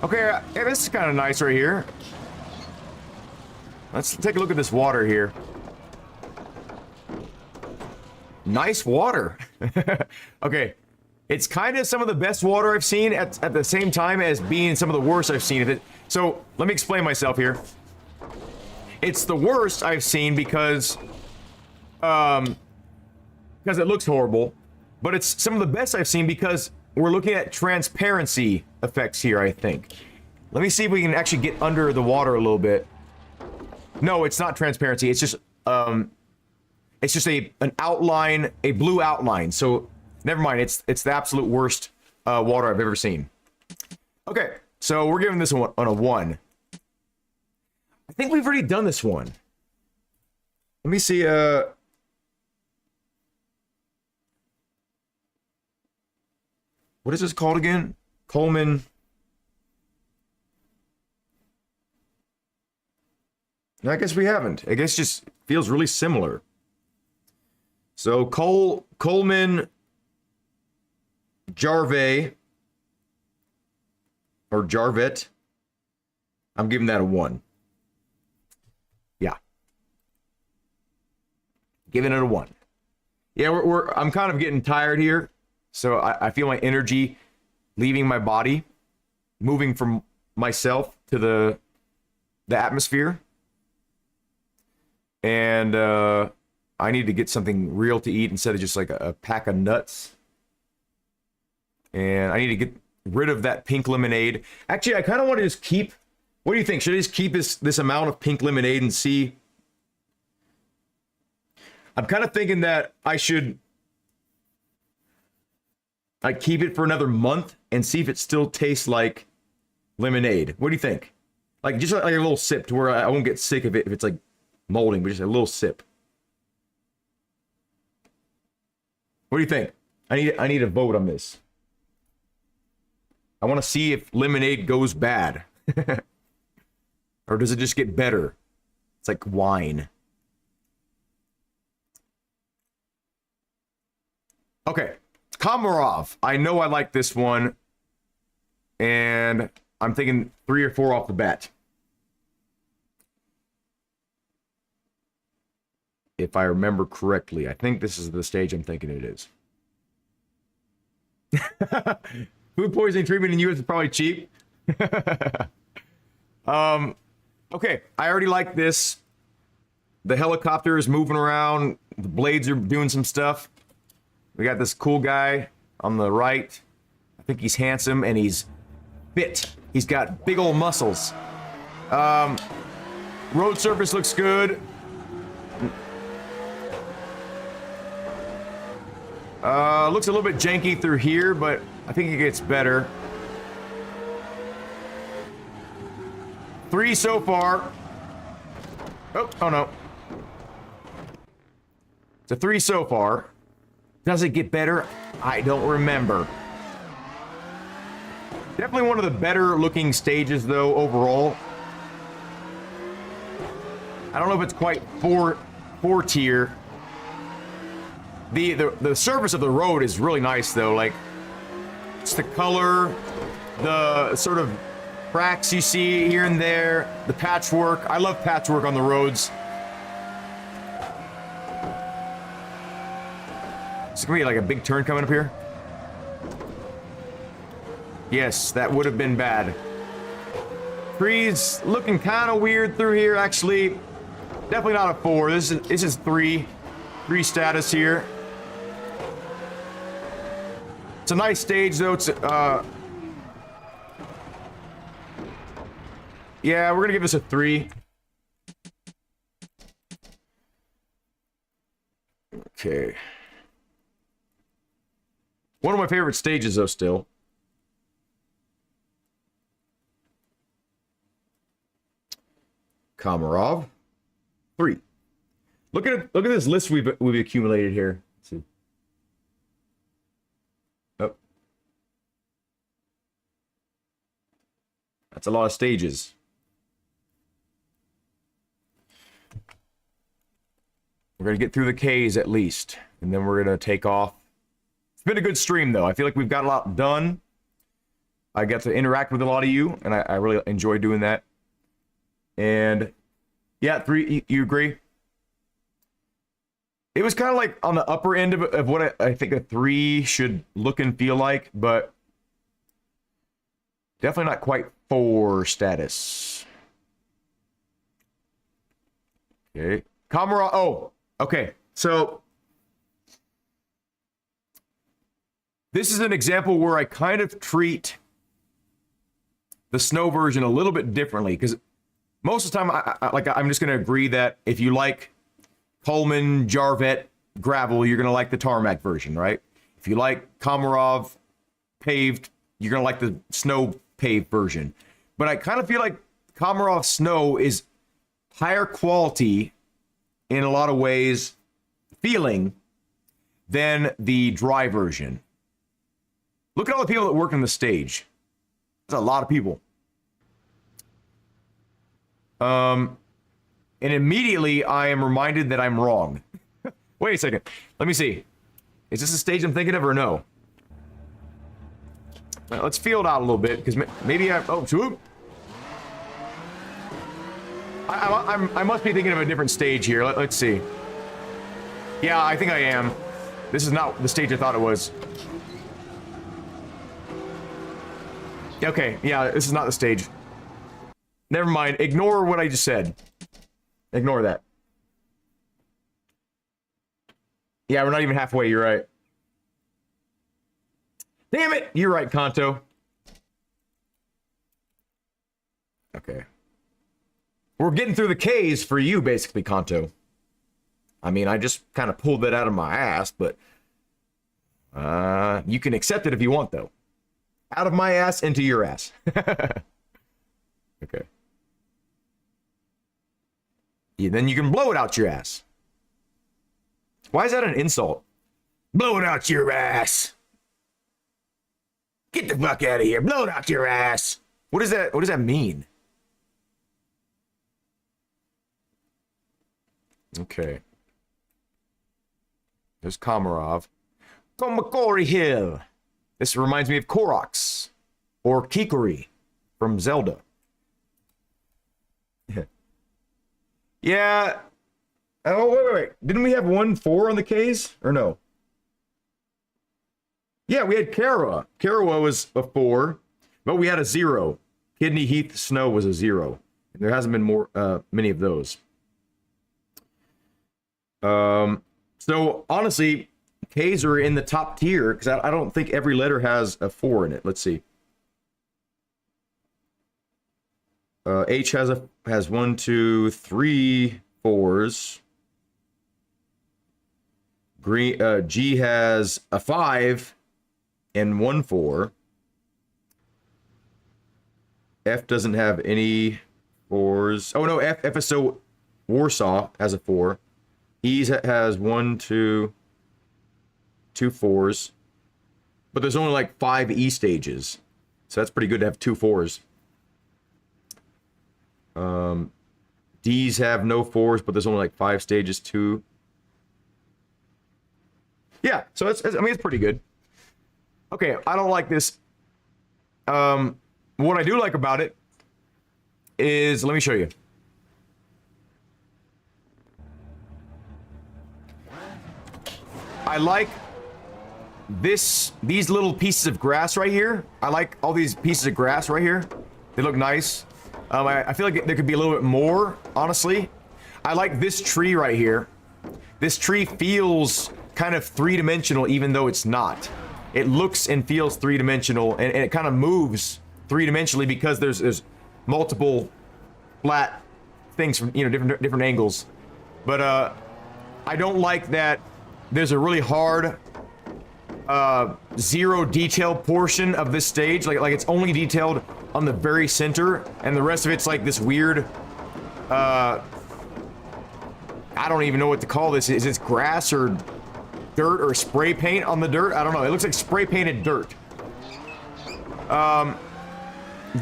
Okay, yeah, this is kind of nice right here. Let's take a look at this water here. nice water. Okay. It's kind of some of the best water I've seen at the same time as being some of the worst I've seen. So let me explain myself here. It's the worst I've seen because it looks horrible, but it's some of the best I've seen because we're looking at transparency effects here, I think. Let me see if we can actually get under the water a little bit. No, it's not transparency. It's just an outline, a blue outline. So never mind. It's the absolute worst water I've ever seen. Okay, so we're giving this one on a 1. I think we've already done this one. Let me see. What is this called again? Coleman. No, I guess we haven't. I guess it just feels really similar. So Coleman Jarvet or Jarvet. I'm giving that a 1. Yeah. Giving it a 1. Yeah, I'm kind of getting tired here. So I feel my energy leaving my body, moving from myself to the atmosphere. And I need to get something real to eat instead of just like a pack of nuts. And I need to get rid of that pink lemonade. Actually, I kind of want to just keep... What do you think? Should I just keep this amount of pink lemonade and see? I'm kind of thinking that I should... I keep it for another month and see if it still tastes like lemonade. What do you think? Like just like a little sip to where I won't get sick of it if it's like molding, but just a little sip. What do you think? I need a vote on this. I want to see if lemonade goes bad. Or does it just get better? It's like wine. Okay. Komarov. I know I like this one. And I'm thinking 3 or 4 off the bat. If I remember correctly. I think this is the stage I'm thinking it is. Food poisoning treatment in the US is probably cheap. Okay, I already like this. The helicopter is moving around. The blades are doing some stuff. We got this cool guy on the right. I think he's handsome and he's fit. He's got big old muscles. Road surface looks good. Looks a little bit janky through here, but I think it gets better. 3 so far. Oh no. It's a 3 so far. Does it get better? I don't remember. Definitely one of the better looking stages though overall. I don't know if it's quite 4 tier. The surface of the road is really nice though, like it's the color, the sort of cracks you see here and there, the patchwork. I love patchwork on the roads. Is it gonna be like a big turn coming up here? Yes, that would have been bad. Trees looking kind of weird through here, actually. Definitely not a 4. This is 3 status here. It's a nice stage though. It's yeah, we're gonna give this a 3. Okay. One of my favorite stages though still. Komarov. 3. Look at this list we've accumulated here. Let's see. Oh. That's a lot of stages. We're gonna get through the K's at least, and then we're gonna take off. It's been a good stream though. I feel like we've got a lot done. I got to interact with a lot of you, and I really enjoy doing that. And yeah, 3. You agree? It was kind of like on the upper end of what I think a 3 should look and feel like, but definitely not quite 4 status. Okay. Kamara. Oh, okay. So this is an example where I kind of treat the snow version a little bit differently, because most of the time, I'm just going to agree that if you like Coleman, Jarvet, gravel, you're going to like the tarmac version, right? If you like Komarov paved, you're going to like the snow paved version. But I kind of feel like Komarov snow is higher quality in a lot of ways, feeling, than the dry version. Look at all the people that work on the stage. That's a lot of people. And immediately I am reminded that I'm wrong. Wait a second. Let me see. Is this a stage I'm thinking of or no? Well, let's feel it out a little bit, because maybe oh, swoop. I must be thinking of a different stage here. Let's see. Yeah, I think I am. This is not the stage I thought it was. Okay, yeah, this is not the stage. Never mind. Ignore what I just said. Ignore that. Yeah, we're not even halfway. You're right. Damn it! You're right, Kanto. Okay. We're getting through the K's for you, basically, Kanto. I mean, I just kind of pulled that out of my ass, but you can accept it if you want, though. Out of my ass into your ass. Okay. Yeah, then you can blow it out your ass. Why is that an insult? Blow it out your ass. Get the fuck out of here. Blow it out your ass. What is that? What does that mean? Okay. There's Komarov. Komakori Hill. This reminds me of Koroks. Or Kikori from Zelda. Yeah. Oh, wait. Didn't we have 1-4 on the Ks? Or no? Yeah, we had Kara. Karawa was a 4, but we had a 0. Kidney Heath Snow was a 0. And there hasn't been many of those. So honestly, K's are in the top tier because I don't think every letter has a 4 in it. Let's see. H has 1, 2, 3 4s. Green, G has a 5 and 1 4. F doesn't have any 4s. Oh no, FSO Warsaw has a 4. E has 1, 2, 2 4s. But there's only like 5 E stages. So that's pretty good to have 2 4s. D's have no 4s, but there's only like 5 stages too. Yeah, so it's pretty good. Okay, I don't like this. What I do like about it is, let me show you. I like these little pieces of grass right here. I like all these pieces of grass right here. They look nice. I feel like there could be a little bit more, honestly. I like this tree right here. This tree feels kind of three-dimensional, even though it's not. It looks and feels three-dimensional, and it kind of moves three-dimensionally because there's multiple flat things from, you know, different angles. But I don't like that there's a really hard zero detail portion of this stage. Like it's only detailed on the very center, and the rest of it's like this weird I don't even know what to call this. Is it grass or dirt or spray paint on the dirt? I don't know. It looks like spray painted dirt. The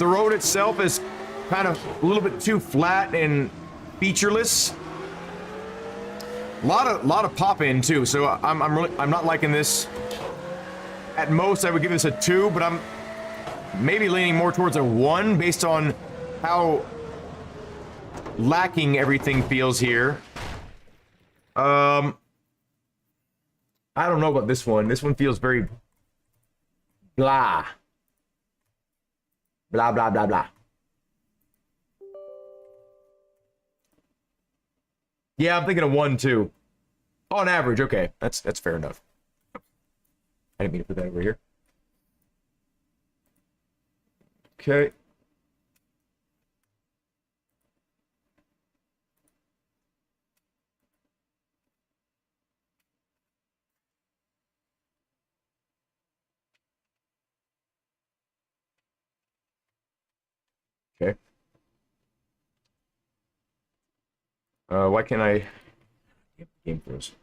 road itself is kind of a little bit too flat and featureless. A lot of pop in too. So I'm not liking this. At most, I would give this a 2, but I'm maybe leaning more towards a 1 based on how lacking everything feels here. I don't know about this one. This one feels very blah. Blah, blah, blah, blah. Yeah, I'm thinking of 1, 2. On average, okay. That's fair enough. I didn't mean to put that over here. Okay. Okay. Why can't I game froze?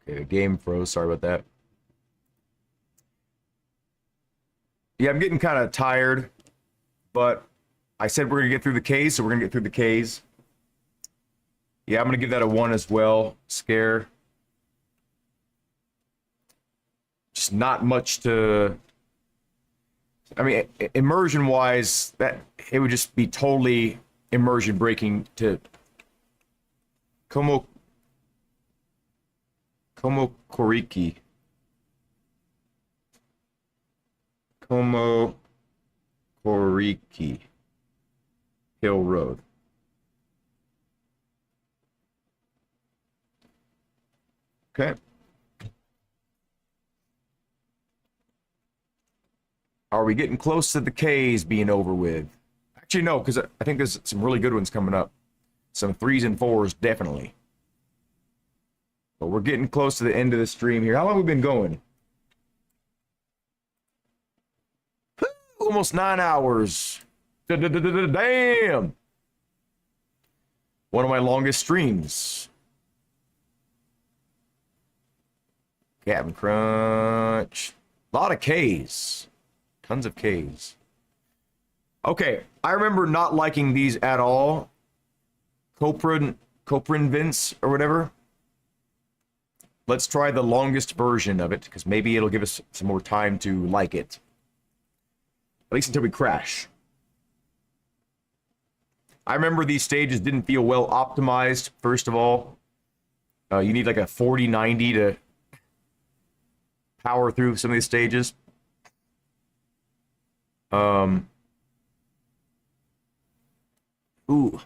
Okay, the game froze. Sorry about that. Yeah, I'm getting kind of tired, but I said we're gonna get through the K's, so we're gonna get through the K's. Yeah, I'm gonna give that a 1 as well. Scare. Just not much to. I mean, immersion wise, that it would just be totally immersion breaking to Komo Koriki. Komo Koriki Hill Road. Okay. Are we getting close to the K's being over with? Actually, no, because I think there's some really good ones coming up. Some 3s and 4s, definitely. But we're getting close to the end of the stream here. How long have we been going? Almost 9 hours. Damn! One of my longest streams. Captain Crunch. A lot of K's. Tons of K's. Okay, I remember not liking these at all. Coprin Vince or whatever. Let's try the longest version of it, because maybe it'll give us some more time to like it. At least until we crash. I remember these stages didn't feel well optimized, first of all. You need like a 40-90 to power through some of these stages. Ooh.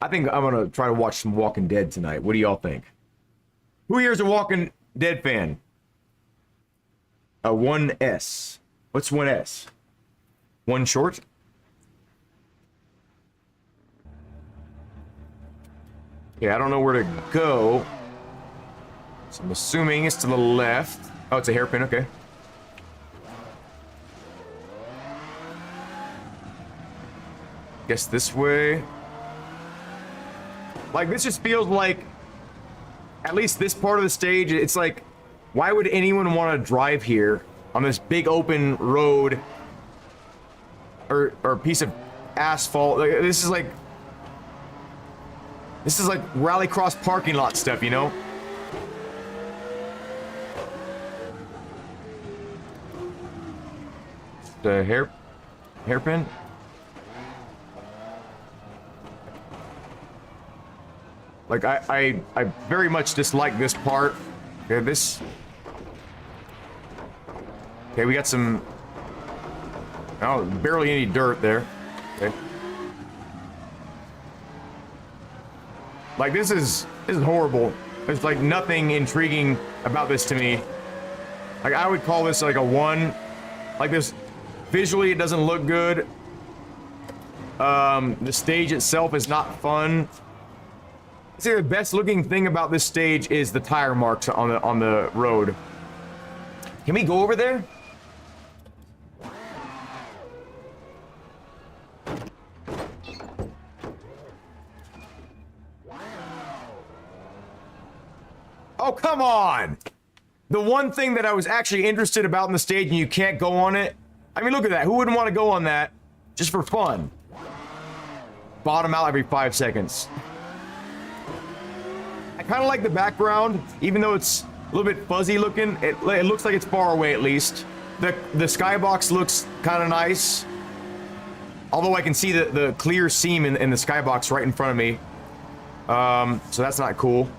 I think I'm gonna try to watch some Walking Dead tonight. What do y'all think? Who here is a Walking Dead fan? A 1S. What's 1S? One short? Yeah, I don't know where to go. So I'm assuming it's to the left. Oh, it's a hairpin, okay. Guess this way. Like, this just feels like, at least this part of the stage, it's like, why would anyone want to drive here on this big open road or piece of asphalt? Like, this is like Rallycross parking lot stuff, you know? The hairpin. Like, I very much dislike this part. Okay, this. Okay, we got some. Oh, barely any dirt there. Okay. Like, this is horrible. There's like nothing intriguing about this to me. Like, I would call this like a 1. Like, this visually it doesn't look good. The stage itself is not fun. I'd say the best looking thing about this stage is the tire marks on the road. Can we go over there? Oh, come on! The one thing that I was actually interested about in the stage and you can't go on it. I mean, look at that. Who wouldn't want to go on that just for fun? Bottom out every 5 seconds. I kind of like the background, even though it's a little bit fuzzy looking. It looks like it's far away at least. The skybox looks kind of nice. Although I can see the clear seam in the skybox right in front of me. So that's not cool.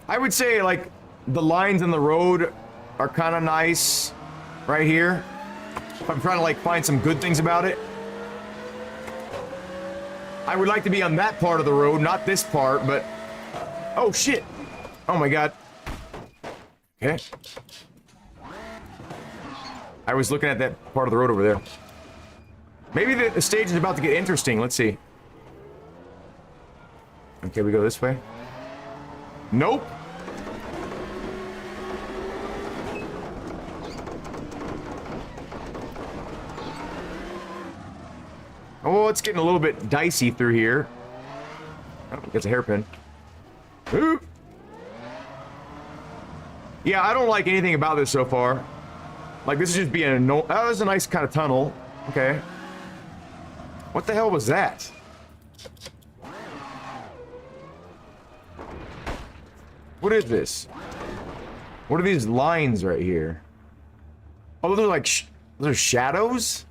I would say, like, the lines in the road are kind of nice right here. If I'm trying to, like, find some good things about it. I would like to be on that part of the road, not this part, but... Oh, shit! Oh, my God. Okay. I was looking at that part of the road over there. Maybe the stage is about to get interesting. Let's see. Okay, we go this way. Nope. Oh, it's getting a little bit dicey through here. Oh, it's a hairpin. Ooh. Yeah, I don't like anything about this so far. Like, this is just being a no. Oh, that's a nice kind of tunnel. Okay. What the hell was that? What is this? What are these lines right here? Oh, those are like those are shadows?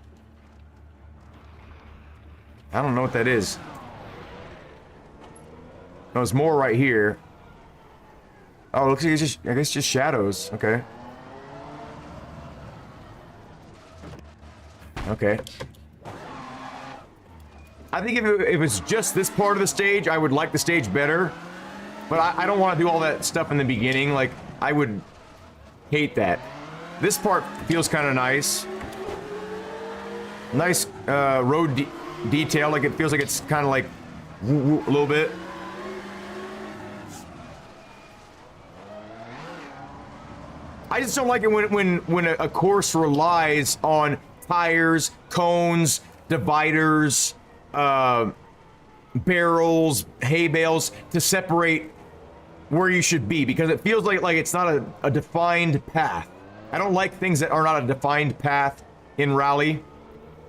I don't know what that is. No, there's more right here. Oh, it looks like it's just, I guess, just shadows. Okay. Okay. I think if it was just this part of the stage, I would like the stage better. But I don't want to do all that stuff in the beginning. Like, I would hate that. This part feels kind of nice. Nice road detail. Like, it feels like it's kind of like a little bit. I just don't like it when a course relies on tires, cones, dividers, barrels, hay bales to separate where you should be, because it feels like it's not a defined path. I don't like things that are not a defined path in rally.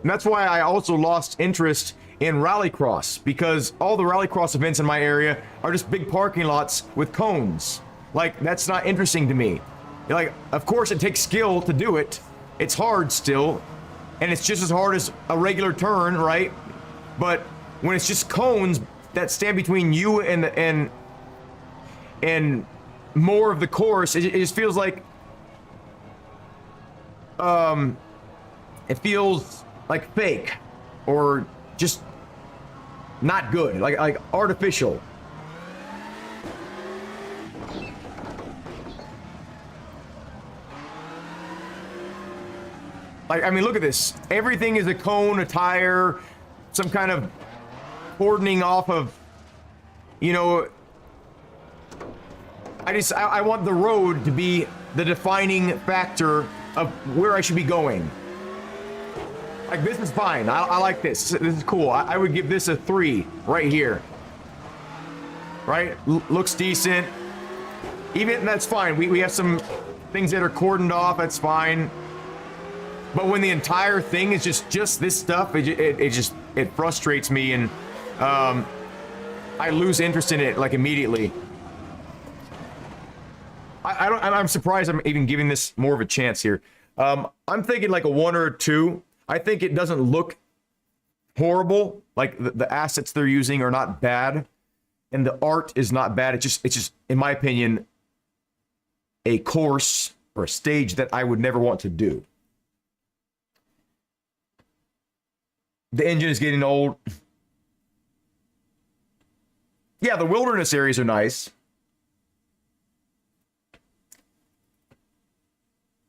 And that's why I also lost interest in Rallycross, because all the Rallycross events in my area are just big parking lots with cones. Like, that's not interesting to me. Like, of course it takes skill to do it. It's hard still, and it's just as hard as a regular turn, right? But when it's just cones that stand between you and more of the course, it just feels like it feels like fake or just not good, like artificial. Like, I mean, look at this. Everything is a cone, a tire, some kind of cordoning off of, you know. I want the road to be the defining factor of where I should be going. Like, this is fine. I like this. This is cool. I would give this a 3 right here. Right? Looks decent. Even, that's fine. We have some things that are cordoned off. That's fine. But when the entire thing is just this stuff, it frustrates me, and I lose interest in it, like, immediately. I'm surprised I'm even giving this more of a chance here. I'm thinking like a 1 or a 2. I think it doesn't look horrible. Like, the assets they're using are not bad, and the art is not bad. It's just, in my opinion, a course or a stage that I would never want to do. The engine is getting old. Yeah, the wilderness areas are nice.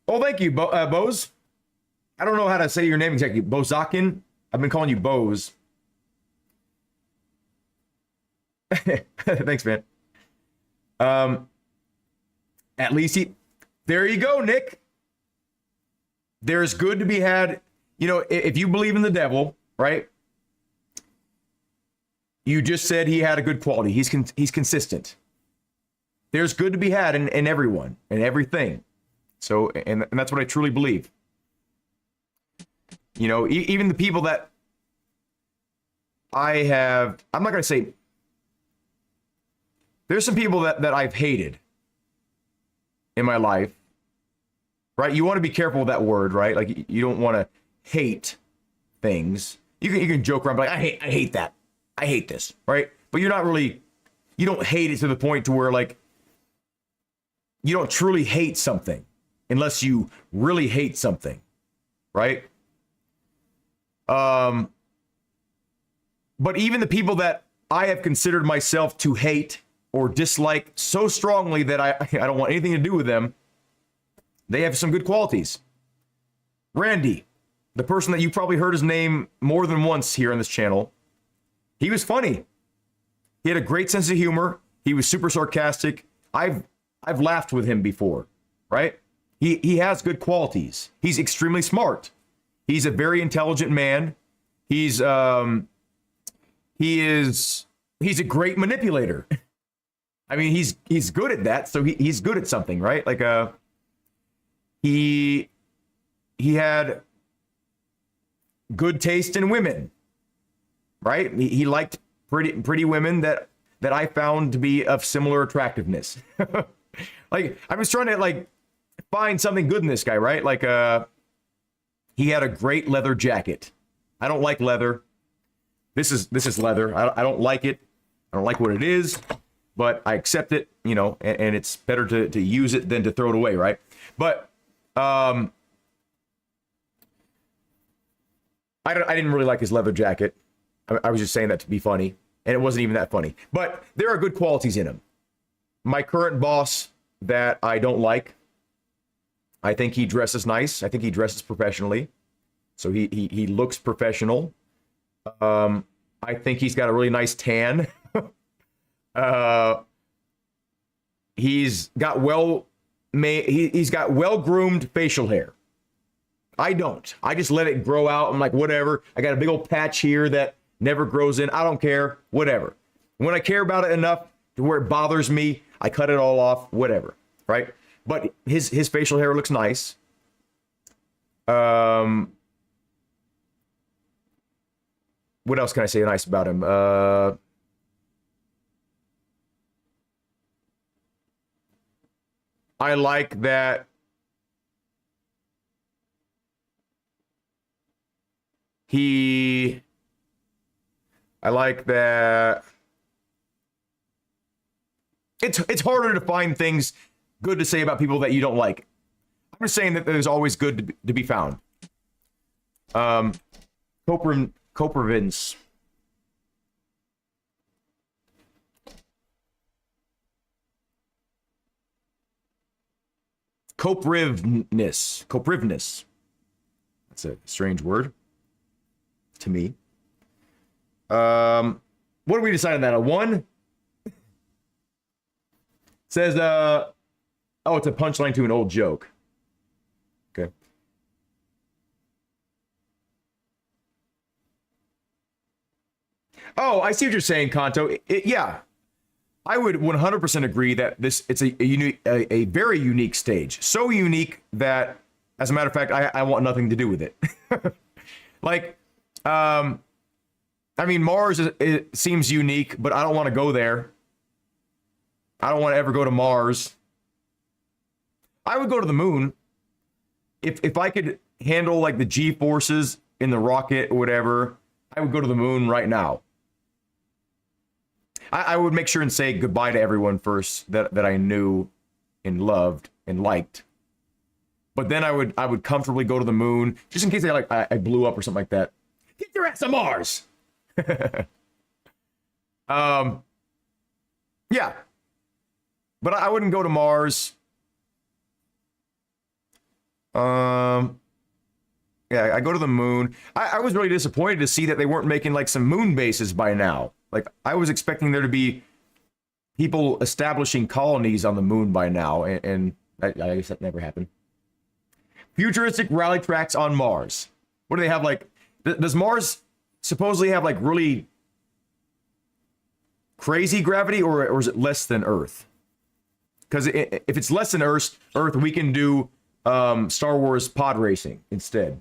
Oh, thank you, Bose. I don't know how to say your name exactly. Bozakin? I've been calling you Bose. Thanks, man. At least there you go, Nick. There's good to be had. You know, if you believe in the devil, right? You just said he had a good quality. He's consistent. There's good to be had in everyone and everything. So, and that's what I truly believe. You know, even the people that I'm not going to say, there's some people that I've hated. in my life, right? You want to be careful with that word, right? Like you don't want to hate things. You can joke around, but like, I hate that. I hate this, right? But you don't hate it to the point to where like you don't truly hate something unless you really hate something, right? But even the people that I have considered myself to hate or dislike so strongly that I don't want anything to do with them, they have some good qualities. Randy, the person that you probably heard his name more than once here on this channel, he was funny. He had a great sense of humor. He was super sarcastic. I've laughed with him before, right? He has good qualities. He's extremely smart. He's a very intelligent man. He's a great manipulator. I mean, he's good at that. So he's good at something, right? Like he had good taste in women, right? He liked pretty women that I found to be of similar attractiveness. Like I was trying to like find something good in this guy, right? Like he had a great leather jacket. I don't like leather. This is leather. I don't like it. I don't like what it is, but I accept it, you know, and it's better to use it than to throw it away, right? But I didn't really like his leather jacket. I was just saying that to be funny, and it wasn't even that funny. But there are good qualities in him. My current boss that I don't like, I think he dresses nice. I think he dresses professionally. So he looks professional. I think he's got a really nice tan. He's got he's got well-groomed facial hair. I don't. I just let it grow out. I'm like, whatever. I got a big old patch here that never grows in. I don't care. Whatever. When I care about it enough to where it bothers me, I cut it all off. Whatever. Right? But his facial hair looks nice. What else can I say nice about him? I like that it's harder to find things good to say about people that you don't like. I'm just saying that there's always good to be found. Koprivins. Coprivness. That's a strange word to me. What do we decide on that? A 1? Says, oh, it's a punchline to an old joke. Okay. Oh, I see what you're saying, Kanto. Yeah. I would 100% agree that it's a very unique stage. So unique that, as a matter of fact, I want nothing to do with it. Like, I mean, Mars it seems unique, but I don't want to go there. I don't want to ever go to Mars. I would go to the moon if I could handle like the G-forces in the rocket or whatever. I would go to the moon right now. I would make sure and say goodbye to everyone first that I knew and loved and liked. But then I would comfortably go to the moon just in case I blew up or something like that. Get your ass on Mars. Yeah. But I wouldn't go to Mars. Yeah, I go to the moon. I was really disappointed to see that they weren't making like some moon bases by now. Like I was expecting there to be people establishing colonies on the moon by now, and I guess that never happened. Futuristic rally tracks on Mars. What do they have like? Does Mars supposedly have like really crazy gravity, or is it less than Earth? Because if it's less than Earth, we can do Star Wars pod racing instead.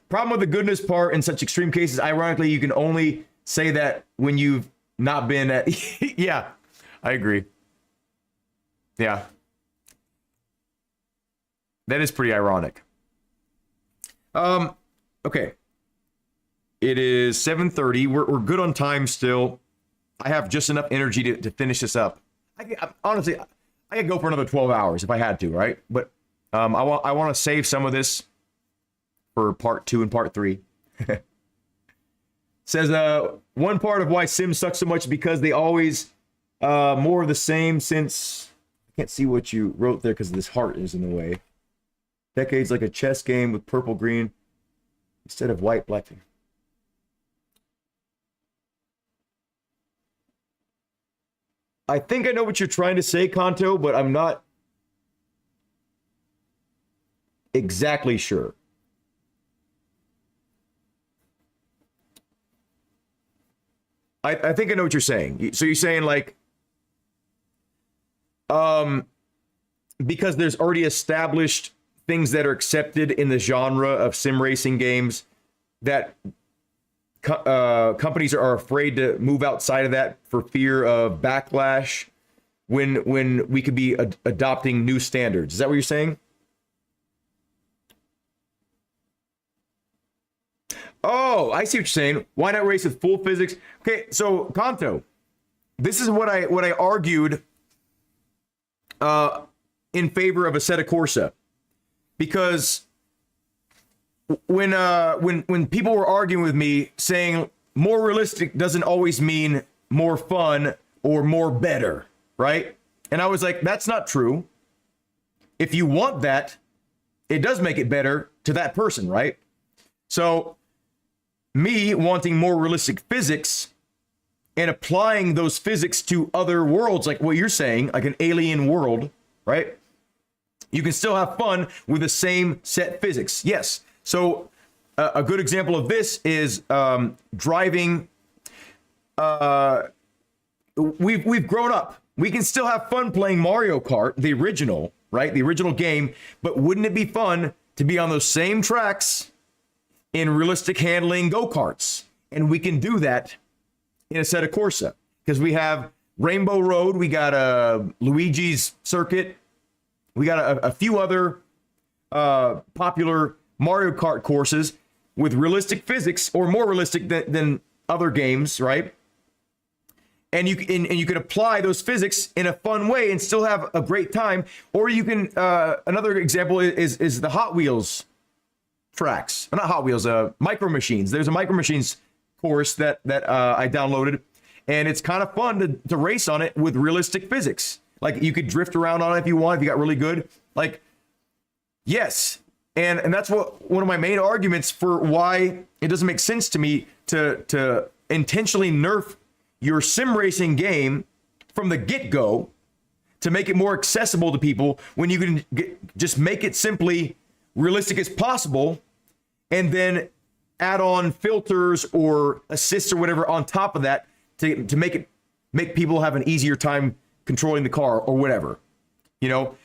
Problem with the goodness part in such extreme cases, ironically, you can only say that when you've not been at... Yeah, I agree. Yeah. That is pretty ironic. Okay. It is 7:30. We're good on time still. I have just enough energy to finish this up. Honestly, I could go for another 12 hours if I had to, right? But I want to save some of this for part 2 and part 3. Says one part of why Sims suck so much is because they always more of the same since I can't see what you wrote there because this heart is in the way. Decades like a chess game with purple green instead of white black. I think I know what you're trying to say, Kanto, but I'm not exactly sure. I think I know what you're saying. So you're saying like, because there's already established things that are accepted in the genre of sim racing games that companies are afraid to move outside of that for fear of backlash when we could be adopting new standards. Is that what you're saying? Oh, I see what you're saying. Why not race with full physics? Okay, so Kanto, this is what I argued in favor of Assetto Corsa, because when people were arguing with me saying more realistic doesn't always mean more fun or more better, right? And I was like, that's not true. If you want that, it does make it better to that person, right? So me wanting more realistic physics and applying those physics to other worlds, like what you're saying, like an alien world, right? You can still have fun with the same set physics. Yes. So a good example of this is driving. We've grown up. We can still have fun playing Mario Kart, the original, right? The original game. But wouldn't it be fun to be on those same tracks in realistic handling go-karts? And we can do that in Assetto Corsa because we have Rainbow Road. We got Luigi's Circuit. We got a few other popular Mario Kart courses with realistic physics, or more realistic than other games, right? And you can apply those physics in a fun way and still have a great time. Or you can another example is the Hot Wheels tracks. Not Hot Wheels, Micro Machines. There's a Micro Machines course that I downloaded, and it's kind of fun to race on it with realistic physics. Like you could drift around on it if you want, if you got really good. Like, yes. And that's one of my main arguments for why it doesn't make sense to me to intentionally nerf your sim racing game from the get-go to make it more accessible to people when you can just make it simply realistic as possible and then add on filters or assists or whatever on top of that to make people have an easier time controlling the car or whatever, you know?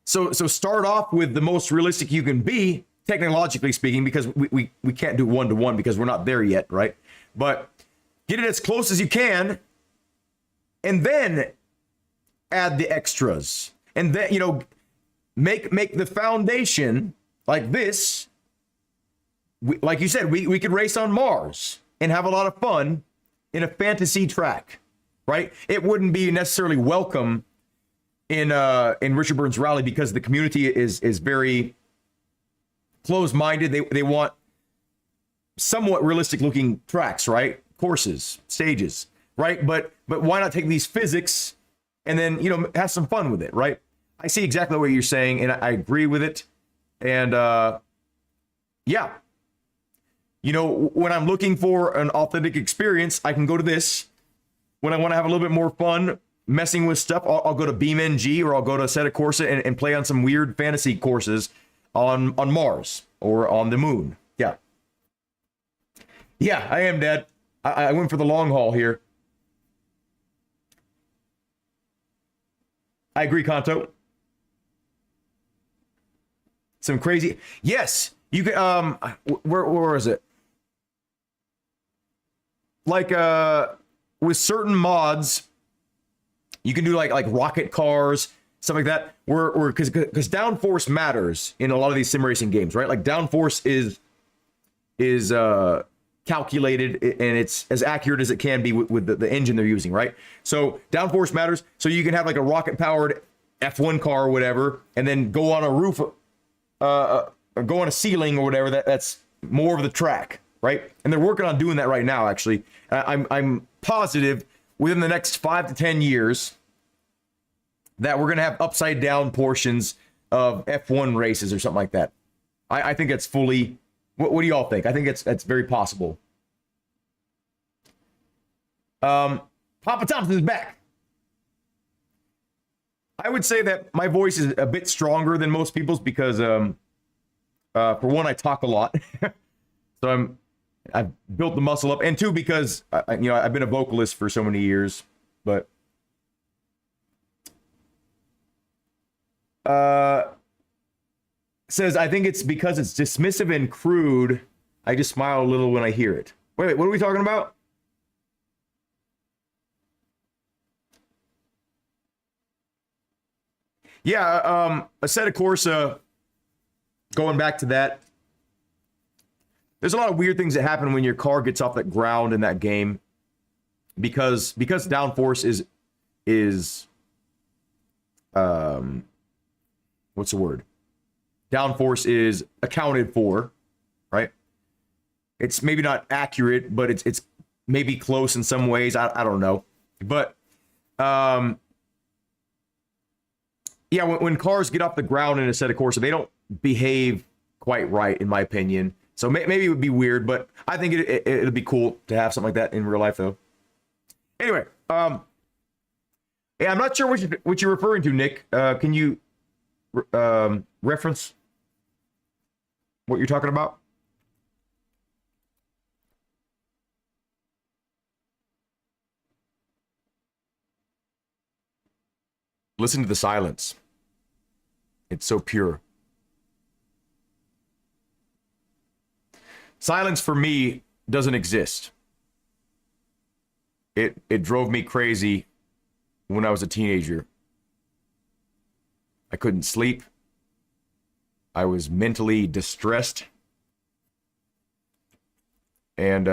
So start off with the most realistic you can be, technologically speaking, because we can't do one-to-one because we're not there yet, right? But get it as close as you can, and then add the extras. And then, you know, make the foundation like this. Like you said, we could race on Mars and have a lot of fun in a fantasy track, right? It wouldn't be necessarily welcome in Richard Burns Rally because the community is very closed-minded. They want somewhat realistic looking tracks, right? Courses, stages, right? But why not take these physics and then, you know, have some fun with it, right? I see exactly what you're saying, and I agree with it. And yeah, you know, when I'm looking for an authentic experience, I can go to this. When I want to have a little bit more fun messing with stuff, I'll go to BeamNG, or I'll go to Assetto Corsa and play on some weird fantasy courses on Mars or on the moon. Yeah. Yeah, I am, Dad. I went for the long haul here. I agree, Kanto. Some crazy. Yes, you can. Where is it? Like with certain mods, you can do like rocket cars, stuff like that. Because downforce matters in a lot of these sim racing games, right? Like downforce is calculated and it's as accurate as it can be with the engine they're using, right? So downforce matters. So you can have like a rocket powered F1 car or whatever, and then go on a roof, or go on a ceiling or whatever. That's more of the track, right? And they're working on doing that right now. Actually, I'm positive within the next 5 to 10 years that we're gonna have upside down portions of F1 races or something like that. I think that's fully. What do y'all think? I think that's very possible. Papa Thompson is back. I would say that my voice is a bit stronger than most people's because, for one, I talk a lot, so I've built the muscle up, and two, because I've been a vocalist for so many years. But says, I think it's because it's dismissive and crude. I just smile a little when I hear it. Wait, what are we talking about? Yeah, Assetto Corsa, going back to that, there's a lot of weird things that happen when your car gets off that ground in that game. Because downforce is what's the word? Downforce is accounted for, right? It's maybe not accurate, but it's maybe close in some ways. I don't know. But yeah, when cars get off the ground in Assetto Corsa, they don't behave quite right, in my opinion. So maybe it would be weird, but I think it'll be cool to have something like that in real life, though. Anyway, yeah, I'm not sure what you're referring to, Nick. Can you reference what you're talking about? Listen to the silence. It's so pure. Silence for me doesn't exist. It drove me crazy when I was a teenager. I couldn't sleep. I was mentally distressed. And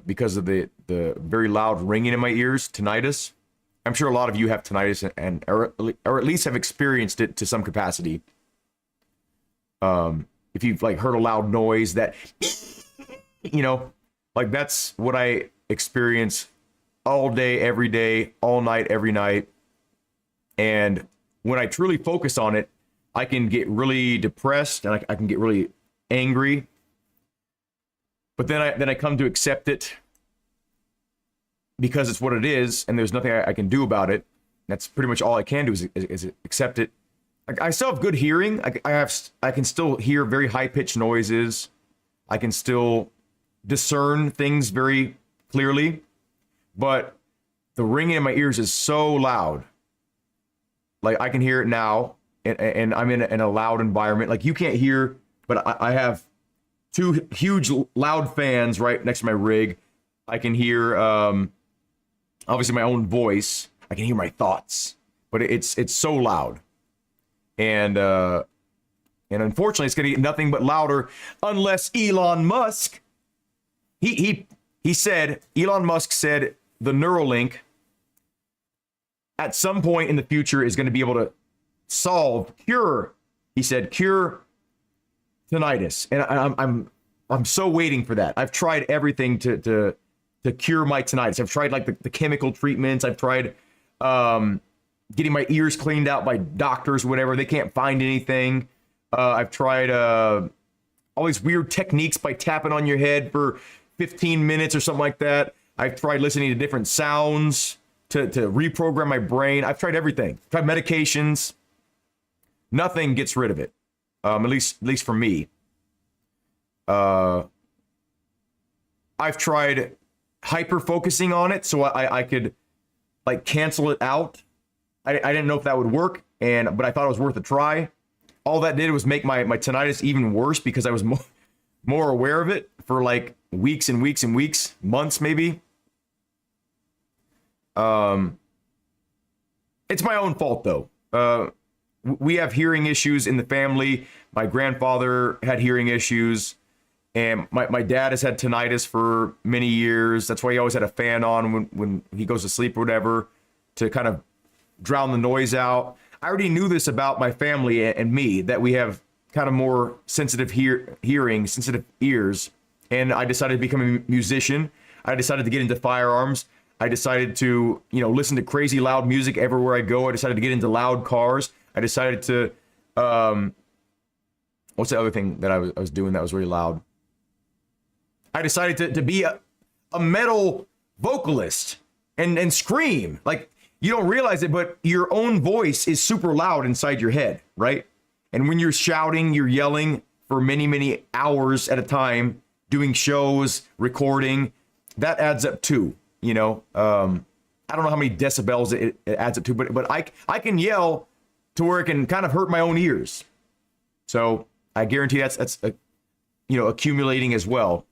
because of the very loud ringing in my ears, tinnitus. I'm sure a lot of you have tinnitus or at least have experienced it to some capacity. If you've like heard a loud noise that, like that's what I experience all day, every day, all night, every night. And when I truly focus on it, I can get really depressed and I can get really angry. But then I come to accept it because it's what it is, and there's nothing I can do about it. That's pretty much all I can do is accept it. I still have good hearing. I can still hear very high-pitched noises. I can still discern things very clearly, but the ringing in my ears is so loud. Like I can hear it now, and I'm in a loud environment. Like you can't hear, but I have two huge loud fans right next to my rig. I can hear obviously my own voice. I can hear my thoughts, but it's so loud, and unfortunately, it's gonna get nothing but louder unless Elon Musk. Elon Musk said the Neuralink at some point in the future is going to be able to cure tinnitus, and I'm so waiting for that. I've tried everything to cure my tinnitus. I've tried like the chemical treatments. I've tried getting my ears cleaned out by doctors, whatever. They can't find anything. I've tried all these weird techniques by tapping on your head for 15 minutes or something like that. I've tried listening to different sounds to reprogram my brain. I've tried everything. I've tried medications. Nothing gets rid of it. At least for me. I've tried hyper focusing on it so I could like cancel it out. I didn't know if that would work, but I thought it was worth a try. All that did was make my tinnitus even worse because I was more aware of it for like weeks and weeks and weeks, months maybe. It's my own fault though. we have hearing issues in the family. My grandfather had hearing issues, and my dad has had tinnitus for many years. That's why he always had a fan on when he goes to sleep or whatever, to kind of drown the noise out. I already knew this about my family and me, that we have kind of more sensitive hearing, sensitive ears. And I decided to become a musician. I decided to get into firearms. I decided to, listen to crazy loud music everywhere I go. I decided to get into loud cars. I decided to, what's the other thing that I was doing that was really loud? I decided to be a metal vocalist and scream. Like, you don't realize it, but your own voice is super loud inside your head, right? And when you're shouting, you're yelling for many, many hours at a time, doing shows, recording, that adds up too, I don't know how many decibels it adds up to, but I can yell to where it can kind of hurt my own ears. So I guarantee that's accumulating as well.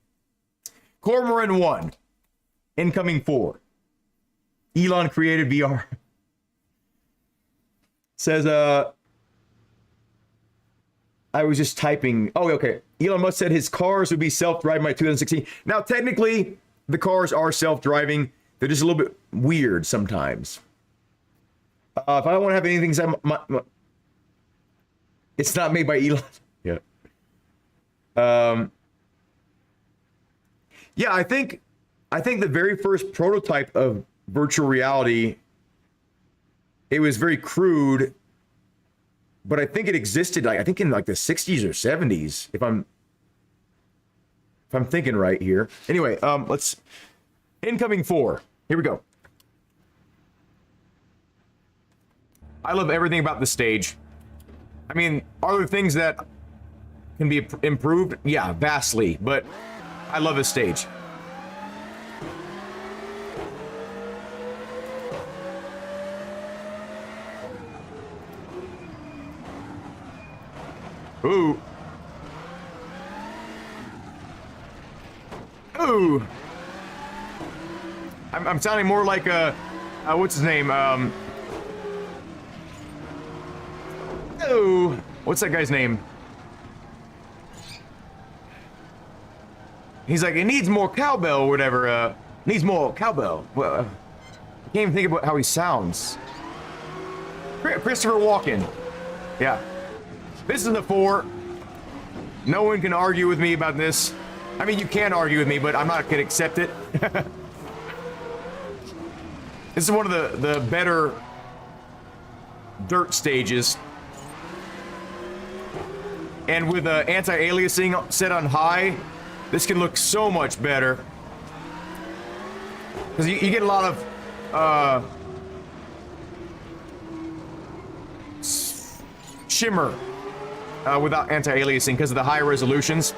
Cormoran 1, incoming 4. Elon created VR. Says, I was just typing. Oh, okay. Elon Musk said his cars would be self-driving by 2016. Now, technically, the cars are self-driving. They're just a little bit weird sometimes. If I don't want to have anything, it's not made by Elon. Yeah. Yeah, I think the very first prototype of virtual reality, it was very crude, but I think it existed I think in the 60s or 70s, if I'm thinking right here. Anyway, let's incoming 4. Here we go. I love everything about the stage. I mean, are there things that can be improved? Yeah, vastly, but I love this stage. Ooh. Ooh. I'm sounding more like what's his name? Oh, what's that guy's name? He's like, it needs more cowbell or whatever. Needs more cowbell. Well, I can't even think about how he sounds. Christopher Walken. Yeah. This is the 4. No one can argue with me about this. I mean, you can argue with me, but I'm not going to accept it. This is one of the better dirt stages. And with anti-aliasing set on high, this can look so much better. Because you get a lot of shimmer without anti-aliasing because of the high resolutions.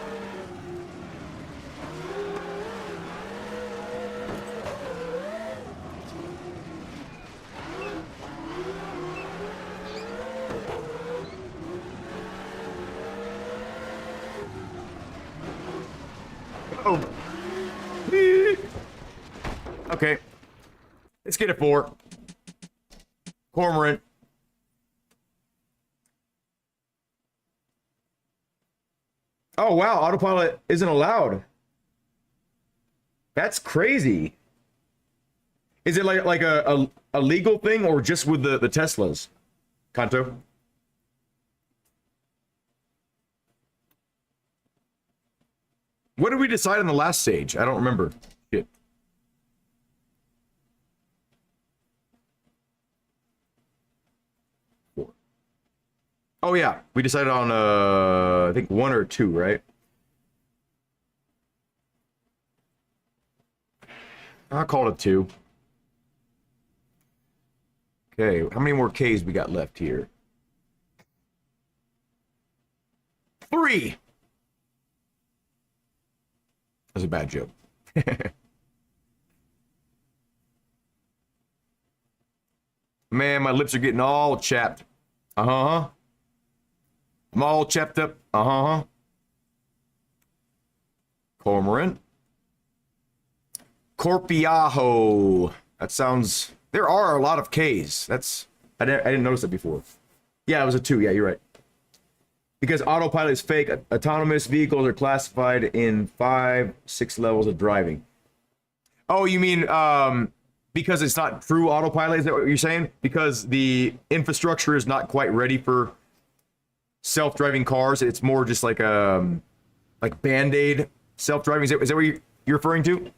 Oh. Okay. Let's get a 4. Cormorant. Oh, wow. Autopilot isn't allowed. That's crazy. Is it like a legal thing or just with the Teslas? Kanto? What did we decide on the last stage? I don't remember. Shit. Oh yeah, we decided on I think 1 or 2, right? I'll call it 2. Okay, how many more Ks we got left here? 3. That's a bad joke. Man, my lips are getting all chapped. Uh-huh. I'm all chapped up. Uh-huh. Cormorant. Corpiajo. That sounds... There are a lot of Ks. That's... I didn't notice it before. Yeah, it was a 2. Yeah, you're right. Because autopilot is fake. Autonomous vehicles are classified in 5, 6 levels of driving. Oh, you mean because it's not true autopilot? Is that what you're saying? Because the infrastructure is not quite ready for self-driving cars. It's more just like Band-Aid self-driving. Is that what you're referring to?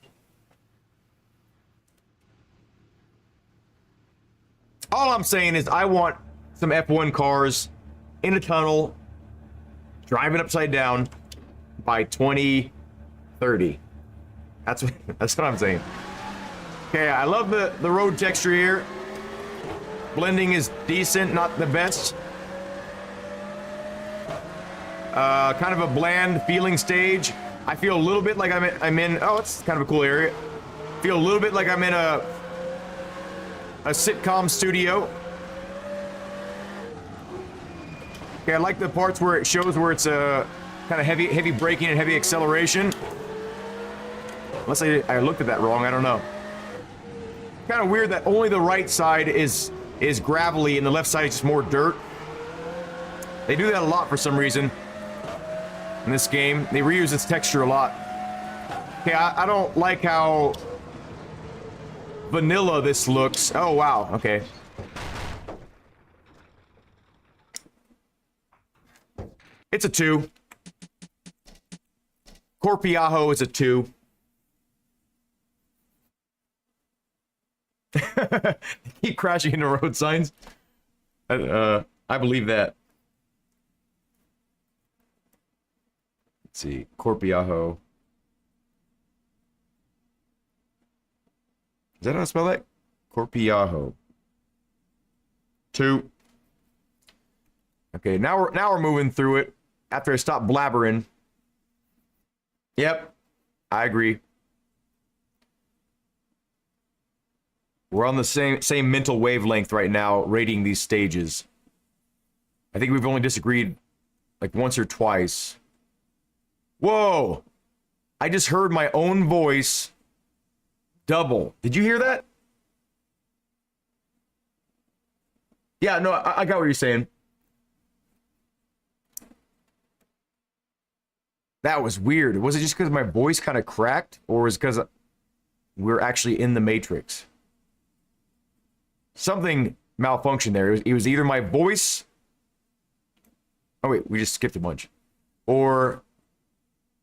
All I'm saying is I want some F1 cars in a tunnel driving upside down by 2030. That's what I'm saying. Okay, I love the road texture here. Blending is decent, not the best. Kind of a bland feeling stage. I feel a little bit like I'm in. Oh, it's kind of a cool area. Feel a little bit like I'm in a sitcom studio. Okay, I like the parts where it shows where it's kind of heavy braking and heavy acceleration. Unless I looked at that wrong, I don't know. Kind of weird that only the right side is gravelly and the left side is just more dirt. They do that a lot for some reason in this game. They reuse this texture a lot. Okay, I don't like how vanilla this looks. Oh, wow, okay. It's a 2. Corpiajo is a 2. Keep crashing into road signs. I believe that. Let's see. Corpiajo. Is that how I spell that? Corpiajo. 2. Okay, now we're moving through it. After I stop blabbering. Yep, I agree. We're on the same mental wavelength right now, rating these stages. I think we've only disagreed like once or twice. Whoa! I just heard my own voice double. Did you hear that? Yeah, no, I got what you're saying. That was weird. Was it just because my voice kind of cracked? Or was it because we're actually in the Matrix? Something malfunctioned there. It was either my voice... Oh, wait. We just skipped a bunch. Or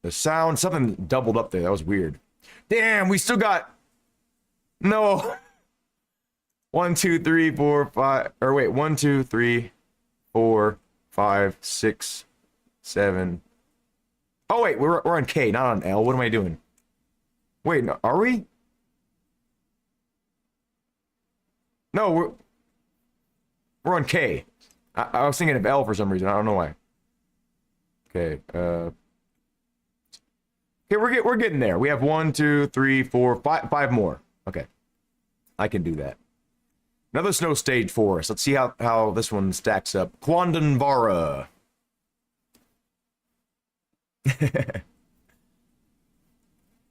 the sound. Something doubled up there. That was weird. Damn, we still got... No. 1, 2, 3, 4, 5... Or wait. 1, 2, 3, 4, 5, 6, 7... Oh, wait, we're on K, not on L. What am I doing? Wait, no, are we? No, we're on K. I was thinking of L for some reason. I don't know why. Okay, okay, we're getting there. We have 1, 2, 3, 4, 5 more. Okay, I can do that. Another snow stage for us. Let's see how this one stacks up. Quandanvara.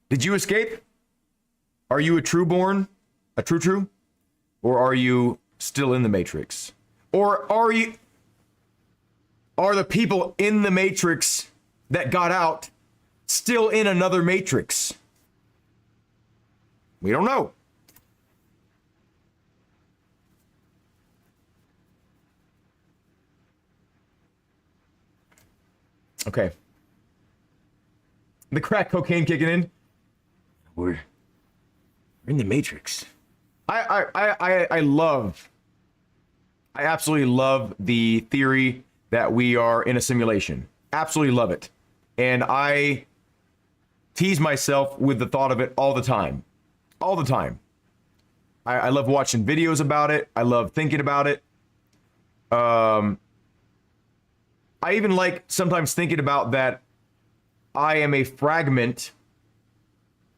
Did you escape? Are you a trueborn? A true? Or are you still in the Matrix? Or are the people in the Matrix that got out still in another Matrix? We don't know. Okay. The crack cocaine kicking in. We're in the Matrix. I absolutely love the theory that we are in a simulation. Absolutely love it. And I tease myself with the thought of it all the time. All the time. I love watching videos about it. I love thinking about it. I even like sometimes thinking about that I am a fragment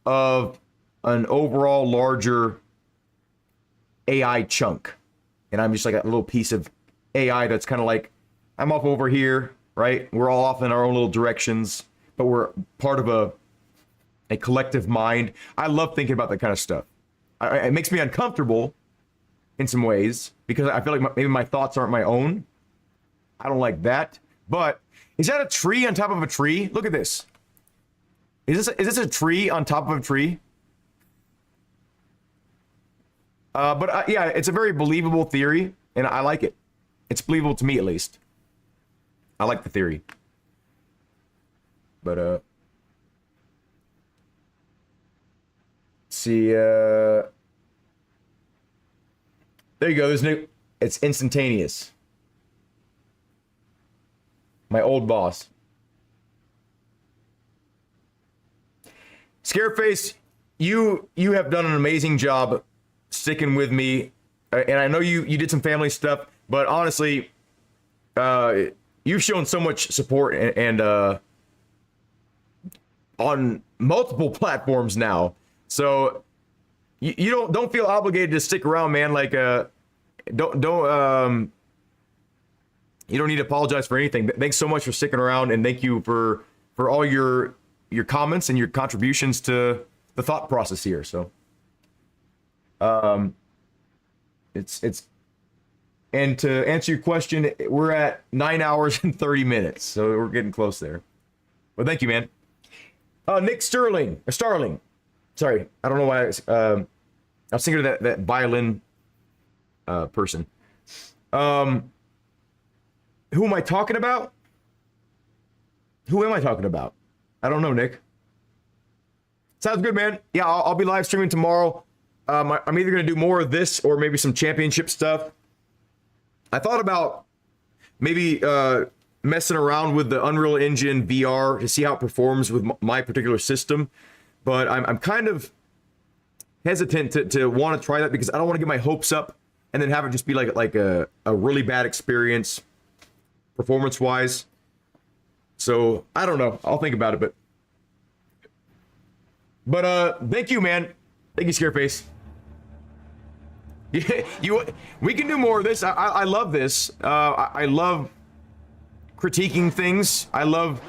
of an overall larger AI chunk. And I'm just like a little piece of AI that's kind of like, I'm off over here, right? We're all off in our own little directions, but we're part of a collective mind. I love thinking about that kind of stuff. It makes me uncomfortable in some ways because I feel like maybe my thoughts aren't my own. I don't like that. But is that a tree on top of a tree? Look at this. Is this a tree on top of a tree? But yeah, it's a very believable theory, and I like it. It's believable to me, at least. I like the theory. But see, there you go. There's new. It's instantaneous. My old boss. Scareface, you have done an amazing job sticking with me, and I know you did some family stuff, but honestly, you've shown so much support and on multiple platforms now. So you don't feel obligated to stick around, man. Like don't you don't need to apologize for anything. Thanks so much for sticking around, and thank you for all your comments and your contributions to the thought process here. So it's and to answer your question, we're at 9 hours and 30 minutes, so we're getting close there. Well, thank you, man. Nick Starling. Sorry, I don't know why I was thinking of that violin person. Who am I talking about? Who am I talking about? I don't know, Nick. Sounds good, man. Yeah, I'll be live streaming tomorrow. I'm either going to do more of this or maybe some championship stuff. I thought about maybe messing around with the Unreal Engine VR to see how it performs with my particular system. But I'm kind of hesitant to want to try that because I don't want to get my hopes up and then have it just be like a really bad experience performance-wise. So I don't know. I'll think about it, but thank you, man. Thank you, Scareface. Yeah, we can do more of this. I love this. I love critiquing things. I love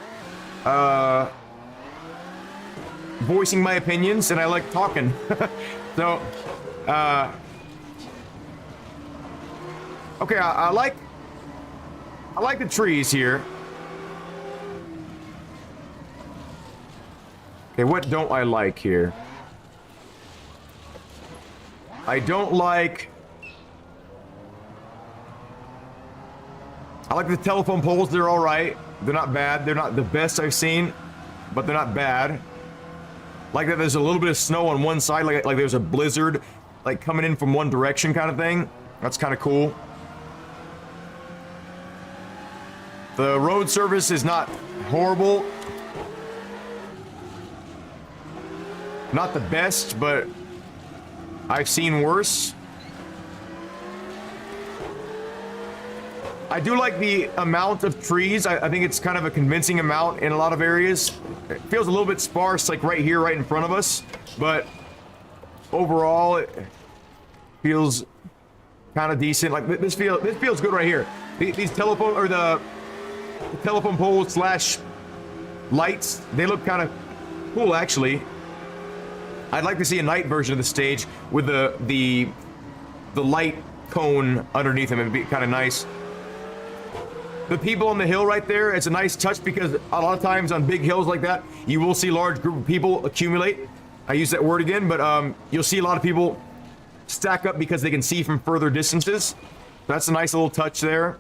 voicing my opinions, and I like talking. So okay, I like the trees here. Okay, what don't I like here? I don't like... I like the telephone poles. They're all right. They're not bad. They're not the best I've seen, but they're not bad. Like that there's a little bit of snow on one side, like there's a blizzard like coming in from one direction kind of thing. That's kind of cool. The road service is not horrible. Not the best, but I've seen worse. I do like the amount of trees. I think it's kind of a convincing amount in a lot of areas. It feels a little bit sparse, like right here, right in front of us. But overall, it feels kind of decent. Like this feels good right here. These telephone or the telephone poles slash lights, they look kind of cool actually. I'd like to see a night version of the stage with the light cone underneath them. It'd be kind of nice. The people on the hill right there, it's a nice touch because a lot of times on big hills like that, you will see large group of people accumulate. I use that word again, but you'll see a lot of people stack up because they can see from further distances. That's a nice little touch there.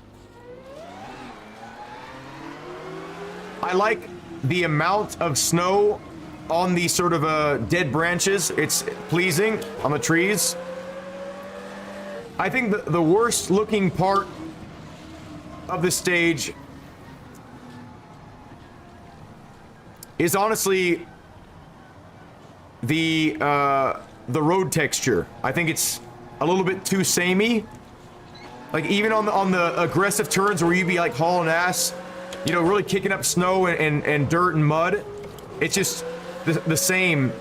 I like the amount of snow on these sort of dead branches. It's pleasing on the trees. I think the worst looking part of the stage is honestly the road texture. I think it's a little bit too samey. Like even on the aggressive turns where you'd be like hauling ass, you know, really kicking up snow and dirt and mud. It's just the same.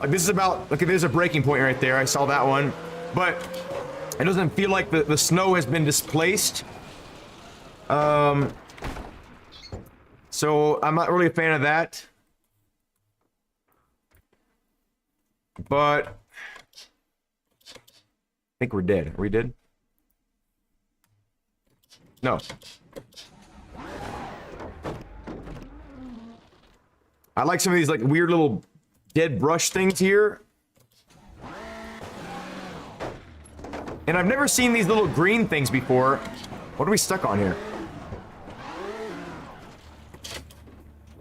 Like this is about, okay, there's a breaking point right there. I saw that one, but it doesn't feel like the snow has been displaced. So I'm not really a fan of that. But I think we're dead. Are we dead? No. I like some of these like weird little dead brush things here. And I've never seen these little green things before. What are we stuck on here?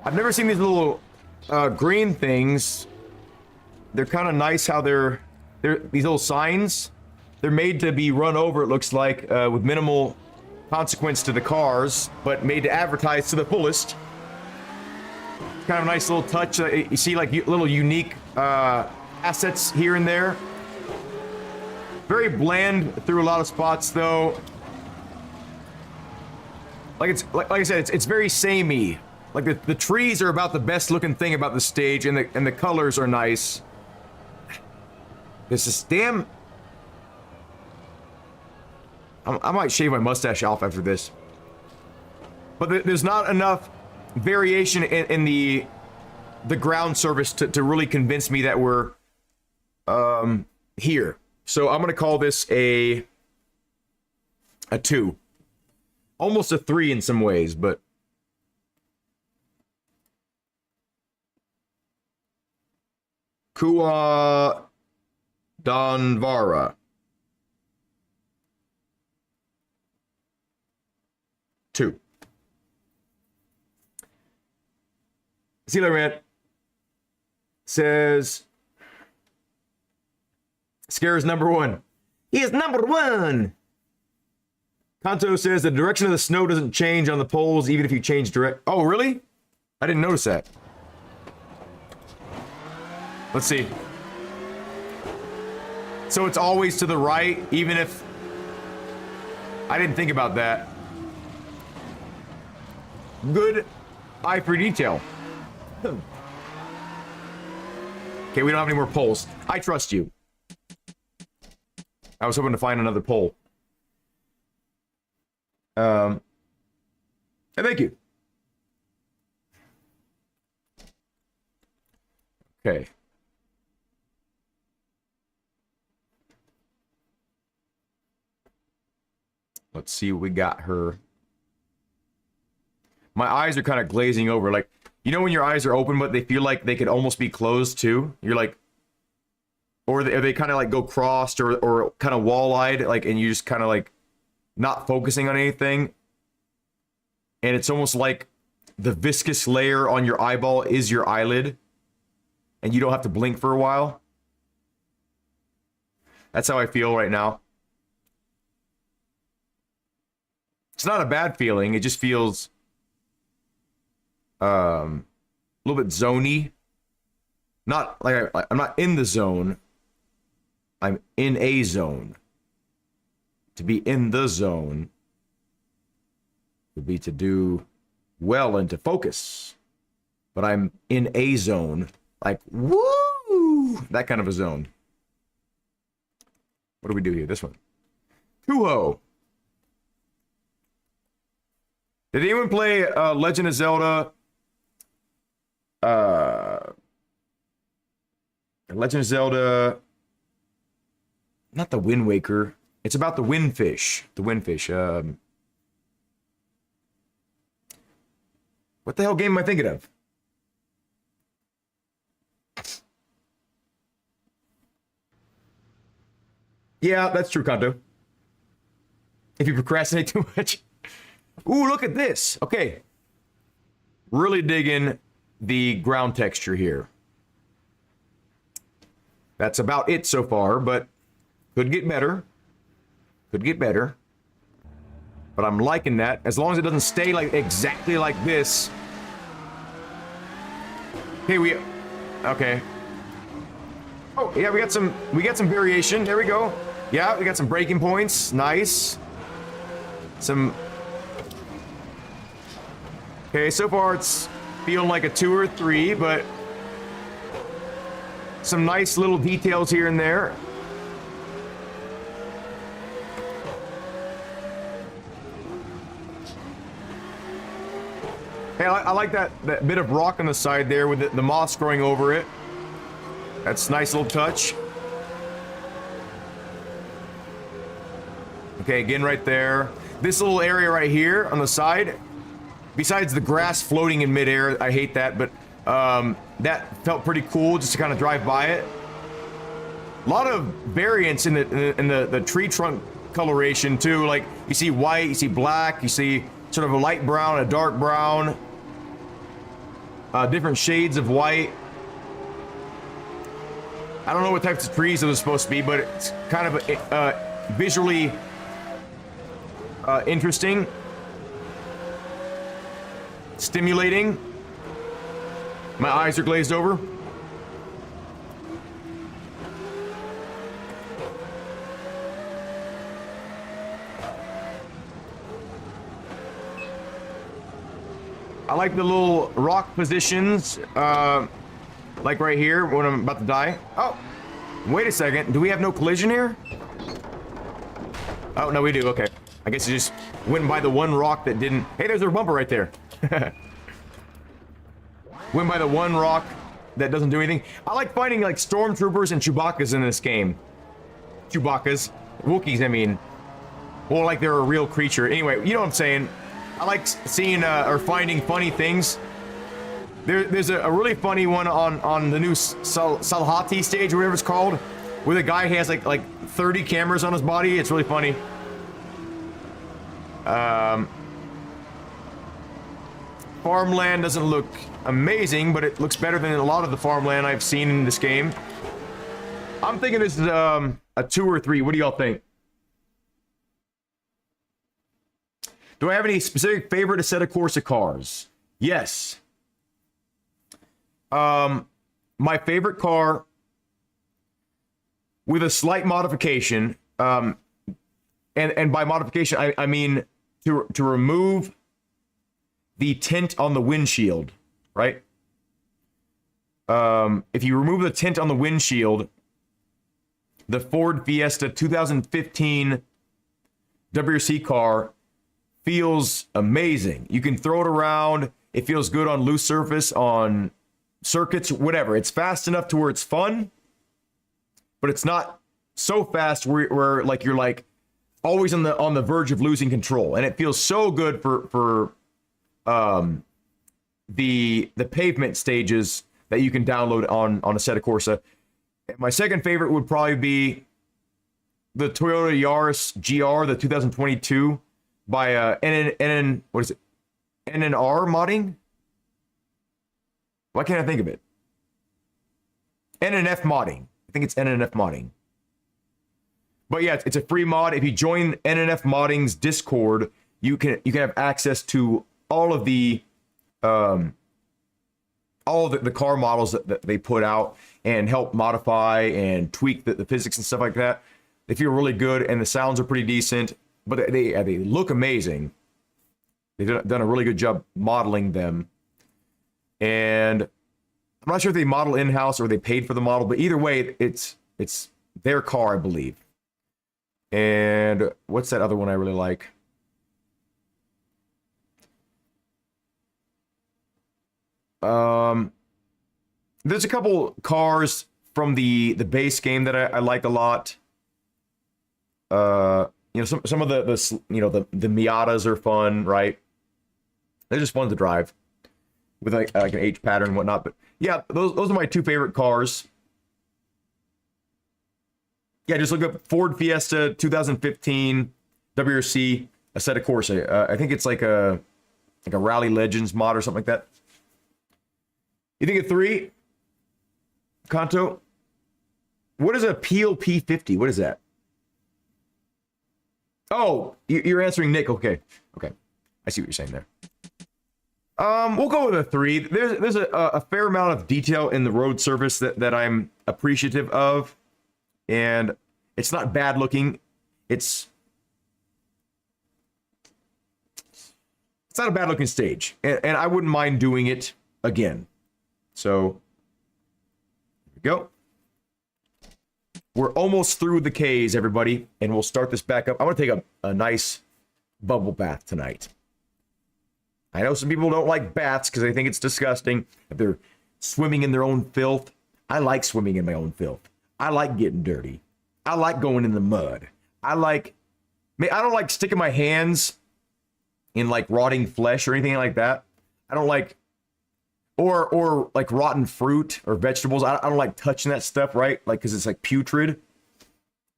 I've never seen these little green things. They're kind of nice how they're these little signs. They're made to be run over, it looks like, with minimal consequence to the cars, but made to advertise to the fullest. Kind of a nice little touch. You see like little unique assets here and there. Very bland through a lot of spots though. Like I said, it's very samey. Like the trees are about the best looking thing about the stage, and the colors are nice. This is damn. I might shave my mustache off after this. But there's not enough variation in the ground surface to really convince me that we're here. So I'm gonna call this a 2. Almost a 3 in some ways, but Kua Donvara. 2. Sealer Rant says Scare is number 1. He is number 1. Kanto says the direction of the snow doesn't change on the poles even if you change direct. Oh, really? I didn't notice that. Let's see. So it's always to the right, even if... I didn't think about that. Good eye for detail. Okay, we don't have any more poles. I trust you. I was hoping to find another pole. And thank you. Okay. Let's see what we got her. My eyes are kind of glazing over. Like, you know when your eyes are open, but they feel like they could almost be closed too? You're like... Or they kind of like go crossed or kind of wall-eyed, like, and you just kind of like not focusing on anything. And it's almost like the viscous layer on your eyeball is your eyelid. And you don't have to blink for a while. That's how I feel right now. It's not a bad feeling. It just feels a little bit zony. Not like I'm not in the zone. I'm in a zone. To be in the zone would be to do well and to focus. But I'm in a zone. Like, woo! That kind of a zone. What do we do here? This one. Tuho. Did anyone play Legend of Zelda? Legend of Zelda... Not the Wind Waker. It's about the Windfish. The Windfish. What the hell game am I thinking of? Yeah, that's true, Kanto. If you procrastinate too much. Ooh, look at this. Okay. Really digging the ground texture here. That's about it so far, but could get better. Could get better. But I'm liking that. As long as it doesn't stay like exactly like this. Okay, okay. Oh, yeah, we got some variation. There we go. Yeah, we got some breaking points. Nice. Some... Okay, so far it's feeling like a 2 or 3, but some nice little details here and there. Hey, I like that bit of rock on the side there with the moss growing over it. That's a nice little touch. Okay, again right there. this little area right here on the side, besides the grass floating in midair, I hate that, but that felt pretty cool just to kind of drive by it. A lot of variance in the tree trunk coloration too. Like you see white, you see black, you see sort of a light brown, a dark brown, different shades of white. I don't know what types of trees those are supposed to be, but it's kind of visually interesting, stimulating. My eyes are glazed over. I like the little rock positions, like right here when I'm about to die. Oh, wait a second. Do we have no collision here? Oh, no, we do. Okay. I guess it just went by the one rock that didn't. Hey, there's a bumper right there. Went by the one rock that doesn't do anything. I like finding like stormtroopers and Chewbacca's in this game. Chewbacca's. Wookiees, I mean. Well, like they're a real creature. Anyway, you know what I'm saying. I like seeing or finding funny things. There's a really funny one on the new Salhati stage, or whatever it's called, where the guy has like 30 cameras on his body. It's really funny. Farmland doesn't look amazing, but it looks better than a lot of the farmland I've seen in this game. I'm thinking this is a 2 or 3. What do y'all think? Do I have any specific favorite Assetto Corsa cars? Yes. My favorite car, with a slight modification, and by modification I mean to remove the tint on the windshield, right? If you remove the tint on the windshield, the Ford Fiesta 2015 WRC car feels amazing. You can throw it around. It feels good on loose surface, on circuits, whatever. It's fast enough to where it's fun, but it's not so fast where like you're like always on the verge of losing control. And it feels so good for the pavement stages that you can download on Assetto Corsa. My second favorite would probably be the Toyota Yaris GR, the 2022 by what is it? NNR modding? Why can't I think of it? NNF modding. I think it's NNF modding. But yeah, it's a free mod. If you join NNF Modding's Discord, you can have access to all of the car models that they put out and help modify and tweak the physics and stuff like that. They feel really good and the sounds are pretty decent, but they look amazing. They've done a really good job modeling them. And I'm not sure if they model in-house or they paid for the model, but either way, it's their car, I believe. And what's that other one I really like? There's a couple cars from the base game that I like a lot. You know, some of the Miatas are fun, right? They're just fun to drive with like an H pattern and whatnot. But yeah, those are my two favorite cars. Yeah, just look up Ford Fiesta 2015 WRC Assetto Corsa. I think it's like a Rally Legends mod or something like that. You think of 3? Kanto? What is a Peel P50? What is that? Oh, you're answering Nick. Okay. I see what you're saying there. We'll go with a 3. There's a fair amount of detail in the road surface that I'm appreciative of. And it's not bad looking. It's not a bad looking stage. And I wouldn't mind doing it again. So, here we go. We're almost through the K's, everybody. And we'll start this back up. I'm going to take a nice bubble bath tonight. I know some people don't like baths because they think it's disgusting. If they're swimming in their own filth. I like swimming in my own filth. I like getting dirty. I like going in the mud. I like I don't like sticking my hands in like rotting flesh or anything like that. I don't like, or like rotten fruit or vegetables. I don't like touching that stuff, right? Like, cause it's like putrid.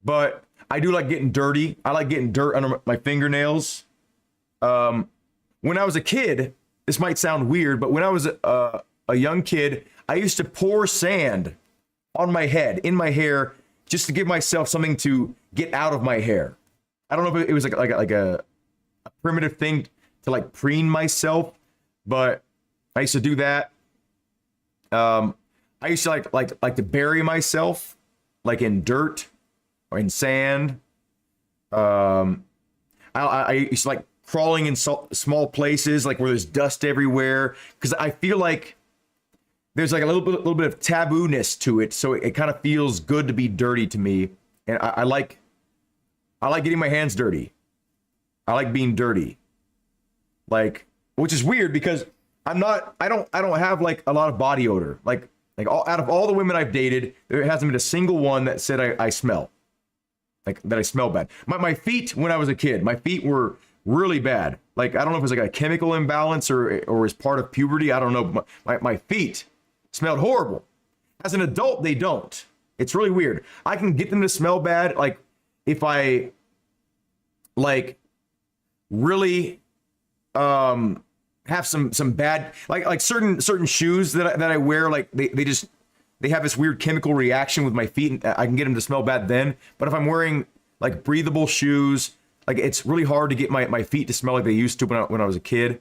But I do like getting dirty. I like getting dirt under my fingernails. When I was a kid, this might sound weird, but when I was a young kid, I used to pour sand on my head, in my hair, just to give myself something to get out of my hair. I don't know if it was like a primitive thing to like preen myself, but I used to do that. I used to like to bury myself like in dirt or in sand. I used to like crawling in small places like where there's dust everywhere, because I feel like there's like a little bit of taboo-ness to it, so it kind of feels good to be dirty to me, and I like getting my hands dirty. I like being dirty, like, which is weird because I don't have like a lot of body odor. Like out of all the women I've dated, there hasn't been a single one that said I smell, like that I smell bad. My feet, when I was a kid, my feet were really bad. Like, I don't know if it's like a chemical imbalance or as part of puberty. I don't know. My feet smelled horrible. As an adult, they don't. It's really weird. I can get them to smell bad, like if I like really have some bad, like certain shoes that I wear, like they have this weird chemical reaction with my feet, and I can get them to smell bad then. But if I'm wearing like breathable shoes, like it's really hard to get my feet to smell like they used to when I was a kid.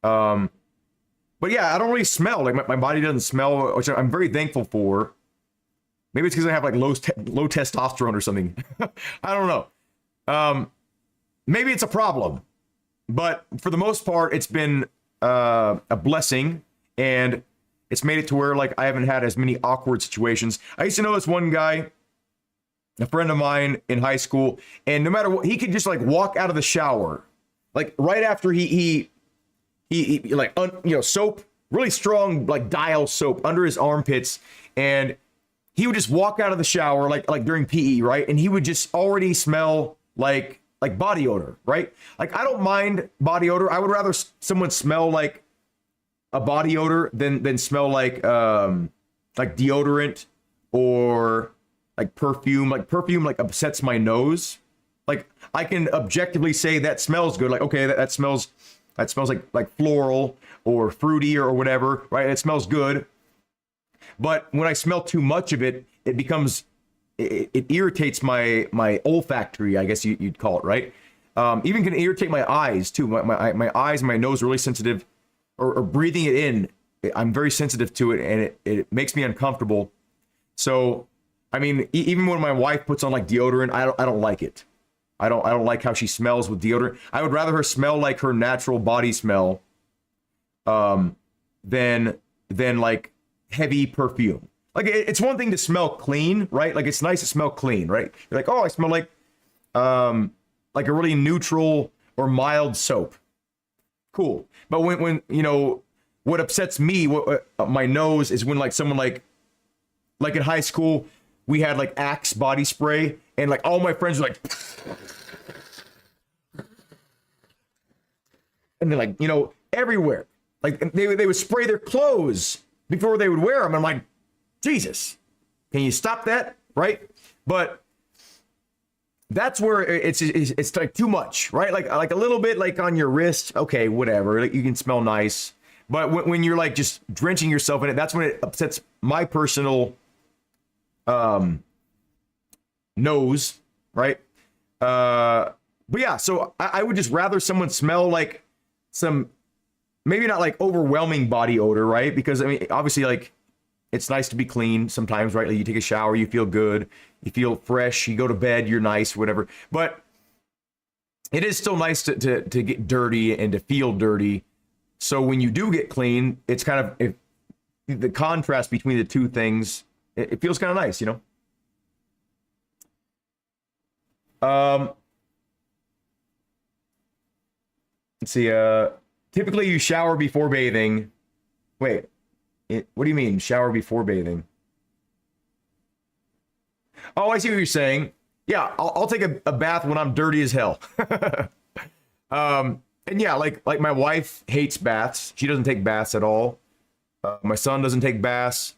But yeah, I don't really smell. Like my body doesn't smell, which I'm very thankful for. Maybe it's because I have like low testosterone or something. I don't know. Maybe it's a problem, but for the most part, it's been a blessing, and it's made it to where like I haven't had as many awkward situations. I used to know this one guy, a friend of mine in high school, and no matter what, he could just like walk out of the shower, like right after he like soap, really strong like Dial soap under his armpits, and he would just walk out of the shower like during PE, right? And he would just already smell like body odor, right? Like, I don't mind body odor. I would rather someone smell like a body odor than smell like deodorant or like perfume. Like perfume like upsets my nose. Like, I can objectively say that smells good. Like, okay, that smells like floral or fruity or whatever, right? It smells good. But when I smell too much of it, it becomes, it irritates my olfactory, I guess you'd call it, right? Even can irritate my eyes too. My eyes and my nose are really sensitive, or breathing it in, I'm very sensitive to it, and it makes me uncomfortable. So, I mean, even when my wife puts on like deodorant, I don't like it. I don't like how she smells with deodorant. I would rather her smell like her natural body smell, than like heavy perfume. Like, it's one thing to smell clean, right? Like, it's nice to smell clean, right? You're like, oh, I smell like a really neutral or mild soap. Cool. But when what upsets me, my nose, is when like someone like in high school, we had like Axe body spray, and like all my friends were like, and they're like, everywhere. Like, they would spray their clothes before they would wear them. I'm like, Jesus, can you stop that? Right? But that's where it's like too much, right? Like a little bit like on your wrist, okay, whatever. Like, you can smell nice. But when you're like just drenching yourself in it, that's when it upsets my personal nose, right? But yeah, so I would just rather someone smell like some, maybe not like overwhelming body odor, right? Because I mean, obviously, like, it's nice to be clean sometimes, right? Like, you take a shower, you feel good, you feel fresh, you go to bed, you're nice, whatever. But it is still nice to get dirty and to feel dirty. So when you do get clean, it's kind of, the contrast between the two things, it feels kind of nice, Let's see. Typically you shower before bathing. Wait, what do you mean shower before bathing? Oh, I see what you're saying. Yeah, I'll take a bath when I'm dirty as hell. And yeah, like my wife hates baths. She doesn't take baths at all. My son doesn't take baths.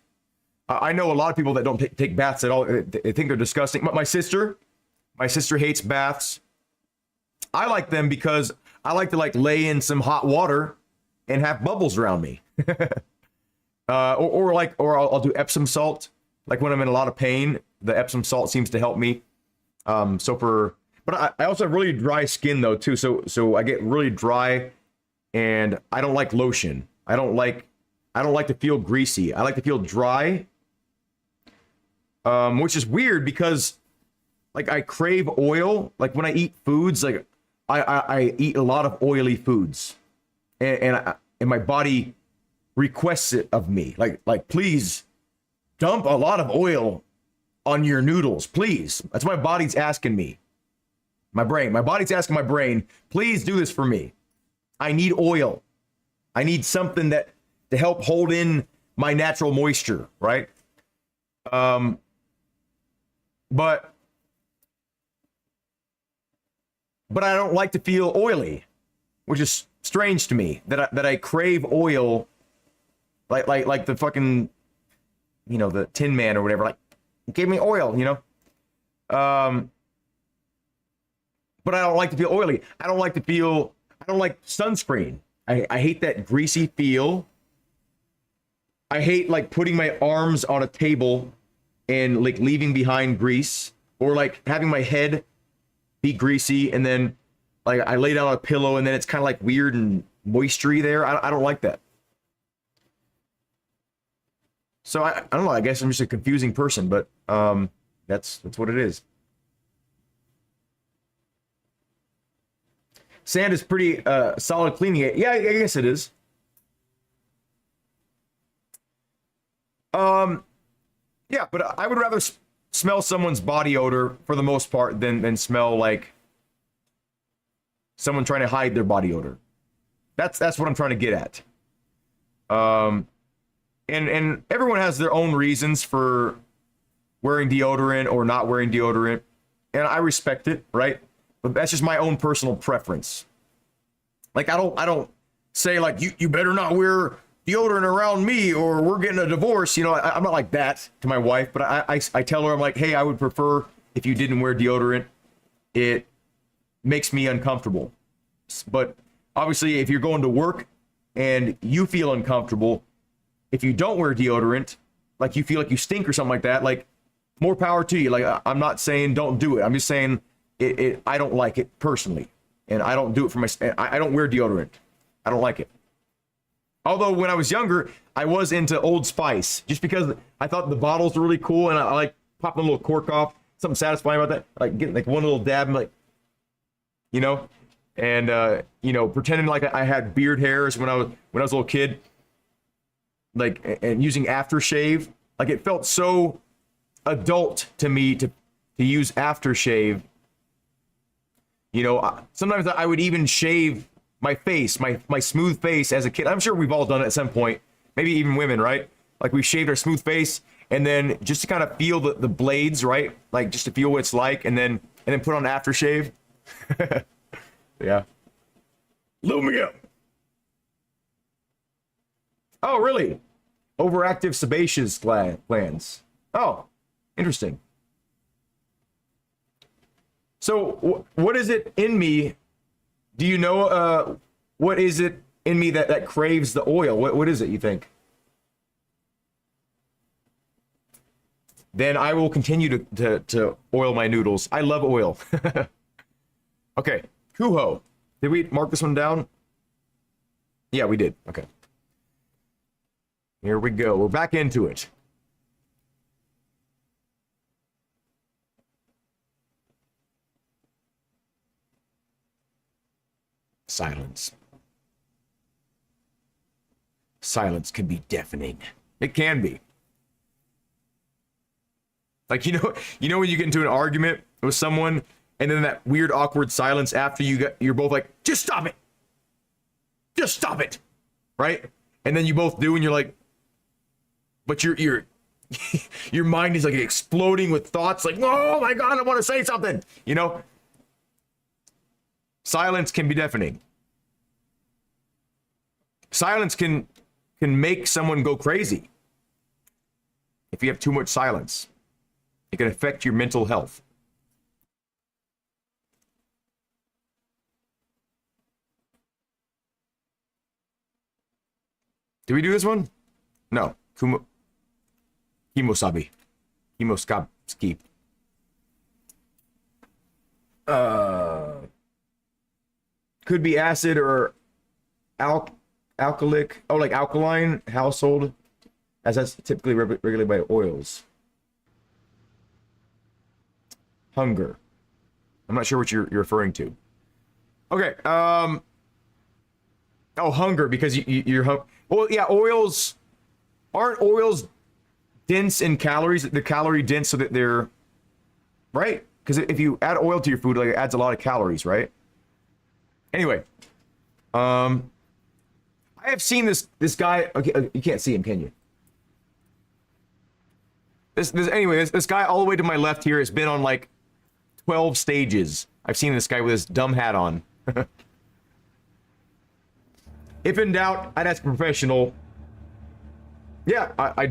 I know a lot of people that don't take baths at all. They think they're disgusting. But my sister hates baths. I like them because I like to like lay in some hot water and have bubbles around me. or I'll do Epsom salt. Like when I'm in a lot of pain, the Epsom salt seems to help me. But I also have really dry skin though too. So I get really dry, and I don't like lotion. I don't like to feel greasy. I like to feel dry. Which is weird because like I crave oil. Like when I eat foods, like I eat a lot of oily foods, and my body requests it of me. Like please dump a lot of oil on your noodles, please. That's what my body's asking me. My body's asking my brain, please do this for me. I need oil. I need something to help hold in my natural moisture, right? But I don't like to feel oily, which is strange to me that I crave oil, like the fucking, the Tin Man or whatever. Like, give me oil, But I don't like to feel oily. I don't like sunscreen. I hate that greasy feel. I hate like putting my arms on a table and like leaving behind grease, or like having my head be greasy and then like I lay down on a pillow and then it's kind of like weird and moistury there. I don't like that. So I don't know. I guess I'm just a confusing person, but that's what it is. Sand is pretty solid cleaning it. Yeah, I guess it is. Yeah, but I would rather smell someone's body odor for the most part than smell like someone trying to hide their body odor. That's what I'm trying to get at. And everyone has their own reasons for wearing deodorant or not wearing deodorant, and I respect it, right? But that's just my own personal preference. Like I don't say like you better not wear deodorant around me or we're getting a divorce. I'm not like that to my wife, but I tell her, I'm like, hey, I would prefer if you didn't wear deodorant. It makes me uncomfortable. But obviously, if you're going to work and you feel uncomfortable, if you don't wear deodorant, like you feel like you stink or something like that, like more power to you. Like I'm not saying don't do it. I'm just saying I don't like it personally, and I don't do it for I don't wear deodorant. I don't like it. Although when I was younger, I was into Old Spice just because I thought the bottles were really cool, and I like popping a little cork off. Something satisfying about that, like getting like one little dab, and like, and pretending like I had beard hairs when I was a little kid, like, and using aftershave. Like it felt so adult to me to use aftershave. Sometimes I would even shave my face, my smooth face as a kid. I'm sure we've all done it at some point. Maybe even women, right? Like we shaved our smooth face, and then just to kind of feel the blades, right? Like just to feel what it's like, and then put on aftershave. Yeah. Lube me up. Oh, really? Overactive sebaceous glands. Oh, interesting. So what is it in me? Do you know what is it in me that craves the oil? What is it, you think? Then I will continue to oil my noodles. I love oil. Okay, Kuho. Did we mark this one down? Yeah, we did. Okay. Here we go. We're back into it. Silence. Silence can be deafening. It can be. Like, when you get into an argument with someone and then that weird awkward silence after you're both like, just stop it. Just stop it. Right? And then you both do, and you're like, but you're your mind is like exploding with thoughts like, oh my God, I want to say something. You know, silence can be deafening. Silence can make someone go crazy. If you have too much silence, it can affect your mental health. Did we do this one? No. Kimosabi. Kimoskopski. Could be acid or alkalic. Oh, like alkaline household, as that's typically regulated by oils. Hunger. I'm not sure what you're referring to. Okay. Oh, hunger because you're well, yeah. Oils aren't oils dense in calories. They're calorie dense, so that they're right. Because if you add oil to your food, like it adds a lot of calories, right? Anyway, I have seen this guy. Okay, you can't see him, can you? This guy all the way to my left here has been on like 12 stages. I've seen this guy with this dumb hat on. If in doubt, I'd ask a professional. Yeah, I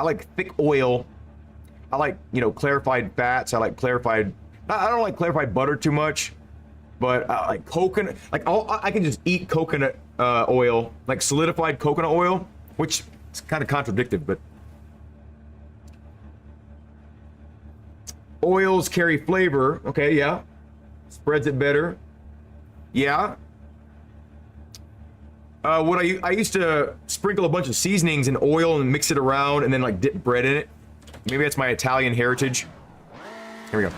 like thick oil. I like, clarified fats. I like clarified, I don't like clarified butter too much, but I like coconut. Like I can just eat coconut oil, like solidified coconut oil, which is kind of contradictory, but oils carry flavor. Okay, yeah. Spreads it better. Yeah. What I used to sprinkle a bunch of seasonings in oil and mix it around and then like dip bread in it. Maybe that's my Italian heritage. Here we go.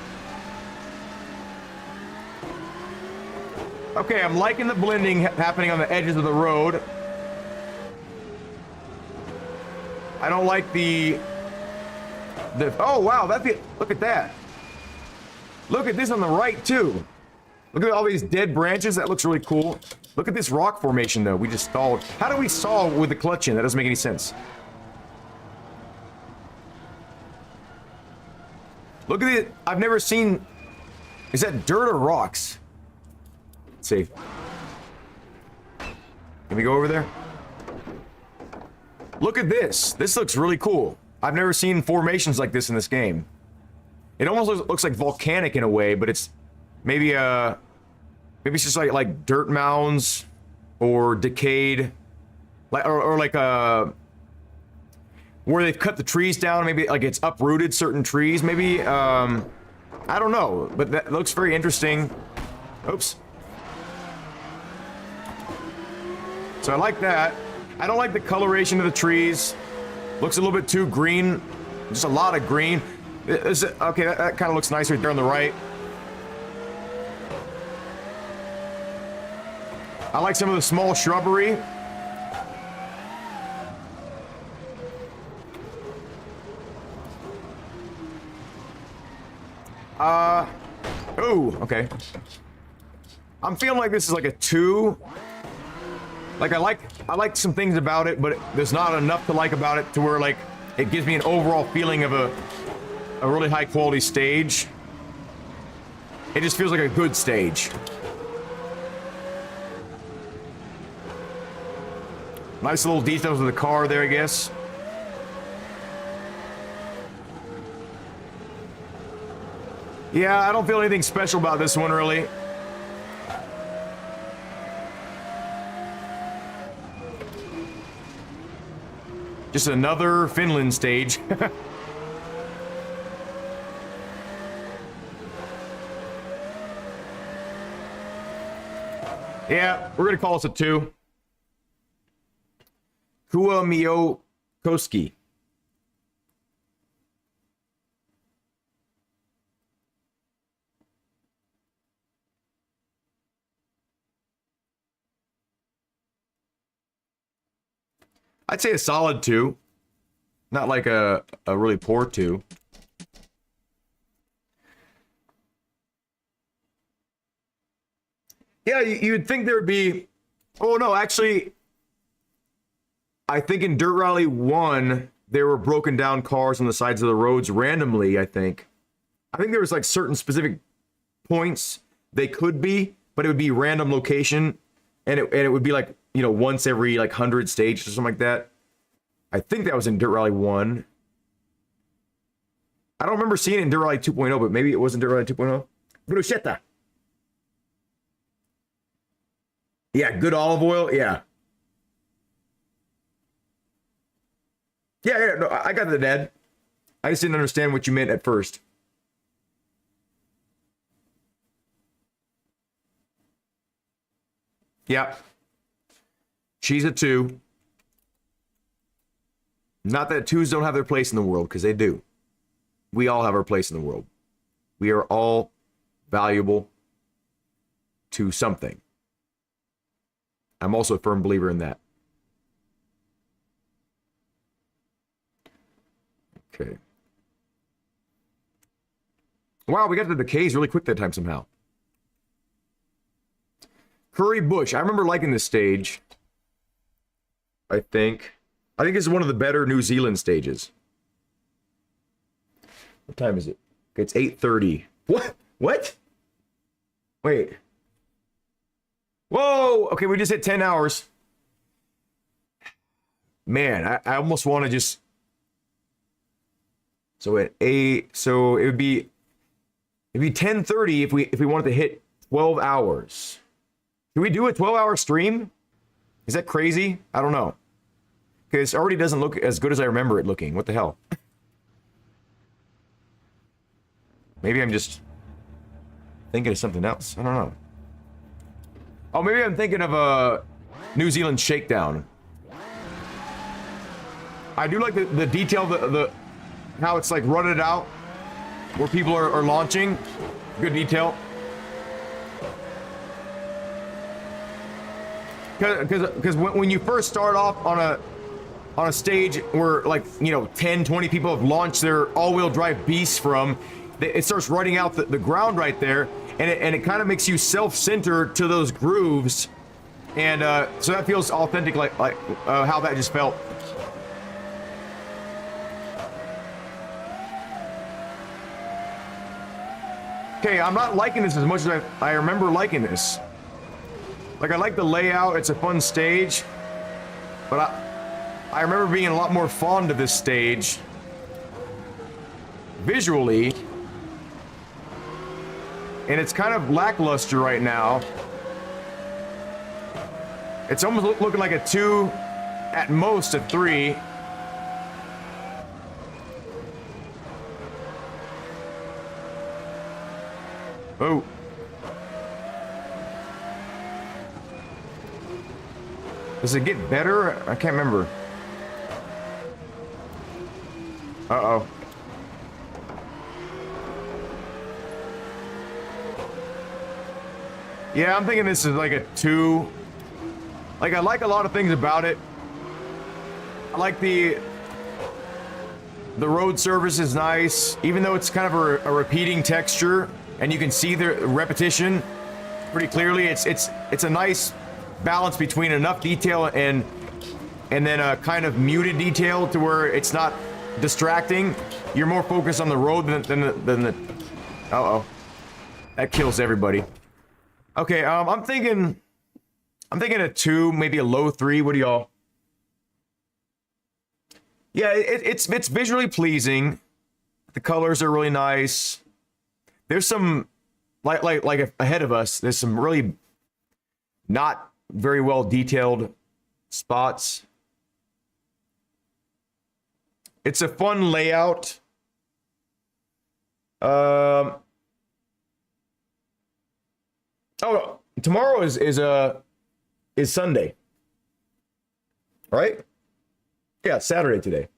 Okay, I'm liking the blending happening on the edges of the road. I don't like the oh wow, look at that. Look at this on the right too. Look at all these dead branches. That looks really cool. Look at this rock formation, though. We just stalled. How do we stall with the clutch in? That doesn't make any sense. Look at it. I've never seen... Is that dirt or rocks? Let's see. Can we go over there? Look at this. This looks really cool. I've never seen formations like this in this game. It almost looks like volcanic in a way, but it's maybe maybe it's just like dirt mounds or decayed, like or like where they've cut the trees down. Maybe like it's uprooted certain trees. Maybe I don't know, but that looks very interesting. Oops. So I like that. I don't like the coloration of the trees. Looks a little bit too green. Just a lot of green. Okay, that kind of looks nice right there on the right. I like some of the small shrubbery. Oh, okay. I'm feeling like this is like a 2. Like I like some things about it, but there's not enough to like about it to where like it gives me an overall feeling of a really high quality stage. It just feels like a good stage. Nice little details of the car there, I guess. Yeah, I don't feel anything special about this one, really. Just another Finland stage. Yeah, we're gonna call this a 2. Kuomiokoski. I'd say a solid 2. Not like a really poor 2. Yeah, you'd think there'd be... Oh, no, actually... I think in Dirt Rally 1, there were broken down cars on the sides of the roads randomly. I think there was like certain specific points they could be, but it would be random location, and it would be like, you know, once every like 100 stages or something like that. I think that was in Dirt Rally 1. I don't remember seeing it in Dirt Rally 2.0, but maybe it wasn't Dirt Rally 2.0. Bruschetta. Yeah, good olive oil. Yeah. Yeah, no, I got the Dad. I just didn't understand what you meant at first. Yeah. She's a 2. Not that 2s don't have their place in the world, because they do. We all have our place in the world. We are all valuable to something. I'm also a firm believer in that. Okay. Wow, we got to the K's really quick that time somehow. Curry Bush. I remember liking this stage. I think this is one of the better New Zealand stages. What time is it? Okay, it's 8:30. What? What? Wait. Whoa! Okay, we just hit 10 hours. Man, I almost want to just... So at 8, so it'd be 10:30 if we wanted to hit 12 hours. Can we do a 12-hour stream? Is that crazy? I don't know. Because it already doesn't look as good as I remember it looking. What the hell? Maybe I'm just thinking of something else. I don't know. Oh, maybe I'm thinking of a New Zealand shakedown. I do like the detail, the how it's like rutted out, where people are launching. Good detail. Because when you first start off on a stage where, like, you know, 10, 20 people have launched their all-wheel drive beasts from, it starts rutting out the ground right there, and it kind of makes you self-center to those grooves, and so that feels authentic, like how that just felt. Okay, I'm not liking this as much as I remember liking this. Like, I like the layout, it's a fun stage, but I remember being a lot more fond of this stage visually, and it's kind of lackluster right now. It's almost looking like a 2, at most a 3. Oh. Does it get better? I can't remember. Uh-oh. Yeah, I'm thinking this is like a 2. Like, I like a lot of things about it. I like the road surface is nice, even though it's kind of a repeating texture, and you can see the repetition pretty clearly. It's a nice balance between enough detail and then a kind of muted detail to where it's not distracting. You're more focused on the road than the uh-oh. That kills everybody. Okay, I'm thinking a 2, maybe a low 3. What do y'all? Yeah, it's visually pleasing. The colors are really nice. There's some like ahead of us, there's some really not very well detailed spots. It's a fun layout. Oh, tomorrow is Sunday, right? Yeah, Saturday today.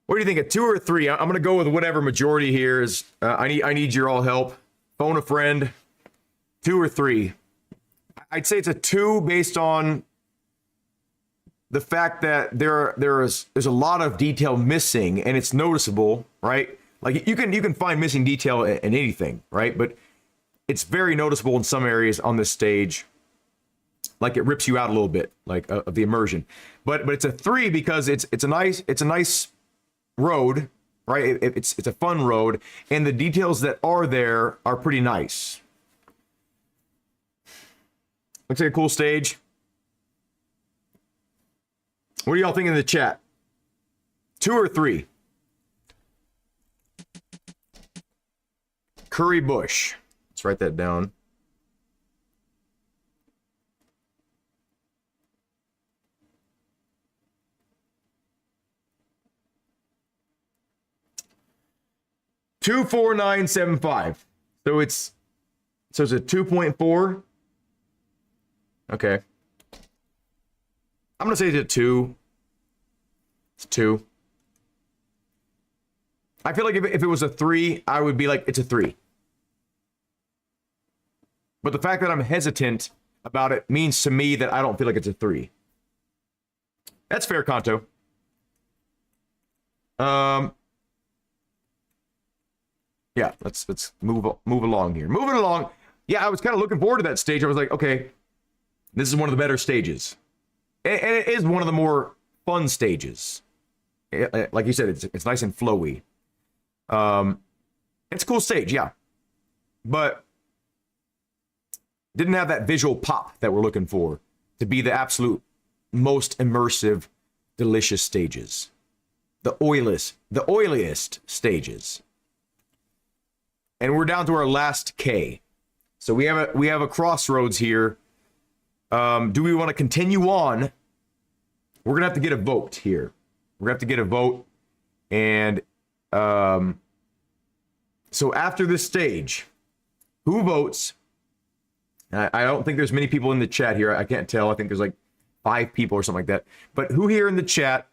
What do you think, a 2 or a 3? I'm gonna go with whatever majority here is. I need your all help. Phone a friend. 2 or 3? I'd say it's a 2 based on the fact that there's a lot of detail missing, and it's noticeable, right? Like, you can find missing detail in anything, right? But it's very noticeable in some areas on this stage. like it rips you out a little bit, like of the immersion. But it's a 3 because it's a nice road, right? It's a fun road, and the details that are there are pretty nice. Looks like a cool stage. What do y'all think in the chat? 2 or 3? Curry Bush. Let's write that down. $24975. So it's a 2.4. Okay. I'm gonna say it's a 2. It's 2. I feel like if it was a 3, I would be like, it's a 3. But the fact that I'm hesitant about it means to me that I don't feel like it's a 3. That's fair, Kanto. Yeah, let's move along here. Moving along. Yeah, I was kind of looking forward to that stage. I was like, okay, this is one of the better stages. And it is one of the more fun stages. Like you said, it's nice and flowy. It's a cool stage, yeah. But didn't have that visual pop that we're looking for to be the absolute most immersive, delicious stages. The oiliest stages. And we're down to our last K. So we have a crossroads here. Do we want to continue on? We're gonna have to get a vote here. We're gonna have to get a vote. And so after this stage, who votes? I don't think there's many people in the chat here. I can't tell. I think there's like 5 people or something like that. But who here in the chat?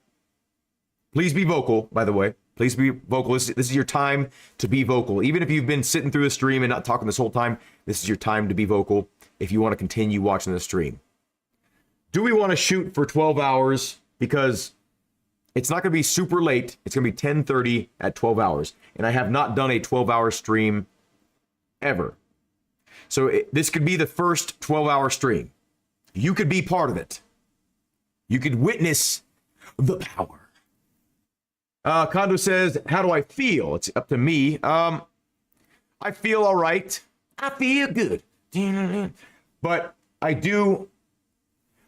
Please be vocal, by the way. Please be vocal. This is your time to be vocal. Even if you've been sitting through the stream and not talking this whole time, this is your time to be vocal if you want to continue watching the stream. Do we want to shoot for 12 hours? Because it's not going to be super late. It's going to be 10:30 at 12 hours. And I have not done a 12-hour stream ever. So this could be the first 12-hour stream. You could be part of it. You could witness the power. Kondo says, how do I feel? It's up to me. I feel all right. I feel good. But I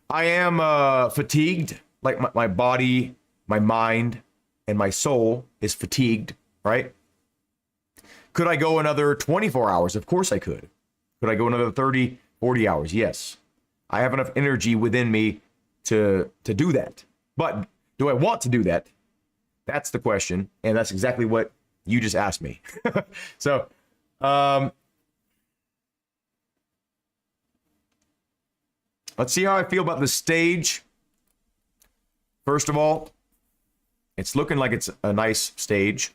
am fatigued. Like my body, my mind, and my soul is fatigued, right? Could I go another 24 hours? Of course I could. Could I go another 30, 40 hours? Yes. I have enough energy within me to do that. But do I want to do that? That's the question, and that's exactly what you just asked me. So, let's see how I feel about the stage. First of all, it's looking like it's a nice stage,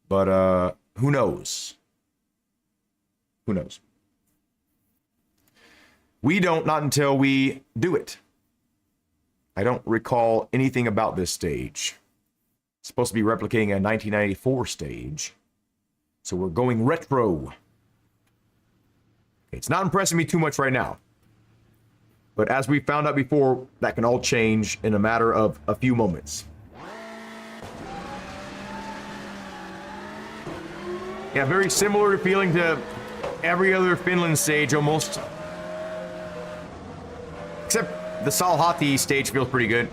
but who knows? Who knows? We don't, not until we do it. I don't recall anything about this stage. It's supposed to be replicating a 1994 stage. So we're going retro. It's not impressing me too much right now. But as we found out before, that can all change in a matter of a few moments. Yeah, very similar feeling to every other Finland stage almost. Except the Salhati stage feels pretty good.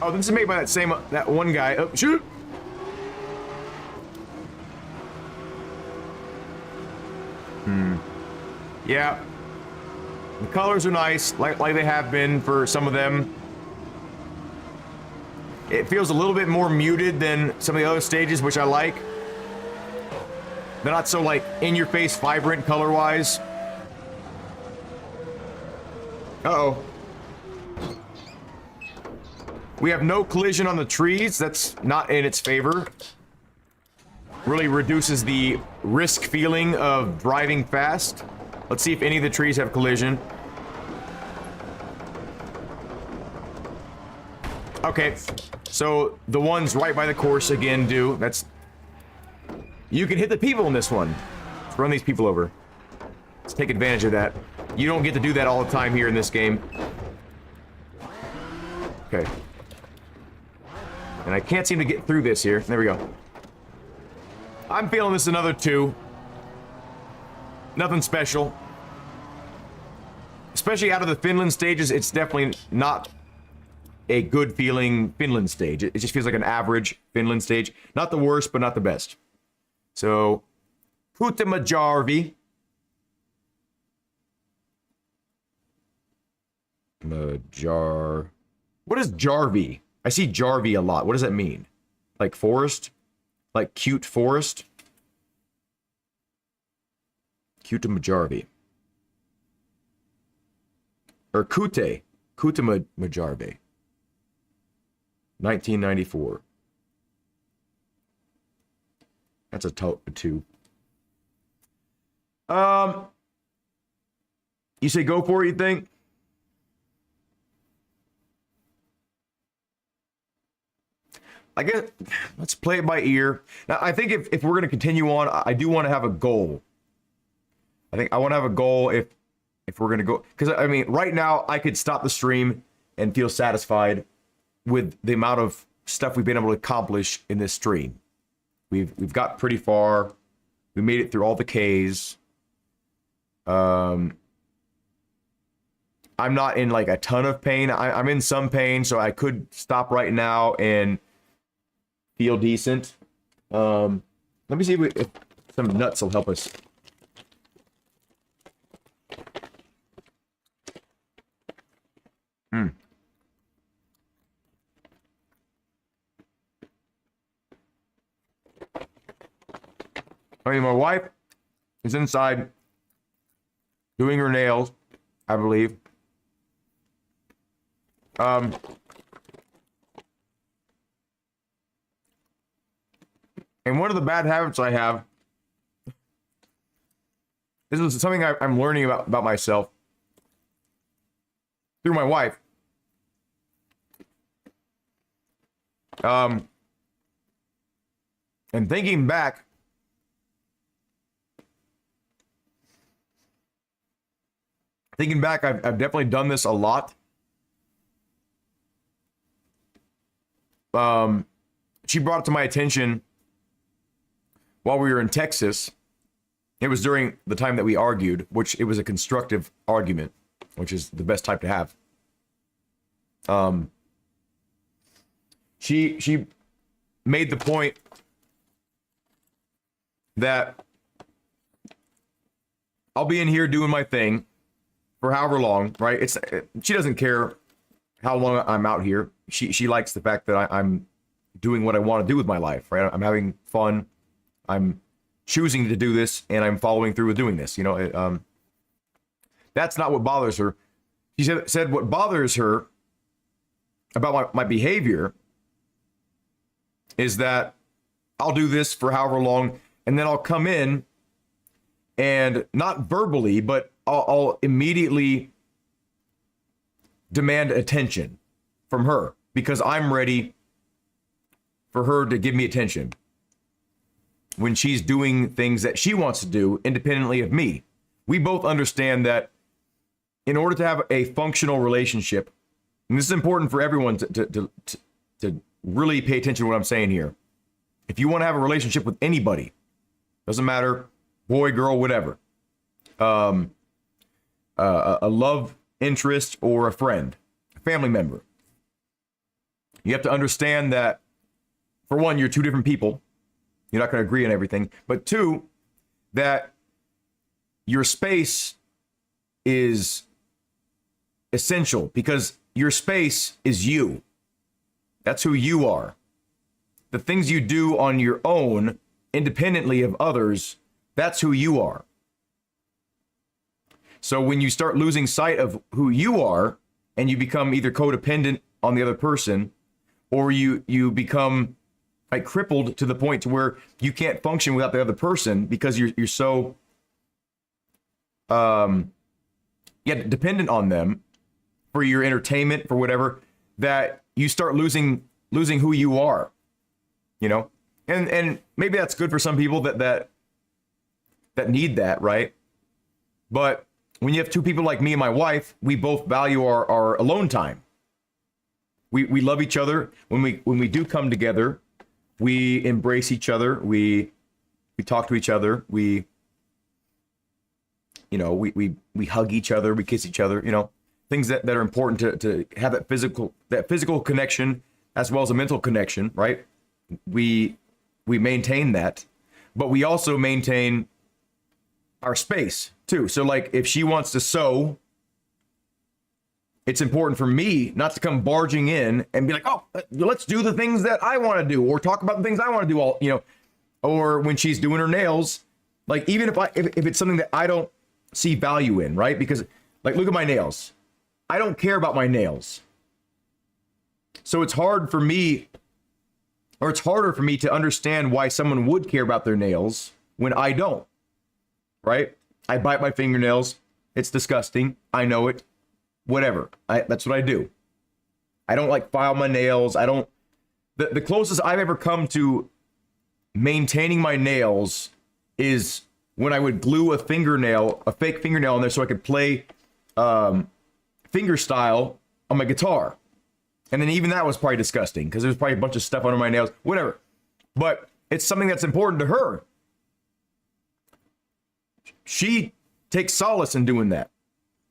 Oh, this is made by that one guy. Oh, shoot! Yeah. The colors are nice, like they have been for some of them. It feels a little bit more muted than some of the other stages, which I like. They're not so like in-your-face, vibrant color-wise. Uh-oh. We have no collision on the trees. That's not in its favor. Really reduces the risk feeling of driving fast. Let's see if any of the trees have collision. Okay, so the ones right by the course again do. That's... You can hit the people in this one. Let's run these people over. Let's take advantage of that. You don't get to do that all the time here in this game. Okay. And I can't seem to get through this here. There we go. I'm feeling this another 2. Nothing special. Especially out of the Finland stages, it's definitely not a good feeling Finland stage. It just feels like an average Finland stage. Not the worst, but not the best. So, Puutamajarvi. What is Jarvi? I see Jarvi a lot. What does that mean? Like forest? Like cute forest? Puutamajarvi. Or Kute. Puutamajarvi. 1994. That's a 2. You say go for it, you think? I guess let's play it by ear. Now, I think if we're going to continue on, I do want to have a goal. I think I want to have a goal if we're going to go, because I mean, right now I could stop the stream and feel satisfied with the amount of stuff we've been able to accomplish in this stream. We've got pretty far. We made it through all the Ks. I'm not in like a ton of pain. I'm in some pain, so I could stop right now and feel decent. Let me see if some nuts will help us. I mean, my wife is inside doing her nails, I believe. And one of the bad habits I have, this is something I'm learning about myself through my wife. And thinking back, I've definitely done this a lot. She brought it to my attention while we were in Texas. It was during the time that we argued, which it was a constructive argument, which is the best type to have. She made the point that I'll be in here doing my thing for however long, right? She doesn't care how long I'm out here. She likes the fact that I'm doing what I want to do with my life, right? I'm having fun. I'm choosing to do this, and I'm following through with doing this. You know, that's not what bothers her. She said what bothers her about my behavior is that I'll do this for however long, and then I'll come in and not verbally, but I'll immediately demand attention from her because I'm ready for her to give me attention when she's doing things that she wants to do independently of me. We both understand that in order to have a functional relationship, and this is important for everyone to really pay attention to what I'm saying here. If you want to have a relationship with anybody, doesn't matter, boy, girl, whatever, a love interest or a friend, a family member, you have to understand that, for one, you're two different people. You're not going to agree on everything. But two, that your space is essential because your space is you. That's who you are. The things you do on your own, independently of others, that's who you are. So when you start losing sight of who you are and you become either codependent on the other person or you become like crippled to the point to where you can't function without the other person because you're so dependent on them for your entertainment, for whatever, that you start losing who you are, you know? And maybe that's good for some people that need that, right? But when you have two people like me and my wife, we both value our alone time. We love each other. When we do come together, we embrace each other. We talk to each other. We hug each other. We kiss each other. You know, things that are important to have that physical connection as well as a mental connection, right? We maintain that, but we also maintain our space too. So like if she wants to sew, it's important for me not to come barging in and be like, oh, let's do the things that I want to do, or talk about the things I want to do, or when she's doing her nails, like even if it's something that I don't see value in, right? Because like, look at my nails. I don't care about my nails. So it's hard for me, or it's harder for me to understand why someone would care about their nails when I don't, right? I bite my fingernails. It's disgusting. I know it. Whatever. That's what I do. I don't like file my nails. The closest I've ever come to maintaining my nails is when I would glue a fake fingernail in there so I could play finger style on my guitar. And then even that was probably disgusting because there's probably a bunch of stuff under my nails, whatever. But it's something that's important to her. She takes solace in doing that.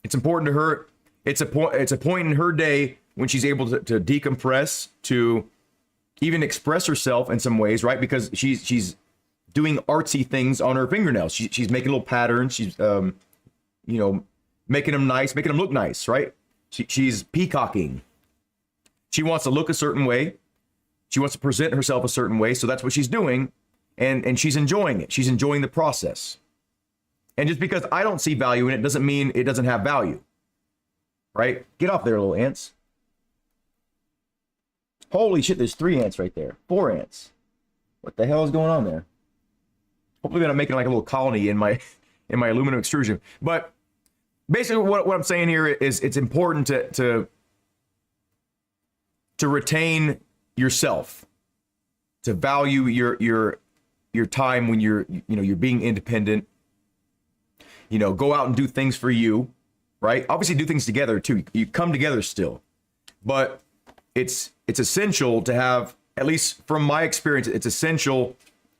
It's important to her. It's a point in her day when she's able to decompress, to even express herself in some ways, right? Because she's doing artsy things on her fingernails. She's making little patterns. She's making them nice, making them look nice, right? She's peacocking. She wants to look a certain way. She wants to present herself a certain way. So that's what she's doing, and she's enjoying it. She's enjoying the process. And just because I don't see value in it doesn't mean it doesn't have value. Right? Get off there, little ants. Holy shit, there's 3 ants right there. 4 ants. What the hell is going on there? Hopefully they're not making like a little colony in my aluminum extrusion. But basically what I'm saying here is it's important to retain yourself, to value your time when you're being independent. Go out and do things for you. Right? Obviously do things together too. You come together still, but it's essential to have, at least from my experience, it's essential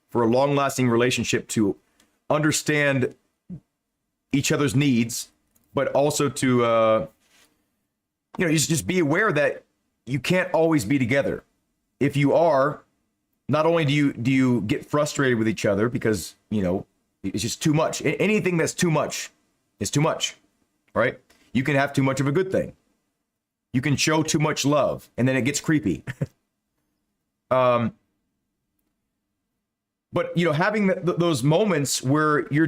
for a long lasting relationship to understand each other's needs, but also to, just be aware that you can't always be together. If you are, not only do you get frustrated with each other because, it's just too much. Anything that's too much is too much. Right? You can have too much of a good thing. You can show too much love, and then it gets creepy. But having those moments where you're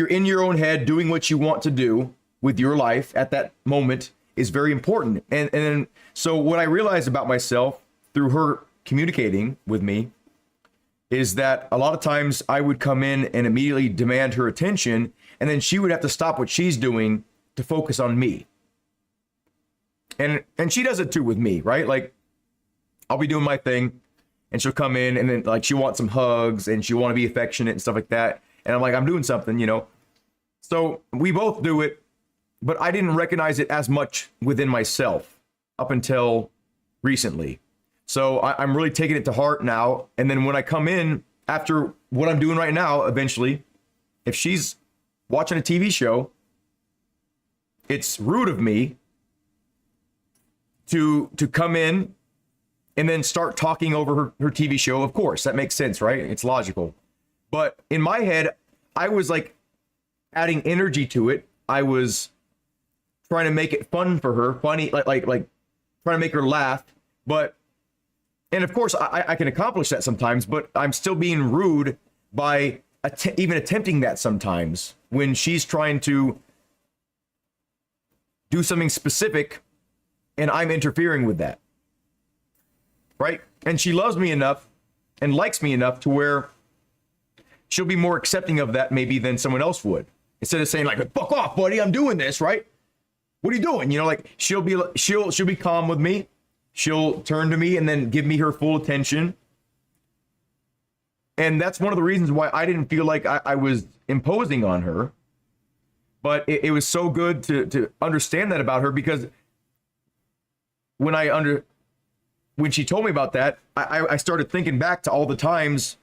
in your own head doing what you want to do with your life at that moment is very important. And so what I realized about myself through her communicating with me is that a lot of times I would come in and immediately demand her attention, and then she would have to stop what she's doing to focus on me. And she does it too with me, right? Like I'll be doing my thing and she'll come in and then like she wants some hugs and she'll want to be affectionate and stuff like that. And I'm like, I'm doing something, So we both do it, but I didn't recognize it as much within myself up until recently. So I'm really taking it to heart now. And then when I come in after what I'm doing right now, eventually, if she's watching a TV show, it's rude of me to come in and then start talking over her TV show. Of course, that makes sense, right? It's logical. But in my head, I was like adding energy to it. I was trying to make it fun for her, funny, like trying to make her laugh. And of course, I can accomplish that sometimes, but I'm still being rude by even attempting that sometimes when she's trying to do something specific and I'm interfering with that. Right? And she loves me enough and likes me enough to where she'll be more accepting of that maybe than someone else would. Instead of saying like, fuck off, buddy, I'm doing this, right? What are you doing? She'll be calm with me she'll turn to me and then give me her full attention. And that's one of the reasons why I didn't feel like I was imposing on her. But it was so good to understand that about her, because when she told me about that, I started thinking back to all the times,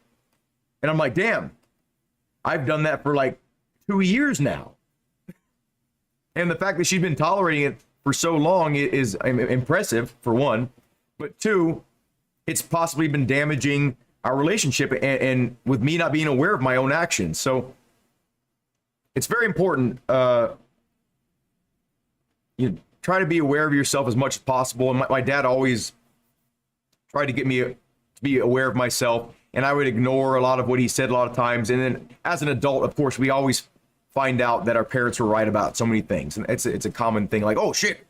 and I'm like, damn, I've done that for like 2 years now. And the fact that she's been tolerating it for so long is impressive, for one. But two, it's possibly been damaging our relationship, and with me not being aware of my own actions. So it's very important. You try to be aware of yourself as much as possible. And my dad always tried to get me to be aware of myself, and I would ignore a lot of what he said a lot of times. And then as an adult, of course, we always find out that our parents were right about so many things. And it's a common thing, like, oh shit,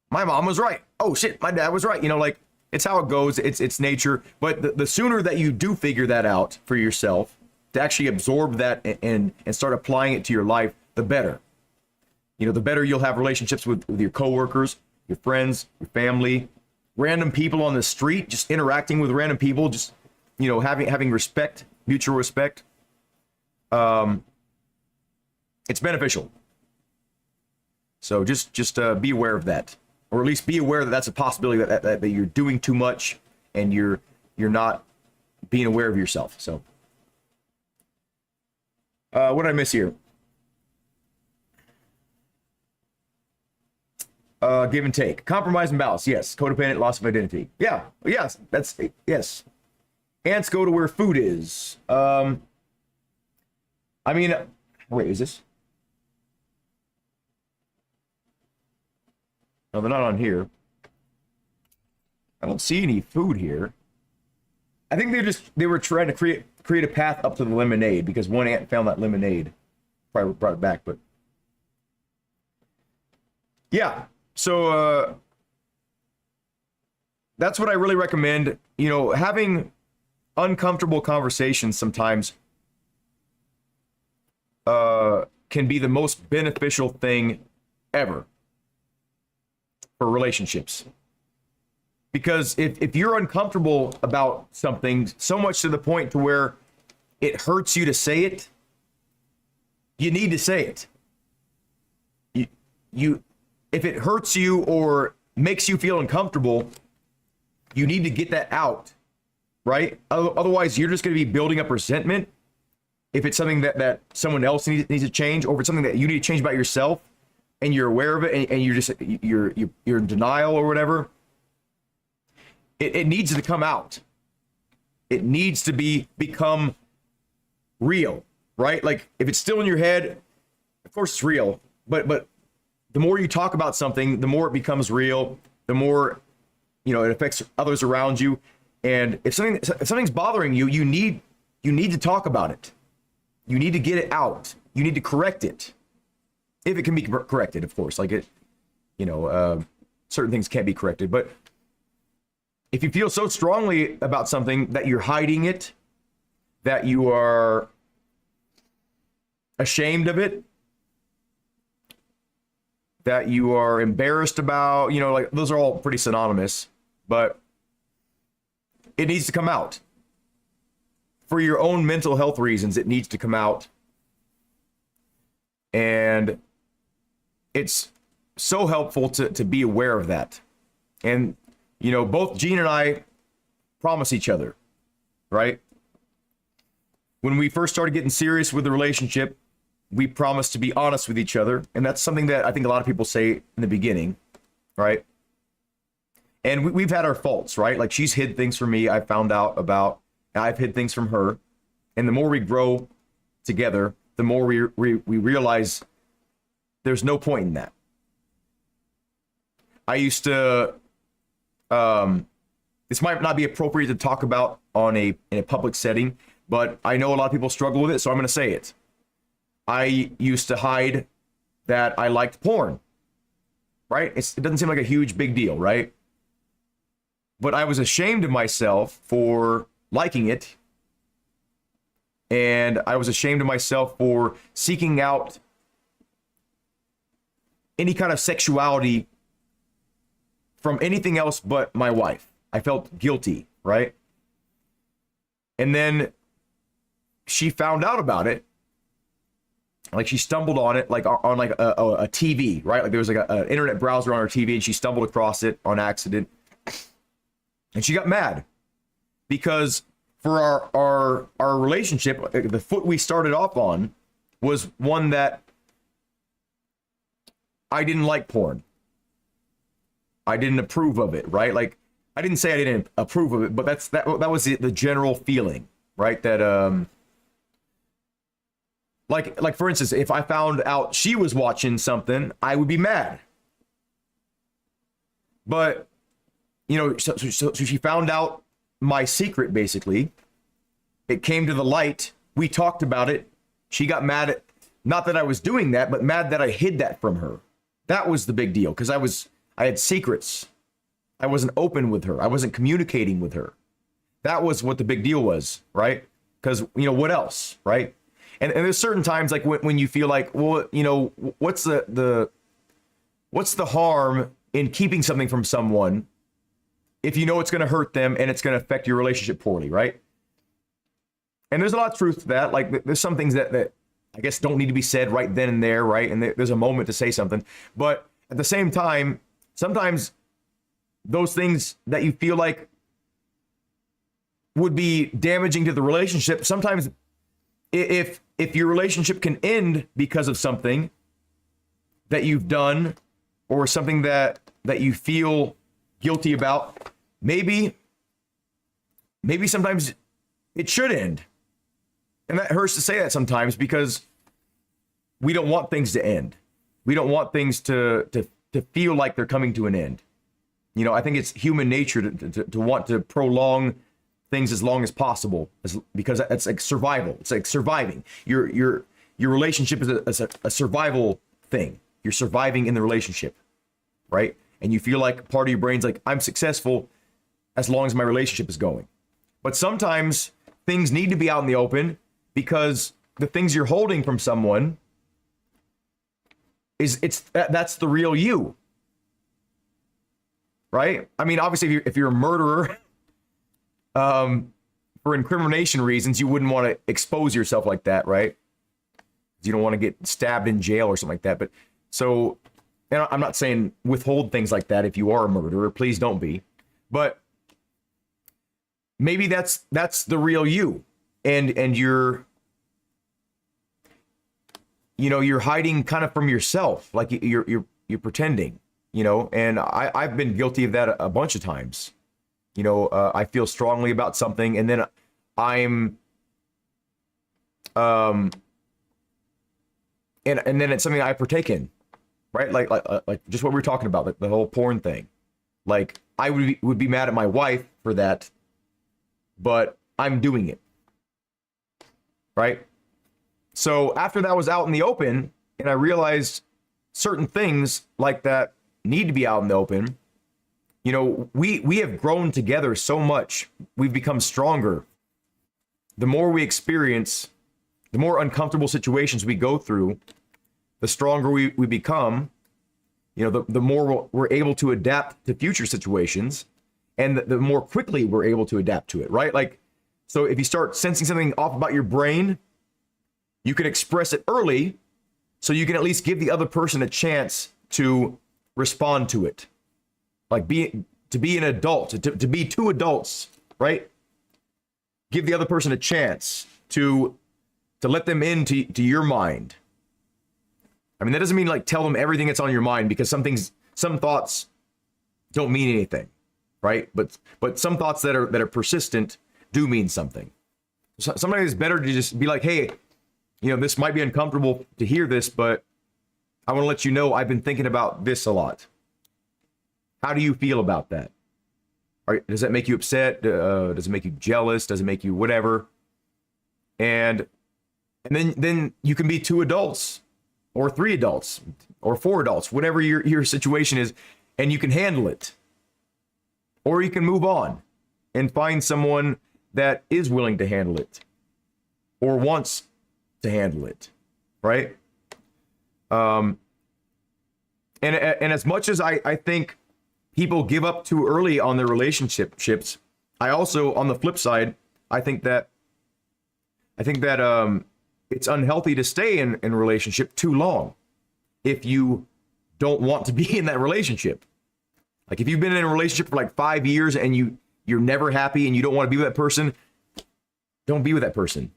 my mom was right. Oh shit, my dad was right. You know, like, it's how it goes. It's nature. But the sooner that you do figure that out for yourself, to actually absorb that and start applying it to your life, the better. You know, the better you'll have relationships with your coworkers, your friends, your family, random people on the street, just interacting with random people, just, you know, having respect, mutual respect. It's beneficial. So just be aware of that, or at least be aware that that's a possibility, that you're doing too much and you're not being aware of yourself. So what did I miss here? Give and take, compromise and balance. Yes. Codependent, loss of identity. Yeah. Yes. Yes. Ants go to where food is. I mean, wait, is this? No, they're not on here. I don't see any food here. I think they were trying to create a path up to the lemonade, because one ant found that lemonade, probably brought it back. But yeah, so that's what I really recommend. You know, having uncomfortable conversations sometimes can be the most beneficial thing ever for relationships. Because if you're uncomfortable about something so much to the point to where it hurts you to say it, you need to say it. You if it hurts you or makes you feel uncomfortable, you need to get that out, right? Otherwise, you're just going to be building up resentment. If it's something that someone else needs to change, or if it's something that you need to change about yourself, and you're aware of it, and you're in denial or whatever, it needs to come out. It needs to become real, right? Like, if it's still in your head, of course it's real, but the more you talk about something, the more it becomes real, the more, you know, it affects others around you. And if something's bothering you, you need to talk about it. You need to get it out. You need to correct it. If it can be corrected, of course. Like, it, you know, certain things can't be corrected. But if you feel so strongly about something that you're hiding it, that you are ashamed of it, that you are embarrassed about, you know, like, those are all pretty synonymous, but it needs to come out. For your own mental health reasons, it needs to come out. And it's so helpful to be aware of that. And, you know, both Gene and I promise each other, right? When we first started getting serious with the relationship, we promised to be honest with each other. And that's something that I think a lot of people say in the beginning, right? And we've had our faults, right? Like, she's hid things from me, I found out about. I've hid things from her. And the more we grow together, the more we realize there's no point in that. I used to, this might not be appropriate to talk about in a public setting, but I know a lot of people struggle with it, so I'm going to say it. I used to hide that I liked porn, right? It doesn't seem like a huge big deal, right? But I was ashamed of myself for liking it, and I was ashamed of myself for seeking out any kind of sexuality from anything else but my wife. I felt guilty, right? And then she found out about it. Like she stumbled on it, like on like a TV, right? Like there was like an internet browser on her TV, and she stumbled across it on accident, and she got mad because for our relationship, the foot we started off on was one that I didn't like porn. I didn't approve of it, right? Like I didn't say I didn't approve of it, but that was the general feeling, right? That like for instance, if I found out she was watching something, I would be mad. But you know, so she found out my secret. Basically, it came to the light. We talked about it. She got mad at, not that I was doing that, but mad that I hid that from her. That was the big deal, because I had secrets. I wasn't open with her. I wasn't communicating with her. That was what the big deal was, right? Because, you know, what else, right? And there's certain times like when you feel like, well, you know, what's the harm in keeping something from someone if you know it's going to hurt them and it's going to affect your relationship poorly, right? And there's a lot of truth to that. Like there's some things that I guess don't need to be said right then and there, right? And there's a moment to say something. But at the same time, sometimes those things that you feel like would be damaging to the relationship, sometimes if your relationship can end because of something that you've done or something that you feel guilty about, maybe sometimes it should end. And that hurts to say that sometimes, because we don't want things to end. We don't want things to feel like they're coming to an end. You know, I think it's human nature to want to prolong things as long as possible, because it's like survival. It's like surviving. Your relationship is a survival thing. You're surviving in the relationship, right? And you feel like part of your brain's like, I'm successful as long as my relationship is going. But sometimes things need to be out in the open, because the things you're holding from someone that's the real you, right? I mean, obviously, if you're a murderer, for incrimination reasons, you wouldn't want to expose yourself like that, right? You don't want to get stabbed in jail or something like that. But so, and I'm not saying withhold things like that if you are a murderer. Please don't be. But maybe that's the real you, and you're hiding kind of from yourself, like you're pretending, you know. And I've been guilty of that a bunch of times. You know, I feel strongly about something, and then I'm and then it's something I partake in, right? Like just what we were talking about, like the whole porn thing. Like I would be mad at my wife for that, but I'm doing it, right? So after that was out in the open, and I realized certain things like that need to be out in the open, you know, we have grown together so much. We've become stronger. The more we experience, the more uncomfortable situations we go through, the stronger we become. You know, the more we're able to adapt to future situations, and the more quickly we're able to adapt to it, right? Like, so if you start sensing something off about your brain, you can express it early, so you can at least give the other person a chance to respond to it. Like to be an adult, to be two adults, right? Give the other person a chance to let them into your mind. I mean, that doesn't mean like tell them everything that's on your mind, because some thoughts don't mean anything, right? But some thoughts that are persistent do mean something. So sometimes it's better to just be like, hey, you know, this might be uncomfortable to hear this, but I want to let you know I've been thinking about this a lot. How do you feel about that? Does that make you upset? Does it make you jealous? Does it make you whatever? And then you can be two adults, or three adults, or four adults, whatever your situation is, and you can handle it. Or you can move on and find someone that is willing to handle it, or wants to handle it, right? And as much as I think people give up too early on their relationships. I also, on the flip side, I think that it's unhealthy to stay in a relationship too long if you don't want to be in that relationship. Like if you've been in a relationship for like 5 years and you're never happy and you don't want to be with that person, don't be with that person.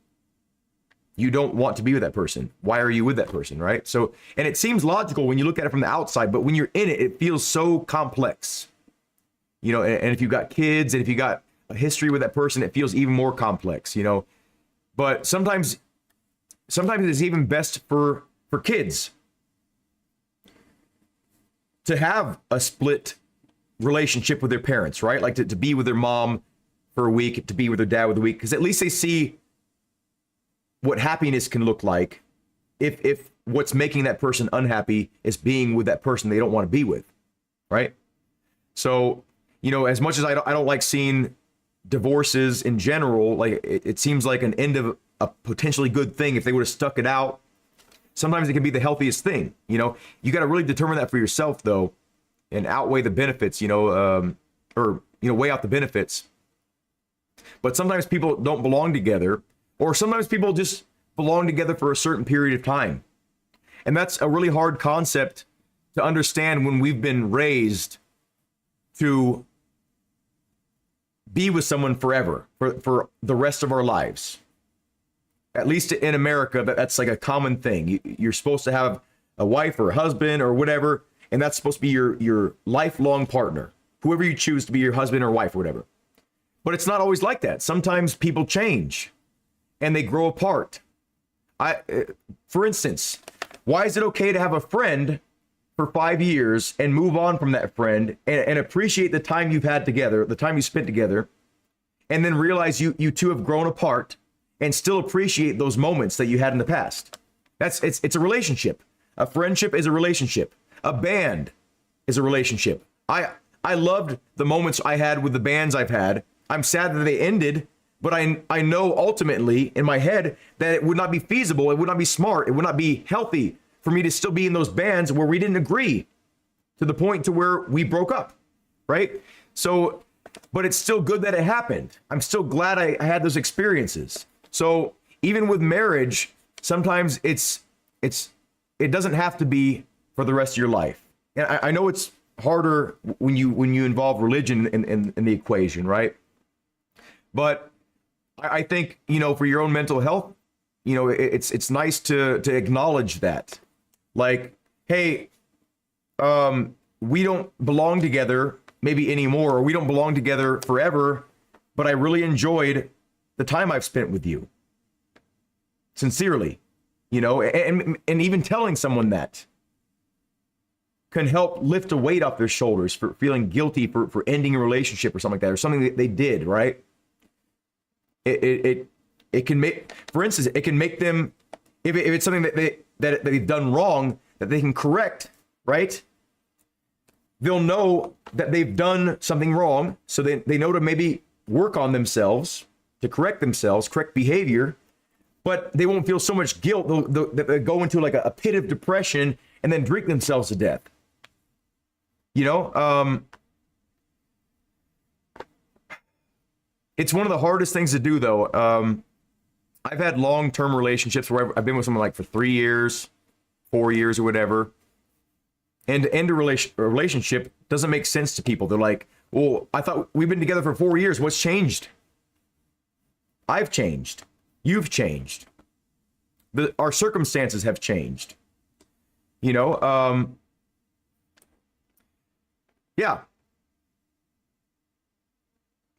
You don't want to be with that person. Why are you with that person, right? So, and it seems logical when you look at it from the outside, but when you're in it, it feels so complex. You know, and if you've got kids and if you got a history with that person, it feels even more complex, you know. But sometimes it's even best for kids to have a split relationship with their parents, right? Like to be with their mom for a week, to be with their dad with a week, because at least they see what happiness can look like if what's making that person unhappy is being with that person they don't want to be with, right? So, you know, as much as I don't like seeing divorces in general, like it seems like an end of a potentially good thing if they would have stuck it out. Sometimes it can be the healthiest thing, you know. You got to really determine that for yourself, though, and outweigh the benefits, you know, or, you know, weigh out the benefits. But sometimes people don't belong together, or sometimes people just belong together for a certain period of time. And that's a really hard concept to understand when we've been raised to be with someone forever, for the rest of our lives. At least in America, that's like a common thing. You're supposed to have a wife or a husband or whatever, and that's supposed to be your lifelong partner, whoever you choose to be your husband or wife or whatever. But it's not always like that. Sometimes people change and they grow apart. For instance, why is it okay to have a friend for 5 years and move on from that friend and appreciate the time you've had together, the time you spent together, and then realize you two have grown apart and still appreciate those moments that you had in the past? It's a relationship. A friendship is a relationship. A band is a relationship. I loved the moments I had with the bands I've had. I'm sad that they ended, but I know ultimately in my head that it would not be feasible, it would not be smart, it would not be healthy for me to still be in those bands where we didn't agree to the point to where we broke up, right? So, but it's still good that it happened. I'm still glad I had those experiences. So even with marriage, sometimes it doesn't have to be for the rest of your life. And I know it's harder when you involve religion in the equation, right? But I think, you know, for your own mental health, you know, it's nice to acknowledge that. Like, hey, we don't belong together maybe anymore, or we don't belong together forever, but I really enjoyed the time I've spent with you. Sincerely, you know, and even telling someone that can help lift a weight off their shoulders for feeling guilty for ending a relationship or something like that, or something that they did, right? It can make, for instance, it can make them, if it's something that they've done wrong, that they can correct, right? They'll know that they've done something wrong, so they know to maybe work on themselves, to correct themselves, correct behavior, but they won't feel so much guilt that they go into like a pit of depression and then drink themselves to death. You know, it's one of the hardest things to do, though. I've had long-term relationships where I've been with someone like for 3 years, 4 years, or whatever. And to end a relationship doesn't make sense to people. They're like, well, I thought we've been together for 4 years. What's changed? I've changed. You've changed. Our circumstances have changed. You know, yeah.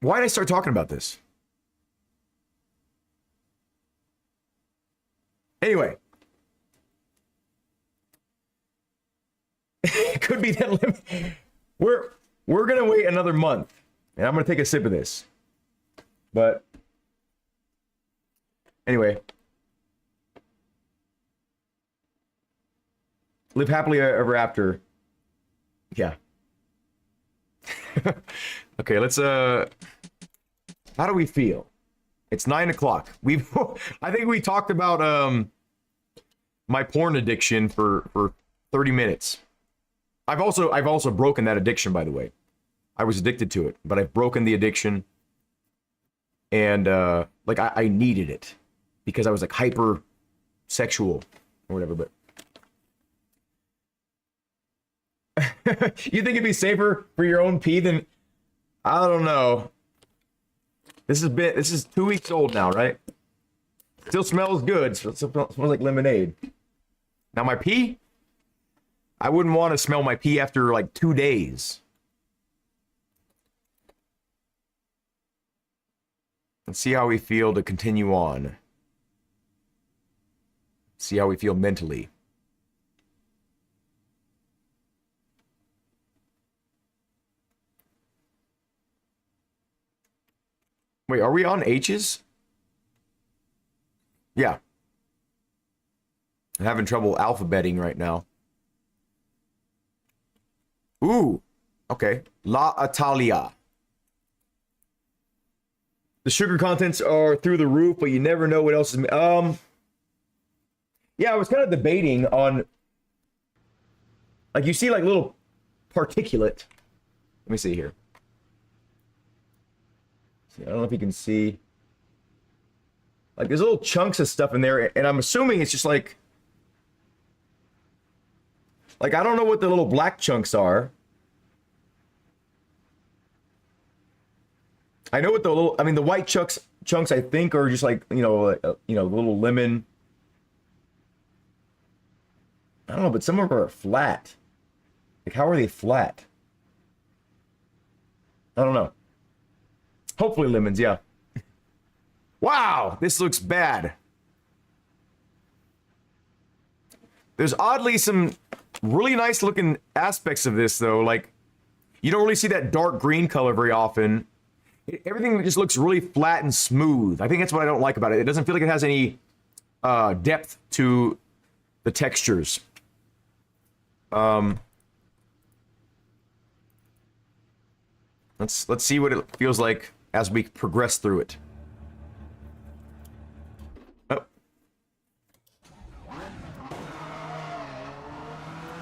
Why did I start talking about this? Anyway. It could be that we're gonna wait another month, and I'm gonna take a sip of this. But anyway, live happily ever after. Yeah. Okay, let's how do we feel? It's 9 o'clock. I think we talked about my porn addiction for 30 minutes. I've also broken that addiction, by the way. I was addicted to it, but I've broken the addiction. And like I needed it because I was like hyper sexual or whatever. But you think it'd be safer for your own pee than, I don't know. This is 2 weeks old now, right? Still smells good. Still smells like lemonade. Now my pee, I wouldn't want to smell my pee after like 2 days. Let's see how we feel to continue on. See how we feel mentally. Wait, are we on H's? Yeah. I'm having trouble alphabeting right now. Ooh. Okay. La Italia. The sugar contents are through the roof, but you never know what else is... Yeah, I was kind of debating on... Like, you see, like, little particulate. Let me see here. See, I don't know if you can see... Like, there's little chunks of stuff in there, and I'm assuming it's just, like... Like, I don't know what the little black chunks are. I know what the little, I mean, the white chunks I think are just like, little lemon. I don't know, but some of them are flat. Like, how are they flat? I don't know. Hopefully lemons, yeah. Wow, this looks bad. There's oddly some really nice looking aspects of this though. Like, you don't really see that dark green color very often. Everything just looks really flat and smooth. I think that's what I don't like about it. It doesn't feel like it has any depth to the textures. Let's see what it feels like as we progress through it. Oh.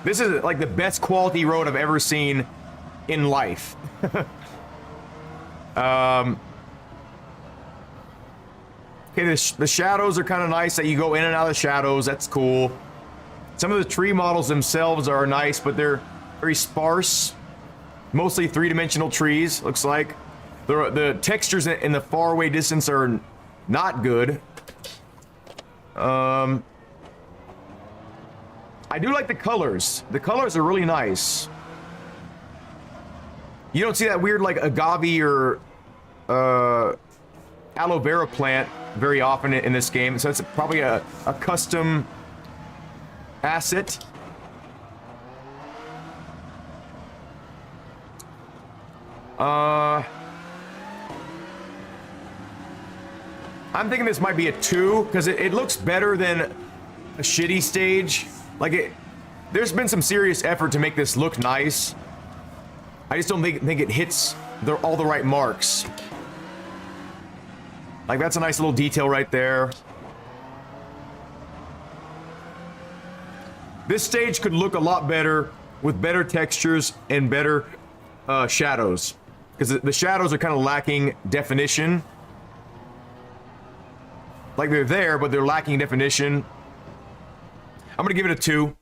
This is like the best quality road I've ever seen in life. Okay, the shadows are kind of nice that you go in and out of the shadows. That's cool. Some of the tree models themselves are nice, but they're very sparse. Mostly three-dimensional trees, looks like. The textures in the faraway distance are not good. I do like the colors. The colors are really nice. You don't see that weird like agave or aloe vera plant very often in this game, so it's probably a custom asset. I'm thinking this might be a 2 because it looks better than a shitty stage. Like there's been some serious effort to make this look nice. I just don't think it hits all the right marks. Like, that's a nice little detail right there. This stage could look a lot better with better textures and better shadows. Because the shadows are kind of lacking definition. Like, they're there, but they're lacking definition. I'm gonna give it a 2.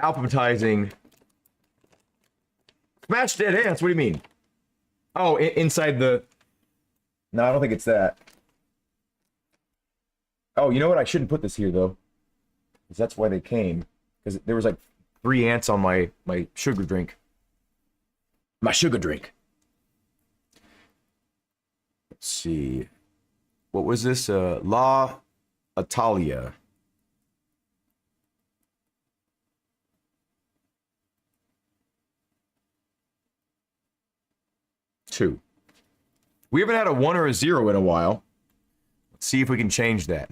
Alphabetizing. Smash dead ants, what do you mean? Oh, inside the... No, I don't think it's that. Oh, you know what? I shouldn't put this here, though. Because that's why they came. Because there was like 3 ants on my sugar drink. My sugar drink. Let's see. What was this? La Italia. Two. We haven't had a 1 or a 0 in a while. Let's see if we can change that.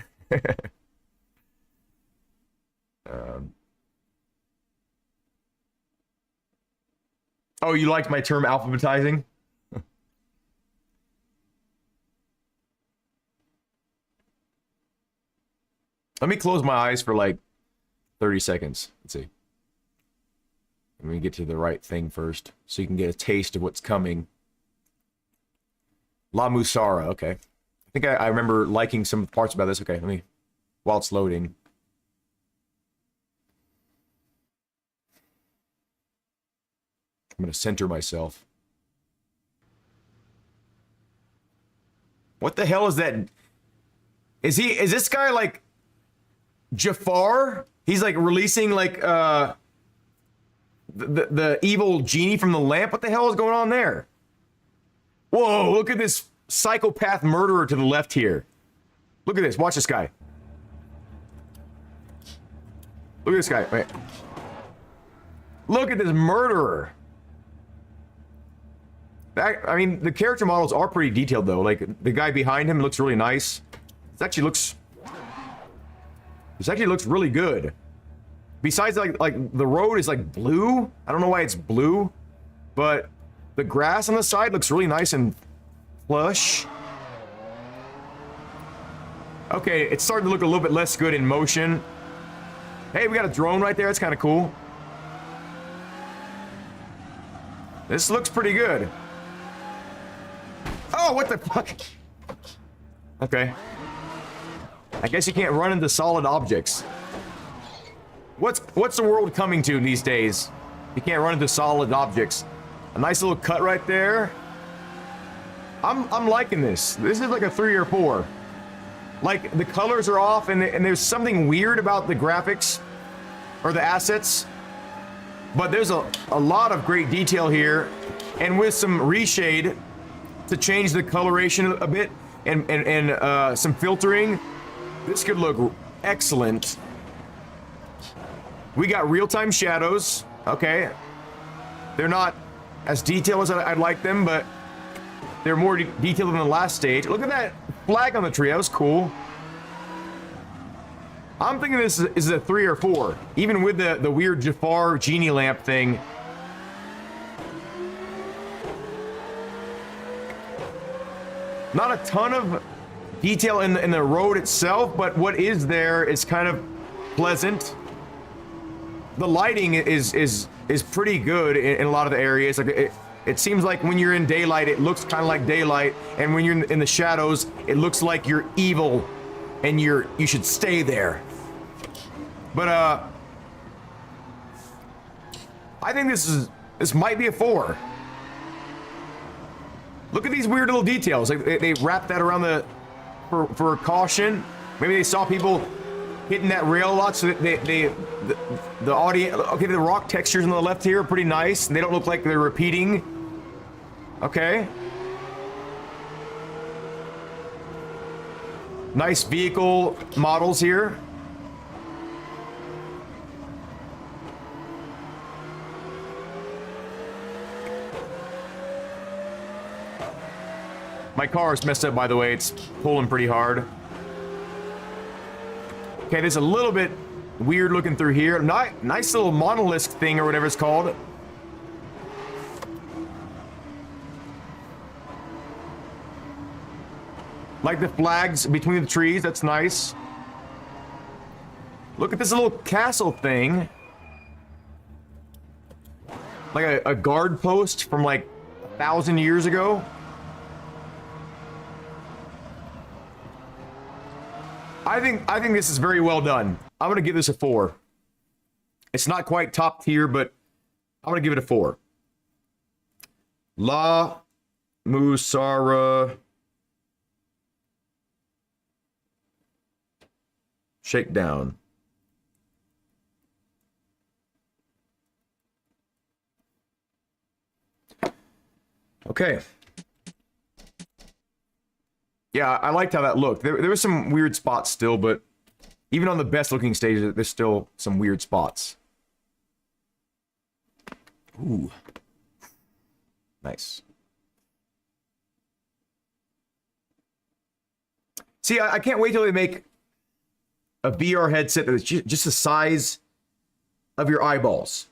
Oh, you liked my term alphabetizing? Let me close my eyes for like 30 seconds. Let's see. Let me get to the right thing first, so you can get a taste of what's coming. La Musara, okay. I think I remember liking some parts about this. Okay, let me, while it's loading. I'm gonna center myself. What the hell is that? Is this guy like Jafar? He's like releasing like the evil genie from the lamp. What the hell is going on there? Whoa, look at this psychopath murderer to the left here. Look at this. Watch this guy. Look at this guy. Wait. Look at this murderer. I mean, the character models are pretty detailed, though. Like, the guy behind him looks really nice. This actually looks really good. Besides, like the road is like blue. I don't know why it's blue, but the grass on the side looks really nice and plush. Okay, it's starting to look a little bit less good in motion. Hey, we got a drone right there. That's kind of cool. This looks pretty good. Oh, what the fuck? Okay. I guess you can't run into solid objects. What's the world coming to these days? You can't run into solid objects. A nice little cut right there. I'm liking this. This is like a 3 or 4. Like, the colors are off, and there's something weird about the graphics or the assets. But there's a lot of great detail here, and with some reshade to change the coloration a bit, and some filtering, this could look excellent. We got real-time shadows. Okay, they're not as detailed as I'd like them, but they're more detailed than the last stage. Look at that flag on the tree. That was cool. I'm thinking this is a 3 or 4, even with the weird Jafar genie lamp thing. Not a ton of detail in the road itself, but what is there is kind of pleasant. The lighting is pretty good in a lot of the areas. Like it seems like when you're in daylight, it looks kind of like daylight, and when you're in the shadows, it looks like you're evil, and you should stay there. But I think this might be a 4. Look at these weird little details. Like they wrapped that around for caution. Maybe they saw people hitting that rail a lot, so the audience. Okay, the rock textures on the left here are pretty nice. They don't look like they're repeating. Okay. Nice vehicle models here. My car is messed up, by the way. It's pulling pretty hard. Okay, there's a little bit weird looking through here. Nice little monolith thing or whatever it's called. Like the flags between the trees, that's nice. Look at this little castle thing. Like a guard post from like 1,000 years ago. I think this is very well done. I'm gonna give this a 4. It's not quite top tier, but I'm gonna give it a 4. La Musara Shakedown. Okay. Yeah, I liked how that looked. There were some weird spots still, but even on the best looking stages, there's still some weird spots. Ooh. Nice. See, I can't wait till they make a VR headset that's just the size of your eyeballs.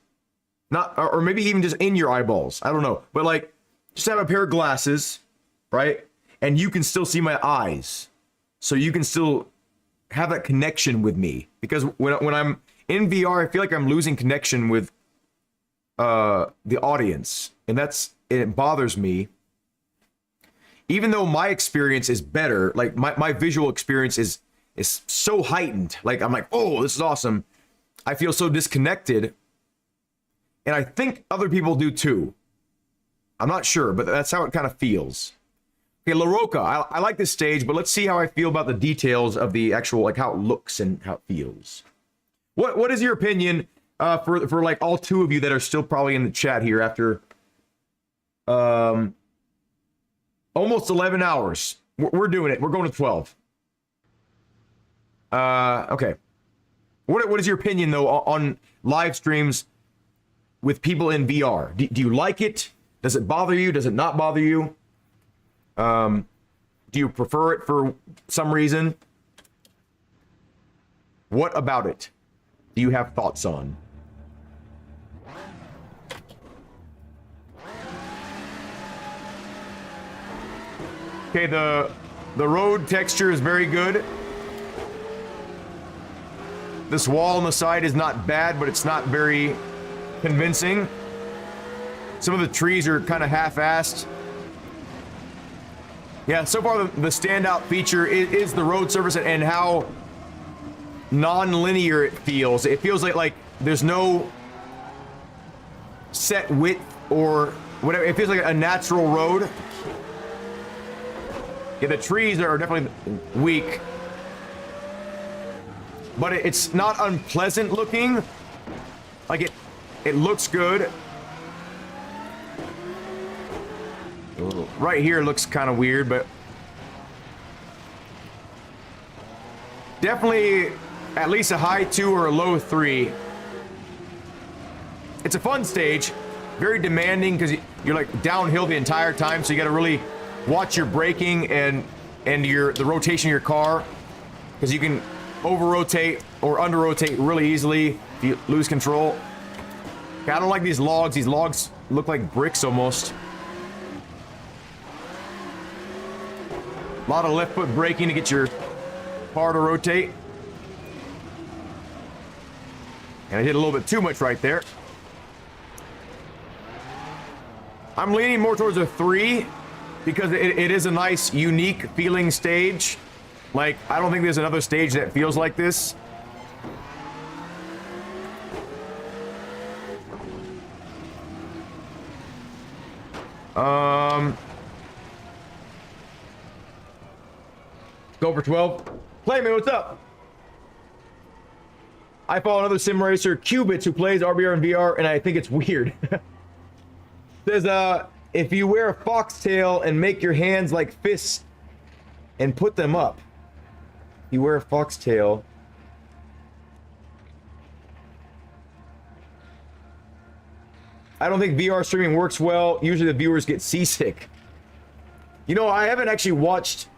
Not, or maybe even just in your eyeballs. I don't know. But like, just have a pair of glasses, right? And you can still see my eyes. So you can still have that connection with me. Because when I'm in VR, I feel like I'm losing connection with the audience, and it bothers me. Even though my experience is better, like my visual experience is so heightened. Like I'm like, oh, this is awesome. I feel so disconnected, and I think other people do too. I'm not sure, but that's how it kind of feels. Okay, La Roca, I like this stage, but let's see how I feel about the details of the actual, like how it looks and how it feels. What is your opinion for like all two of you that are still probably in the chat here after almost 11 hours? We're doing it. We're going to 12. Okay. What is your opinion though on live streams with people in VR? Do you like it? Does it bother you? Does it not bother you? Do you prefer it for some reason? What about it do you have thoughts on? Okay, the road texture is very good. This wall on the side is not bad, but it's not very convincing. Some of the trees are kind of half-assed. Yeah, so far the standout feature is the road surface and how non-linear it feels. It feels like there's no set width or whatever. It feels like a natural road. Yeah, the trees are definitely weak, but it's not unpleasant looking. Like it looks good. Right here looks kind of weird, but definitely at least a high 2 or a low 3. It's a fun stage, very demanding because you're like downhill the entire time, so you got to really watch your braking and the rotation of your car, because you can over rotate or under rotate really easily if you lose control. Okay, I don't like these logs. These logs look like bricks almost. A lot of left foot braking to get your car to rotate. And I did a little bit too much right there. I'm leaning more towards a 3 because it is a nice, unique feeling stage. Like, I don't think there's another stage that feels like this. Go for 12. Playman, what's up? I follow another sim racer, Cubits, who plays RBR and VR, and I think it's weird. Says, if you wear a foxtail and make your hands like fists and put them up. You wear a foxtail. I don't think VR streaming works well. Usually the viewers get seasick. You know, I haven't actually watched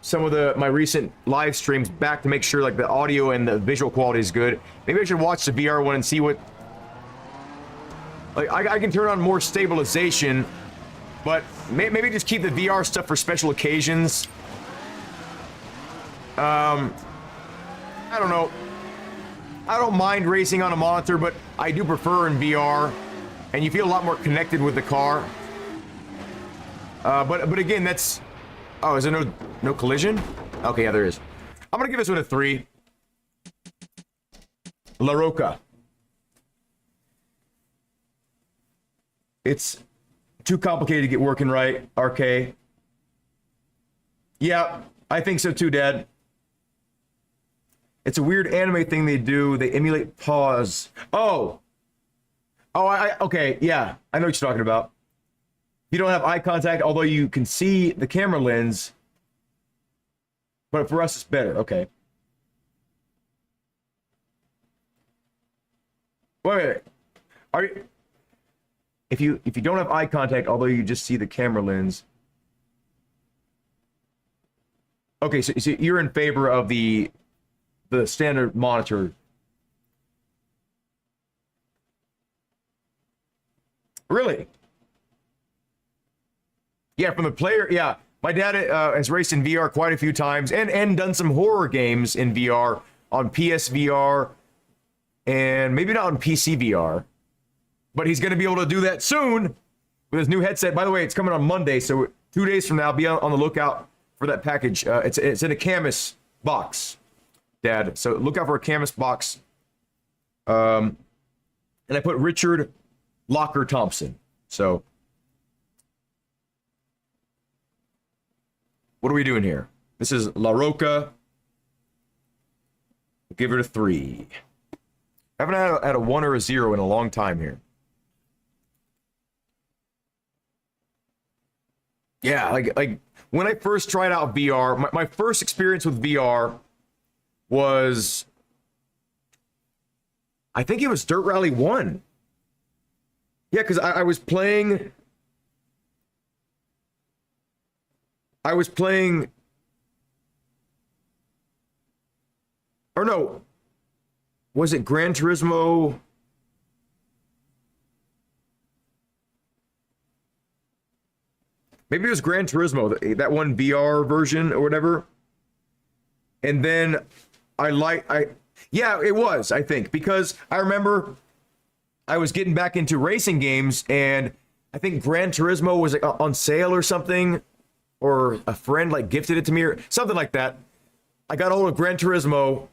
some of my recent live streams back to make sure like the audio and the visual quality is good. Maybe I should watch the VR one and see what... Like, I can turn on more stabilization, but maybe just keep the VR stuff for special occasions. I don't know. I don't mind racing on a monitor, but I do prefer in VR, and you feel a lot more connected with the car. But again, that's... Oh, is there no collision? Okay, yeah, there is. I'm gonna give this one a 3. La Roca. It's too complicated to get working right, RK. Yeah, I think so too, Dad. It's a weird anime thing they do. They emulate pause. Oh, okay, yeah. I know what you're talking about. You don't have eye contact, although you can see the camera lens. But for us, it's better. Okay. Wait. Are you... If you don't have eye contact, although you just see the camera lens. Okay, so you're in favor of the standard monitor. Really? Yeah, from the player, yeah. My dad has raced in VR quite a few times and done some horror games in VR on PSVR and maybe not on PC VR, but he's going to be able to do that soon with his new headset. By the way, it's coming on Monday, so 2 days from now, be on the lookout for that package. It's in a Camus box, Dad. So look out for a Camus box. And I put Richard Locker Thompson. So what are we doing here? This is La Roca. We'll give it a 3. I haven't had a 1 or a 0 in a long time here. Yeah, like when I first tried out VR, my first experience with VR was, I think it was Dirt Rally 1. Yeah, because I was playing or no, was it Gran Turismo? Maybe it was Gran Turismo, that one VR version or whatever. And then yeah, it was, I think, because I remember I was getting back into racing games, and I think Gran Turismo was like on sale or something, or a friend like gifted it to me or something like that. I got hold of Gran Turismo,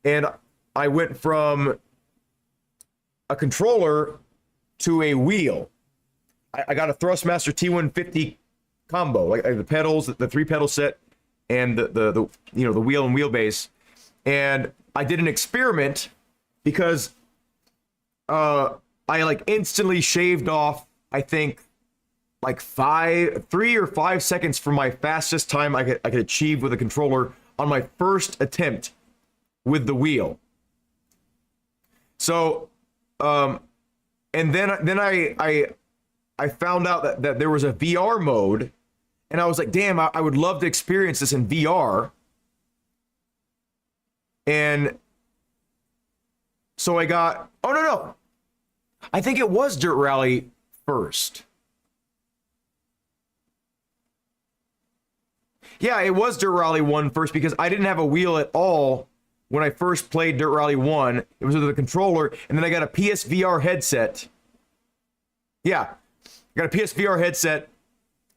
and I went from a controller to a wheel. I got a Thrustmaster T150 combo, like the pedals, the 3 pedal set, and the wheel and wheelbase. And I did an experiment because I like instantly shaved off, I think, like 3 or 5 seconds from my fastest time I could achieve with a controller on my first attempt with the wheel. So, and then I found out that there was a VR mode, and I was like, damn, I would love to experience this in VR. And so I got, no. I think it was Dirt Rally first. Yeah, it was Dirt Rally 1 first, because I didn't have a wheel at all when I first played Dirt Rally 1. It was with a controller, and then I got a PSVR headset. Yeah, I got a PSVR headset,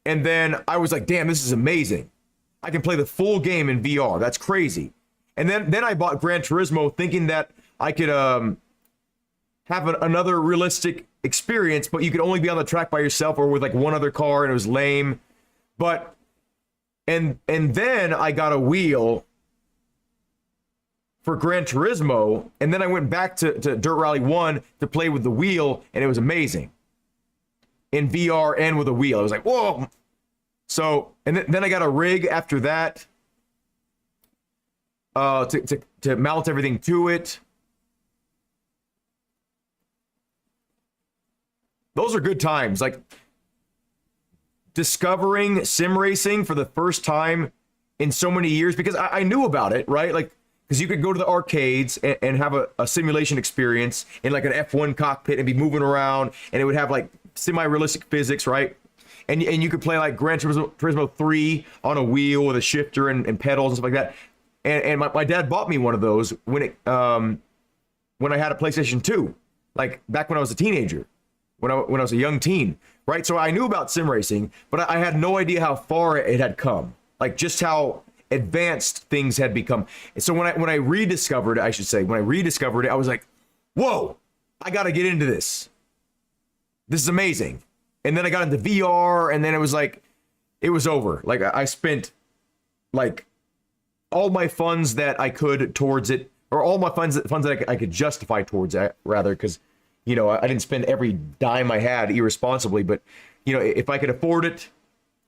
and then I was like, damn, this is amazing. I can play the full game in VR. That's crazy. And then I bought Gran Turismo thinking that I could have another realistic experience, but you could only be on the track by yourself or with like one other car, and it was lame. But and then I got a wheel for Gran Turismo, and then I went back to Dirt Rally 1 to play with the wheel, and it was amazing. In VR and with a wheel. I was like, whoa. So, and then I got a rig after that to mount everything to it. Those are good times. Like discovering sim racing for the first time in so many years, because I knew about it, right? Like, because you could go to the arcades and have a simulation experience in like an F1 cockpit and be moving around, and it would have like semi-realistic physics, right? And you could play like Gran Turismo 3 on a wheel with a shifter and pedals and stuff like that. And my dad bought me one of those when I had a PlayStation 2, like back when I was a teenager, when I was a young teen, right? So I knew about sim racing, but I had no idea how far it had come, like just how advanced things had become. And so when I rediscovered it, I should say, when I rediscovered it, I was like, whoa, I got to get into this. This is amazing. And then I got into VR, and then it was like, it was over. Like I spent like all my funds that I could towards it, or all my funds that I could justify towards it, rather, because, you know, I didn't spend every dime I had irresponsibly, but, you know, if I could afford it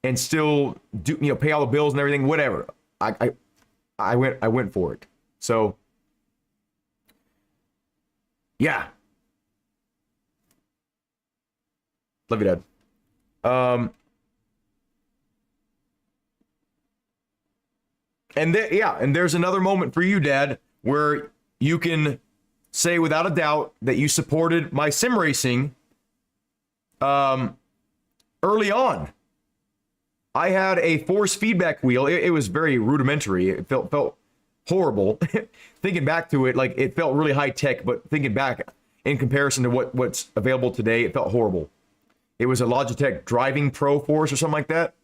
and still do, you know, pay all the bills and everything, whatever, I went for it. So yeah. Love you, Dad. And there's another moment for you, Dad, where you can say without a doubt that you supported my sim racing early on. I had a force feedback wheel. It was very rudimentary. It felt horrible. Thinking back to it, like it felt really high tech, but thinking back in comparison to what's available today, it felt horrible. It was a Logitech Driving Pro Force or something like that.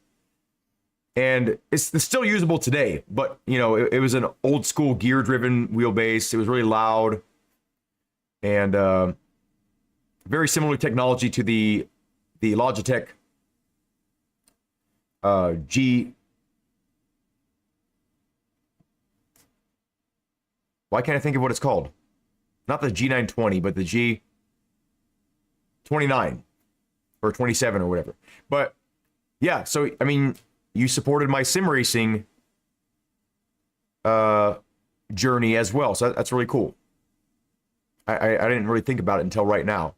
And it's still usable today, but you know, it was an old school gear driven wheelbase. It was really loud and very similar technology to the Logitech G. Why can't I think of what it's called? Not the G920, but the G29 or 27 or whatever. But yeah, so I mean, you supported my sim racing journey as well, so that's really cool. I didn't really think about it until right now.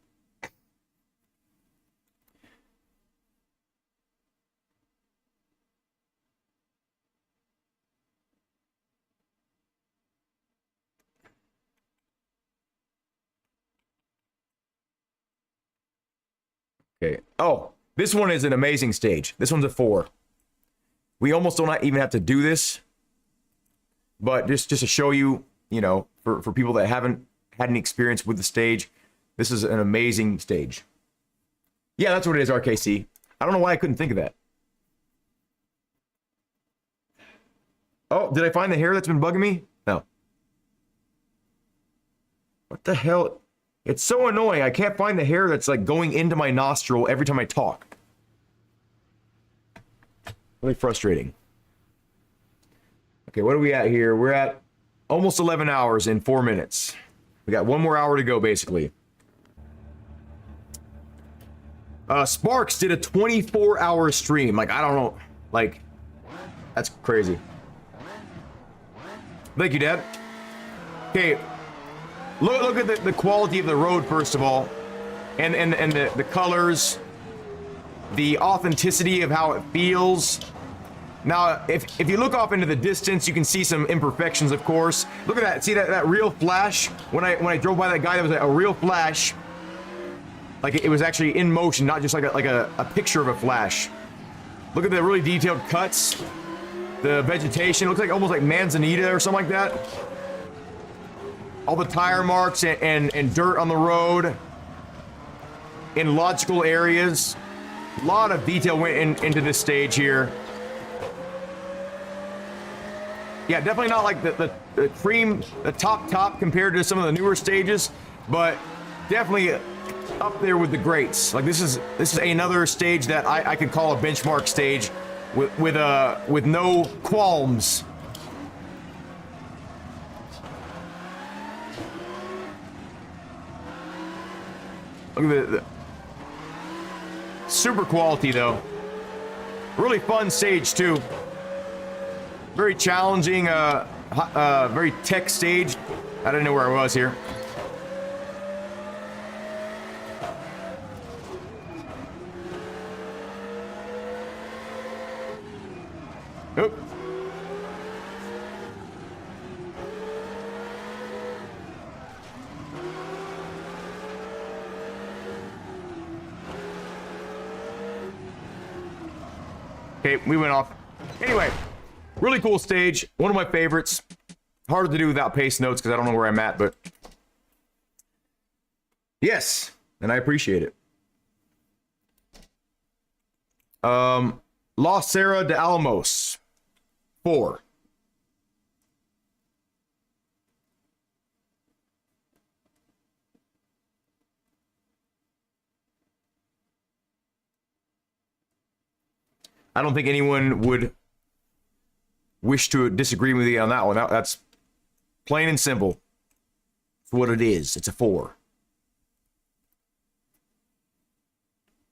Okay. Oh, this one is an amazing stage. This one's a 4. We almost don't even have to do this, but just to show you, you know, for people that haven't had any experience with the stage, this is an amazing stage. Yeah, that's what it is, RKC. I don't know why I couldn't think of that. Oh, did I find the hair that's been bugging me? No. What the hell? It's so annoying. I can't find the hair that's like going into my nostril every time I talk. Really frustrating. Okay, what are we at here? We're at almost 11 hours in 4 minutes. We got 1 more hour to go, basically. Sparks did a 24-hour stream. Like, I don't know. Like, that's crazy. Thank you, Dad. Okay, look at the quality of the road, first of all. And the colors. The authenticity of how it feels. Now, if you look off into the distance, you can see some imperfections, of course. Look at that. See that real flash? When I drove by that guy, that was a real flash. Like it was actually in motion, not just like a picture of a flash. Look at the really detailed cuts. The vegetation looks like almost like manzanita or something like that. All the tire marks and dirt on the road in logical areas. A lot of detail went into this stage here. Yeah, definitely not like the cream, the top compared to some of the newer stages, but definitely up there with the greats. Like this is another stage that I could call a benchmark stage with no qualms. Look at the super quality though. Really fun stage too. Very challenging, very tech stage. I didn't know where I was here. Oop. Okay, we went off. Anyway, really cool stage. One of my favorites. Hard to do without pace notes because I don't know where I'm at, but yes, and I appreciate it. La Serra de Alamos, 4. I don't think anyone would wish to disagree with you on that one. That's plain and simple. It's what it is. It's a 4.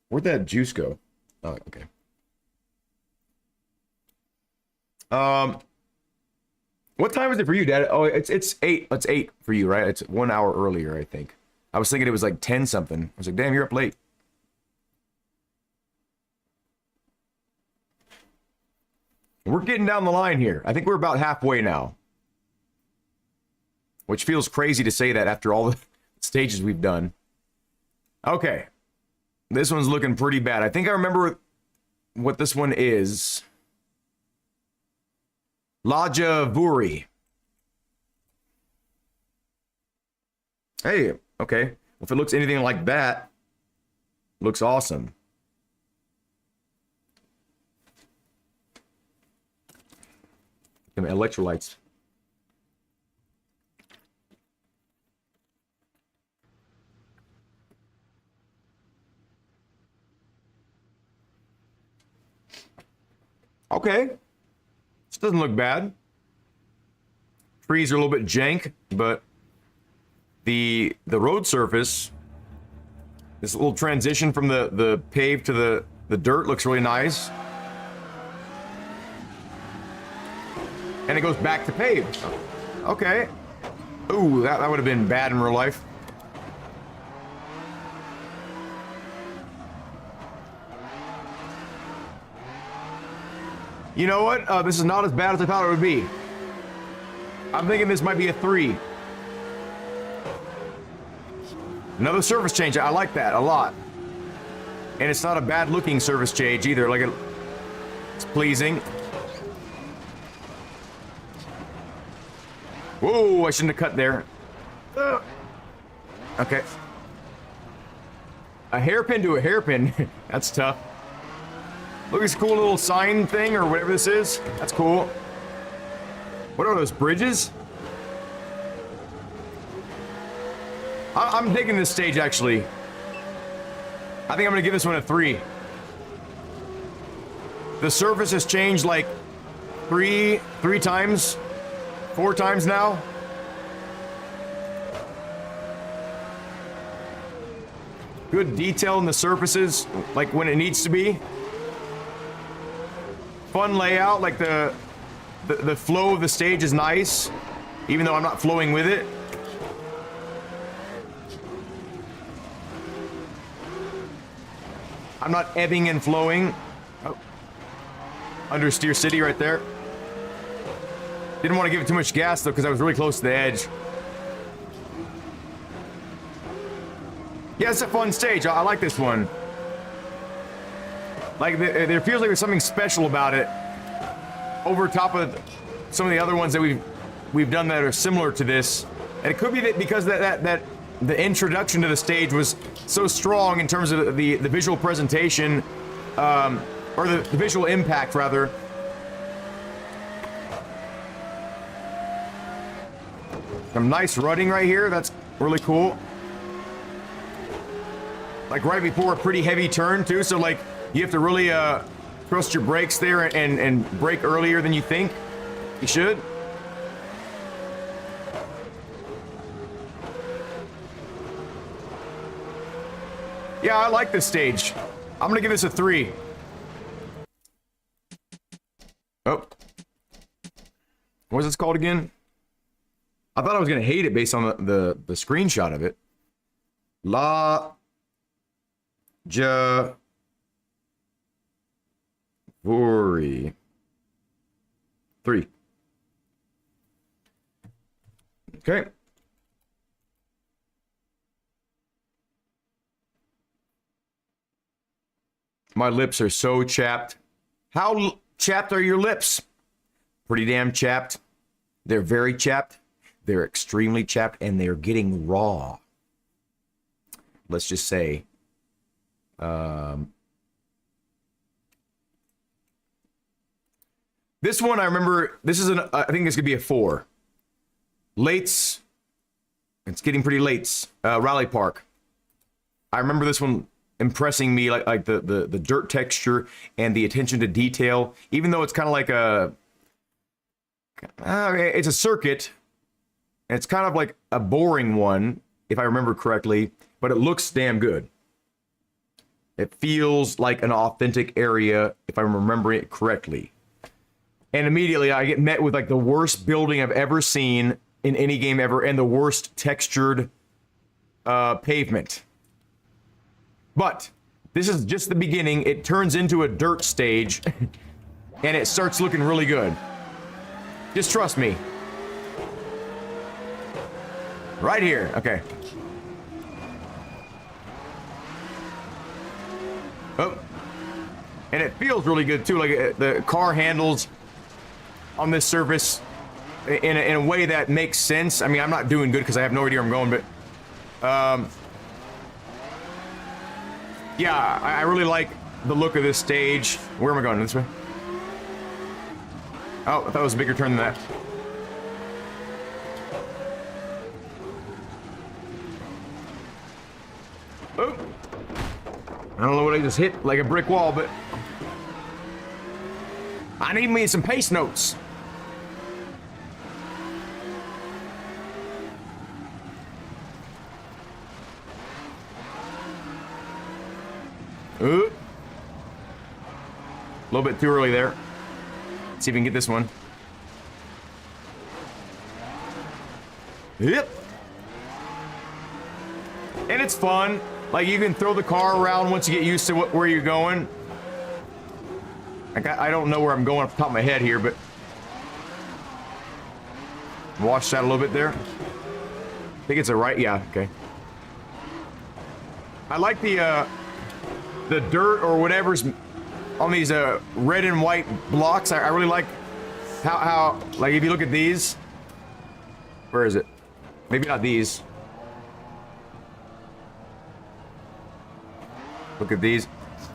Where'd that juice go? Oh, okay. What time is it for you, Dad? Oh, it's 8. It's 8 for you, right? It's 1 hour earlier, I think. I was thinking it was like 10 something. I was like, damn, you're up late. We're getting down the line here. I think we're about halfway now. Which feels crazy to say that after all the stages we've done. Okay. This one's looking pretty bad. I think I remember what this one is. Lajavuri. Hey, okay. Well, if it looks anything like that, looks awesome. Give me electrolytes. Okay. This doesn't look bad. Trees are a little bit jank, but the road surface, this little transition from the paved to the dirt looks really nice. And it goes back to paved. Okay. Ooh, that would have been bad in real life. You know what? This is not as bad as I thought it would be. I'm thinking this might be a 3. Another surface change. I like that a lot. And it's not a bad looking surface change either. Like it's pleasing. Whoa, I shouldn't have cut there. Okay. A hairpin to a hairpin. That's tough. Look at this cool little sign thing or whatever this is. That's cool. What are those, bridges? I'm digging this stage, actually. I think I'm gonna give this one a 3. The surface has changed like three times, 4 times now. Good detail in the surfaces, like when it needs to be. Fun layout, like the flow of the stage is nice, even though I'm not flowing with it. I'm not ebbing and flowing. Oh. Understeer City right there. Didn't want to give it too much gas though, because I was really close to the edge. Yeah, it's a fun stage. I like this one. Like, there feels like there's something special about it over top of some of the other ones that we've done that are similar to this. And it could be that because that the introduction to the stage was so strong in terms of the visual presentation, or the visual impact, rather. Some nice rutting right here. That's really cool. Like right before a pretty heavy turn, too. So, like, you have to really trust your brakes there and brake earlier than you think you should. Yeah, I like this stage. I'm gonna give this a 3. Oh. What was this called again? I thought I was gonna hate it based on the screenshot of it. La Javori 3. Okay. My lips are so chapped. How chapped are your lips? Pretty damn chapped. They're very chapped. They're extremely chapped, and they're getting raw. Let's just say. This one, I remember, this is I think this could be a 4. Lates. It's getting pretty late. Rally Park. I remember this one impressing me, like the dirt texture and the attention to detail, even though it's kind of like it's a circuit. It's kind of like a boring one, if I remember correctly, but it looks damn good. It feels like an authentic area, if I'm remembering it correctly. And immediately I get met with like the worst building I've ever seen in any game ever, and the worst textured pavement. But this is just the beginning. It turns into a dirt stage, and it starts looking really good. Just trust me. Right here. Okay. Oh. And it feels really good, too. Like, the car handles on this surface in a way that makes sense. I mean, I'm not doing good because I have no idea where I'm going, but Yeah, I really like the look of this stage. Where am I going? This way? Oh, I thought it was a bigger turn than that. Oh. I don't know what I just hit, like a brick wall, but I need me some pace notes. Ooh. A little bit too early there. Let's see if we can get this one. Yep. And it's fun. Like, you can throw the car around once you get used to where you're going. Like, I don't know where I'm going off the top of my head here, but watch that a little bit there. I think it's a right. Yeah, okay. I like the dirt or whatever's on these red and white blocks. I really like how like if you look at these, where is it? Maybe not these. Look at these.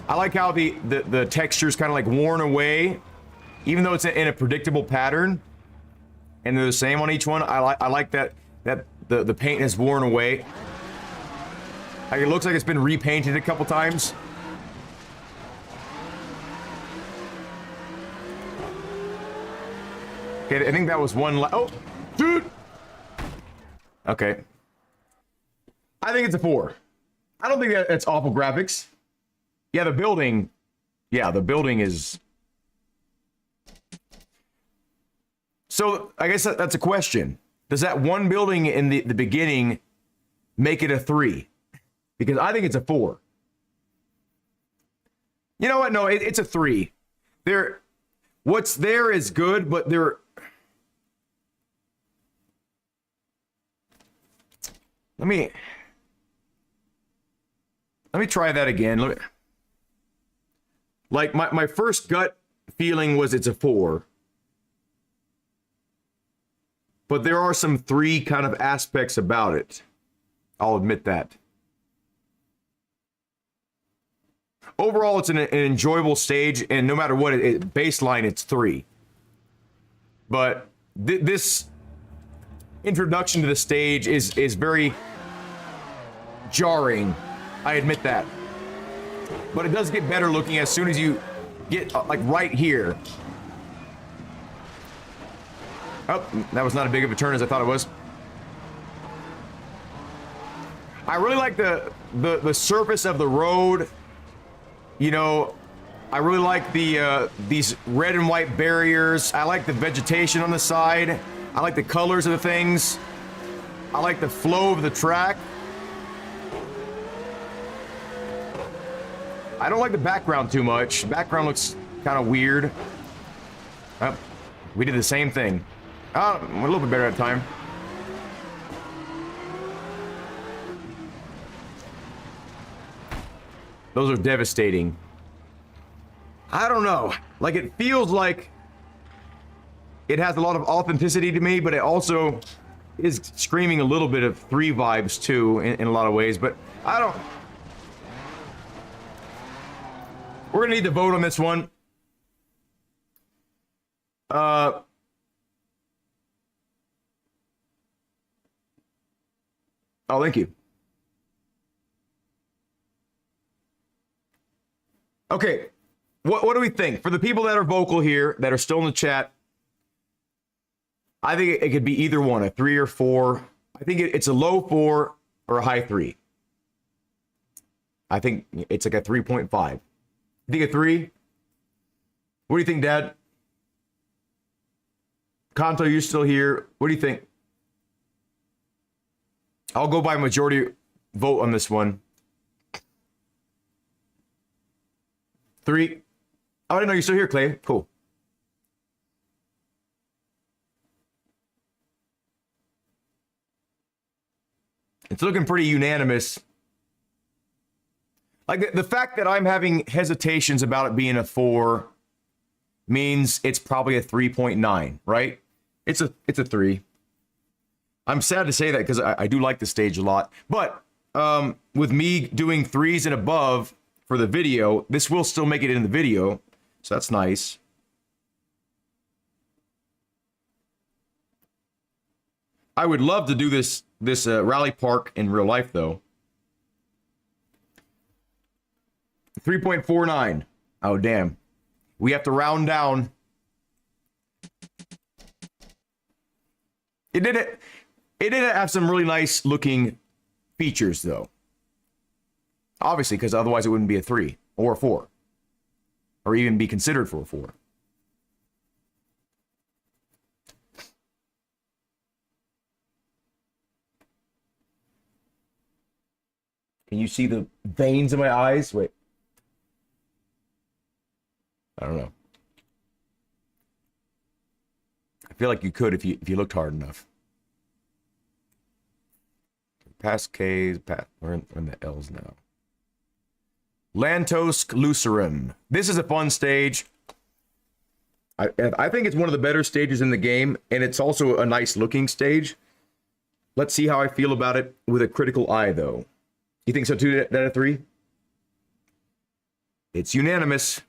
I like how the texture's kind of like worn away, even though it's in a predictable pattern, and they're the same on each one. I like that the paint has worn away. Like, it looks like it's been repainted a couple times. Okay, I think that was one. Oh, dude. Okay. I think it's a 4. I don't think that's awful graphics. Yeah, the building. Yeah, the building is. So I guess that's a question. Does that one building in the beginning make it a 3? Because I think it's a 4. You know what? No, it's a 3. What's there is good, but let me try that again. Like, my first gut feeling was it's a 4. But there are some 3 kind of aspects about it. I'll admit that. Overall, it's an enjoyable stage, and no matter what, baseline, it's 3. But this introduction to the stage is very jarring. I admit that. But it does get better looking as soon as you get, like, right here. Oh, that was not as big of a turn as I thought it was. I really like the surface of the road. You know, I really like these red and white barriers. I like the vegetation on the side. I like the colors of the things. I like the flow of the track. I don't like the background too much. Background looks kind of weird. Oh, we did the same thing. Oh, a little bit better at time. Those are devastating. I don't know. Like, it feels like it has a lot of authenticity to me, but it also is screaming a little bit of 3 vibes too in a lot of ways. But I don't. We're gonna need to vote on this one. Oh, thank you. Okay, what do we think? For the people that are vocal here, that are still in the chat, I think it could be either one, a 3 or 4. I think it's a low 4 or a high 3. I think it's like a 3.5. You think a 3? What do you think, Dad? Kanto, you're still here. What do you think? I'll go by majority vote on this one. 3. Oh, I didn't know you're still here, Clay. Cool. It's looking pretty unanimous. Like, the fact that I'm having hesitations about it being a 4 means it's probably a 3.9, right? It's a 3. I'm sad to say that because I do like the stage a lot. But with me doing 3s and above for the video, this will still make it in the video. So that's nice. I would love to do this rally park in real life, though. 3.49. Oh, damn. We have to round down. It did have some really nice looking features, though. Obviously, because otherwise it wouldn't be a 3 or a 4. Or even be considered for a 4. Can you see the veins in my eyes? Wait. I don't know. I feel like you could if you looked hard enough. Past K's, we're in the L's now. Lantosk Lucerum. This is a fun stage. I think it's one of the better stages in the game, and it's also a nice looking stage. Let's see how I feel about it with a critical eye, though. You think so too, out of 3? It's unanimous.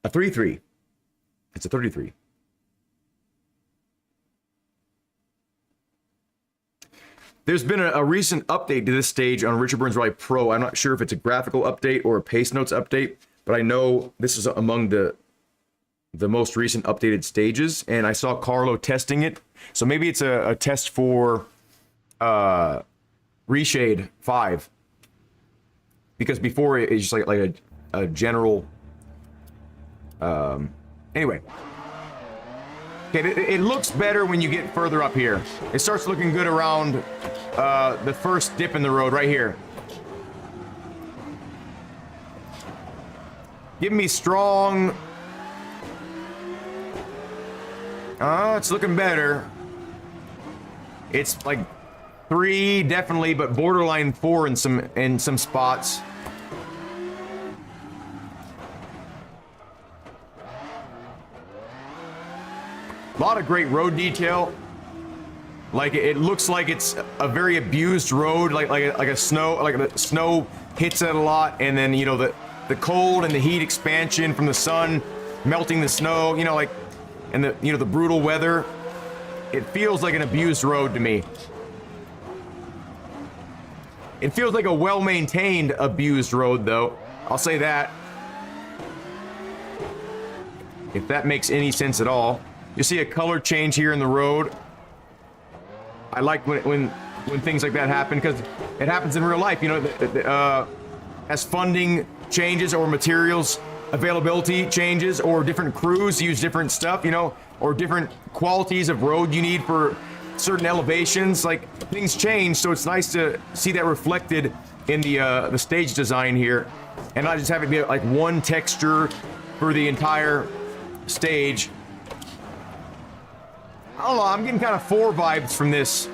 A 3-3. It's a 33. There's been a recent update to this stage on Richard Burns Rally Pro. I'm not sure if it's a graphical update or a pace notes update, but I know this is among the most recent updated stages, and I saw Carlo testing it. So maybe it's a test for Reshade 5. Because before it's just like a general... Anyway. Okay, it looks better when you get further up here. It starts looking good around the first dip in the road right here. Give me strong. It's looking better. It's like 3 definitely, but borderline 4 in some spots. A lot of great road detail. Like it looks like it's a very abused road, like the snow hits it a lot, and then the cold and the heat expansion from the sun melting the snow, and the brutal weather. It feels like an abused road to me. It feels like a well-maintained abused road, though. I'll say that. If that makes any sense at all. You see a color change here in the road. I like when things like that happen because it happens in real life. As funding changes or materials availability changes or different crews use different stuff, or different qualities of road you need for certain elevations. Like things change, so it's nice to see that reflected in the stage design here, and not just have it be like one texture for the entire stage. I don't know, I'm getting kind of 4 vibes from this.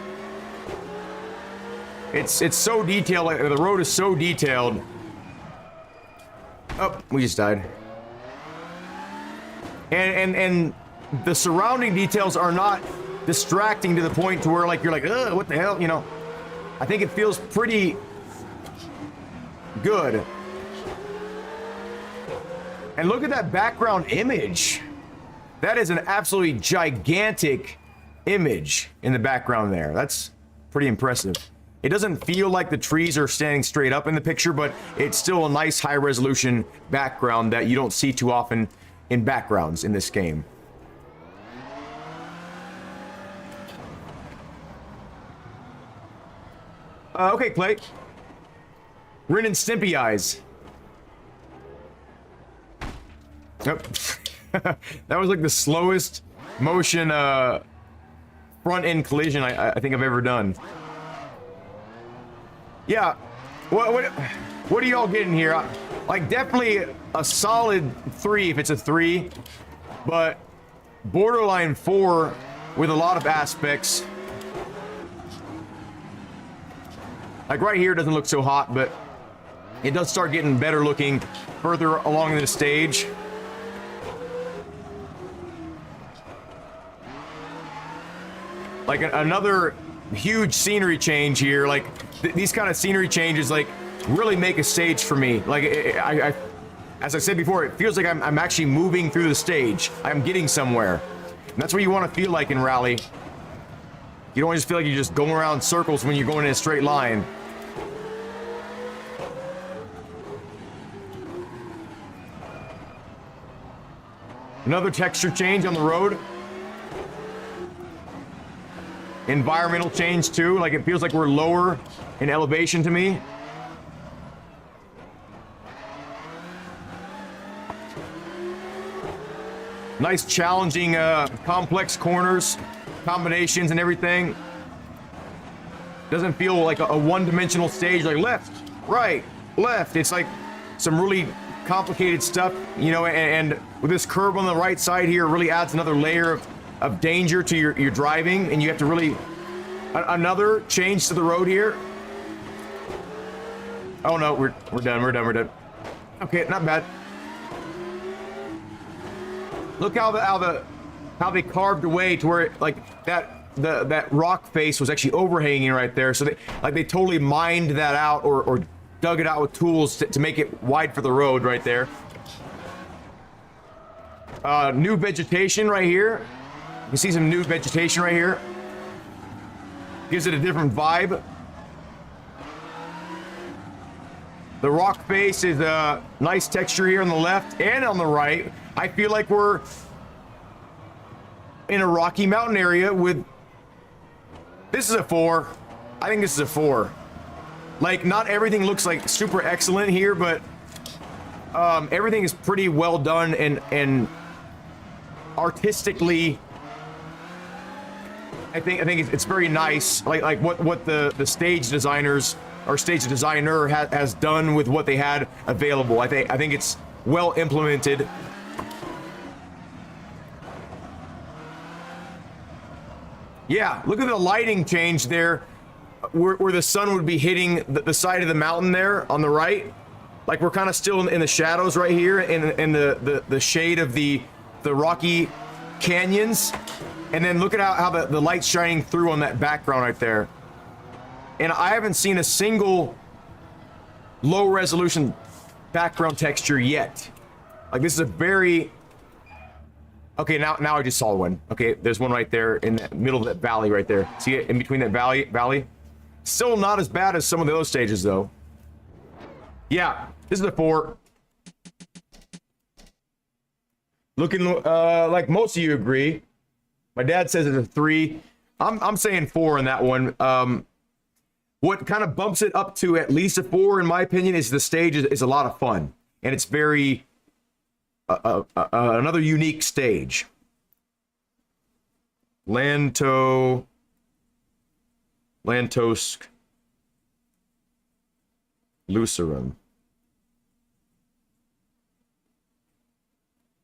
It's so detailed, like the road is so detailed. Oh, we just died. And the surrounding details are not distracting to the point to where you're like, ugh, what the hell, I think it feels pretty good. And look at that background image. That is an absolutely gigantic image in the background there. That's pretty impressive. It doesn't feel like the trees are standing straight up in the picture, but it's still a nice high resolution background that you don't see too often in backgrounds in this game. Okay, Clay. Ren and Stimpy eyes. Yep. That was like the slowest motion front end collision I think I've ever done. Yeah. What are y'all getting here? Like definitely a solid 3 if it's a 3, but borderline 4 with a lot of aspects. Like right here doesn't look so hot, but it does start getting better looking further along in the stage. like another huge scenery change here. Like these kind of scenery changes like really make a stage for me. Like I as I said before, it feels like I'm actually moving through the stage. I'm getting somewhere. And that's what you want to feel like in rally. You don't want to just feel like you're just going around in circles when you're going in a straight line. Another texture change on the road. Environmental change too. Like it feels like we're lower in elevation to me. Nice challenging complex corners, combinations and everything. Doesn't feel like a one-dimensional stage like left, right, left. It's like some really complicated stuff, you know, and with this curve on the right side here really adds another layer of danger to your driving, and you have to really another change to the road here. Oh no, we're done. Okay, not bad. Look how they carved away to where it, like that rock face was actually overhanging right there. So they totally mined that out or dug it out with tools to make it wide for the road right there. New vegetation right here. You can see some new vegetation right here. Gives it a different vibe. The rock face is a nice texture here on the left and on the right. I feel like we're in a Rocky Mountain area with... This is a 4. I think this is a 4. Like, not everything looks like super excellent here, but everything is pretty well done and artistically, I think it's very nice. Like what the stage designers or stage designer has done with what they had available. I think it's well implemented. Yeah, look at the lighting change there. Where the sun would be hitting the side of the mountain there on the right. Like we're kind of still in the shadows right here in the shade of the rocky canyons. And then look at how the light's shining through on that background right there. And I haven't seen a single low resolution background texture yet. Like this is a very... Okay, now I just saw one. Okay, there's one right there in the middle of that valley right there. See it in between that valley? Still not as bad as some of the other stages, though. Yeah, this is a 4. Looking like most of you agree. My dad says it's a 3. I'm saying 4 in that one. What kind of bumps it up to at least a 4, in my opinion, is the stage is a lot of fun. And it's very... another unique stage. Lantosk Lucerum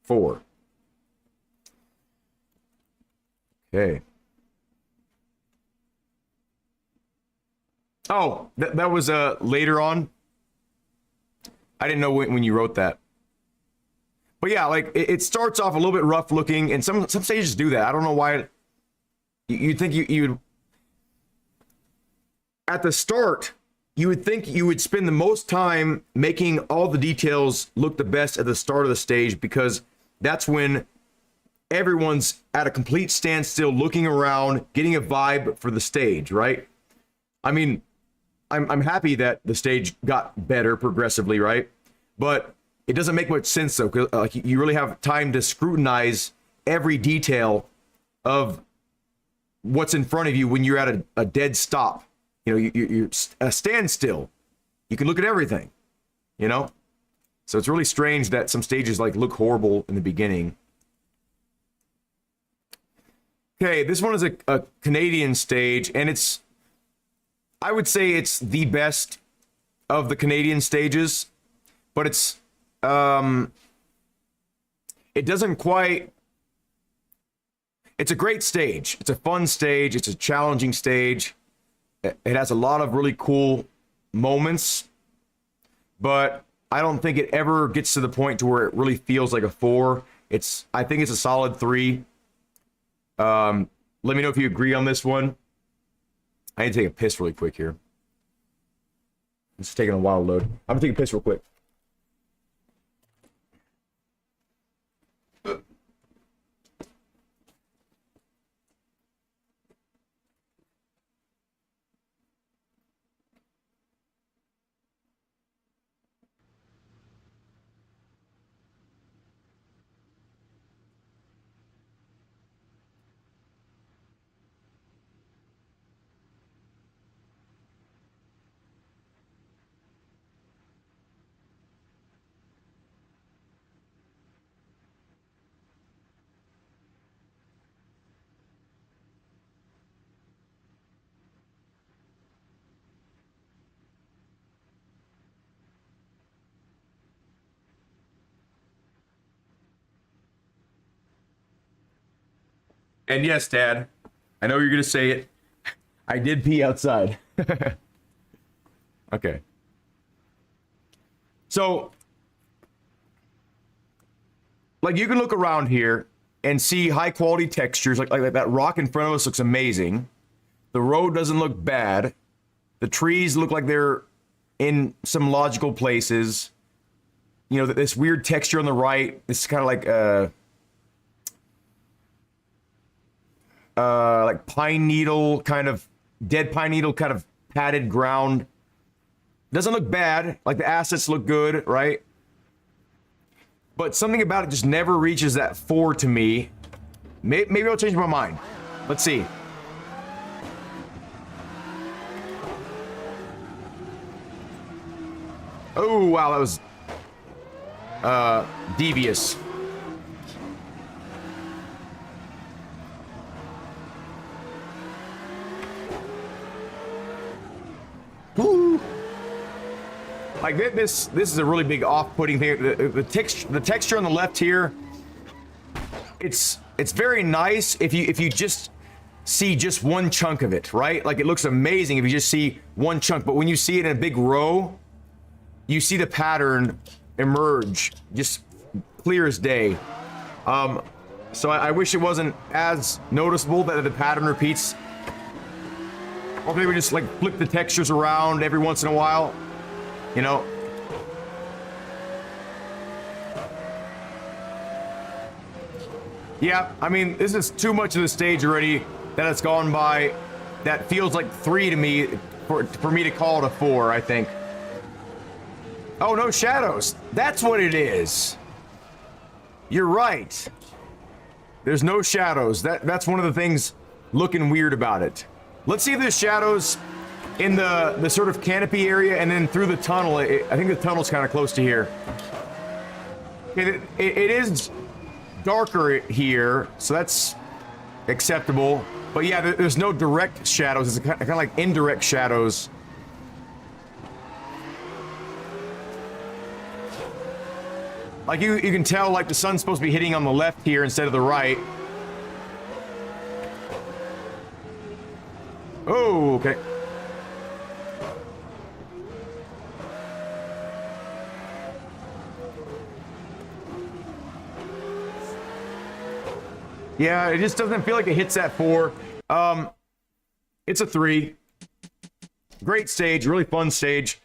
4. Okay. Oh, that was later on. I didn't know when you wrote that. But yeah, like it starts off a little bit rough looking, and some stages do that. I don't know why. You'd think you'd at the start, you would think you would spend the most time making all the details look the best at the start of the stage, because that's when everyone's at a complete standstill, looking around, getting a vibe for the stage, right? I mean, I'm happy that the stage got better progressively, right? But it doesn't make much sense though, because like you really have time to scrutinize every detail of what's in front of you when you're at a dead stop. You know, you're at a standstill. You can look at everything, you know? So it's really strange that some stages like look horrible in the beginning. Okay, this one is a Canadian stage, and I would say it's the best of the Canadian stages, but it doesn't quite... It's a great stage. It's a fun stage. It's a challenging stage. It has a lot of really cool moments, but I don't think it ever gets to the point to where it really feels like a 4. I think it's a solid 3. Let me know if you agree on this one. I need to take a piss really quick here. It's taking a while to load. I'm gonna take a piss real quick. And yes, Dad, I know you're gonna say it. I did pee outside. Okay. So, like, you can look around here and see high quality textures. Like that rock in front of us looks amazing. The road doesn't look bad. The trees look like they're in some logical places. You know, this weird texture on the right. This is kind of like pine needle, kind of dead pine needle, kind of padded ground. Doesn't look bad. Like, the assets look good, right? But something about it just never reaches that 4 to me. Maybe I'll change my mind. Let's see. Oh, wow, that was devious. Woo. Like, this is a really big off-putting thing. The texture on the left here, it's very nice if you just see just one chunk of it, right? Like, it looks amazing if you just see one chunk, but when you see it in a big row, you see the pattern emerge just clear as day. So I wish it wasn't as noticeable that the pattern repeats. Or maybe just like flip the textures around every once in a while, you know. Yeah, I mean, this is too much of the stage already that it's gone by. That feels like 3 to me for me to call it a 4, I think. Oh, no shadows. That's what it is. You're right. There's no shadows. That's one of the things looking weird about it. Let's see if there's shadows in the sort of canopy area and then through the tunnel. I think the tunnel's kind of close to here. It is darker here, so that's acceptable. But yeah, there's no direct shadows. It's kind of like indirect shadows. Like, you can tell, like, the sun's supposed to be hitting on the left here instead of the right. Oh, okay. Yeah, it just doesn't feel like it hits that 4. It's a 3. Great stage, really fun stage.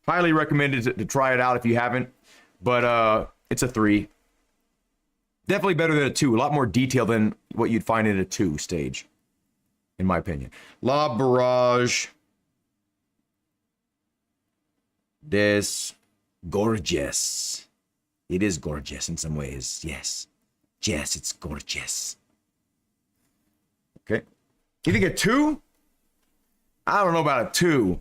Highly recommended to try it out if you haven't. But it's a 3. Definitely better than a 2. A lot more detail than what you'd find in a 2 stage, in my opinion. La Barrage des gorgeous. It is gorgeous in some ways. Yes. Yes, it's gorgeous. Okay. You think a 2? I don't know about a 2.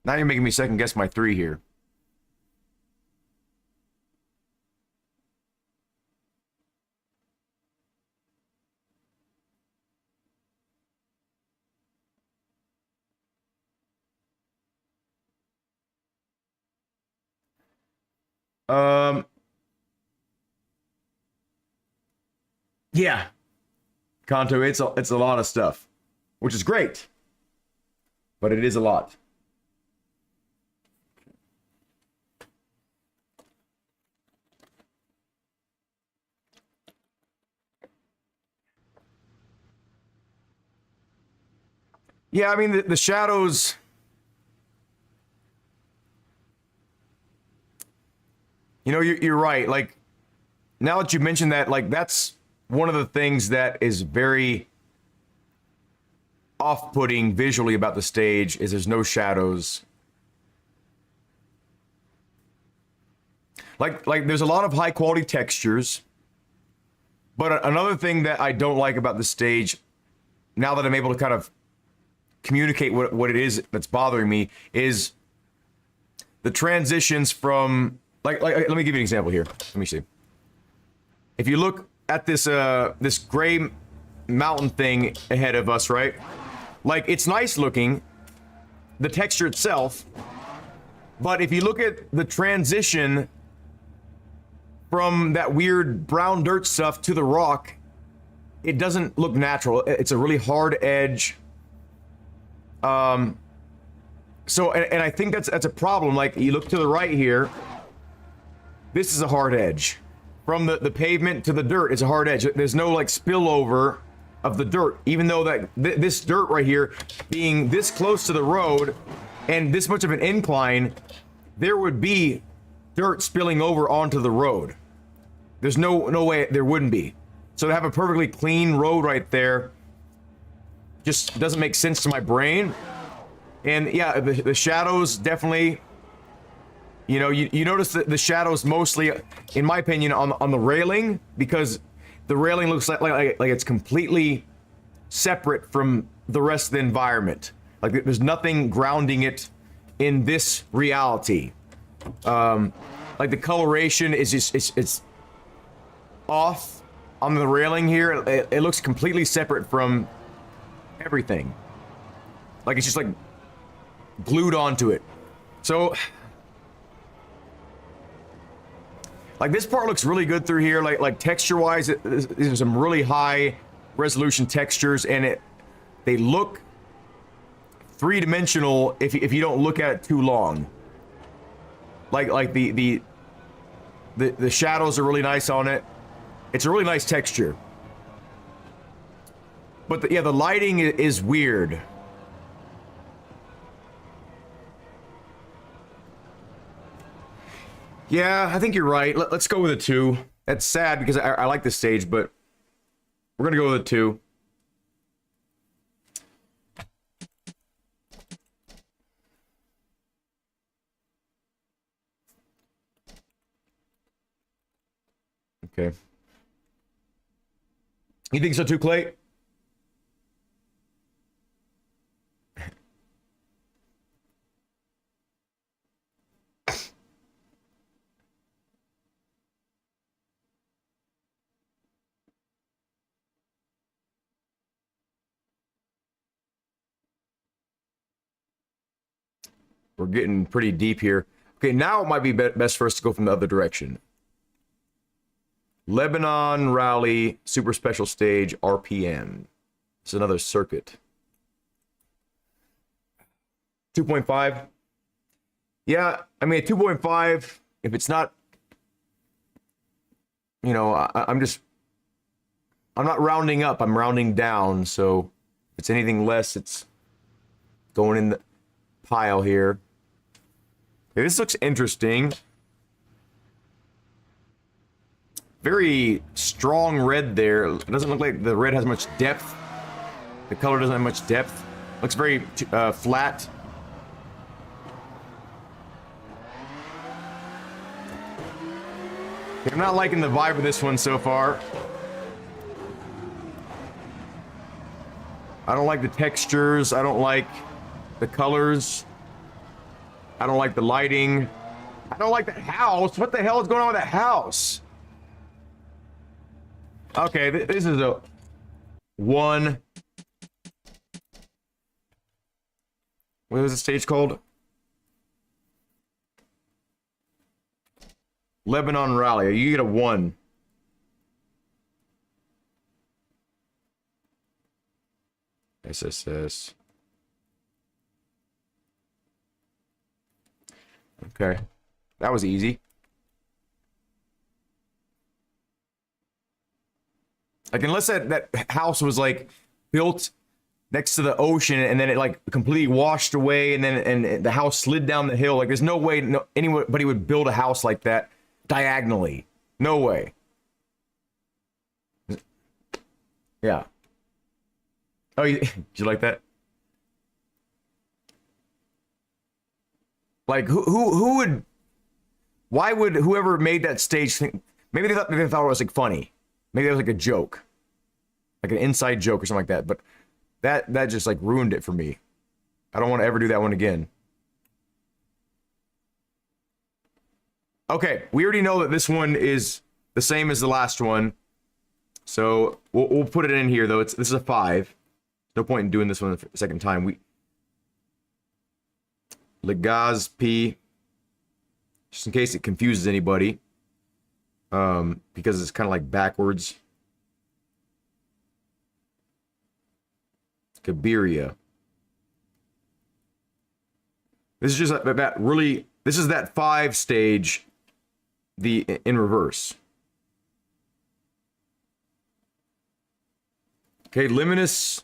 Now you're making me second guess my 3 here. Yeah. Kanto, it's a lot of stuff. which is great, but it is a lot. Yeah, I mean, the shadows, you know, you're right. Like, now that you mentioned that, like, that's one of the things that is very off-putting visually about the stage is there's no shadows. Like there's a lot of high-quality textures, but another thing that I don't like about the stage, now that I'm able to kind of communicate what it is that's bothering me, is the transitions from like let me give you an example here. Let me see. If you look at this this gray mountain thing ahead of us, right? Like, it's nice looking, the texture itself, but if you look at the transition from that weird brown dirt stuff to the rock, it doesn't look natural. It's a really hard edge. So, and I think that's a problem. Like, you look to the right here, this is a hard edge. From the pavement to the dirt, it's a hard edge. There's no, like, spillover of the dirt, even though that this dirt right here, being this close to the road and this much of an incline, there would be dirt spilling over onto the road. There's no way there wouldn't be. So to have a perfectly clean road right there just doesn't make sense to my brain. And yeah, the shadows definitely, you know, you notice the shadows mostly, in my opinion, on the railing, because the railing looks like it's completely separate from the rest of the environment. Like, there's nothing grounding it in this reality. Like, the coloration is just it's off on the railing here. It looks completely separate from everything. Like, it's just like glued onto it. So, like, this part looks really good through here. Like texture-wise, there's some really high resolution textures, and they look three-dimensional if you don't look at it too long. Like the shadows are really nice on it. It's a really nice texture. But yeah, the lighting is weird. Yeah, I think you're right. Let's go with a 2. That's sad because I like this stage, but we're gonna go with a 2. Okay. You think so too, Clay? We're getting pretty deep here. Okay, now it might be best for us to go from the other direction. Lebanon Rally Super Special Stage RPM. It's another circuit. 2.5. Yeah, I mean, 2.5, if it's not, you know, I'm not rounding up, I'm rounding down. So if it's anything less, it's going in the pile here. Okay, this looks interesting. Very strong red there. It doesn't look like the red has much depth. The color doesn't have much depth. Looks very flat. I'm not liking the vibe of this one so far. I don't like the textures. I don't like the colors. I don't like the lighting. I don't like that house. What the hell is going on with that house? Okay, this is a 1. What was the stage called? Lebanon Rally. You get a 1. SSS. Okay. That was easy. Like, unless that house was, like, built next to the ocean and then it, like, completely washed away and then the house slid down the hill. Like, there's no way anybody would build a house like that diagonally. No way. Yeah. Oh, did you like that? Like, who would... Why would whoever made that stage think... Maybe they thought it was, like, funny. Maybe it was, like, a joke. Like an inside joke or something like that. But that just, like, ruined it for me. I don't want to ever do that one again. Okay, we already know that this one is the same as the last one. So, we'll put it in here, though. This is a 5. No point in doing this one the second time. Legazpi, just in case it confuses anybody, because it's kind of like backwards. Kabiria. This is just that really. This is that 5 stage, in reverse. Okay, Limnus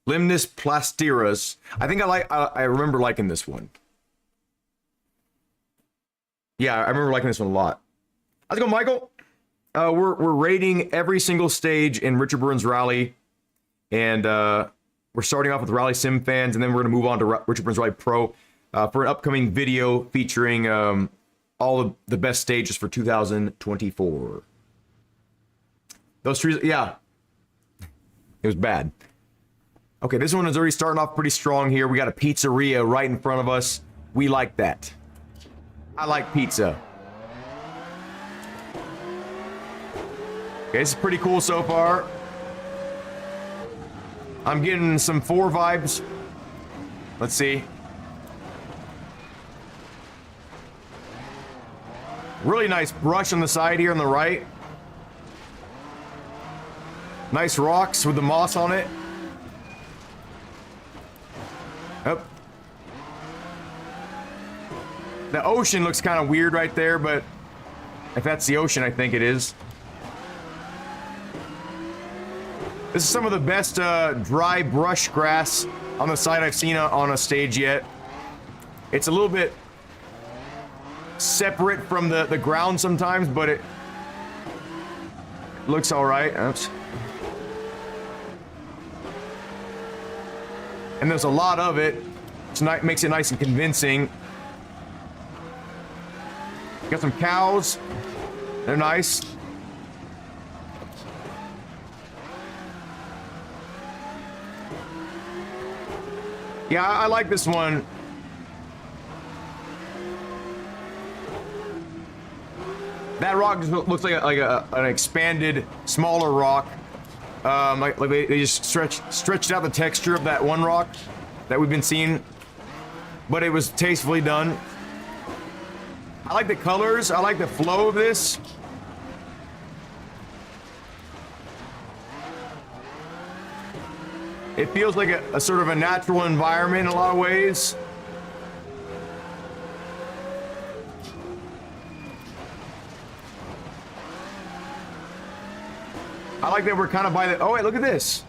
Plastiras. I think I remember liking this one. Yeah, I remember liking this one a lot. How's it going, Michael? We're rating every single stage in Richard Burns Rally, and we're starting off with Rally Sim fans, and then we're gonna move on to Richard Burns Rally Pro for an upcoming video featuring all of the best stages for 2024. Those trees, yeah, it was bad. Okay, this one is already starting off pretty strong here. We got a pizzeria right in front of us. We like that. I like pizza. Okay, this is pretty cool so far. I'm getting some 4 vibes. Let's see. Really nice brush on the side here on the right. Nice rocks with the moss on it. Yep. The ocean looks kind of weird right there, but if that's the ocean, I think it is. This is some of the best dry brush grass on the side I've seen on a stage yet. It's a little bit separate from the ground sometimes, but it looks all right. Oops. And there's a lot of it, which makes it nice and convincing. Got some cows. They're nice. Yeah, I like this one. That rock just looks like an expanded, smaller rock. Like they just stretched out the texture of that one rock that we've been seeing, but it was tastefully done. I like the colors. I like the flow of this. It feels like a sort of a natural environment in a lot of ways. I like that we're kind of by the... Oh, wait, look at this.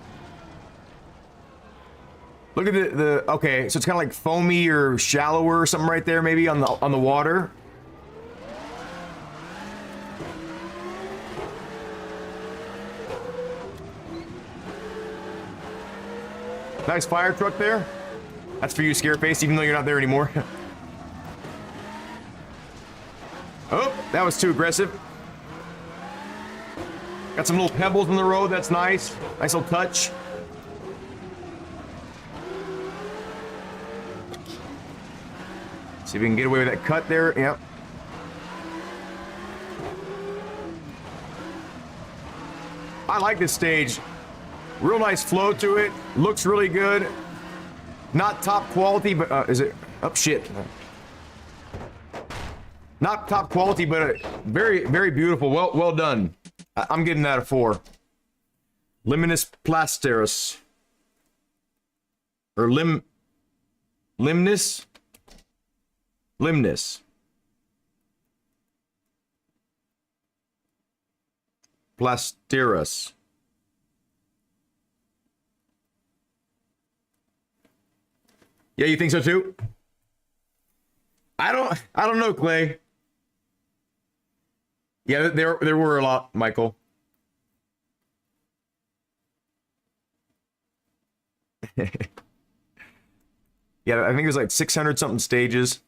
Look at the okay, so it's kind of like foamy or shallower or something right there, maybe on the water. Nice fire truck there. That's for you, Scareface, even though you're not there anymore. Oh, that was too aggressive. Got some little pebbles in the road. That's nice. Nice little touch. See if we can get away with that cut there. Yep. I like this stage. Real nice flow to it. Looks really good. Not top quality, but is it? Oh shit. Not top quality, but very, very beautiful. Well done. I'm getting that a 4. Limnus Plastiras. or limnus. Plasterus. Yeah, you think so too? I don't know, Clay. Yeah, there were a lot, Michael. Yeah, I think there's like 600 something stages.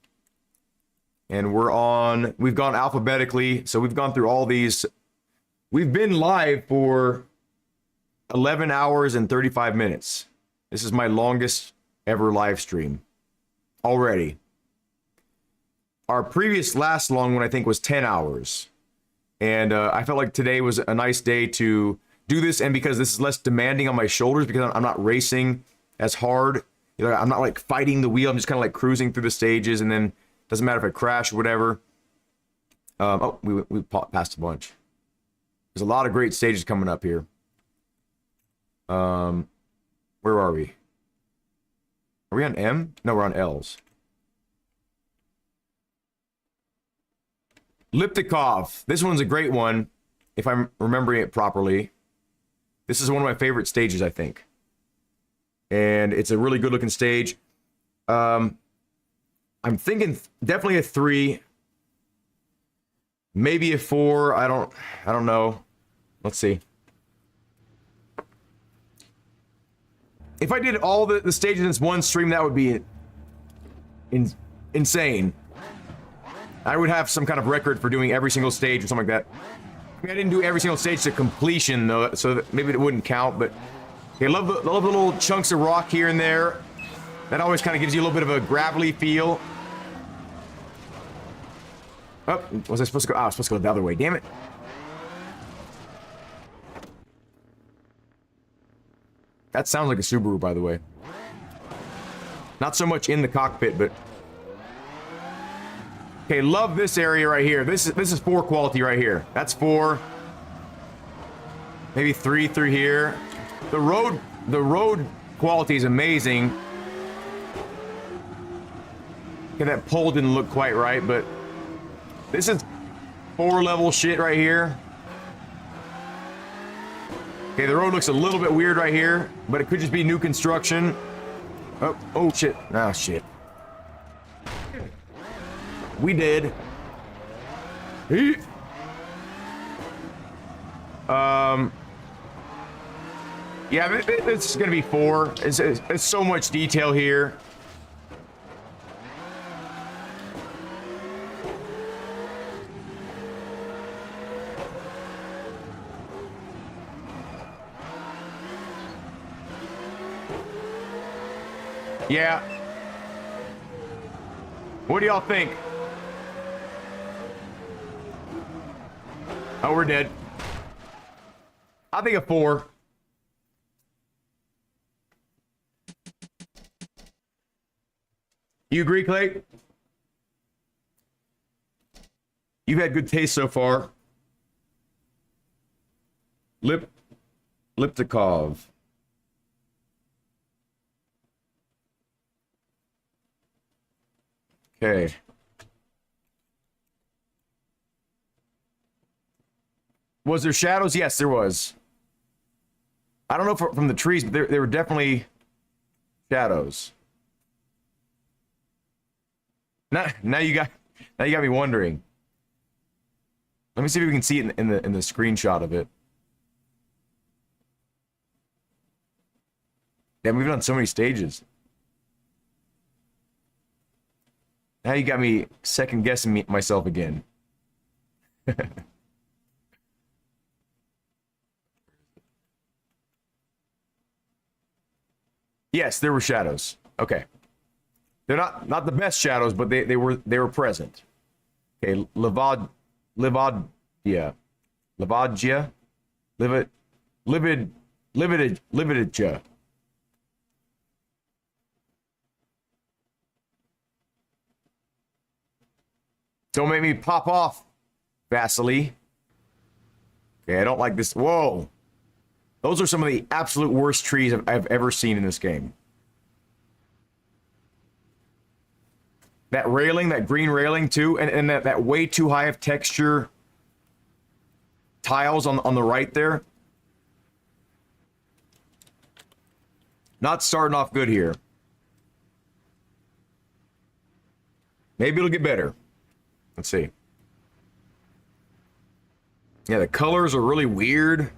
And we've gone alphabetically, so we've gone through all these. We've been live for 11 hours and 35 minutes. This is my longest ever live stream already. Our previous last long one, I think, was 10 hours. And I felt like today was a nice day to do this. And because this is less demanding on my shoulders, because I'm not racing as hard. You know, I'm not like fighting the wheel. I'm just kind of like cruising through the stages. And then doesn't matter if I crash or whatever. Oh, we passed a bunch. There's a lot of great stages coming up here. Where are we? Are we on M? No, we're on L's. Liptikov. This one's a great one, if I'm remembering it properly. This is one of my favorite stages, I think. And it's a really good-looking stage. I'm thinking definitely a 3. Maybe a 4. I don't know. Let's see. If I did all the stages in this one stream, that would be insane. I would have some kind of record for doing every single stage or something like that. I mean, I didn't do every single stage to completion, though, so that maybe it wouldn't count, but... Okay, love the little chunks of rock here and there. That always kind of gives you a little bit of a gravelly feel. Oh, was I supposed to go? Oh, I was supposed to go the other way. Damn it. That sounds like a Subaru, by the way. Not so much in the cockpit, but... Okay, love this area right here. This is 4 quality right here. That's 4. Maybe 3 through here. The road quality is amazing. Okay, that pole didn't look quite right, but this is 4-level shit right here. Okay, the road looks a little bit weird right here, but it could just be new construction. Oh shit. Ah, shit. We did. Yeah, this is gonna be 4. It's so much detail here. Yeah. What do y'all think? Oh, we're dead. I think a 4. You agree, Clay? You've had good taste so far. Liptikov. Okay. Was there shadows? Yes, there was. I don't know from the trees, but there were definitely shadows. Now you got me wondering. Let me see if we can see it in the screenshot of it. Yeah, we've done so many stages. Now you got me second guessing myself again. Yes, there were shadows. Okay. They're not the best shadows, but they were present. Okay, Livadia. Lividja. Don't make me pop off, Vasily. Okay, I don't like this. Whoa. Those are some of the absolute worst trees I've ever seen in this game. That railing, that green railing too, and that way too high of texture tiles on the right there. Not starting off good here. Maybe it'll get better. Let's see. Yeah, the colors are really weird.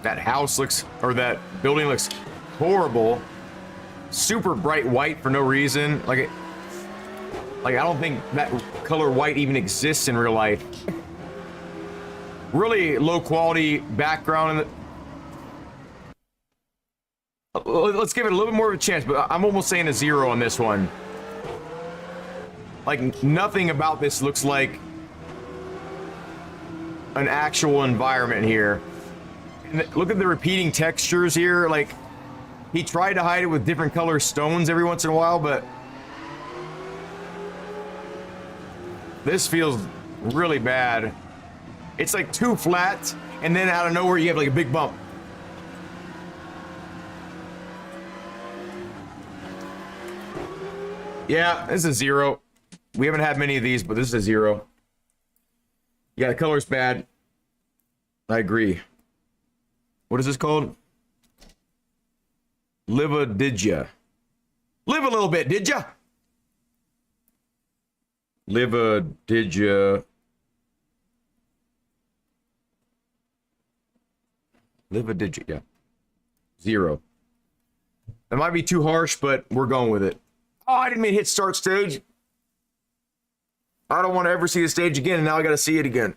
That house looks, or that building looks horrible. Super bright white for no reason. Like I don't think that color white even exists in real life. Really low quality background. Let's give it a little bit more of a chance, but I'm almost saying a 0 on this one. Like, nothing about this looks like an actual environment here. And look at the repeating textures here. Like, he tried to hide it with different color stones every once in a while, but this feels really bad. It's like too flat, and then out of nowhere you have like a big bump. Yeah, this is a 0. We haven't had many of these, but this is a 0. Yeah, the color's bad. I agree. What is this called? Live did ya? Live a little bit, did ya? Live did ya? Live did ya? Yeah. 0. That might be too harsh, but we're going with it. Oh, I didn't mean hit start stage. I don't want to ever see the stage again, and now I got to see it again.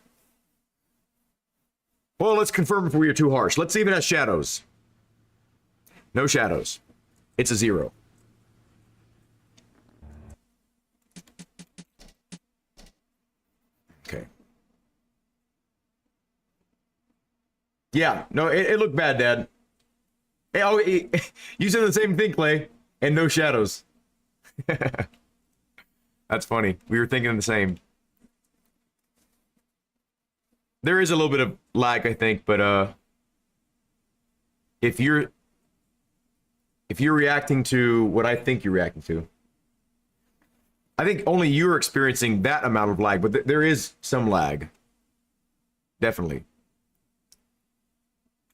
Well, let's confirm if we are too harsh. Let's see if it has shadows. No shadows. It's a 0. Okay. Yeah, no, it looked bad, Dad. Hey, oh, you said the same thing, Clay, and no shadows. That's funny. We were thinking the same. There is a little bit of lag, I think, but if you're reacting to what I think you're reacting to, I think only you're experiencing that amount of lag, but there is some lag. Definitely.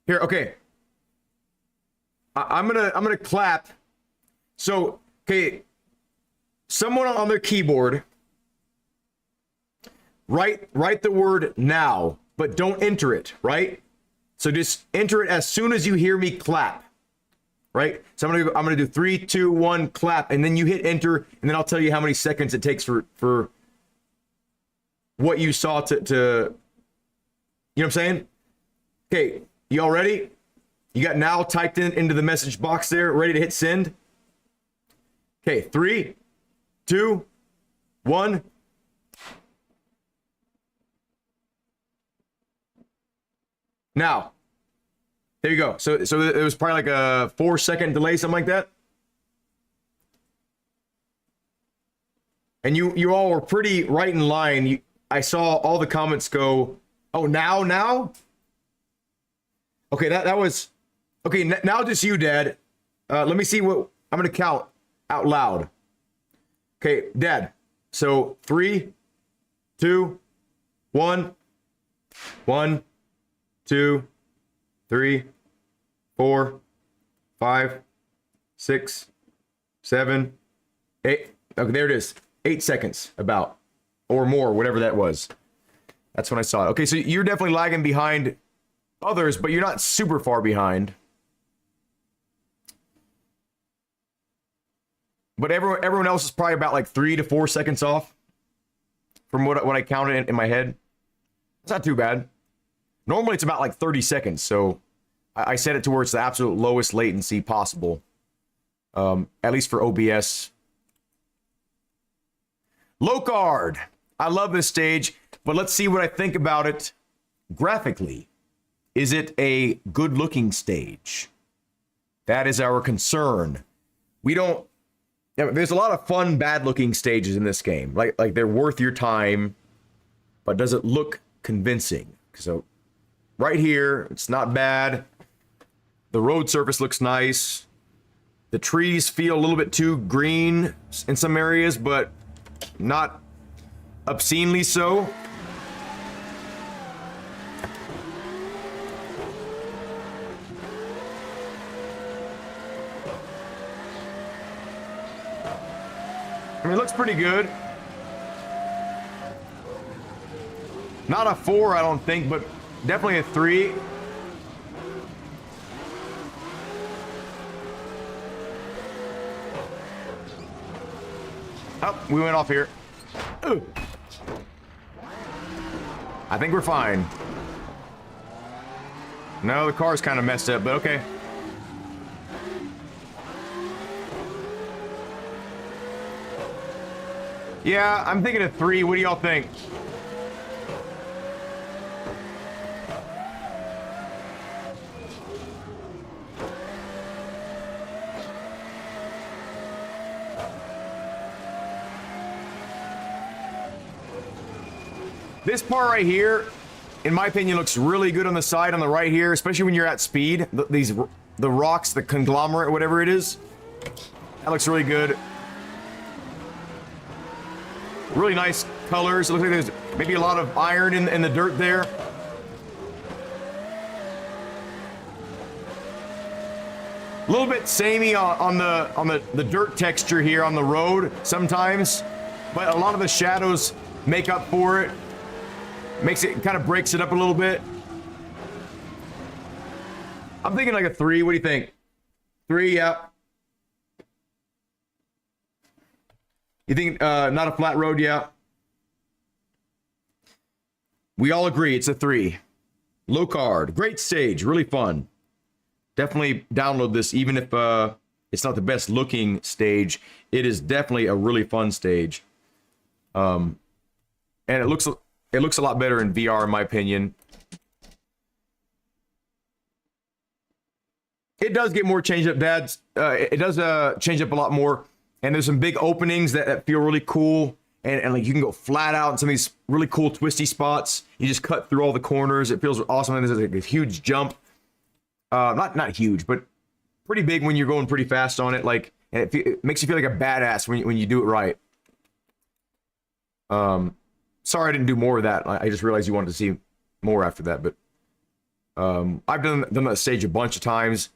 Here, okay. I'm gonna clap. So, okay. Someone on their keyboard, write the word now, but don't enter it, right? So just enter it as soon as you hear me clap, right? So I'm gonna do 3, 2, 1, clap, and then you hit enter, and then I'll tell you how many seconds it takes for what you saw to you know what I'm saying? Okay, y'all ready? You got now typed into the message box there, ready to hit send? Okay, 3, 2, 1. Now, there you go. So it was probably like a 4-second delay, something like that. And you all were pretty right in line. I saw all the comments go, oh, now? Okay, that was, okay, now just you, Dad. Let me see what, I'm going to count out loud. Okay, Dad. So 3, 2, 1. 1, 2, 3, 4, 5, 6, 7, 8. Okay, there it is. 8 seconds, about, or more, whatever that was. That's when I saw it. Okay, so you're definitely lagging behind others, but you're not super far behind. But everyone else is probably about like 3 to 4 seconds off from what I counted in my head. It's not too bad. Normally it's about like 30 seconds, so I set it towards the absolute lowest latency possible. At least for OBS. Low card. I love this stage, but let's see what I think about it graphically. Is it a good-looking stage? That is our concern. We don't... There's a lot of fun, bad-looking stages in this game. Like they're worth your time, but does it look convincing? So right here, it's not bad. The road surface looks nice. The trees feel a little bit too green in some areas, but not obscenely so. I mean, it looks pretty good. Not a 4, I don't think, but definitely a 3. Oh, we went off here. Ooh. I think we're fine. No, the car's kind of messed up, but okay. Yeah, I'm thinking a 3. What do y'all think? This part right here, in my opinion, looks really good on the side on the right here, especially when you're at speed. The rocks, the conglomerate, whatever it is, that looks really good. Really nice colors. It looks like there's maybe a lot of iron in the dirt there. A little bit samey on the dirt texture here on the road sometimes, but a lot of the shadows make up for it. Makes it, kind of breaks it up a little bit. I'm thinking like a 3. What do you think? 3, yeah. You think not a flat road, yeah? We all agree it's a 3. Low card, great stage, really fun. Definitely download this, even if it's not the best looking stage. It is definitely a really fun stage. And it looks a lot better in VR, in my opinion. It does get more changed up, Dads. It does change up a lot more. And there's some big openings that feel really cool. And like you can go flat out in some of these really cool twisty spots. You just cut through all the corners. It feels awesome. And there's like a huge jump. Not huge, but pretty big when you're going pretty fast on it. Like, and it makes you feel like a badass when you do it right. Sorry I didn't do more of that. I just realized you wanted to see more after that. But I've done that stage a bunch of times.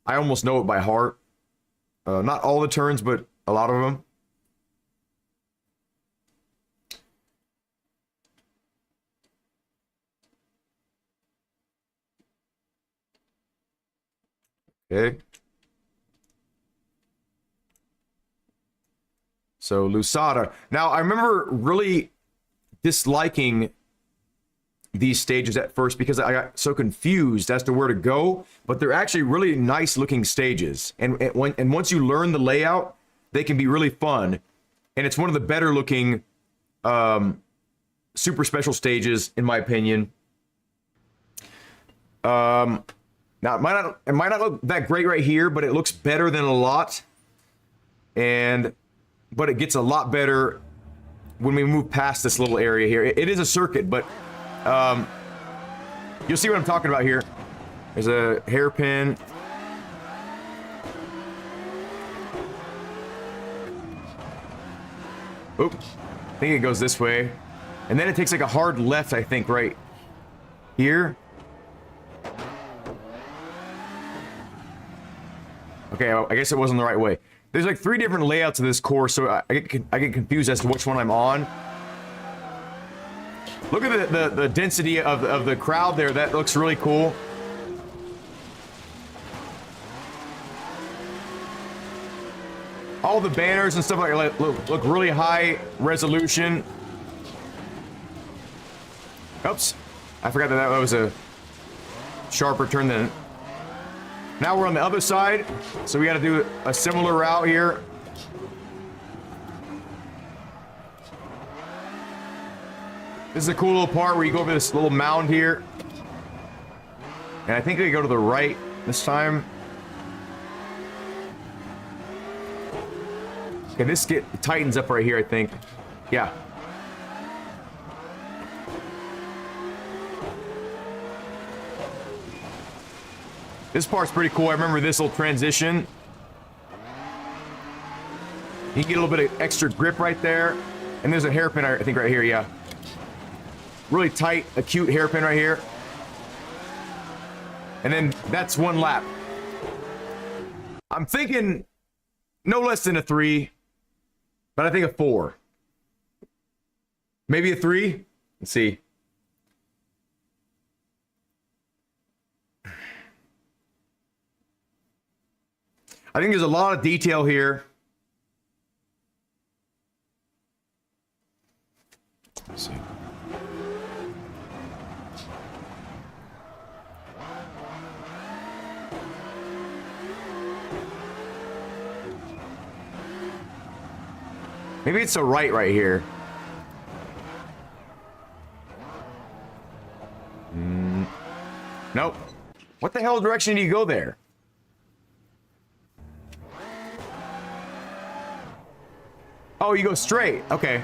I almost know it by heart. Not all the turns, but a lot of them. Okay. So Lusada. Now I remember really disliking these stages at first because I got so confused as to where to go, but they're actually really nice looking stages. And once you learn the layout, they can be really fun. And it's one of the better looking super special stages, in my opinion. Now it might not look that great right here, but it looks better than a lot. But it gets a lot better when we move past this little area here. It is a circuit, but you'll see what I'm talking about here. There's a hairpin. Oop. I think it goes this way. And then it takes like a hard left, I think, right here. Okay, I guess it wasn't the right way. There's like 3 different layouts of this course, so I get confused as to which one I'm on. Look at the density of the crowd there. That looks really cool. All the banners and stuff like that look really high resolution. Oops. I forgot that was a sharper turn than... Now we're on the other side, so we got to do a similar route here. This is a cool little part where you go over this little mound here. And I think we go to the right this time. Okay, this tightens up right here, I think. Yeah. This part's pretty cool. I remember this little transition. You can get a little bit of extra grip right there. And there's a hairpin, I think, right here, yeah. Really tight, acute hairpin right here. And then that's 1 lap. I'm thinking no less than a 3, but I think a 4. Maybe a 3? Let's see. I think there's a lot of detail here. Let's see. Maybe it's a right here. Nope. What the hell direction do you go there? Oh, you go straight. Okay.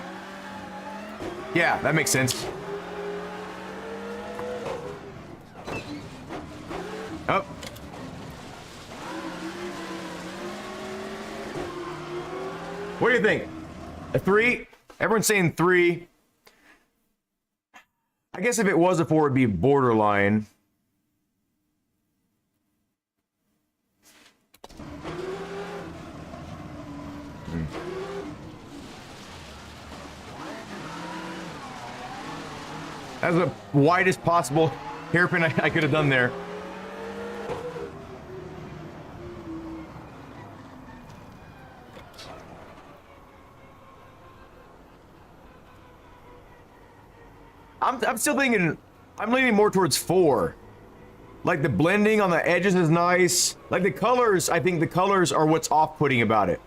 Yeah, that makes sense. Oh. What do you think? A 3? Everyone's saying 3. I guess if it was a 4, it'd be borderline. That's the widest possible hairpin I could have done there. I'm still thinking, I'm leaning more towards 4. Like the blending on the edges is nice. Like the colors, I think the colors are what's off-putting about it.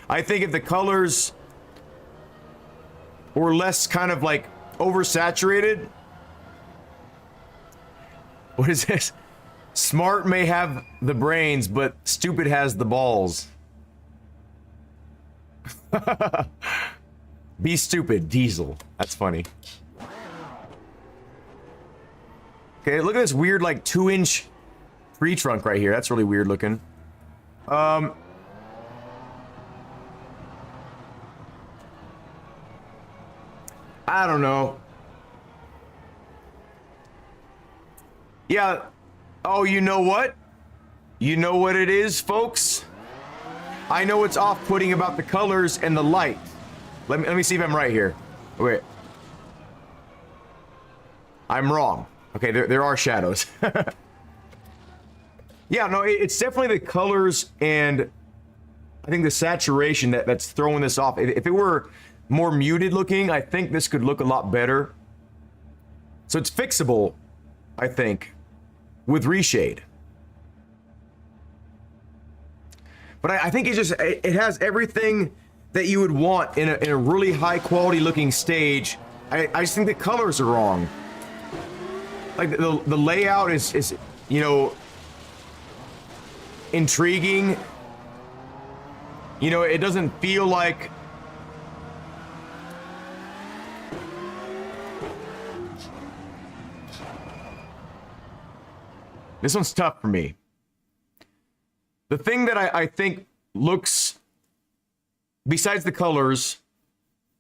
I think if the colors were less kind of like oversaturated. What is this? Smart may have the brains, but stupid has the balls. Be stupid, Diesel. That's funny. Okay, look at this weird, like, 2-inch tree trunk right here. That's really weird looking. I don't know. Yeah. Oh, you know what? You know what it is, folks? I know what's off-putting about the colors and the light. Let me see if I'm right here. Wait. I'm wrong. Okay, there are shadows. Yeah, no, it's definitely the colors and I think the saturation that's throwing this off. If it were more muted looking, I think this could look a lot better. So it's fixable, I think, with reshade. But I think it has everything that you would want in a really high quality looking stage. I just think the colors are wrong. Like the layout is, you know, intriguing. You know, it doesn't feel like this one's tough for me. The thing that I think looks, besides the colors,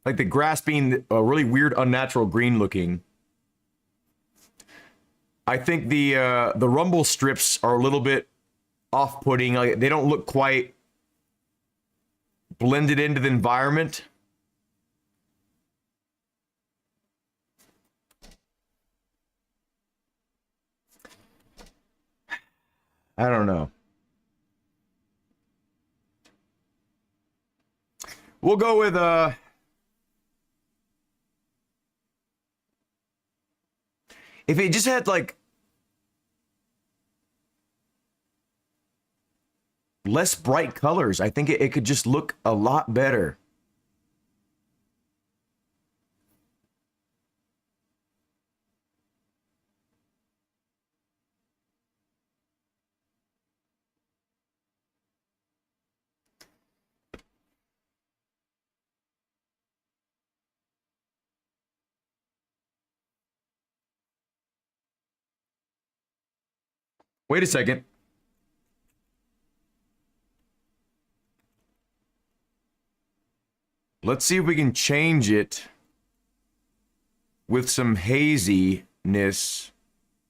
like the grass being a really weird, unnatural green looking, I think the rumble strips are a little bit off-putting. Like, they don't look quite blended into the environment. I don't know. We'll go with if it just had like less bright colors, I think it could just look a lot better. Wait a second. Let's see if we can change it with some haziness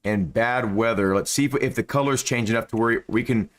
and bad weather. Let's see if the colors change enough to where we can